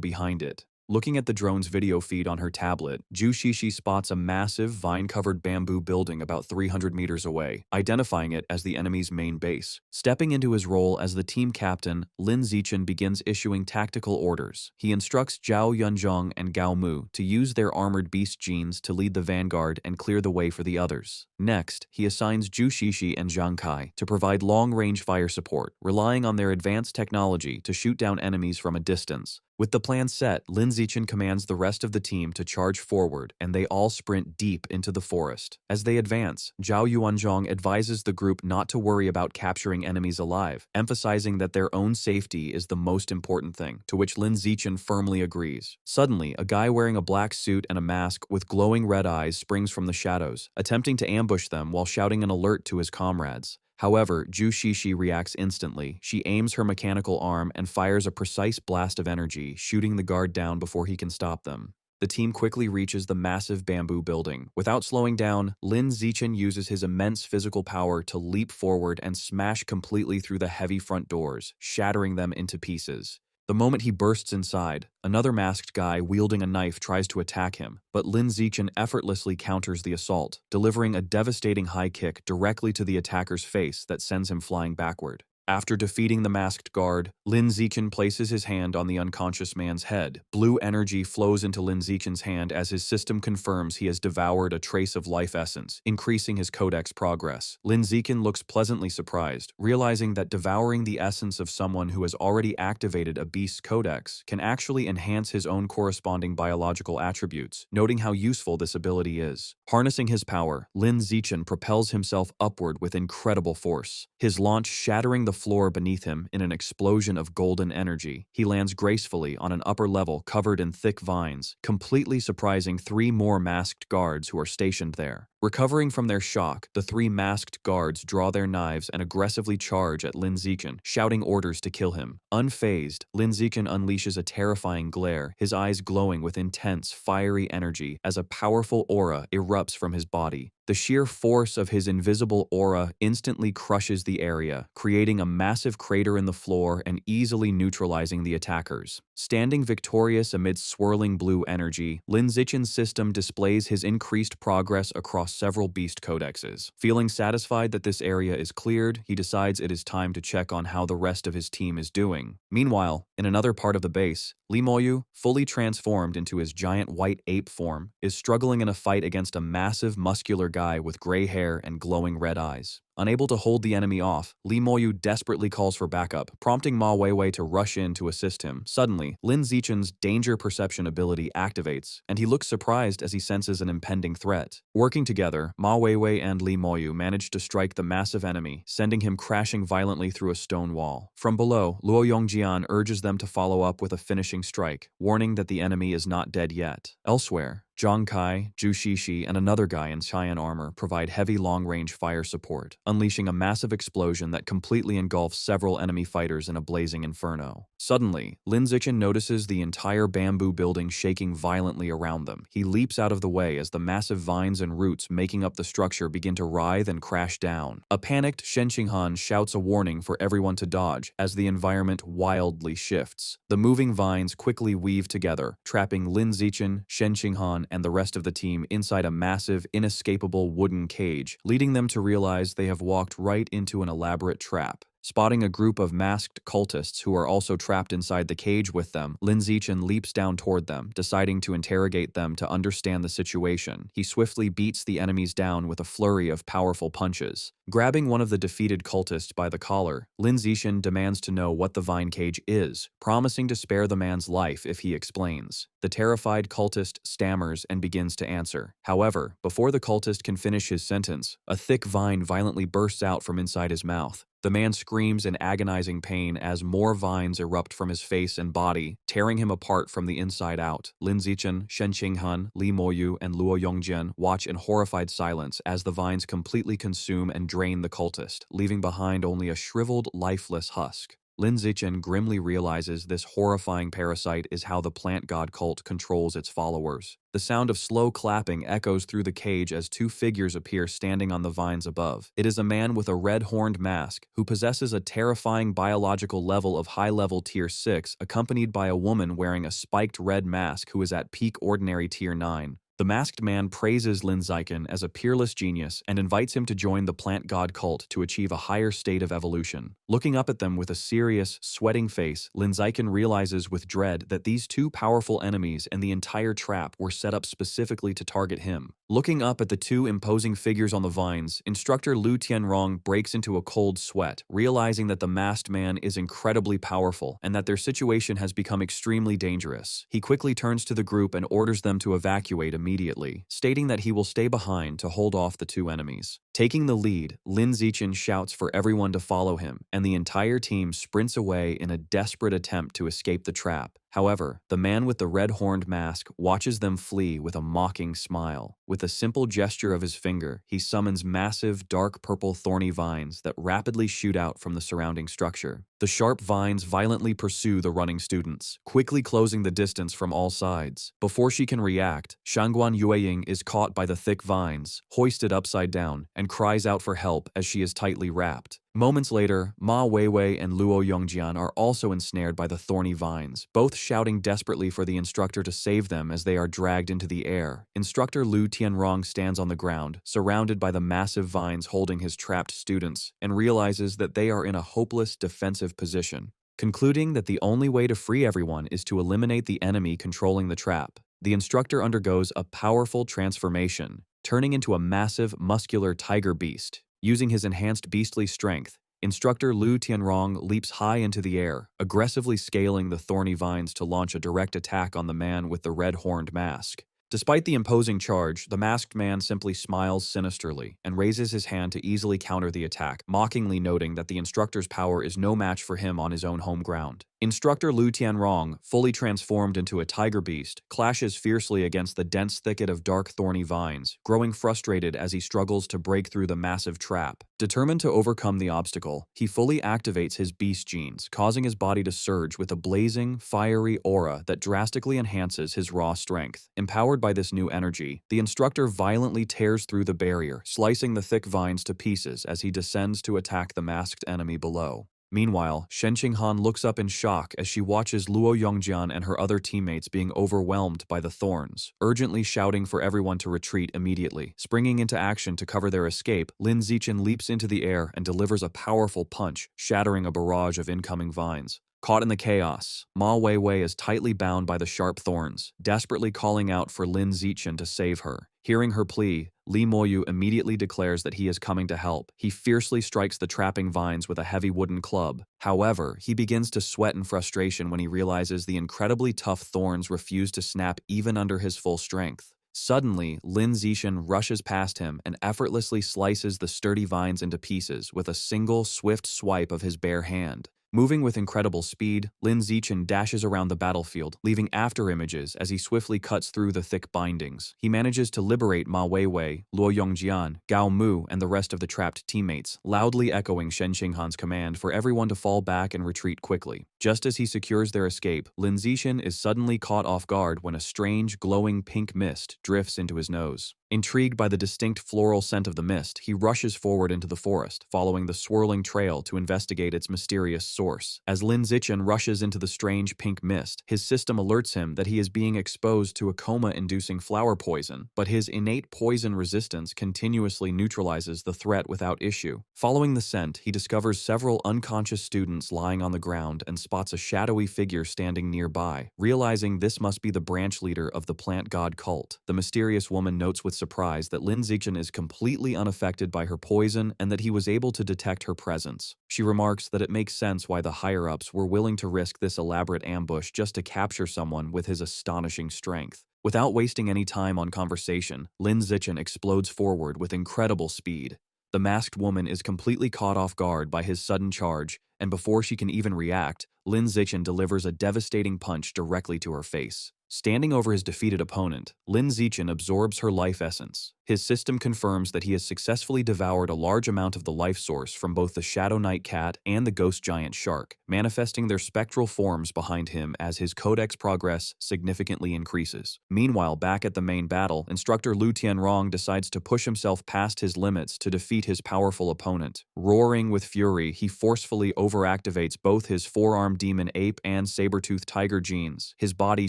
behind it. Looking at the drone's video feed on her tablet, Zhu Shishi spots a massive, vine-covered bamboo building about 300 meters away, identifying it as the enemy's main base. Stepping into his role as the team captain, Lin Zichen begins issuing tactical orders. He instructs Zhao Yunzhong and Gao Mu to use their armored beast genes to lead the vanguard and clear the way for the others. Next, he assigns Zhu Shishi and Zhang Kai to provide long-range fire support, relying on their advanced technology to shoot down enemies from a distance. With the plan set, Lin Zichen commands the rest of the team to charge forward, and they all sprint deep into the forest. As they advance, Zhao Yuanzhong advises the group not to worry about capturing enemies alive, emphasizing that their own safety is the most important thing, to which Lin Zichen firmly agrees. Suddenly, a guy wearing a black suit and a mask with glowing red eyes springs from the shadows, attempting to ambush them while shouting an alert to his comrades. However, Zhu Shishi reacts instantly. She aims her mechanical arm and fires a precise blast of energy, shooting the guard down before he can stop them. The team quickly reaches the massive bamboo building. Without slowing down, Lin Zichen uses his immense physical power to leap forward and smash completely through the heavy front doors, shattering them into pieces. The moment he bursts inside, another masked guy wielding a knife tries to attack him, but Lin Zichen effortlessly counters the assault, delivering a devastating high kick directly to the attacker's face that sends him flying backward. After defeating the masked guard, Lin Zichen places his hand on the unconscious man's head. Blue energy flows into Lin Zichen's hand as his system confirms he has devoured a trace of life essence, increasing his codex progress. Lin Zichen looks pleasantly surprised, realizing that devouring the essence of someone who has already activated a beast's codex can actually enhance his own corresponding biological attributes, noting how useful this ability is. Harnessing his power, Lin Zichen propels himself upward with incredible force, his launch shattering the floor beneath him in an explosion of golden energy. He lands gracefully on an upper level covered in thick vines, completely surprising 3 more masked guards who are stationed there. Recovering from their shock, the 3 masked guards draw their knives and aggressively charge at Lin Zichen, shouting orders to kill him. Unfazed, Lin Zichen unleashes a terrifying glare, his eyes glowing with intense, fiery energy as a powerful aura erupts from his body. The sheer force of his invisible aura instantly crushes the area, creating a massive crater in the floor and easily neutralizing the attackers. Standing victorious amid swirling blue energy, Lin Zichen's system displays his increased progress across several beast codexes. Feeling satisfied that this area is cleared, he decides it is time to check on how the rest of his team is doing. Meanwhile, in another part of the base, Li Moyu, fully transformed into his giant white ape form, is struggling in a fight against a massive muscular guy with gray hair and glowing red eyes. Unable to hold the enemy off, Li Moyu desperately calls for backup, prompting Ma Weiwei to rush in to assist him. Suddenly, Lin Zichen's danger perception ability activates, and he looks surprised as he senses an impending threat. Working together, Ma Weiwei and Li Moyu manage to strike the massive enemy, sending him crashing violently through a stone wall. From below, Luo Yongjian urges them to follow up with a finishing strike, warning that the enemy is not dead yet. Elsewhere, Zhang Kai, Zhu Shishi, and another guy in cyan armor provide heavy long-range fire support, unleashing a massive explosion that completely engulfs several enemy fighters in a blazing inferno. Suddenly, Lin Zichen notices the entire bamboo building shaking violently around them. He leaps out of the way as the massive vines and roots making up the structure begin to writhe and crash down. A panicked Shen Qinghan shouts a warning for everyone to dodge as the environment wildly shifts. The moving vines quickly weave together, trapping Lin Zichen, Shen Qinghan, and the rest of the team inside a massive, inescapable wooden cage, leading them to realize they have walked right into an elaborate trap. Spotting a group of masked cultists who are also trapped inside the cage with them, Lin Zichen leaps down toward them, deciding to interrogate them to understand the situation. He swiftly beats the enemies down with a flurry of powerful punches. Grabbing one of the defeated cultists by the collar, Lin Zichen demands to know what the vine cage is, promising to spare the man's life if he explains. The terrified cultist stammers and begins to answer. However, before the cultist can finish his sentence, a thick vine violently bursts out from inside his mouth. The man screams in agonizing pain as more vines erupt from his face and body, tearing him apart from the inside out. Lin Zichen, Shen Qinghan, Li Moyu, and Luo Yongjian watch in horrified silence as the vines completely consume and drain the cultist, leaving behind only a shriveled, lifeless husk. Lin Zichen grimly realizes this horrifying parasite is how the plant god cult controls its followers. The sound of slow clapping echoes through the cage as two figures appear standing on the vines above. It is a man with a red-horned mask who possesses a terrifying biological level of high-level Tier 6, accompanied by a woman wearing a spiked red mask who is at peak ordinary Tier 9. The masked man praises Lin Zichen as a peerless genius and invites him to join the plant god cult to achieve a higher state of evolution. Looking up at them with a serious, sweating face, Lin Zichen realizes with dread that these two powerful enemies and the entire trap were set up specifically to target him. Looking up at the two imposing figures on the vines, instructor Lu Tianrong breaks into a cold sweat, realizing that the masked man is incredibly powerful and that their situation has become extremely dangerous. He quickly turns to the group and orders them to evacuate immediately, stating that he will stay behind to hold off the two enemies. Taking the lead, Lin Zichen shouts for everyone to follow him, and the entire team sprints away in a desperate attempt to escape the trap. However, the man with the red-horned mask watches them flee with a mocking smile. With a simple gesture of his finger, he summons massive, dark purple thorny vines that rapidly shoot out from the surrounding structure. The sharp vines violently pursue the running students, quickly closing the distance from all sides. Before she can react, Shangguan Yueying is caught by the thick vines, hoisted upside down, and cries out for help as she is tightly wrapped. Moments later, Ma Weiwei and Luo Yongjian are also ensnared by the thorny vines, both shouting desperately for the instructor to save them as they are dragged into the air. Instructor Lu Tianrong stands on the ground, surrounded by the massive vines holding his trapped students, and realizes that they are in a hopeless defensive position. Concluding that the only way to free everyone is to eliminate the enemy controlling the trap, the instructor undergoes a powerful transformation, turning into a massive, muscular tiger beast. Using his enhanced beastly strength, instructor Lu Tianrong leaps high into the air, aggressively scaling the thorny vines to launch a direct attack on the man with the red-horned mask. Despite the imposing charge, the masked man simply smiles sinisterly and raises his hand to easily counter the attack, mockingly noting that the instructor's power is no match for him on his own home ground. Instructor Lu Tianrong, fully transformed into a tiger beast, clashes fiercely against the dense thicket of dark thorny vines, growing frustrated as he struggles to break through the massive trap. Determined to overcome the obstacle, he fully activates his beast genes, causing his body to surge with a blazing, fiery aura that drastically enhances his raw strength. Empowered by this new energy, the instructor violently tears through the barrier, slicing the thick vines to pieces as he descends to attack the masked enemy below. Meanwhile, Shen Qinghan looks up in shock as she watches Luo Yongjian and her other teammates being overwhelmed by the thorns, urgently shouting for everyone to retreat immediately. Springing into action to cover their escape, Lin Zichen leaps into the air and delivers a powerful punch, shattering a barrage of incoming vines. Caught in the chaos, Ma Weiwei is tightly bound by the sharp thorns, desperately calling out for Lin Zichen to save her. Hearing her plea, Li Moyu immediately declares that he is coming to help. He fiercely strikes the trapping vines with a heavy wooden club. However, he begins to sweat in frustration when he realizes the incredibly tough thorns refuse to snap even under his full strength. Suddenly, Lin Zichen rushes past him and effortlessly slices the sturdy vines into pieces with a single, swift swipe of his bare hand. Moving with incredible speed, Lin Zichen dashes around the battlefield, leaving afterimages as he swiftly cuts through the thick bindings. He manages to liberate Ma Weiwei, Luo Yongjian, Gao Mu, and the rest of the trapped teammates, loudly echoing Shen Qinghan's command for everyone to fall back and retreat quickly. Just as he secures their escape, Lin Zichen is suddenly caught off guard when a strange, glowing pink mist drifts into his nose. Intrigued by the distinct floral scent of the mist, he rushes forward into the forest, following the swirling trail to investigate its mysterious source. As Lin Zichen rushes into the strange pink mist, his system alerts him that he is being exposed to a coma-inducing flower poison, but his innate poison resistance continuously neutralizes the threat without issue. Following the scent, he discovers several unconscious students lying on the ground and spots a shadowy figure standing nearby. Realizing this must be the branch leader of the plant god cult, the mysterious woman notes with surprise that Lin Zichen is completely unaffected by her poison and that he was able to detect her presence. She remarks that it makes sense why the higher-ups were willing to risk this elaborate ambush just to capture someone with his astonishing strength. Without wasting any time on conversation, Lin Zichen explodes forward with incredible speed. The masked woman is completely caught off guard by his sudden charge, and before she can even react, Lin Zichen delivers a devastating punch directly to her face. Standing over his defeated opponent, Lin Zichen absorbs her life essence. His system confirms that he has successfully devoured a large amount of the life source from both the Shadow Knight cat and the ghost giant shark, manifesting their spectral forms behind him as his codex progress significantly increases. Meanwhile, back at the main battle, Instructor Lu Tianrong decides to push himself past his limits to defeat his powerful opponent. Roaring with fury, he forcefully overactivates both his four-armed demon ape and saber-toothed tiger genes, his body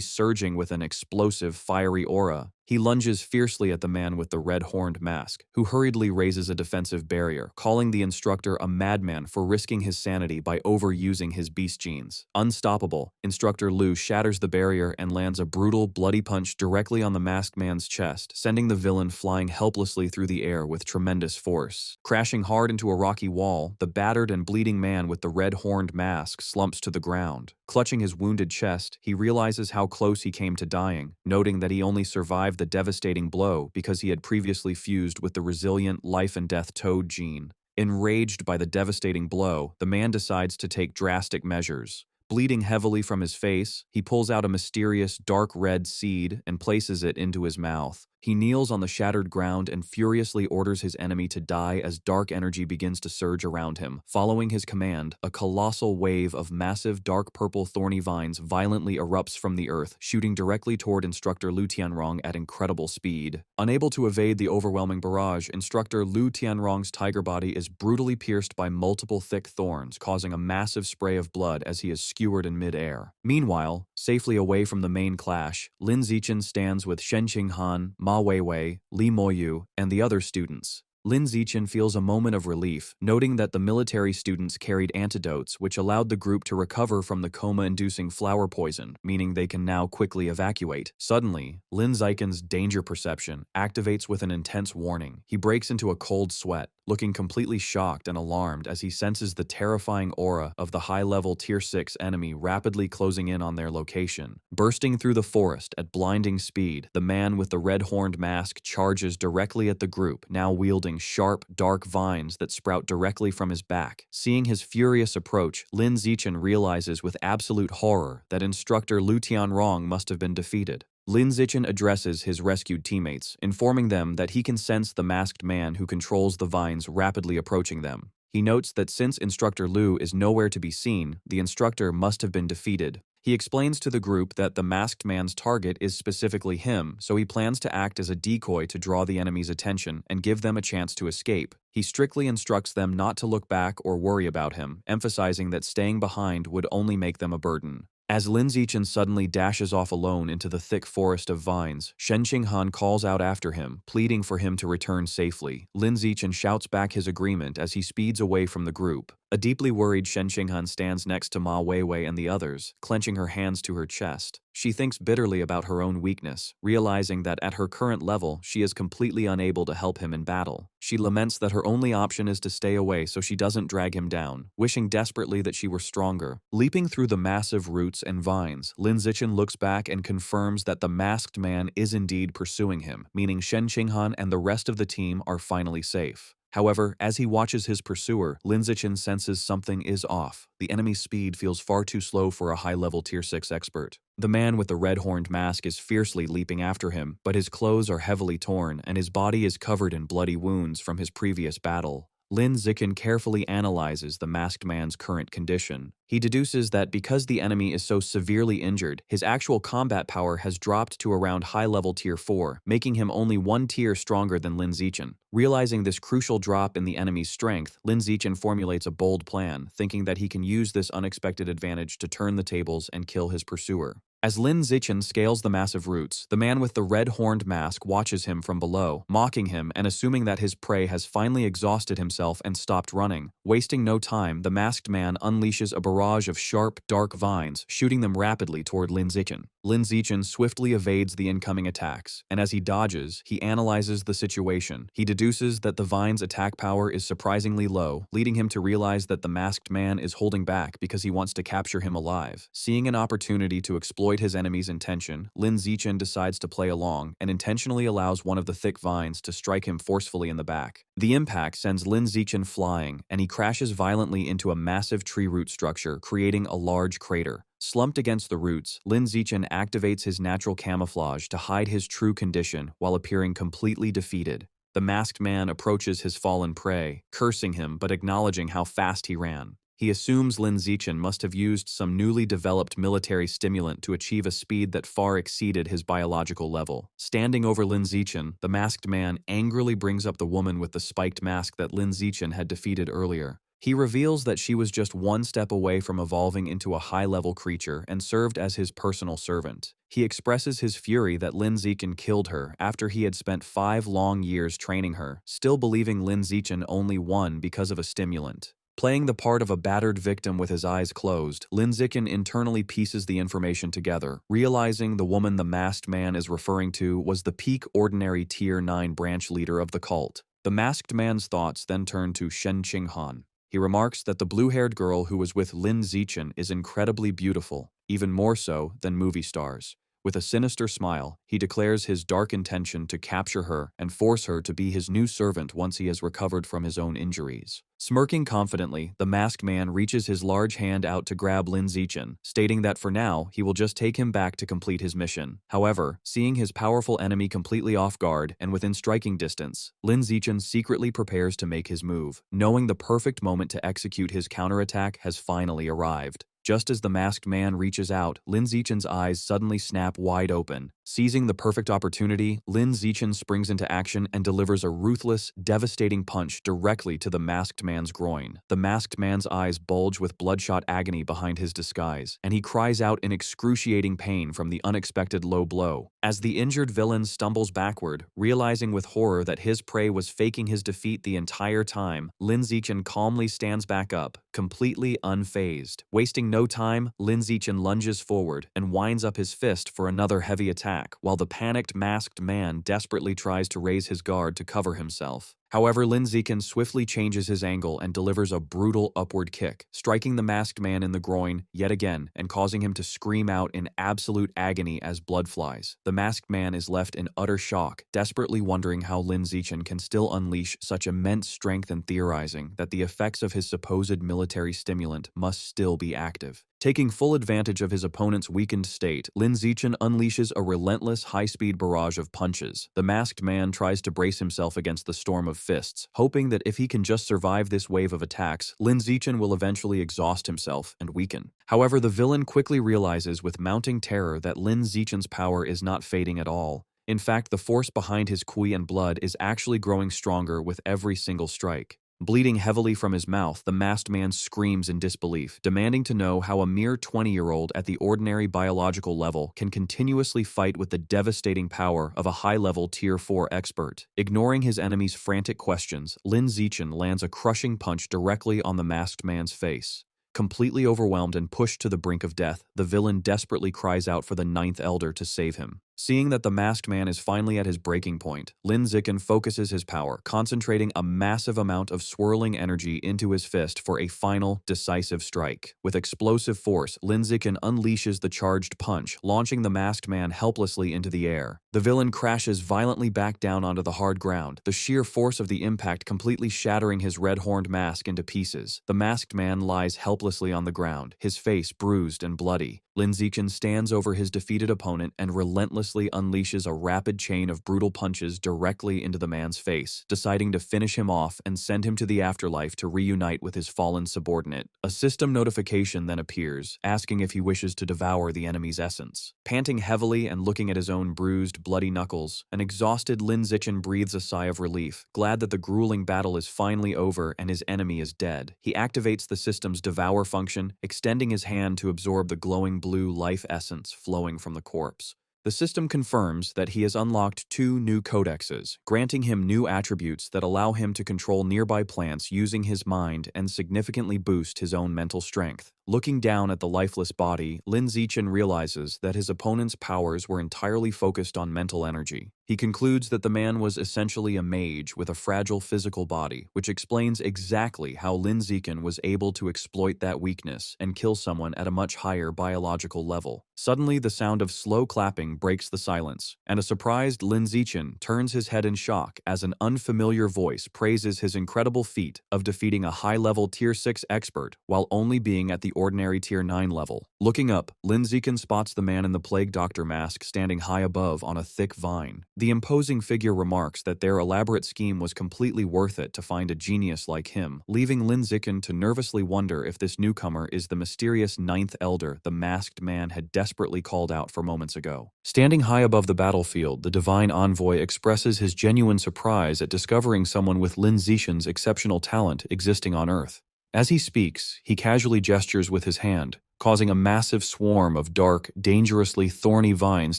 surging with an explosive, fiery aura. He lunges fiercely at the man with the red-horned mask, who hurriedly raises a defensive barrier, calling the instructor a madman for risking his sanity by overusing his beast genes. Unstoppable, Instructor Lu shatters the barrier and lands a brutal, bloody punch directly on the masked man's chest, sending the villain flying helplessly through the air with tremendous force. Crashing hard into a rocky wall, the battered and bleeding man with the red-horned mask slumps to the ground. Clutching his wounded chest, he realizes how close he came to dying, noting that he only survived the devastating blow because he had previously fused with the resilient life-and-death toad gene. Enraged by the devastating blow, the man decides to take drastic measures. Bleeding heavily from his face, he pulls out a mysterious dark red seed and places it into his mouth. He kneels on the shattered ground and furiously orders his enemy to die as dark energy begins to surge around him. Following his command, a colossal wave of massive dark purple thorny vines violently erupts from the earth, shooting directly toward Instructor Lu Tianrong at incredible speed. Unable to evade the overwhelming barrage, Instructor Lu Tianrong's tiger body is brutally pierced by multiple thick thorns, causing a massive spray of blood as he is skewered in mid-air. Meanwhile, safely away from the main clash, Lin Zichen stands with Shen Qinghan, Ma Weiwei, Li Moyu, and the other students. Lin Zichen feels a moment of relief, noting that the military students carried antidotes which allowed the group to recover from the coma-inducing flower poison, meaning they can now quickly evacuate. Suddenly, Lin Zichen's danger perception activates with an intense warning. He breaks into a cold sweat, looking completely shocked and alarmed as he senses the terrifying aura of the high-level Tier 6 enemy rapidly closing in on their location. Bursting through the forest at blinding speed, the man with the red-horned mask charges directly at the group, now wielding sharp, dark vines that sprout directly from his back. Seeing his furious approach, Lin Zichen realizes with absolute horror that Instructor Lu Tianrong must have been defeated. Lin Zichen addresses his rescued teammates, informing them that he can sense the masked man who controls the vines rapidly approaching them. He notes that since Instructor Lu is nowhere to be seen, the instructor must have been defeated. He explains to the group that the masked man's target is specifically him, so he plans to act as a decoy to draw the enemy's attention and give them a chance to escape. He strictly instructs them not to look back or worry about him, emphasizing that staying behind would only make them a burden. As Lin Zichen suddenly dashes off alone into the thick forest of vines, Shen Qinghan calls out after him, pleading for him to return safely. Lin Zichen shouts back his agreement as he speeds away from the group. A deeply worried Shen Qinghan stands next to Ma Weiwei and the others, clenching her hands to her chest. She thinks bitterly about her own weakness, realizing that at her current level, she is completely unable to help him in battle. She laments that her only option is to stay away so she doesn't drag him down, wishing desperately that she were stronger. Leaping through the massive roots and vines, Lin Zichen looks back and confirms that the masked man is indeed pursuing him, meaning Shen Qinghan and the rest of the team are finally safe. However, as he watches his pursuer, Lin Zichen senses something is off. The enemy's speed feels far too slow for a high-level Tier 6 expert. The man with the red-horned mask is fiercely leaping after him, but his clothes are heavily torn and his body is covered in bloody wounds from his previous battle. Lin Zichen carefully analyzes the masked man's current condition. He deduces that because the enemy is so severely injured, his actual combat power has dropped to around high-level Tier 4, making him only one tier stronger than Lin Zichen. Realizing this crucial drop in the enemy's strength, Lin Zichen formulates a bold plan, thinking that he can use this unexpected advantage to turn the tables and kill his pursuer. As Lin Zichen scales the massive roots, the man with the red-horned mask watches him from below, mocking him and assuming that his prey has finally exhausted himself and stopped running. Wasting no time, the masked man unleashes a barrage of sharp, dark vines, shooting them rapidly toward Lin Zichen. Lin Zichen swiftly evades the incoming attacks, and as he dodges, he analyzes the situation. He deduces that the vine's attack power is surprisingly low, leading him to realize that the masked man is holding back because he wants to capture him alive. Seeing an opportunity to exploit his enemy's intention, Lin Zichen decides to play along and intentionally allows one of the thick vines to strike him forcefully in the back. The impact sends Lin Zichen flying, and he crashes violently into a massive tree root structure, creating a large crater. Slumped against the roots, Lin Zichen activates his natural camouflage to hide his true condition while appearing completely defeated. The masked man approaches his fallen prey, cursing him but acknowledging how fast he ran. He assumes Lin Zichen must have used some newly developed military stimulant to achieve a speed that far exceeded his biological level. Standing over Lin Zichen, the masked man angrily brings up the woman with the spiked mask that Lin Zichen had defeated earlier. He reveals that she was just one step away from evolving into a high-level creature and served as his personal servant. He expresses his fury that Lin Zichen killed her after he had spent 5 long years training her, still believing Lin Zichen only won because of a stimulant. Playing the part of a battered victim with his eyes closed, Lin Zichen internally pieces the information together, realizing the woman the masked man is referring to was the peak ordinary Tier 9 branch leader of the cult. The masked man's thoughts then turn to Shen Qinghan. He remarks that the blue-haired girl who was with Lin Zichen is incredibly beautiful, even more so than movie stars. With a sinister smile, he declares his dark intention to capture her and force her to be his new servant once he has recovered from his own injuries. Smirking confidently, the masked man reaches his large hand out to grab Lin Zichen, stating that for now, he will just take him back to complete his mission. However, seeing his powerful enemy completely off guard and within striking distance, Lin Zichen secretly prepares to make his move, knowing the perfect moment to execute his counterattack has finally arrived. Just as the masked man reaches out, Lin Zichen's eyes suddenly snap wide open. Seizing the perfect opportunity, Lin Zichen springs into action and delivers a ruthless, devastating punch directly to the masked man's groin. The masked man's eyes bulge with bloodshot agony behind his disguise, and he cries out in excruciating pain from the unexpected low blow. As the injured villain stumbles backward, realizing with horror that his prey was faking his defeat the entire time, Lin Zichen calmly stands back up, completely unfazed. Wasting no time, Lin Zichen lunges forward and winds up his fist for another heavy attack, while the panicked masked man desperately tries to raise his guard to cover himself. However, Lin Zichen swiftly changes his angle and delivers a brutal upward kick, striking the masked man in the groin yet again and causing him to scream out in absolute agony as blood flies. The masked man is left in utter shock, desperately wondering how Lin Zichen can still unleash such immense strength and theorizing that the effects of his supposed military stimulant must still be active. Taking full advantage of his opponent's weakened state, Lin Zichen unleashes a relentless high-speed barrage of punches. The masked man tries to brace himself against the storm of fists, hoping that if he can just survive this wave of attacks, Lin Zichen will eventually exhaust himself and weaken. However, the villain quickly realizes with mounting terror that Lin Zichen's power is not fading at all. In fact, the force behind his Kui and blood is actually growing stronger with every single strike. Bleeding heavily from his mouth, the masked man screams in disbelief, demanding to know how a mere 20-year-old at the ordinary biological level can continuously fight with the devastating power of a high-level Tier 4 expert. Ignoring his enemy's frantic questions, Lin Zichen lands a crushing punch directly on the masked man's face. Completely overwhelmed and pushed to the brink of death, the villain desperately cries out for the Ninth Elder to save him. Seeing that the masked man is finally at his breaking point, Lin Zichen focuses his power, concentrating a massive amount of swirling energy into his fist for a final, decisive strike. With explosive force, Lin Zichen unleashes the charged punch, launching the masked man helplessly into the air. The villain crashes violently back down onto the hard ground, the sheer force of the impact completely shattering his red-horned mask into pieces. The masked man lies helplessly on the ground, his face bruised and bloody. Lin Zichen stands over his defeated opponent and relentlessly unleashes a rapid chain of brutal punches directly into the man's face, deciding to finish him off and send him to the afterlife to reunite with his fallen subordinate. A system notification then appears, asking if he wishes to devour the enemy's essence. Panting heavily and looking at his own bruised, bloody knuckles, an exhausted Lin Zichen breathes a sigh of relief, glad that the grueling battle is finally over and his enemy is dead. He activates the system's devour function, extending his hand to absorb the glowing blue life essence flowing from the corpse. The system confirms that he has unlocked 2 new codexes, granting him new attributes that allow him to control nearby plants using his mind and significantly boost his own mental strength. Looking down at the lifeless body, Lin Zichen realizes that his opponent's powers were entirely focused on mental energy. He concludes that the man was essentially a mage with a fragile physical body, which explains exactly how Lin Zichen was able to exploit that weakness and kill someone at a much higher biological level. Suddenly, the sound of slow clapping breaks the silence, and a surprised Lin Zichen turns his head in shock as an unfamiliar voice praises his incredible feat of defeating a high-level Tier 6 expert while only being at the ordinary Tier 9 level. Looking up, Lin Zichen spots the man in the Plague Doctor mask standing high above on a thick vine. The imposing figure remarks that their elaborate scheme was completely worth it to find a genius like him, leaving Lin Zichen to nervously wonder if this newcomer is the mysterious Ninth Elder the masked man had desperately called out for moments ago. Standing high above the battlefield, the Divine Envoy expresses his genuine surprise at discovering someone with Lin Zichen's exceptional talent existing on Earth. As he speaks, he casually gestures with his hand, causing a massive swarm of dark, dangerously thorny vines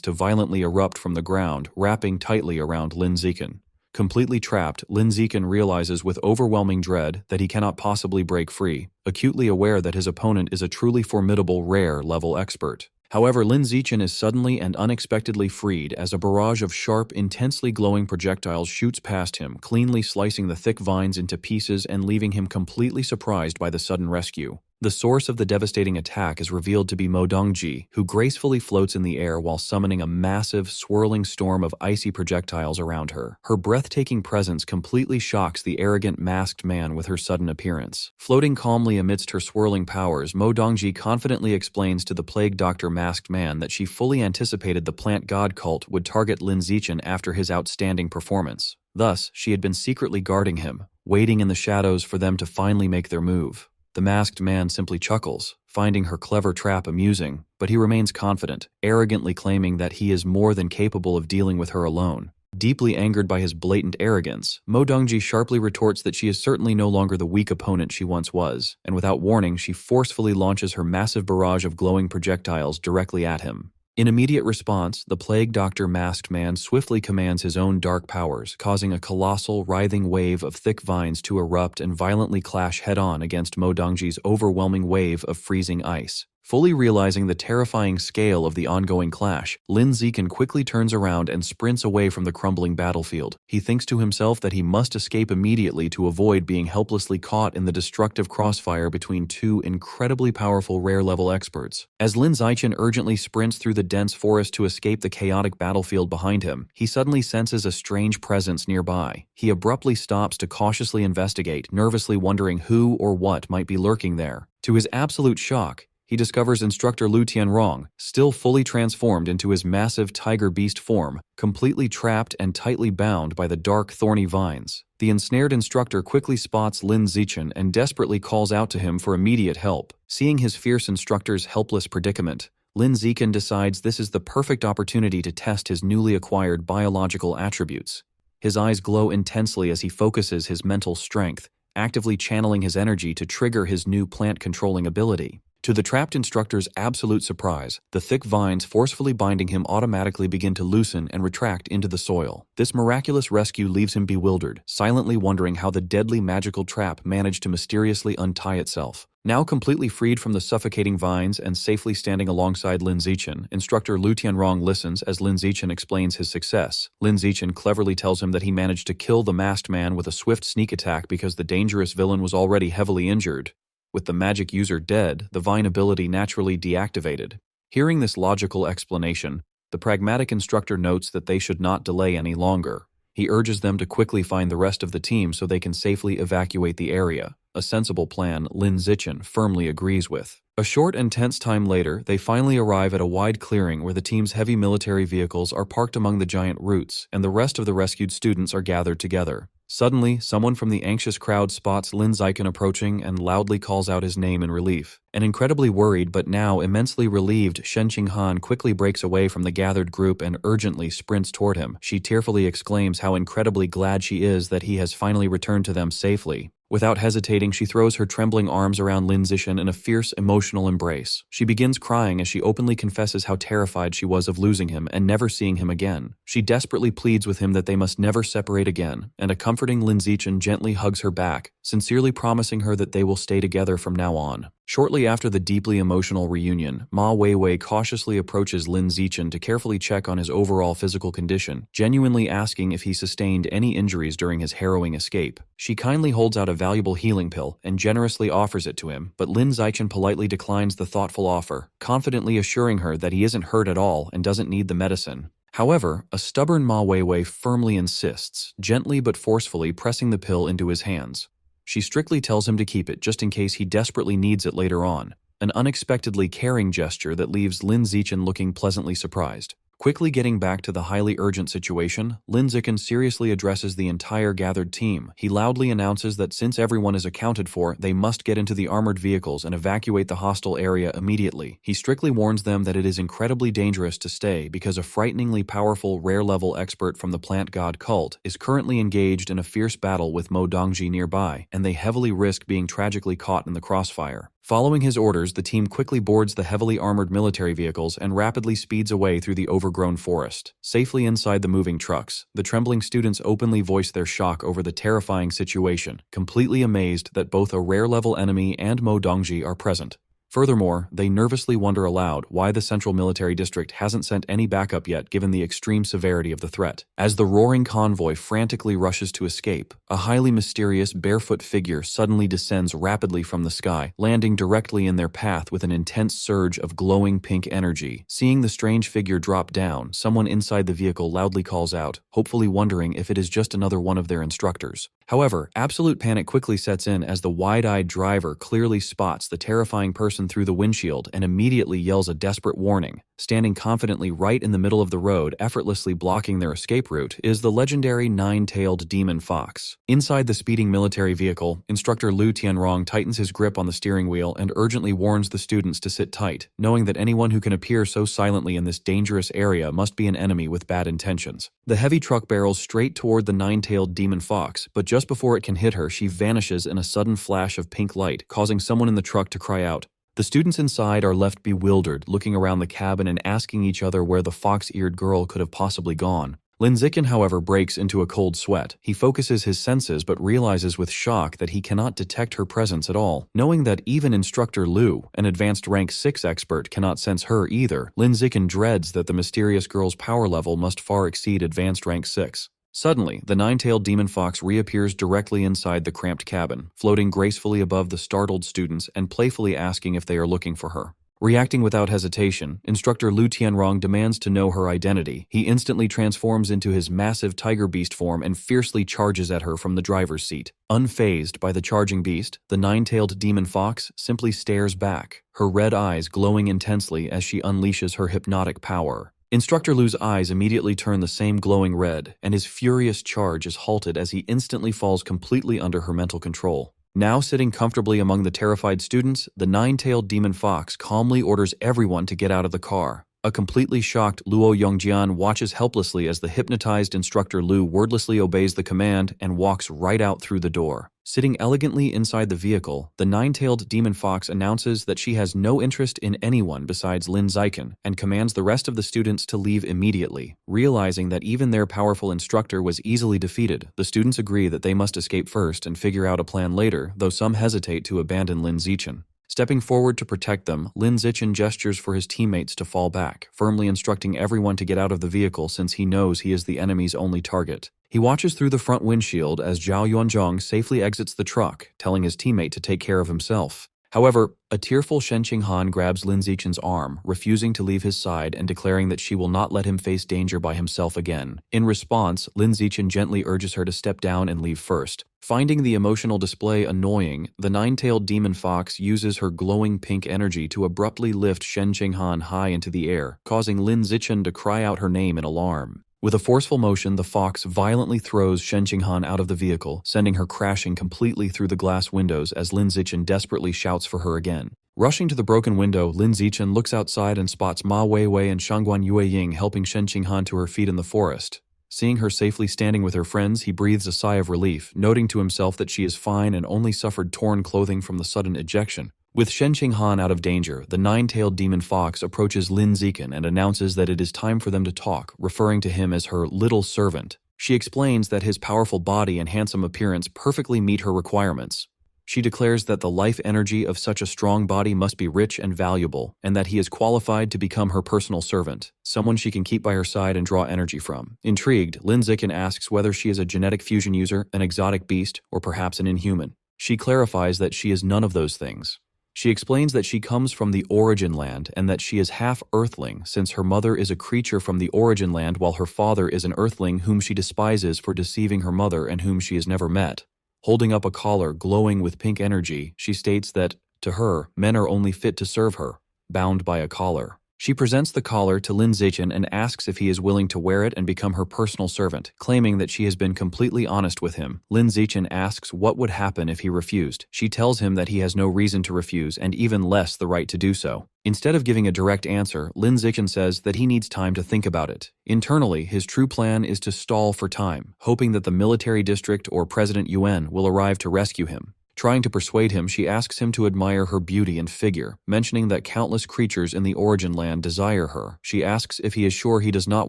to violently erupt from the ground, wrapping tightly around Lin Zichen. Completely trapped, Lin Zichen realizes with overwhelming dread that he cannot possibly break free, acutely aware that his opponent is a truly formidable rare-level expert. However, Lin Zichen is suddenly and unexpectedly freed as a barrage of sharp, intensely glowing projectiles shoots past him, cleanly slicing the thick vines into pieces and leaving him completely surprised by the sudden rescue. The source of the devastating attack is revealed to be Mo Dongji, who gracefully floats in the air while summoning a massive, swirling storm of icy projectiles around her. Her breathtaking presence completely shocks the arrogant masked man with her sudden appearance. Floating calmly amidst her swirling powers, Mo Dongji confidently explains to the Plague Doctor masked man that she fully anticipated the plant god cult would target Lin Zichen after his outstanding performance. Thus, she had been secretly guarding him, waiting in the shadows for them to finally make their move. The masked man simply chuckles, finding her clever trap amusing, but he remains confident, arrogantly claiming that he is more than capable of dealing with her alone. Deeply angered by his blatant arrogance, Mo Dongji sharply retorts that she is certainly no longer the weak opponent she once was, and without warning, she forcefully launches her massive barrage of glowing projectiles directly at him. In immediate response, the Plague Doctor masked man swiftly commands his own dark powers, causing a colossal, writhing wave of thick vines to erupt and violently clash head-on against Mo Dongji's overwhelming wave of freezing ice. Fully realizing the terrifying scale of the ongoing clash, Lin Zichen quickly turns around and sprints away from the crumbling battlefield. He thinks to himself that he must escape immediately to avoid being helplessly caught in the destructive crossfire between 2 incredibly powerful rare-level experts. As Lin Zichen urgently sprints through the dense forest to escape the chaotic battlefield behind him, he suddenly senses a strange presence nearby. He abruptly stops to cautiously investigate, nervously wondering who or what might be lurking there. To his absolute shock, he discovers Instructor Lu Tianrong, still fully transformed into his massive tiger beast form, completely trapped and tightly bound by the dark, thorny vines. The ensnared instructor quickly spots Lin Zichen and desperately calls out to him for immediate help. Seeing his fierce instructor's helpless predicament, Lin Zichen decides this is the perfect opportunity to test his newly acquired biological attributes. His eyes glow intensely as he focuses his mental strength, actively channeling his energy to trigger his new plant-controlling ability. To the trapped instructor's absolute surprise, the thick vines forcefully binding him automatically begin to loosen and retract into the soil. This miraculous rescue leaves him bewildered, silently wondering how the deadly magical trap managed to mysteriously untie itself. Now completely freed from the suffocating vines and safely standing alongside Lin Zichen, instructor Lu Tianrong listens as Lin Zichen explains his success. Lin Zichen cleverly tells him that he managed to kill the masked man with a swift sneak attack because the dangerous villain was already heavily injured. With the magic user dead, the vine ability naturally deactivated. Hearing this logical explanation, the pragmatic instructor notes that they should not delay any longer. He urges them to quickly find the rest of the team so they can safely evacuate the area. A sensible plan Lin Zichen firmly agrees with. A short and tense time later, they finally arrive at a wide clearing where the team's heavy military vehicles are parked among the giant roots, and the rest of the rescued students are gathered together. Suddenly, someone from the anxious crowd spots Lin Zichen approaching and loudly calls out his name in relief. An incredibly worried but now immensely relieved Shen Qinghan quickly breaks away from the gathered group and urgently sprints toward him. She tearfully exclaims how incredibly glad she is that he has finally returned to them safely. Without hesitating, she throws her trembling arms around Lin Zichen in a fierce, emotional embrace. She begins crying as she openly confesses how terrified she was of losing him and never seeing him again. She desperately pleads with him that they must never separate again, and a comforting Lin Zichen gently hugs her back, sincerely promising her that they will stay together from now on. Shortly after the deeply emotional reunion, Ma Weiwei cautiously approaches Lin Zichen to carefully check on his overall physical condition, genuinely asking if he sustained any injuries during his harrowing escape. She kindly holds out a valuable healing pill and generously offers it to him, but Lin Zichen politely declines the thoughtful offer, confidently assuring her that he isn't hurt at all and doesn't need the medicine. However, a stubborn Ma Weiwei firmly insists, gently but forcefully pressing the pill into his hands. She strictly tells him to keep it just in case he desperately needs it later on, an unexpectedly caring gesture that leaves Lin Zichen looking pleasantly surprised. Quickly getting back to the highly urgent situation, Lin Zichen seriously addresses the entire gathered team. He loudly announces that since everyone is accounted for, they must get into the armored vehicles and evacuate the hostile area immediately. He strictly warns them that it is incredibly dangerous to stay because a frighteningly powerful rare-level expert from the plant god cult is currently engaged in a fierce battle with Mo Dongji nearby, and they heavily risk being tragically caught in the crossfire. Following his orders, the team quickly boards the heavily armored military vehicles and rapidly speeds away through the overgrown forest. Safely inside the moving trucks, the trembling students openly voice their shock over the terrifying situation, completely amazed that both a rare-level enemy and Mo Dongji are present. Furthermore, they nervously wonder aloud why the Central Military District hasn't sent any backup yet given the extreme severity of the threat. As the roaring convoy frantically rushes to escape, a highly mysterious barefoot figure suddenly descends rapidly from the sky, landing directly in their path with an intense surge of glowing pink energy. Seeing the strange figure drop down, someone inside the vehicle loudly calls out, hopefully wondering if it is just another one of their instructors. However, absolute panic quickly sets in as the wide-eyed driver clearly spots the terrifying person through the windshield and immediately yells a desperate warning. Standing confidently right in the middle of the road, effortlessly blocking their escape route, is the legendary nine-tailed demon fox. Inside the speeding military vehicle, instructor Lu Tianrong tightens his grip on the steering wheel and urgently warns the students to sit tight, knowing that anyone who can appear so silently in this dangerous area must be an enemy with bad intentions. The heavy truck barrels straight toward the nine-tailed demon fox, but just before it can hit her, she vanishes in a sudden flash of pink light, causing someone in the truck to cry out. The students inside are left bewildered, looking around the cabin and asking each other where the fox-eared girl could have possibly gone. Lin Zichen, however, breaks into a cold sweat. He focuses his senses but realizes with shock that he cannot detect her presence at all. Knowing that even Instructor Lu, an advanced rank 6 expert, cannot sense her either, Lin Zichen dreads that the mysterious girl's power level must far exceed advanced rank 6. Suddenly, the nine-tailed demon fox reappears directly inside the cramped cabin, floating gracefully above the startled students and playfully asking if they are looking for her. Reacting without hesitation, Instructor Lu Tianrong demands to know her identity. He instantly transforms into his massive tiger beast form and fiercely charges at her from the driver's seat. Unfazed by the charging beast, the nine-tailed demon fox simply stares back, her red eyes glowing intensely as she unleashes her hypnotic power. Instructor Lu's eyes immediately turn the same glowing red, and his furious charge is halted as he instantly falls completely under her mental control. Now sitting comfortably among the terrified students, the nine-tailed demon fox calmly orders everyone to get out of the car. A completely shocked Luo Yongjian watches helplessly as the hypnotized Instructor Lu wordlessly obeys the command and walks right out through the door. Sitting elegantly inside the vehicle, the nine-tailed demon fox announces that she has no interest in anyone besides Lin Zichen and commands the rest of the students to leave immediately. Realizing that even their powerful instructor was easily defeated, the students agree that they must escape first and figure out a plan later, though some hesitate to abandon Lin Zichen. Stepping forward to protect them, Lin Zichen gestures for his teammates to fall back, firmly instructing everyone to get out of the vehicle since he knows he is the enemy's only target. He watches through the front windshield as Zhao Yuanzhong safely exits the truck, telling his teammate to take care of himself. However, a tearful Shen Qinghan grabs Lin Zichen's arm, refusing to leave his side and declaring that she will not let him face danger by himself again. In response, Lin Zichen gently urges her to step down and leave first. Finding the emotional display annoying, the nine-tailed demon fox uses her glowing pink energy to abruptly lift Shen Qinghan high into the air, causing Lin Zichen to cry out her name in alarm. With a forceful motion, the fox violently throws Shen Qinghan out of the vehicle, sending her crashing completely through the glass windows as Lin Zichen desperately shouts for her again. Rushing to the broken window, Lin Zichen looks outside and spots Ma Weiwei and Shangguan Yueying helping Shen Qinghan to her feet in the forest. Seeing her safely standing with her friends, he breathes a sigh of relief, noting to himself that she is fine and only suffered torn clothing from the sudden ejection. With Shen Qinghan out of danger, the nine-tailed demon fox approaches Lin Zichen and announces that it is time for them to talk, referring to him as her little servant. She explains that his powerful body and handsome appearance perfectly meet her requirements. She declares that the life energy of such a strong body must be rich and valuable, and that he is qualified to become her personal servant, someone she can keep by her side and draw energy from. Intrigued, Lin Zichen asks whether she is a genetic fusion user, an exotic beast, or perhaps an inhuman. She clarifies that she is none of those things. She explains that she comes from the Origin Land and that she is half Earthling since her mother is a creature from the Origin Land while her father is an Earthling whom she despises for deceiving her mother and whom she has never met. Holding up a collar glowing with pink energy, she states that, to her, men are only fit to serve her, bound by a collar. She presents the collar to Lin Zichen and asks if he is willing to wear it and become her personal servant, claiming that she has been completely honest with him. Lin Zichen asks what would happen if he refused. She tells him that he has no reason to refuse and even less the right to do so. Instead of giving a direct answer, Lin Zichen says that he needs time to think about it. Internally, his true plan is to stall for time, hoping that the military district or President Yuan will arrive to rescue him. Trying to persuade him, she asks him to admire her beauty and figure, mentioning that countless creatures in the Origin Land desire her. She asks if he is sure he does not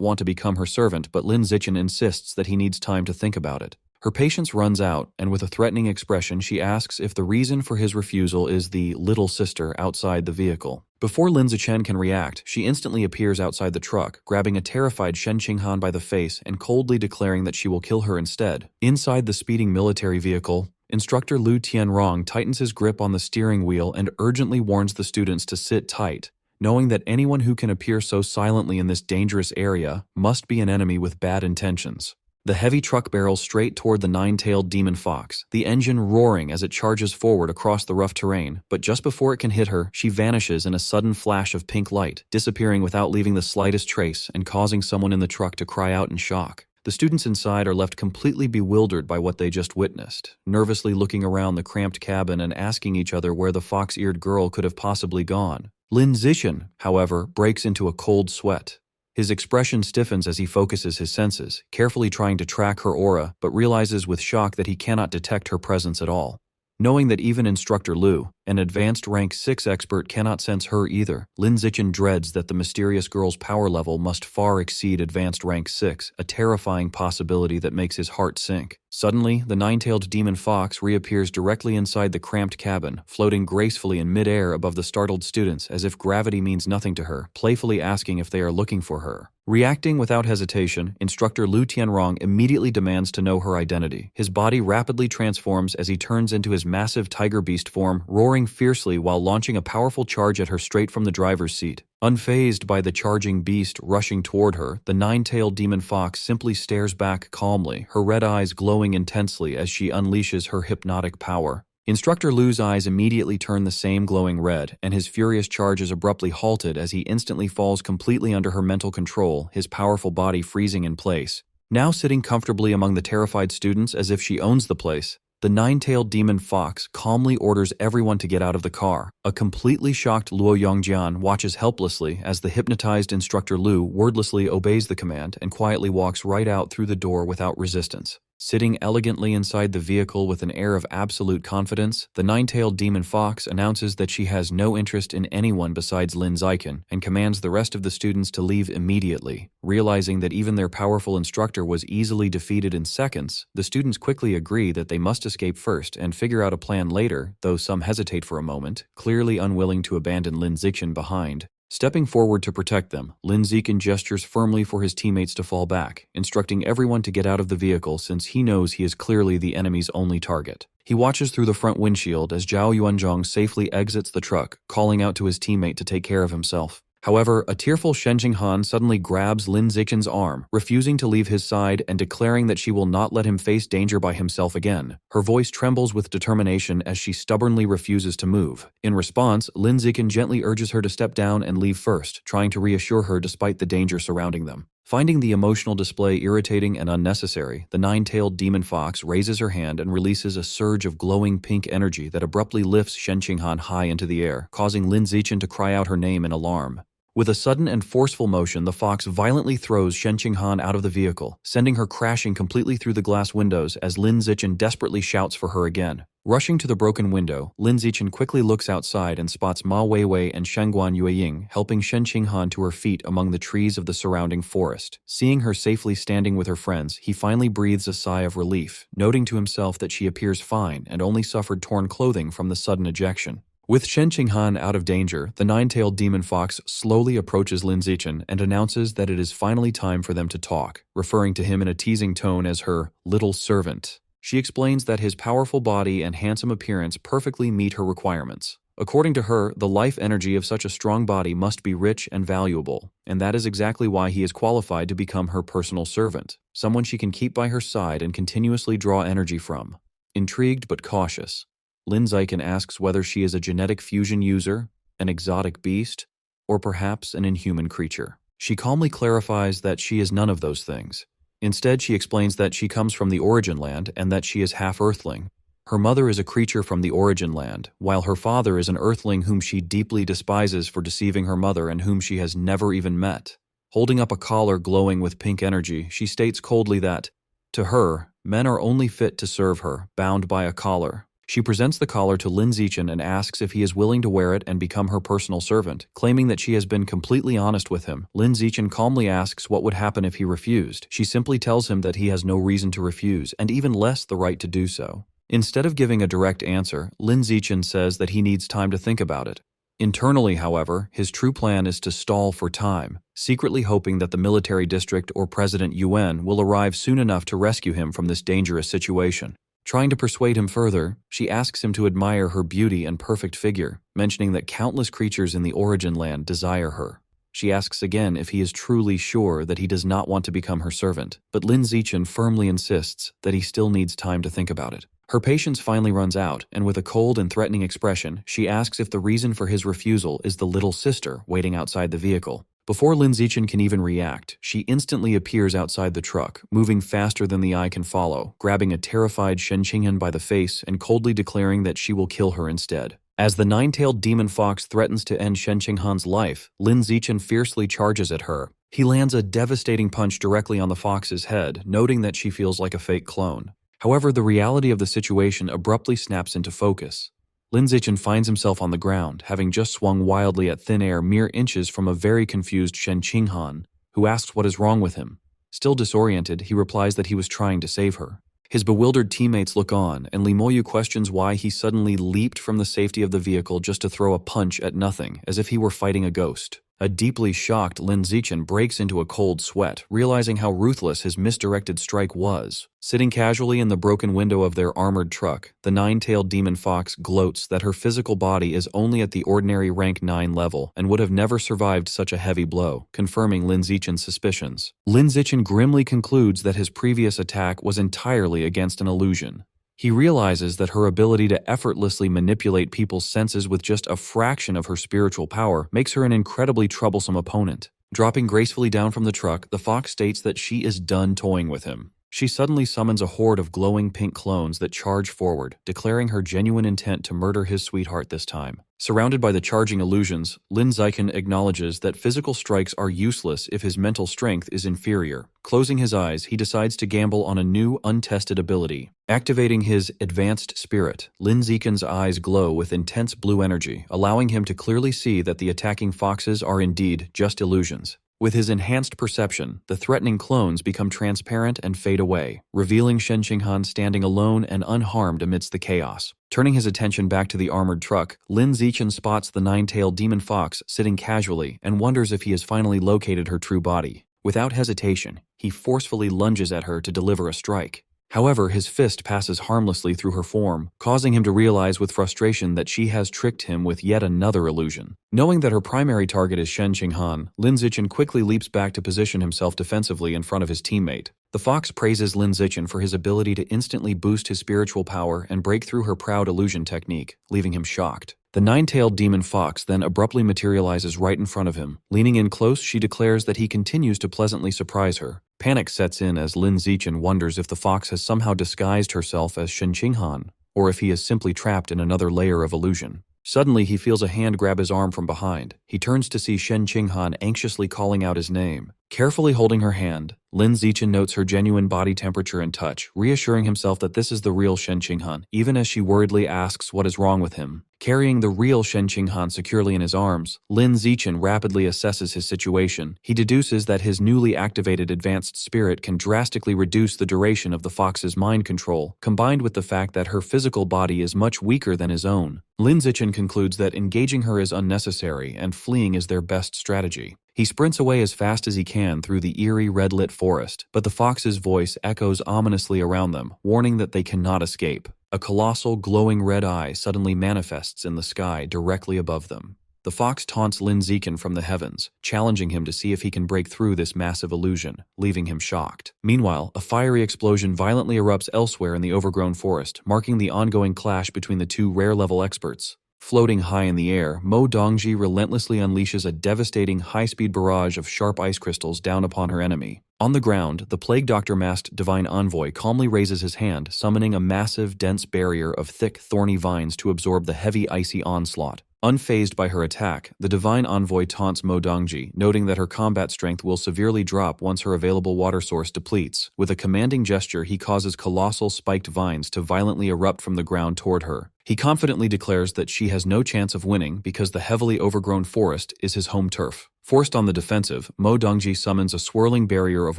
want to become her servant, but Lin Zichen insists that he needs time to think about it. Her patience runs out, and with a threatening expression, she asks if the reason for his refusal is the little sister outside the vehicle. Before Lin Zichen can react, she instantly appears outside the truck, grabbing a terrified Shen Qinghan by the face and coldly declaring that she will kill her instead. Inside the speeding military vehicle, Instructor Lu Tianrong tightens his grip on the steering wheel and urgently warns the students to sit tight, knowing that anyone who can appear so silently in this dangerous area must be an enemy with bad intentions. The heavy truck barrels straight toward the nine-tailed demon fox, the engine roaring as it charges forward across the rough terrain, but just before it can hit her, she vanishes in a sudden flash of pink light, disappearing without leaving the slightest trace and causing someone in the truck to cry out in shock. The students inside are left completely bewildered by what they just witnessed, nervously looking around the cramped cabin and asking each other where the fox-eared girl could have possibly gone. Lin Zichen, however, breaks into a cold sweat. His expression stiffens as he focuses his senses, carefully trying to track her aura, but realizes with shock that he cannot detect her presence at all. Knowing that even Instructor Lu, an advanced rank 6 expert, cannot sense her either, Lin Zichen dreads that the mysterious girl's power level must far exceed advanced rank 6, a terrifying possibility that makes his heart sink. Suddenly, the nine-tailed demon fox reappears directly inside the cramped cabin, floating gracefully in mid-air above the startled students as if gravity means nothing to her, playfully asking if they are looking for her. Reacting without hesitation, Instructor Lu Tianrong immediately demands to know her identity. His body rapidly transforms as he turns into his massive tiger beast form, roaring fiercely while launching a powerful charge at her straight from the driver's seat. Unfazed by the charging beast rushing toward her, the nine-tailed demon fox simply stares back calmly, her red eyes glowing intensely as she unleashes her hypnotic power. Instructor Lu's eyes immediately turn the same glowing red, and his furious charge is abruptly halted as he instantly falls completely under her mental control, his powerful body freezing in place. Now sitting comfortably among the terrified students as if she owns the place, the nine-tailed demon fox calmly orders everyone to get out of the car. A completely shocked Luo Yongjian watches helplessly as the hypnotized Instructor Lu wordlessly obeys the command and quietly walks right out through the door without resistance. Sitting elegantly inside the vehicle with an air of absolute confidence, the nine-tailed demon fox announces that she has no interest in anyone besides Lin Ziken and commands the rest of the students to leave immediately. Realizing that even their powerful instructor was easily defeated in seconds, the students quickly agree that they must escape first and figure out a plan later, though some hesitate for a moment, clearly unwilling to abandon Lin Ziken behind. Stepping forward to protect them, Lin Ziken gestures firmly for his teammates to fall back, instructing everyone to get out of the vehicle since he knows he is clearly the enemy's only target. He watches through the front windshield as Zhao Yuanzhong safely exits the truck, calling out to his teammate to take care of himself. However, a tearful Shen Qinghan suddenly grabs Lin Ziken's arm, refusing to leave his side and declaring that she will not let him face danger by himself again. Her voice trembles with determination as she stubbornly refuses to move. In response, Lin Ziken gently urges her to step down and leave first, trying to reassure her despite the danger surrounding them. Finding the emotional display irritating and unnecessary, the nine-tailed demon fox raises her hand and releases a surge of glowing pink energy that abruptly lifts Shen Qinghan high into the air, causing Lin Ziken to cry out her name in alarm. With a sudden and forceful motion, the fox violently throws Shen Qinghan out of the vehicle, sending her crashing completely through the glass windows as Lin Ziken desperately shouts for her again. Rushing to the broken window, Lin Ziken quickly looks outside and spots Ma Weiwei and Shangguan Yueying helping Shen Qinghan to her feet among the trees of the surrounding forest. Seeing her safely standing with her friends, he finally breathes a sigh of relief, noting to himself that she appears fine and only suffered torn clothing from the sudden ejection. With Shen Qinghan out of danger, the nine-tailed demon fox slowly approaches Lin Ziken and announces that it is finally time for them to talk, referring to him in a teasing tone as her little servant. She explains that his powerful body and handsome appearance perfectly meet her requirements. According to her, the life energy of such a strong body must be rich and valuable, and that is exactly why he is qualified to become her personal servant, someone she can keep by her side and continuously draw energy from. Intrigued but cautious, Lin Ziken asks whether she is a genetic fusion user, an exotic beast, or perhaps an inhuman creature. She calmly clarifies that she is none of those things. Instead, she explains that she comes from the origin land and that she is half Earthling. Her mother is a creature from the origin land, while her father is an Earthling whom she deeply despises for deceiving her mother and whom she has never even met. Holding up a collar glowing with pink energy, she states coldly that, to her, men are only fit to serve her, bound by a collar. She presents the collar to Lin Ziken and asks if he is willing to wear it and become her personal servant, claiming that she has been completely honest with him. Lin Ziken calmly asks what would happen if he refused. She simply tells him that he has no reason to refuse, and even less the right to do so. Instead of giving a direct answer, Lin Ziken says that he needs time to think about it. Internally, however, his true plan is to stall for time, secretly hoping that the military district or President Yuan will arrive soon enough to rescue him from this dangerous situation. Trying to persuade him further, she asks him to admire her beauty and perfect figure, mentioning that countless creatures in the origin land desire her. She asks again if he is truly sure that he does not want to become her servant, but Lin Ziken firmly insists that he still needs time to think about it. Her patience finally runs out, and with a cold and threatening expression, she asks if the reason for his refusal is the little sister waiting outside the vehicle. Before Lin Ziken can even react, she instantly appears outside the truck, moving faster than the eye can follow, grabbing a terrified Shen Qinghan by the face and coldly declaring that she will kill her instead. As the nine-tailed demon fox threatens to end Shen Qinghan's life, Lin Ziken fiercely charges at her. He lands a devastating punch directly on the fox's head, noting that she feels like a fake clone. However, the reality of the situation abruptly snaps into focus. Lin Ziken finds himself on the ground, having just swung wildly at thin air mere inches from a very confused Shen Qinghan, who asks what is wrong with him. Still disoriented, he replies that he was trying to save her. His bewildered teammates look on, and Li Moyu questions why he suddenly leaped from the safety of the vehicle just to throw a punch at nothing, as if he were fighting a ghost. A deeply shocked Lin Ziken breaks into a cold sweat, realizing how ruthless his misdirected strike was. Sitting casually in the broken window of their armored truck, the nine-tailed demon fox gloats that her physical body is only at the ordinary rank 9 level and would have never survived such a heavy blow, confirming Lin Zichen's suspicions. Lin Ziken grimly concludes that his previous attack was entirely against an illusion. He realizes that her ability to effortlessly manipulate people's senses with just a fraction of her spiritual power makes her an incredibly troublesome opponent. Dropping gracefully down from the truck, the fox states that she is done toying with him. she suddenly summons a horde of glowing pink clones that charge forward, declaring her genuine intent to murder his sweetheart this time. Surrounded by the charging illusions, Lin Zichen acknowledges that physical strikes are useless if his mental strength is inferior. Closing his eyes, he decides to gamble on a new, untested ability. Activating his advanced spirit, Lin Zichen's eyes glow with intense blue energy, allowing him to clearly see that the attacking foxes are indeed just illusions. With his enhanced perception, the threatening clones become transparent and fade away, revealing Shen Qinghan standing alone and unharmed amidst the chaos. Turning his attention back to the armored truck, Lin Zichen spots the nine-tailed demon fox sitting casually and wonders if he has finally located her true body. Without hesitation, he forcefully lunges at her to deliver a strike. However, his fist passes harmlessly through her form, causing him to realize with frustration that she has tricked him with yet another illusion. Knowing that her primary target is Shen Qinghan, Lin Zichen quickly leaps back to position himself defensively in front of his teammate. The fox praises Lin Zichen for his ability to instantly boost his spiritual power and break through her proud illusion technique, leaving him shocked. The nine-tailed demon fox then abruptly materializes right in front of him. Leaning in close, she declares that he continues to pleasantly surprise her. Panic sets in as Lin Zichen wonders if the fox has somehow disguised herself as Shen Qinghan, or if he is simply trapped in another layer of illusion. Suddenly, he feels a hand grab his arm from behind. He turns to see Shen Qinghan anxiously calling out his name. Carefully holding her hand, Lin Zichen notes her genuine body temperature and touch, reassuring himself that this is the real Shen Qinghan, even as she worriedly asks what is wrong with him. Carrying the real Shen Qinghan securely in his arms, Lin Zichen rapidly assesses his situation. He deduces that his newly activated advanced spirit can drastically reduce the duration of the fox's mind control, combined with the fact that her physical body is much weaker than his own. Lin Zichen concludes that engaging her is unnecessary and fleeing is their best strategy. He sprints away as fast as he can through the eerie red-lit forest, but the fox's voice echoes ominously around them, warning that they cannot escape. A colossal, glowing red eye suddenly manifests in the sky directly above them. The fox taunts Lin Zichen from the heavens, challenging him to see if he can break through this massive illusion, leaving him shocked. Meanwhile, a fiery explosion violently erupts elsewhere in the overgrown forest, marking the ongoing clash between the two rare-level experts. Floating high in the air, Mo Dongji relentlessly unleashes a devastating high-speed barrage of sharp ice crystals down upon her enemy. On the ground, the Plague Doctor-masked Divine Envoy calmly raises his hand, summoning a massive, dense barrier of thick, thorny vines to absorb the heavy, icy onslaught. Unfazed by her attack, the Divine Envoy taunts Mo Dongji, noting that her combat strength will severely drop once her available water source depletes. With a commanding gesture, he causes colossal spiked vines to violently erupt from the ground toward her. He confidently declares that she has no chance of winning because the heavily overgrown forest is his home turf. Forced on the defensive, Mo Dongji summons a swirling barrier of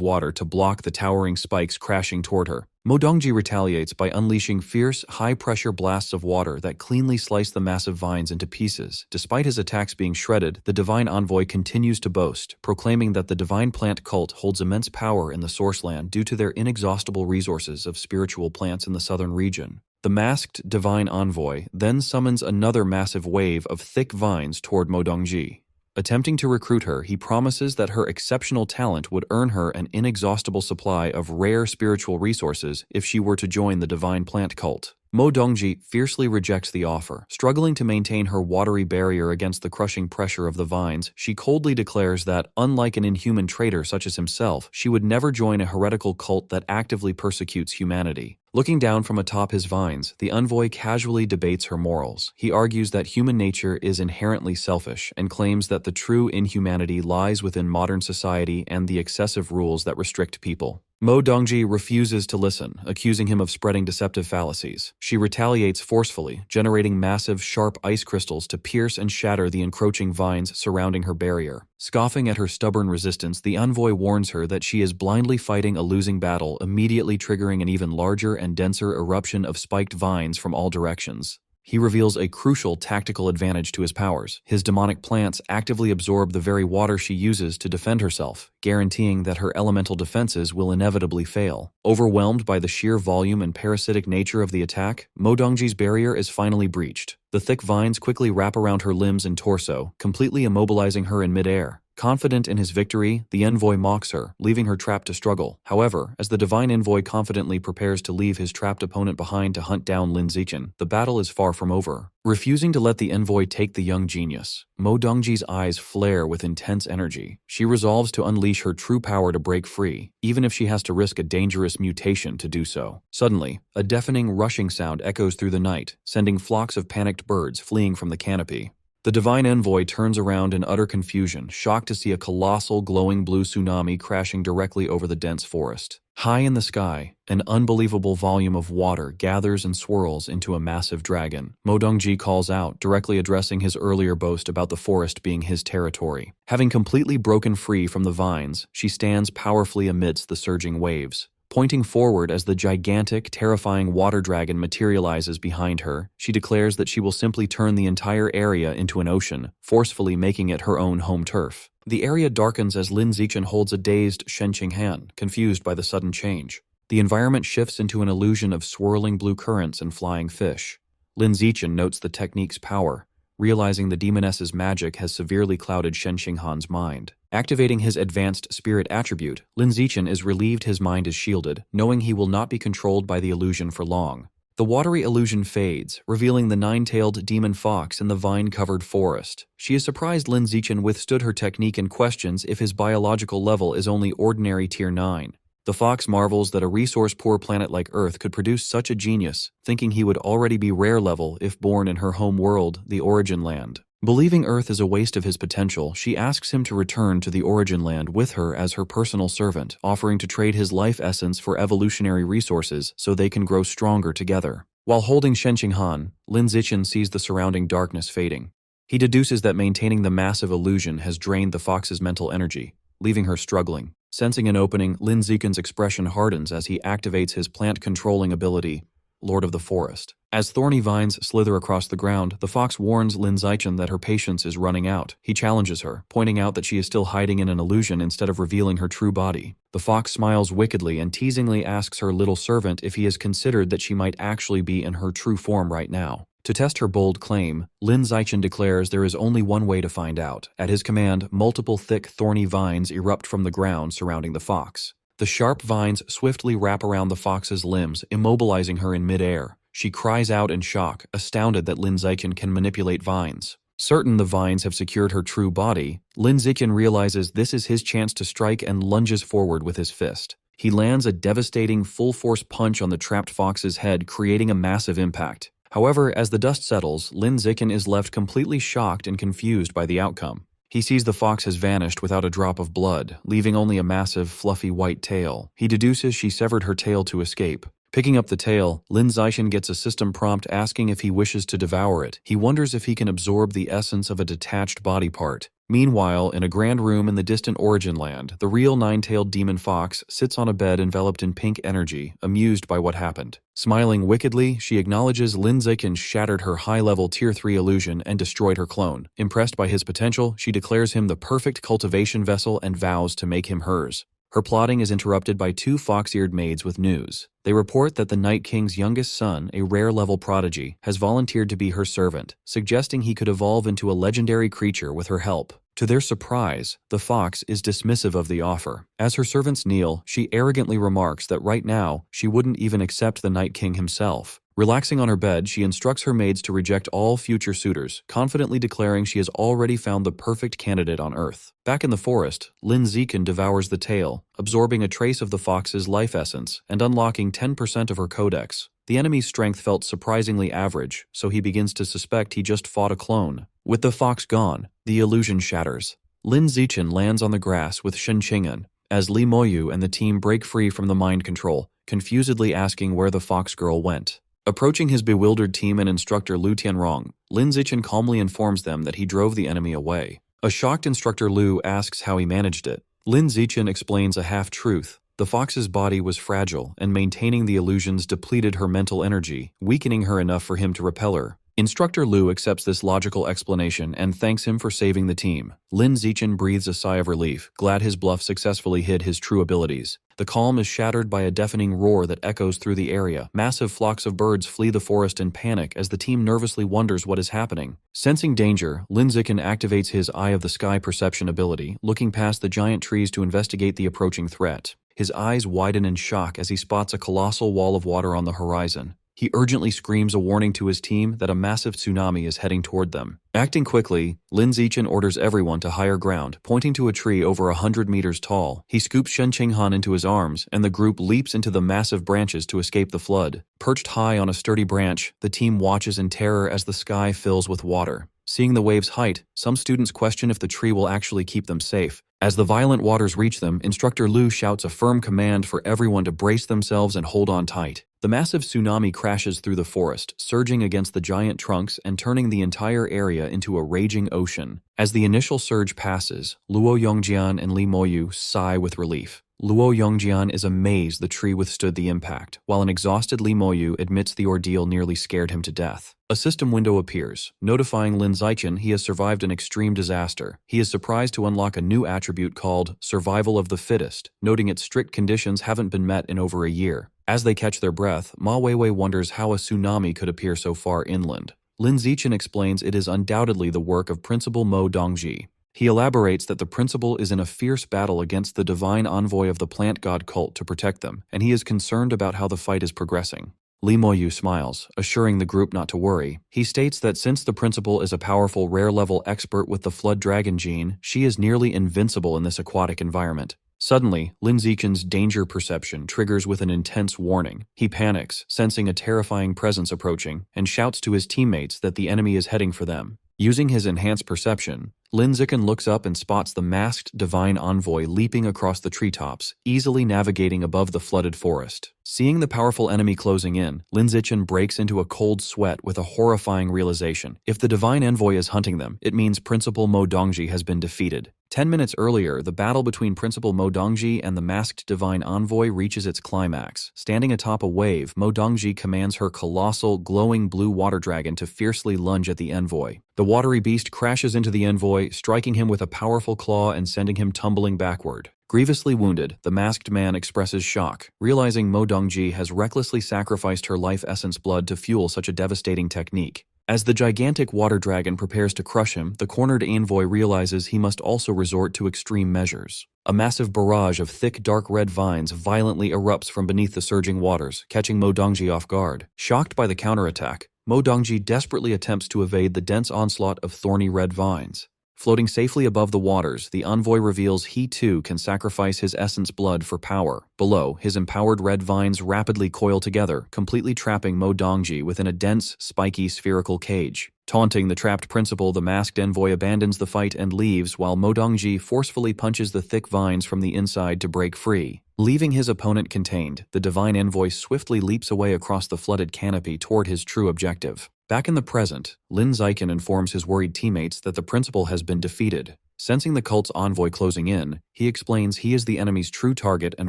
water to block the towering spikes crashing toward her. Mo Dongji retaliates by unleashing fierce, high-pressure blasts of water that cleanly slice the massive vines into pieces. Despite his attacks being shredded, the Divine Envoy continues to boast, proclaiming that the Divine Plant Cult holds immense power in the Source Land due to their inexhaustible resources of spiritual plants in the southern region. The masked Divine Envoy then summons another massive wave of thick vines toward Mo Dongji. Attempting to recruit her, he promises that her exceptional talent would earn her an inexhaustible supply of rare spiritual resources if she were to join the Divine Plant Cult. Mo Dongji fiercely rejects the offer. Struggling to maintain her watery barrier against the crushing pressure of the vines, she coldly declares that, unlike an inhuman traitor such as himself, she would never join a heretical cult that actively persecutes humanity. Looking down from atop his vines, the envoy casually debates her morals. He argues that human nature is inherently selfish and claims that the true inhumanity lies within modern society and the excessive rules that restrict people. Mo Dongji refuses to listen, accusing him of spreading deceptive fallacies. She retaliates forcefully, generating massive, sharp ice crystals to pierce and shatter the encroaching vines surrounding her barrier. Scoffing at her stubborn resistance, the envoy warns her that she is blindly fighting a losing battle, immediately triggering an even larger and denser eruption of spiked vines from all directions. He reveals a crucial tactical advantage to his powers. His demonic plants actively absorb the very water she uses to defend herself, guaranteeing that her elemental defenses will inevitably fail. Overwhelmed by the sheer volume and parasitic nature of the attack, Mo Dongji's barrier is finally breached. The thick vines quickly wrap around her limbs and torso, completely immobilizing her in midair. Confident in his victory, the envoy mocks her, leaving her trapped to struggle. However, as the divine envoy confidently prepares to leave his trapped opponent behind to hunt down Lin Zichen, the battle is far from over. Refusing to let the envoy take the young genius, Mo Dongji's eyes flare with intense energy. She resolves to unleash her true power to break free, even if she has to risk a dangerous mutation to do so. Suddenly, a deafening rushing sound echoes through the night, sending flocks of panicked birds fleeing from the canopy. The divine envoy turns around in utter confusion, shocked to see a colossal glowing blue tsunami crashing directly over the dense forest. High in the sky, an unbelievable volume of water gathers and swirls into a massive dragon. Mo Dongji calls out, directly addressing his earlier boast about the forest being his territory. Having completely broken free from the vines, she stands powerfully amidst the surging waves. Pointing forward as the gigantic, terrifying water dragon materializes behind her, she declares that she will simply turn the entire area into an ocean, forcefully making it her own home turf. The area darkens as Lin Zichen holds a dazed Shen Qinghan, confused by the sudden change. The environment shifts into an illusion of swirling blue currents and flying fish. Lin Zichen notes the technique's power, realizing the demoness's magic has severely clouded Shen Qinghan's mind. Activating his advanced spirit attribute, Lin Zichen is relieved his mind is shielded, knowing he will not be controlled by the illusion for long. The watery illusion fades, revealing the nine-tailed demon fox in the vine-covered forest. She is surprised Lin Zichen withstood her technique and questions if his biological level is only ordinary Tier 9. The fox marvels that a resource-poor planet like Earth could produce such a genius, thinking he would already be rare level if born in her home world, the Origin Land. Believing Earth is a waste of his potential, she asks him to return to the Origin Land with her as her personal servant, offering to trade his life essence for evolutionary resources so they can grow stronger together. While holding Shen Qinghan, Lin Zichen sees the surrounding darkness fading. He deduces that maintaining the massive illusion has drained the fox's mental energy, leaving her struggling. Sensing an opening, Lin Zichen's expression hardens as he activates his plant-controlling ability, Lord of the Forest. As thorny vines slither across the ground, the fox warns Lin Zichen that her patience is running out. He challenges her, pointing out that she is still hiding in an illusion instead of revealing her true body. The fox smiles wickedly and teasingly asks her little servant if he has considered that she might actually be in her true form right now. To test her bold claim, Lin Zichen declares there is only one way to find out. At his command, multiple thick, thorny vines erupt from the ground surrounding the fox. The sharp vines swiftly wrap around the fox's limbs, immobilizing her in midair. She cries out in shock, astounded that Lin Zichen can manipulate vines. Certain the vines have secured her true body, Lin Zichen realizes this is his chance to strike and lunges forward with his fist. He lands a devastating full-force punch on the trapped fox's head, creating a massive impact. However, as the dust settles, Lin Zichen is left completely shocked and confused by the outcome. He sees the fox has vanished without a drop of blood, leaving only a massive, fluffy white tail. He deduces she severed her tail to escape. Picking up the tail, Lin Zichen gets a system prompt asking if he wishes to devour it. He wonders if he can absorb the essence of a detached body part. Meanwhile, in a grand room in the distant Origin Land, the real nine-tailed demon fox sits on a bed enveloped in pink energy, amused by what happened. Smiling wickedly, she acknowledges Lin Zichen shattered her high-level Tier 3 illusion and destroyed her clone. Impressed by his potential, she declares him the perfect cultivation vessel and vows to make him hers. Her plotting is interrupted by two fox-eared maids with news. They report that the Night King's youngest son, a rare-level prodigy, has volunteered to be her servant, suggesting he could evolve into a legendary creature with her help. To their surprise, the fox is dismissive of the offer. As her servants kneel, she arrogantly remarks that right now, she wouldn't even accept the Night King himself. Relaxing on her bed, she instructs her maids to reject all future suitors, confidently declaring she has already found the perfect candidate on Earth. Back in the forest, Lin Zichen devours the tail, absorbing a trace of the fox's life essence and unlocking 10% of her codex. The enemy's strength felt surprisingly average, so he begins to suspect he just fought a clone. With the fox gone, the illusion shatters. Lin Zichen lands on the grass with Shen Qing'an, as Li Moyu and the team break free from the mind control, confusedly asking where the fox girl went. Approaching his bewildered team and instructor Lu Tianrong, Lin Zichen calmly informs them that he drove the enemy away. A shocked instructor Lu asks how he managed it. Lin Zichen explains a half-truth. The fox's body was fragile, and maintaining the illusions depleted her mental energy, weakening her enough for him to repel her. Instructor Lu accepts this logical explanation and thanks him for saving the team. Lin Zichen breathes a sigh of relief, glad his bluff successfully hid his true abilities. The calm is shattered by a deafening roar that echoes through the area. Massive flocks of birds flee the forest in panic as the team nervously wonders what is happening. Sensing danger, Lin Zichen activates his Eye of the Sky perception ability, looking past the giant trees to investigate the approaching threat. His eyes widen in shock as he spots a colossal wall of water on the horizon. He urgently screams a warning to his team that a massive tsunami is heading toward them. Acting quickly, Lin Zichen orders everyone to higher ground, pointing to a tree over 100 meters tall. He scoops Shen Qinghan into his arms, and the group leaps into the massive branches to escape the flood. Perched high on a sturdy branch, the team watches in terror as the sky fills with water. Seeing the wave's height, some students question if the tree will actually keep them safe. As the violent waters reach them, Instructor Lu shouts a firm command for everyone to brace themselves and hold on tight. The massive tsunami crashes through the forest, surging against the giant trunks and turning the entire area into a raging ocean. As the initial surge passes, Luo Yongjian and Li Moyu sigh with relief. Luo Yongjian is amazed the tree withstood the impact, while an exhausted Li Moyu admits the ordeal nearly scared him to death. A system window appears, notifying Lin Zichen he has survived an extreme disaster. He is surprised to unlock a new attribute called Survival of the Fittest, noting its strict conditions haven't been met in over a year. As they catch their breath, Ma Weiwei wonders how a tsunami could appear so far inland. Lin Zichen explains it is undoubtedly the work of Principal Mo Dongji. He elaborates that the principal is in a fierce battle against the divine envoy of the plant god cult to protect them, and he is concerned about how the fight is progressing. Li Moyu smiles, assuring the group not to worry. He states that since the principal is a powerful rare-level expert with the Flood Dragon gene, she is nearly invincible in this aquatic environment. Suddenly, Lin Zichen's danger perception triggers with an intense warning. He panics, sensing a terrifying presence approaching, and shouts to his teammates that the enemy is heading for them. Using his enhanced perception, Lin Zichen looks up and spots the masked divine envoy leaping across the treetops, easily navigating above the flooded forest. Seeing the powerful enemy closing in, Lin Zichen breaks into a cold sweat with a horrifying realization. If the divine envoy is hunting them, it means Principal Mo Dongji has been defeated. 10 minutes earlier, the battle between Principal Mo Dongji and the masked divine envoy reaches its climax. Standing atop a wave, Mo Dongji commands her colossal, glowing blue water dragon to fiercely lunge at the envoy. The watery beast crashes into the envoy, striking him with a powerful claw and sending him tumbling backward. Grievously wounded, the masked man expresses shock, realizing Mo Dongji has recklessly sacrificed her life essence blood to fuel such a devastating technique. As the gigantic water dragon prepares to crush him, the cornered envoy realizes he must also resort to extreme measures. A massive barrage of thick dark red vines violently erupts from beneath the surging waters, catching Mo Dongji off guard. Shocked by the counterattack, Mo Dongji desperately attempts to evade the dense onslaught of thorny red vines. Floating safely above the waters, the envoy reveals he too can sacrifice his essence blood for power. Below, his empowered red vines rapidly coil together, completely trapping Mo Dongji within a dense, spiky, spherical cage. Taunting the trapped principal, the masked envoy abandons the fight and leaves, while Mo Dongji forcefully punches the thick vines from the inside to break free. Leaving his opponent contained, the divine envoy swiftly leaps away across the flooded canopy toward his true objective. Back in the present, Lin Zichen informs his worried teammates that the principal has been defeated. Sensing the cult's envoy closing in, he explains he is the enemy's true target and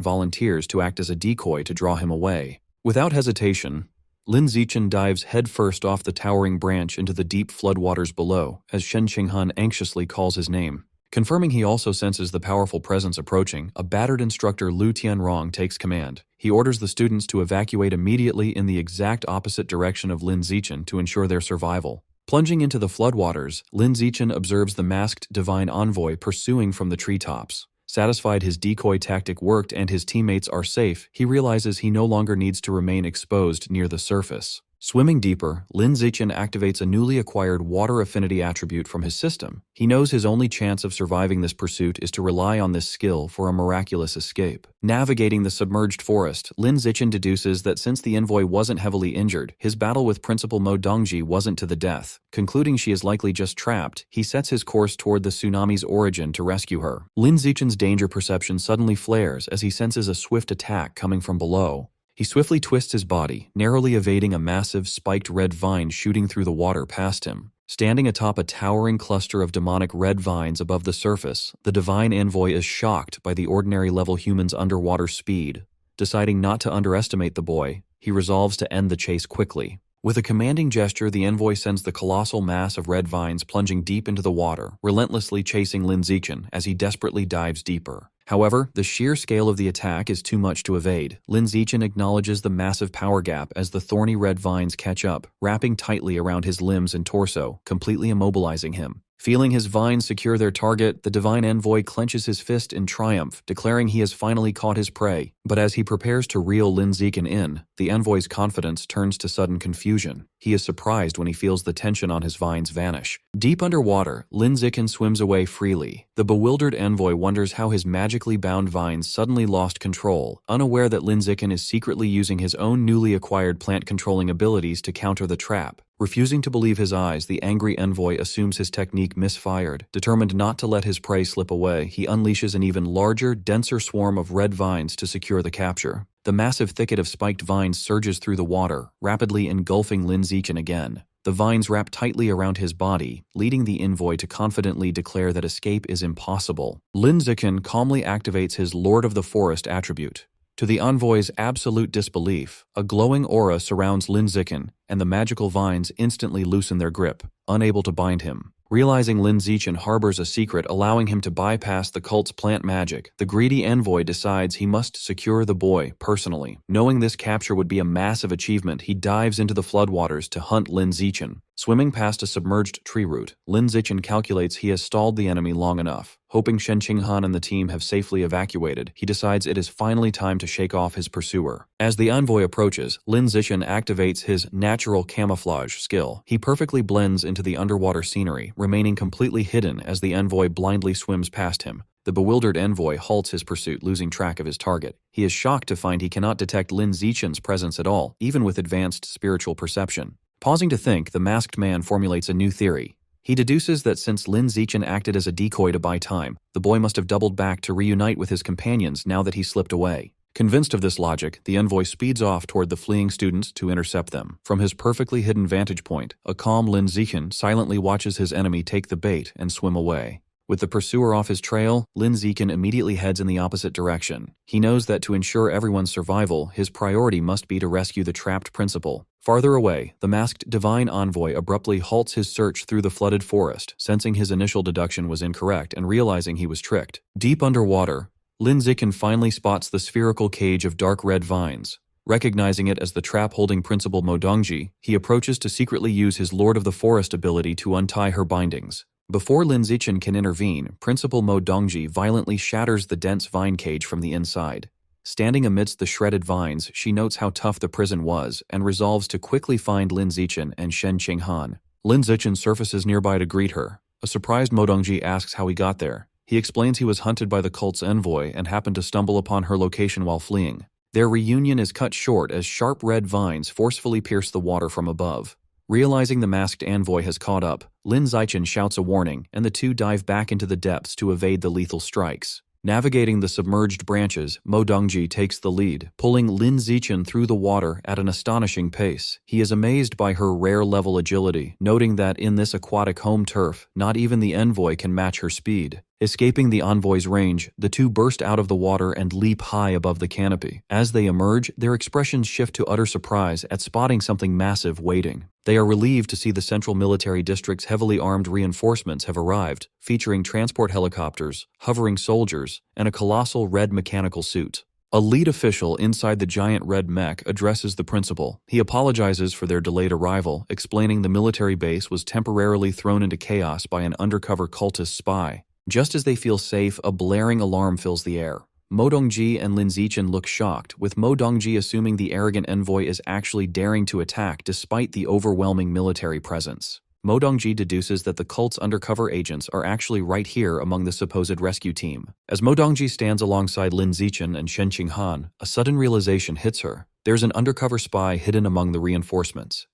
volunteers to act as a decoy to draw him away. Without hesitation, Lin Zichen dives headfirst off the towering branch into the deep floodwaters below, as Shen Qinghan anxiously calls his name. Confirming he also senses the powerful presence approaching, a battered instructor Lu Tianrong takes command. He orders the students to evacuate immediately in the exact opposite direction of Lin Zichen to ensure their survival. Plunging into the floodwaters, Lin Zichen observes the masked divine envoy pursuing from the treetops. Satisfied his decoy tactic worked and his teammates are safe, he realizes he no longer needs to remain exposed near the surface. Swimming deeper, Lin Zichen activates a newly acquired water affinity attribute from his system. He knows his only chance of surviving this pursuit is to rely on this skill for a miraculous escape. Navigating the submerged forest, Lin Zichen deduces that since the envoy wasn't heavily injured, his battle with Principal Mo Dongji wasn't to the death. Concluding she is likely just trapped, he sets his course toward the tsunami's origin to rescue her. Lin Zichen's danger perception suddenly flares as he senses a swift attack coming from below. He swiftly twists his body, narrowly evading a massive, spiked red vine shooting through the water past him. Standing atop a towering cluster of demonic red vines above the surface, the divine envoy is shocked by the ordinary-level human's underwater speed. Deciding not to underestimate the boy, he resolves to end the chase quickly. With a commanding gesture, the envoy sends the colossal mass of red vines plunging deep into the water, relentlessly chasing Lin Zichen as he desperately dives deeper. However, the sheer scale of the attack is too much to evade. Lin Zichen acknowledges the massive power gap as the thorny red vines catch up, wrapping tightly around his limbs and torso, completely immobilizing him. Feeling his vines secure their target, the divine envoy clenches his fist in triumph, declaring he has finally caught his prey. But as he prepares to reel Lin Zichen in, the envoy's confidence turns to sudden confusion. He is surprised when he feels the tension on his vines vanish. Deep underwater, Lin Zichen swims away freely. The bewildered envoy wonders how his magically bound vines suddenly lost control, unaware that Lin Zichen is secretly using his own newly acquired plant-controlling abilities to counter the trap. Refusing to believe his eyes, the angry envoy assumes his technique misfired. Determined not to let his prey slip away, he unleashes an even larger, denser swarm of red vines to secure the capture. The massive thicket of spiked vines surges through the water, rapidly engulfing Lin Zichen again. The vines wrap tightly around his body, leading the envoy to confidently declare that escape is impossible. Lin Zichen calmly activates his Lord of the Forest attribute. To the envoy's absolute disbelief, a glowing aura surrounds Lin Zichen, and the magical vines instantly loosen their grip, unable to bind him. Realizing Lin Zichen harbors a secret allowing him to bypass the cult's plant magic, the greedy envoy decides he must secure the boy personally. Knowing this capture would be a massive achievement, he dives into the floodwaters to hunt Lin Zichen. Swimming past a submerged tree root, Lin Zichen calculates he has stalled the enemy long enough. Hoping Shen Qinghan and the team have safely evacuated, he decides it is finally time to shake off his pursuer. As the envoy approaches, Lin Zichen activates his natural camouflage skill. He perfectly blends into the underwater scenery, remaining completely hidden as the envoy blindly swims past him. The bewildered envoy halts his pursuit, losing track of his target. He is shocked to find he cannot detect Lin Zichen's presence at all, even with advanced spiritual perception. Pausing to think, the masked man formulates a new theory. He deduces that since Lin Zichen acted as a decoy to buy time, the boy must have doubled back to reunite with his companions now that he slipped away. Convinced of this logic, the envoy speeds off toward the fleeing students to intercept them. From his perfectly hidden vantage point, a calm Lin Zichen silently watches his enemy take the bait and swim away. With the pursuer off his trail, Lin Zichen immediately heads in the opposite direction. He knows that to ensure everyone's survival, his priority must be to rescue the trapped principal. Farther away, the masked divine envoy abruptly halts his search through the flooded forest, sensing his initial deduction was incorrect and realizing he was tricked. Deep underwater, Lin Zichen finally spots the spherical cage of dark red vines. Recognizing it as the trap-holding principal Mo Dongji, he approaches to secretly use his Lord of the Forest ability to untie her bindings. Before Lin Zichen can intervene, Principal Mo Dongji violently shatters the dense vine cage from the inside. Standing amidst the shredded vines, she notes how tough the prison was and resolves to quickly find Lin Zichen and Shen Qinghan. Lin Zichen surfaces nearby to greet her. A surprised Mo Dongji asks how he got there. He explains he was hunted by the cult's envoy and happened to stumble upon her location while fleeing. Their reunion is cut short as sharp red vines forcefully pierce the water from above. Realizing the masked envoy has caught up, Lin Zichen shouts a warning, and the two dive back into the depths to evade the lethal strikes. Navigating the submerged branches, Mo Dongji takes the lead, pulling Lin Zichen through the water at an astonishing pace. He is amazed by her rare-level agility, noting that in this aquatic home turf, not even the envoy can match her speed. Escaping the envoy's range, the two burst out of the water and leap high above the canopy. As they emerge, their expressions shift to utter surprise at spotting something massive waiting. They are relieved to see the Central Military District's heavily armed reinforcements have arrived, featuring transport helicopters, hovering soldiers, and a colossal red mechanical suit. A lead official inside the giant red mech addresses the principal. He apologizes for their delayed arrival, explaining the military base was temporarily thrown into chaos by an undercover cultist spy. Just as they feel safe, a blaring alarm fills the air. Mo Dongji and Lin Zichen look shocked, with Mo Dongji assuming the arrogant envoy is actually daring to attack despite the overwhelming military presence. Mo Dongji deduces that the cult's undercover agents are actually right here among the supposed rescue team. As Mo Dongji stands alongside Lin Zichen and Shen Qinghan, a sudden realization hits her. There's an undercover spy hidden among the reinforcements.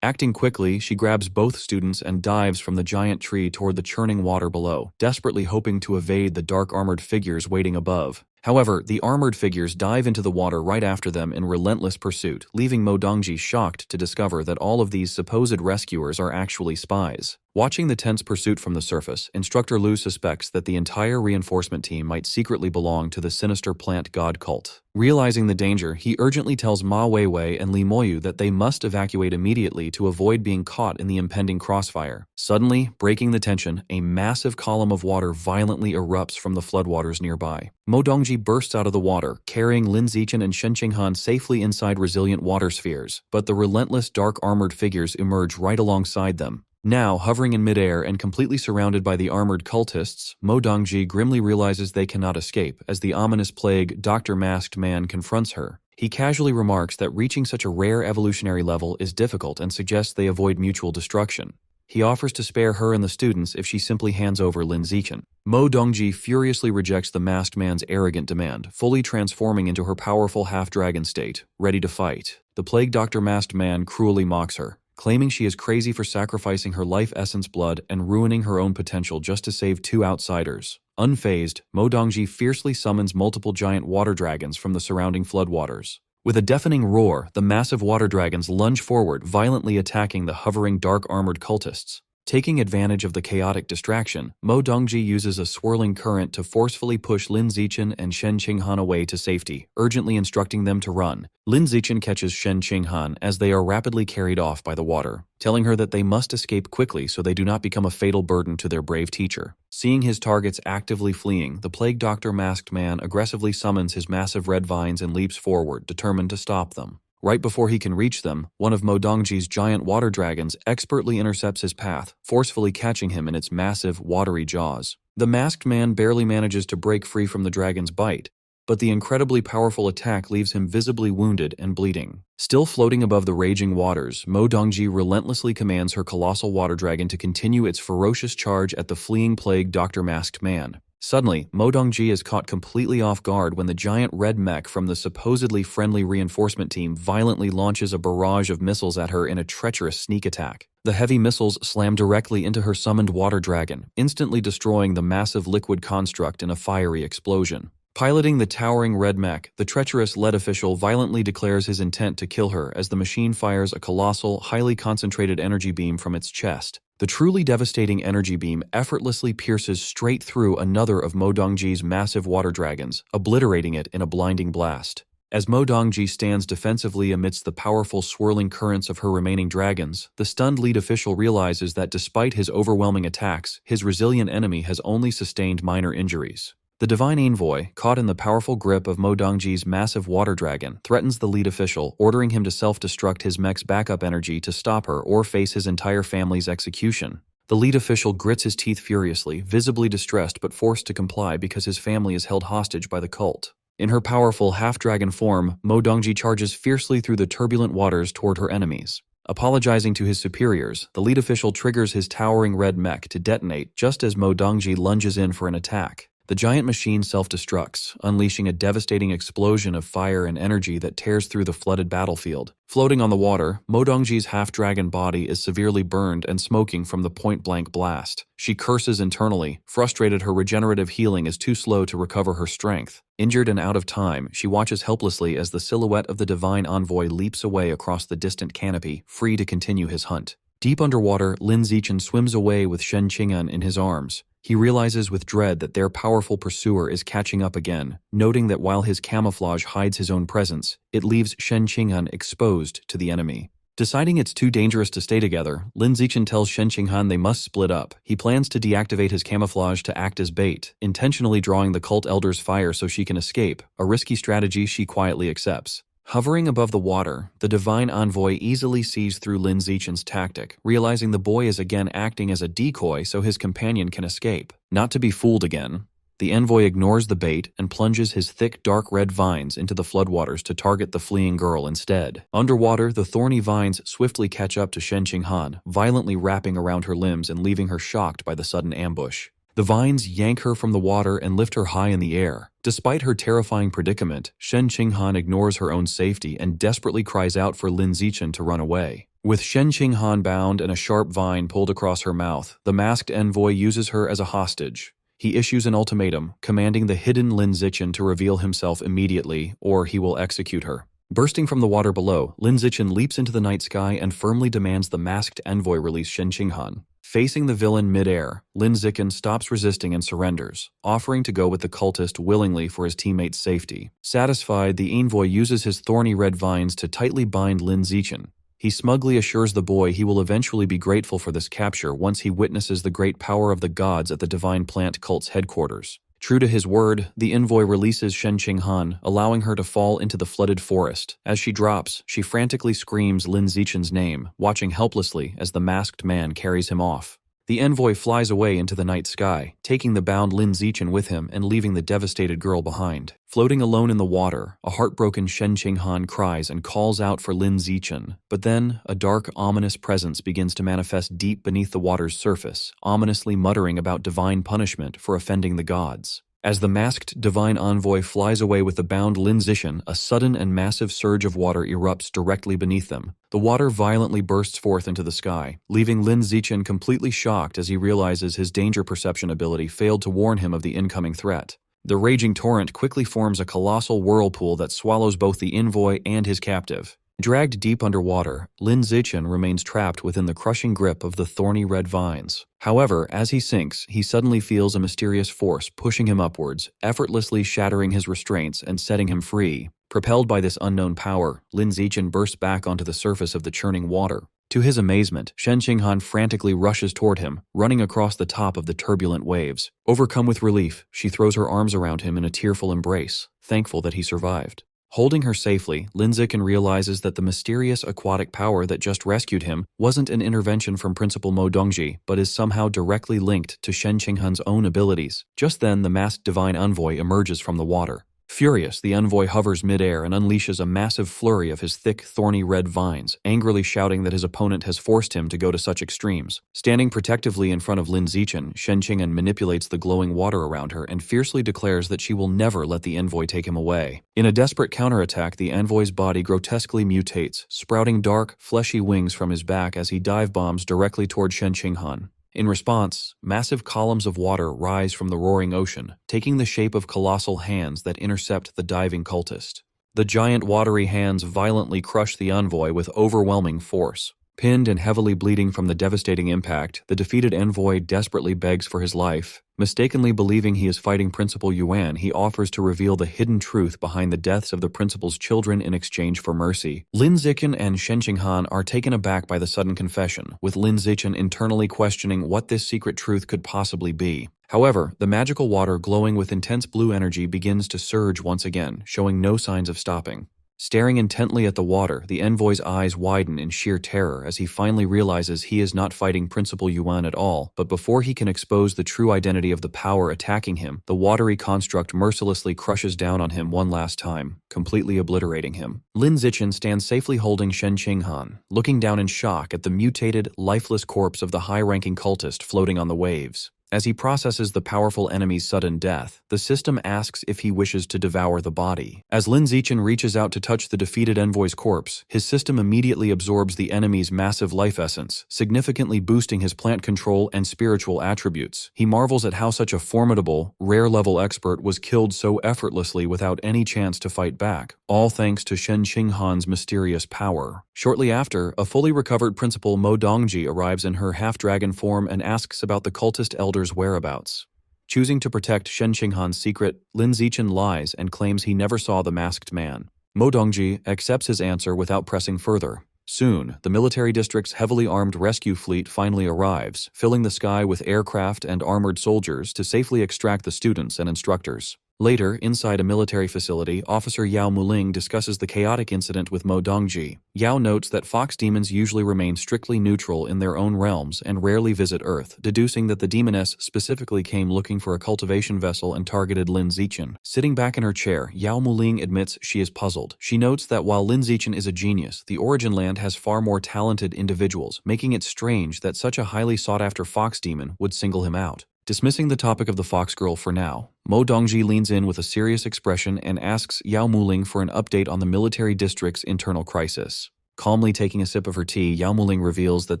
Acting quickly, she grabs both students and dives from the giant tree toward the churning water below, desperately hoping to evade the dark-armored figures waiting above. However, the armored figures dive into the water right after them in relentless pursuit, leaving Mo Dongji shocked to discover that all of these supposed rescuers are actually spies. Watching the tense pursuit from the surface, Instructor Lu suspects that the entire reinforcement team might secretly belong to the sinister plant god cult. Realizing the danger, he urgently tells Ma Weiwei and Li Moyu that they must evacuate immediately to avoid being caught in the impending crossfire. Suddenly, breaking the tension, a massive column of water violently erupts from the floodwaters nearby. Mo Dongji bursts out of the water, carrying Lin Zichen and Shen Qinghan safely inside resilient water spheres, but the relentless dark armored figures emerge right alongside them. Now, hovering in midair and completely surrounded by the armored cultists, Mo Dongji grimly realizes they cannot escape as the ominous plague Dr. Masked Man confronts her. He casually remarks that reaching such a rare evolutionary level is difficult and suggests they avoid mutual destruction. He offers to spare her and the students if she simply hands over Lin Zichen. Mo Dongji furiously rejects the Masked Man's arrogant demand, fully transforming into her powerful half-dragon state, ready to fight. The plague Dr. Masked Man cruelly mocks her, claiming she is crazy for sacrificing her life essence blood and ruining her own potential just to save two outsiders. Unfazed, Mo Dongji fiercely summons multiple giant water dragons from the surrounding floodwaters. With a deafening roar, the massive water dragons lunge forward, violently attacking the hovering dark armored cultists. Taking advantage of the chaotic distraction, Mo Dongji uses a swirling current to forcefully push Lin Zichen and Shen Qinghan away to safety, urgently instructing them to run. Lin Zichen catches Shen Qinghan as they are rapidly carried off by the water, telling her that they must escape quickly so they do not become a fatal burden to their brave teacher. Seeing his targets actively fleeing, the Plague Doctor Masked Man aggressively summons his massive red vines and leaps forward, determined to stop them. Right before he can reach them, one of Mo Dongji's giant water dragons expertly intercepts his path, forcefully catching him in its massive, watery jaws. The Masked Man barely manages to break free from the dragon's bite, but the incredibly powerful attack leaves him visibly wounded and bleeding. Still floating above the raging waters, Mo Dongji relentlessly commands her colossal water dragon to continue its ferocious charge at the fleeing plague Dr. Masked Man. Suddenly, Mo Dongji is caught completely off guard when the giant red mech from the supposedly friendly reinforcement team violently launches a barrage of missiles at her in a treacherous sneak attack. The heavy missiles slam directly into her summoned water dragon, instantly destroying the massive liquid construct in a fiery explosion. Piloting the towering red mech, the treacherous lead official violently declares his intent to kill her as the machine fires a colossal, highly concentrated energy beam from its chest. The truly devastating energy beam effortlessly pierces straight through another of Mo Dongji's massive water dragons, obliterating it in a blinding blast. As Mo Dongji stands defensively amidst the powerful swirling currents of her remaining dragons, the stunned lead official realizes that despite his overwhelming attacks, his resilient enemy has only sustained minor injuries. The Divine Envoy, caught in the powerful grip of Mo Dongji's massive water dragon, threatens the lead official, ordering him to self-destruct his mech's backup energy to stop her or face his entire family's execution. The lead official grits his teeth furiously, visibly distressed but forced to comply because his family is held hostage by the cult. In her powerful half-dragon form, Mo Dongji charges fiercely through the turbulent waters toward her enemies. Apologizing to his superiors, the lead official triggers his towering red mech to detonate just as Mo Dongji lunges in for an attack. The giant machine self-destructs, unleashing a devastating explosion of fire and energy that tears through the flooded battlefield. Floating on the water, Mo Dongji's half-dragon body is severely burned and smoking from the point-blank blast. She curses internally, frustrated her regenerative healing is too slow to recover her strength. Injured and out of time, she watches helplessly as the silhouette of the Divine Envoy leaps away across the distant canopy, free to continue his hunt. Deep underwater, Lin Zichen swims away with Shen Qinghan in his arms. He realizes with dread that their powerful pursuer is catching up again, noting that while his camouflage hides his own presence, it leaves Shen Qinghan exposed to the enemy. Deciding it's too dangerous to stay together, Lin Zichen tells Shen Qinghan they must split up. He plans to deactivate his camouflage to act as bait, intentionally drawing the cult elder's fire so she can escape, a risky strategy she quietly accepts. Hovering above the water, the Divine Envoy easily sees through Lin Zichen's tactic, realizing the boy is again acting as a decoy so his companion can escape. Not to be fooled again, the envoy ignores the bait and plunges his thick dark red vines into the floodwaters to target the fleeing girl instead. Underwater, the thorny vines swiftly catch up to Shen Qinghan, violently wrapping around her limbs and leaving her shocked by the sudden ambush. The vines yank her from the water and lift her high in the air. Despite her terrifying predicament, Shen Qinghan ignores her own safety and desperately cries out for Lin Zichen to run away. With Shen Qinghan bound and a sharp vine pulled across her mouth, the masked envoy uses her as a hostage. He issues an ultimatum, commanding the hidden Lin Zichen to reveal himself immediately, or he will execute her. Bursting from the water below, Lin Zichen leaps into the night sky and firmly demands the masked envoy release Shen Qinghan. Facing the villain mid-air, Lin Zichen stops resisting and surrenders, offering to go with the cultist willingly for his teammate's safety. Satisfied, the envoy uses his thorny red vines to tightly bind Lin Zichen. He smugly assures the boy he will eventually be grateful for this capture once he witnesses the great power of the gods at the divine plant cult's headquarters. True to his word, the envoy releases Shen Qinghan, allowing her to fall into the flooded forest. As she drops, she frantically screams Lin Zichen's name, watching helplessly as the masked man carries him off. The envoy flies away into the night sky, taking the bound Lin Zichen with him and leaving the devastated girl behind. Floating alone in the water, a heartbroken Shen Qinghan cries and calls out for Lin Zichen. But then, a dark, ominous presence begins to manifest deep beneath the water's surface, ominously muttering about divine punishment for offending the gods. As the masked divine envoy flies away with the bound Lin Zichen, a sudden and massive surge of water erupts directly beneath them. The water violently bursts forth into the sky, leaving Lin Zichen completely shocked as he realizes his danger perception ability failed to warn him of the incoming threat. The raging torrent quickly forms a colossal whirlpool that swallows both the envoy and his captive. Dragged deep underwater, Lin Zichen remains trapped within the crushing grip of the thorny red vines. However, as he sinks, he suddenly feels a mysterious force pushing him upwards, effortlessly shattering his restraints and setting him free. Propelled by this unknown power, Lin Zichen bursts back onto the surface of the churning water. To his amazement, Shen Qinghan frantically rushes toward him, running across the top of the turbulent waves. Overcome with relief, she throws her arms around him in a tearful embrace, thankful that he survived. Holding her safely, Lin Zichen realizes that the mysterious aquatic power that just rescued him wasn't an intervention from Principal Mo Dongji, but is somehow directly linked to Shen Qinghan's own abilities. Just then, the masked divine envoy emerges from the water. Furious, the envoy hovers mid-air and unleashes a massive flurry of his thick, thorny red vines, angrily shouting that his opponent has forced him to go to such extremes. Standing protectively in front of Lin Zichen, Shen Qinghan manipulates the glowing water around her and fiercely declares that she will never let the envoy take him away. In a desperate counterattack, the envoy's body grotesquely mutates, sprouting dark, fleshy wings from his back as he dive bombs directly toward Shen Qinghan. In response, massive columns of water rise from the roaring ocean, taking the shape of colossal hands that intercept the diving cultist. The giant watery hands violently crush the envoy with overwhelming force. Pinned and heavily bleeding from the devastating impact, the defeated envoy desperately begs for his life. Mistakenly believing he is fighting Principal Yuan, he offers to reveal the hidden truth behind the deaths of the principal's children in exchange for mercy. Lin Zichen and Shen Qinghan are taken aback by the sudden confession, with Lin Zichen internally questioning what this secret truth could possibly be. However, the magical water glowing with intense blue energy begins to surge once again, showing no signs of stopping. Staring intently at the water, the envoy's eyes widen in sheer terror as he finally realizes he is not fighting Principal Yuan at all, but before he can expose the true identity of the power attacking him, the watery construct mercilessly crushes down on him one last time, completely obliterating him. Lin Zichen stands safely holding Shen Qinghan, looking down in shock at the mutated, lifeless corpse of the high-ranking cultist floating on the waves. As he processes the powerful enemy's sudden death, the system asks if he wishes to devour the body. As Lin Zichen reaches out to touch the defeated envoy's corpse, his system immediately absorbs the enemy's massive life essence, significantly boosting his plant control and spiritual attributes. He marvels at how such a formidable, rare-level expert was killed so effortlessly without any chance to fight back, all thanks to Shen Qinghan's mysterious power. Shortly after, a fully recovered Principal Mo Dongji arrives in her half-dragon form and asks about the cultist elder's whereabouts. Choosing to protect Shen Qinghan's secret, Lin Zichen lies and claims he never saw the masked man. Mo Dongji accepts his answer without pressing further. Soon, the military district's heavily armed rescue fleet finally arrives, filling the sky with aircraft and armored soldiers to safely extract the students and instructors. Later, inside a military facility, Officer Yao Muling discusses the chaotic incident with Mo Dongji. Yao notes that fox demons usually remain strictly neutral in their own realms and rarely visit Earth, deducing that the demoness specifically came looking for a cultivation vessel and targeted Lin Zichen. Sitting back in her chair, Yao Muling admits she is puzzled. She notes that while Lin Zichen is a genius, the Origin Land has far more talented individuals, making it strange that such a highly sought-after fox demon would single him out. Dismissing the topic of the fox girl for now, Mo Dongji leans in with a serious expression and asks Yao Muling for an update on the military district's internal crisis. Calmly taking a sip of her tea, Yao Muling reveals that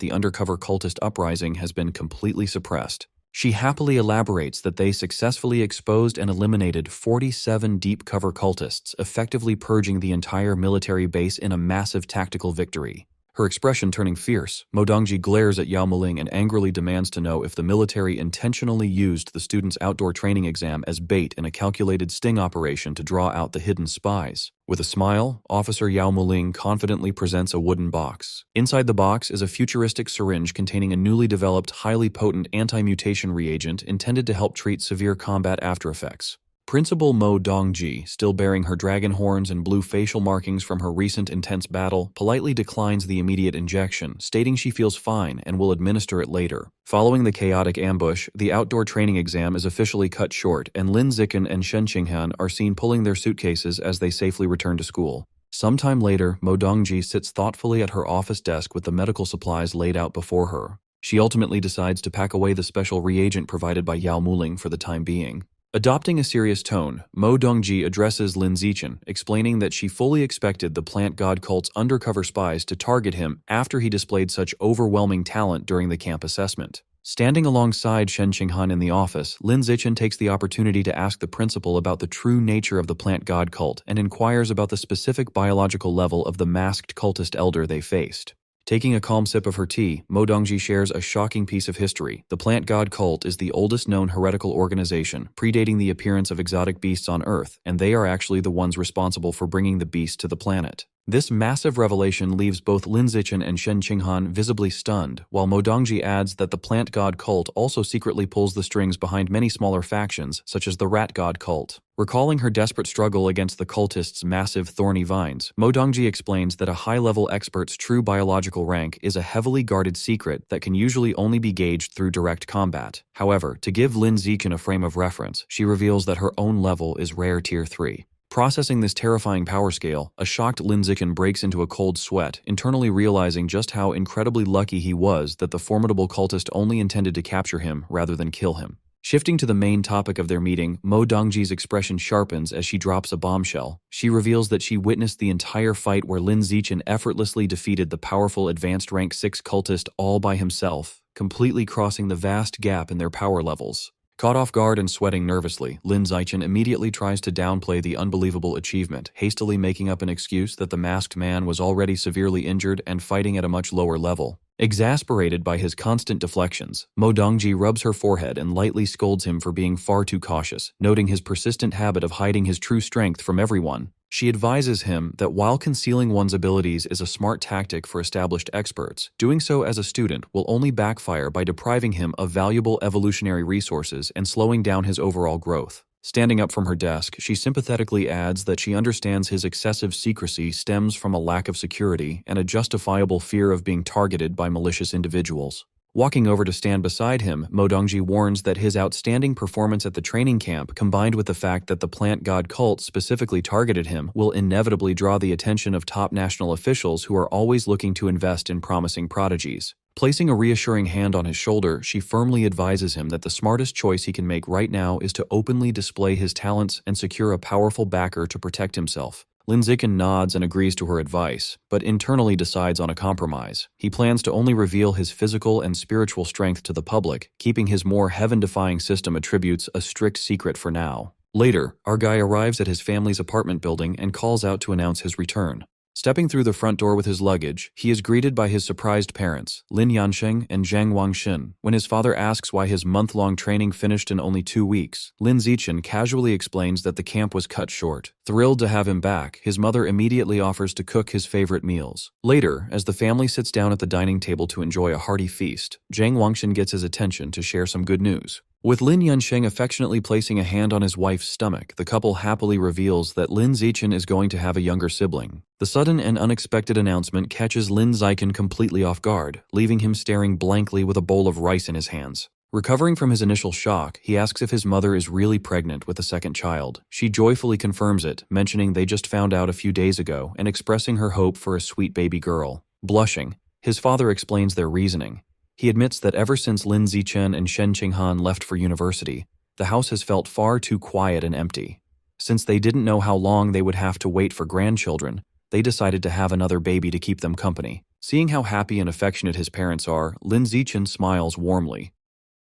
the undercover cultist uprising has been completely suppressed. She happily elaborates that they successfully exposed and eliminated 47 deep-cover cultists, effectively purging the entire military base in a massive tactical victory. Her expression turning fierce, Mo Dongji glares at Yao Muling and angrily demands to know if the military intentionally used the students' outdoor training exam as bait in a calculated sting operation to draw out the hidden spies. With a smile, Officer Yao Muling confidently presents a wooden box. Inside the box is a futuristic syringe containing a newly developed, highly potent anti-mutation reagent intended to help treat severe combat aftereffects. Principal Mo Dongji, still bearing her dragon horns and blue facial markings from her recent intense battle, politely declines the immediate injection, stating she feels fine and will administer it later. Following the chaotic ambush, the outdoor training exam is officially cut short, and Lin Zichen and Shen Qinghan are seen pulling their suitcases as they safely return to school. Sometime later, Mo Dongji sits thoughtfully at her office desk with the medical supplies laid out before her. She ultimately decides to pack away the special reagent provided by Yao Muling for the time being. Adopting a serious tone, Mo Dongji addresses Lin Zichen, explaining that she fully expected the plant god cult's undercover spies to target him after he displayed such overwhelming talent during the camp assessment. Standing alongside Shen Qinghan in the office, Lin Zichen takes the opportunity to ask the principal about the true nature of the plant god cult and inquires about the specific biological level of the masked cultist elder they faced. Taking a calm sip of her tea, Mo Dongji shares a shocking piece of history. The plant god cult is the oldest known heretical organization, predating the appearance of exotic beasts on Earth, and they are actually the ones responsible for bringing the beast to the planet. This massive revelation leaves both Lin Zichen and Shen Qinghan visibly stunned, while Mo Dongji adds that the plant god cult also secretly pulls the strings behind many smaller factions, such as the rat god cult. Recalling her desperate struggle against the cultists' massive thorny vines, Mo Dongji explains that a high-level expert's true biological rank is a heavily guarded secret that can usually only be gauged through direct combat. However, to give Lin Zichen a frame of reference, she reveals that her own level is rare tier 3. Processing this terrifying power scale, a shocked Lin Zichen breaks into a cold sweat, internally realizing just how incredibly lucky he was that the formidable cultist only intended to capture him rather than kill him. Shifting to the main topic of their meeting, Mo Dongji's expression sharpens as she drops a bombshell. She reveals that she witnessed the entire fight where Lin Zichen effortlessly defeated the powerful advanced rank 6 cultist all by himself, completely crossing the vast gap in their power levels. Caught off guard and sweating nervously, Lin Zichen immediately tries to downplay the unbelievable achievement, hastily making up an excuse that the masked man was already severely injured and fighting at a much lower level. Exasperated by his constant deflections, Mo Dongji rubs her forehead and lightly scolds him for being far too cautious, noting his persistent habit of hiding his true strength from everyone. She advises him that while concealing one's abilities is a smart tactic for established experts, doing so as a student will only backfire by depriving him of valuable evolutionary resources and slowing down his overall growth. Standing up from her desk, she sympathetically adds that she understands his excessive secrecy stems from a lack of security and a justifiable fear of being targeted by malicious individuals. Walking over to stand beside him, Mo Dongji warns that his outstanding performance at the training camp, combined with the fact that the plant god cult specifically targeted him, will inevitably draw the attention of top national officials who are always looking to invest in promising prodigies. Placing a reassuring hand on his shoulder, she firmly advises him that the smartest choice he can make right now is to openly display his talents and secure a powerful backer to protect himself. Lin Zichen nods and agrees to her advice, but internally decides on a compromise. He plans to only reveal his physical and spiritual strength to the public, keeping his more heaven-defying system attributes a strict secret for now. Later, our guy arrives at his family's apartment building and calls out to announce his return. Stepping through the front door with his luggage, he is greeted by his surprised parents, Lin Yansheng and Zhang Wangxin. When his father asks why his month-long training finished in only 2 weeks, Lin Zichen casually explains that the camp was cut short. Thrilled to have him back, his mother immediately offers to cook his favorite meals. Later, as the family sits down at the dining table to enjoy a hearty feast, Zhang Wangxin gets his attention to share some good news. With Lin Yansheng affectionately placing a hand on his wife's stomach, the couple happily reveals that Lin Zichen is going to have a younger sibling. The sudden and unexpected announcement catches Lin Zichen completely off guard, leaving him staring blankly with a bowl of rice in his hands. Recovering from his initial shock, he asks if his mother is really pregnant with a second child. She joyfully confirms it, mentioning they just found out a few days ago and expressing her hope for a sweet baby girl. Blushing, his father explains their reasoning. He admits that ever since Lin Zichen and Shen Qinghan left for university, the house has felt far too quiet and empty. Since they didn't know how long they would have to wait for grandchildren, they decided to have another baby to keep them company. Seeing how happy and affectionate his parents are, Lin Zichen smiles warmly.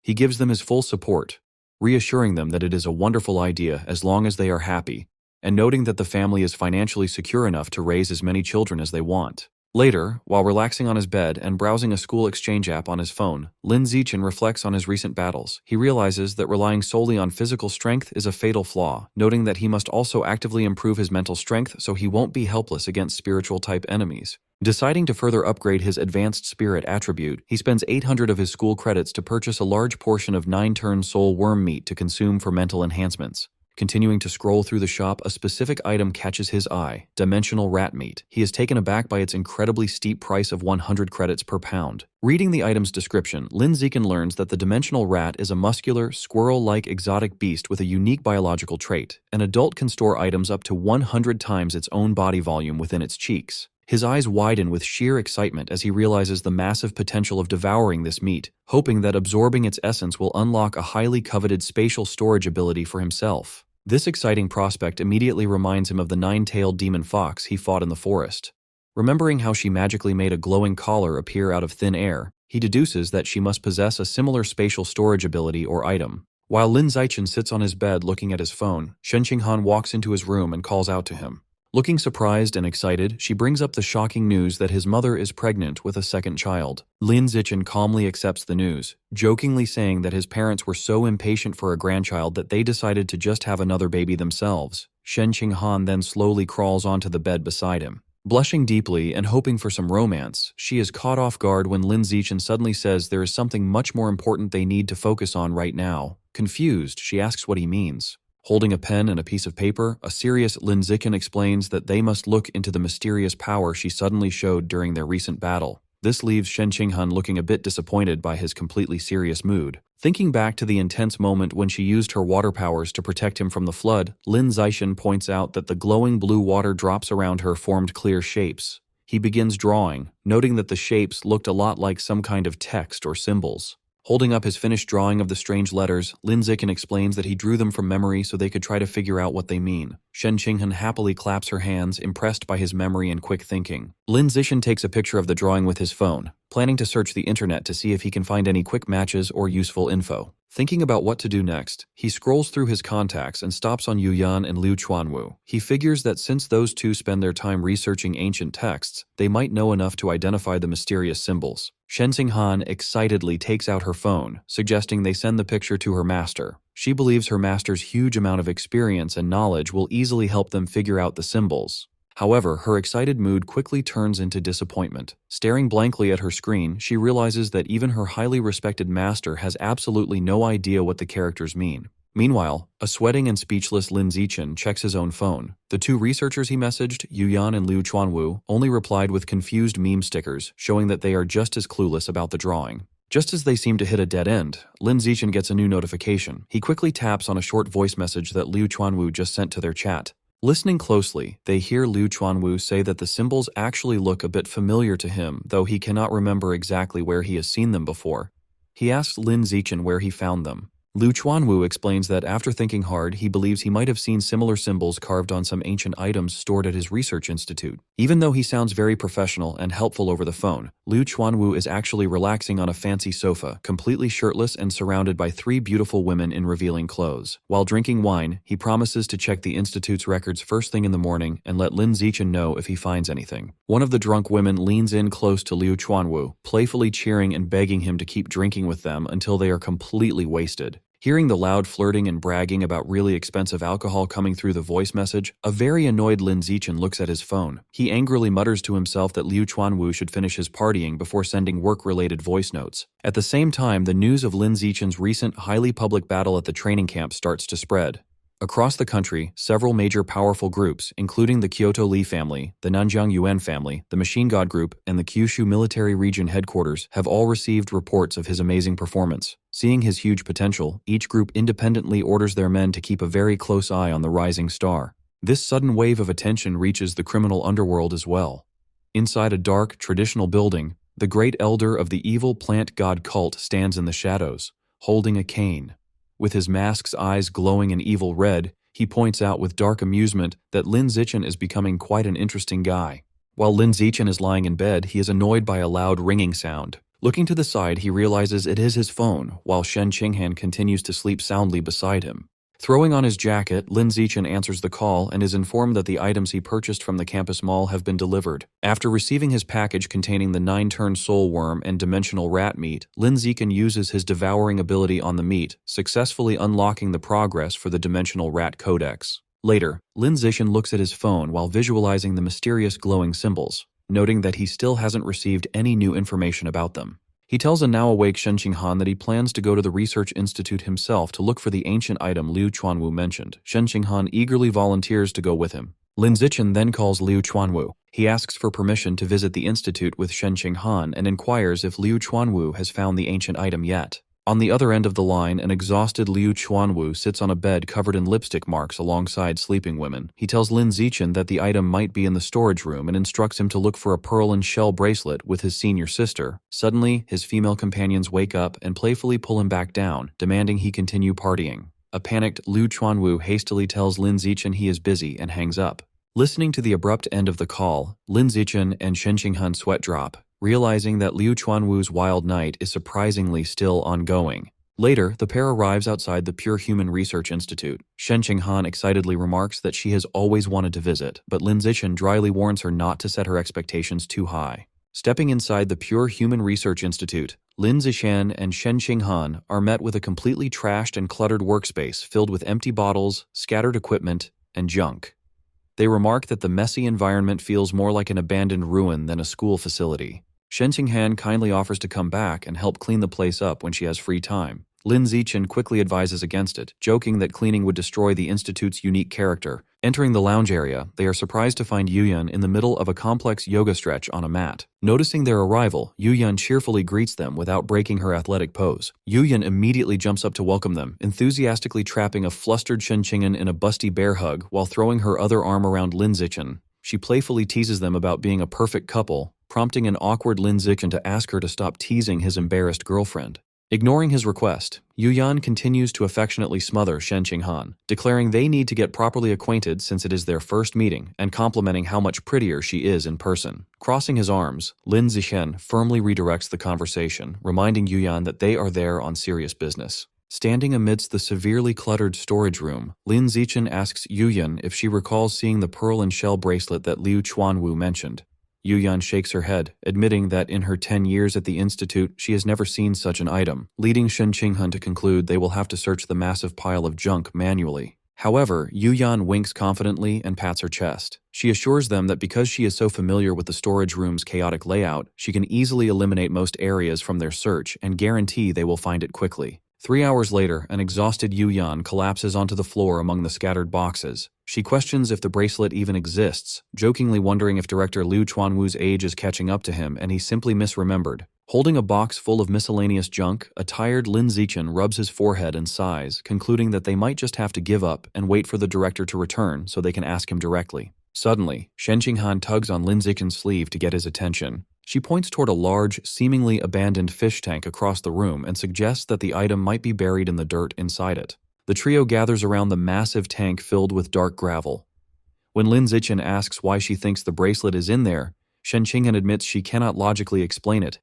He gives them his full support, reassuring them that it is a wonderful idea as long as they are happy, and noting that the family is financially secure enough to raise as many children as they want. Later, while relaxing on his bed and browsing a school exchange app on his phone, Lin Zichen reflects on his recent battles. He realizes that relying solely on physical strength is a fatal flaw, noting that he must also actively improve his mental strength so he won't be helpless against spiritual-type enemies. Deciding to further upgrade his advanced spirit attribute, he spends 800 of his school credits to purchase a large portion of 9-turn soul worm meat to consume for mental enhancements. Continuing to scroll through the shop, a specific item catches his eye: dimensional rat meat. He is taken aback by its incredibly steep price of 100 credits per pound. Reading the item's description, Lin Zichen learns that the dimensional rat is a muscular, squirrel-like exotic beast with a unique biological trait. An adult can store items up to 100 times its own body volume within its cheeks. His eyes widen with sheer excitement as he realizes the massive potential of devouring this meat, hoping that absorbing its essence will unlock a highly coveted spatial storage ability for himself. This exciting prospect immediately reminds him of the 9-tailed demon fox he fought in the forest. Remembering how she magically made a glowing collar appear out of thin air, he deduces that she must possess a similar spatial storage ability or item. While Lin Zichen sits on his bed looking at his phone, Shen Qinghan walks into his room and calls out to him. Looking surprised and excited, she brings up the shocking news that his mother is pregnant with a second child. Lin Zichen calmly accepts the news, jokingly saying that his parents were so impatient for a grandchild that they decided to just have another baby themselves. Shen Qinghan then slowly crawls onto the bed beside him. Blushing deeply and hoping for some romance, she is caught off guard when Lin Zichen suddenly says there is something much more important they need to focus on right now. Confused, she asks what he means. Holding a pen and a piece of paper, a serious Lin Zichen explains that they must look into the mysterious power she suddenly showed during their recent battle. This leaves Shen Qinghan looking a bit disappointed by his completely serious mood. Thinking back to the intense moment when she used her water powers to protect him from the flood, Lin Zichen points out that the glowing blue water drops around her formed clear shapes. He begins drawing, noting that the shapes looked a lot like some kind of text or symbols. Holding up his finished drawing of the strange letters, Lin Zichen explains that he drew them from memory so they could try to figure out what they mean. Shen Qinghan happily claps her hands, impressed by his memory and quick thinking. Lin Zichen takes a picture of the drawing with his phone, planning to search the internet to see if he can find any quick matches or useful info. Thinking about what to do next, he scrolls through his contacts and stops on Yu Yan and Liu Chuanwu. He figures that since those two spend their time researching ancient texts, they might know enough to identify the mysterious symbols. Shen Qinghan excitedly takes out her phone, suggesting they send the picture to her master. She believes her master's huge amount of experience and knowledge will easily help them figure out the symbols. However, her excited mood quickly turns into disappointment. Staring blankly at her screen, she realizes that even her highly respected master has absolutely no idea what the characters mean. Meanwhile, a sweating and speechless Lin Zichen checks his own phone. The two researchers he messaged, Yu Yan and Liu Chuanwu, only replied with confused meme stickers, showing that they are just as clueless about the drawing. Just as they seem to hit a dead end, Lin Zichen gets a new notification. He quickly taps on a short voice message that Liu Chuanwu just sent to their chat. Listening closely, they hear Liu Chuanwu say that the symbols actually look a bit familiar to him, though he cannot remember exactly where he has seen them before. He asks Lin Zichen where he found them. Liu Chuanwu explains that after thinking hard, he believes he might have seen similar symbols carved on some ancient items stored at his research institute. Even though he sounds very professional and helpful over the phone, Liu Chuanwu is actually relaxing on a fancy sofa, completely shirtless and surrounded by 3 beautiful women in revealing clothes. While drinking wine, he promises to check the institute's records first thing in the morning and let Lin Zichen know if he finds anything. One of the drunk women leans in close to Liu Chuanwu, playfully cheering and begging him to keep drinking with them until they are completely wasted. Hearing the loud flirting and bragging about really expensive alcohol coming through the voice message, a very annoyed Lin Zichen looks at his phone. He angrily mutters to himself that Liu Chuanwu should finish his partying before sending work-related voice notes. At the same time, the news of Lin Zichen's recent, highly public battle at the training camp starts to spread. Across the country, several major powerful groups, including the Kyoto Li family, the Nanjiang Yuan family, the Machine God Group, and the Kyushu Military Region Headquarters, have all received reports of his amazing performance. Seeing his huge potential, each group independently orders their men to keep a very close eye on the rising star. This sudden wave of attention reaches the criminal underworld as well. Inside a dark, traditional building, the great elder of the evil plant god cult stands in the shadows, holding a cane. With his mask's eyes glowing an evil red, he points out with dark amusement that Lin Zichen is becoming quite an interesting guy. While Lin Zichen is lying in bed, he is annoyed by a loud ringing sound. Looking to the side, he realizes it is his phone, while Shen Qinghan continues to sleep soundly beside him. Throwing on his jacket, Lin Zichen answers the call and is informed that the items he purchased from the campus mall have been delivered. After receiving his package containing the 9-turn soul worm and dimensional rat meat, Lin Zichen uses his devouring ability on the meat, successfully unlocking the progress for the dimensional rat codex. Later, Lin Zichen looks at his phone while visualizing the mysterious glowing symbols, noting that he still hasn't received any new information about them. He tells a now-awake Shen Qinghan that he plans to go to the research institute himself to look for the ancient item Liu Chuanwu mentioned. Shen Qinghan eagerly volunteers to go with him. Lin Zichen then calls Liu Chuanwu. He asks for permission to visit the institute with Shen Qinghan and inquires if Liu Chuanwu has found the ancient item yet. On the other end of the line, an exhausted Liu Chuanwu sits on a bed covered in lipstick marks alongside sleeping women. He tells Lin Zichen that the item might be in the storage room and instructs him to look for a pearl and shell bracelet with his senior sister. Suddenly, his female companions wake up and playfully pull him back down, demanding he continue partying. A panicked Liu Chuanwu hastily tells Lin Zichen he is busy and hangs up. Listening to the abrupt end of the call, Lin Zichen and Shen Qinghan sweat drop, realizing that Liu Chuanwu's wild night is surprisingly still ongoing. Later, the pair arrives outside the Pure Human Research Institute. Shen Qinghan excitedly remarks that she has always wanted to visit, but Lin Zichen dryly warns her not to set her expectations too high. Stepping inside the Pure Human Research Institute, Lin Zichen and Shen Qinghan are met with a completely trashed and cluttered workspace filled with empty bottles, scattered equipment, and junk. They remark that the messy environment feels more like an abandoned ruin than a school facility. Shen Qinghan kindly offers to come back and help clean the place up when she has free time. Lin Zichen quickly advises against it, joking that cleaning would destroy the institute's unique character. Entering the lounge area, they are surprised to find Yuyan in the middle of a complex yoga stretch on a mat. Noticing their arrival, Yuyan cheerfully greets them without breaking her athletic pose. Yuyan immediately jumps up to welcome them, enthusiastically trapping a flustered Shen Qinghan in a busty bear hug while throwing her other arm around Lin Zichen. She playfully teases them about being a perfect couple, prompting an awkward Lin Zichen to ask her to stop teasing his embarrassed girlfriend. Ignoring his request, Yuyan continues to affectionately smother Shen Qinghan, declaring they need to get properly acquainted since it is their first meeting, and complimenting how much prettier she is in person. Crossing his arms, Lin Zichen firmly redirects the conversation, reminding Yuyan that they are there on serious business. Standing amidst the severely cluttered storage room, Lin Zichen asks Yuyan if she recalls seeing the pearl and shell bracelet that Liu Chuanwu mentioned. Yuyan shakes her head, admitting that in her 10 years at the institute, she has never seen such an item, leading Shen Qinghan to conclude they will have to search the massive pile of junk manually. However, Yuyan winks confidently and pats her chest. She assures them that because she is so familiar with the storage room's chaotic layout, she can easily eliminate most areas from their search and guarantee they will find it quickly. 3 hours later, an exhausted Yuyan collapses onto the floor among the scattered boxes. She questions if the bracelet even exists, jokingly wondering if director Liu Chuanwu's age is catching up to him and he simply misremembered. Holding a box full of miscellaneous junk, a tired Lin Zichen rubs his forehead and sighs, concluding that they might just have to give up and wait for the director to return so they can ask him directly. Suddenly, Shen Qinghan tugs on Lin Zichen's sleeve to get his attention. She points toward a large, seemingly abandoned fish tank across the room and suggests that the item might be buried in the dirt inside it. The trio gathers around the massive tank filled with dark gravel. When Lin Zichen asks why she thinks the bracelet is in there, Shen Qinghan admits she cannot logically explain it.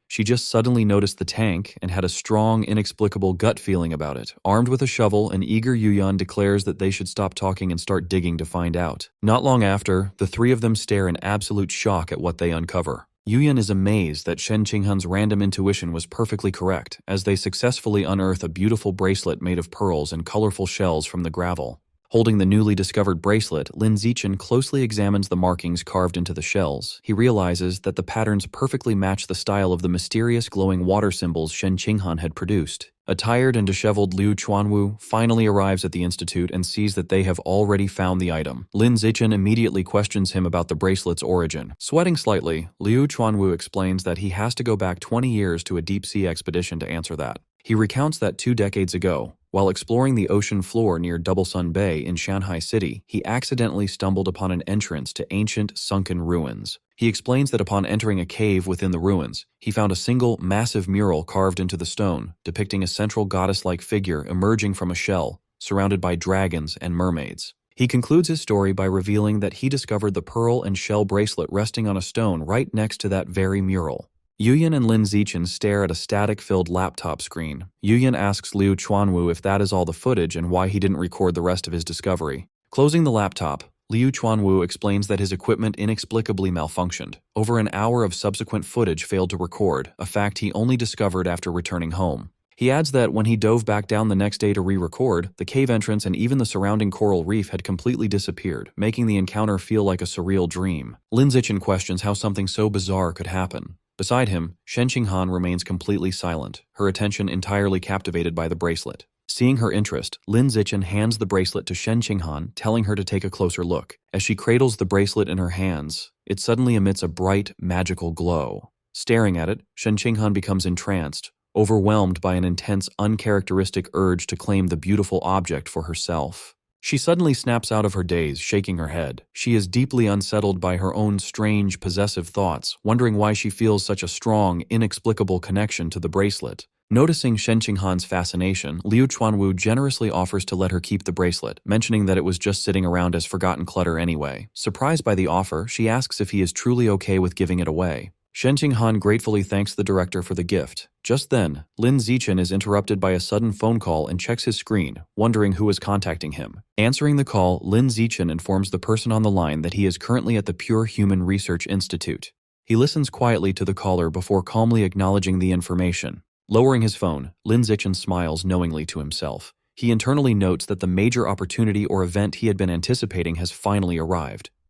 She just suddenly noticed the tank and had a strong, inexplicable gut feeling about it. Armed with a shovel, an eager Yuyan declares that they should stop talking and start digging to find out. Not long after, the three of them stare in absolute shock at what they uncover. Yuyan is amazed that Shen Qinghan's random intuition was perfectly correct, as they successfully unearth a beautiful bracelet made of pearls and colorful shells from the gravel. Holding the newly discovered bracelet, Lin Zichen closely examines the markings carved into the shells. He realizes that the patterns perfectly match the style of the mysterious glowing water symbols Shen Qinghan had produced. A tired and disheveled Liu Chuanwu finally arrives at the institute and sees that they have already found the item. Lin Zichen immediately questions him about the bracelet's origin. Sweating slightly, Liu Chuanwu explains that he has to go back 20 years to a deep-sea expedition to answer that. He recounts that 2 decades ago, while exploring the ocean floor near Double Sun Bay in Shanghai City, he accidentally stumbled upon an entrance to ancient, sunken ruins. He explains that upon entering a cave within the ruins, he found a single, massive mural carved into the stone, depicting a central goddess-like figure emerging from a shell, surrounded by dragons and mermaids. He concludes his story by revealing that he discovered the pearl and shell bracelet resting on a stone right next to that very mural. Yuyan and Lin Zichen stare at a static-filled laptop screen. Yuyan asks Liu Chuanwu if that is all the footage and why he didn't record the rest of his discovery. Closing the laptop, Liu Chuanwu explains that his equipment inexplicably malfunctioned. Over an hour of subsequent footage failed to record, a fact he only discovered after returning home. He adds that when he dove back down the next day to re-record, the cave entrance and even the surrounding coral reef had completely disappeared, making the encounter feel like a surreal dream. Lin Zichen questions how something so bizarre could happen. Beside him, Shen Qinghan remains completely silent, her attention entirely captivated by the bracelet. Seeing her interest, Lin Zichen hands the bracelet to Shen Qinghan, telling her to take a closer look. As she cradles the bracelet in her hands, it suddenly emits a bright, magical glow. Staring at it, Shen Qinghan becomes entranced, overwhelmed by an intense, uncharacteristic urge to claim the beautiful object for herself. She suddenly snaps out of her daze, shaking her head. She is deeply unsettled by her own strange, possessive thoughts, wondering why she feels such a strong, inexplicable connection to the bracelet. Noticing Shen Qinghan's fascination, Liu Chuanwu generously offers to let her keep the bracelet, mentioning that it was just sitting around as forgotten clutter anyway. Surprised by the offer, she asks if he is truly okay with giving it away. Shen Qinghan gratefully thanks the director for the gift. Just then, Lin Zichen is interrupted by a sudden phone call and checks his screen, wondering who is contacting him. Answering the call, Lin Zichen informs the person on the line that he is currently at the Pure Human Research Institute. He listens quietly to the caller before calmly acknowledging the information. Lowering his phone, Lin Zichen smiles knowingly to himself. He internally notes that the major opportunity or event he had been anticipating has finally arrived.